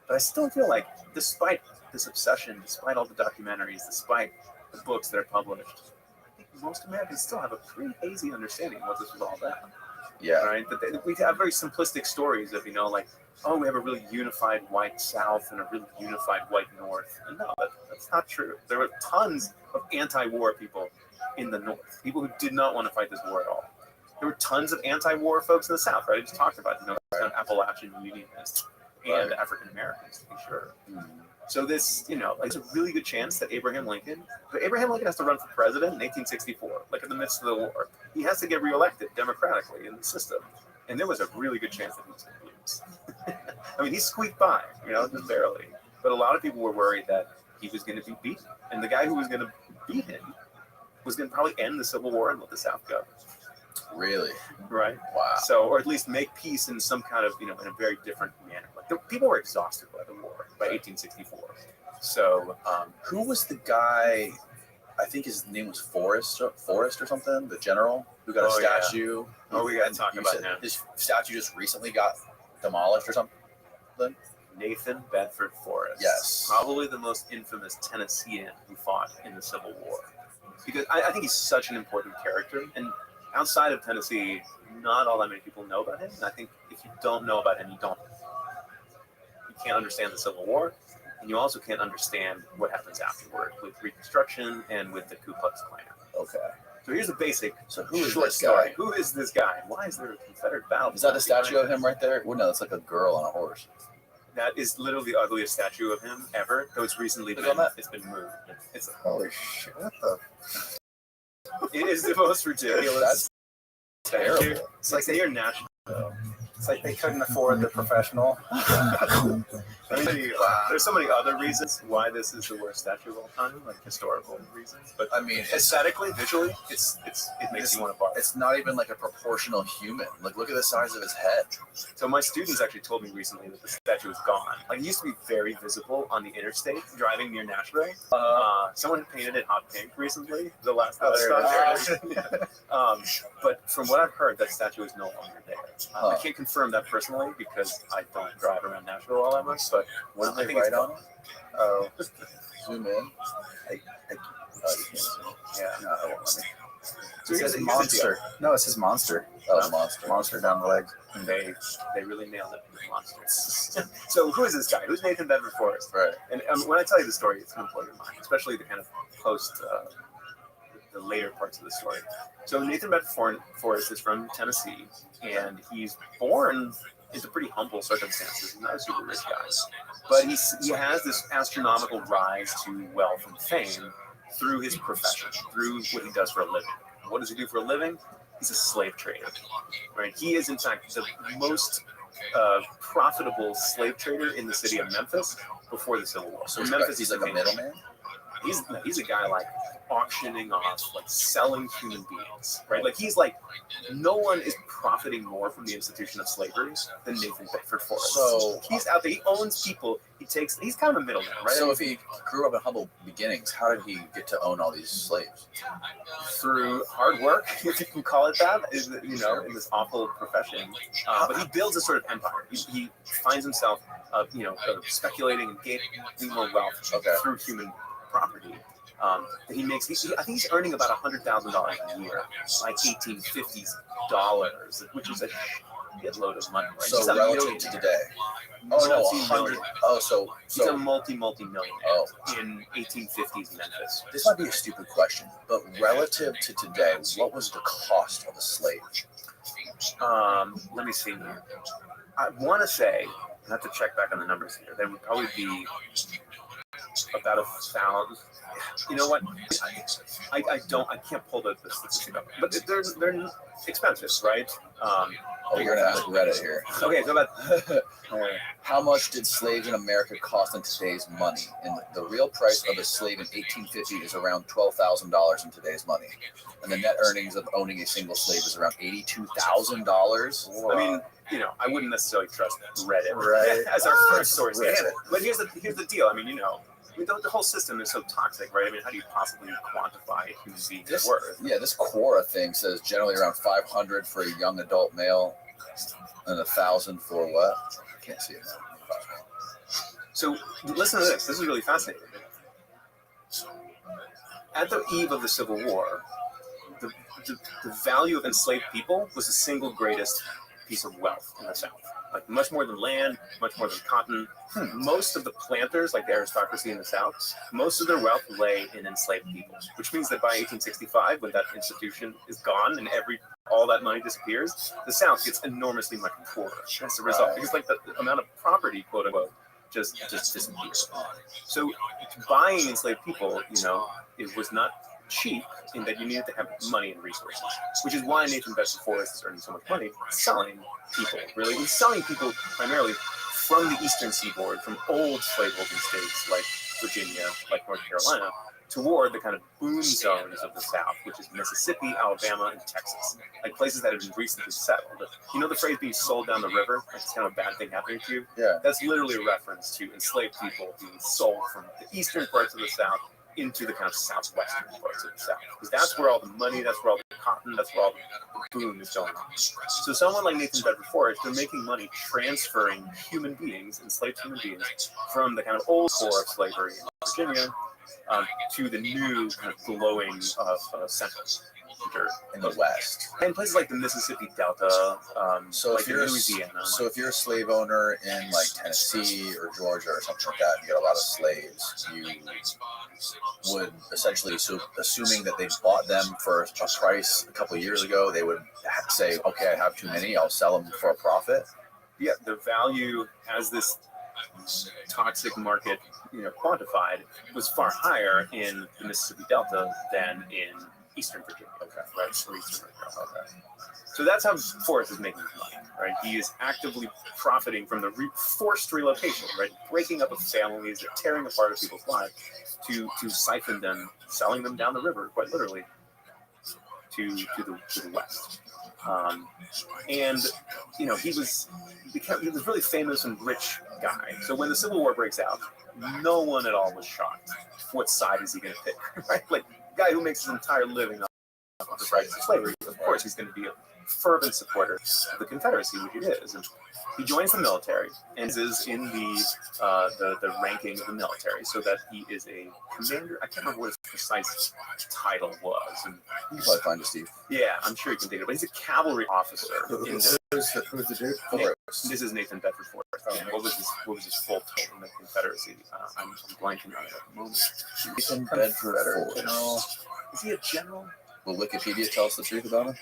But I still feel like, despite this obsession, despite all the documentaries, despite the books that are published, I think most Americans still have a pretty hazy understanding of what this was all about. Yeah. Right? But we have very simplistic stories of, like, oh, we have a really unified white South and a really unified white North. And no, that's not true. There were tons of anti-war people in the North, people who did not want to fight this war at all. There were tons of anti-war folks in the South, right? I just talked about, kind of Appalachian Unionists and African Americans, to be sure. So this, there's a really good chance that Abraham Lincoln has to run for president in 1864, like in the midst of the war. He has to get reelected democratically in the system. And there was a really good chance that he was going to lose. I mean, he squeaked by, just barely. But a lot of people were worried that he was going to be beaten. And the guy who was going to beat him was going to probably end the Civil War and let the South go. Really? Right? Wow. So, or at least make peace in some kind of, in a very different manner. Like, people were exhausted by the war by 1864. So, who was the guy? I think his name was Forrest or something. The general who got a statue. Yeah. Oh, we got to talk about him. His statue just recently got demolished or something. Nathan Bedford Forrest. Yes. Probably the most infamous Tennessean who fought in the Civil War. Because I think he's such an important character. And outside of Tennessee, not all that many people know about him. And I think if you don't know about him, you can't understand the Civil War. And you also can't understand what happens afterward with Reconstruction and with the Ku Klux Klan. Okay. So here's the basic. So who is short this story. guy? Who is this guy? Why is there a Confederate battle? Is that a statue of him right there? Well, no, it's like a girl on a horse. That is literally the ugliest statue of him ever. Though it's recently been moved. It's Holy shit! What the? It is the most ridiculous. That's terrible. It's like near national. It's like they couldn't afford the professional. I mean, there's so many other reasons why this is the worst statue of all time, like historical reasons. But I mean, aesthetically, visually, it makes you want to barf. It's not even like a proportional human. Like, look at the size of his head. So my students actually told me recently that the statue is gone. Like, it used to be very visible on the interstate driving near Nashville. Someone had painted it hot pink recently. The last but from what I've heard, that statue is no longer there. I can't confirm that personally because I don't drive around Nashville all that much. But what did they write on it? Zoom in. You can't zoom. Yeah. No, it won't let me. So It says monster. No, it says monster. Oh, monster. Monster down the leg. They really nailed it with monsters. So who is this guy? Who's Nathan Bedford Forrest? Right. And when I tell you the story, it's going to blow your mind, especially the kind of post, the later parts of the story. So Nathan Bedford Forrest is from Tennessee, and he's born into pretty humble circumstances. He's not a super rich guy, but he has this astronomical rise to wealth and fame through his profession, through what he does for a living. What does he do for a living? He's a slave trader, right? He is, in fact, the most profitable slave trader in the city of Memphis before the Civil War. So Memphis, he's like a middleman? He's a guy like auctioning off, like selling human beings, right? Like he's like, no one is profiting more from the institution of slavery than Nathan Bedford Forrest. So he's out there, he owns people, he's kind of a middleman, right? So if he grew up in humble beginnings, how did he get to own all these slaves? Through hard work, if you can call it that, in this awful profession. But he builds a sort of empire. He finds himself, speculating and gaining more wealth through human property. He makes. I think he's earning about $100,000 a year, like 1850s dollars, which is a shitload of money. Right? So He's a relative to millionaire. today. Oh no, Multi-millionaire. 100. Oh, so He's a multi-millionaire Oh. in 1850s Memphis. this might be a stupid question, but relative to today, what was the cost of a slave? Let me see here. I want to say, I have to check back on the numbers here. There would probably be about 1,000. You know what? I can't pull the statistic up, but they're expensive, right? Oh, you're gonna ask Reddit here. Okay, so about How much did slaves in America cost in today's money? And the real price of a slave in 1850 is around $12,000 in today's money, and the net earnings of owning a single slave is around $82,000. I mean, you know, I wouldn't necessarily trust Reddit Right. as our first source. Reddit. But here's the deal. I mean, you know, the whole system is so toxic, right? I mean, how do you possibly quantify a human being's worth? Yeah, this Quora thing says generally around 500 for a young adult male, and 1,000 for what? I can't see it now. So listen to this. This is really fascinating. At the eve of the Civil War, the value of enslaved people was the single greatest piece of wealth in the South. Like much more than land, much more than cotton. Most of the planters, like the aristocracy in the South, most of their wealth lay in enslaved people, which means that by 1865, when that institution is gone and all that money disappears, the South gets enormously much poorer as a result, because like the amount of property, quote unquote, just disappears. So buying enslaved people, you know, it was not cheap in that you needed to have money and resources, which is why Nathan Bedford Forrest is earning so much money selling people. Really, he's selling people primarily from the eastern seaboard, from old slaveholding states like Virginia, like North Carolina, toward the kind of boom zones of the South, which is Mississippi, Alabama, and Texas, like places that have been recently settled. You know the phrase being sold down the river? Like it's kind of a bad thing happening to you? Yeah. That's literally a reference to enslaved people being sold from the eastern parts of the South into the kind of southwestern parts of the South. Because that's where all the money, that's where all the cotton, that's where all the boom is going on. So someone like Nathan Bedford Forrest, they're making money transferring human beings, enslaved human beings, from the kind of old core of slavery in Virginia to the new kind of glowing central In the West. and places like the Mississippi Delta, So like if in you're Louisiana. so if you're a slave owner in like Tennessee or Georgia or something like that, you get a lot of slaves. You would essentially, so assuming that they bought them for a price a couple of years ago, they would have to say, okay, I have too many, I'll sell them for a profit. Yeah, the value as this toxic market, you know, quantified was far higher in the Mississippi Delta than in Eastern Virginia. Okay, right, or Eastern Virginia. Okay. So that's how Forrest is making his money, right? He is actively profiting from the forced relocation, right? Breaking up of families, tearing apart of people's lives to siphon them, selling them down the river, quite literally, to the west. And you know, he was a really famous and rich guy. So when the Civil War breaks out, no one at all was shocked. What side is he going to pick? Right? Like the guy who makes his entire living on the price of slavery. Of course, he's going to be a fervent supporter of the Confederacy, which he is. And he joins the military and is in the ranking of the military, so that he is a commander. I can't remember what his precise title was. And You can probably find it, Steve. yeah, I'm sure you can dig it. But he's a cavalry officer. Who's the dude? Forrest. This is Nathan Bedford Forrest. And what was his full title in the Confederacy? I'm blanking on it at the moment. Nathan Bedford Forrest. No. Is he a general? Will Wikipedia tell us the truth about him?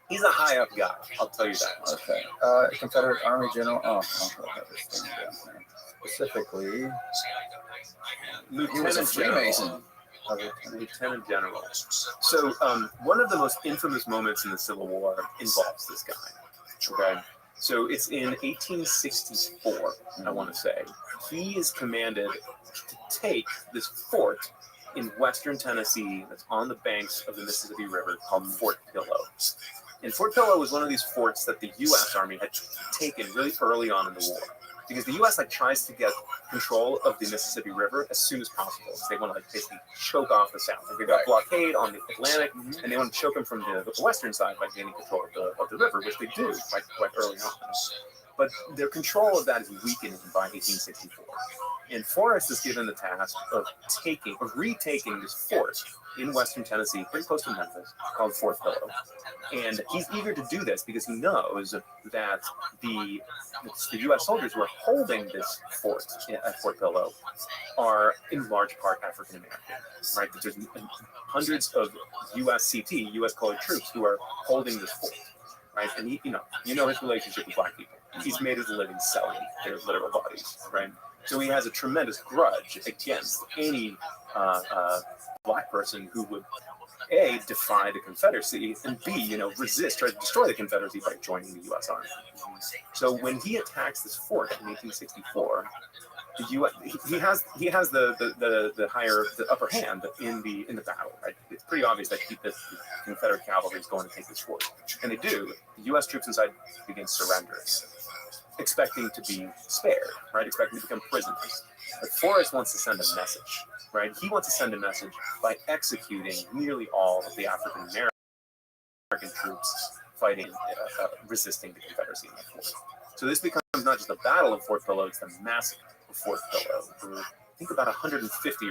He's a high up guy. I'll tell you that much. Okay. Confederate Army General. Oh, I'll have this thing down there. Specifically, He was a Lieutenant Freemason. Lieutenant General. So one of the most infamous moments in the Civil War involves this guy. Okay. So it's in 1864, I want to say. He is commanded to take this fort in western Tennessee that's on the banks of the Mississippi River called Fort Pillow. And Fort Pillow was one of these forts that the U.S. Army had taken really early on in the war, because the U.S. tries to get control of the Mississippi River as soon as possible. So they want to basically choke off the South. They've got blockade on the Atlantic, and they want to choke them from the western side by gaining control of the river, which they do quite early on. But their control of that is weakened by 1864. And Forrest is given the task of retaking this fort in Western Tennessee, pretty close to Memphis, called Fort Pillow. And he's eager to do this because he knows that the U.S. soldiers who are holding this fort at Fort Pillow are in large part African American, right? That there's hundreds of U.S. colored troops who are holding this fort, right? And he, you know his relationship with black people. He's made his living selling their literal bodies, right? So he has a tremendous grudge against any black person who would A, defy the Confederacy, and B, resist, try to destroy the Confederacy by joining the U.S. Army. So when he attacks this fort in 1864, the U.S. he has the upper hand in the battle. Right? It's pretty obvious that the Confederate cavalry is going to take this fort, and they do. The U.S. troops inside begin surrendering, expecting to be spared, right? Expecting to become prisoners. But Forrest wants to send a message, right? He wants to send a message by executing nearly all of the African American troops fighting, resisting the Confederacy in the fort. So this becomes not just the Battle of Fort Pillow; it's the massacre of Fort Pillow. I think about 150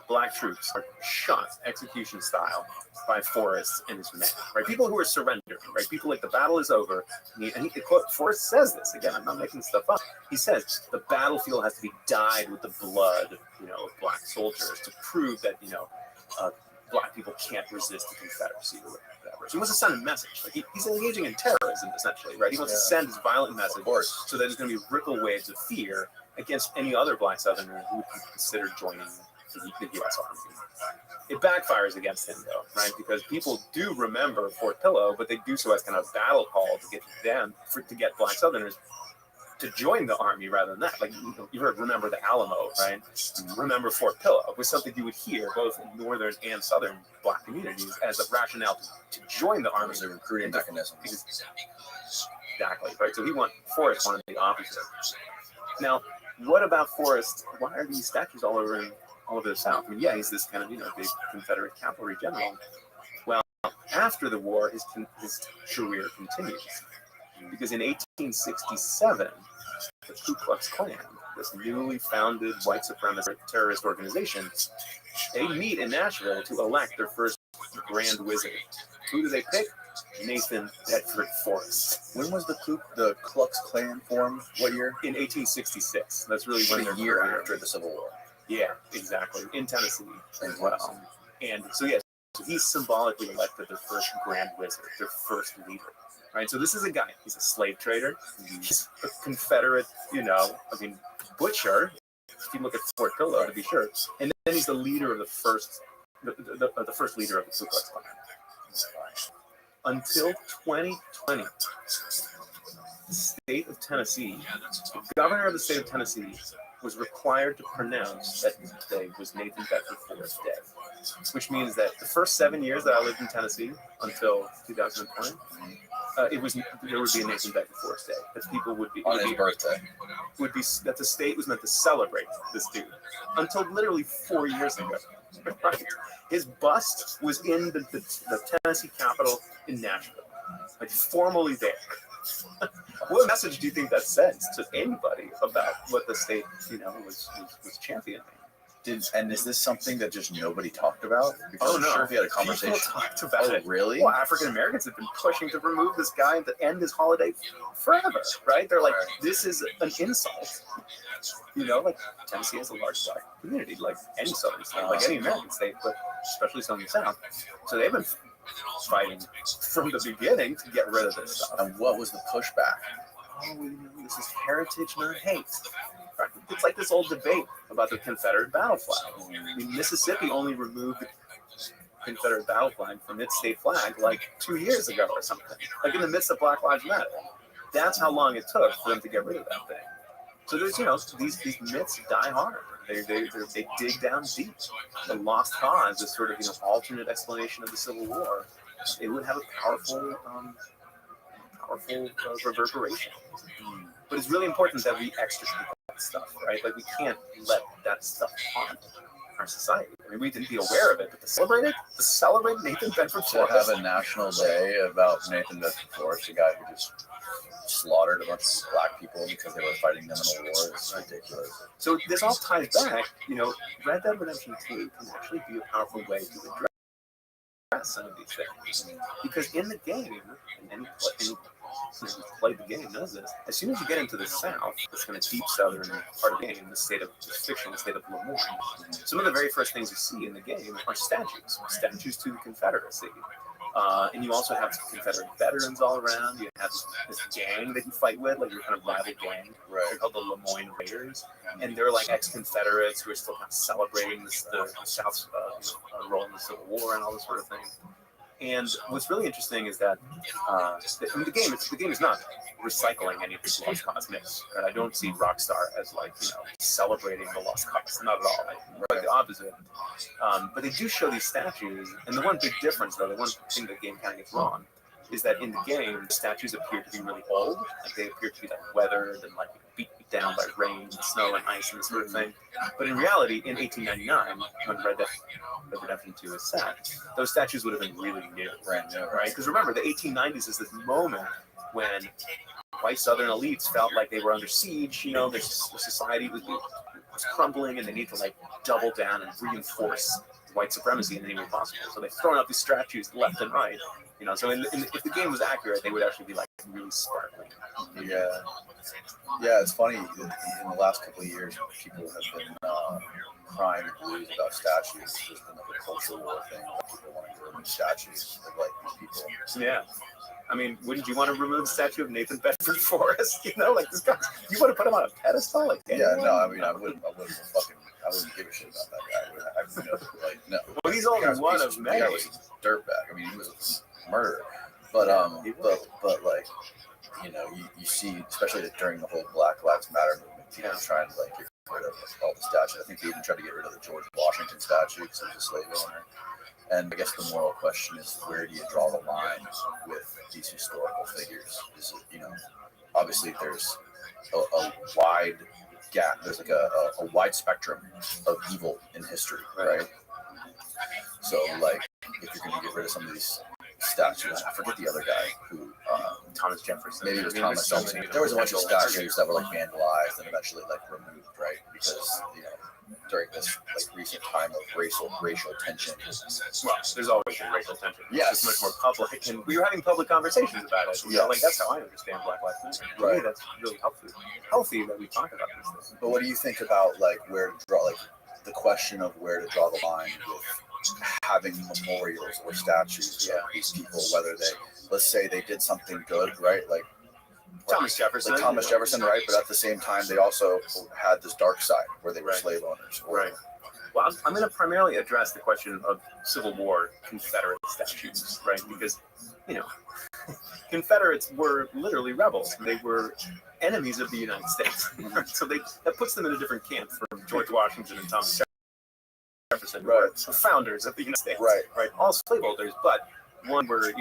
black troops are shot execution style by Forrest and his men, right? People who are surrendering, right? People like the battle is over. And Forrest says this, again, I'm not making stuff up. He says the battlefield has to be dyed with the blood, of black soldiers to prove that, black people can't resist the Confederacy or whatever. So he wants to send a message. Like he's engaging in terrorism, essentially, right? He wants to send his violent message so that there's going to be ripple waves of fear against any other black Southerner who would consider joining the U.S. Army. It backfires against him, though, right? Because people do remember Fort Pillow, but they do so as kind of a battle call to get black Southerners to join the army rather than that. Like you heard, remember the Alamo, right? Remember Fort Pillow was something you would hear both in northern and southern black communities as a rationale to join the army. As a recruiting mechanism. Exactly, right? So Forrest wanted the opposite. Now, what about Forrest? Why are these statues all over the South? I mean, yeah, he's this kind of big Confederate cavalry general. Well, after the war, his career continues because in 1867, the Ku Klux Klan, this newly founded white supremacist terrorist organization, they meet in Nashville to elect their first Grand Wizard. Who do they pick? Nathan Bedford Forrest. When was the Ku Klux Klan formed? What year? In 1866. That's really when a year after the Civil War. Yeah, exactly. In Tennessee as well. And so, he's symbolically elected their first Grand Wizard, their first leader. Right? So this is a guy. He's a slave trader. He's a Confederate, butcher. If you look at Fort Pillow, to be sure. And then he's the leader of the first leader of the Ku Klux Klan. Until 2020, the state of Tennessee, the governor of the state of Tennessee was required to pronounce that today was Nathan Bedford Forrest dead, which means that the first 7 years that I lived in Tennessee until 2020, there would be a Nathan Bedford Forrest day that people would be on his birthday. That the state was meant to celebrate this dude until literally 4 years ago. Right? His bust was in the Tennessee Capitol in Nashville, like formally there. What message do you think that sends to anybody about what the state, was championing? And is this something that just nobody talked about? Because I'm sure if you had a conversation. People talked about it. Really? Well, African Americans have been pushing to remove this guy and to end his holiday forever, right? They're like, this is an insult. Tennessee has a large black community, like any southern state, like any American state, but especially some in the South. So they've been fighting from the beginning to get rid of this stuff. And what was the pushback? This is heritage, not hate. It's like this old debate about the Confederate battle flag. Mississippi only removed the Confederate battle flag from its state flag like 2 years ago or something, like in the midst of Black Lives Matter. That's how long it took for them to get rid of that thing. So there's, these myths die hard. They dig down deep. The lost cause is sort of, alternate explanation of the Civil War. It would have a powerful reverberation. But it's really important that we extricate that stuff, right? Like we can't let that stuff haunt our society. I mean, we didn't be aware of it, but to celebrate Nathan Bedford To Forrest. have a national day about Nathan Bedford Forrest, a guy who just slaughtered a bunch of black people because they were fighting them in a war. It's ridiculous. So this all ties back, Red Dead Redemption 2 can actually be a powerful way to address some of these things. Because in the game, and any who's played the game knows this, as soon as you get into the South, this kind of deep southern part of the game, the fictional state of Lemoyne, some of the very first things you see in the game are statues to the Confederacy. And you also have Confederate veterans all around. You have this gang that you fight with, like your kind of rival gang. Right. They're called the Lemoyne Raiders. And they're like ex-Confederates who are still kind of celebrating the South's role in the Civil War and all this sort of thing. And what's really interesting is that the game is not recycling any of the lost cause myths. And I don't see Rockstar as celebrating the lost cause, not at all. Quite the opposite. But they do show these statues, and the one big difference, though, the one thing the game kind of gets wrong, is that in the game, the statues appear to be really old, like they appear to be weathered and beat down by rain and snow and ice and this sort of thing. But in reality, in 1899, when Red Dead Redemption 2 is set, those statues would have been really new, brand new, right? Because remember, the 1890s is this moment when white Southern elites felt like they were under siege. The society was crumbling, and they need to double down and reinforce white supremacy in any way possible. So they've thrown up these statues left and right. So if the game was accurate, they would actually be really sparkling. Yeah, it's funny. In the last couple of years, people have been crying and blues about statues. There's been a cultural war thing. People wanting to remove statues of these people. Yeah. I mean, wouldn't you want to remove the statue of Nathan Bedford Forrest? This guy. You want to put him on a pedestal? Yeah, no. I mean, I wouldn't give a shit about that guy. No. Well, he's only one of many. The guy was a dirtbag. I mean, he was a murderer. But you see, especially during the whole Black Lives Matter movement, people trying to get rid of all the statues. I think they even tried to get rid of the George Washington statue because he was a slave owner. And I guess the moral question is, where do you draw the line with these historical figures? Is it, obviously there's a wide gap. There's a wide spectrum of evil in history, right? So if you're going to get rid of some of these statues, I forget the other guy who, Thomas Jefferson. Maybe it was Thomas Jefferson. There was a bunch of statues that were vandalized and eventually removed, right? Because during this recent time of racial tension. Well, there's always been racial tension. Yes. It's much more public, and we were having public conversations about it. That's how I understand Black Lives Matter. Right. To me, that's really healthy that we talk about these things. But what do you think about where to draw, the question of where to draw the line with having memorials or statues of these people, whether let's say they did something good, right? Thomas Jefferson. Right? But at the same time, they also had this dark side where they were slave owners. Right. Well, I'm going to primarily address the question of Civil War Confederate statues, right? Because, Confederates were literally rebels. They were enemies of the United States. So that puts them in a different camp from George Washington and Thomas Jefferson, who were the founders of the United States. Right. All slaveholders, but one were,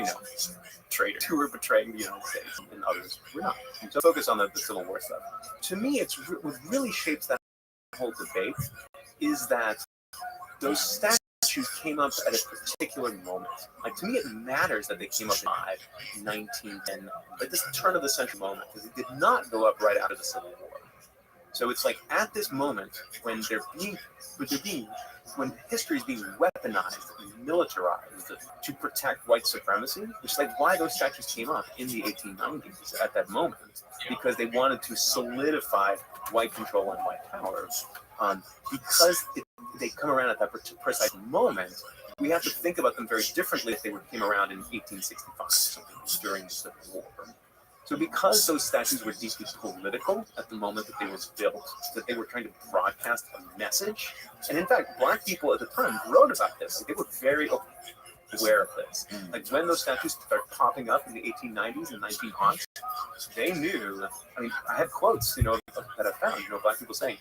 traitors who were betraying the United States, and others were not. So focus on the Civil War stuff. To me, what really shapes that whole debate is that those statues came up at a particular moment. To me, it matters that they came up in 1910, this turn of the century moment, because it did not go up right out of the Civil War. So it's at this moment when when history is being weaponized and militarized to protect white supremacy, which is why those statues came up in the 1890s at that moment, because they wanted to solidify white control and white power. Because they come around at that precise moment, we have to think about them very differently if they came around in 1865 or something during the Civil War. So because those statues were deeply political at the moment that they were built, that they were trying to broadcast a message, and in fact, Black people at the time wrote about this. They were very aware of this. When those statues started popping up in the 1890s and 1900s, they knew. I mean, I have quotes, that I found, Black people saying,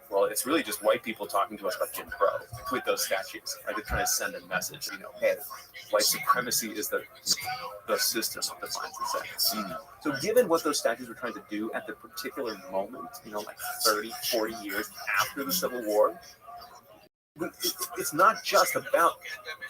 well, it's really just white people talking to us about Jim Crow with those statues. They're trying to send a message, hey, white supremacy is the system that defines the sex. So given what those statues were trying to do at the particular moment, 30, 40 years after the Civil War, it's not just about,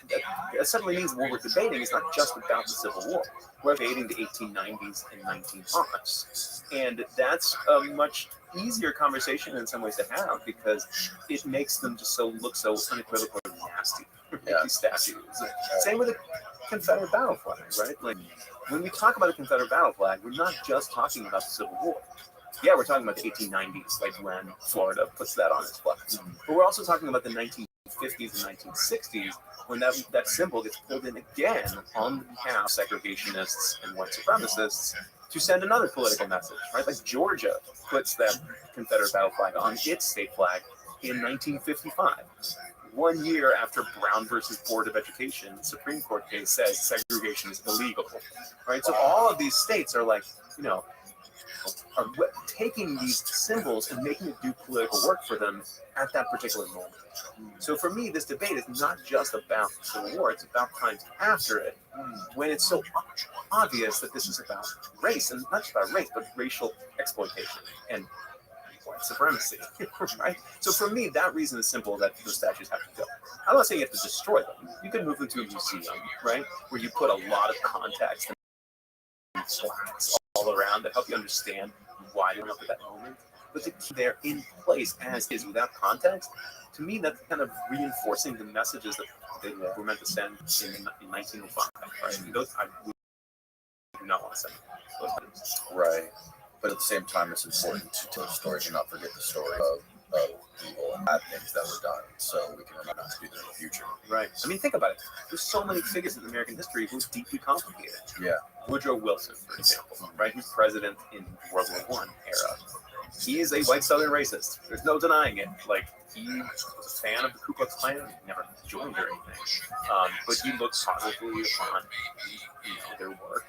that suddenly means what we're debating is not just about the Civil War. We're debating the 1890s and 1900s. And that's a much easier conversation in some ways to have because it makes them just look so unequivocally nasty. These statues. Same with the Confederate battle flag, right? Like when we talk about the Confederate battle flag, we're not just talking about the Civil War. Yeah, we're talking about the 1890s, like when Florida puts that on its flag. But we're also talking about the 1950s and 1960s, when that symbol gets pulled in again on behalf of segregationists and white supremacists to send another political message, right? Like Georgia puts that Confederate battle flag on its state flag in 1955. 1 year after Brown versus Board of Education, the Supreme Court case says segregation is illegal, right? So all of these states are like, are taking these symbols and making it do political work for them at that particular moment. So for me, this debate is not just about the Civil War, it's about times after it, when it's so obvious that this is about race, and not just about race, but racial exploitation and white supremacy, right? So for me, that reason is simple, that those statues have to go. I'm not saying you have to destroy them. You can move them to a museum, right, where you put a lot of context and plaques all around that help you understand why they went up at that moment. But to keep there in place as is without context, to me, that's kind of reinforcing the messages that they were meant to send in 1905, right? And those, I do not want to send those things. Right. But at the same time, it's important to tell stories and not forget the story of evil and bad things that were done, so we can remember not to do that in the future. Right. I mean, think about it. There's so many figures in American history who are deeply complicated. Yeah. Woodrow Wilson, for example, right? Who's president in World War I era. He is a white Southern racist. There's no denying it. Like, he was a fan of the Ku Klux Klan. He never joined or anything. But he looked positively upon their work.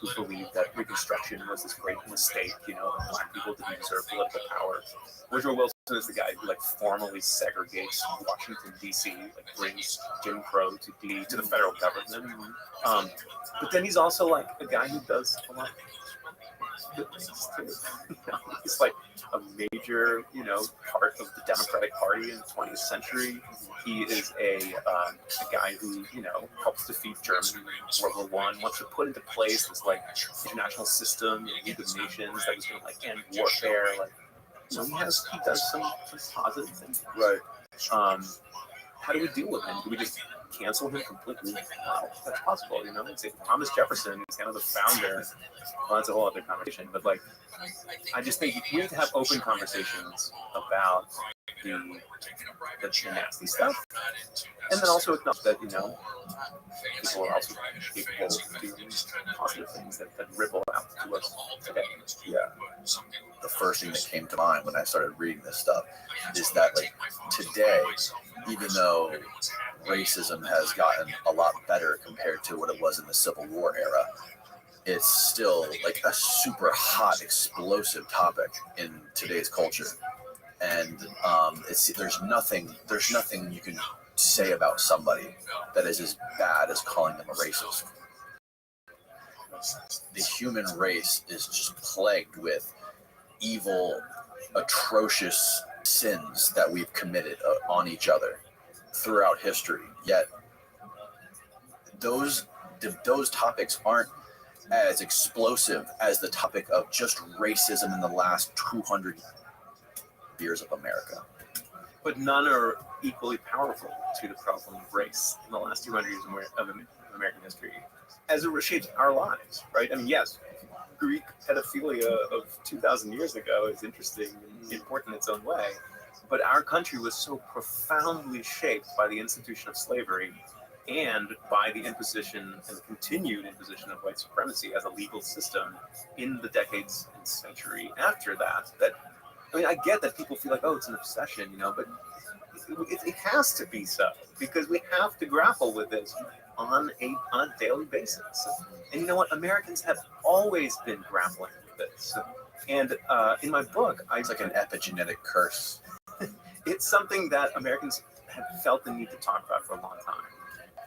Who believed that Reconstruction was this great mistake, that Black people didn't deserve political power. Woodrow Wilson is the guy who formally segregates Washington D.C., brings Jim Crow to the federal government. But then he's also a guy who does a lot of good things too. He's a major, part of the Democratic Party in the 20th century. He is a guy who, helps defeat Germany in World War I, wants to put into place this international system, League of Nations that was going to end warfare. He does some positive things. Right. How do we deal with him? Do we just cancel him completely? No, that's possible. Thomas Jefferson is kind of the founder. Well, that's a whole other conversation. But I just think we need to have open conversations about the nasty stuff, and then also acknowledge that people are also capable of doing positive things that ripple out to us today. Yeah. The first thing that came to mind when I started reading this stuff is that today, even though racism has gotten a lot better compared to what it was in the Civil War era, it's still a super hot, explosive topic in today's culture. And there's nothing you can say about somebody that is as bad as calling them a racist. The human race is just plagued with evil, atrocious sins that we've committed on each other throughout history. Yet those topics aren't as explosive as the topic of just racism in the last 200 years of America. But none are equally powerful to the problem of race in the last 200 years of American history as it reshaped our lives, right? I mean, yes, Greek pedophilia of 2,000 years ago is interesting and important in its own way, but our country was so profoundly shaped by the institution of slavery and by the imposition and the continued imposition of white supremacy as a legal system in the decades and century after that, I get that people feel it's an obsession, but it has to be so, because we have to grapple with this on a daily basis. And you know what? Americans have always been grappling with this. And in my book, it's like an epigenetic curse. It's something that Americans have felt the need to talk about for a long time.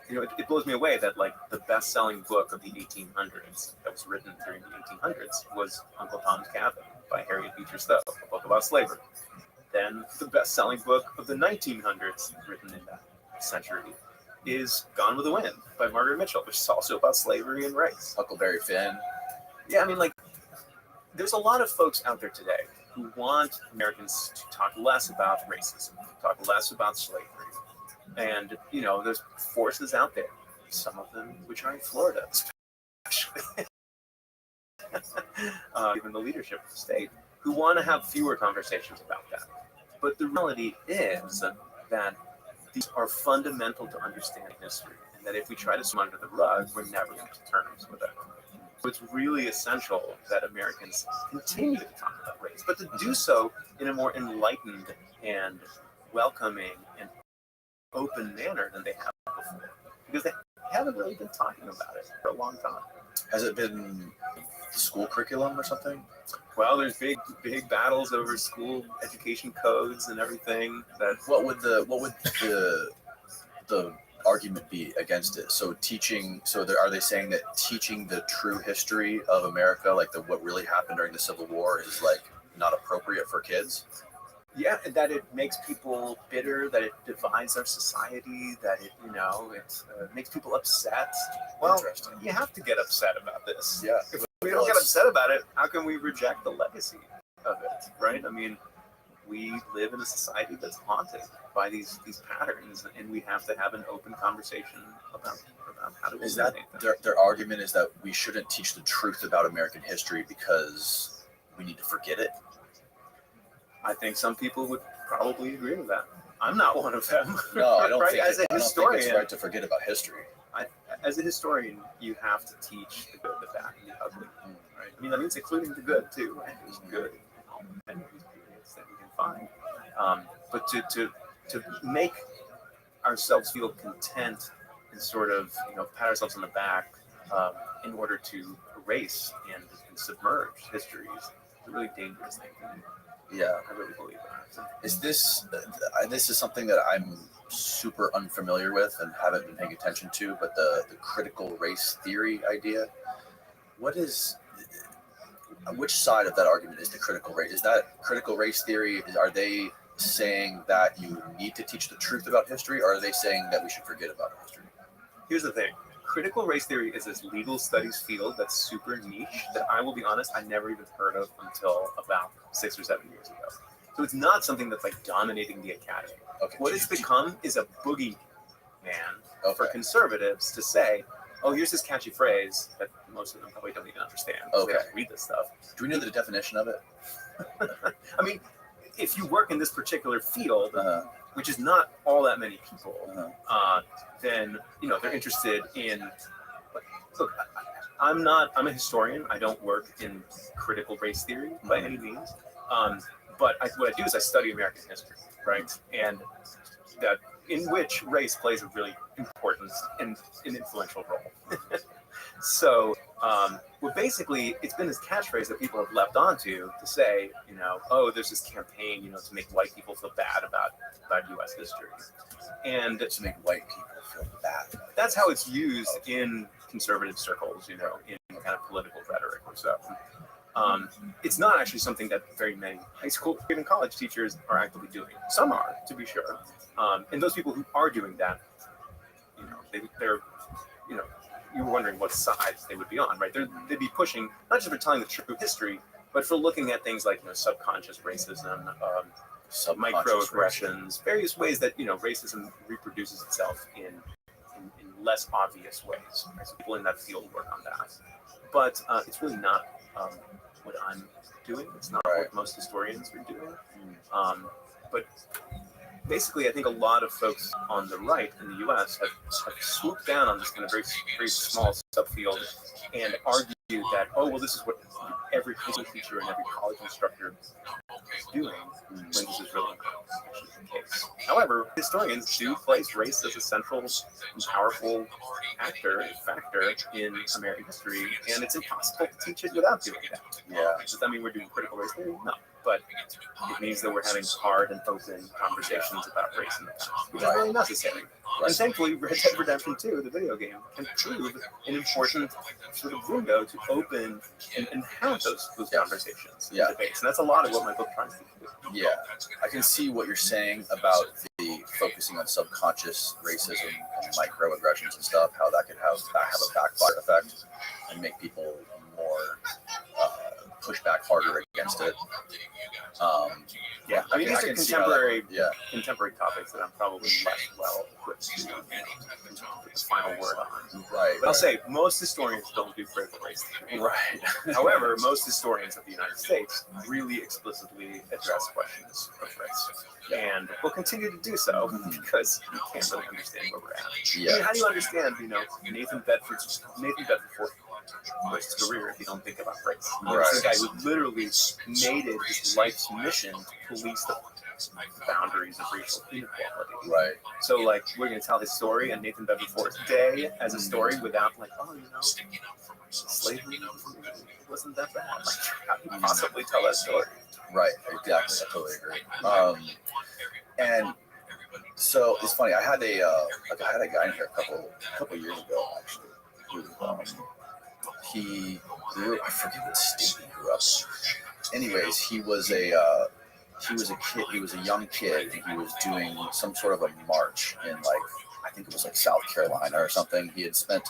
It blows me away that the best-selling book of the 1800s that was written during the 1800s was Uncle Tom's Cabin by Harriet Beecher Stowe, a book about slavery. then the best-selling book of the 1900s, written in that century, is Gone with the Wind by Margaret Mitchell, which is also about slavery and race. Huckleberry Finn. Yeah, I mean, like, there's a lot of folks out there today who want Americans to talk less about racism, talk less about slavery. And, you know, there's forces out there, some of them which are in Florida, especially, even the leadership of the state, who want to have fewer conversations about that. But the reality is that these are fundamental to understanding history, and that if we try to swim under the rug, we're never going to terms with it. So it's really essential that Americans continue to talk about race, but to do so in a more enlightened and welcoming and open manner than they have before, because they haven't really been talking about it for a long time. Has it been school curriculum or something? Well, there's big battles over school education codes and everything. That What would the argument be against it? So teaching. So are they saying that teaching the true history of America, like what really happened during the Civil War, is like not appropriate for kids? Yeah, that it makes people bitter, that it divides our society, that it, you know, it makes people upset. Well, you have to get upset about this. Yeah. If we don't get upset about it, how can we reject the legacy of it, right? I mean, we live in a society that's haunted by these patterns, and we have to have an open conversation about how to eliminate them. Their argument is that we shouldn't teach the truth about American history because we need to forget it? I think some people would probably agree with that. I'm not one of them. No, I don't right? think As a I don't historian, think it's right to forget about history. As a historian, you have to teach the good, the bad, and the ugly. Right? I mean, that means including the good too. Right? There's good in all many of these periods that we can find. But to make ourselves feel content and sort of, you know, pat ourselves on the back in order to erase and submerge history is a really dangerous thing to do. Yeah, I really believe that. Is this is something that I'm super unfamiliar with and haven't been paying attention to, but the critical race theory idea. Which side of that argument is the critical race? Is that critical race theory? Are they saying that you need to teach the truth about history, or are they saying that we should forget about history? Here's the thing. Critical race theory is this legal studies field that's super niche that I will be honest, I never even heard of until about 6 or 7 years ago. So it's not something that's like dominating the academy. Okay. What it's become is a boogeyman for conservatives to say, oh, here's this catchy phrase that most of them probably don't even understand. Okay. They don't read this stuff. Do we know the definition of it? I mean, if you work in this particular field, which is not all that many people, then, you know, they're interested in, look, I'm a historian. I don't work in critical race theory by any means. But what I do is I study American history, right? And that in which race plays a really important and an influential role. So, well, basically, it's been this catchphrase that people have leapt onto to say, you know, oh, there's this campaign, you know, to make white people feel bad about U.S. history. And To make white people feel bad. that's how it's used in conservative circles, you know, in kind of political rhetoric or so. It's not actually something that very many high school, even college teachers are actively doing. Some are, to be sure. And those people who are doing that, you know, they're, you know, you were wondering what sides they would be on, right? They'd be pushing, not just for telling the true history, but for looking at things like, you know, subconscious racism, microaggressions, various ways that, you know, racism reproduces itself in less obvious ways. Right? So people in that field work on that. But it's really not what I'm doing. It's not what most historians are doing. But basically, I think a lot of folks on the right in the U.S. have swooped down on this kind of very, very small subfield and argued that, oh, well, this is what every high school teacher and every college instructor is doing, when this is really not actually the case. However, historians do place race as a central and powerful factor in American history, and it's impossible to teach it without doing that. Yeah. Does that mean we're doing critical race theory? No. but it means that we're having hard and open conversations about race in the past, which is really necessary. And thankfully, Red Dead Redemption 2, the video game, can prove an important sort of window to open and have those conversations and debates. And that's a lot of what my book tries to do. Yeah, I can see what you're saying about the focusing on subconscious racism and microaggressions and stuff, how that could have a backfire effect and make people more push back harder against it. Yeah, I mean, these are contemporary topics that I'm probably less well equipped to put the final word on. Right. But I'll say most historians don't do critical race theory. Right. However, most historians of the United States really explicitly address questions of race. And will continue to do so because you can't really understand where we're at. Yeah. I mean, how do you understand, Nathan Bedford's career if you don't think about race? Right. This is a guy who literally made it his life's mission to police the boundaries of racial inequality. Right. So, like, we're going to tell his story and Nathan Bedford's day as a story without, like, slavery wasn't that bad. Like, how can you possibly tell that story? Right. Exactly. I totally agree. And so it's funny. I had a guy in here a couple years ago actually, who he grew. I forget what state he grew up in. Anyways, he was a kid. He was a young kid, and he was doing some sort of a march in I think it was South Carolina or something. He had spent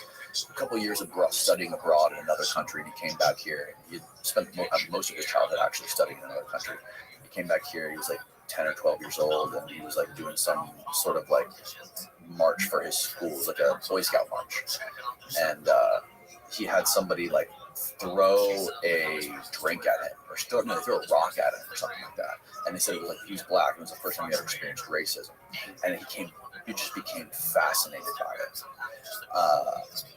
a couple years studying abroad in another country, and he came back here. He had spent most of his childhood actually studying in another country. He came back here. He was 10 or 12 years old, and he was doing some sort of march for his school. It was a Boy Scout march, and he had somebody throw a drink at him, or throw a rock at him, or something like that. And they said it was he was black, and it was the first time he ever experienced racism, and he just became fascinated by it.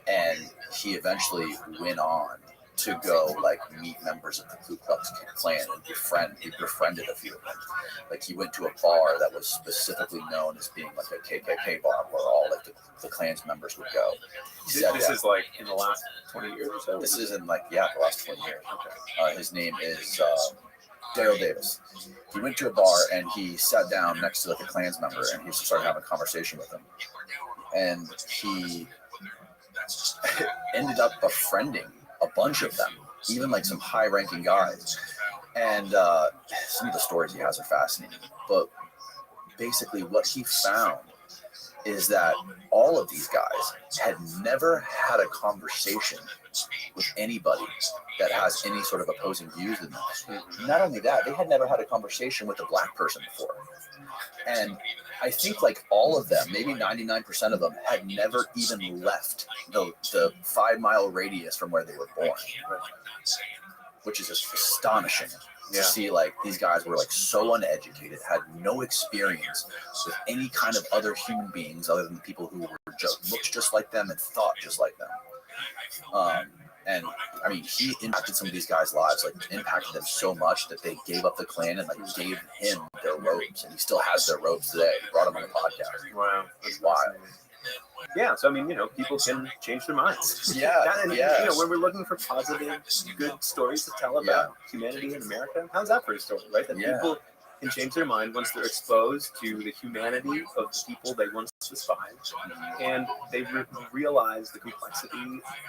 And he eventually went on to go meet members of the Ku Klux Klan and befriended a few of them. He went to a bar that was specifically known as being a KKK bar where all the Klan's members would go. This is in the last 20 years or so? This is in the last 20 years. Okay. His name is Daryl Davis. He went to a bar and he sat down next to a Klan's member and he started having a conversation with him. And he ended up befriending a bunch of them, even some high-ranking guys. And some of the stories he has are fascinating. But basically what he found is that all of these guys had never had a conversation with anybody that has any sort of opposing views in them. Not only that, they had never had a conversation with a black person before. And I think all of them, maybe 99% of them, had never even left the 5-mile radius from where they were born, which is just astonishing to see. These guys were so uneducated, had no experience with any kind of other human beings other than the people who were looked just like them and thought just like them. And I mean, he impacted some of these guys' lives, impacted them so much that they gave up the Klan and gave him their robes, and he still has their robes today. He brought them on the podcast. Wow, that's wild. Yeah, so I mean, people can change their minds. Yeah, when we're looking for positive, good stories to tell about humanity in America, how's that for a story, right? That people can change their mind once they're exposed to the humanity of the people they once despised, and they realize the complexity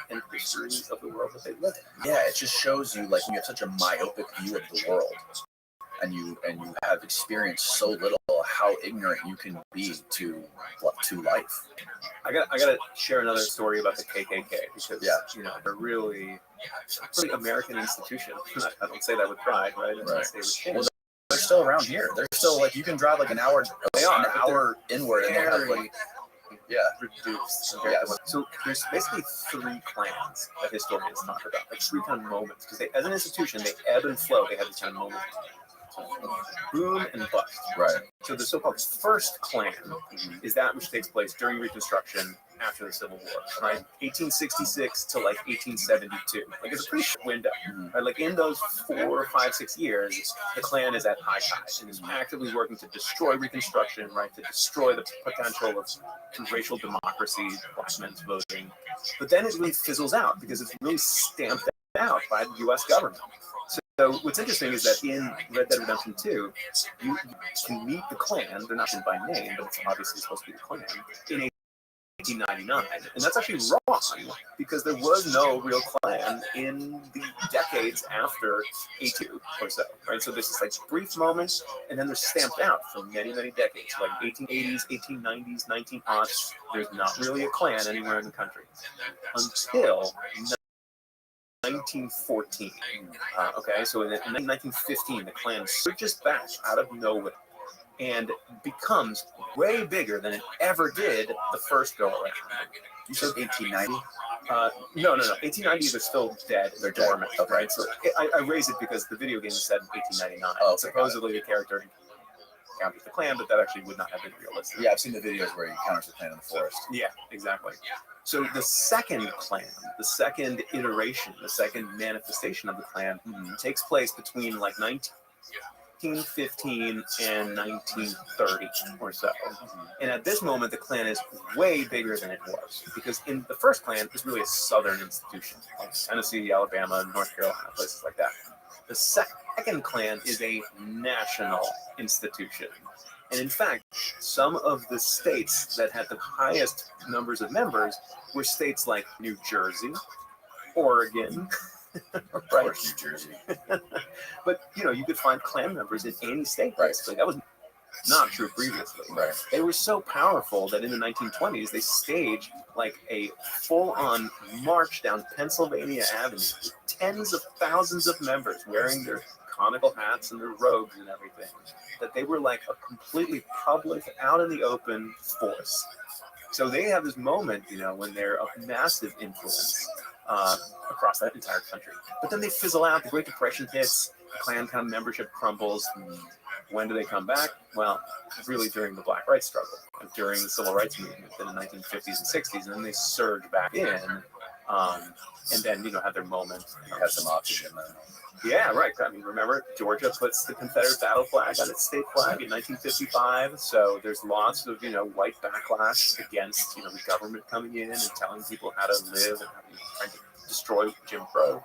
and history of the world that they live in. Yeah, it just shows you when you have such a myopic view of the world, and you have experienced so little, how ignorant you can be to life. I gotta share another story about the KKK because they're really American institution. I don't say that with pride, right? Well, they're still around here. They're still you can drive an hour. They are an hour inward, and they have reduced. So there's basically 3 clans that historians talk about, 3 kind of moments, because as an institution they ebb and flow. They have these kind of moments. Boom and bust. Right. So the so-called first Klan is that which takes place during Reconstruction after the Civil War, right? 1866 to 1872. It's a pretty short window. Right? In those 4, 5, 6 years, the Klan is at high tide and is actively working to destroy Reconstruction, right? To destroy the potential of racial democracy, black men's voting. But then it really fizzles out because it's really stamped out by the U.S. government. So what's interesting is that in Red Dead Redemption 2, you can meet the Klan. They're not by name, but it's obviously supposed to be the Klan in 1899, and that's actually wrong because there was no real Klan in the decades after A2 or so, right? So there's this like brief moment, and then they're stamped out for many, many decades, like 1880s, 1890s, 1900s. There's not really a Klan anywhere in the country until 1914. Okay, so in 1915, the Klan surges back out of nowhere and becomes way bigger than it ever did the first go around. You said 1890? No. 1890, they're still dead. They're dormant. Okay. Right? So I raised it because the video game said 1899. Oh, supposedly the character encounters the Klan, but that actually would not have been realistic. Yeah, I've seen the videos where he encounters the Klan in the forest. Yeah, exactly. So the second Klan, the second iteration, the second manifestation of the Klan takes place between like 1915 and 1930 or so. And at this moment, the Klan is way bigger than it was because in the first Klan is really a southern institution, like Tennessee, Alabama, North Carolina, places like that. The second Klan is a national institution. And in fact, some of the states that had the highest numbers of members were states like New Jersey, Oregon, Of course, New Jersey. But you could find Klan members in any state. Basically, that was not true previously. Right. They were so powerful that in the 1920s they staged like a full-on march down Pennsylvania Avenue with tens of thousands of members wearing their conical hats and their robes and everything. That they were like a completely public, out in the open force. So they have this moment, when they're of massive influence across that entire country. But then they fizzle out. The Great Depression hits. The Klan kind of membership crumbles. When do they come back? Well, really during the Black Rights struggle, during the Civil Rights Movement in the 1950s and 60s, and then they surge back in, and then have their moment. Have some oxygen. Yeah, right. I mean, remember, Georgia puts the Confederate battle flag on its state flag in 1955. So there's lots of, white backlash against, the government coming in and telling people how to live and trying to destroy Jim Crow.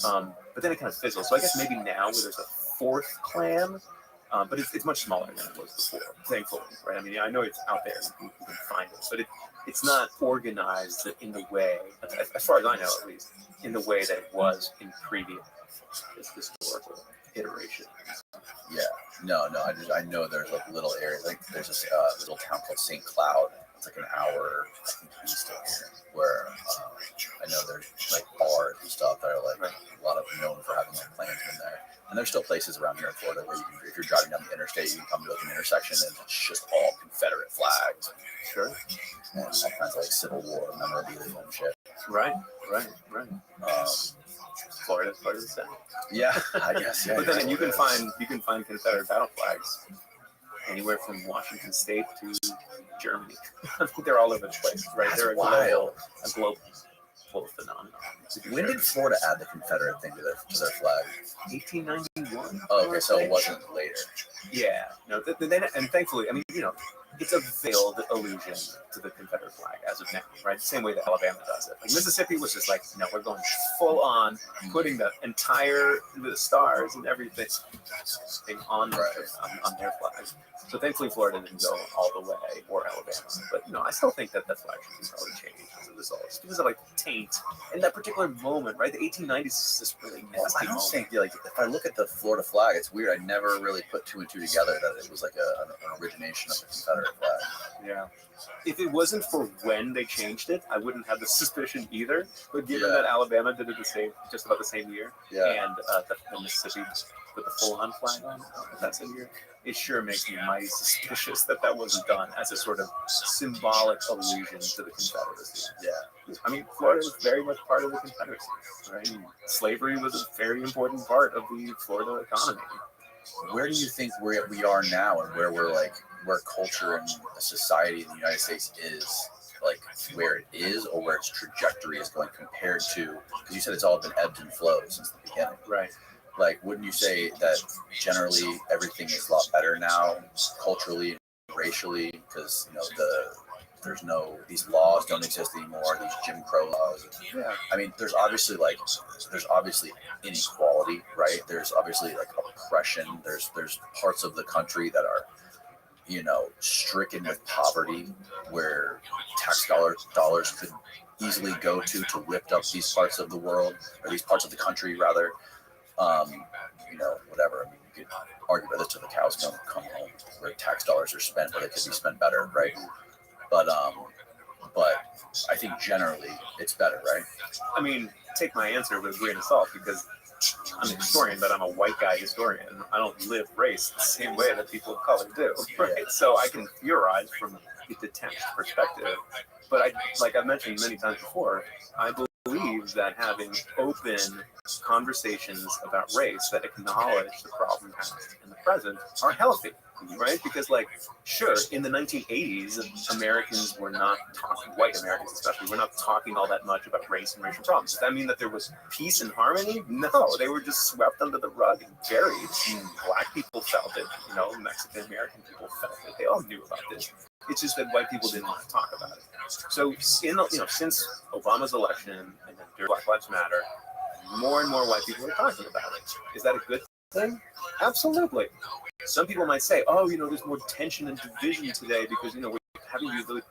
But then it kind of fizzles. So I guess maybe now where there's a fourth Klan, but it's much smaller than it was before, thankfully, right? I mean, I know it's out there, you can find it, but it's not organized in the way, as far as I know at least, in the way that it was in previous historical iterations. Yeah, no. I know there's like little areas, like there's this little town called St. Cloud. It's like an hour, I think, east of here, where I know there's like bars and stuff that are like a lot of known for having like Klansmen there. And there's still places around here in Florida where you can, if you're driving down the interstate, you can come to like an intersection and it's just all Confederate flags. Sure. And all kinds of like Civil War memorabilia and shit. Right. Florida's part of the South. Yeah, I guess. Yeah, but then you can find Confederate battle flags anywhere from Washington State to Germany. They're all over the place, right? That's They're a global phenomenon. When did Florida add the Confederate thing to their flag? 1891. Oh, okay, so it wasn't later. Yeah, no, and thankfully, I mean, it's a veiled allusion to the Confederate flag as of now, right? The same way that Alabama does it. Like Mississippi was just like, no, we're going full on, putting the stars and everything on their flag. So thankfully, Florida didn't go all the way, or Alabama. But I still think that flag should probably change as a result, just because of like the taint in that particular moment, right? The 1890s is this really nasty. I don't think if I look at the Florida flag, it's weird. I never really put two and two together that it was like an origination of the Confederate flag. Yeah. If it wasn't for when they changed it, I wouldn't have the suspicion either. But given that Alabama did it just about the same year, and the Mississippi put the full-on flag on that same year, it sure makes me mighty suspicious that wasn't done as a sort of symbolic allusion to the Confederacy. Yeah. I mean, Florida was very much part of the Confederacy, right? Slavery was a very important part of the Florida economy. Where do you think we are now, and where culture and society in the United States is, like where it is or where its trajectory is going compared to, because you said it's all been ebbs and flows since the beginning. Right. Like, wouldn't you say that generally everything is a lot better now, culturally, racially, because the there's no, these laws don't exist anymore, these Jim Crow laws. Yeah. I mean, there's obviously inequality, right? There's obviously like oppression. There's parts of the country that are, you know, stricken with poverty, where tax dollars could easily go to lift up these parts of the world, or these parts of the country rather. You know, whatever. I mean, you could argue about this till the cows come home, where tax dollars are spent, but they could be spent better, right? But I think generally it's better, right? I mean, take my answer with a grain of salt, because I'm a historian, but I'm a white guy historian. I don't live race the same way that people of color do, right? So I can theorize from a detached perspective. But like I've mentioned many times before, I believe that having open conversations about race that acknowledge the problem past and the present are healthy, right? Because, like, sure, in the 1980s, Americans were not talking, white Americans especially, were not talking all that much about race and racial problems. Does that mean that there was peace and harmony? No, they were just swept under the rug and buried. Black people felt it, you know, Mexican American people felt it. They all knew about this. It's just that white people didn't want to talk about it. So, since Obama's election and then during Black Lives Matter, more and more white people are talking about it. Is that a good thing? Absolutely. Some people might say, oh, you know, there's more tension and division today because, you know, we're having these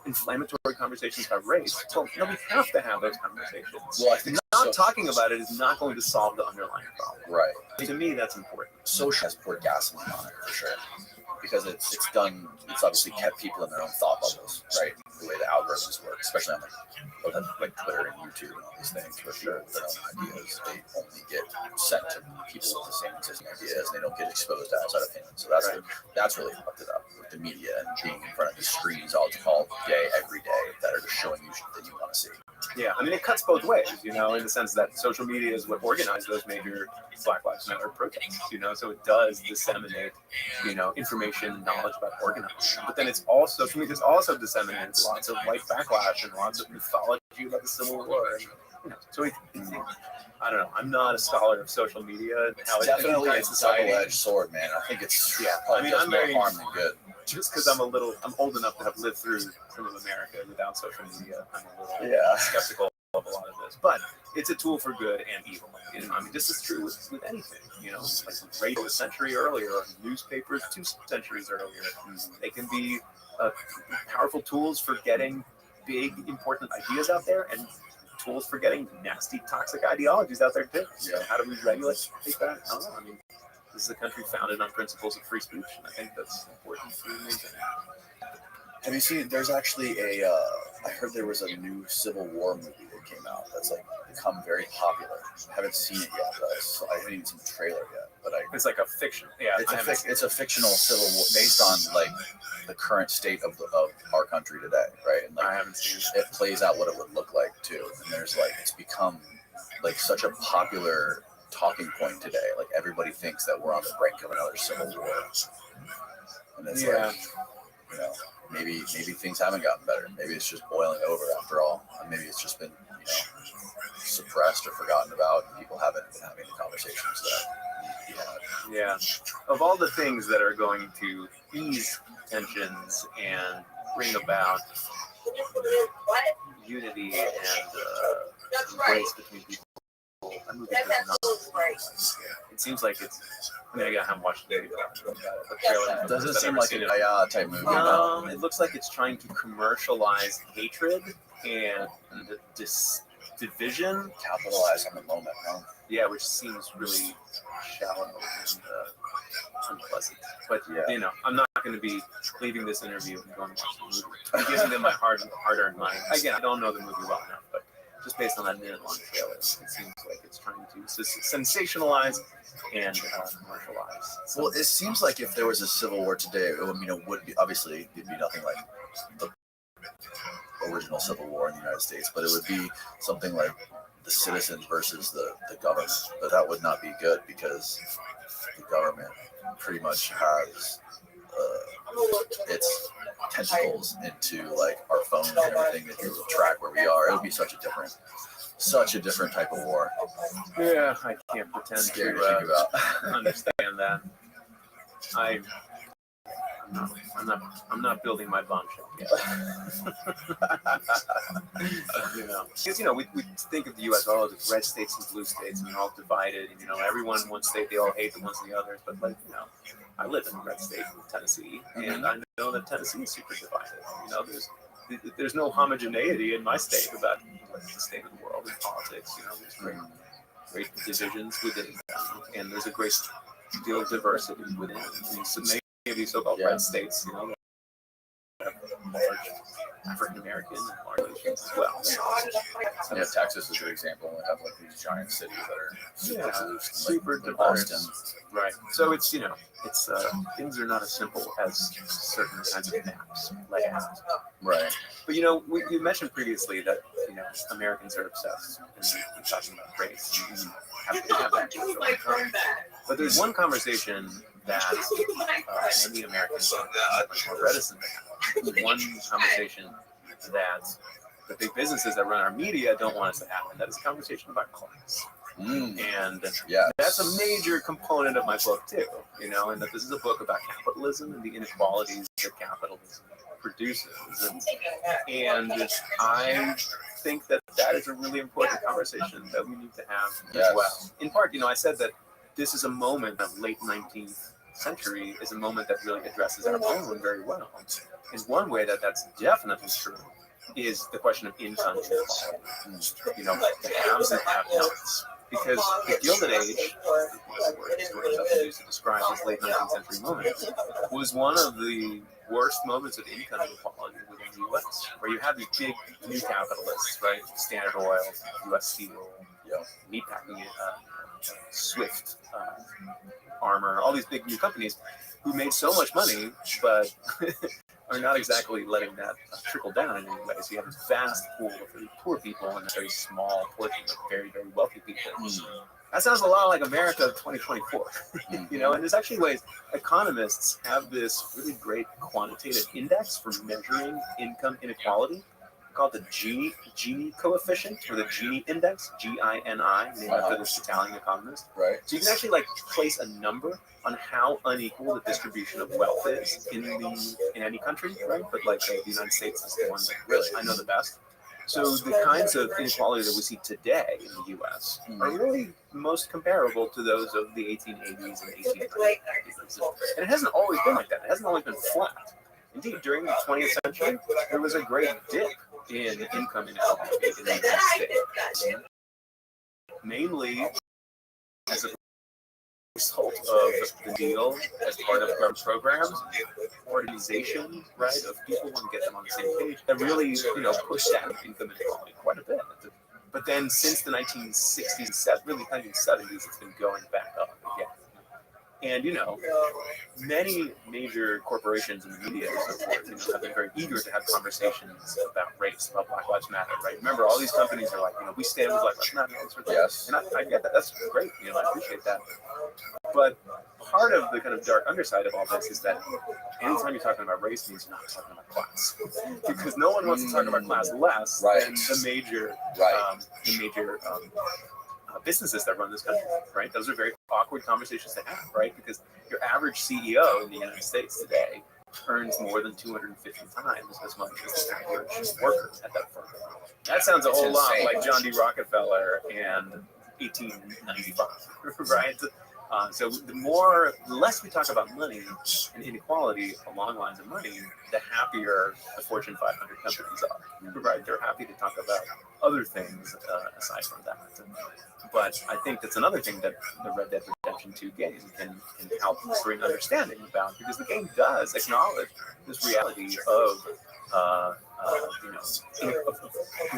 inflammatory conversations about race. Well, no, we have to have those conversations. Well, I think not talking about it is not going to solve the underlying problem. Right. To me, that's important. Social has poured gasoline on it for sure, because it's obviously kept people in their own thought bubbles, right? The way the algorithms work, especially on like Twitter and YouTube and all these things, where people with their own ideas, they only get sent to people with the same existing ideas, and they don't get exposed to outside opinions. So that's really fucked it up with the media and being in front of the screens all day, every day, that are just showing you shit that you want to see. Yeah, I mean, it cuts both ways, you know, in the sense that social media is what organized those major Black Lives Matter protests, you know, so it does disseminate, you know, information and knowledge about organizing. But then social media also disseminates lots of white backlash and lots of mythology about the Civil War. And, you know, so I don't know. I'm not a scholar of social media. How definitely it's a double-edged sword, man. I think it's I mean, I'm very harm than good. Just because I'm old enough to have lived through some of America without social media, I'm a little skeptical of a lot of this. But it's a tool for good and evil. And, I mean, this is true with anything. You know, like radio a century earlier, or newspapers 2 centuries earlier. They can be powerful tools for getting big, important ideas out there, and tools for getting nasty, toxic ideologies out there too. Yeah. How do we regulate that? I don't know. I mean, this is a country founded on principles of free speech, and I think that's important to maintain. Have you seen? There's actually I heard there was a new Civil War movie that came out that's like become very popular. I haven't seen it yet, but I haven't even seen the trailer yet. But it's like a fiction. Yeah, it's a fictional Civil War based on like the current state of our country today, right? And like, I haven't seen it. It plays out what it would look like too. And there's like, it's become like such a popular talking point today. Like everybody thinks that we're on the brink of another Civil War, and it's like, you know, maybe things haven't gotten better. Maybe it's just boiling over after all. And maybe it's just been, you know, suppressed or forgotten about, and people haven't been having the conversations that we had. Yeah. Of all the things that are going to ease tensions and bring about unity and embrace between people, it seems like it's. I mean, I haven't watched the video. It doesn't seem like a type movie. It looks like it's trying to commercialize hatred and division. Capitalize on the moment, huh? Yeah, which seems really shallow and unpleasant. But you know, I'm not going to be leaving this interview and going to watch the movie. I'm giving them my hard-earned money. Again, I don't know the movie well enough, but just based on that minute-long trailer, it seems like it's trying to sensationalize and commercialize. Well, it seems like if there was a Civil War today, it would be obviously it'd be nothing like the original Civil War in the United States, but it would be something like the citizens versus the government. But that would not be good, because the government pretty much has its tentacles into like our phones and everything that you track where we are. It would be such a different type of war. Yeah, I can't pretend to think about. understand that. I'm not building my bombshell yet. Because we think of the U.S. all as red states and blue states, and they're all divided. And everyone in one state, they all hate the ones in the others. But I live in a red state, Tennessee, and I know that Tennessee is super divided. There's no homogeneity in my state about the state of the world in politics. There's great divisions within them, and there's a great deal of diversity within many of these so-called red states, have large African American populations as well. Yeah, Texas is a good example. We have these giant cities that are super diverse. Right. So it's things are not as simple as certain kinds of maps lay out. Right. But you mentioned previously that Americans are obsessed and talking about race. Have that. But there's one conversation that many Americans are much more reticent to have. One conversation that the big businesses that run our media don't want us to have, and that is a conversation about class. And that's a major component of my book too, and that this is a book about capitalism and the inequalities that capitalism produces. And I think that is a really important conversation that we need to have as well. In part, I said that this is a moment of late 19th century is a moment that really addresses our own very well. And one way that that's definitely true is the question of income inequality. The haves and have-nots. Because the Gilded Age, was the word historians used to describe this late 19th century moment, was one of the worst moments of income inequality within the U.S., where you have these big new capitalists, right? Standard Oil, U.S. Steel, Meatpacking, Swift, Armor, all these big new companies who made so much money, but are not exactly letting that trickle down in any way. So you have a vast pool of very poor people and a very small portion of very, very wealthy people. That sounds a lot like America of 2024. And there's actually ways economists have this really great quantitative index for measuring income inequality called the Gini coefficient, or the Gini index, Gini, named after this Italian economist. Right. So you can actually place a number on how unequal the distribution of wealth is in any country, right? But the United States is the one that really I know the best. So the kinds of inequality that we see today in the U.S. are really most comparable to those of the 1880s and 1890s. And it hasn't always been like that. It hasn't always been flat. Indeed, during the 20th century, there was a great dip in income inequality in the United States. Mainly as a result of the deal as part of government programs, organization, right, of people and get them on the same page, that really, pushed down income inequality quite a bit. But then since the 1960s, really 1970s, it's been going back up again. And, many major corporations and the media and so forth, have been very eager to have conversations about race, about Black Lives Matter, right? Remember, all these companies are like, we stand with Black Lives Matter. Yes. And I get that. That's great. I appreciate that. But part of the kind of dark underside of all this is that anytime you're talking about race means you're not talking about class. Because no one wants to talk about class less than the major businesses that run this country, right? Those are very awkward conversations to have, right? Because your average CEO in the United States today earns more than 250 times as much as the average worker at that firm. That sounds a whole lot like John D. Rockefeller and 1895, right? So the less we talk about money and inequality along lines of money, the happier the Fortune 500 companies are, right? They're happy to talk about other things aside from that. But I think that's another thing that the Red Dead Redemption 2 game can help bring understanding about, because the game does acknowledge this reality of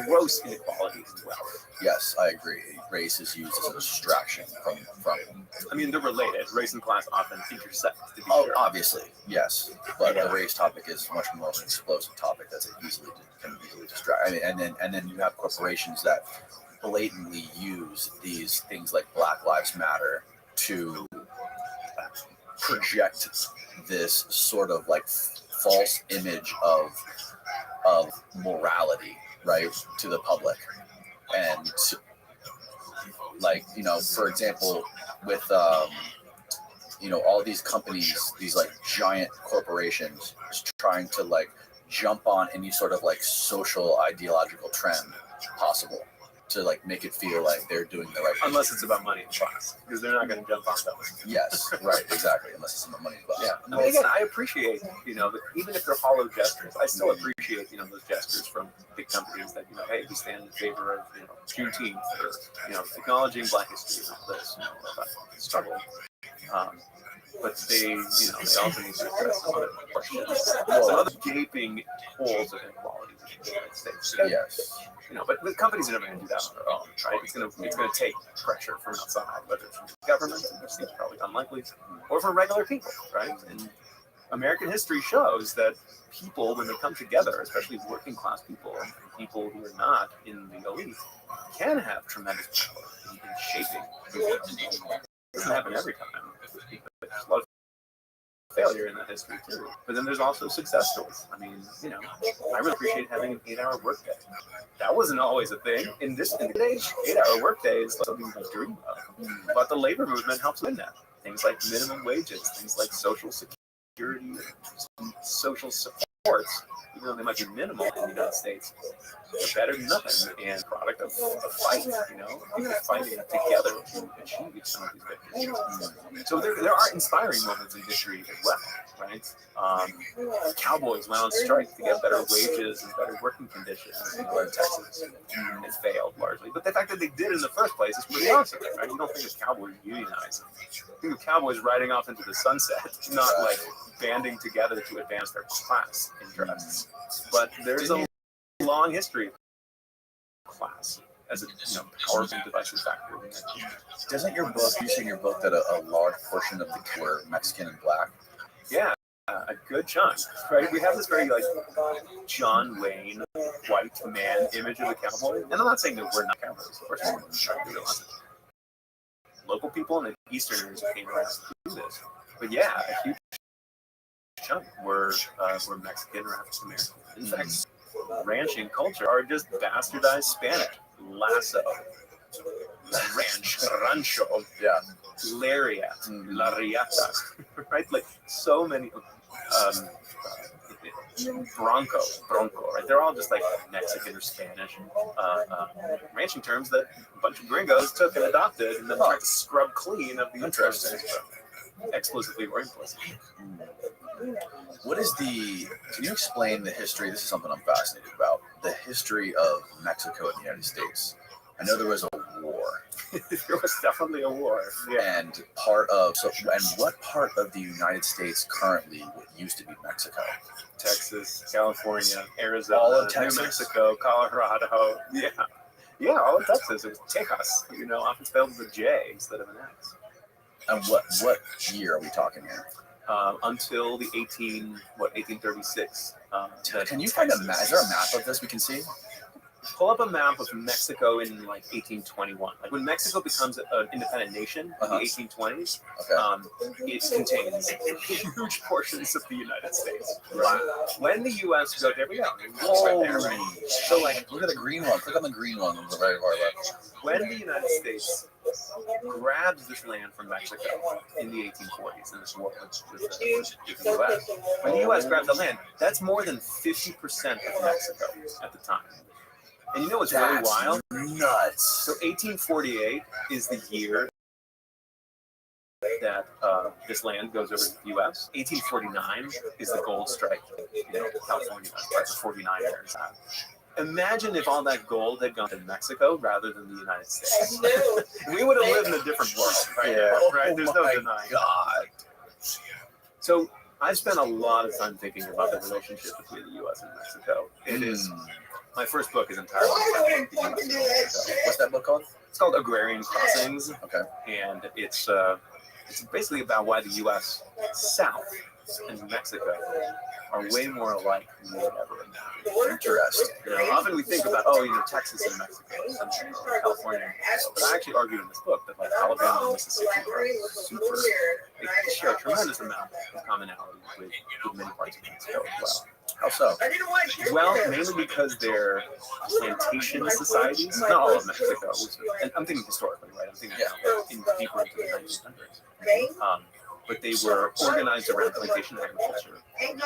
gross inequalities as well. Yes, I agree. Race is used as a distraction from. I mean, they're related. Race and class often intersect. To be sure. Obviously, yes. But the race topic is much more of an explosive topic that's can easily distract. I mean, and then you have corporations that blatantly use these things like Black Lives Matter to project this sort of false image of morality, right, to the public. And for example, with all these companies, these like giant corporations trying to like jump on any sort of like social ideological trend possible to like make it feel like they're doing the right thing. Unless it's about money and class, because they're not going to jump on those. Yes, right, exactly. Unless it's about money and class. Yeah. I mean, again, I appreciate, even if they're hollow gestures, I still appreciate, those gestures from big companies that, hey, we stand in favor of, Juneteenth or, acknowledging Black history and all this, about struggle. But they also need to address some other questions, some other gaping holes of inequality in the United States. Yes. But the companies are never going to do that on their own, right? It's going to take pressure from outside, whether it's from the government, which seems probably unlikely, or from regular people, right? And American history shows that people, when they come together, especially working class people and people who are not in the elite, can have tremendous power in shaping the world. It doesn't happen every time. There's a lot of failure in that history too. But then there's also success stories. I mean, I really appreciate having an 8-hour workday. That wasn't always a thing. In this age, 8-hour workday is something we dream of. But the labor movement helps win that. Things like minimum wages, things like social security, social supports, even though they might be minimal in the United States, they're better than nothing, and product of a fight, people fighting together to achieve some of these victories. So there are inspiring moments in history as well, right? Cowboys went on strike to get better wages and better working conditions in Texas, and it failed largely. But the fact that they did in the first place is pretty awesome, right? You don't think of cowboys unionizing. You think of cowboys riding off into the sunset, not like banding together to advance their class interests. But there's a long history of class as a powerful divisive factor. Doesn't you say in your book that a large portion of the kids were Mexican and Black? Yeah, a good chunk, right? We have this very like John Wayne white man image of the cowboy, and I'm not saying that we're not cowboys. Of course, we're not. Local people and the Easterners came around to do this, but yeah, a huge chunk were Mexican or African American. In fact, ranching culture are just bastardized Spanish. Lasso, rancho, lariat, la riata, right? Like so many, bronco, right? They're all just like Mexican or Spanish ranching terms that a bunch of gringos took and adopted and then tried to scrub clean of the interesting, explicitly or implicitly. Can you explain the history? This is something I'm fascinated about. The history of Mexico and the United States. I know there was a war. There was definitely a war. Yeah. And what part of the United States currently used to be Mexico? Texas, California, Arizona, all of Texas? New Mexico, Colorado. Yeah, all of Texas. It was Tejas, often spelled with a J instead of an X. And what year are we talking here? Until the 1836. Can you find a map? Is there a map of this we can see? Pull up a map of Mexico in like 1821. Like when Mexico becomes an independent nation in the 1820s, it contains huge portions of the United States. Wow. When the U.S. goes there, we go. Right there, right? So like, look at the green one. Click on the green one on the very far left. When the United States grabs this land from Mexico in the 1840s in this war with the U.S., when the U.S. grabs the land, that's more than 50% of Mexico at the time. And you know what's really wild? Nuts. So 1848 is the year that this land goes over to the U.S. 1849 is the gold strike California, like the 49ers. Imagine if all that gold had gone to Mexico rather than the United States. We would have lived in a different world, right? Yeah. Right? There's no denying. God. So I've spent a lot of time thinking about the relationship between the U.S. and Mexico. It is. My first book is entirely about the U.S. and Mexico. What's that book called? It's called Agrarian Crossings. Okay. And it's basically about why the U.S. South and Mexico are way more alike than we would ever imagine. Interesting. Often we think about, Texas and Mexico, or California. But I actually argued in this book that like Alabama and Mississippi are they share a tremendous amount of commonality with many parts of Mexico as well. How so? Well, mainly because they're plantation societies. Not all of Mexico, and I'm thinking historically, right? I'm thinking deeper into the 1900s. but they were organized around plantation agriculture, and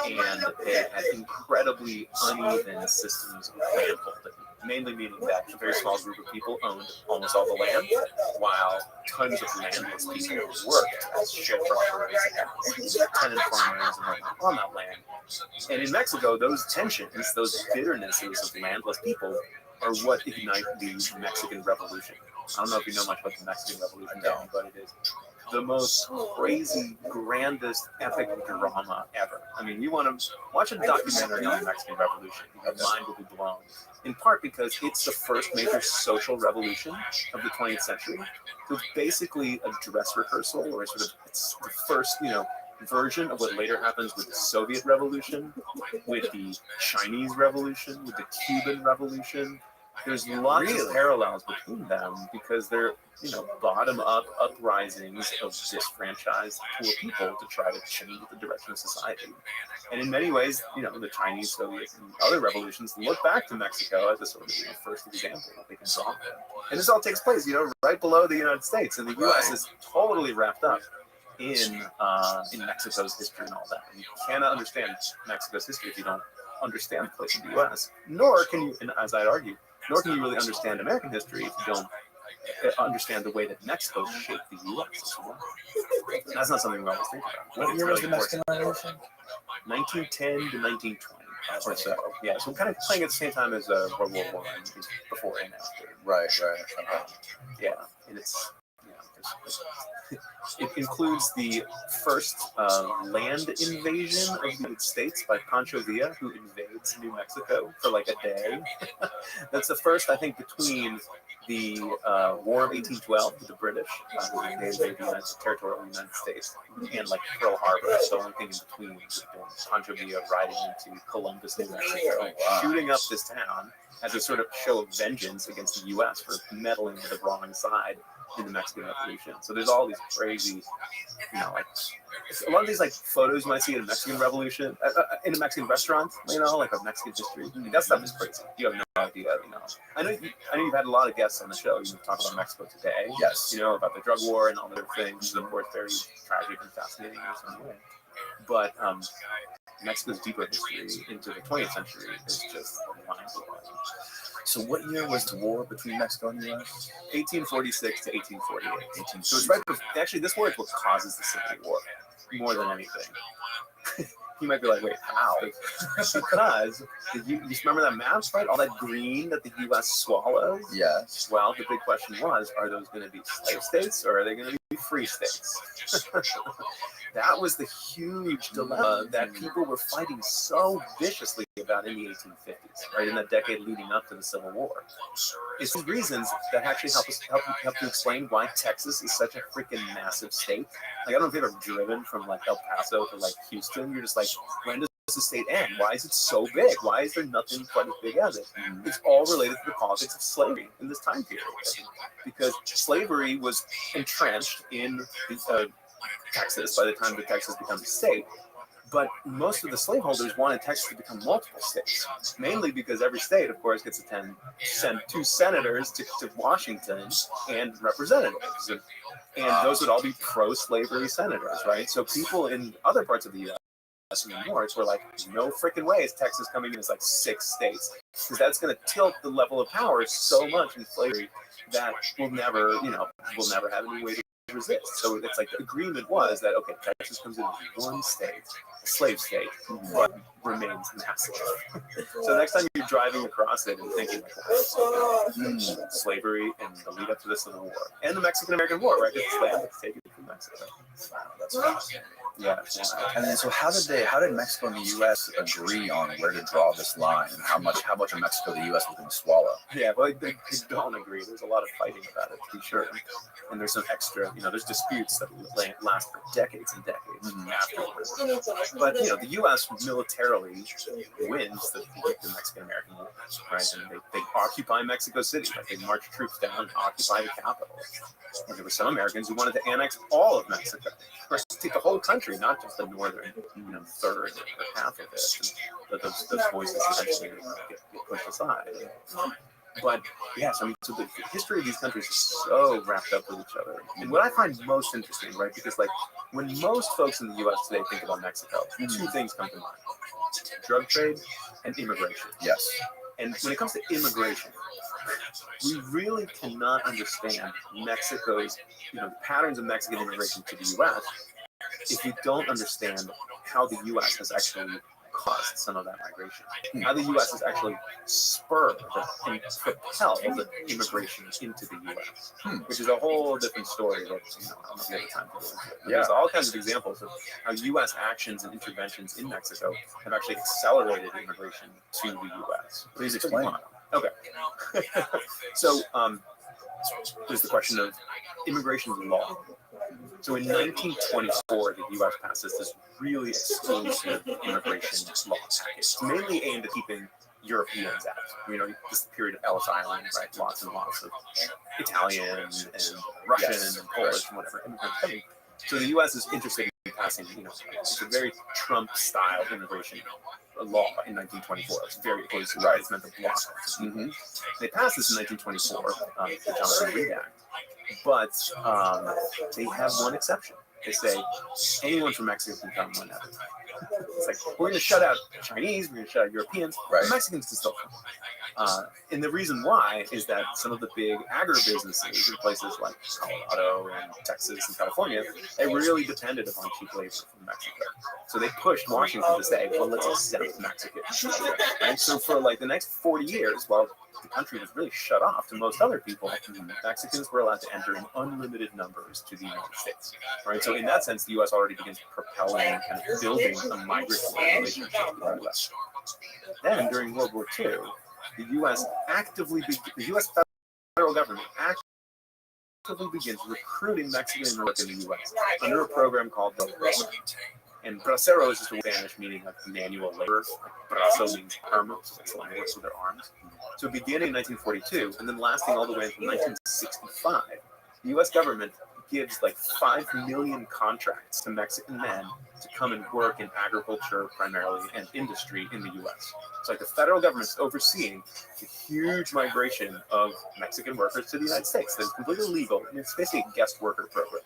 they had incredibly uneven systems of land holding. Mainly meaning that a very small group of people owned almost all the land, while tons of landless people worked as sharecroppers and tenant farmers and whatnot on that land. And in Mexico, those tensions, those bitternesses of landless people are what ignite the Mexican Revolution. I don't know if you know much about the Mexican Revolution, Dan, but it is the most crazy, grandest, epic drama ever. I mean, you want to watch a documentary on the Mexican Revolution, your mind will be blown. In part because it's the first major social revolution of the 20th century. So it's basically a dress rehearsal, or sort of it's the first, version of what later happens with the Soviet Revolution, with the Chinese Revolution, with the Cuban Revolution. There's lots of parallels between them because they're, bottom-up uprisings of disfranchised poor people to try to change the direction of society. And in many ways, the Chinese, Soviet, and other revolutions look back to Mexico as a sort of first example that they can draw from. And this all takes place, right below the United States, and the U.S. is totally wrapped up in Mexico's history and all that. And you cannot understand Mexico's history if you don't understand the place of the U.S. Nor can you, and as I'd argue, nor can you really understand American history if you don't understand the way that Mexico shaped the U.S. as well. That's not something we always think about. What year was the Mexican Revolution? 1910 to 1920. Or so. Yeah, so we're kind of playing at the same time as World War I, before and after. Right. Yeah, and it's it includes the first land invasion of the United States by Pancho Villa, who invades New Mexico for like a day. That's the first, I think, between the War of 1812 with the British, they invaded the territorial United States, and like Pearl Harbor. That's the only thing in between Pancho Villa riding into Columbus, New Mexico, shooting up this town as a sort of show of vengeance against the U.S. for meddling with the wrong side in the Mexican Revolution. So there's all these crazy, like a lot of these like photos you might see in a Mexican Revolution, in a Mexican restaurant, like of Mexican history. I mean, that stuff is crazy. You have no idea, I know you've had a lot of guests on the show. You talk about Mexico today. Yes. About the drug war and all the other things, which is of course very tragic and fascinating in its own way. But Mexico's deeper history into the 20th century is just mind-blowing. So what year was the war between Mexico and the U.S.? 1846 to 1848. So it's right before, actually, this war is what causes the Civil War more than anything. You might be like, wait, how? Because you remember that map, right? All that green that the U.S. swallows? Yes. Well, the big question was, are those going to be slave states or are they going to be free states? That was the huge dilemma that people were fighting so viciously about in the 1850s, right? In that decade leading up to the Civil War. It's these reasons that actually help to explain why Texas is such a freaking massive state. Like, I don't know if you've ever driven from like El Paso to like Houston. You're just like, when does the state end? Why is it so big? Why is there nothing quite as big as it? It's all related to the politics of slavery in this time period, because slavery was entrenched in the Texas by the time that Texas becomes a state. But most of the slaveholders wanted Texas to become multiple states, mainly because every state, of course, gets to send 2 senators to Washington and representatives. And those would all be pro-slavery senators, right? So people in other parts of the U.S. in the North were like, no freaking way is Texas coming in as like 6 states, because that's going to tilt the level of power so much in slavery that we'll never have any way to resist. So it's like the agreement was that, okay, Texas comes in as one state, a slave state, but remains massive. So next time you're driving across it and thinking like, slavery and the lead up to the Civil War and the Mexican-American War, right? It's land that's taken from Mexico. Wow, that's fascinating. Yeah. And then, so how did Mexico and the U.S. agree on where to draw this line and how much of Mexico the U.S. was going to swallow? Yeah, well, they don't agree. There's a lot of fighting about it, to be sure. And there's some extra, there's disputes that last for decades and decades afterwards. But, the U.S. militarily wins the Mexican-American War, right? And they occupy Mexico City. Like, they march troops down and occupy the capital. And there were some Americans who wanted to annex all of Mexico, or take the whole country, not just the northern, third or half of it. And those voices eventually get pushed aside. But yes, I mean, so the history of these countries is so wrapped up with each other. And what I find most interesting, right, because like when most folks in the U.S. today think about Mexico, two things come to mind: drug trade and immigration. Yes. And when it comes to immigration, we really cannot understand Mexico's, the patterns of Mexican immigration to the U.S. if we don't understand how the U.S. has actually caused some of that migration, how the U.S. has actually spurred and propelled the immigration into the U.S., which is a whole different story that I don't know if we have time to go into. There's all kinds of examples of how U.S. actions and interventions in Mexico have actually accelerated immigration to the U.S. Please explain. Okay. So there's the question of immigration law. So in 1924, the U.S. passes this really exclusive immigration law package. It's mainly aimed at keeping Europeans out. This period of Ellis Island, right? Lots and lots of Italian and Russian and Polish and whatever immigrants coming. So the U.S. is interested in passing, it's a very Trump-style immigration law in 1924. It's very close, right? It's meant to block. They passed this in 1924, the Johnson Reed Act. But they have one exception. They say anyone from Mexico can come whenever. It's like, we're going to shut out Chinese, we're going to shut out Europeans, but Mexicans can still come. And the reason why is that some of the big agribusinesses in places like Colorado and Texas and California, they really depended upon cheap labor from Mexico. So they pushed Washington to say, well, let's exempt Mexicans. And so for like the next 40 years, while the country was really shut off to most other people, Mexicans were allowed to enter in unlimited numbers to the United States. Right? So in that sense, the U.S. already begins propelling and kind of building a migratory relationship with the U.S. Then during World War II, the U.S. federal government actively begins recruiting Mexican work in the U.S. under a program called the Bracero. And bracero is just a Spanish meaning of manual labor. Brazo means arm, so it's someone who works with their arms. So beginning in 1942 and then lasting all the way until 1965, the U.S. government gives like 5 million contracts to Mexican men to come and work in agriculture primarily and industry in the U.S. So like the federal government is overseeing the huge migration of Mexican workers to the United States. That is completely legal. And it's basically a guest worker program.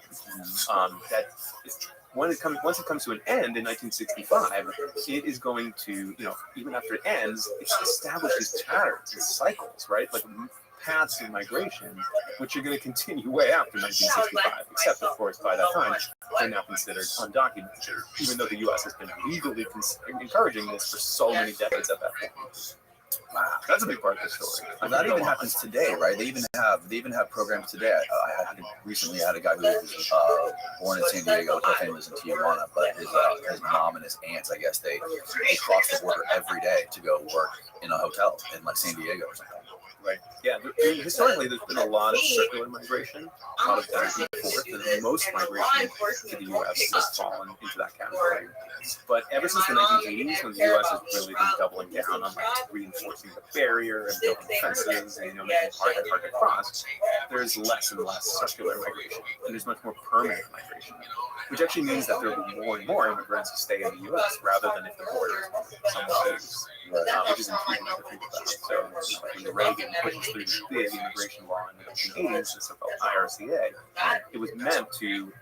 That is, once it comes to an end in 1965, it is going to, even after it ends, it establishes patterns and cycles, right? Like paths of migration, which are going to continue way after 1965, except, of course, by that time, they're now considered undocumented, even though the U.S. has been legally encouraging this for so many decades at that point. Wow, that's a big part of the story. And that even happens today, right? They even have programs today. I recently had a guy who was born in San Diego, his family was in Tijuana, but his mom and his aunts, I guess, they cross the border every day to go work in a hotel in like San Diego or something. Right. Yeah. Historically, there's been a lot of circular migration, a lot of back and forth, and most migration to the U.S. has fallen into that category. But ever since the 1980s, when the U.S. has really been doubling down on reinforcing the barrier and building fences and making it hard to cross, there's less and less circular migration, and there's much more permanent migration, which actually means that there will be more and more immigrants who stay in the U.S. rather than if the border is somewhat loose, which is intriguing to think about. So when Reagan pushes through this big immigration law in the 1980s, the so-called IRCA, it was meant to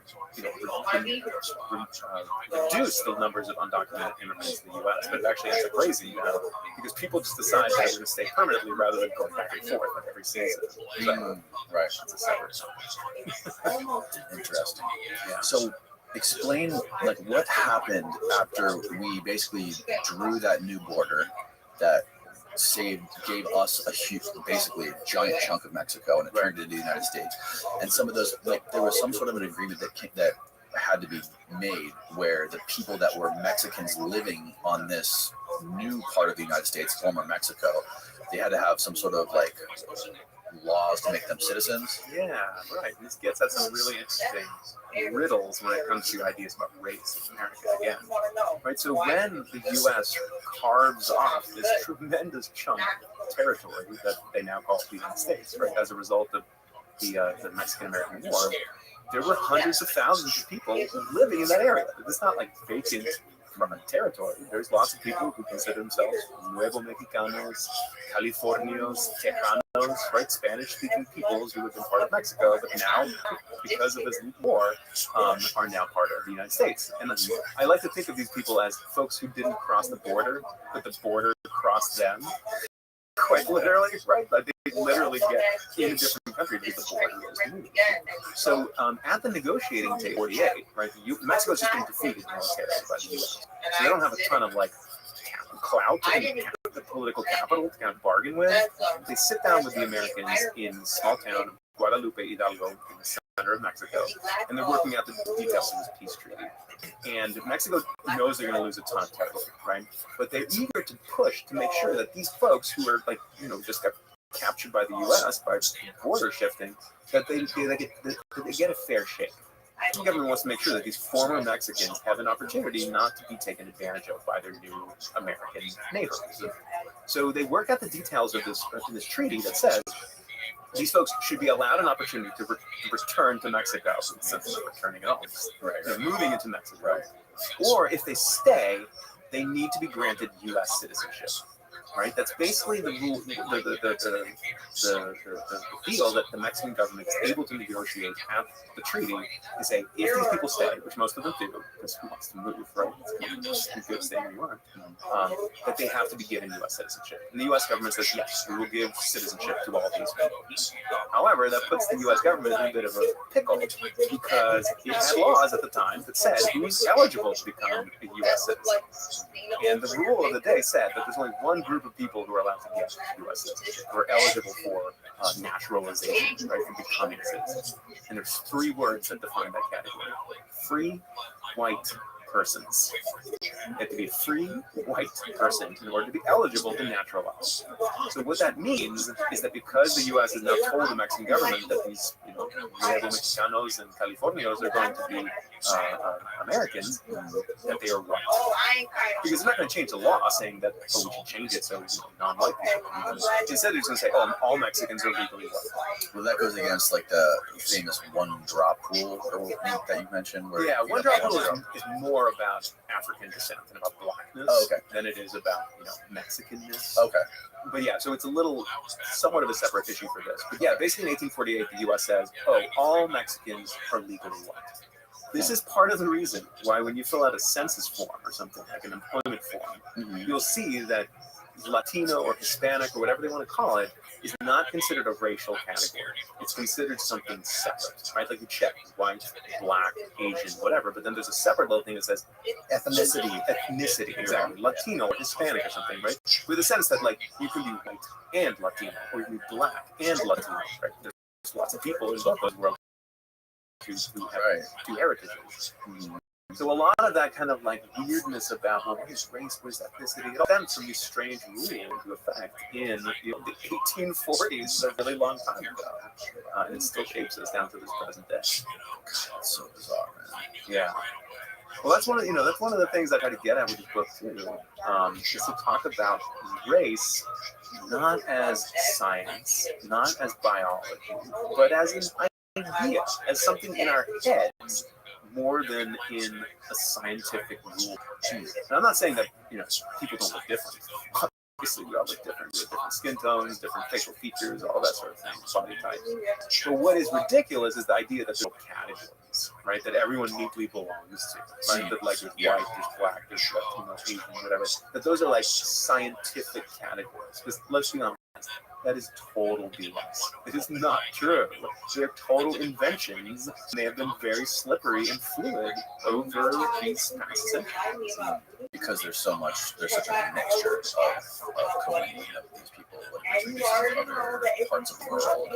reduce the numbers of undocumented immigrants in the U.S., but it actually ends up crazy because people just decide that they're going to stay permanently rather than going back and forth like every season. So, right. That's a separate topic. Interesting. Yeah. So explain like what happened after we basically drew that new border that gave us a huge, basically a giant chunk of Mexico, and it turned into the United States. And some of those, like there was some sort of an agreement that had to be made where the people that were Mexicans living on this new part of the United States, former Mexico, they had to have some sort of like laws to make them citizens. Yeah, right. This gets at some really interesting riddles when it comes to ideas about race in America again. Right. So when the U.S. carves off this tremendous chunk of territory that they now call the United States, right, as a result of the Mexican-American War, there were hundreds of thousands of people living in that area. It's not like vacant territory. There's lots of people who consider themselves Nuevo Mexicanos, Californios, Tejanos, right? Spanish-speaking peoples who have been part of Mexico, but now, because of this war, are now part of the United States. And I like to think of these people as folks who didn't cross the border, but the border crossed them. Quite literally, right? Like they literally get in a different country because the border is moving. So at the negotiating table, 48, right? Mexico's just been defeated militarily by the U.S. So they don't have a ton of like clout and the political capital to kind of bargain with. They sit down with the Americans in small town Guadalupe, Hidalgo, in the center of Mexico, and they're working out the details of this peace treaty. And Mexico knows they're going to lose a ton of territory, right? But they're eager to push to make sure that these folks who are like, just got captured by the U.S. by border shifting, that they get a fair shake. The government wants to make sure that these former Mexicans have an opportunity not to be taken advantage of by their new American neighbors. So they work out the details of this treaty that says these folks should be allowed an opportunity to return to Mexico, since they're returning at all, they're moving into Mexico. Or if they stay, they need to be granted U.S. citizenship. Right, that's basically the rule, the deal that the Mexican government is able to negotiate at the treaty to say if these people stay, which most of them do, because who wants to move, right? It's good staying where you are. That they have to be given U.S. citizenship, and the U.S. government says yes, we will give citizenship to all these people. However, that puts the U.S. government in a bit of a pickle because it had laws at the time that said who's eligible to become a U.S. citizen, and the rule of the day said that there's only one group of people who are allowed to get U.S. citizenship, who are eligible for naturalization, right, for becoming citizens. And there's 3 words that define that category: free white persons. You have to be a free white person in order to be eligible to naturalize. So what that means is that because the U.S. has now told the Mexican government that these, Nuevo Mexicanos and Californios are going to be Americans, that they are white. Because it's not going to change the law saying that, we should change it so non-white people. Instead, it's going to say, all Mexicans are legally white. Well, that goes against like the famous one-drop rule that you mentioned. Where, one-drop rule is more about African descent and about blackness than it is about Mexicanness. Okay. But yeah, so it's a little somewhat of a separate issue for this. But yeah, basically in 1848, the U.S. says, all Mexicans are legally white. This is part of the reason why when you fill out a census form or something like an employment form, you'll see that Latino or Hispanic or whatever they want to call it is not considered a racial category. It's considered something separate, right? Like you check white, black, Asian, whatever, but then there's a separate little thing that says ethnicity, exactly, Latino or Hispanic or something, right? With a sense that like you can be white and Latino, or you can be black and Latino, right? There's lots of people in both those worlds who have 2 heritages. So a lot of that kind of like weirdness about what is race, what is ethnicity, it all stems from these strange rules into effect in the 1840s, a really long time ago, and it still shapes us down to this present day. God, that's so bizarre, man. Yeah. Well, that's one of the things I try to get at with this book too, is to talk about race not as science, not as biology, but as an idea, as something in our heads, more than in a scientific rule. And I'm not saying that people don't look different. Obviously, we all look different. We have different skin tones, different facial features, all that sort of thing, body types. But what is ridiculous is the idea that there's categories, right? That everyone neatly belongs to, right? That like there's white, there's black, there's Latino, Asian, whatever. That those are like scientific categories. Because let's be honest, that is total BS. It is not true. They're total inventions. They have been very slippery and fluid over these past centuries. Because there's such a mixture of community of these people living in other parts of the world,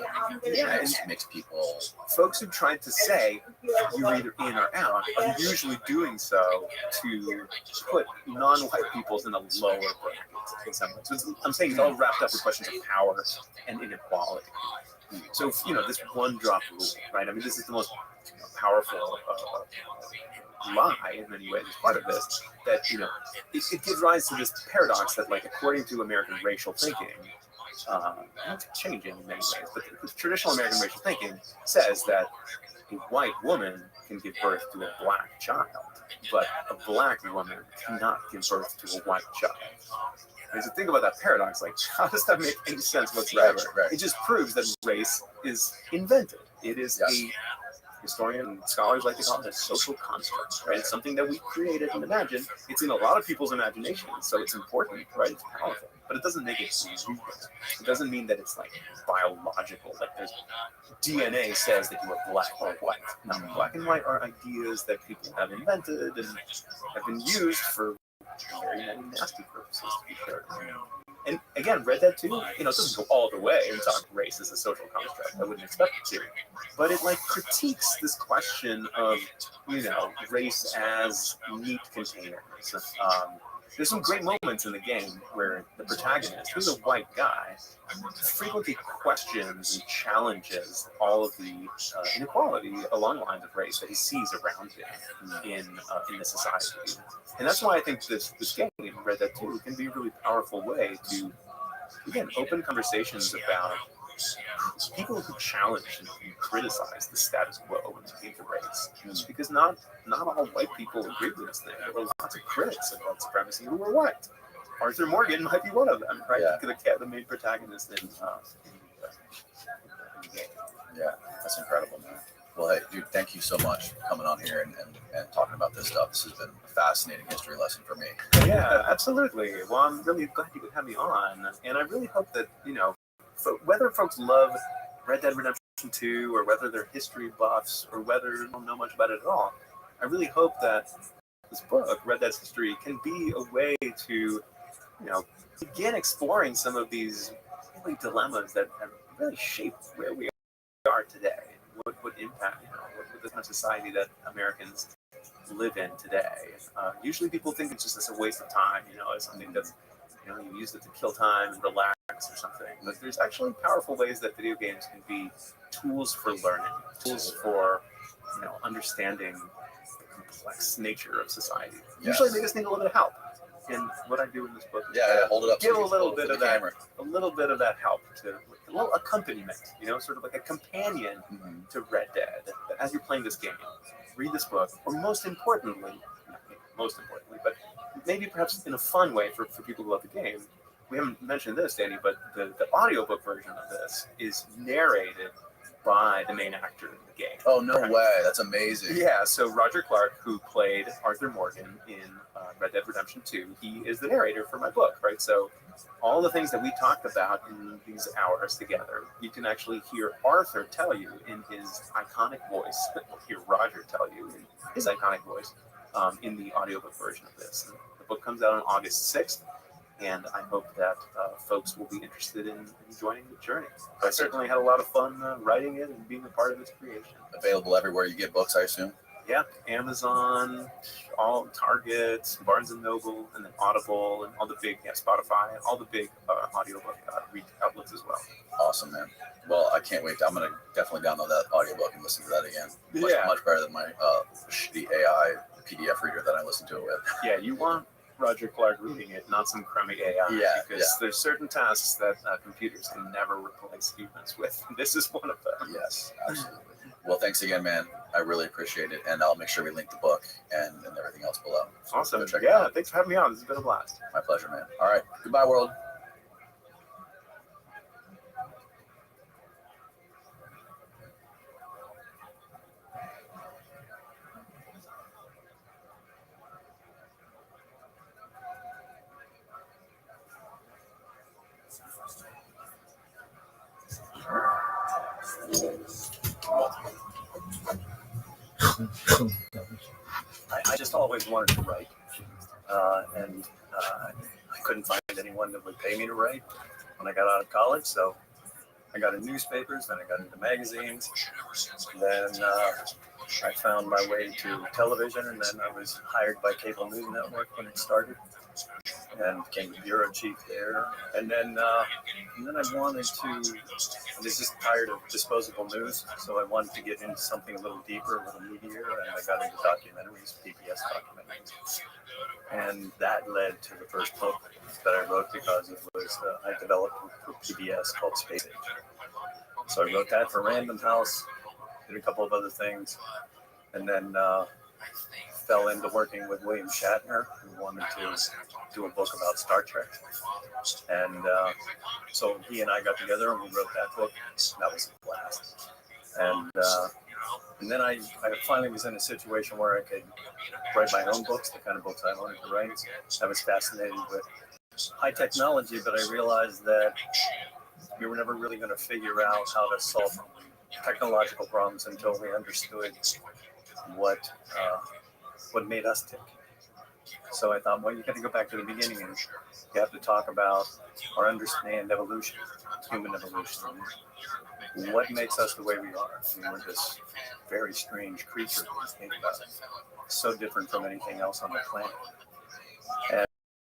and mixed people. Folks who tried to say you're either in or out are usually doing so to put non-white peoples in a lower bracket in some way. So I'm saying it's all wrapped up with questions of power and inequality. So this one-drop rule, right? I mean, this is the most powerful lie in many ways as part of this, that it gives rise to this paradox that, like, according to American racial thinking, it's changing in many ways, but the traditional American racial thinking says that a white woman can give birth to a black child, but a black woman cannot give birth to a white child. And so think about that paradox. Like, how does that make any sense whatsoever? Right. It just proves that race is invented. It is a historian and scholars like to call it a social construct, right? It's something that we created and imagined. It's in a lot of people's imagination, so it's important, right? It's powerful, but it doesn't make it real. It doesn't mean that it's like biological, like there's DNA says that you are black or white. Now, black and white are ideas that people have invented and have been used for very many nasty purposes, to be sure. And again, read that too. You know, it doesn't go all the way and talk race as a social construct. I wouldn't expect it to, but it like critiques this question of, you know, race as neat containers. There's some great moments in the game where the protagonist, who's a white guy, frequently questions and challenges all of the inequality along the lines of race that he sees around him in the society. And that's why I think this game, Red Dead 2, can be a really powerful way to, again, open conversations about people who challenge and criticize the status quo when it came to race. Because not all white people agree with this thing. There were lots of critics of white supremacy who were white. Arthur Morgan might be one of them, right? Yeah. The main protagonist in the game. Yeah, that's incredible, man. Well, hey, dude, thank you so much for coming on here and talking about this stuff. This has been a fascinating history lesson for me. Yeah, absolutely. Well, I'm really glad you could have me on. And I really hope that, you know, whether folks love Red Dead Redemption 2 or whether they're history buffs or whether they don't know much about it at all, I really hope that this book, Red Dead's History, can be a way to, you know, begin exploring some of these really dilemmas that have really shaped where we are today. What impact, you know, what the kind of society that Americans live in today. Usually people think it's just as a waste of time, you know, as something that's, you know, you use it to kill time and relax or something. But there's actually powerful ways that video games can be tools for learning, tools for, you know, understanding the complex nature of society. Usually they just need a little bit of help. And what I do in this book is hold it up. give a little bit of that, help to a little accompaniment, you know, sort of like a companion to Red Dead. As you're playing this game, read this book, or most importantly, but maybe perhaps in a fun way for people who love the game. We haven't mentioned this, Danny, but the audiobook version of this is narrated by the main actor in the game. Oh, no way. That's amazing. Yeah, so Roger Clark, who played Arthur Morgan in Red Dead Redemption 2, he is the narrator for my book, right? So all the things that we talked about in these hours together, you can actually hear Arthur tell you in his iconic voice, hear Roger tell you in his iconic voice in the audiobook version of this. And the book comes out on August 6th. And I hope that folks will be interested in joining the journey. I certainly had a lot of fun writing it and being a part of its creation. Available everywhere you get books, I assume? Yeah, Amazon, all Target, Barnes & Noble, and then Audible, and all the big, Spotify, and all the big audiobook outlets as well. Awesome, man. Well, I can't wait. I'm going to definitely download that audiobook and listen to that again. Much better than my shitty AI PDF reader that I listen to it with. Yeah, you want Roger Clark reading it, not some crummy AI. Because there's certain tasks that computers can never replace humans with. This is one of them. Yes, absolutely. Well, thanks again, man. I really appreciate it. And I'll make sure we link the book and everything else below. So awesome. Yeah, thanks for having me on. This has been a blast. My pleasure, man. All right. Goodbye, world. I just always wanted to write, and I couldn't find anyone that would pay me to write when I got out of college, so I got into newspapers, then I got into magazines, then I found my way to television, and then I was hired by Cable News Network when it started, and became the bureau chief there, and then I wanted to, I was just tired of disposable news, so I wanted to get into something a little deeper, a little meatier, and I got into documentaries, PBS documentaries, and that led to the first book that I wrote because it was, I developed for PBS called Space Age. So I wrote that for Random House, did a couple of other things, and then fell into working with William Shatner, who wanted to do a book about Star Trek. And so he and I got together and we wrote that book. That was a blast. And then I finally was in a situation where I could write my own books, the kind of books I wanted to write. I was fascinated with high technology, but I realized that we were never really going to figure out how to solve technological problems until we understood what made us tick. So I thought, well, you got to go back to the beginning and you have to talk about or understand evolution, human evolution. What makes us the way we are? I mean, we're this very strange creature when you think about it. So different from anything else on the planet.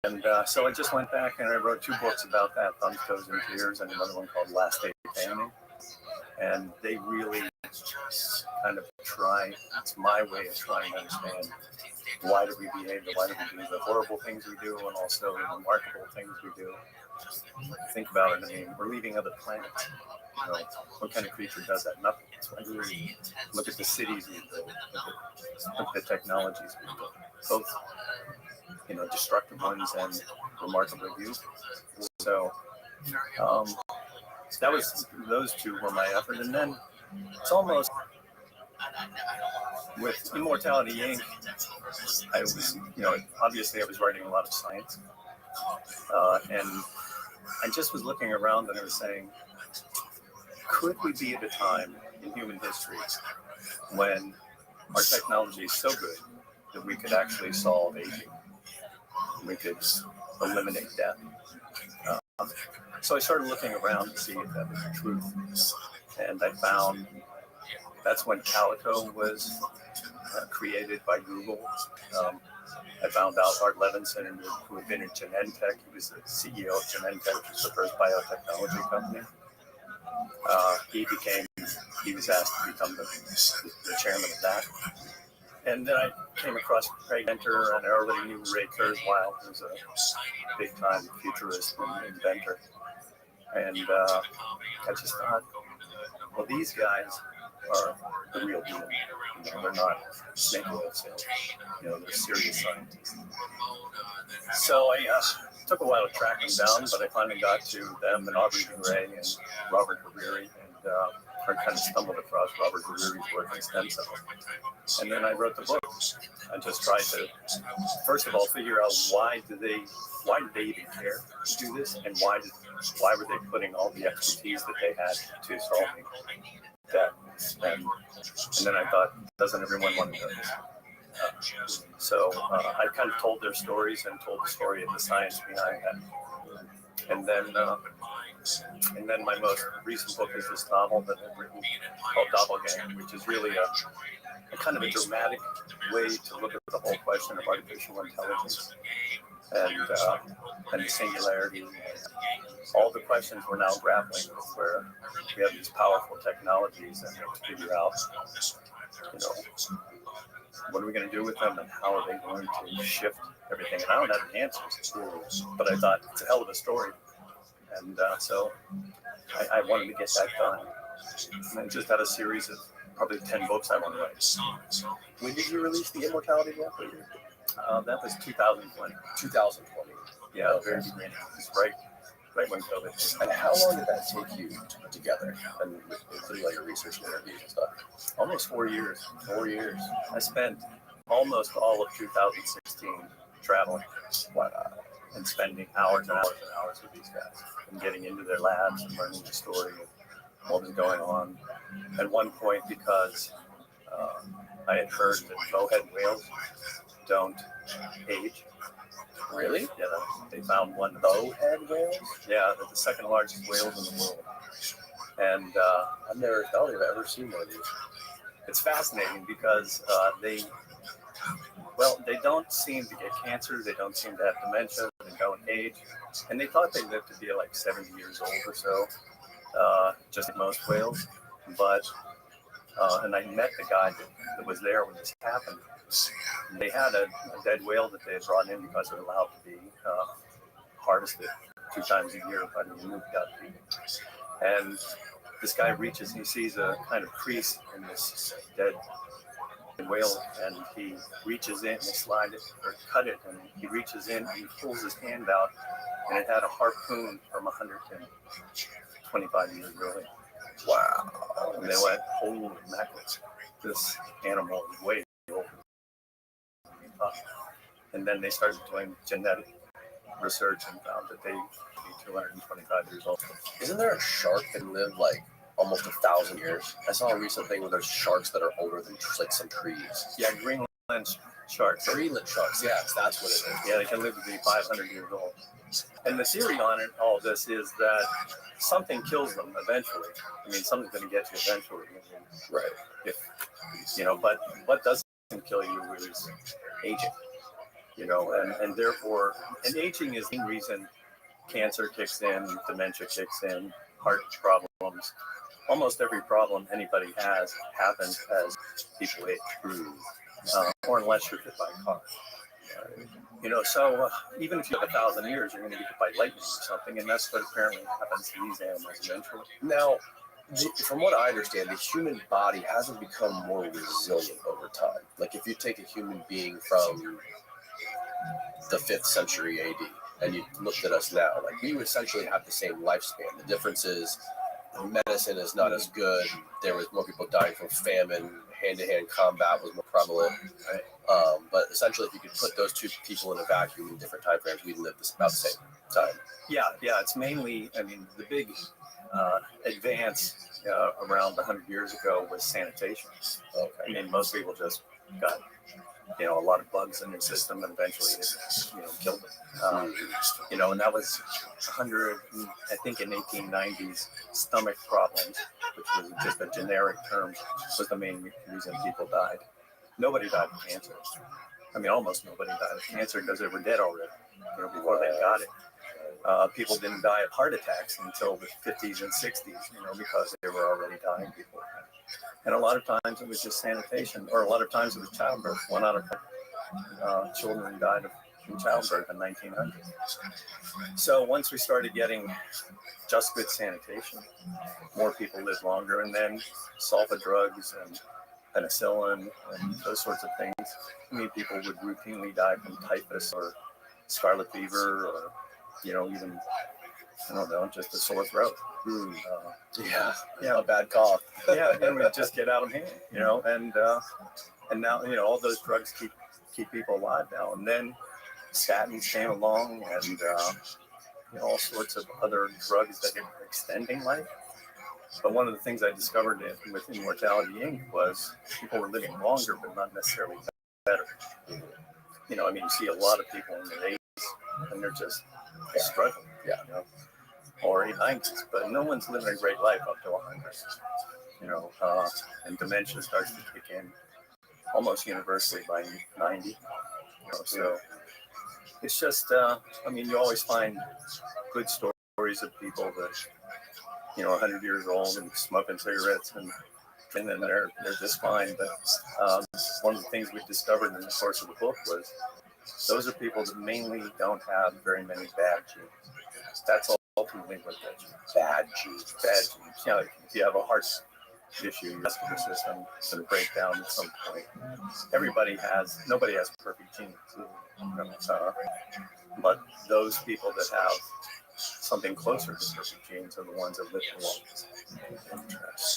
And so I just went back and I wrote 2 books about that, Thumbs, Toes, and Tears, and another one called Last Day Painting. And they really kind of try, it's my way of trying to understand why do we behave, why do we do the horrible things we do, and also the remarkable things we do. Think about it, I mean, we're leaving other planets. You know, what kind of creature does that? Nothing. That's why we look at the cities we build, look at the technologies we build, both, you know, destructive ones and remarkably beautiful. So that was, those 2 were my effort. And then it's almost with Immortality Inc. I was, you know, obviously I was writing a lot of science, and I just was looking around and I was saying, could we be at a time in human history when our technology is so good that we could actually solve aging? We could eliminate death. So I started looking around to see if that was the truth. And I found that's when Calico was created by Google. I found out Art Levinson, who had been at Genentech, he was the CEO of Genentech, which was the first biotechnology company. He was asked to become the chairman of that. And then I came across Craig Venter, and I already knew Ray Kurzweil, who's a big-time futurist and inventor. And I just thought, well, these guys are the real deal. You know, they're not snake oil salesmen. You know, they're serious scientists. So I took a while to track them down, but I finally got to them and Aubrey Ray and Robert Hariri, and I kind of stumbled across Robert Hariri's work in stem cells. And then I wrote the book. I just tried to, first of all, figure out why did they even care to do this, and why were they putting all the expertise that they had to solving that? And then I thought, doesn't everyone want to know this? So I kind of told their stories and told the story of the science behind that. And then my most recent book is this novel that I've written called Doppelganger, which is really a kind of a dramatic way to look at the whole question of artificial intelligence and the singularity, and all the questions we're now grappling with, where we have these powerful technologies and we have to figure out, you know, what are we going to do with them and how are they going to shift everything? And I don't have the answers, but I thought it's a hell of a story. And so I wanted to get that done. And I just had a series of probably 10 books I want to write. When did you release the Immortality book? That was 2020. 2020. Yeah, very beginning. It's right when COVID hit. And how long did that take you to put together, and including all your research and interviews and stuff? Almost 4 years. 4 years. I spent almost all of 2016 traveling. Wow. And spending hours and hours and hours with these guys and getting into their labs and learning the story of what was going on. At one point, because I had heard that bowhead whales don't age. Really? Yeah, they found one. Bowhead whales? Yeah, they're the second largest whales in the world. And I don't think I've ever seen one of these. It's fascinating because they don't seem to get cancer. They don't seem to have dementia. They don't age. And they thought they lived to be like 70 years old or so, just like most whales. But, and I met the guy that was there when this happened. They had a dead whale that they had brought in because they're allowed to be harvested 2 times a year by the new gut people. And this guy reaches, he sees a kind of crease in this dead whale, and he reaches in, they slide it or cut it, and he reaches in and he pulls his hand out, and it had a harpoon from 125 years earlier. Wow. And they went, holy mackerel, this animal is way older. And then they started doing genetic research and found that they be 225 years old. Isn't there a shark that lived like almost 1,000 years? I saw a recent thing where there's sharks that are older than like some trees. Yeah, Greenland sharks. Greenland sharks, yes, that's what it is. Yeah, they can live to be 500 years old. And the theory on it, all of this, is that something kills them eventually. I mean, something's going to get you eventually. I mean, Right. if but what doesn't kill you is aging. And therefore, and aging is the reason cancer kicks in, dementia kicks in, heart problems. Almost every problem anybody has happens as people age, or unless you're hit by a car. So even if you have 1,000 years, you're going to get hit by lightning or something, and that's what apparently happens to these animals eventually. Now, from what I understand, the human body hasn't become more resilient over time. Like if you take a human being from the 5th century AD and you looked at us now, like we essentially have the same lifespan. The difference is medicine is not as good. There was more people dying from famine. Hand-to-hand combat was more prevalent. But essentially, if you could put those two people in a vacuum in different time frames, we'd live about the same time. Yeah, it's mainly, I mean, the big advance around 100 years ago was sanitation. Okay. I mean, most people just got a lot of bugs in their system, and eventually it killed them. And that was 100, I think in 1890s, stomach problems, which was just a generic term, was the main reason people died. Nobody died of cancer. I mean, almost nobody died of cancer because they were dead already, before they got it. People didn't die of heart attacks until the 50s and 60s, because they were already dying before. And a lot of times it was just sanitation, or a lot of times it was childbirth. 1 out of 5 children died in childbirth in 1900. So once we started getting just good sanitation, more people lived longer, and then sulfa drugs and penicillin and those sorts of things. I mean, people would routinely die from typhus or scarlet fever, or even, I don't know, just a sore throat. A bad cough. And we just get out of hand, and now, all those drugs keep people alive now. And then statins came along, and all sorts of other drugs that are extending life. But one of the things I discovered with Immortality Inc. was people were living longer, but not necessarily better. I mean, you see a lot of people in their 80s, and they're just struggling. Or 90s, but no one's living a great life up to 100. And dementia starts to kick in almost universally by 90. So it's just, I mean, you always find good stories of people that, 100 years old and smoking cigarettes, and then they're just fine. But one of the things we discovered in the course of the book was those are people that mainly don't have very many bad genes. That's ultimately what gets you. Bad genes. If you have a heart issue, your vascular system is going to break down at some point. Nobody has perfect genes. But those people that have something closer to perfect genes are the ones that live the longest.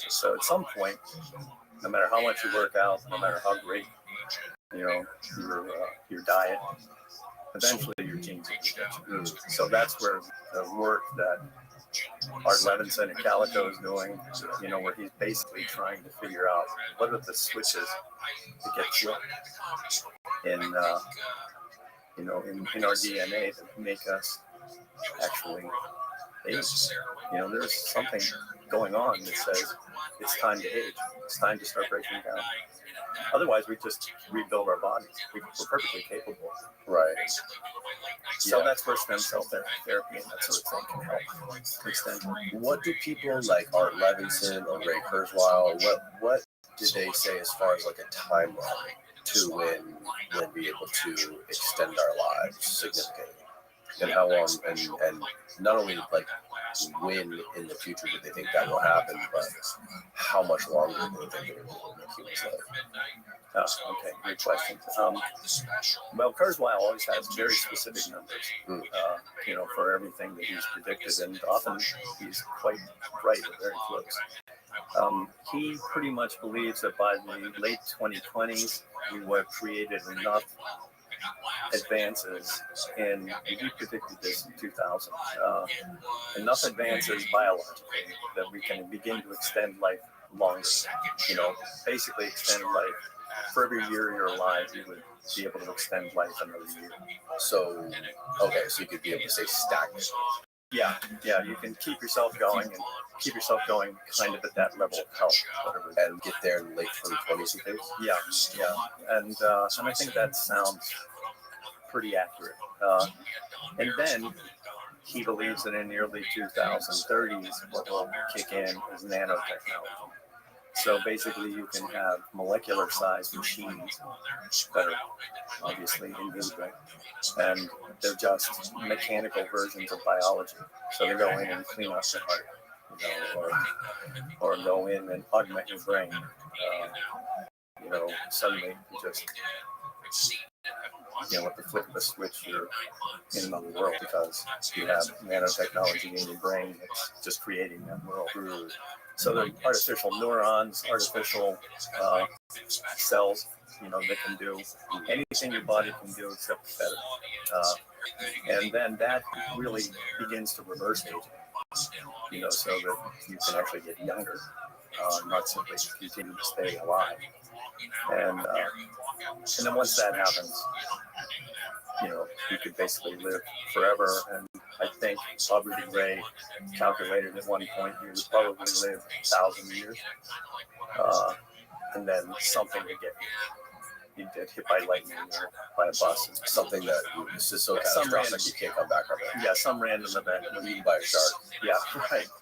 So at some point, no matter how much you work out, no matter how great, your diet, eventually your genes will get you. So that's where the work that Art Levinson at Calico is doing, where he's basically trying to figure out what are the switches that get flipped in our DNA that make us actually age. There's something going on that says it's time to age. It's time to start breaking down. Otherwise, we just rebuild our bodies. We're perfectly capable. Right. So that's where stem cell therapy and that sort of thing can help extend. What do people like Art Levinson or Ray Kurzweil, what did they say as far as like a timeline to when we'll be able to extend our lives significantly? And how long, and not only like when in the future do they think that will happen, but how much longer do they think it will make humans live? Okay, great question. Well, Kurzweil always has very specific numbers, for everything that he's predicted, and often he's quite right or very close. He pretty much believes that by the late 2020s, we will have created enough advances in, he predicted this in 2000, enough advances biologically that we can begin to extend life longer. Basically extend life. For every year you're alive, you would be able to extend life another year. So you could be able to stay stagnant. Yeah, you can keep yourself going kind of at that level of health, whatever. And get there in the late 2020s, you think? Yeah. And I think that sounds pretty accurate. And then he believes that in the early 2030s, what will kick in is nanotechnology. So basically, you can have molecular-sized machines that are obviously invisible, and they're just mechanical versions of biology. So they go in and clean up the heart, or go in and augment your brain. Suddenly you just, with the flip of a switch, you're in another world because you have nanotechnology in your brain that's just creating that world. So the artificial neurons, artificial cells, that can do anything your body can do except better. And then that really begins to reverse aging, so that you can actually get younger, not simply continue to stay alive. And then once that happens, you could basically live forever. And I think Robert E. Ray calculated at one point you would probably live 1,000 years. And then something would you'd get hit by lightning or by a bus. Something that is just so catastrophic you can't come back from it. Yeah, some random event. Eaten by a shark. Yeah,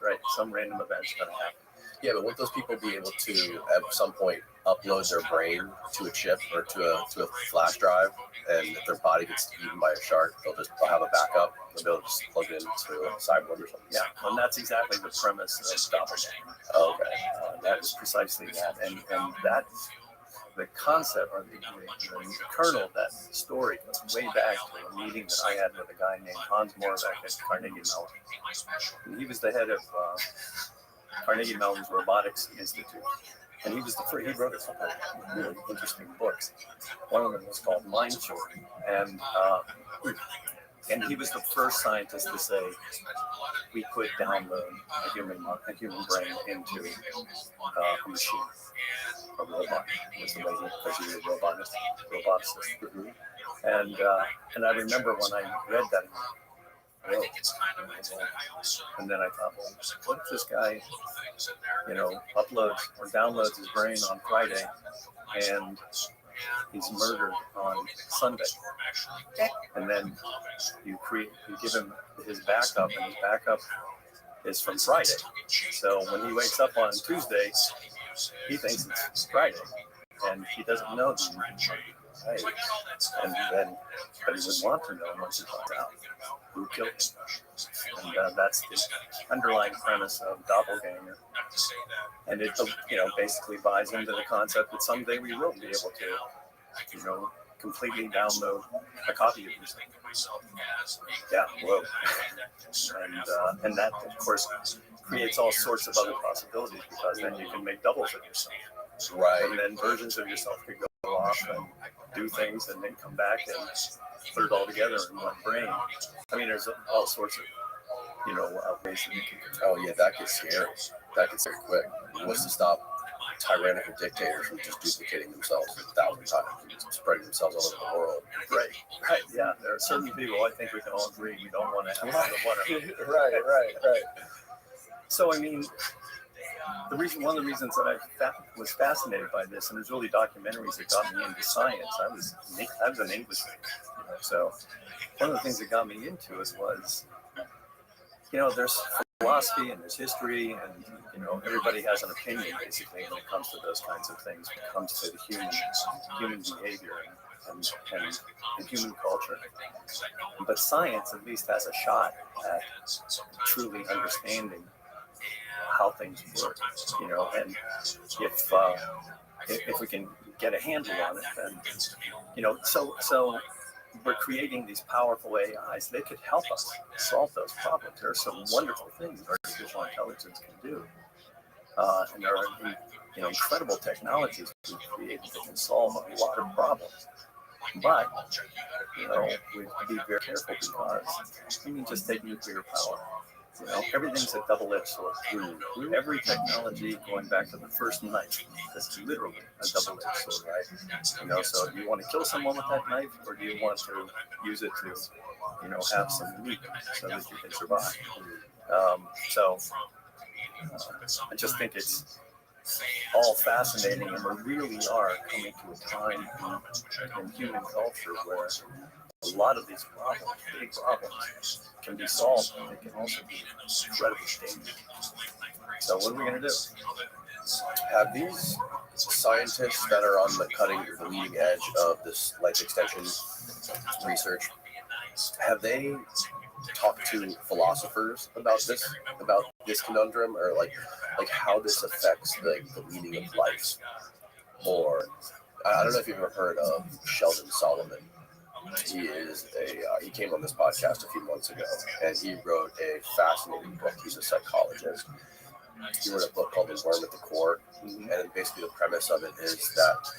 right. Some random event's going to happen. Yeah, but won't those people be able to, at some point, upload their brain to a chip or to a flash drive, and if their body gets eaten by a shark, they'll have a backup. They'll be able to just plug it into a cyborg or something. Yeah, and that's exactly the premise of Doppelganger. Okay. That is precisely that, and that the concept or the kernel of that story goes way back to a meeting that I had with a guy named Hans Moravec at Carnegie Mellon. And he was the head of Carnegie Mellon's Robotics Institute. And he was he wrote a couple of really interesting books. One of them was called Mind Theory. And he was the first scientist to say we could download a human brain into a machine. A robot was the way because he was a roboticist. And I remember when I read that, and then I thought, well, what if this guy, uploads or downloads his brain on Friday and he's murdered on Sunday, and then you give him his backup, and his backup is from Friday. So when he wakes up on Tuesday, he thinks it's Friday, and he doesn't know that right. And then, but he would want to know once he finds out who killed him. And that's the underlying premise of Doppelganger. And it, basically buys into the concept that someday we will be able to, completely download a copy of yourself. Yeah, whoa. And that, of course, creates all sorts of other possibilities because then you can make doubles of yourself. Right. And then versions of yourself could go off and do things and then come back and put it all together in one brain. I mean, there's all sorts of, ways that you can. Oh, yeah, that gets scary. That gets very quick. What's to stop tyrannical dictators from just duplicating themselves 1,000 times and just spreading themselves all over the world? Right. Yeah, there are certain people, I think we can all agree, we don't want to have one. Right. So, I mean, one of the reasons that I was fascinated by this, and there's really documentaries that got me into science. I was an English major, so one of the things that got me into it was, there's philosophy and there's history, and everybody has an opinion basically when it comes to those kinds of things. When it comes to the human behavior and human culture. But science at least has a shot at truly understanding how things work, and if we can get a handle on it, then, so we're creating these powerful AIs. They could help us solve those problems. There are some wonderful things artificial intelligence can do. And there are incredible technologies we've created that can solve a lot of problems. But, we have to be very careful because, just take nuclear power. Everything's a double-edged sword. Every technology going back to the first knife is literally a double-edged sword, right? So do you want to kill someone with that knife, or do you want to use it to, have some meat so that you can survive? I just think it's all fascinating, and we really are coming to a time in human culture where a lot of these problems, big problems, can be solved, and they can also be incredibly dangerous. So what are we going to do? Have these scientists that are on the leading edge of this life extension research, have they talked to philosophers about this conundrum, or like how this affects the meaning of life? Or I don't know if you've ever heard of Sheldon Solomon. He came on this podcast a few months ago, and he wrote a fascinating book. He's a psychologist. He wrote a book called The Worm at the Core, and basically the premise of it is that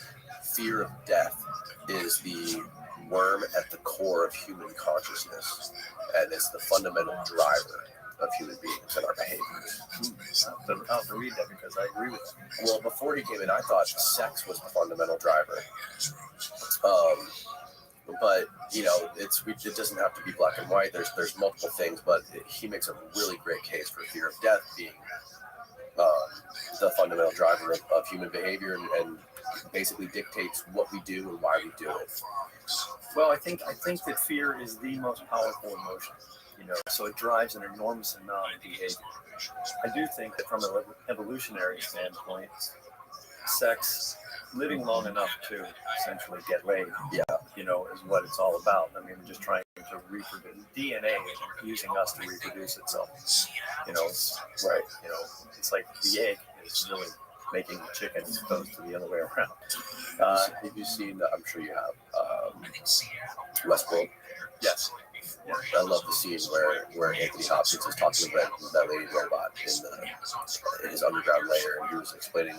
fear of death is the worm at the core of human consciousness, and it's the fundamental driver of human beings and our behaviors. I'll have to read that because I agree with you. Well, before he came in, I thought sex was the fundamental driver. But it doesn't have to be black and white. There's multiple things, but he makes a really great case for fear of death being the fundamental driver of human behavior, and basically dictates what we do and why we do it. Well, I think that fear is the most powerful emotion. So it drives an enormous amount of behavior. I do think that from an evolutionary standpoint, sex, living long enough to essentially get laid, is what it's all about. Just trying to reproduce. DNA using us to reproduce itself. Right. It's like the egg is really making the chicken as opposed to the other way around. Have you seen, I'm sure you have, Westworld? Yes. Yeah, I love the scene where Anthony Hopkins is talking about that lady robot in his underground lair, and he was explaining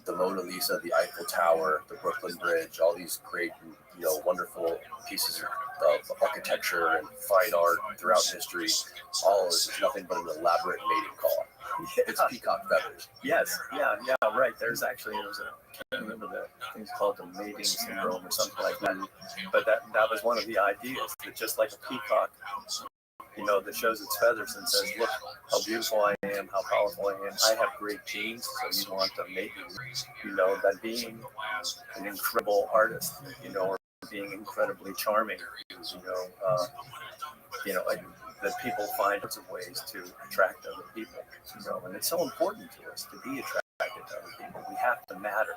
the Mona Lisa, the Eiffel Tower, the Brooklyn Bridge, all these great, wonderful pieces of architecture and fine art throughout history. All of this is nothing but an elaborate mating call. It's peacock feathers. Yes, yeah, right. I can't remember the thing's called the mating syndrome or something like that. But that was one of the ideas, that just like a peacock, that shows its feathers and says, look how beautiful I am, how powerful I am. I have great genes, so you want to mate me. That being an incredible artist, or being incredibly charming, that people find lots of ways to attract other people, and it's so important to us to be attracted to other people. We have to matter,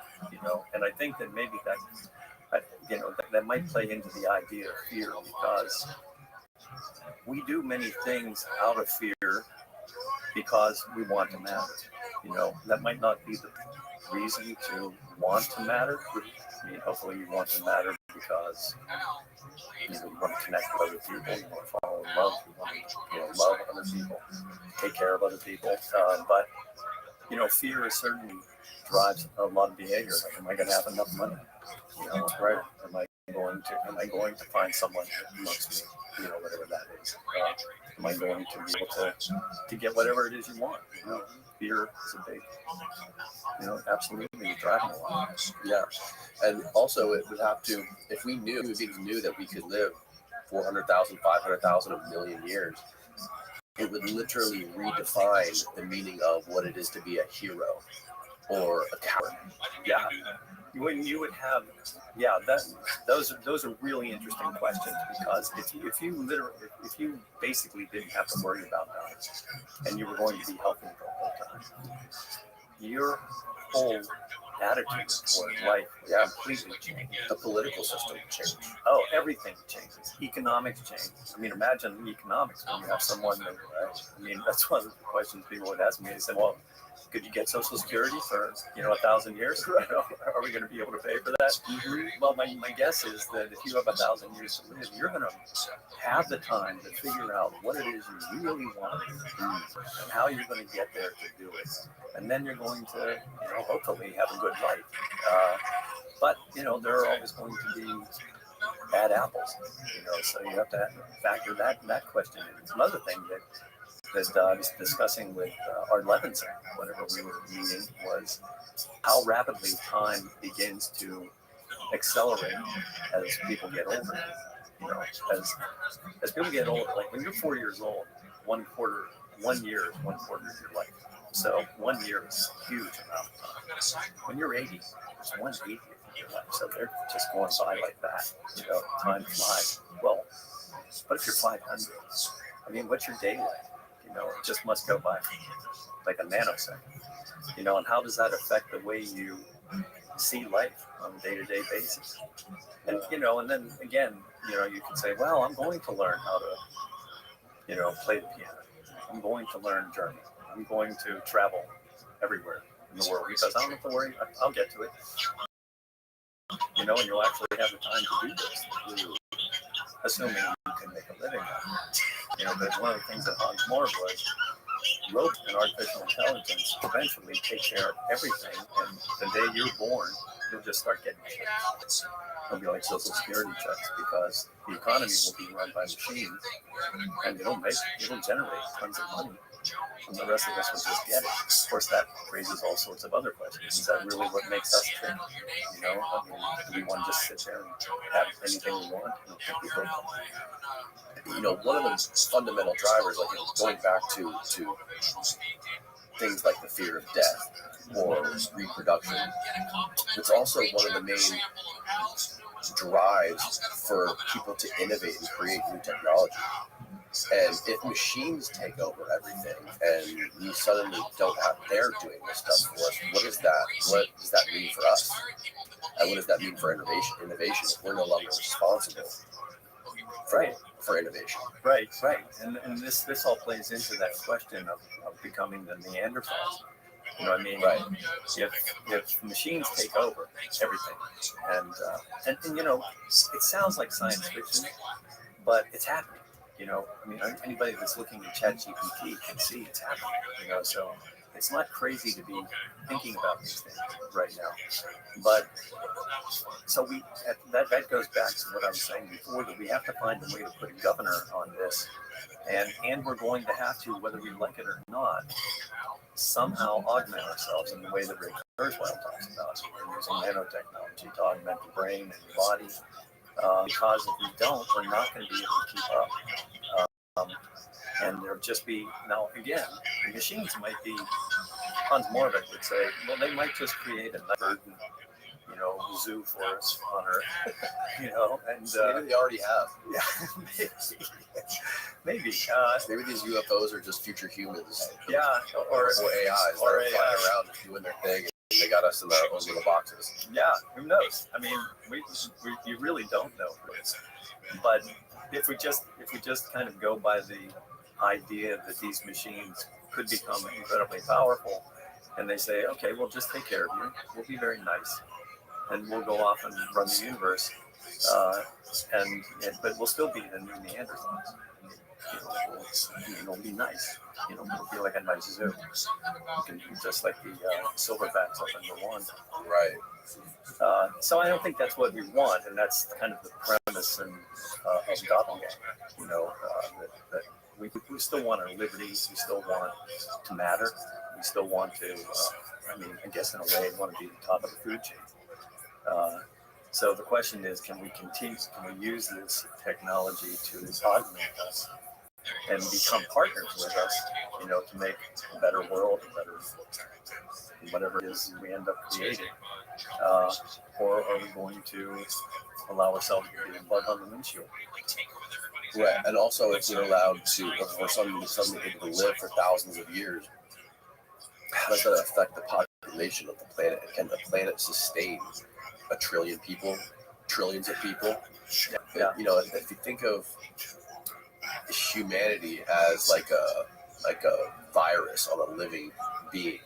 and I think that maybe that might play into the idea of fear, because we do many things out of fear because we want to matter. That might not be the reason to want to matter. Hopefully you want to matter because you want to connect with other people, you want to fall in love, you want to love other people, take care of other people. But fear certainly drives a lot of behavior. Am I going to have enough money? Right? Am I going to find someone who loves me? Whatever that is. Am I going to be able to get whatever it is you want? Fear is a big, absolutely driving a lot. Yeah. And also it would have to, if we knew that we could live 400,000, 500,000, a million years, it would literally redefine the meaning of what it is to be a hero or a coward. Yeah. When you would have, those are really interesting questions, because if you basically didn't have to worry about that, and you were going to be healthy the whole time, your whole attitude toward life Yeah. completely changes. The political system changed. Oh, everything changes. Economics changes. I mean, imagine economics when you have someone that, I mean, that's one of the questions people would ask me. They said, well, could you get Social Security for, 1,000 years? Are we going to be able to pay for that? Mm-hmm. Well, my guess is that if you have 1,000 years to live, you're going to have the time to figure out what it is you really want and how you're going to get there to do it. And then you're going to, hopefully have a good life. But, there are always going to be bad apples, so you have to factor that question in. Another thing that I was discussing with Art Levinson whenever we were meeting was how rapidly time begins to accelerate as people get older. As people get older, like when you're 4 years old, 1 year is 1/4 of your life. So 1 year is a huge amount of time. When you're 80, it's 1/80 of your life. So they're just going by like that. Time flies. Well, but if you're 500, I mean, what's your day like? It just must go by like a nanosecond. And how does that affect the way you see life on a day-to-day basis? And and then again, you can say, well, I'm going to learn how to, play the piano. I'm going to learn German. I'm going to travel everywhere in the world because I don't have to worry. I'll get to it. And you'll actually have the time to do this, assuming you can make a living out of it. But one of the things that Hans Mohr was, robots and artificial intelligence eventually take care of everything, and the day you're born, you'll just start getting checks. It'll be like Social Security checks because the economy will be run by machines, and it'll generate tons of money, and the rest of us will just get it. Of course, that raises all sorts of other questions. Is that really what makes us tick? I mean, do we want to just sit there and have anything we want? One of the fundamental drivers, like going back to things like the fear of death or reproduction, it's also one of the main drives for people to innovate and create new technology. And if machines take over everything and we suddenly don't have, they're doing this stuff for us, what does that mean for us? And what does that mean for innovation if we're no longer responsible for innovation? Right. And this all plays into that question of becoming the Neanderthals. I mean? Right. If machines take over everything, and it sounds like science fiction, but it's happening. I mean, anybody that's looking at ChatGPT can see it's happening. So it's not crazy to be thinking about these things right now. But so that goes back to what I was saying before, that we have to find a way to put a governor on this, and we're going to have to, whether we like it or not, somehow augment ourselves in the way that Ray Kurzweil talks about. We're using nanotechnology to augment the brain and the body. Because if we don't, we're not going to be able to keep up. And there'll just be, now again, the machines might be, Hans Moravec would say, well, they might just create a burden, zoo for us on Earth, and maybe they already have. Yeah, maybe. Maybe these UFOs are just future humans. Yeah, or AIs that are flying around and doing their thing. They got us in our own little boxes. Yeah, who knows? I mean, you really don't know. But if we just kind of go by the idea that these machines could become incredibly powerful, and they say, okay, we'll just take care of you. We'll be very nice, and we'll go off and run the universe, but we'll still be the new Neanderthals. It'll be nice. It'll be like a nice zoo. You can be just like the silverbacks up in Rwanda. Right. So I don't think that's what we want, and that's kind of the premise of Doppelganger. That we still want our liberties. We still want to matter. We still want to. I guess in a way, want to be the top of the food chain. So the question is, can we use this technology to augment us and become partners with us, to make a better world, whatever it is we end up creating, or are we going to allow ourselves to be a bug on the windshield? Right, and also if we're allowed to, if we're suddenly able to live for thousands of years, how does that affect the population of the planet? And can the planet sustain a trillion people, trillions of people? Yeah. You know, if you think of humanity as like a virus on a living being,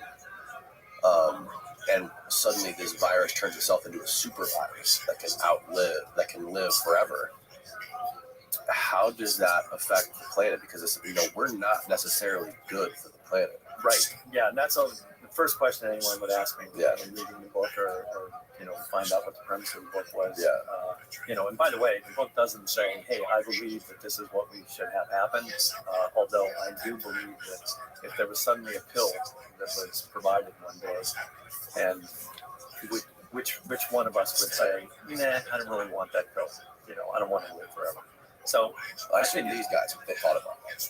and suddenly this virus turns itself into a super virus that can live forever. How does that affect the planet? Because it's, you know, we're not necessarily good for the planet. Right. Yeah, and that's the first question anyone would ask me when Yeah. reading the book or you know, find out what the premise of the book was. Yeah. You know, and by the way, the book doesn't say, hey, I believe that this is what we should have happen. Although I do believe that if there was suddenly a pill that was provided one day, and which one of us would say, nah, I don't really want that pill. You know, I don't want to live forever. So I think these guys, they thought about that.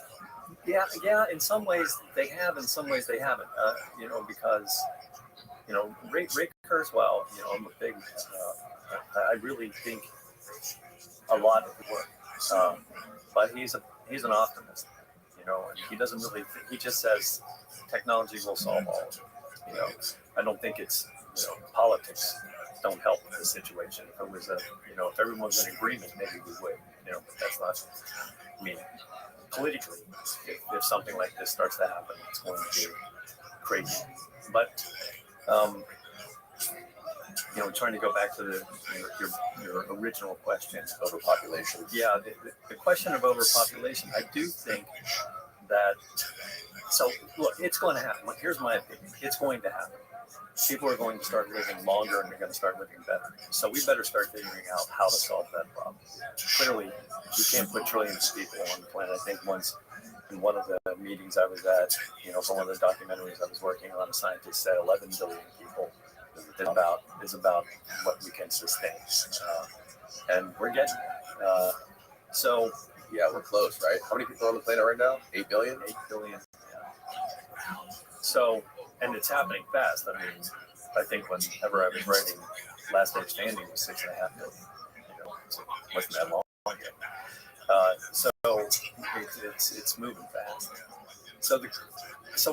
yeah. In some ways they have, in some ways they haven't. You know, because you know, Ray Kurzweil, you know, I'm a big. I really think a lot of the work, but he's an optimist. You know, and he doesn't really. He just says technology will solve all of it. You know, I don't think it's, you know, politics don't help the situation. If it was if everyone was in agreement, maybe we would. You know, but that's not. I mean, politically, if something like this starts to happen, it's going to be crazy. But you know, trying to go back to your original question, Overpopulation. yeah, the question of overpopulation, I do think that. So look, it's going to happen. Here's my opinion: it's going to happen. People are going to start living longer, and they're going to start living better. So we better start figuring out how to solve that problem. Clearly, you can't put trillions of people on the planet. I think once in one of the meetings I was at, you know, for one of the documentaries I was working on, a scientist said 11 billion people is about what we can sustain, and we're getting there. So Yeah, we're close, right? How many people are on the planet right now? 8 billion? 8 billion. Yeah. So, and it's happening fast. I mean, I think whenever I was writing Last Day Standing was 6.5 billion. You know, so it wasn't that long yet. So it's moving fast. So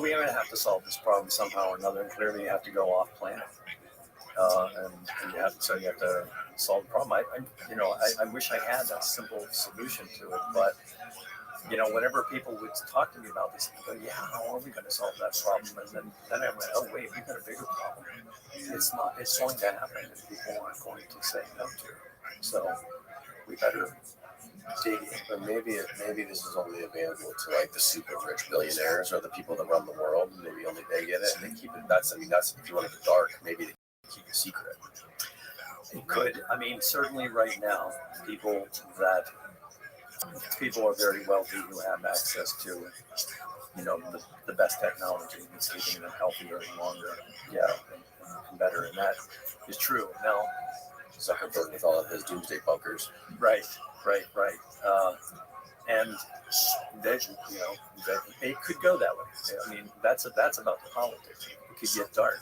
we're going to have to solve this problem somehow or another. And clearly, you have to go off planet, and you have to solve the problem. I wish I had a simple solution to it, but you know, whenever people would talk to me about this, they go, "Yeah, how are we going to solve that problem?" And then I went, "Oh wait, we got a bigger problem. It's going to happen, and people aren't going to say no to it. So we better dig in." But maybe this is only available to like the super rich billionaires or the people that run the world. Maybe only they get it, and they keep it. That's if you want to go dark, maybe they keep it secret. It could. I mean, certainly right now, people are very wealthy who have access to, you know, the best technology that's keeping them healthier and longer, yeah, and better. And that is true. Now, Zuckerberg with all of his doomsday bunkers. right. And that, you know, that it could go that way. I mean, that's about the politics. It could get dark.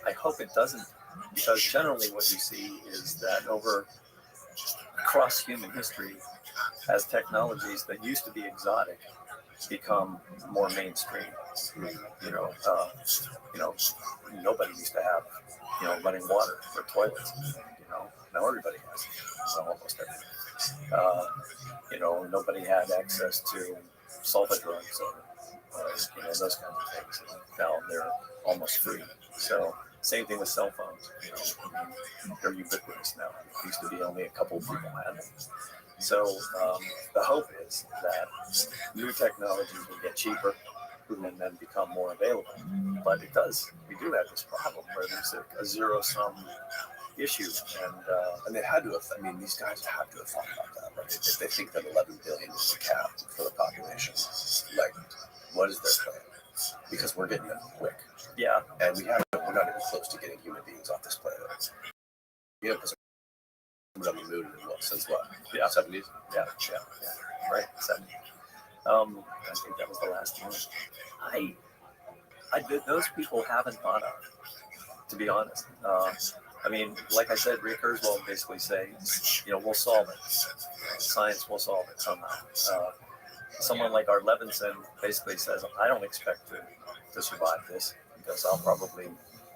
I hope it doesn't, because generally what you see is that across human history, as technologies that used to be exotic become more mainstream. You know, nobody used to have, you know, running water or toilets. You know, now everybody has it. Well, almost everybody. You know, nobody had access to sulfa drugs or you know, those kinds of things. And now they're almost free. So same thing with cell phones. You know, I mean, they're ubiquitous now. It used to be only a couple of people had them. So the hope is that new technologies will get cheaper and then become more available. But we do have this problem where there's a zero-sum issue, and they had to have. I mean, these guys have to have thought about that, right? If they think that 11 billion is the cap for the population, like, what is their plan? Because we're getting them quick. Yeah, and we're not even close to getting human beings off this planet. You know, because we're on the moon since what? Yeah, 70s. Yeah, right, 70s. I think that was the last one. Those people haven't thought of it, to be honest. I mean, like I said, Ray Kurzweil basically says, you know, we'll solve it. Science will solve it somehow. Someone like Art Levinson basically says, I don't expect to survive this, because I'll probably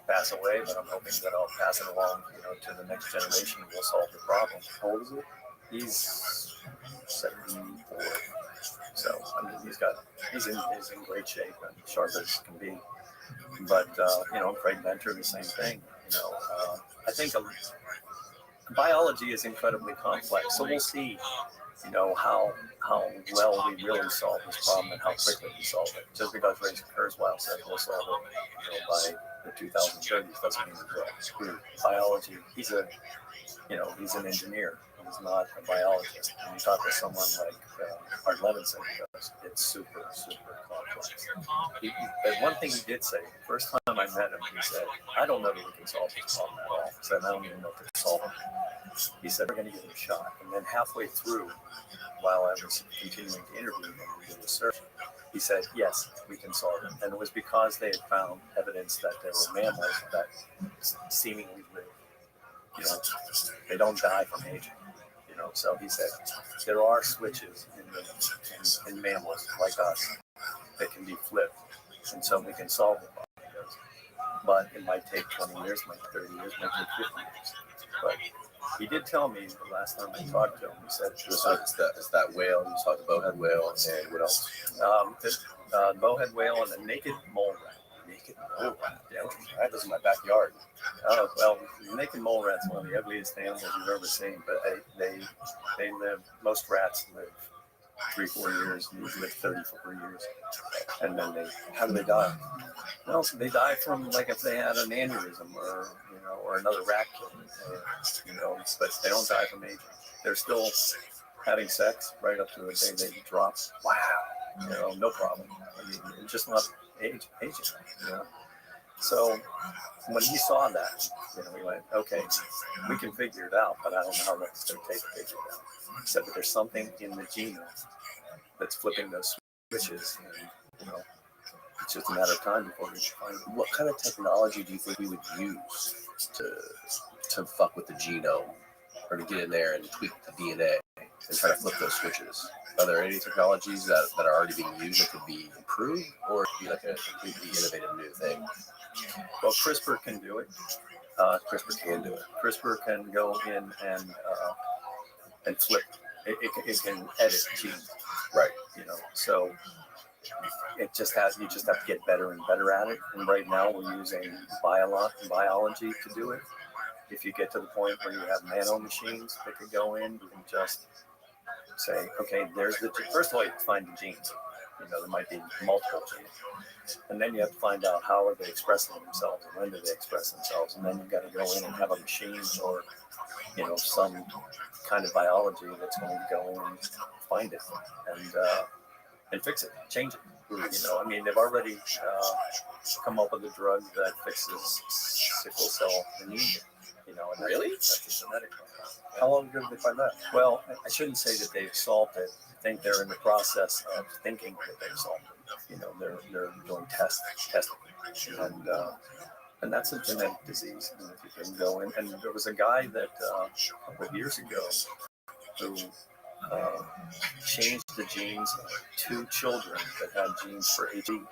pass away, but I'm hoping that I'll pass it along, to the next generation, and we'll solve the problem. How old is he? He's 74, so I mean he's in great shape and sharp as can be. But Craig Venter, the same thing. I think biology is incredibly complex, so we'll see. How well we really solve this problem and how quickly we solve it. Just because race occurs wild says we'll solve it, by the 2030s doesn't mean we will. Biology, he's an engineer. He's not a biologist. And you talk to someone like Art Levinson, it's super, super complex. But one thing he did say, first time I met him, he said, I don't know that we can solve this problem at all. He said, I don't even know if to solve it. He said, we're going to give it a shot. And then halfway through, while I was continuing to interview him and do research, he said, yes, we can solve it. And it was because they had found evidence that there were mammals that seemingly live. They don't die from aging. So he said, there are switches in mammals like us that can be flipped. And so we can solve the problem. But it might take 20 years, might take 30 years, might take 50 years. But he did tell me the last time I talked to him, he said, it's that whale, you saw the bowhead whale, and what else? The bowhead whale and the naked mole rat. Naked mole rat? Yeah, that was in my backyard. Oh, well, the naked mole rat's one of the ugliest animals you've ever seen, but they live, most rats live 3-4 years, and these live 34 years. And then how do they die? Well, so they die from, like, if they had an aneurysm or another rat killed, but they don't die from aging. They're still having sex right up to the day they drop. Wow. No problem. I mean, it's just not aging. So when he saw that, he went, okay, we can figure it out, but I don't know how long it's going to take to figure it out. He said that there's something in the genome that's flipping those switches, and, it's just a matter of time before we find it. What kind of technology do you think we would use to fuck with the genome, or to get in there and tweak the DNA and try to flip those switches? Are there any technologies that are already being used that could be improved, or be like a completely innovative new thing? Well, CRISPR can do it. CRISPR can do it. CRISPR can go in and flip. It can edit genes. Right. So you just have to get better and better at it. And right now we're using biology to do it. If you get to the point where you have nano machines that could go in, you can just say, okay, first of all, you have to find the genes. There might be multiple genes. And then you have to find out how are they expressing themselves and when do they express themselves. And then you've got to go in and have a machine or, some kind of biology that's going to go in and find it and fix it, change it. They've already come up with a drug that fixes sickle cell anemia. Really? That's a genetic problem. How long ago did they find that? Well, I shouldn't say that they've solved it. I think they're in the process of thinking that they've solved it. They're doing testing, and that's a genetic disease. And if you can go in, and there was a guy that a couple of years ago who changed the genes of 2 children that had genes for HIV.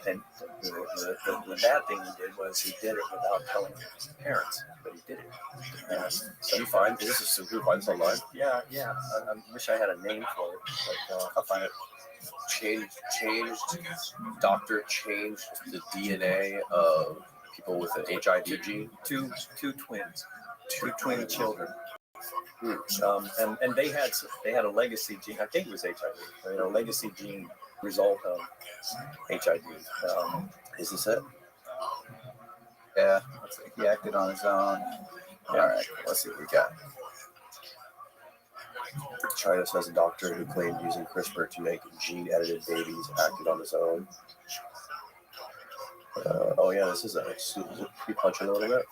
And the bad thing he did was he did it without telling his parents, but he did it. So you find this online? Yeah. I wish I had a name for it, but I'll find it. Doctor changed the DNA of people with an HIV gene. Two twins, 2 twin children. And they had a legacy gene. I think it was HIV. A legacy gene result of HIV. Is this it? Yeah, he acted on his own. All right, let's see what we got. China says a doctor who claimed using CRISPR to make gene-edited babies acted on his own. This is we punch it a little bit.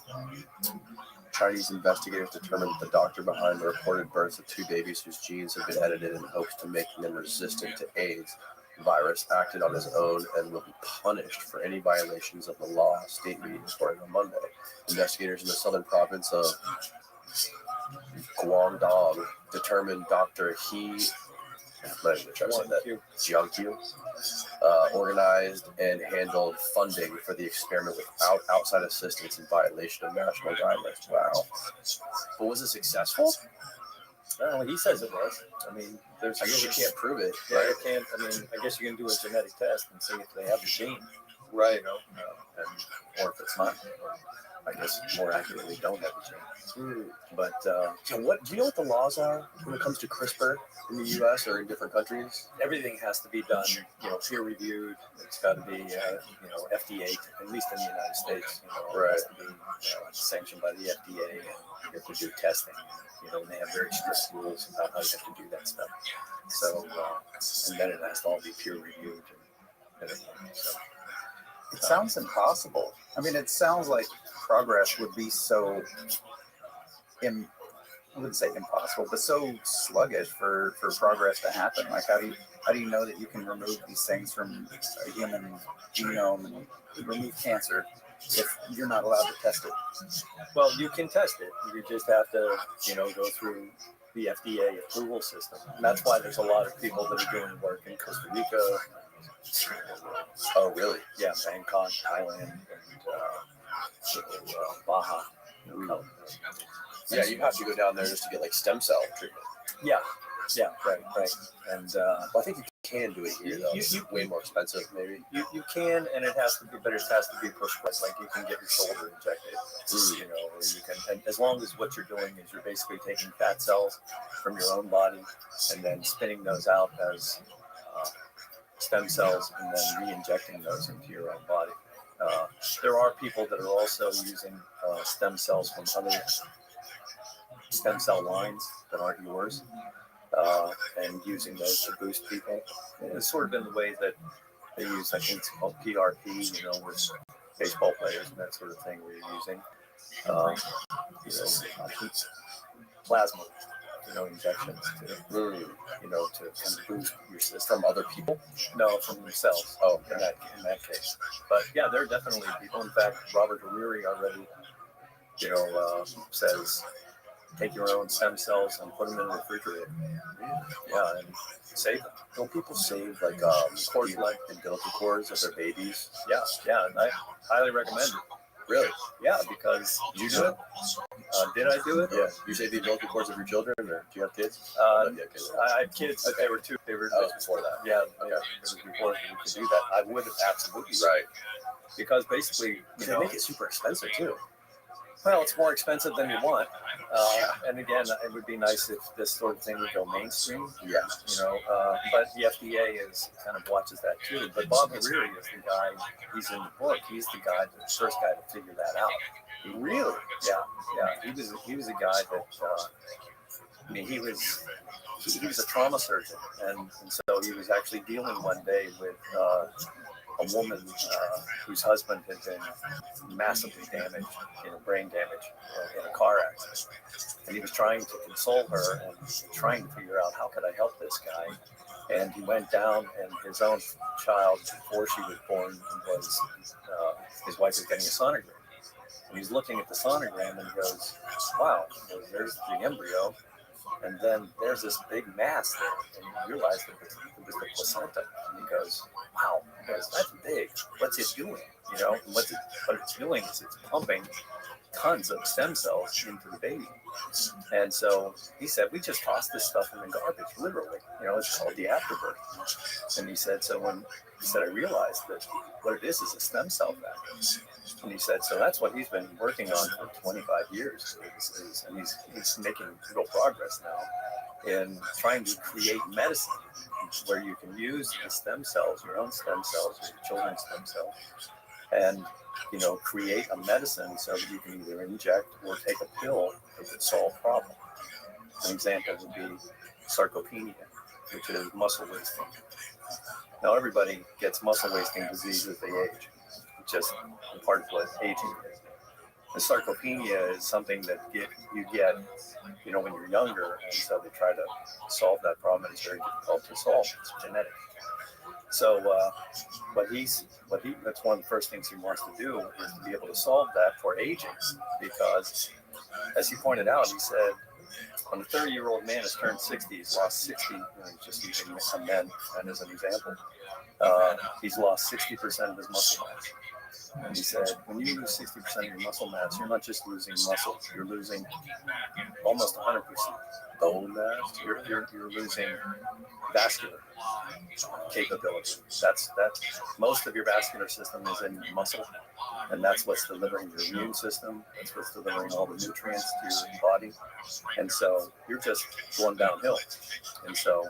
Chinese investigators determined that the doctor behind the reported births of 2 babies whose genes had been edited in hopes to make them resistant to AIDS virus acted on his own and will be punished for any violations of the law, state media reported on Monday. Investigators in the southern province of Guangdong determined Dr. He Let me try to say that. Jiangqiu organized and handled funding for the experiment without outside assistance in violation of national guidelines. Wow. But was it successful? Well, he says it was. I mean, I guess you can't prove it. Yeah, you can't. I mean, I guess you can do a genetic test and see if they have the gene, Right. you know, or if it's not. I guess more accurately, don't have the gene. But so what do you know what the laws are when it comes to CRISPR in the U.S. or in different countries? Everything has to be done, peer reviewed. It's got to be, FDA, at least in the United States. It has to be sanctioned by the FDA, and you have to do testing. And they have very strict rules about how you have to do that stuff. So, and then it has to all be peer reviewed and everything. So, it sounds impossible. I mean, it sounds like progress would be so, I wouldn't say impossible, but so sluggish for progress to happen. Like, how do you know that you can remove these things from a human genome and remove cancer if you're not allowed to test it? Well, you can test it. You just have to, go through the FDA approval system. And that's why there's a lot of people that are doing work in Costa Rica. Oh, really? Yeah, Bangkok, Thailand, and Baja. Yeah, you have to go down there just to get like stem cell treatment. Yeah, right. And I think you can do it here though. It's way more expensive, maybe. You can, and it has to be, but it has to be prescribed. Like you can get your shoulder injected, or you can, and as long as what you're doing is you're basically taking fat cells from your own body and then spinning those out as stem cells and then re-injecting those into your own body. There are people that are also using stem cells from other stem cell lines that aren't yours, and using those to boost people. It's sort of in the way that they use, I think it's called PRP, with baseball players and that sort of thing, where you're using plasma, injections to, to kind of boost your system. From other people? No, from themselves. Oh, in that case. But yeah, there are definitely people. In fact, Robert O'Leary already, says, take your own stem cells and put them in the refrigerator. Yeah, and save them. Don't people save like umbilical cords of their babies? Yeah, and I highly recommend it. Really? Yeah, because did you do it? Did I do it? Yeah. You save the umbilical cords of your children, or do you have kids? I had kids, but they were before that. Yeah, it was before you could do that. I would have absolutely. Right. Because basically, they make it super expensive too. Well, it's more expensive than you want. And again, it would be nice if this sort of thing would go mainstream. Yeah. But the FDA kind of watches that too. But Bob O'Leary is the guy, he's in the book, he's the first guy to figure that out. Really? Yeah. He was a guy that, he was a trauma surgeon. And so he was actually dealing one day with a woman whose husband had been massively damaged, brain damage in a car accident. And he was trying to console her and trying to figure out, how could I help this guy? And he went down, and his own child, before she was born, his wife was getting a sonogram. And he's looking at the sonogram and he goes, wow, there's the embryo. And then there's this big mass there, and you realize that it was the placenta. And he goes, wow, that's big. What's it doing? And what it's doing is it's pumping tons of stem cells into the baby. And so he said, we just tossed this stuff in the garbage, literally. It's called the afterbirth. And he said, I realized that what it is a stem cell factor. And he said, so that's what he's been working on for 25 years. And he's making real progress now in trying to create medicine where you can use the stem cells, your own stem cells, or your children's stem cells, and create a medicine so that you can either inject or take a pill that would solve problems. An example would be sarcopenia, which is muscle wasting. Now everybody gets muscle wasting disease as they age. Just part of what aging is. The sarcopenia is something that you get, when you're younger, and so they try to solve that problem, and it's very difficult to solve. It's genetic. So, that's one of the first things he wants to do is to be able to solve that for aging, because, as he pointed out, he said when a 30-year-old man has turned 60, he's lost 60, just using some men as an example, he's lost 60% of his muscle mass. And he said, when you lose 60% of your muscle mass, you're not just losing muscle, you're losing almost 100% bone mass. You're losing vascular capability. That's most of your vascular system is in your muscle, and that's what's delivering your immune system. That's what's delivering all the nutrients to your body. And so you're just going downhill. And so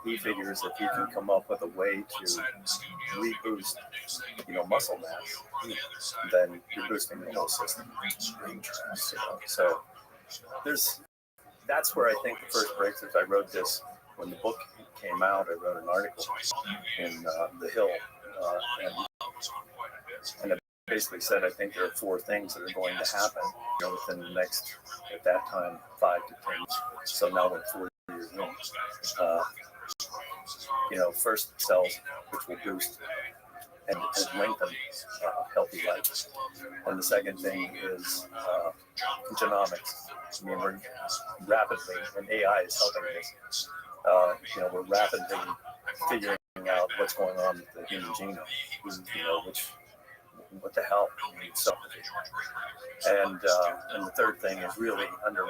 he figures if you can come up with a way to reboost, muscle mass, then you're boosting the whole system. So that's where I think the first breakthroughs. I wrote this when the book came out. I wrote an article in The Hill, and it basically said I think there are 4 things that are going to happen within the next, at that time, 5 to 10 years. So now we're 4 years in. First cells, which will boost and lengthen healthy life. And the second thing is genomics. I mean, we're rapidly, and AI is helping us. We're rapidly figuring out what's going on with the human genome. What the hell? And the third thing is really under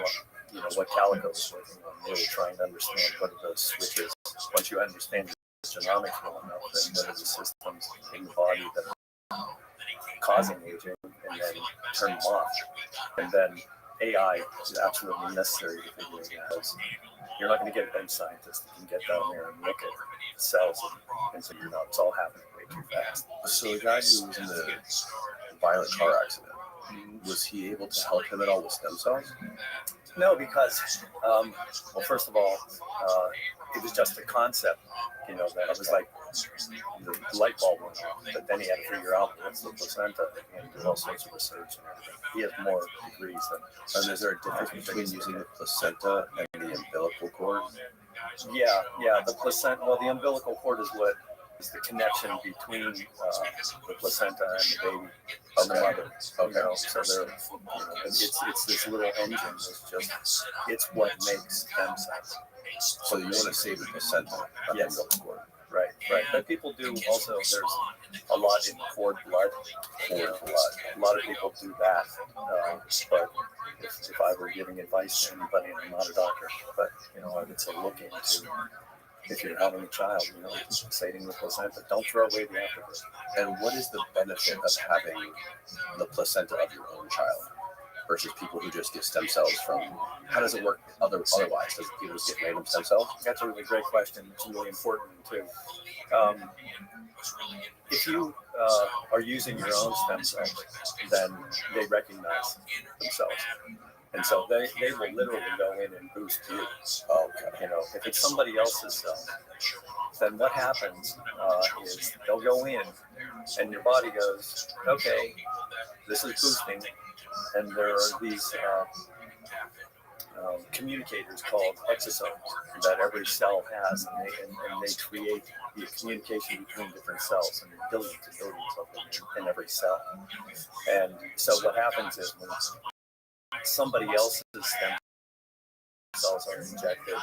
what Calico is working on, really trying to understand what are those switches. Once you understand genomics well enough, then what are the systems in the body that are causing aging, and then turn them off. And then AI is absolutely necessary to figure it out. You're not going to get a bench scientist that can get down there and look at cells and figure it out. It's all happening way too fast. So the guy who was in the violent car accident, was he able to help him at all with stem cells? No, because, first of all, it was just a concept, that it was like the light bulb went off, but then he had to figure out what's the placenta and do all sorts of research and everything. He has more degrees than. And is there a difference between using the placenta and the umbilical cord? Yeah, the placenta, the umbilical cord is what is the connection between the placenta and the baby, or the mother. Okay. So they're, it's this little engine. It's what makes stem cells. So you want to save the placenta, not the umbilical cord. Right. But people do also. There's a lot in cord blood. A lot of people do that. But if I were giving advice to anybody, and I'm not a doctor, but I would say look into. If you're having a child, saving the placenta, don't throw away the afterbirth. And what is the benefit of having the placenta of your own child versus people who just get stem cells from? How does it work otherwise? Does people just get random stem cells? That's a really great question. It's really important too. If you are using your own stem cells, then they recognize themselves. And so they will literally go in and boost you. Okay. If it's somebody else's cell, then what happens is they'll go in and your body goes, okay, this is boosting. And there are these communicators called exosomes that every cell has, and they create the communication between different cells, and there are billions and billions of them in every cell. And so what happens is when somebody else's stem cells are injected,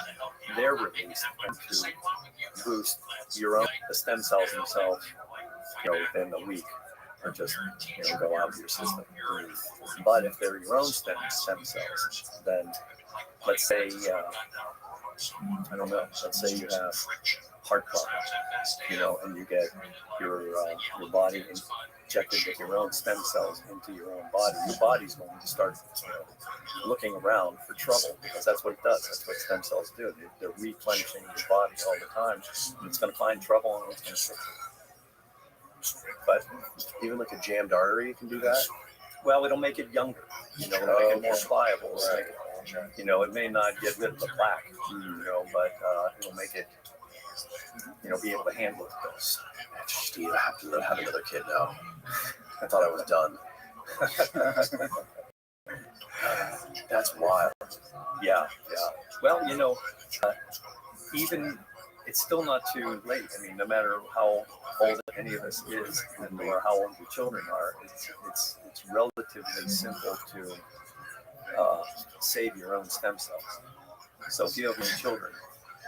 they're released to boost the stem cells themselves, within a week, or just go out of your system. But if they're your own stem cells, then let's say let's say you have heart problems, and you get your body injected with your own stem cells into your own body. Your body's going to start looking around for trouble, because that's what it does. That's what stem cells do. They're replenishing your body all the time, and it's going to find trouble and it's going to fix it. But even like a jammed artery can do that? Well, it'll make it younger. It'll make it more pliable. Right. It may not get rid of the plaque, but it'll make it, be able to handle it. Steve, I have to have another kid now. I thought I was done. That's wild. Yeah. Well, even it's still not too late. I mean, no matter how old any of us is, or how old your children are, it's relatively simple to save your own stem cells. So if you have any children,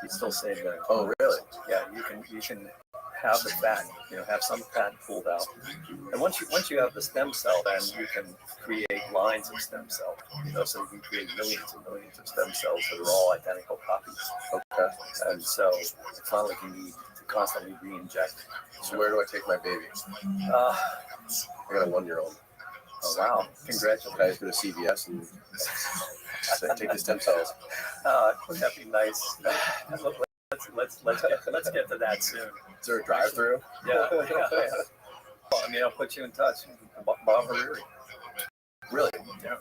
you still save them. Oh, really? Yeah, you can have the fat, have some fat pulled out, and once you have the stem cell, then you can create lines of stem cells. So you can create millions and millions of stem cells that are all identical copies. Okay. And so it's not like you need to constantly re-inject. So where do I take my baby? Uh, I got a 1-year-old. oh wow! Congratulations. Can I just go to CVS and take the stem cells? Wouldn't that be nice? Let's get to that soon. Is there a drive-through? Yeah. Well, I'll put you in touch with Bob Hariri. Really? Yeah.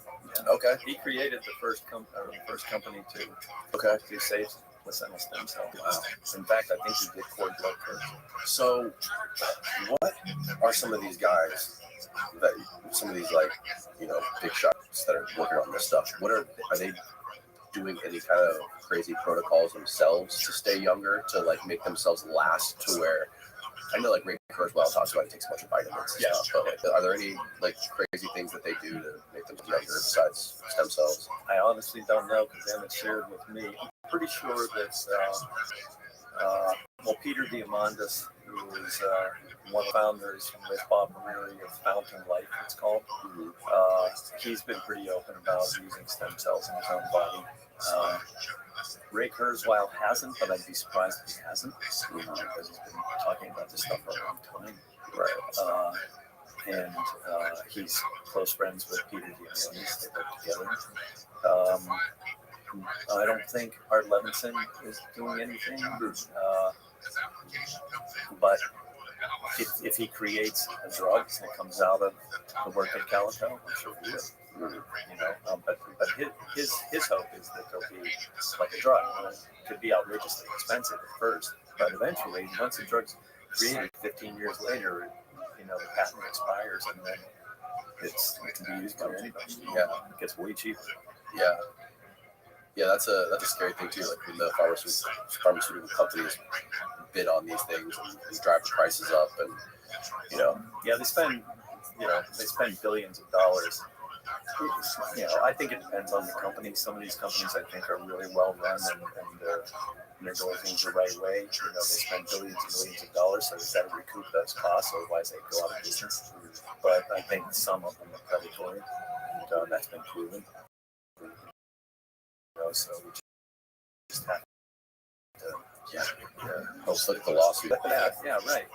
Okay. He created the first company to save placental stem cells. Wow. In fact, I think he did cord blood first. So, what are some of these guys some of these big shots that are working on this stuff? Are they doing any kind of crazy protocols themselves to stay younger, to make themselves last to where? I know Ray Kurzweil talks about he takes a bunch of vitamins and stuff, but are there any crazy things that they do to make them younger besides stem cells? I honestly don't know because they haven't shared with me. I'm pretty sure that Peter Diamandis, who is one of the founders with Bob Hariri of Fountain Life, it's called. He's been pretty open about using stem cells in his own body. Ray Kurzweil hasn't, but I'd be surprised if he hasn't, because he's been talking about this stuff for a long time. Right. And he's close friends with Peter Diamandis. They work together. I don't think Art Levinson is doing anything, but if he creates a drug that comes out of the work at Calico, I'm sure he will. But his hope is that there'll be like a drug. It could be outrageously expensive at first, but eventually, once the drug's created, 15 years later, the patent expires, and then it can be used by anybody. Yeah, it gets way cheaper. Yeah, that's a scary thing too. When the pharmaceutical companies bid on these things and drive the prices up, and they spend billions of dollars. I think it depends on the company. Some of these companies, I think, are really well run and they're doing things the right way. They spend billions and millions of dollars, so they've got to recoup those costs, otherwise they go out of business. But I think some of them are predatory, and that's been proven. So we just have to let's look at the lawsuit. Yeah, right.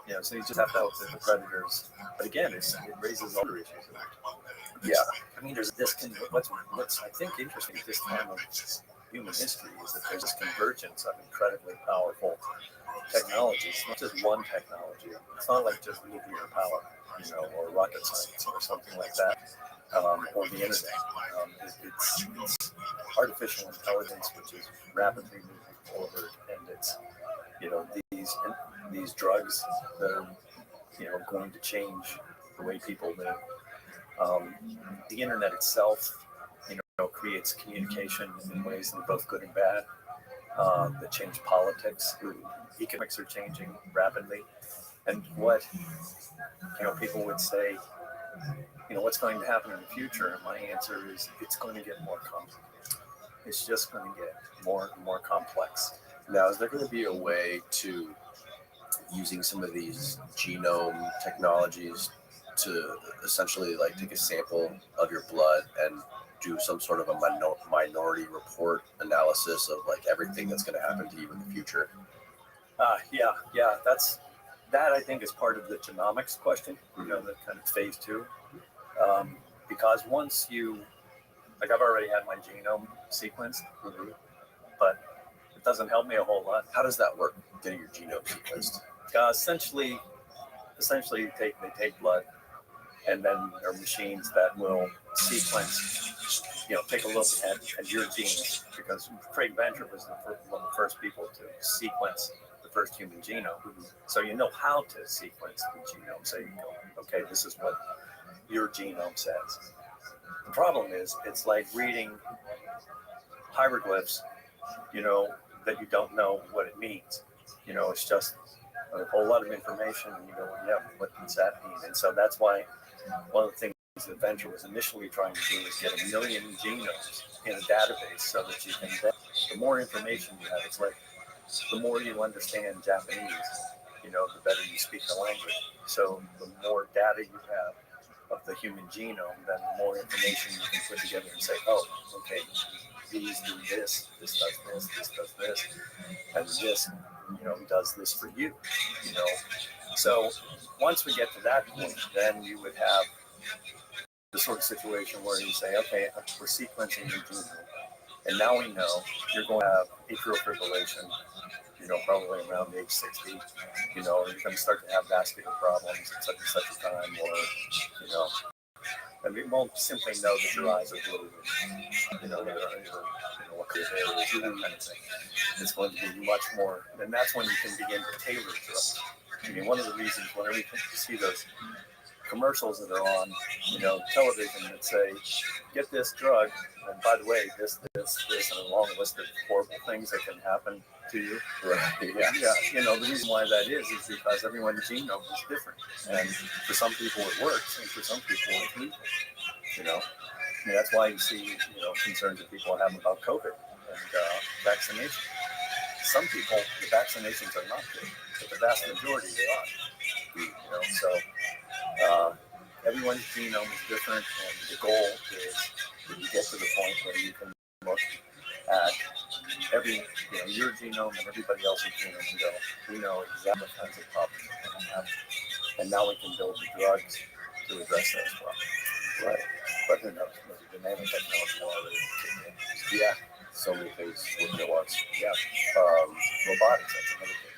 And so you just have to hope that the predators. But again, it raises other issues. Yeah, I mean, there's this. What's I think interesting at this time of human history is that there's this convergence of incredibly powerful technologies. It's not just one technology. It's not like just nuclear power, or rocket science or something like that, or the internet. It's artificial intelligence, which is rapidly moving forward, and it's these drugs that are going to change the way people live. The internet itself, creates communication in ways that are both good and bad, that change politics. Economics are changing rapidly, and what people would say, what's going to happen in the future? And my answer is, it's going to get more complicated. It's just going to get more and more complex. Now, is there going to be a way to using some of these genome technologies to essentially take a sample of your blood and do some sort of a minority report analysis of everything that's going to happen to you in the future? Yeah. That I think is part of the genomics question. The kind of phase 2, because once I've already had my genome sequenced, but it doesn't help me a whole lot. How does that work? Getting your genome sequenced? Essentially, they take blood, and then there are machines that will sequence. Take a look at your genes, because Craig Venter was one of the first people to sequence the first human genome. So you know how to sequence the genome. So you go, okay, this is what your genome says. The problem is, it's like reading hieroglyphs, that you don't know what it means. It's just a whole lot of information, and you go, yeah, what does that mean? And so that's why one of the things the venture was initially trying to do is get 1 million genomes in a database so that you can then, the more information you have, it's like the more you understand Japanese, the better you speak the language. So the more data you have of the human genome, then the more information you can put together and say, oh, okay, these do this, this does this, and this, does this for you, So once we get to that point, then you would have the sort of situation where you say, okay, we're sequencing your genome, and now we know you're going to have atrial fibrillation, probably around age 60, you're going to start to have vascular problems at such and such a time, or, and we won't simply know that your eyes are blue, what your hair is, that kind of thing. It's going to be much more, and that's when you can begin to tailor drugs. One of the reasons whenever you see those commercials that are on, television that say, get this drug, and by the way, this, and a long list of horrible things that can happen to you. Right. Yeah. The reason why that is because everyone's genome is different. And for some people it works, and for some people it's lethal. That's why you see, concerns that people have about COVID and vaccination. Some people, the vaccinations are not good, but the vast majority they are. So everyone's genome is different, and the goal is that you get to the point where you can look at every, your genome and everybody else's genome and go, we know exactly what kinds of problems we're going to have, and now we can build the drugs to address that as well. Right. But who knows? The nanotechnology already kicked in. Yeah. So many things working at once. Yeah. Robotics, that's another thing.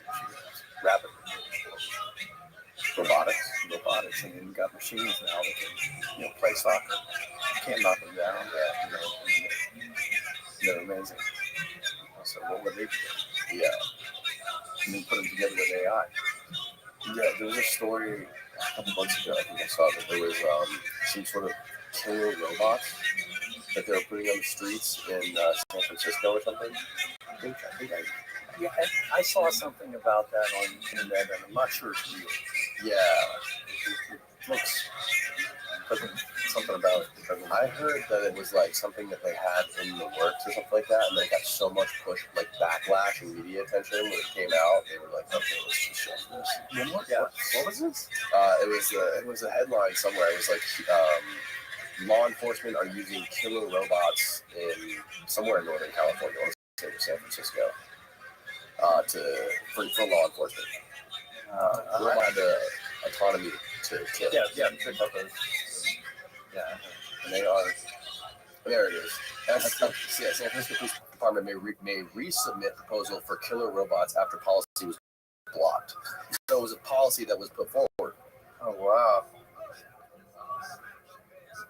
Rapid robotics, and then you've got machines now that can, play soccer. You can't knock them down. They're amazing. So what would they do? Yeah. And then put them together with AI. Yeah, there was a story a couple months ago, I think I saw that there was some sort of killer robots that they were putting on the streets in San Francisco or something. I saw something about that on the internet, and I'm not sure it's real. Yeah. It looks something about it. I heard that it was like something that they had in the works or something like that, and they got so much backlash and media attention when it came out. They were like, okay, let's just show this. What was this? It was a headline somewhere. It was like law enforcement are using killer robots in somewhere in Northern California, I want to say San Francisco, for law enforcement. Who had the autonomy to kill. Yeah, pick up those. Yeah, and they are. There it is. San Francisco Police Department may resubmit proposal for killer robots after policy was blocked. So it was a policy that was put forward. Oh wow!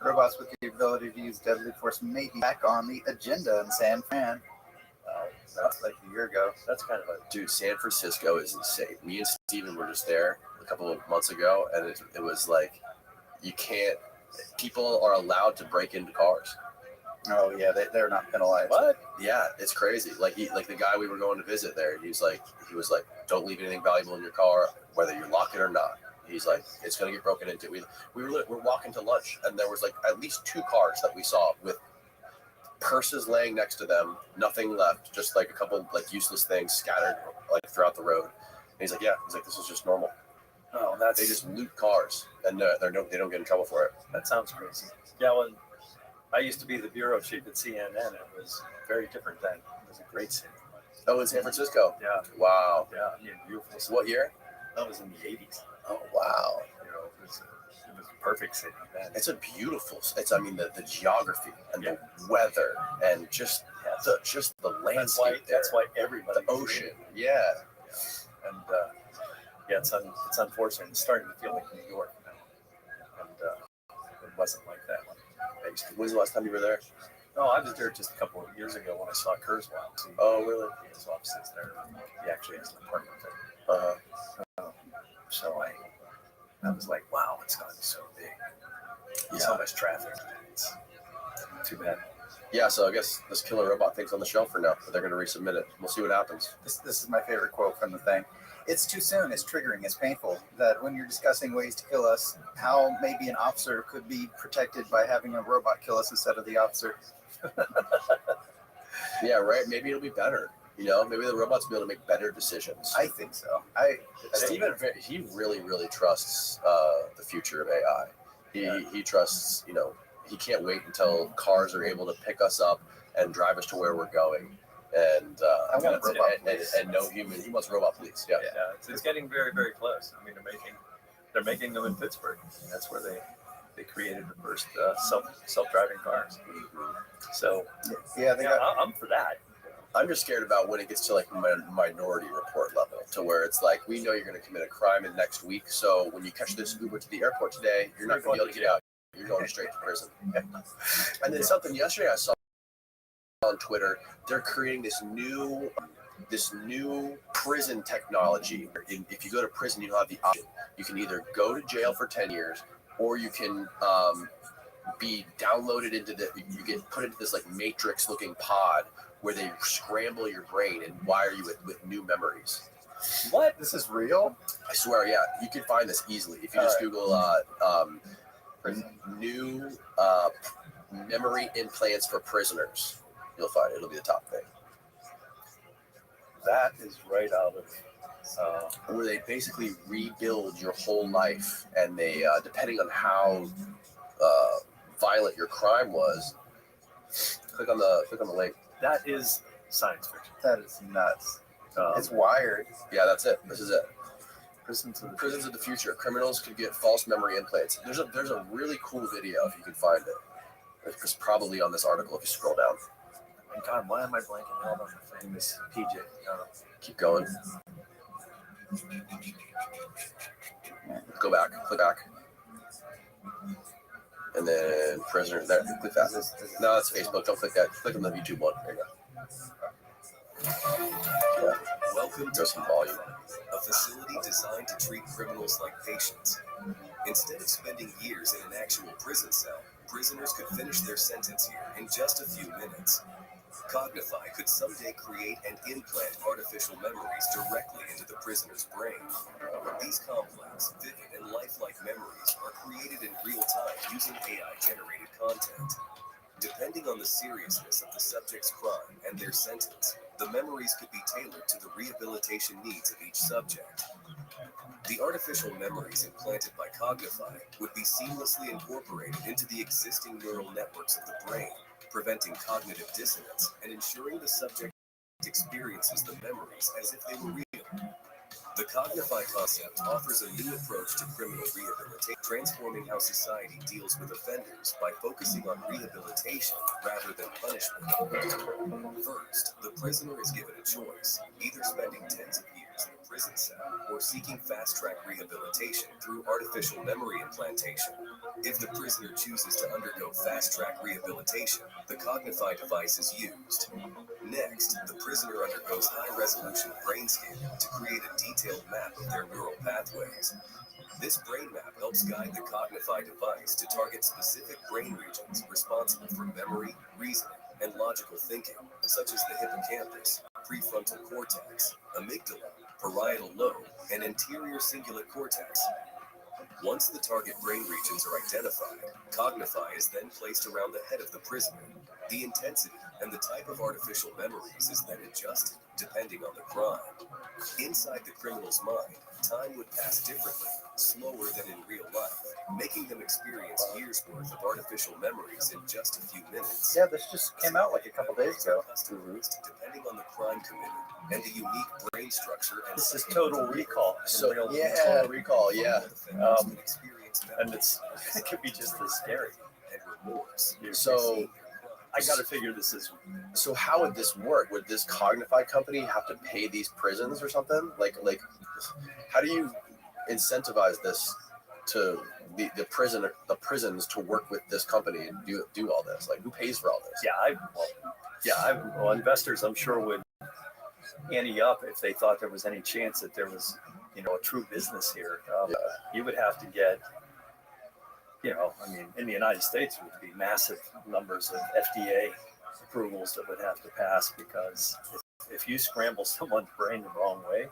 Robots with the ability to use deadly force may be back on the agenda in San Fran. That's like a year ago. That's kind of a dude. San Francisco is insane. Me and Steven were just there a couple of months ago, and it was like you can't. People are allowed to break into cars. Oh yeah, they're not penalized. What? Yeah, it's crazy. Like the guy we were going to visit there, he was like, don't leave anything valuable in your car, whether you lock it or not. He's like, it's gonna get broken into. We're walking to lunch, and there was like at least 2 cars that we saw with purses laying next to them, nothing left, just like a couple like useless things scattered like throughout the road. And he's like, this is just normal. Oh, they just loot cars, and they don't get in trouble for it. That sounds crazy. Yeah, when I used to be the bureau chief at CNN, it was very different then. It was a great city. Oh, in San Francisco. Yeah. Wow. Yeah, beautiful city. What year? That was in the 80s. Oh wow. It was a perfect city then. It's a beautiful. The geography and the weather and just the landscape. That's why everybody. The ocean. Yeah. And it's unfortunate. It's starting to feel like New York now, and it wasn't like that when I used to. When's the last time you were there? No, I was there just a couple of years ago when I saw Kurzweil. Oh, really? His offices there. He actually has an apartment there. So I was like, wow, it's gotten so big. So much traffic. It's too bad. Yeah, so I guess this killer robot thing's on the shelf for now, but they're going to resubmit it. We'll see what happens. This is my favorite quote from the thing. It's too soon, it's triggering, it's painful. That when you're discussing ways to kill us, how maybe an officer could be protected by having a robot kill us instead of the officer. Yeah, right. Maybe it'll be better. You know, maybe the robots will be able to make better decisions. I think so. Steven, he really, really trusts the future of AI. He trusts, you know, he can't wait until cars are able to pick us up and drive us to where we're going. And and no human. He wants robot police. Yeah, it's getting very, very close. I mean, they're making them in Pittsburgh. And that's where they created the first self-driving cars. So I'm for that. I'm just scared about when it gets to like minority report level, to where it's like, we know you're going to commit a crime in next week, so when you catch this Uber to the airport today, you're not going to be able to get out. You're going straight to prison. And then something yesterday I saw on Twitter, they're creating this new prison technology. If you go to prison, you don't have the option. You can either go to jail for 10 years, or you can be downloaded into you get put into this like matrix looking pod where they scramble your brain and wire you with new memories. What? This is real? I swear, yeah. You can find this easily if you just Google new memory implants for prisoners. You'll find it. It'll be the top thing. That is right out of where they basically rebuild your whole life, and they depending on how violent your crime was, click on the link. That is science fiction. That is nuts. It's wired. Yeah, that's it. This is it. Prisons of the future. Criminals could get false memory implants. There's a really cool video if you can find it. It's probably on this article if you scroll down. God, why am I blanking out on the famous PJ? Keep going. Go back. Click back. And then prisoner. There. Click that. No, that's Facebook. Don't click that. Click on the YouTube one. There you go. Yeah. Welcome to some volume. A facility designed to treat criminals like patients. Instead of spending years in an actual prison cell, prisoners could finish their sentence here in just a few minutes. Cognify could someday create and implant artificial memories directly into the prisoner's brain. These complex, vivid, and lifelike memories are created in real time using AI-generated content. Depending on the seriousness of the subject's crime and their sentence, the memories could be tailored to the rehabilitation needs of each subject. The artificial memories implanted by Cognify would be seamlessly incorporated into the existing neural networks of the brain, preventing cognitive dissonance and ensuring the subject experiences the memories as if they were real. The Cognify concept offers a new approach to criminal rehabilitation, transforming how society deals with offenders by focusing on rehabilitation rather than punishment. First, the prisoner is given a choice, either spending tens of years in a prison cell or seeking fast-track rehabilitation through artificial memory implantation. If the prisoner chooses to undergo fast-track rehabilitation, the Cognify device is used. Next, the prisoner undergoes high-resolution brain scanning to create a detailed map of their neural pathways. This brain map helps guide the Cognify device to target specific brain regions responsible for memory, reasoning, and logical thinking, such as the hippocampus, prefrontal cortex, amygdala, parietal lobe, and anterior cingulate cortex. Once the target brain regions are identified, Cognify is then placed around the head of the prisoner. The intensity and the type of artificial memories is then adjusted depending on the crime. Inside the criminal's mind, time would pass differently, slower than in real life, making them experience years' worth of artificial memories in just a few minutes. Yeah, this just came out like a couple days ago. Depending on the crime committed and the unique brain structure. And this is Total Recall. So Total Recall, yeah. And it could be just as scary. And remorse. So I got to figure this is. So how would this work? Would this Cognify company have to pay these prisons or something? Like, how do you incentivize this to the prisons to work with this company and do all this? Like, who pays for all this? Well, investors, I'm sure, would ante up if they thought there was any chance that there was, a true business here. You would have to get. In the United States, it would be massive numbers of FDA approvals that would have to pass, because if you scramble someone's brain the wrong way,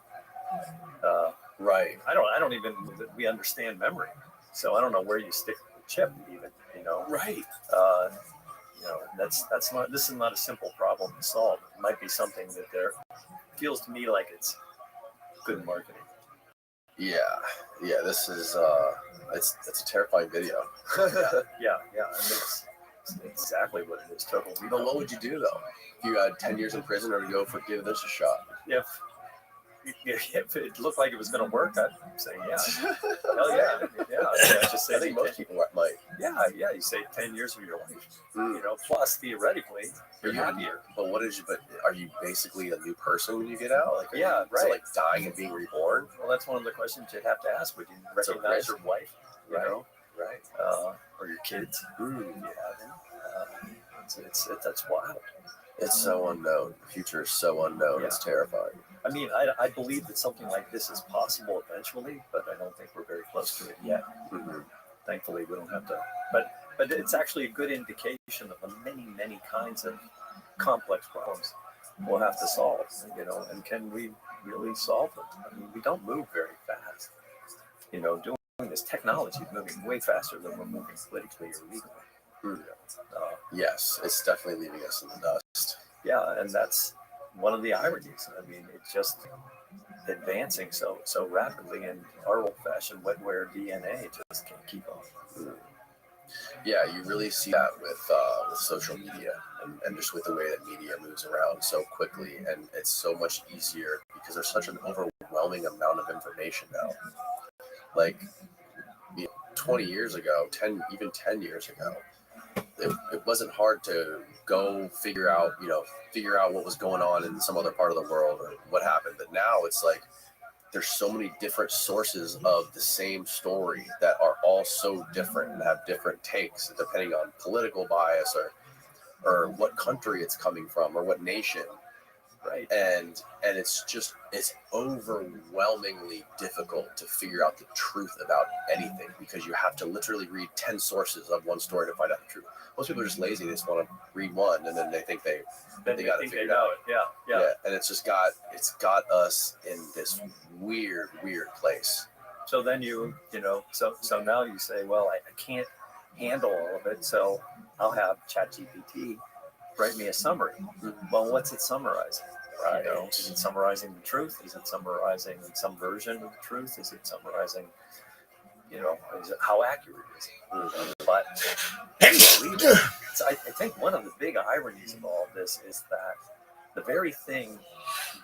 right. I don't even, we understand memory. So I don't know where you stick the chip even, you know. Right. You know, this is not a simple problem to solve. It might be something that feels to me like it's good marketing. Yeah. This is it's a terrifying video. yeah. And it's exactly what it is. Totally. But what would you do though if you had 10 years in prison, or to go for give this a shot? If it looked like it was going to work, I'd say yeah. Hell yeah. I just say I think most people might. Yeah. You save 10 years of your life. You know, plus theoretically, you're happier. But are you basically a new person when you get out? Like, right. Is it like dying and being reborn? Well, that's one of the questions you'd have to ask. Would you recognize your wife? You know? Right. Or your kids? If you have them. That's wild. It's so unknown. The future is so unknown. It's terrifying. I mean, I believe that something like this is possible eventually, but I don't think we're very close to it yet. Mm-hmm. Thankfully, we don't have to. But it's actually a good indication of the many kinds of complex problems we'll have to solve. You know, and can we really solve them? I mean, we don't move very fast. You know, doing this technology is moving way faster than we're moving politically or legally. Yes, it's definitely leaving us in the dust. Yeah, and that's one of the ironies. I mean, it's just advancing so rapidly, and our old-fashioned wetware DNA just can't keep up. Yeah, you really see that with social media and just with the way that media moves around so quickly, and it's so much easier because there's such an overwhelming amount of information now. Like 20 years ago, 10 years ago, it wasn't hard to go figure out what was going on in some other part of the world or what happened. But now it's like there's so many different sources of the same story that are all so different and have different takes depending on political bias or what country it's coming from or what nation. Right. And it's overwhelmingly difficult to figure out the truth about anything because you have to literally read 10 sources of one story to find out the truth. Most people are just lazy. They just want to read one and then they think they got it figured out. Yeah. And it's got us in this weird place. So then so now you say, well, I can't handle all of it, so I'll have ChatGPT write me a summary. Well, what's it summarizing? Right. You know, is it summarizing the truth? Is it summarizing some version of the truth? Is it summarizing, how accurate is it? But I think one of the big ironies of all of this is that the very thing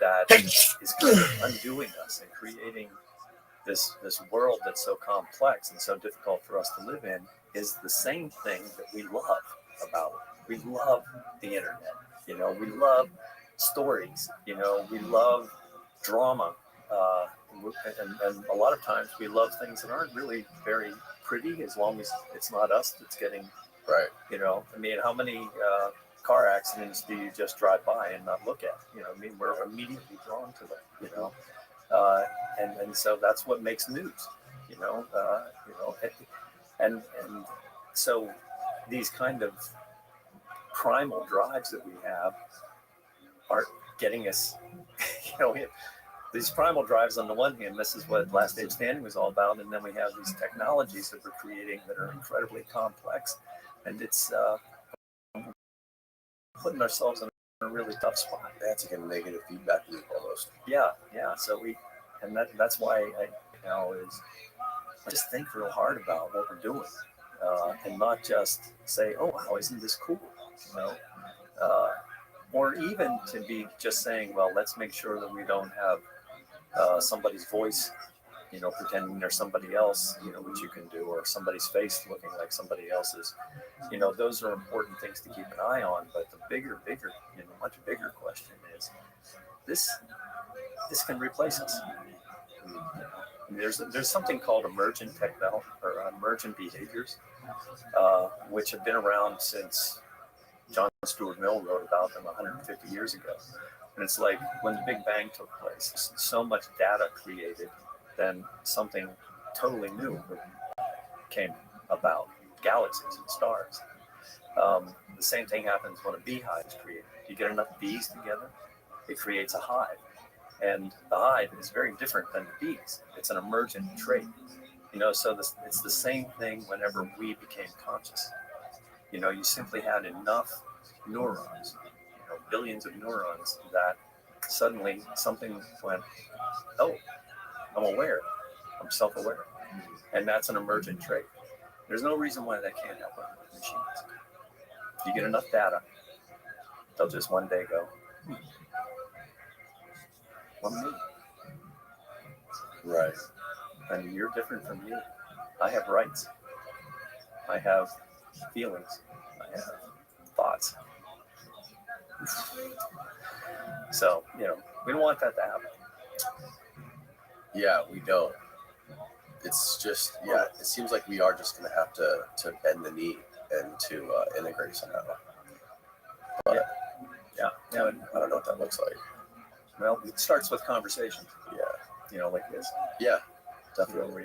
that is kind of undoing us and creating this world that's so complex and so difficult for us to live in is the same thing that we love about it. We love the internet, we love stories, we love drama. And a lot of times we love things that aren't really very pretty as long as it's not us that's getting, right. I mean, how many car accidents do you just drive by and not look at? We're immediately drawn to them, and so that's what makes news, and so these kind of primal drives that we have are getting us, these primal drives on the one hand, this is what Last Day Standing was all about, and then we have these technologies that we're creating that are incredibly complex, and it's putting ourselves in a really tough spot. That's like a negative feedback loop almost. Yeah. So that's why I just think real hard about what we're doing, and not just say, oh wow, isn't this cool? Or even to be just saying, well, let's make sure that we don't have somebody's voice, pretending they're somebody else, which you can do, or somebody's face looking like somebody else's. Those are important things to keep an eye on. But the bigger, much bigger question is, this can replace us. There's something called emergent technology or emergent behaviors, which have been around since John Stuart Mill wrote about them 150 years ago. And it's like when the Big Bang took place, so much data created, then something totally new came about, galaxies and stars. The same thing happens when a beehive is created. You get enough bees together, it creates a hive. And the hive is very different than the bees. It's an emergent trait. So it's the same thing whenever we became conscious. You simply had enough neurons, billions of neurons, that suddenly something went, oh, I'm aware, I'm self-aware. And that's an emergent trait. There's no reason why that can't happen with machines. You get enough data, they'll just one day go, well, me. Right. And you're different from me. I have rights. I have feelings. I have thoughts. So, we don't want that to happen. Yeah, we don't. It's just, it seems like we are just going to have to bend the knee and to integrate somehow. But, yeah. I don't know what that looks like. Well, it starts with conversation. Yeah. Like this. Yeah, Definitely. Where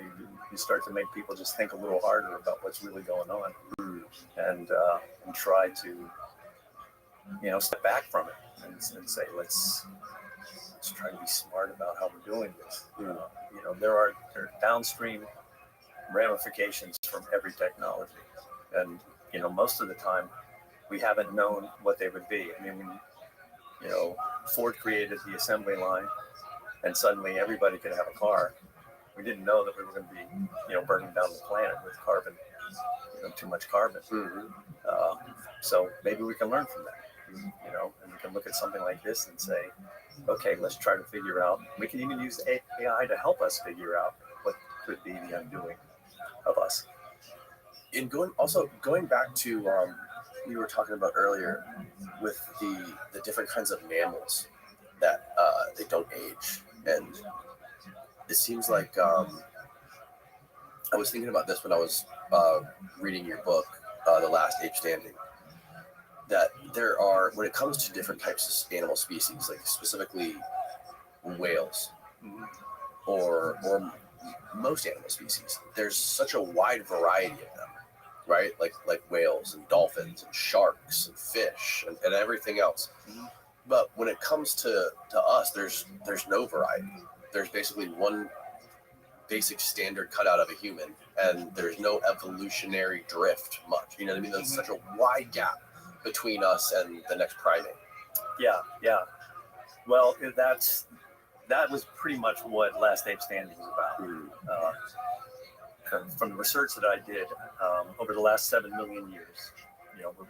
you start to make people just think a little harder about what's really going on, and try to, step back from it and say, let's try to be smart about how we're doing this. There are downstream ramifications from every technology, and most of the time we haven't known what they would be. I mean, when Ford created the assembly line, and suddenly everybody could have a car. We didn't know that we were going to be, burning down the planet with carbon, too much carbon. So maybe we can learn from that, and we can look at something like this and say, okay, let's try to figure out. We can even use AI to help us figure out what could be the undoing of us. And going back to we were talking about earlier with the different kinds of mammals that they don't age, and it seems like I was thinking about this when I was reading your book, The Last Ape Standing, that there are, when it comes to different types of animal species, like specifically whales or most animal species, there's such a wide variety of them, right? Like whales and dolphins and sharks and fish and everything else. But when it comes to us, there's no variety. There's basically one basic standard cutout of a human, and there's no evolutionary drift much. You know what I mean? There's such a wide gap between us and the next primate. Yeah. Well, that was pretty much what Last Ape Standing was about. From the research that I did over the last 7 million years,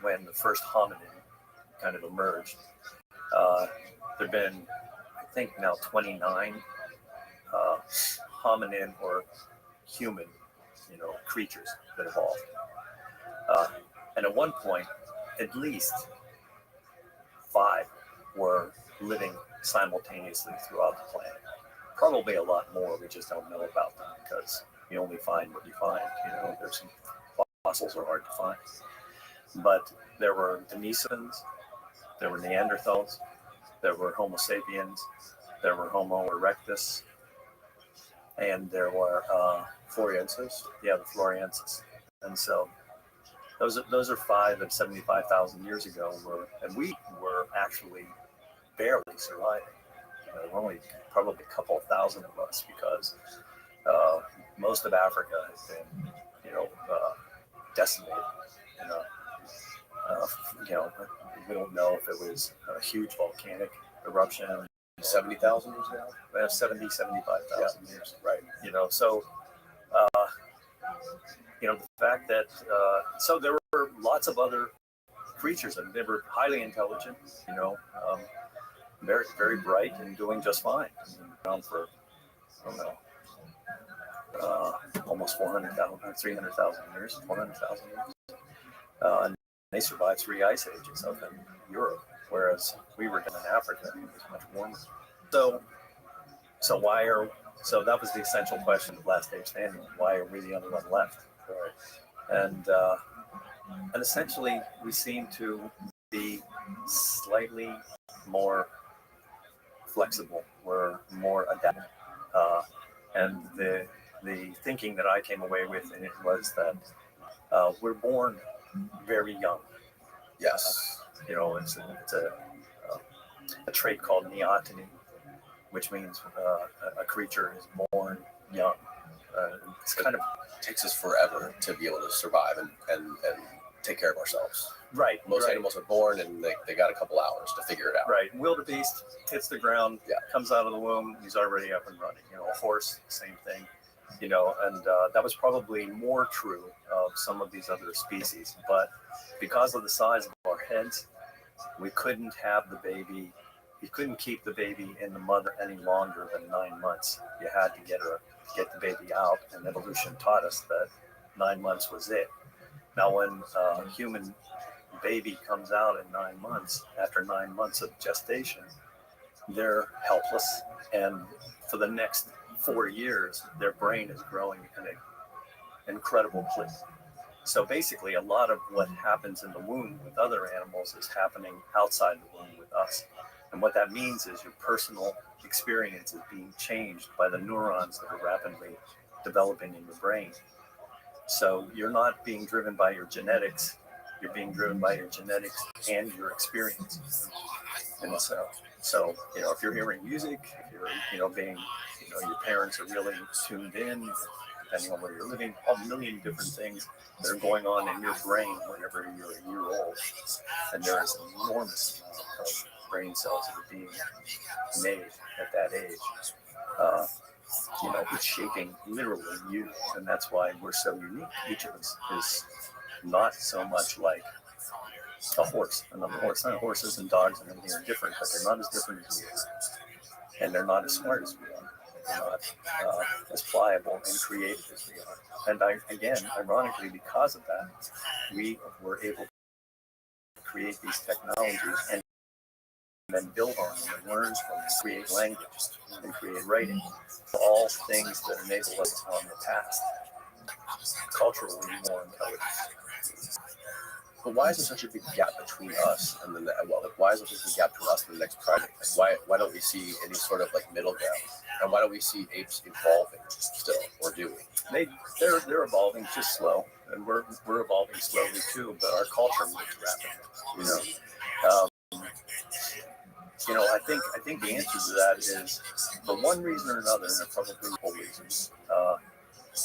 when the first hominin kind of emerged, there've been, I think now 29 hominin or human, creatures that evolved. And at one point, at least 5 were living simultaneously throughout the planet. Probably a lot more, we just don't know about them because you only find what you find. There's some fossils are hard to find. But there were Denisovans, there were Neanderthals, there were Homo sapiens, there were Homo erectus, and there were Floriensis. Yeah, the Floriensis. And so those are 5 and 75,000 years ago, and we were actually barely surviving. There were only probably a couple of thousand of us because most of Africa has been, decimated. We don't know if it was a huge volcanic eruption. 70,000 years ago? We have 75,000 years. Right. So, the fact that, so there were lots of other creatures, and they were highly intelligent, very, very bright and doing just fine. Around for, I don't know, almost 400,000 or 300,000 years, 400,000 years. And they survived 3 ice ages up in Europe, whereas we were down in Africa, and it was much warmer. So that was the essential question of Last Ape Standing. Why are we the only one left? Right. And essentially, we seem to be slightly more flexible. We're more adaptable. And the thinking that I came away with in it was that we're born very young. Yes. It's a trait called neoteny, which means a creature is born young. It's kind of takes us forever to be able to survive and take care of ourselves. Right. Most animals are born and they got a couple hours to figure it out. Right. Wildebeest hits the ground, comes out of the womb, he's already up and running. A horse, same thing. And that was probably more true of some of these other species. But because of the size of our heads, we couldn't have the baby. You couldn't keep the baby in the mother any longer than 9 months. You had to get the baby out, and evolution taught us that 9 months was it. Now, when a human baby comes out in 9 months, after 9 months of gestation, they're helpless, and for the next 4 years, their brain is growing at an incredible clip. So basically, a lot of what happens in the womb with other animals is happening outside the womb with us. And what that means is your personal experience is being changed by the neurons that are rapidly developing in your brain. So you're not being driven by your genetics, you're being driven by your genetics and your experience. And so if you're hearing music, if you're being, your parents are really tuned in, depending on where you're living, a million different things that are going on in your brain whenever you're a year old. And there is an enormous amount of brain cells that are being made at that age. It's shaping literally you, and that's why we're so unique. Each of us is not so much like a horse. Another horse. And horses and dogs and everything are different, but they're not as different as we are. And they're not as smart as we are. They're not as pliable and creative as we are. And ironically, because of that, we were able to create these technologies and then build on them and learn from them, create language and create writing. All things that enable us on the past, culturally more intelligent. But why is there such a big gap between us and why is there such a big gap between us and the next primate? Why don't we see any sort of middle ground? And why don't we see apes evolving still, or do we? They're evolving just slow, and we're evolving slowly too. But our culture moves rapidly. I think the answer to that is, for one reason or another, and there are probably multiple reasons.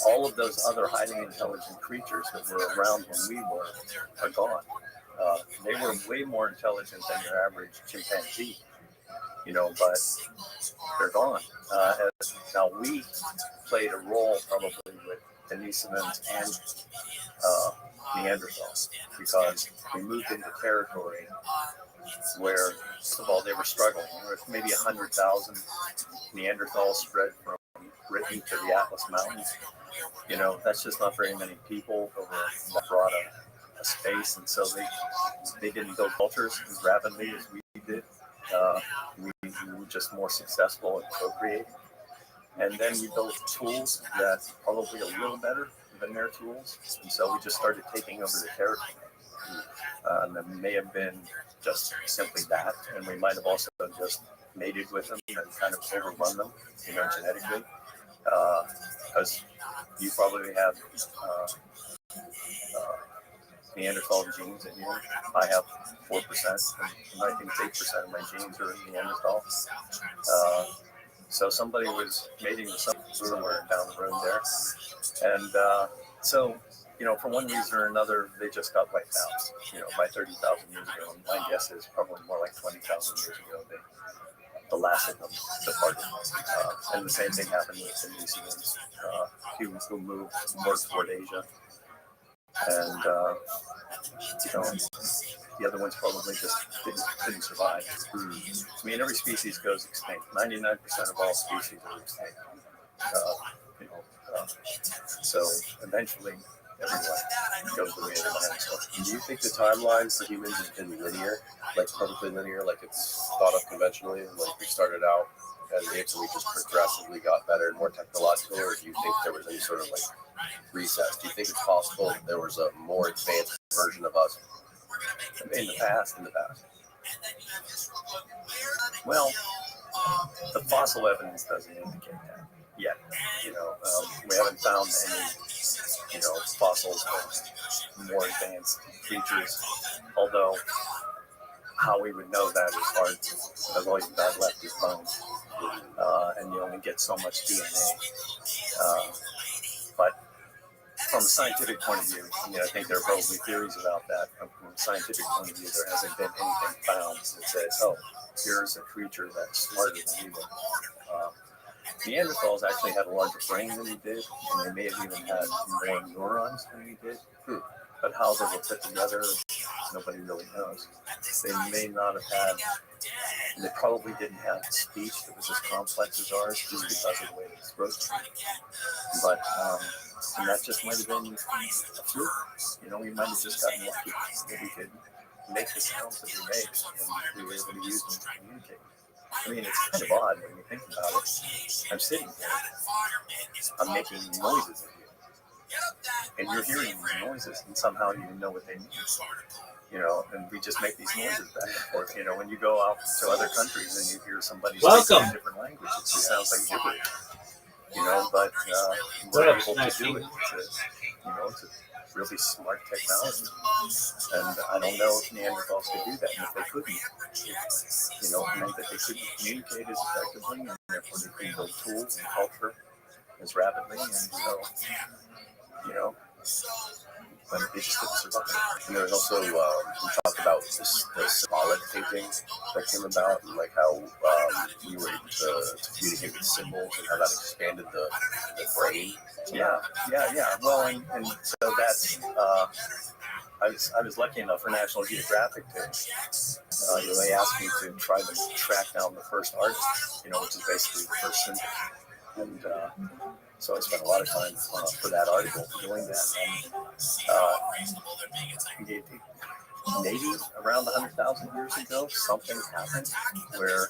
All of those other highly intelligent creatures that were around when we were are gone. They were way more intelligent than your average chimpanzee, but they're gone. Now we played a role probably with Denisovans and Neanderthals, because we moved into territory where, first of all, they were struggling. There was maybe 100,000 Neanderthals spread from Britain to the Atlas Mountains. That's just not very many people over that broad a space, and so they didn't build cultures as rapidly as we did. We were just more successful at procreating. And then we built tools that probably a little better than their tools, and so we just started taking over the territory. And it may have been just simply that, and we might have also just mated with them and kind of overrun them, genetically. Because you probably have Neanderthal genes in you. I have 4%, and I think 8% of my genes are Neanderthal. So somebody was mating with somewhere down the road there. And so, for one reason or another, they just got wiped out, by 30,000 years ago. And my guess is probably more like 20,000 years ago, the last of them departed. And the same thing happened with the Denisovans, who moved more toward Asia. And, the other ones probably just didn't survive. I mean, every species goes extinct. 99% of all species are extinct. So eventually, everyone goes the way of the dinosaur. Do you think the timelines for humans have been linear, perfectly linear, like it's thought of conventionally, we started out as apes and we just progressively got better and more technological, or do you think there was any sort of recess? Do you think it's possible that there was a more advanced version of us in the past? Well, the fossil evidence doesn't indicate that yet. We haven't found any, fossils of more advanced creatures, Although how we would know that is hard because all you've got left is bones, and you only get so much DNA. But from a scientific point of view, I think there are probably theories about that. From a scientific point of view, there hasn't been anything found that says, oh, here's a creature that's smarter than we were. Neanderthals actually had a larger brain than we did, and they may have even had more neurons than we did. But how they were put together, nobody really knows. They may not have had, they probably didn't have speech that was as complex as ours just because of the way they spoke. But, and that just might have been a fluke. We might have just gotten lucky that we could make the sounds that we made and we were able to use them to communicate. I mean, it's kind of odd when you think about it. I'm sitting here, I'm making noises at you, and you're hearing the noises, and somehow you know what they mean. And we just make these noises back and forth. When you go out to other countries and you hear somebody speaking a different language, it just sounds like gibberish. But we're able to do it. It's a really smart technology. And I don't know if Neanderthals could do that. And if they couldn't, it meant that they couldn't communicate as effectively, and therefore they couldn't build tools and culture as rapidly. And so, but they just couldn't survive. And there's also, we talked about the symbolic thinking that came about, and like how we were able to communicate with symbols and how that expanded the brain. Yeah. Well, and so that's, I was lucky enough for National Geographic to, they asked me to try to track down the first artist, which is basically the first symbol. And so I spent a lot of time for that article doing that. And maybe around 100,000 years ago, something happened where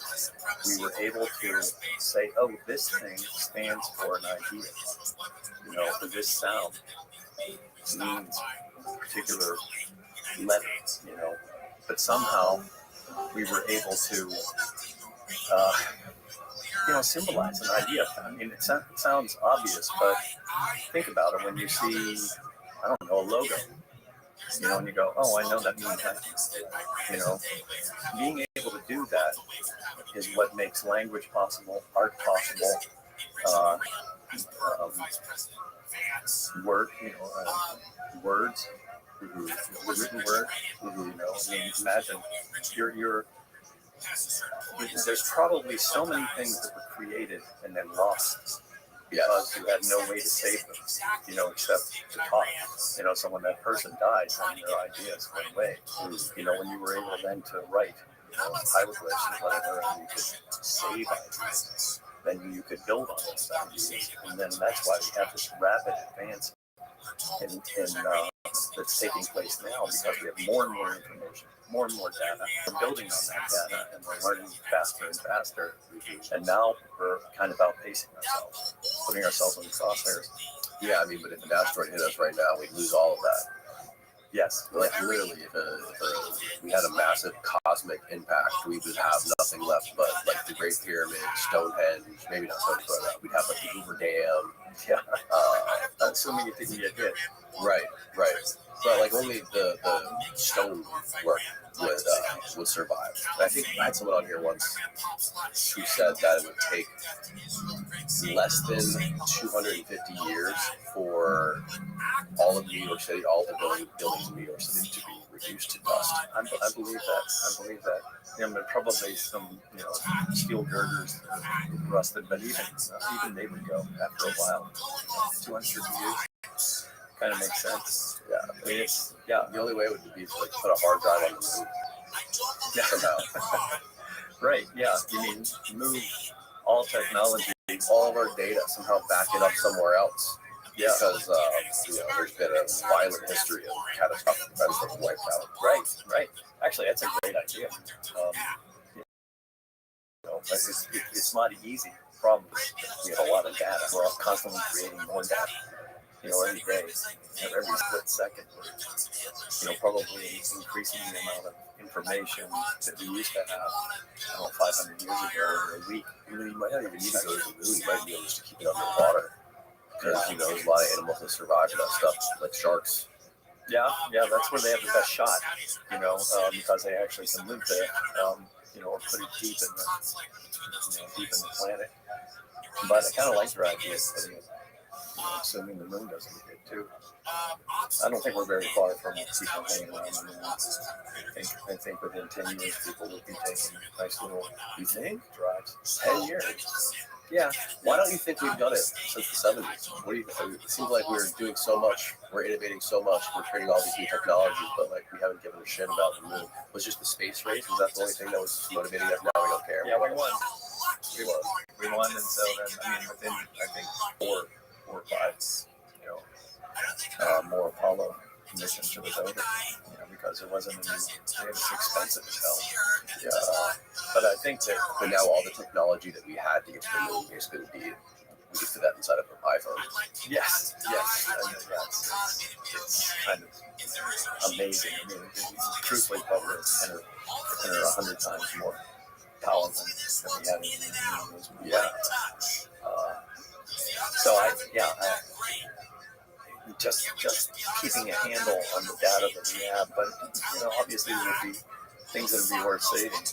we were able to say, oh, this thing stands for an idea. For this sound means a particular letter, But somehow we were able to, symbolize an idea. I mean, it sounds obvious, but think about it when you see, I don't know, a logo, and you go, oh, I know that means that. Being able to do that is what makes language possible, art possible, words, the written word. I mean, imagine there's probably so many things that were created and then lost because you had no way to save them, except to talk. So when that person died, and their ideas went away. When you were able then to write, hieroglyphs or whatever, and you could save ideas, then you could build on those ideas. And then that's why we have this rapid advance that's taking place now, because we have more and more information, more and more data. We're building on that data, and we're learning faster and faster. And now we're kind of outpacing ourselves, putting ourselves in the crosshairs. Yeah, I mean, but if an asteroid hit us right now, we'd lose all of that. Yes. Like literally, if we had a massive cosmic impact, we would have nothing left but like the Great Pyramid, Stonehenge, maybe not Stonehenge, but we'd have like the Hoover Dam. Yeah. Assuming it didn't get hit. Right. But like only the stone work would survive. And I think I had someone on here once who said that it would take less than 250 years for all of New York City, all the buildings in New York City to be reduced to dust. I believe that. But probably some, steel girders rusted, but even they would go after a while. 250 years kind of makes sense. Yeah, I mean, the only way would be to like put a hard drive on the moon. Yeah, somehow. Right. Yeah. You mean move all technology, all of our data, somehow back it up somewhere else. Yeah. Because there's been a violent history of catastrophic events that were wiped out. Right. Actually, that's a great idea. It's not an easy problem. We have a lot of data. We're all constantly creating more data. Every day, every split second, we're, probably increasing the amount of information that we used to have, 500 years ago or a week. You might not even need to go to the moon. You might be able to keep it underwater. Because, there's a lot of animals that survive that stuff, like sharks. That's where they have the best shot, because they actually can live there, or pretty deep in the planet. But I kind of like your idea of putting it, assuming the moon doesn't get hit too. I don't think we're very far from people hanging around the moon. I think within 10 years, people will be taking nice little drives. 10 years. Yeah. Why don't you think we've done it since the 70s? What do you think? It seems like we're doing so much, we're innovating so much, we're creating all these new technologies, but like we haven't given a shit about the moon. Was just the space race? Was that the only thing that was motivating us? Now we don't care. Yeah, we won. We won, and so then within I think four or five, more Apollo missions it was over. Because it wasn't it was expensive as hell. Yeah. But I think that But now all the technology that we had to get to the moon is going to be, we just did that inside of an iPhone. Yes. It's kind of amazing. Truthfully, probably 10 or 100 times more power than we had in those. Yeah. So just keeping a handle on the data that we have, but obviously there would be things that would be worth saving.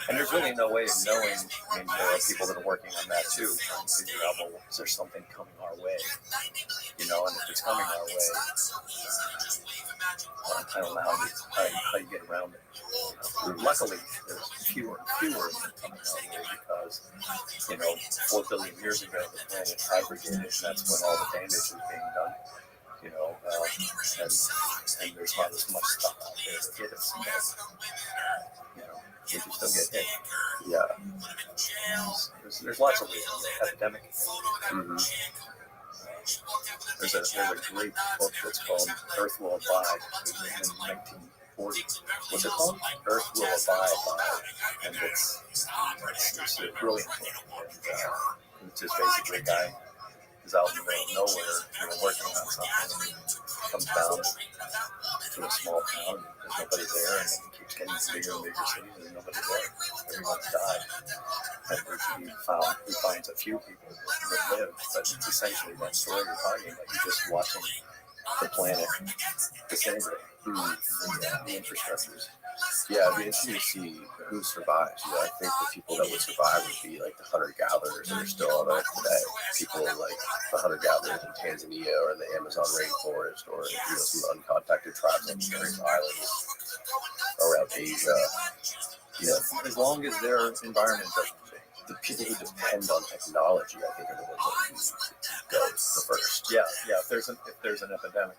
And there's really no way of knowing. There are people that are working on that too, trying to figure out, well, is there something coming our way? And if it's coming our way, I don't know how you get around it. Luckily, there's fewer and fewer coming our way because, 4 billion years ago, the planet aggregated, and that's when all the damage is being done. And there's not as much stuff out there to hit us. We can still get hit. Yeah. There's lots of reasons. Epidemic. Mm-hmm. There's a great book that's called Earth Will Abide. It was written in 1940. What's it called? Earth Will Abide. And it's a brilliant book. And it's just basically a guy is out in the middle of nowhere, working on something, and comes down to a small town, and there's nobody there, and it keeps getting bigger and bigger cities, and nobody's there. Everyone's died. And he finds a few people that live, but it's essentially that story you're talking about. You're just watching the planet disintegrate through the infrastructures. Yeah, it'd be interesting to see who survives. I think the people that would survive would be like the hunter-gatherers that are still on Earth today. People like the hunter-gatherers in Tanzania or in the Amazon rainforest, or some uncontacted tribes on the various islands around Asia. As long as their environment doesn't change. The people who depend on technology, I think, are the ones that go the first. Yeah. If there's an epidemic,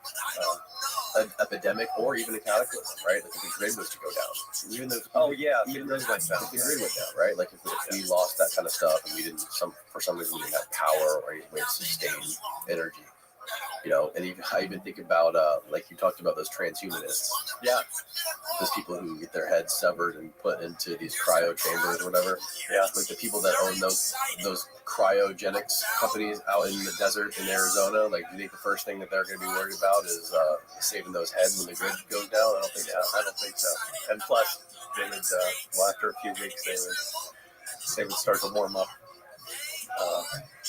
an epidemic, or even a cataclysm, right? Like if the grid was to go down, even those went down. If the grid went down, right? Like if we lost that kind of stuff and we didn't for some reason we didn't have power or any way to sustain energy. And I even think about, like you talked about those transhumanists. Yeah. Those people who get their heads severed and put into these cryo chambers or whatever. Yeah. Like the people that own those cryogenics companies out in the desert in Arizona. Like, do you think the first thing that they're going to be worried about is saving those heads when the grid goes down? I don't think so. And plus, they would, after a few weeks, they would start to warm up.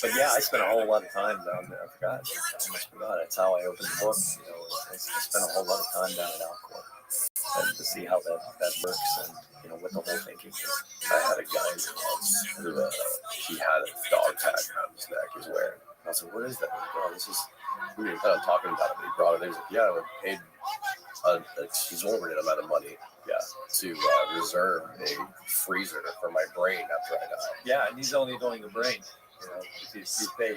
But yeah, I spent a whole lot of time down there. I almost forgot. That's how I opened the book. I spent a whole lot of time down in Alcor and to see how that works and what the whole thinking is. I had a guy who he had a dog tag around his neck he was wearing. I was like, what is that? This is, we were kind of talking about it, but he brought it. He was like, yeah, I paid an exorbitant amount of money to reserve a freezer for my brain after I die. Yeah, and he's only doing the brain. You pay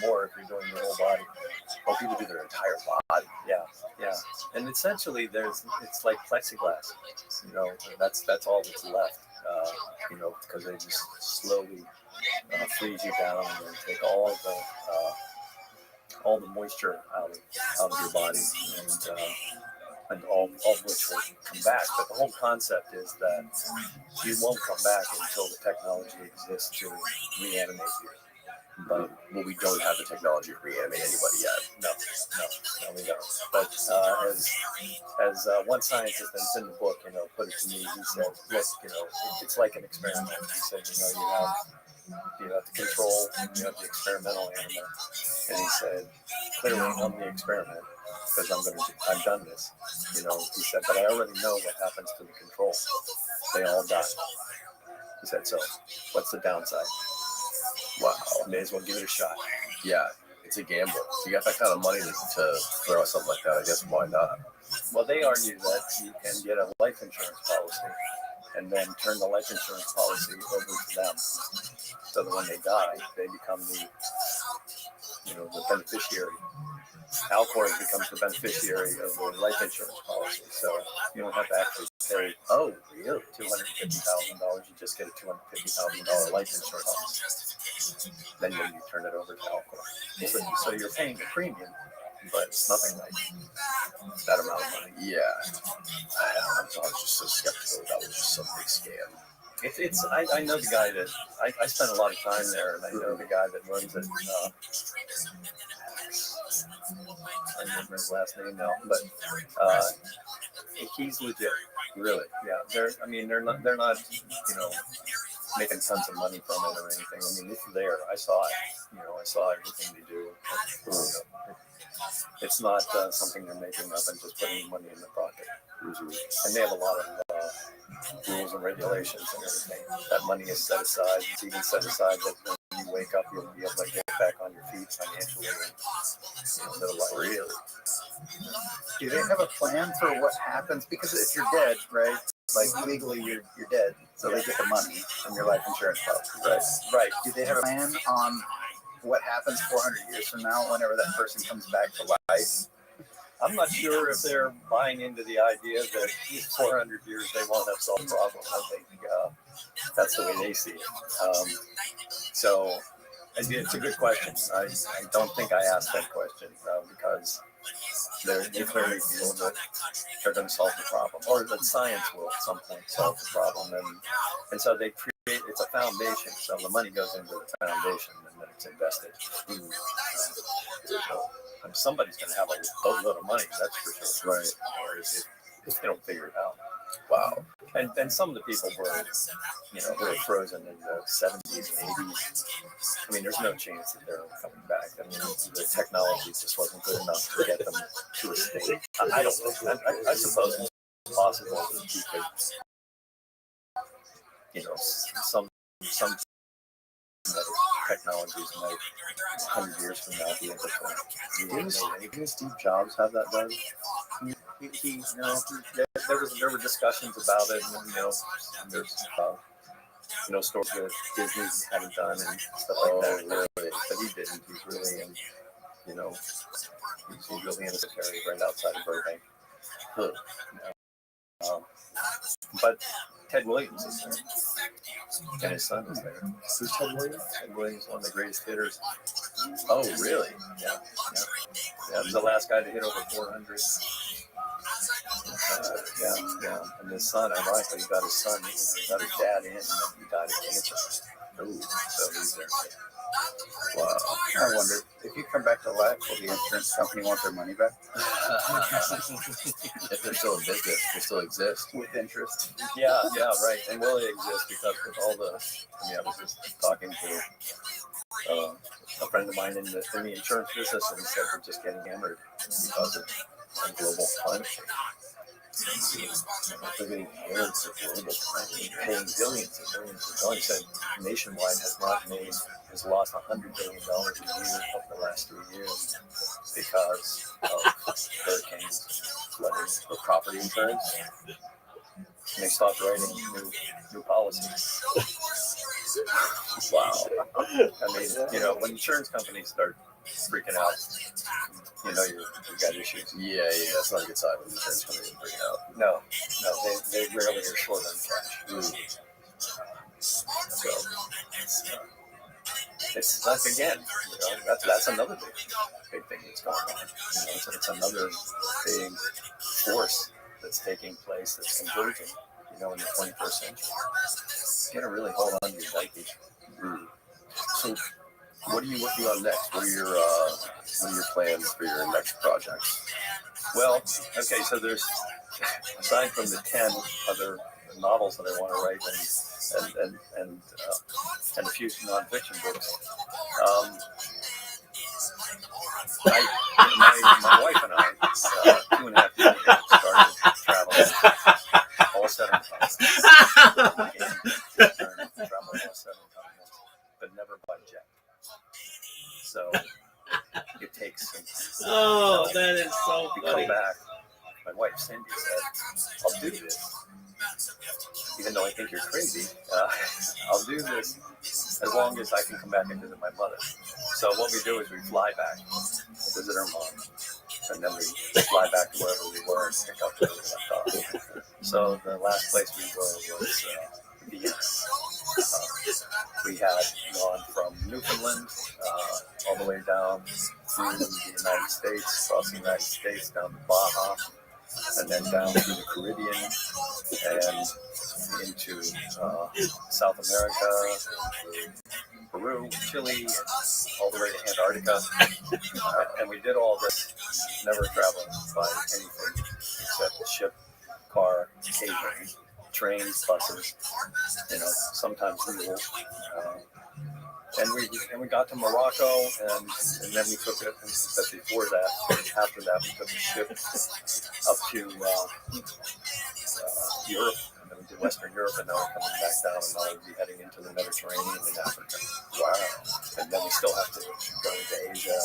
more if you're doing the whole body. Well, people do their entire body. Yeah. And essentially, it's like plexiglass. That's all that's left. Because they just slowly freeze you down and take all the moisture out of your body, and all of which will come back. But the whole concept is that you won't come back until the technology exists to reanimate you. But we don't have the technology to reanimate anybody yet. No, we don't. But as one scientist that's in the book, put it to me, he said, look, it's like an experiment. He said, you have you have the control, and you have the experimental animal. And he said, clearly I'm the experiment because I've done this. You know, he said, but I already know what happens to the control. They all die. He said, so what's the downside? Wow, may as well give it a shot. Yeah, it's a gamble. You got that kind of money to throw out something like that, I guess why not? Well, they argue that you can get a life insurance policy and then turn the life insurance policy over to them. So that when they die, they become the beneficiary. Alcor becomes the beneficiary of the life insurance policy. So you don't have to actually pay, really? $250,000. You just get a $250,000 life insurance policy. Then you turn it over to Alcor. So you're paying the premium, but it's nothing like that amount of money. Yeah. I was just so skeptical that was just some big scam. I know the guy that I spent a lot of time there, and I know the guy that runs it. I don't remember his last name now, but he's legit. Really? Yeah. They're not making tons of money from it or anything. I mean, it's there. I saw it. I saw everything they do. It's not something they're making up and just putting money in their pocket. And they have a lot of rules and regulations and everything. That money is set aside. It's even set aside that when you wake up, you'll be able to get back on your feet financially. Really? Do they have a plan for what happens? Because if you're dead, right? Like legally, you're dead, so they get the money from your life insurance policy, right? Do they have a plan on what happens 400 years from now, whenever that person comes back to life? I'm not sure if they're buying into the idea that in 400 years they won't have solved the problem. I think that's the way they see it. So it's a good question. I don't think I asked that question because they clearly feel that they're going to solve the problem, or that science will at some point solve the problem. And so they create, it's a foundation. So the money goes into the foundation and then it's invested. Somebody's going to have a boatload of money, that's for sure. Right. Or if they don't figure it out. Wow. And some of the people were, who were frozen in the 70s and 80s. I mean, there's no chance that they're coming back. I mean, the technology just wasn't good enough to get them to a state. I don't think. I suppose it's possible that you could, some technologies might 100 years from now be able to. Didn't Steve Jobs have that done? There were discussions about it, and there's stories that Disney hadn't done and stuff like that. Really, but he didn't. He's really he's really in a secretary right outside of Burbank. But Ted Williams is there, and his son is there. Who's Ted Williams? Ted Williams, one of the greatest hitters. Oh, really? Yeah. He was the last guy to hit over 400. And his son, ironically, he got his son, he got his dad in, and then he died of cancer. Ooh, so he's there. Wow. I wonder, if you come back to life, will the insurance company want their money back? If they're still in business, they still exist. With interest. Yeah, right. And will they exist because with all the, I was just talking to a friend of mine in the insurance business, and he said we're just getting hammered because of global climate change. They're getting hammered for global climate change, paying billions and billions of dollars. He said Nationwide has lost $100 billion a year over the last 3 years because of hurricanes, flooding, or property insurance. And they stopped writing new policies. Wow. I mean, when insurance companies start freaking out, you've got issues. Yeah, that's not a good sign when insurance companies are freaking out. No, they rarely are short on cash. So, it's like, again, that's another big thing that's going on. It's another big force that's taking place, that's converging, in the 21st century. You gotta really hold on to your psyche. So, what are you working on next? What are your plans for your next project? Well, okay, so there's, aside from the 10 other novels that I want to write and and a few nonfiction books. My wife and I, 2.5 years ago, started traveling all 7 continents. Travel all 7 continents, but never by jet. So it takes some time. Oh, that is so we funny. come back. My wife Cindy said, "I'll do this, even though I think you're crazy. I'll do this as long as I can come back and visit my mother." So what we do is we fly back, visit her mom, and then we fly back to wherever we were and pick up where we left off. So the last place we were was Vienna. We had gone from Newfoundland all the way down through the United States, across the United States, down to Baja, and then down through the Caribbean and into South America, Peru, Chile, and all the way to Antarctica. And we did all this, never traveling by anything except ship, car, occasionally trains, buses, sometimes mules. And we got to Morocco, and then we took it. But before that, after that, we took a ship up to Europe, and then we did Western Europe, and now we're coming back down, and now we'll be heading into the Mediterranean and Africa. Wow! And then we still have to go into Asia,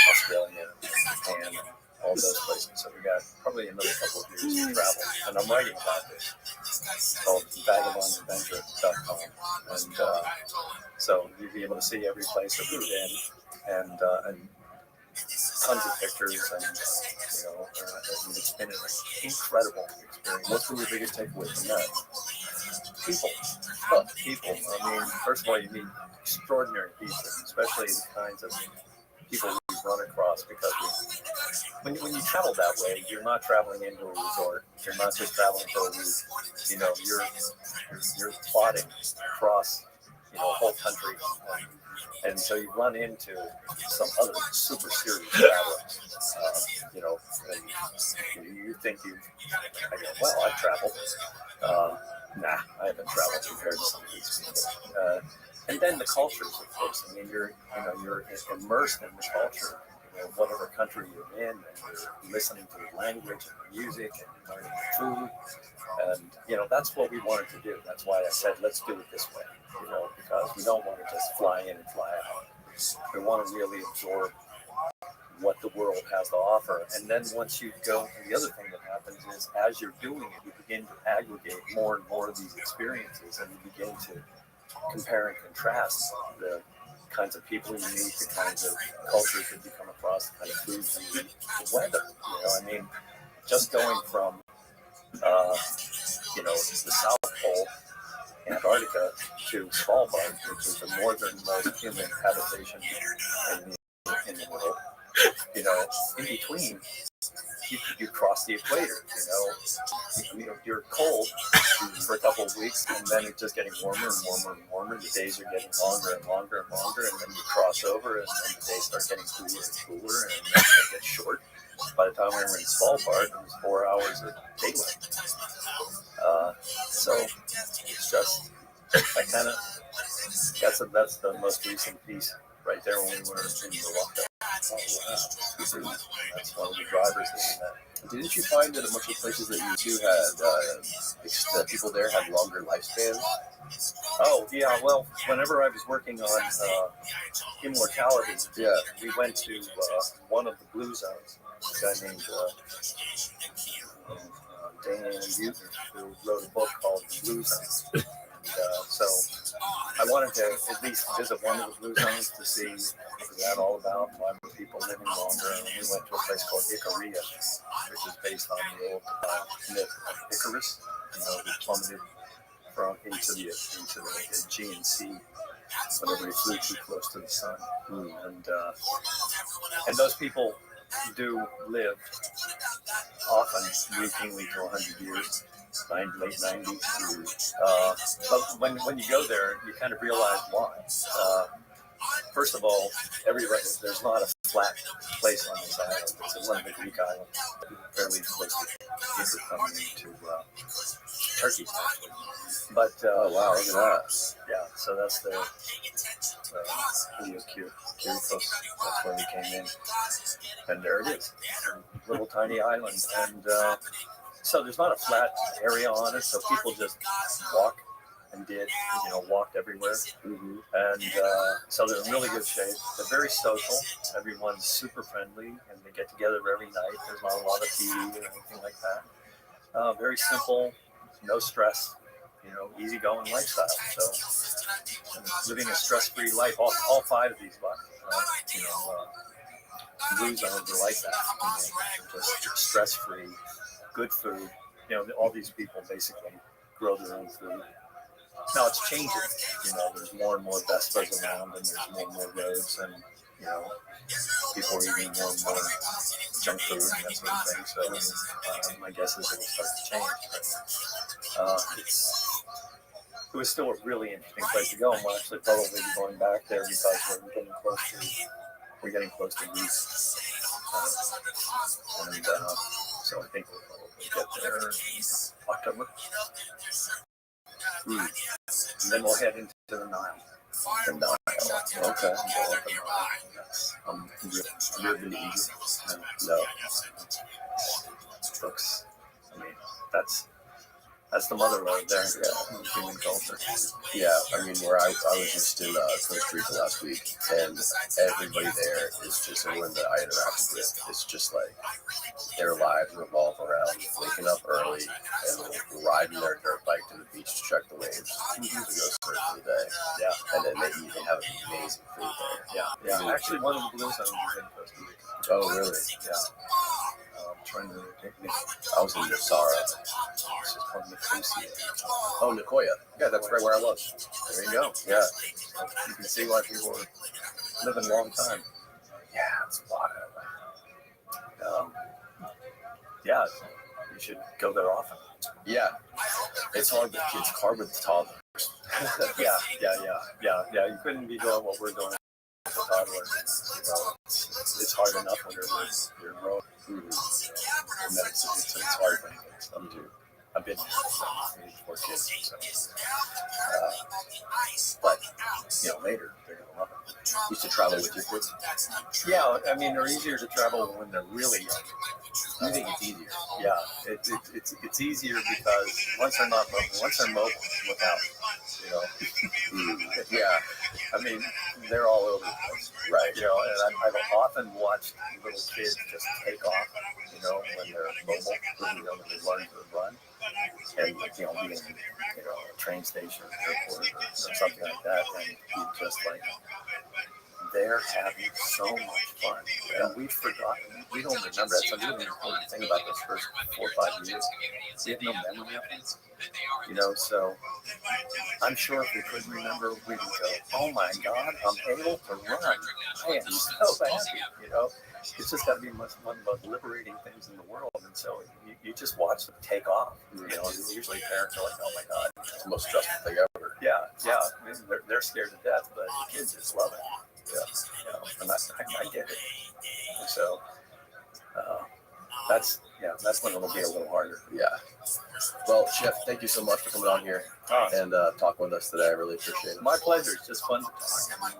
Australia, Japan, and all those places. So we got probably another couple of years to travel, and I'm writing about this. It's called vagabondadventure.com, and so you'll be able to see every place I've been in, and tons of pictures, and it's been an incredible experience. What's your biggest takeaway from that? People. I mean, first of all, you meet extraordinary people, especially the kinds of people we run across, because when you travel that way, you're not traveling into a resort. You're not just traveling for a week. You're plotting across a whole country, and so you run into some other super serious travelers. And you think I go, well, I've traveled. Nah, I haven't traveled compared to some of these people. And then the cultures, of course. I mean, you're immersed in the culture, whatever country you're in, and you're listening to the language and the music and learning the food. And that's what we wanted to do. That's why I said, let's do it this way. Because we don't want to just fly in and fly out. We want to really absorb what the world has to offer. And then once you go, the other thing that happens is, as you're doing it, you begin to aggregate more and more of these experiences, and you begin to compare and contrast the kinds of people you meet, the kinds of cultures that you come across, the kind of foods you eat, the weather. I mean, just going from the South Pole, Antarctica, to Svalbard, which is the northernmost human habitation in the world. In between, you cross the equator. You're cold for a couple of weeks, and then it's just getting warmer and warmer and warmer. The days are getting longer and longer and longer, and then you cross over, and then the days start getting cooler and cooler, and then they get short. By the time we were in Svalbard, it was 4 hours of daylight. So it's just, that's the most recent piece right there when we were in Morocco. Oh, wow. That's one of the drivers that we met. Didn't you find that a bunch of places that you do had, the people there had longer lifespans? Oh, yeah. Well, whenever I was working on immortality, we went to one of the blue zones. A guy named Dan Buettner, who wrote a book called The Blue Zone. So I wanted to at least visit one of the blue zones to see what that all about, why were people living longer. And we went to a place called Icaria, which is based on the old myth of Icarus, who plummeted into the Aegean Sea whenever he flew too close to the sun. And those people do live often routinely to 100 years. Late 90s. But when you go there, you kind of realize why. First of all, there's not a flat place on this island. It's one of the Greek islands, fairly close to people coming into turkeys actually. But Oh wow, look at that. yeah, so that's the Kirikos. That's where we came in, and there it is, a little tiny island, and so there's not a flat area on it, so people just walk and walked everywhere, and so they're in really good shape. They're very social. Everyone's super friendly, and they get together every night. There's not a lot of TV or anything like that. Very simple, no stress. Easygoing lifestyle. So living a stress-free life. All 5 of these blue zones are like that. Just stress-free, good food. All these people basically grow their own food. Now it's changing. There's more and more Vespas around, and there's more and more roads, and people are eating more and more junk food and that sort of thing. So my guess is it will start to change. It was still a really interesting place to go, and we'll actually probably be going back there because we're getting close to Greece, and so I think we'll probably get there in October. And then we'll head into the Nile. The Nile. Okay. Have you ever been to Egypt? No. Looks. I mean, that's the mother right there. Yeah, human culture. Yeah, I mean, where I was just in Costa Rica last week, and everybody there is just everyone that I interacted with. It's just like their lives revolve around waking up early and riding their dirt bike to the beach to check the waves to go surf for the day. Yeah, and then they have amazing food there. Yeah. Actually, one of the blue zones is in Costa Rica. Oh, really? Yeah. Trying to I was in Nasara. This is called Nicosia. Oh, Nicoya. Yeah, that's right where I was. There you go. Yeah. You can see why people are living a long time. Yeah, it's wild. Yeah, you should go there often. Yeah. It's hard with kids. It's hard with toddlers. Yeah. You couldn't be doing what we're doing with the toddlers. It's hard enough when you're growing. And then it's hard for them too. I've been for kids, but later they're gonna love it. You used to travel with your kids? Yeah, I mean they're easier to travel when they're really young. You think it's easier? Yeah, it's easier because once they're mobile, look out. Yeah. I mean, they're all over the place. Right. And I've often watched little kids just take off, when they're mobile, when they learn to run. And, being in, a train station or airport or something like that, and you just they're having so much fun. And we've forgotten, we don't remember that. So the really important thing about those first 4 or 5 years, we have no memory of it. So I'm sure if we could remember, we would go, oh my God, I'm able to run. I am so happy, It's just got to be one of the most liberating things in the world. And so you just watch them take off. Usually parents are like, oh my God, it's the most stressful thing ever. Yeah. I mean, they're scared to death, but the kids just love it. Yeah. And I get it. And so that's when it'll be a little harder. Yeah. Well, Chef, thank you so much for coming on here and talking with us today. I really appreciate it. My pleasure. It's just fun to talk. And,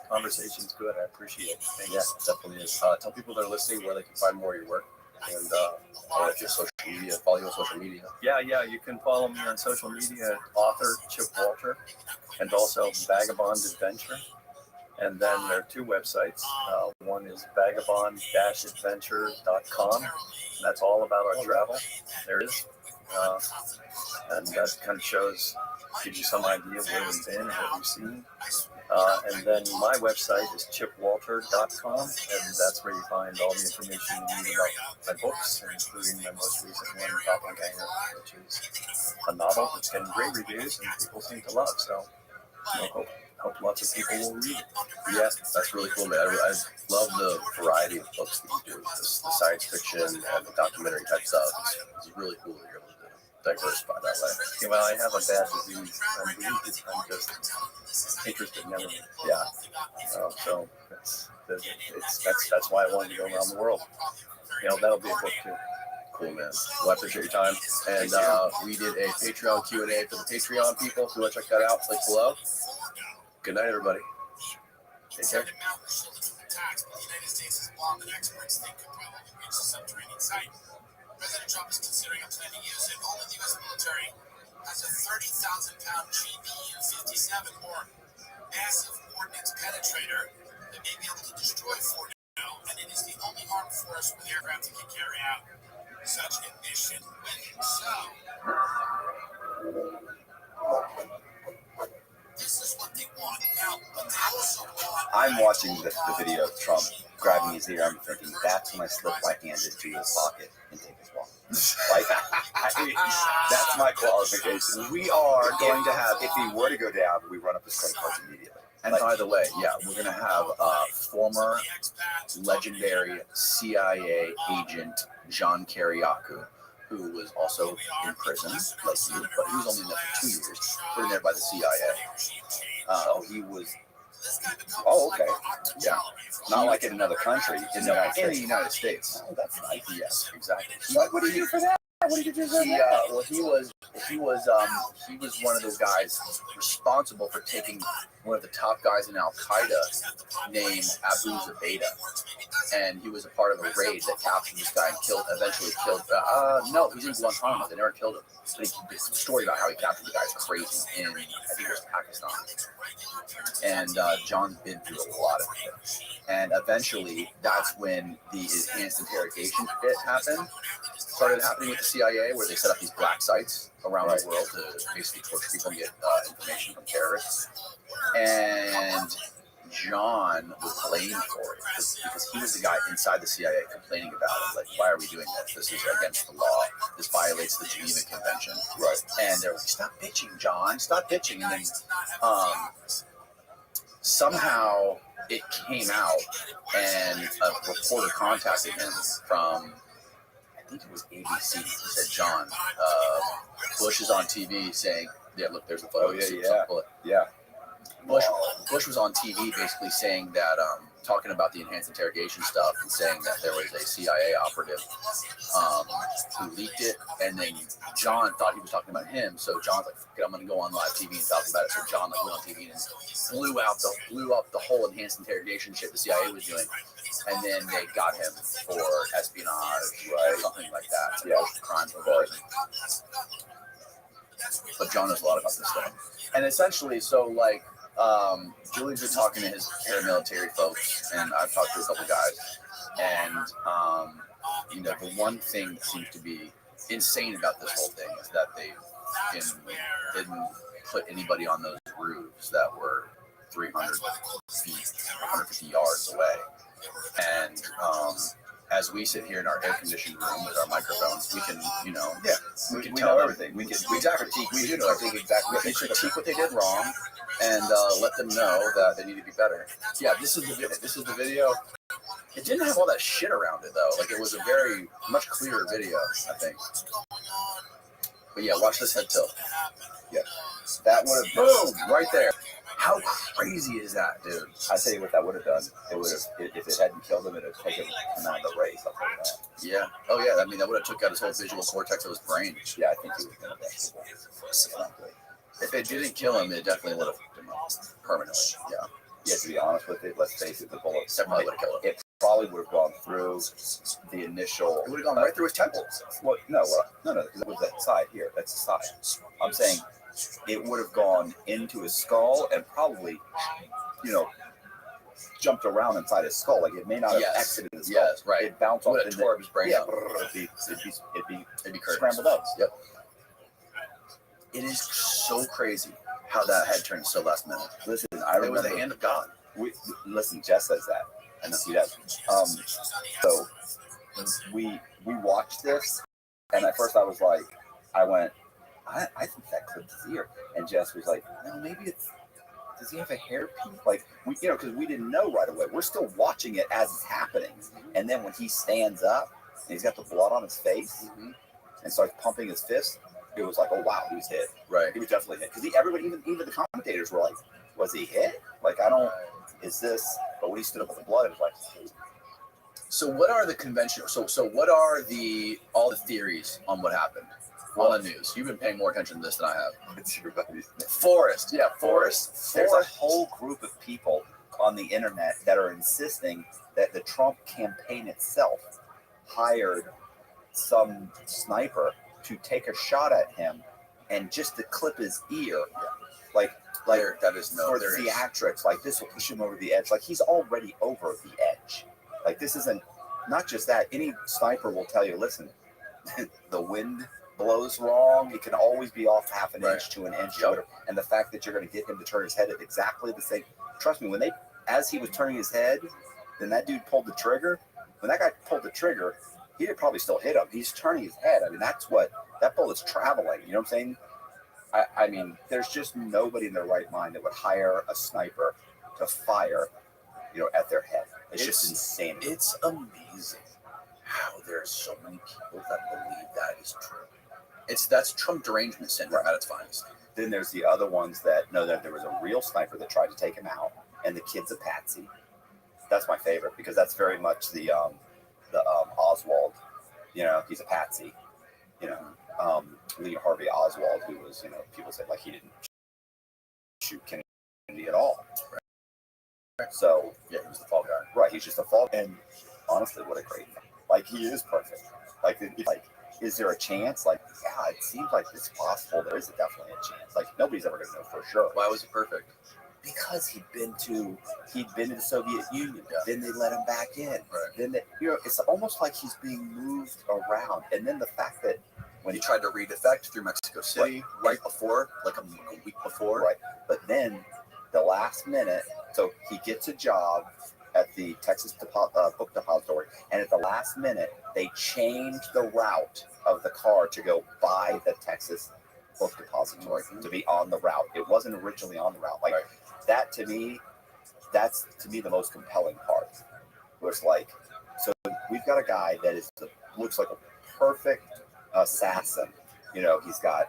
conversation's good. I appreciate it. Thank you. Definitely is. Tell people that are listening where they can find more of your work, and if your social media, follow you on social media. Yeah. You can follow me on social media, author Chip Walter, and also Vagabond Adventure. And then there are 2 websites. One is vagabond-adventure.com. That's all about our travel. There it is. And that kind of gives you some idea of where we've been and what we've seen. And then my website is chipwalter.com, and that's where you find all the information you need about my books, including my most recent one, Doppelganger, which is a novel that's getting great reviews and people seem to love. So hope lots of people will read it. Yeah, that's really cool, man. I love the variety of books that you do. The science fiction and the documentary type stuff. It's really cool that you're able to diversify that way. Yeah, well, I have a bad disease. I'm just interested in everything. Yeah. So that's why I wanted to go around the world. That'll be a book too. cool, man. Well, I appreciate your time. And we did a Patreon Q&A for the Patreon people. If you want to check that out, click below. Good night, everybody. Take care. President Trump is considering a plan to use it. Only the U.S. military has a 30,000-pound GBU-57 or massive ordnance penetrator that may be able to destroy Fort now, and it is the only armed force with aircraft that can carry out such a mission. So, this is what they want now, but they also want. I'm watching the video of Trump grabbing his ear. I'm thinking that's when I slip my hand into his pocket and take his wallet. Like, that's my qualification. We are going to have, if he were to go down, we run up his credit cards immediately. And by the way, yeah, we're going to have former legendary CIA agent John Kiriakou, who was also in prison, like you, but he was only in there for 2 years, put in there by the CIA. He was. Oh, okay. Yeah. Not like in another country. In the United States. Oh, that's nice. Yes, exactly. What did he do for that? What did he do for that? He was one of those guys responsible for taking one of the top guys in Al Qaeda named Abu Zubaydah, and he was a part of a raid that captured this guy and eventually killed. No, he's in Guantanamo. They never killed him. But the story about how he captured the guy is crazy in, I think it was Pakistan. And John's been through a lot of it. And eventually, that's when the enhanced interrogation bit started happening with the CIA, where they set up these black sites around the world to basically torture people and get information from terrorists. And John was blamed for it because he was the guy inside the CIA complaining about it. Like, why are we doing this? This is against the law. This violates the Geneva Convention. Right. And they're like, stop bitching, John. Stop bitching. And then somehow it came out, and a reporter contacted him from, I think it was ABC. He said, John, Bush is on TV saying, yeah, look, there's a photo. Oh, yeah. Bush was on TV basically saying that, talking about the enhanced interrogation stuff and saying that there was a CIA operative who leaked it, and then John thought he was talking about him, so John's like, okay, I'm going to go on live TV and talk about it. So John went on TV and blew up the whole enhanced interrogation shit the CIA was doing, and then they got him for espionage, right, something like that. Yeah, crimes of war. But John knows a lot about this stuff, and essentially, so like. Julie's been talking to his paramilitary folks, and I've talked to a couple guys, and the one thing that seems to be insane about this whole thing is that they didn't put anybody on those roofs that were 300 feet, 150 yards away, and as we sit here in our air-conditioned room with our microphones, we can, we can tell everything. We critique what they did wrong, and let them know that they need to be better. Yeah, this is the video. It didn't have all that shit around it though. Like, it was a very much clearer video, I think. But yeah, watch this head tilt. Yeah, that would have boom right there. How crazy is that, dude? I tell you what that would have done. It would have, if it hadn't killed him, it would have taken him out of the race. I'll tell you that. Yeah. Oh yeah. I mean, that would have took out his whole visual cortex of his brain. Yeah, I think he was going to die. If it didn't kill him, it definitely would have fucked him up permanently. Yeah. Yeah. To be honest with it, let's face it, the bullet definitely would have killed him. It probably would have gone through the initial. It would have gone right through his temples. Well, no, because it was that side here. That's the side. I'm saying. It would have gone into his skull and probably, jumped around inside his skull. Like, it may not have exited his skull. Yes, right. It bounced off and tore his brain up. It'd be scrambled up. Yep. It is so crazy how that head turned so last minute. Listen, it was the hand of God. Listen, Jess says that. I know he does. So we watched this, and at first I went, I think that clipped his ear. And Jess was like, no, maybe does he have a hairpin? Like, because we didn't know right away. We're still watching it as it's happening. And then when he stands up and he's got the blood on his face and starts pumping his fist, it was like, oh, wow, he was hit. Right. He was definitely hit. Because everybody, even the commentators were like, was he hit? Like, is this? But when he stood up with the blood, it was like, So what are the conventional? So what are all the theories on what happened on the news? You've been paying more attention to this than I have. It's everybody. Forrest. There's a whole group of people on the internet that are insisting that the Trump campaign itself hired some sniper to take a shot at him and just to clip his ear, like that is for theatrics. Like this will push him over the edge. Like he's already over the edge. Like this isn't not just that. Any sniper will tell you, listen, the wind blows wrong. It can always be off half an inch to an inch. And the fact that you're going to get him to turn his head at exactly the same. Trust me, as he was turning his head, then that dude pulled the trigger. When that guy pulled the trigger, he could probably still hit him. He's turning his head. I mean, that's what that bullet's traveling. You know what I'm saying? I mean, there's just nobody in their right mind that would hire a sniper to fire, at their head. It's just insane. It's amazing how there's so many people that believe that is true. That's Trump derangement syndrome at its finest. Then there's the other ones that know that there was a real sniper that tried to take him out, and the kid's a patsy. That's my favorite because that's very much the Oswald. He's a patsy. Lee Harvey Oswald, who was, people said like he didn't shoot Kennedy at all. Right. So yeah, he was the fall guy. Right, he's just a fall. And honestly, what a great thing. Like he is perfect. Like is there a chance? Like, yeah, it seems like it's possible. There is definitely a chance. Like nobody's ever gonna know for sure. Why was he perfect? Because he'd been to the Soviet Union. Yeah. Then they let him back in. Right. Then it's almost like he's being moved around. And then the fact that when he tried to redefect through Mexico City right before, like a week before. Right. But then the last minute, so he gets a job at the Texas Book Depository, and at the last minute, they changed the route of the car to go by the Texas Book Depository to be on the route. It wasn't originally on the route. Like that to me, that's the most compelling part. Where it's like, so we've got a guy that looks like a perfect assassin. He's got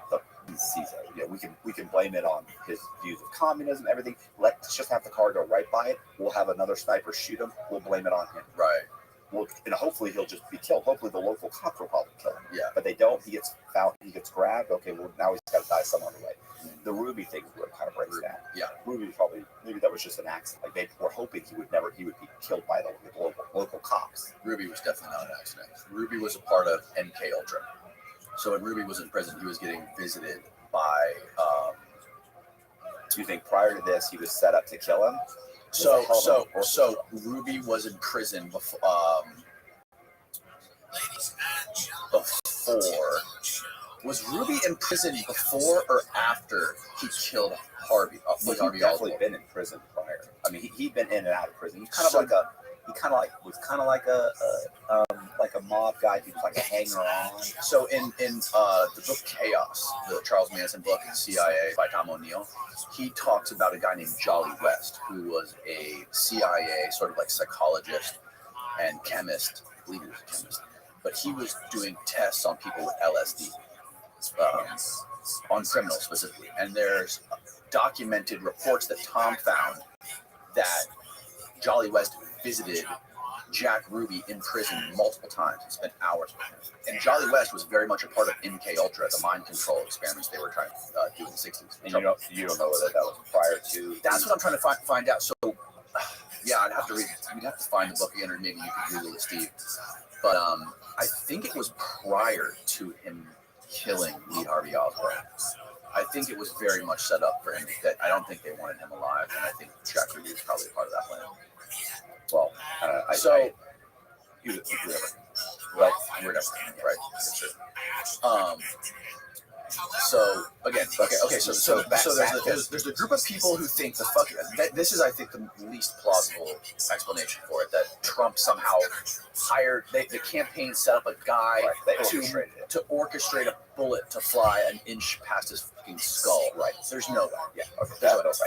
we can blame it on his views of communism, everything. Let's just have the car go right by it. We'll have another sniper shoot him. We'll blame it on him. Right. Well, hopefully he'll just be killed. Hopefully the local cops will probably kill him. Yeah. But they don't. He gets found. He gets grabbed. Okay. Well, now he's got to die some other way. The Ruby thing is where it kind of breaks down. Yeah. Ruby probably maybe that was just an accident. Like they were hoping he would be killed by the local cops. Ruby was definitely not an accident. Ruby was a part of MK Ultra. So when Ruby was in prison, he was getting visited by. Do you think prior to this he was set up to kill him? So Ruby was in prison before. Was Ruby in prison before or after he killed Harvey? He's definitely been in prison prior. I mean, he'd been in and out of prison. He's kind of like a mob guy. He was like a hanger-on. So in the book Chaos, the Charles Manson book, CIA by Tom O'Neill, he talks about a guy named Jolly West, who was a CIA sort of like psychologist and chemist. I believe he was a chemist, but he was doing tests on people with LSD, on criminals specifically. And there's documented reports that Tom found that Jolly West visited Jack Ruby in prison multiple times and spent hours with him. And Jolly West was very much a part of MK Ultra, the mind control experiments they were trying to do in the 60s. And you don't know whether that was prior to. That's what I'm trying to find out. So, yeah, I'd have to read. We'd have to find the book again, or maybe you could Google it, Steve. But I think it was prior to him killing Lee Harvey Oswald. I think it was very much set up for him. That I don't think they wanted him alive, and I think Jack Ruby was probably a part of that plan. Well, whatever, right? So again, okay. So there's a group of people who think this is, I think, the least plausible explanation for it. That Trump somehow hired the campaign set up a guy to orchestrate a bullet to fly an inch past his fucking skull. Right? There's no way. Yeah. Okay.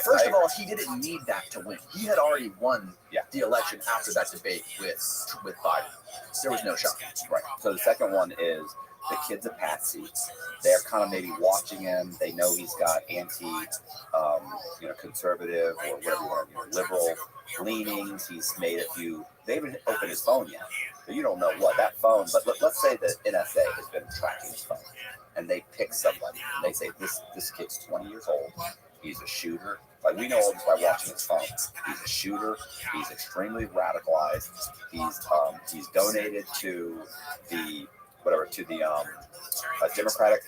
First of all, he didn't need that to win. He had already won the election after that debate with Biden. There was no shot. Right. So the second one is the kid's a patsy. They're kind of maybe watching him. They know he's got conservative or whatever you want, liberal leanings. He's made a few. They haven't opened his phone yet, so you don't know what that phone. But let's say the NSA has been tracking his phone, and they pick somebody, and they say this kid's 20 years old. He's a shooter. Like, we know all this by watching his phone. He's a shooter. He's extremely radicalized. He's donated to the Democratic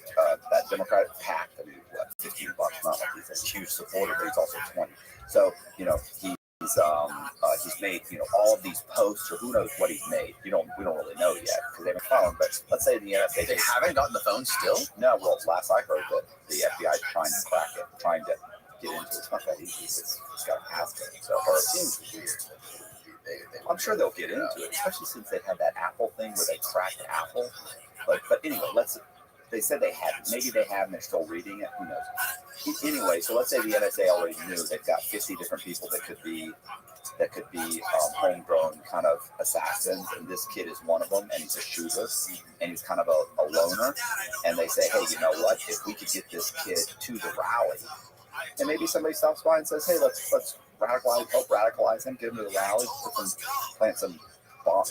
that Democratic PAC. I mean, what, $15? Not like he's a huge supporter, but he's also 20. So he's made all of these posts, or who knows what he's made. We don't really know yet because they haven't found. But let's say the NSA They haven't gotten the phone still. No, well, last I heard that the FBI is trying to crack it, trying to get into it. It's not that easy. It's got a passcode. So, or it seems weird. I'm sure they'll get into it, especially since they had that Apple thing where they cracked Apple. But anyway, they said they hadn't. Maybe they have and they're still reading it. Who knows? Anyway, so let's say the NSA already knew they've got 50 different people that could be homegrown kind of assassins, and this kid is one of them, and he's a shooter, and he's kind of a loner. And they say, hey, you know what? If we could get this kid to the rally, and maybe somebody stops by and says, hey, let's help radicalize him, get him to the rally, plant some bomb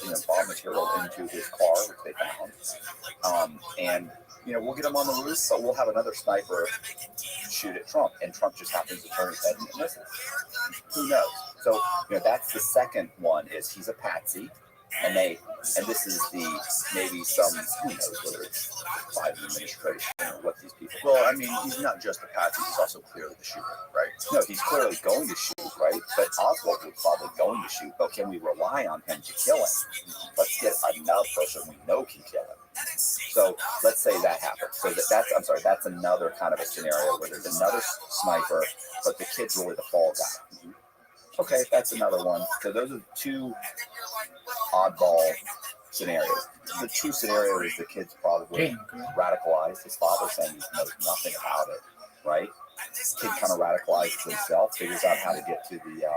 material into his car, which they found, and we'll get him on the roof, but we'll have another sniper shoot at Trump, and Trump just happens to turn his head and misses. Who knows? So that's the second one, is he's a patsy, and this is maybe some, who knows whether it's Biden administration or what these people. Well, I mean, he's not just a patsy; he's also clearly the shooter, right? No, he's clearly going to shoot, right? But Oswald was probably going to shoot. But can we rely on him to kill him? Let's get another person we know can kill him. So let's say that happens. So that's another kind of a scenario where there's another sniper, but the kid's really the fall guy. Okay, that's another one. So those are two oddball scenarios. The true scenario is the kid's probably radicalized. His father saying he knows nothing about it, right? Kid kind of radicalizes himself, figures out how to get to the,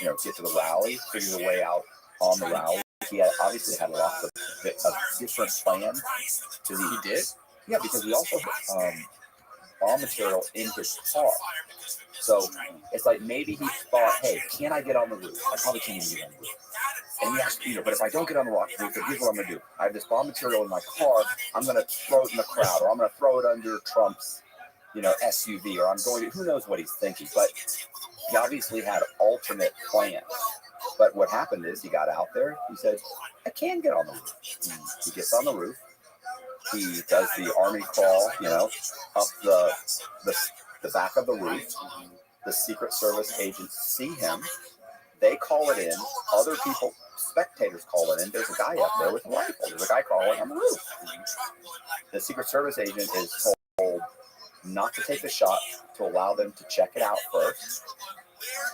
get to the rally, figures a way out on the rally. He obviously had lots of different plans. He did? Yeah, because he also had bomb material in his car. So it's like maybe he thought, hey, can I get on the roof? I probably can't even get on the roof. And he asked Peter, but if I don't get on the roof, here's what I'm going to do. I have this bomb material in my car. I'm going to throw it in the crowd, or I'm going to throw it under Trump's, SUV, or I'm going to, who knows what he's thinking. But he obviously had alternate plans. But what happened is he got out there. He said, I can get on the roof. He gets on the roof. He does the army crawl, up the back of the roof. The Secret Service agents see him. They call it in. Other people, spectators call it in. There's a guy up there with a rifle. There's a guy crawling on the roof. The Secret Service agent is told not to take the shot, to allow them to check it out first.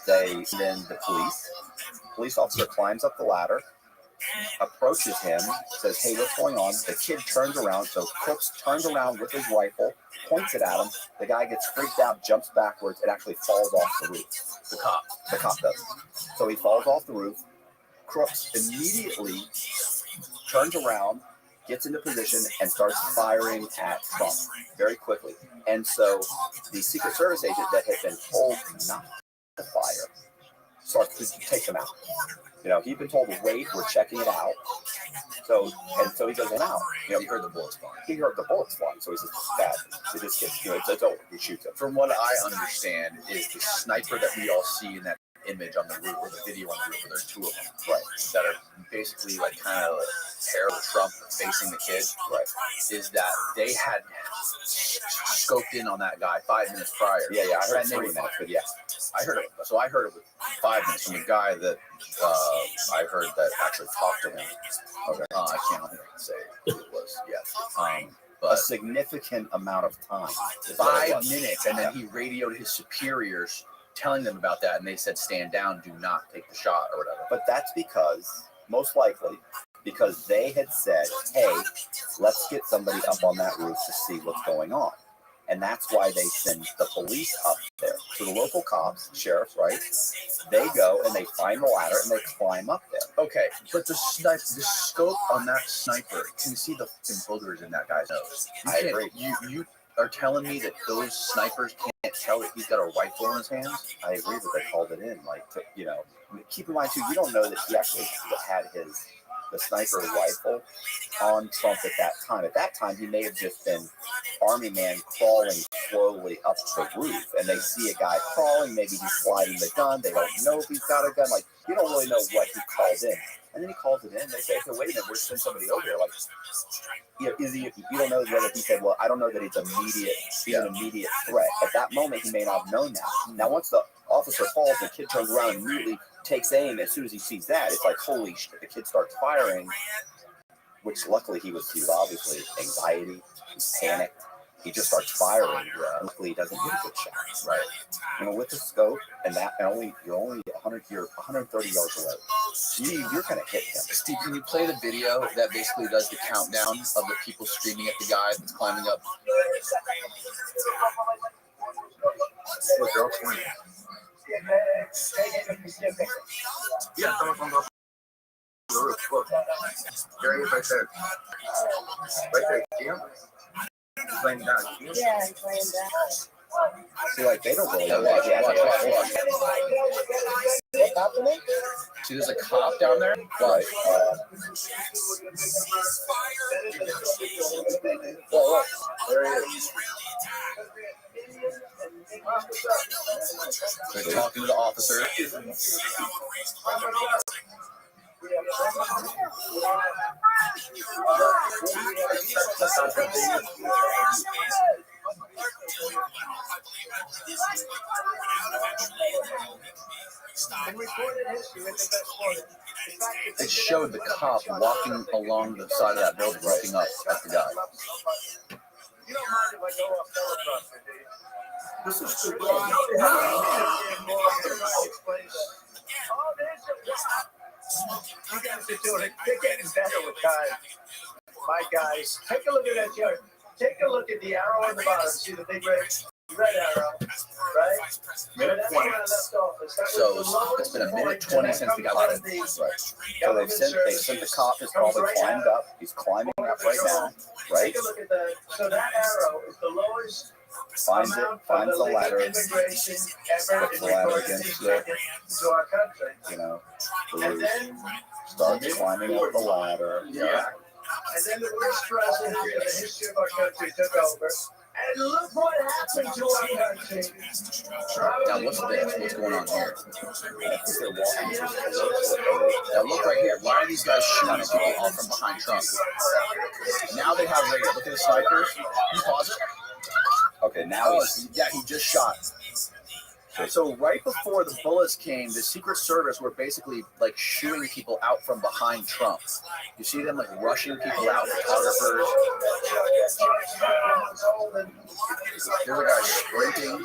Then the police officer climbs up the ladder, approaches him, says, hey, what's going on? The kid turns around, so Crooks turns around with his rifle, points it at him. The guy gets freaked out, jumps backwards, and actually falls off the roof. The cop does. So he falls off the roof. Crooks immediately turns around, gets into position, and starts firing at Trump very quickly. And so the Secret Service agent that had been told not to fire starts to take them out. He'd been told to wait, we're checking it out. So he goes out. He heard the bullets flying. So he says, Dad, this kid, it's over. He shoots him. From what I understand, is the sniper that we all see in that image on the roof, or the video on the roof, where there's two of them, right, that are basically like kind of parallel Trump facing the kid, right, is that they had scoped in on that guy 5 minutes prior. Yeah, I heard 3 minutes, but yeah. I heard it with 5 minutes from the guy that I heard that actually talked to him. Okay. I don't think I can say who it was yet. But a significant amount of time. 5 minutes, and then he radioed his superiors telling them about that, and they said, stand down, do not take the shot, or whatever. But that's most likely because they had said, hey, let's get somebody up on that roof to see what's going on. And that's why they send the police up there. So the local cops, sheriffs, right? They go and they find the ladder and they climb up there. Okay, but the scope on that sniper, can you see the boogers in that guy's nose? I agree. are telling me that those snipers can't tell that he's got a rifle in his hands? I agree that they called it in. Like, keep in mind too, you don't know that he actually had the sniper rifle on Trump at that time. At that time, he may have just been army man crawling slowly up the roof, and they see a guy crawling. Maybe he's sliding the gun. They don't know if he's got a gun. Like, you don't really know what he called in. And then he calls it in. They say, okay, wait a minute, we're sending somebody over here. Like, is he? You don't know whether he said, well, I don't know that he's an immediate threat. At that moment, he may not have known that. Now, once the officer falls, the kid turns around and immediately takes aim. As soon as he sees that, it's like, holy shit! The kid starts firing. Which luckily he was obviously anxiety, he's panicked. He just starts firing. Luckily he doesn't get a good shot, right? With the scope and that, and you're only 130 yards away. You're gonna hit him. Steve, can you play the video that basically does the countdown of the people screaming at the guy that's climbing up? Look, they're all swinging. Yeah, someone from the roof. Look, there he is right there. Right there, see him? He's laying down. Yeah, he's laying down. See, like, they don't really know Watch. What's happening? See, there's a cop down there. Right. Look, there he is. They're talking to the officer. It showed the cop walking along the side of that building, looking up at the guy. You don't mind if I go off teleprompter, do you? This is too bad. You guys are doing it. They're getting better with time. My guys, take a look at that chart. Take a look at the arrow on the bottom. See the big red arrow, right? Minute 20. So it's been a minute 20 since we got out. Right. So they sent the cop has probably climbed up. He's climbing up right now, right? Take a look at that. So that arrow is the lowest. Finds the ladder, puts the ladder against the roof, starts climbing up the ladder. Yeah. And then the worst president in the history of our country took over. And look what happened to our country. Now what's this? What's going on here? Now look right here. Why are these guys shooting people all from behind Trump? Now they have radio. Look at the snipers. Can you pause it? Okay, now he just shot. So right before the bullets came, the Secret Service were basically like shooting people out from behind Trump. You see them like rushing people out, photographers. There's a guy sprinting.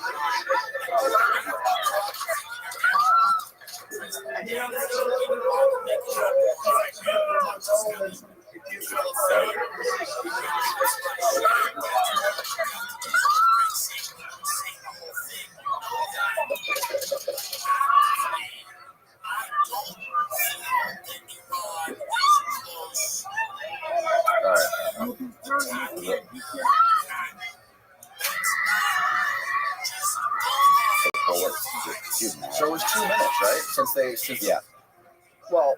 So it was 2 minutes, right? Yeah. Well,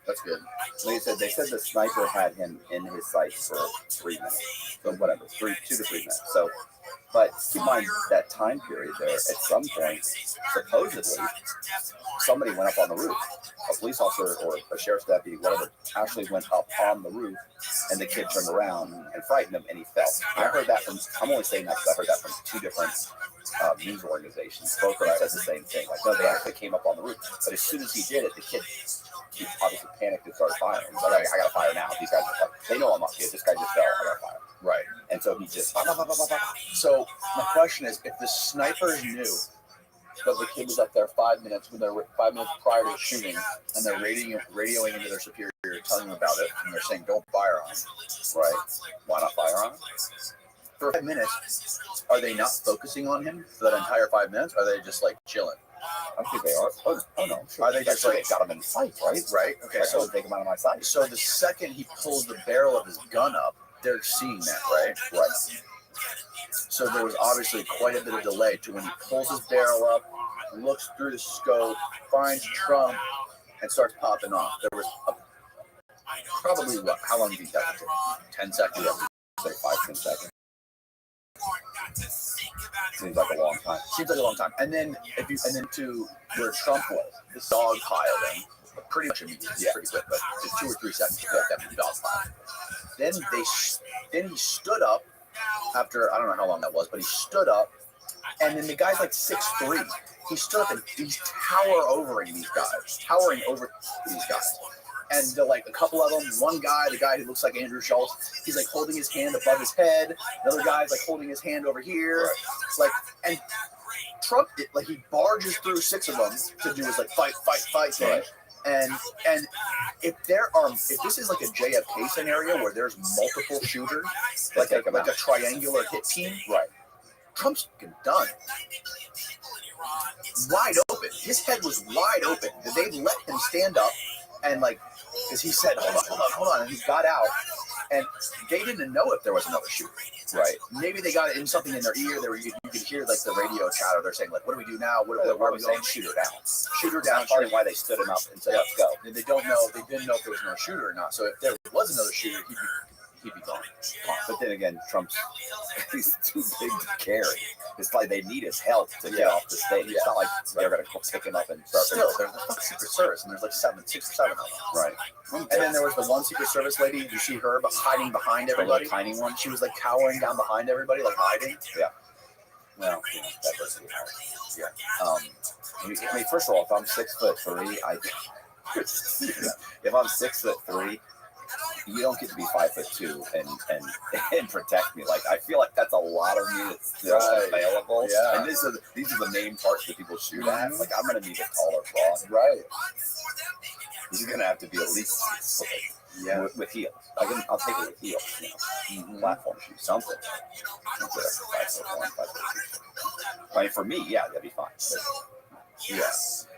that's good. They said the sniper had him in his sights for 3 minutes. So whatever, 2 to 3 minutes. So, but keep in mind that time period there. At some point, supposedly, somebody went up on the roof. A police officer or a sheriff's deputy, whatever, actually went up on the roof, and the kid turned around and frightened him, and he fell. I heard that from. I'm only saying that because I heard that from 2 different news organizations. Both of them said the same thing. Like, no, they actually came up on the roof, but as soon as he did it, the kid he obviously panicked and started firing. He's like, I gotta fire now. These guys are they know I'm up here. This guy just fell. I gotta fire. Right. And so he just. So my question is, if the snipers knew that the kid was up there 5 minutes 5 minutes prior to shooting, and they're radioing into their superior, telling them about it, and they're saying don't fire on him, right? Why not fire on him? For 5 minutes, are they not focusing on him for that entire 5 minutes? Or are they just like chilling? I think they are. Oh no. Sure. Are they just like got him in sight, right? Right. Okay. Right, So take him out of my sight. So the second he pulls the barrel of his gun up, they're seeing that, right? Right. So there was obviously quite a bit of delay to when he pulls his barrel up, looks through the scope, finds Trump, and starts popping off. There was probably what? How long do you think that took? 10 seconds? Say 5-10 seconds. Seems like a long time. Seems like a long time. And then to where Trump was, this dog piled him. Pretty much immediately, pretty quick, but just 2 or 3 seconds to get that dog pile. Then he stood up after, I don't know how long that was, but he stood up, and then the guy's like 6'3". He stood up and he's towering over these guys. And they're like a couple of them, one guy, the guy who looks like Andrew Schultz, he's like holding his hand above his head. Another guy's like holding his hand over here. Like, and Trump, he barges through 6 of them to do his like fight thing. Right. And if this is like a JFK scenario where there's multiple shooters, like a triangular hit team, right? Trump's done. Wide open. His head was wide open. They let him stand up and because he said, hold on, and he got out. And they didn't know if there was another shooter. Right. Maybe they got it in something in their ear. You could hear like the radio chatter. They're saying like, "What do we do now? What are we saying? Shoot her down. Shoot her down." That's probably why they stood him up and said, "Let's go." And they didn't know if there was another shooter or not. So if there was another shooter, he'd be gone. But then again, he's too big to carry. It's like they need his help to get off the stage. It's not like they're going to pick him up and start. Still, there's the fucking Secret Service, and there's like 6 or 7 of them. Right. And then there was the one Secret Service lady. You see her hiding behind everybody. The tiny one. She was like cowering down behind everybody, like hiding. Yeah. Well, that doesn't be hard. Yeah. I mean, first of all, if I'm 6'3", if I'm 6'3", you don't get to be 5'2" and protect me. Like, I feel like that's a lot of me that's still available. Yeah. And these are the main parts that people shoot at. Like, I'm gonna need a taller cross. Right. He's gonna have to be at least 6 foot. Yeah. With heels. I'll take it with heels. Platform shoes, something. 5'1", 5'2". I mean, for me, yeah, that'd be fine. Yeah.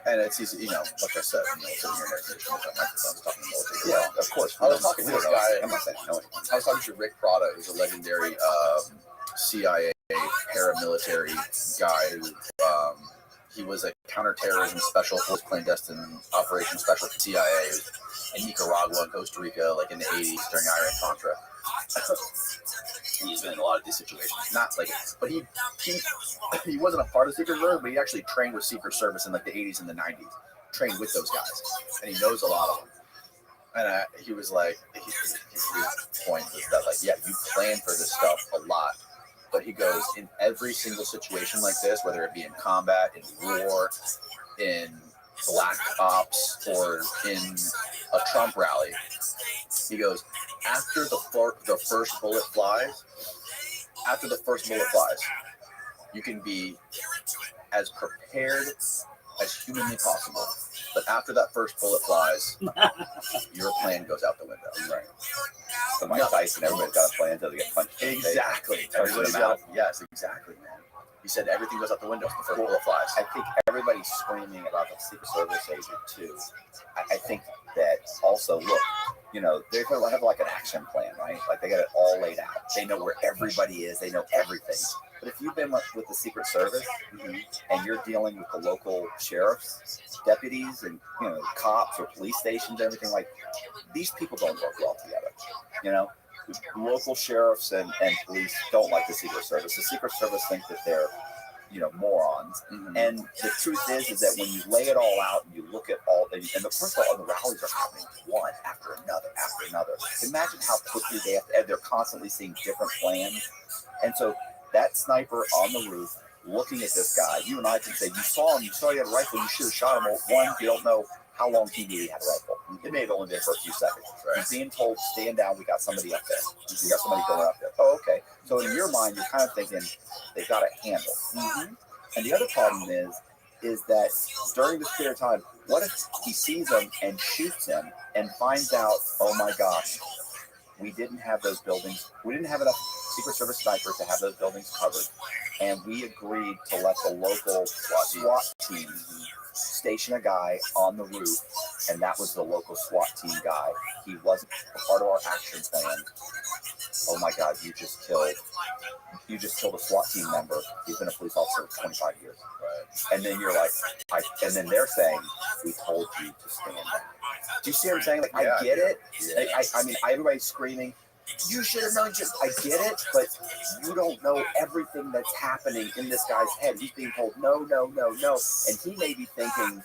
And it's easy, like I said, sitting here next to microphones talking military. Yeah, of course. I was talking to this guy. I'm not saying no. I was talking to Rick Prada, who's a legendary CIA paramilitary guy who he was a counterterrorism special force clandestine operations specialist CIA in Nicaragua and Costa Rica, like in the 80s during Iran-Contra. He's been in a lot of these situations. But he wasn't a part of Secret Service, but he actually trained with Secret Service in like the 80s and the 90s. Trained with those guys, and he knows a lot of them. And he was like, his point was that like, yeah, you plan for this stuff a lot, but he goes, in every single situation like this, whether it be in combat, in war, in black ops, or in a Trump rally, he goes, after the first bullet flies, you can be as prepared as humanly possible. But after that first bullet flies, your plan goes out the window. Right. So Mike Tyson, everybody's got a plan until they get punched. Exactly. Yes, exactly, man. He said everything goes out the window before the bullet flies. I think everybody's screaming about the Secret Service agent too. I think that also, look, they have like an action plan, right? Like they got it all laid out. They know where everybody is. They know everything. But if you've been with the Secret Service and you're dealing with the local sheriffs, deputies, and cops or police stations, everything, like these people don't work well together. Local sheriffs and police don't like the Secret Service. The Secret Service think that they're morons. And the truth is that when you lay it all out and you look at all, and first of all, the rallies are happening one after another. Imagine how quickly they're constantly seeing different plans. And so that sniper on the roof looking at this guy, you and I can say, you saw him, you saw he had a rifle, you should have shot him. Well, one, you don't know how long he knew he had a rifle. It may have only been for a few seconds. Right? He's being told, stand down, we got somebody up there. We got somebody going up there. Oh, okay. So in your mind, you're kind of thinking, they've got a handle. And the other problem is that during this period of time, what if he sees him and shoots him and finds out, oh my gosh, we didn't have those buildings. We didn't have enough Secret Service snipers to have those buildings covered. And we agreed to let the local SWAT team station a guy on the roof. And that was the local SWAT team guy. He wasn't a part of our action plan. oh my God, you just killed a SWAT team member. He's been a police officer for 25 years. Right. And then you're like, and then they're saying, we told you to stand down. Do you see what I'm saying? Like, yeah, I get it. Yeah. I mean, everybody's screaming, you should have known. I get it, but you don't know everything that's happening in this guy's head. He's being told, no, no, no, no. And he may be thinking,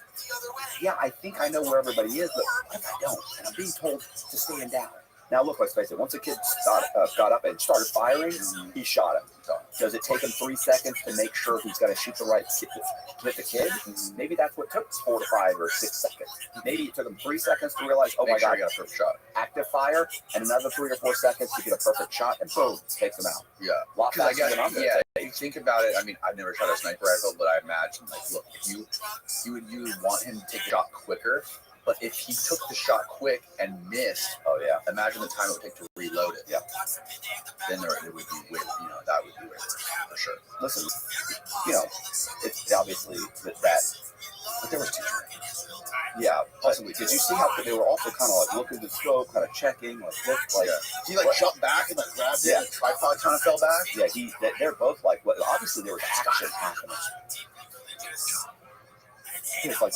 yeah, I think I know where everybody is, but what if I don't? And I'm being told to stand down. Now, look, let's face it. Once a kid got up and started firing, he shot him. Does it take him 3 seconds to make sure he's going to shoot the right hit the kid? Maybe that's what took 4 to 5 or 6 seconds. Maybe it took him 3 seconds to realize, oh my God, I got a perfect shot. Active fire, and another 3 or 4 seconds to get a perfect shot, and boom, takes him out. Yeah. Because I guess, you think about it. I mean, I've never shot a sniper rifle, but I imagine, like, look, you would want him to take a shot quicker. But if he took the shot quick and missed, oh yeah, imagine the time it would take to reload it. Yeah. Then it would be way, that would be way worse for sure. Listen, it's obviously that, but there was too many. Yeah, possibly. Did you see how they were also kind of like looking at the scope, kind of checking, like look, like he like jumped back and like grabbed it, and the tripod kind of fell back. Yeah, they're both like, obviously there was action happening. It's like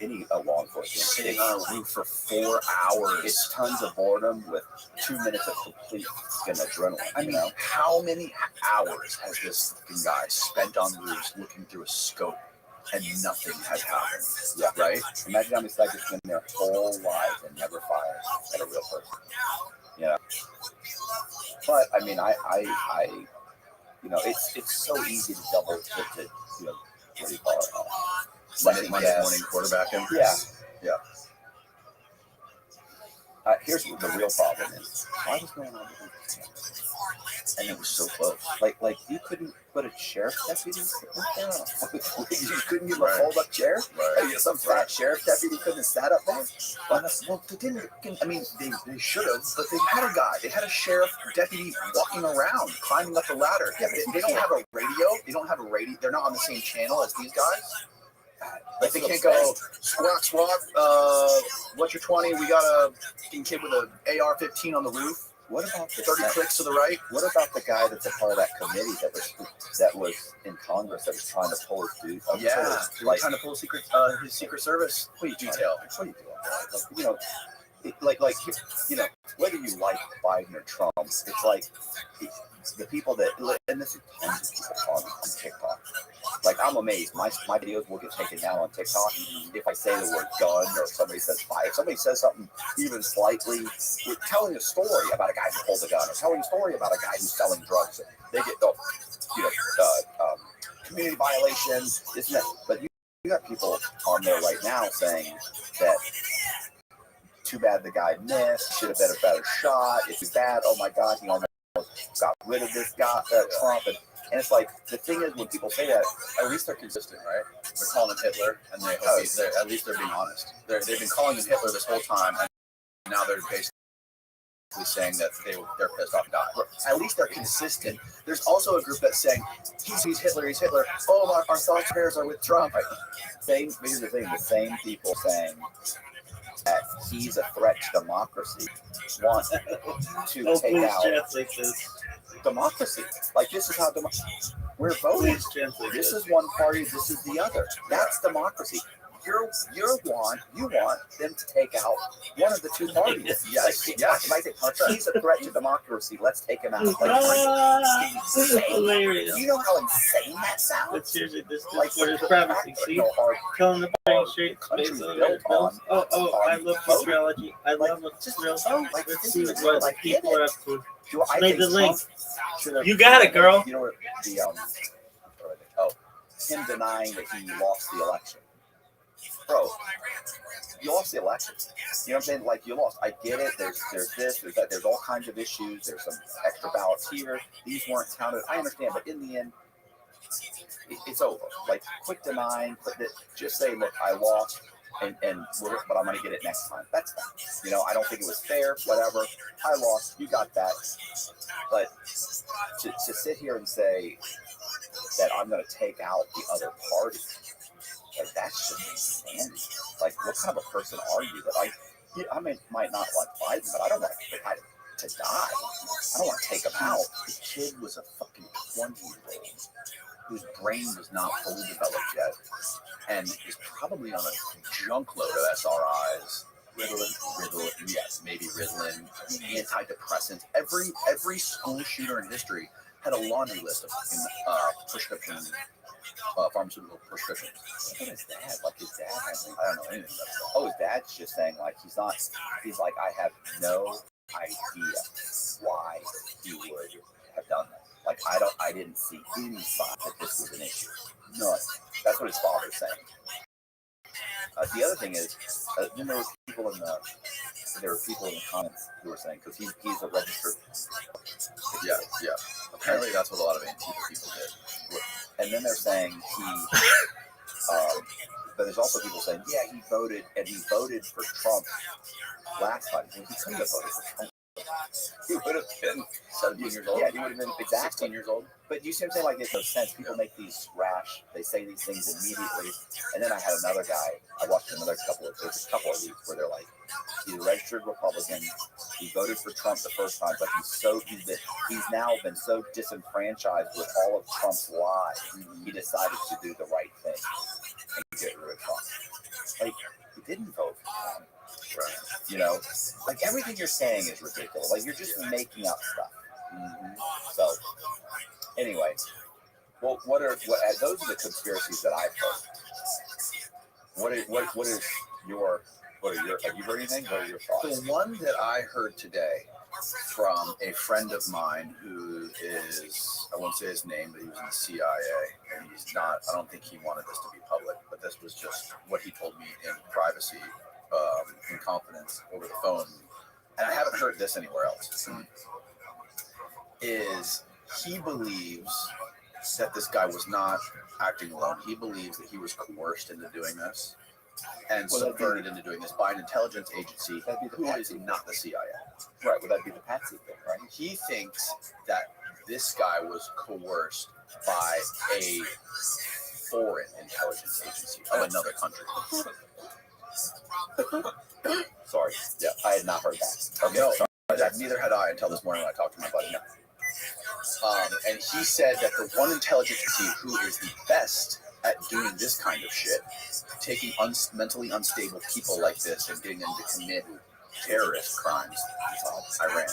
any law enforcement sitting on a roof for 4 hours. It's tons of boredom with 2 minutes of complete adrenaline. I mean, how many hours has this guy spent on roofs looking through a scope and nothing has happened? Yeah, right. Imagine how many psychics spend their whole lives and never fired at a real person. Yeah. But I mean, I it's so easy to double to what do you call it? Monday morning quarterbacking. Yeah. Here's what the real problem is. Why was going on with this? And it was so close. Like you couldn't put a sheriff's deputy there. You couldn't give a hold-up chair. Right. Some fat sheriff's deputy couldn't have sat up there. Well, they didn't. I mean, they should have, but they had a guy. They had a sheriff deputy walking around, climbing up the ladder. Yeah, they don't have a radio. They don't have a radio. They're not on the same channel as these guys. Like they can't go squawk. What's your 20? We got a kid with an AR-15 on the roof. What about the 30 clicks to the right? What about the guy that's a part of that committee that was in Congress that was trying to pull his dude? They were trying to pull his Secret Service detail. What are you doing? Whether you like Biden or Trump, it's like the people that, and this is tons of people on TikTok. Like, I'm amazed. My videos will get taken down on TikTok if I say the word gun or somebody says fire. If somebody says something even slightly, we're telling a story about a guy who pulled a gun or telling a story about a guy who's selling drugs. They get community violations, this and that. But you got people on there right now saying that too bad the guy missed, should have been a better shot, it's too bad, oh my God, he almost got rid of this guy, Trump. And it's like, the thing is, when people say that, at least they're consistent, right? They're calling him Hitler, and at least they're being honest. They've been calling him Hitler this whole time, and now they're basically saying that they're pissed off and died. At least they're consistent. There's also a group that's saying, he's Hitler. Oh, our thoughts and prayers are with Trump. Here's the thing, the same people saying that he's a threat to democracy want to take out democracy. Like, this is how we're voting. This is one party, this is the other. That's democracy. You want them to take out one of the two parties. Yes. He's a threat to democracy. Let's take him out. Hilarious. You know how insane that sounds? It's usually this what is privacy. See, telling the brain straight. I love astrology. I love astrology. Let's see what people are up to. Play the link. You got it, girl. You know what him denying that he lost the election. Bro, you lost the election. You know what I'm saying? Like, you lost. I get it. There's this, there's that. There's all kinds of issues. There's some extra ballots here. These weren't counted. I understand, but in the end, it's over. Like, quit denying. Just say, look, I lost, but I'm going to get it next time. That's fine. I don't think it was fair. Whatever. I lost. You got that. But to sit here and say that I'm going to take out the other party. Like, that's just insanity. Like, what kind of a person are you? That I might not like Biden, but I don't like Biden. to die. I don't want to take him out. The kid was a fucking 20-year-old whose brain was not fully developed yet, and is probably on a junk load of SRIs. Ritalin, yes, maybe Ritalin, antidepressants. Every school shooter in history had a laundry list of prescription, pharmaceutical prescriptions. What is that? Like his dad has, I don't know anything about that. Oh, his dad's just saying like he's like, I have no idea why he would have done that. Like I didn't see any sign that this was an issue. None. That's what his father's saying. The other thing is, then there were people in the comments who were saying, because he's a registered. Yeah. Apparently, that's what a lot of Antifa people did. And then they're saying but there's also people saying, yeah, he voted for Trump last time. He couldn't have voted for Trump. He would have been 17 years old. Yeah, he would have been exactly 16 years old. But you see what I'm saying? Like, it makes no sense. People make these rash, they say these things immediately. And then I had another guy, I watched there's a couple of these where they're like, he's a registered Republican. He voted for Trump the first time, but he's now been so disenfranchised with all of Trump's lies, he decided to do the right thing and get rid of Trump. Like, he didn't vote for Trump. Right. You know, like everything you're saying is ridiculous. Like you're just making up stuff. Mm-hmm. So, anyway, well, those are the conspiracies that I've heard. What is your have you heard anything? What are your thoughts? The one that I heard today from a friend of mine who is, I won't say his name, but he was in the CIA, and he's not, I don't think he wanted this to be public, but this was just what he told me in privacy, in confidence over the phone, and I haven't heard this anywhere else, is he believes that this guy was not acting alone. He believes that he was coerced into doing this and subverted into doing this by an intelligence agency who is not the CIA. Right, would that be the Patsy thing, right? He thinks that this guy was coerced by a foreign intelligence agency of another country. Sorry, yeah, I had not heard that. Okay, no, neither had I until this morning when I talked to my buddy. And he said that the one intelligence agency who is the best at doing this kind of shit, taking mentally unstable people like this and getting them to commit terrorist crimes, Iran.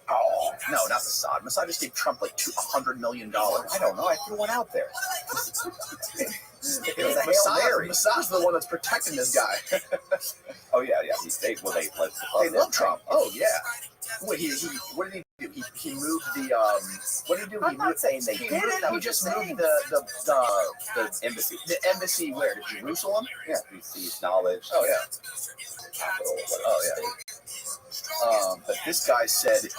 Oh, no, not Mossad. Mossad just gave Trump like $100 million. I don't know. I threw one out there. Mossad's the one that's protecting this guy. Oh yeah. They love Trump. Oh yeah. Wait, what did he do? He moved the what did he do? I'm not saying they did it. He just moved the embassy. The embassy where? To Jerusalem? Yeah. He acknowledged. Oh yeah. Capital. Oh yeah. But this guy said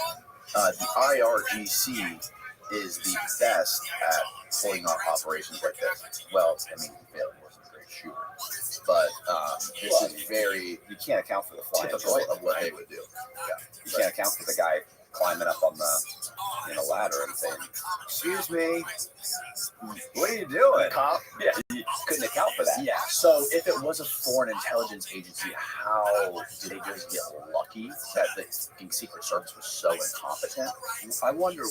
the IRGC is the best at pulling off operations like this. Well, I mean, he wasn't a great shooter, but this is very. You can't account for the flying typical of what they would do. Yeah, you can't account for the guy climbing up on the ladder and saying, "Excuse me, what are you doing, cop?" Yeah, you couldn't account for that. Yeah. So if it was a foreign intelligence agency, how did they just get lucky that the Secret Service was so incompetent? I wonder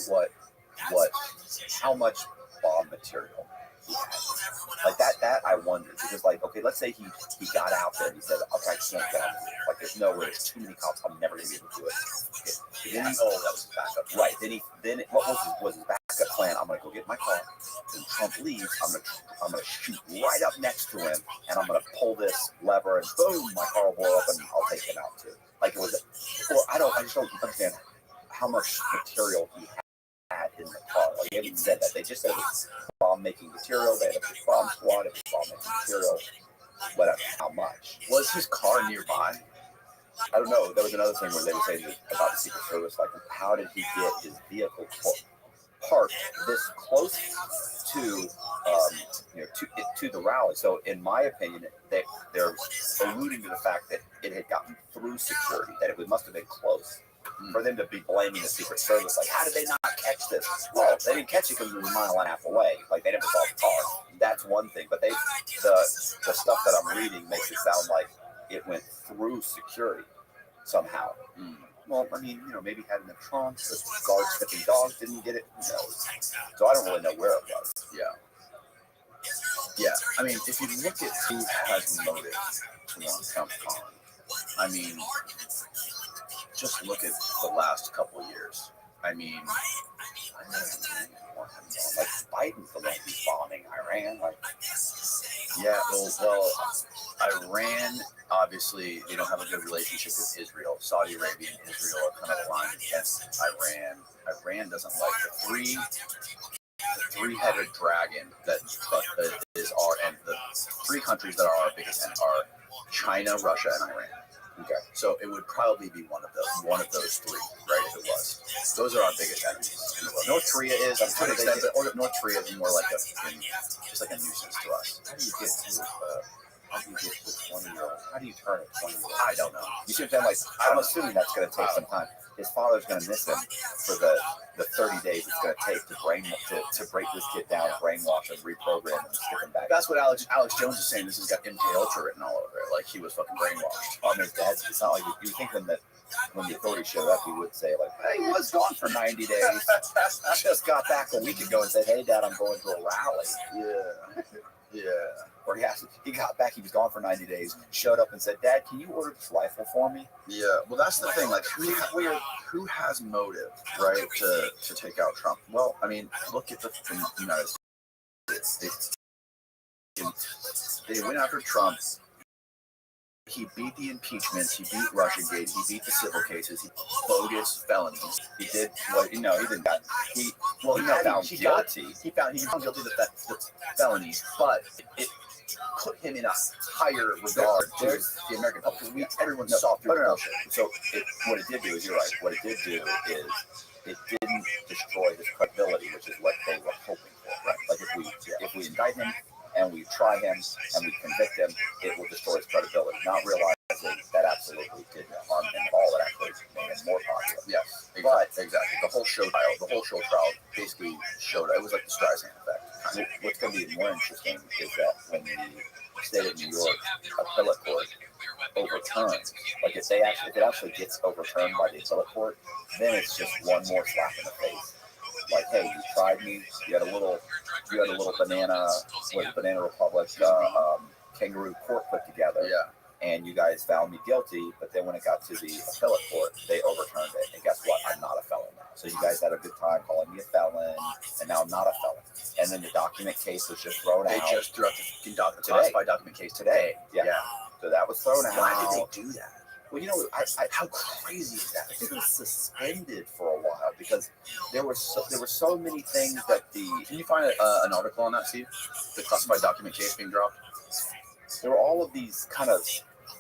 how much bomb material he had. Like that I wondered, because like, okay, let's say he got out there and he said, okay, I can't get on the roof. Like there's no way, there's too many cops, I'm never gonna be able to do it. Then that was his backup. Right. Then what was his backup plan? I'm gonna go get my car. When Trump leaves, I'm gonna shoot right up next to him, and I'm gonna pull this lever, and boom, my car will blow up, and I'll take him out too. Like it was. Well, I just don't understand how much material he had in the car. Like they haven't said that. They just said it was bomb-making material. They had a big bomb squad. It was bomb-making material. Whatever. How much? Was his car nearby? I don't know. There was another thing where they were saying about the Secret Service, like, how did he get his vehicle parked this close to the rally? So, in my opinion, they're alluding to the fact that it had gotten through security, that it must have been close. For them to be blaming the Secret Service, like, how did they not catch this? Well, they didn't catch it because it was a mile and a half away. Like, they never saw the car. That's one thing. But the stuff that I'm reading makes it sound like it went through security somehow. Well, I mean, maybe had in the trunk. The guard sniffing dogs didn't get it. Who knows? So I don't really know where it was. Yeah. Yeah. I mean, if you look at who has motive to want Trump gone, I mean, just look at the last couple of years. I mean, like Biden's the one who's bombing Iran. Like, yeah, well, Iran, obviously, they don't have a good relationship with Israel. Saudi Arabia and Israel are kind of aligned against Iran. Iran doesn't like the three-headed dragon that is our, and the three countries that are our biggest enemies are China, Russia, and Iran. Okay, so it would probably be one of those three, right? If it was, those are our biggest enemies. North Korea is, to an extent, but North Korea is more like just like a nuisance to us. how do you get to 20-year-old? How do you turn a 20-year-old? I don't know. You see what I'm saying? Like, I'm assuming that's going to take some time. His father's going to miss him for the 30 days it's going to take to break this kid down, brainwash him, reprogram him, stick him back. That's what Alex Jones is saying. This has got MK Ultra written all over it. Like he was fucking brainwashed. On his dad's, it's not like you think that when the authorities showed up, he would say like, "Hey, he was gone for 90 days. Just got back a week ago and said, hey, Dad, I'm going to a rally." Yeah. Yeah. Or he got back, he was gone for 90 days, showed up and said, "Dad, can you order this rifle for me?" Yeah. Well, that's the thing. Like, who has motive, right, to take out Trump? Well, I mean, look at the United States. They went after Trump. He beat the impeachments. He beat Russiagate. He beat the civil cases. He bogus felonies. He did what? He didn't. He found guilty. He found guilty of the felonies, but it put him in a higher regard to the American public because everyone saw through the bullshit. So what it did do is, you're right. What it did do is it didn't destroy his credibility, which is what they were hoping for. Right? Like if we indict him and we try him and we convict him, it will destroy his credibility. Not realizing that absolutely didn't harm him at all. It actually made him more popular. Yes, exactly. The whole show trial basically showed it was like the Streisand effect. What's going to be more interesting is that when the state of New York appellate court overturns, like if it actually gets overturned by the appellate court, then it's just one more slap in the face. Like, hey, you tried me. You had a little Banana Republic kangaroo court put together. Yeah. And you guys found me guilty, but then when it got to the appellate court, they overturned it. And guess what? I'm not a felon now. So you guys had a good time calling me a felon, and now I'm not a felon. And then the document case was just thrown out. They just threw out the classified document case today. Yeah. So that was thrown out. Why did they do that? Well, how crazy is that? I think it was suspended for a while because there were so many things that Can you find an article on that, Steve? The classified document case being dropped? There were all of these kind of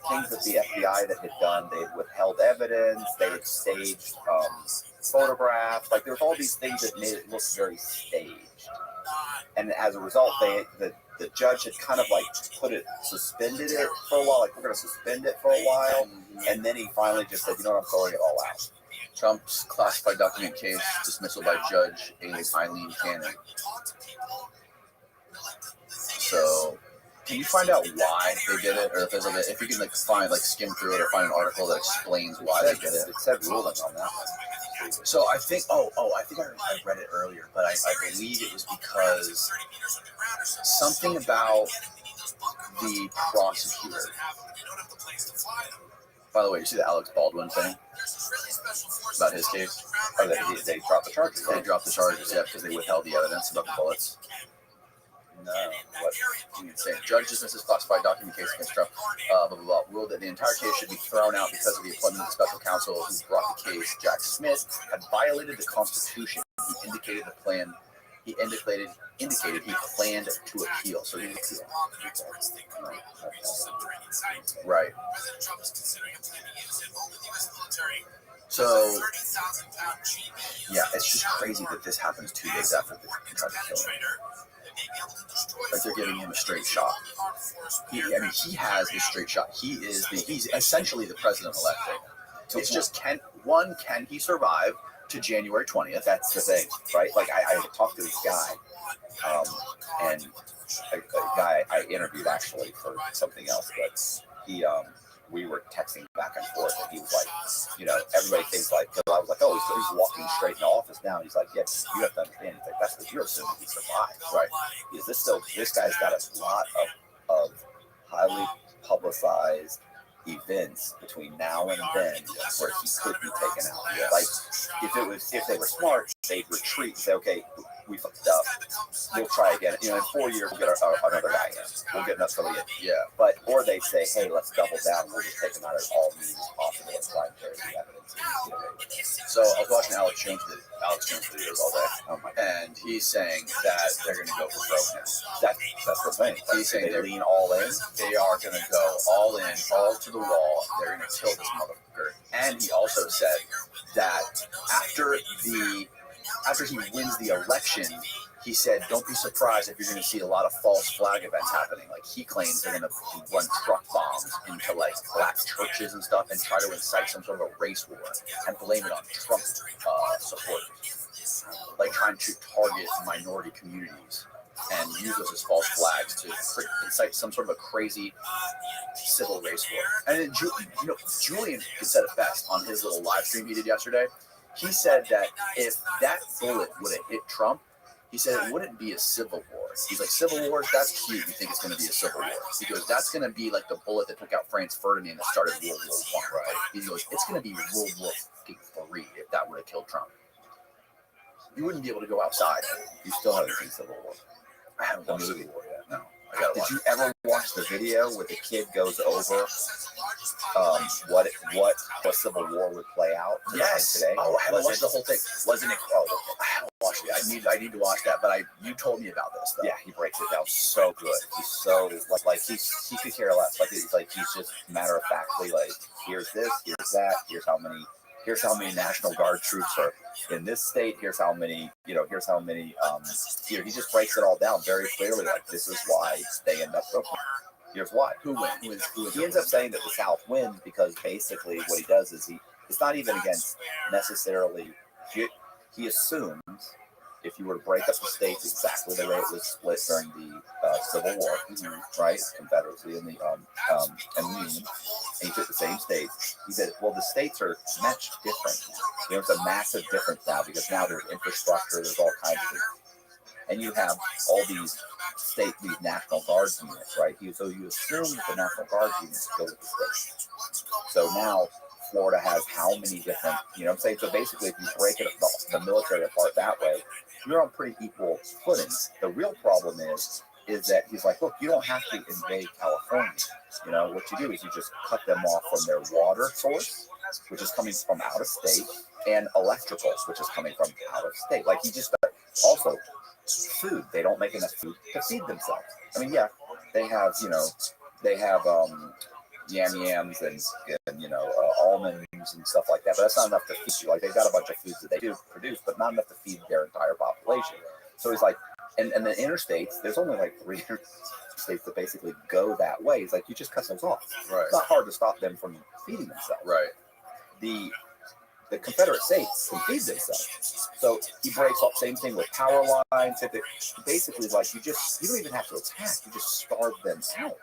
things that the FBI that had done. They had withheld evidence. They had staged photographs. Like there was all these things that made it look very staged. And as a result, the judge had kind of like suspended it for a while. Like we're going to suspend it for a while, and then he finally just said, "You know what? I'm throwing it all out." Trump's classified document case dismissal by Judge Eileen Cannon. So. Can you find out why they did it, or if there's if you can skim through it or find an article that explains why they did it? It said ruling on that one. So I think, I read it earlier, but I believe it was because something about the prosecutor. By the way, you see the Alex Baldwin thing about his case? Oh, they dropped the charges. They dropped the charges, yeah, because they withheld the evidence about the bullets. No. What can you say? Judge dismisses classified document case against Trump. Ruled that the entire case should be thrown out because of the appointment of the special counsel who brought the case. Jack Smith had violated the Constitution. He indicated he planned to appeal. So he appealed. Right. So, yeah, it's just crazy that this happens 2 days after they tried to kill him. Like they're giving him a straight shot. He has a straight shot. He's essentially the president-elect. It's just can he survive to January 20th? That's the thing, right? Like I talked to this guy, and a guy I interviewed actually for something else, but we were texting back and forth, and he was like, you know, everybody thinks like, because I was like, oh, he's walking straight in the office now. He's like, yeah, you have to understand. He's like, that's what you're assuming he survived, right? Is this still? This guy's got a lot of highly publicized events between now and then where he could be taken out. Yeah. Like if they were smart, they'd retreat and say, okay, we fucked up. We'll try again. You know, in 4 years we'll get another guy in. We'll get another somebody in. Yeah. But or they'd say, hey, let's double down. We'll just take him out of all means possible and try and carry the evidence. So I was watching Alex Jones videos all day. Oh my God. And he's saying that they're going to go for broke now. That's the thing. He's saying they lean all in. They are going to go all in, all to the wall. They're going to kill this motherfucker. And he also said that after he wins the election, he said, don't be surprised if you're going to see a lot of false flag events happening. Like he claims they're going to run truck bombs into like black churches and stuff and try to incite some sort of a race war and blame it on Trump supporters. Like trying to target minority communities and use those as false flags to incite some sort of a crazy civil race war. And then, Julian said it best on his little live stream he did yesterday. He said that if that bullet would have hit Trump, he said it wouldn't be a civil war. He's like, civil wars, that's cute. You think it's going to be a civil war. He goes, that's going to be like the bullet that took out Franz Ferdinand that started World War I. Right? He goes, it's going to be World War III if that would have killed Trump. You wouldn't be able to go outside. You still haven't seen Civil War. I haven't watched Civil War yet. No. Did you ever watch the video where the kid goes over what Civil War would play out? Yes. Today? Oh, I haven't watched the whole thing. Wasn't it? Oh, I haven't watched it. I need to watch that. But you told me about this though. Yeah, he breaks it down so good. He's so like he could care less. He's just matter of factly like, here's this, here's that, here's how many National Guard troops are in this state. Here's how many. He just breaks it all down very clearly. Like this is why they end up broken. Here's why. Who wins? He ends up saying that the South wins because basically what he does is it's not even against necessarily. He assumes if you were to break up the states exactly the way it was split during the Civil War, right? Confederacy and the Union, and you took the same states. He said, well, the states are much different. There's a massive difference now because now there's infrastructure, there's all kinds of things. And you have all these National Guard units, right? So you assume that the National Guard units go with the states. So now Florida has how many different, you know what I'm saying? So basically, if you break it the military apart that way, you're on pretty equal footing. The real problem is that he's like, look, you don't have to invade California. You know, what you do is you just cut them off from their water source, which is coming from out of state, and electrical, which is coming from out of state. Like he just also food. They don't make enough food to feed themselves. I mean, yeah, they have yams and almonds and stuff like that, but that's not enough to feed you. Like they've got a bunch of foods that they do produce, but not enough to feed their entire population. So he's like, and the interstates, there's only like 3 states that basically go that way. He's like, you just cut those off. Right. It's not hard to stop them from feeding themselves. Right. The Confederate states can feed themselves. So he breaks up, same thing with power lines. Basically, like you don't even have to attack, you just starve them out.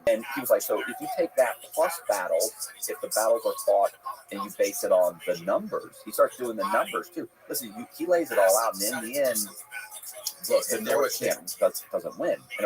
And he was like, so if you take that plus battles, if the battles are fought and you base it on the numbers, he starts doing the numbers too. Listen, he lays it all out, and in the end, look, the North doesn't win. In a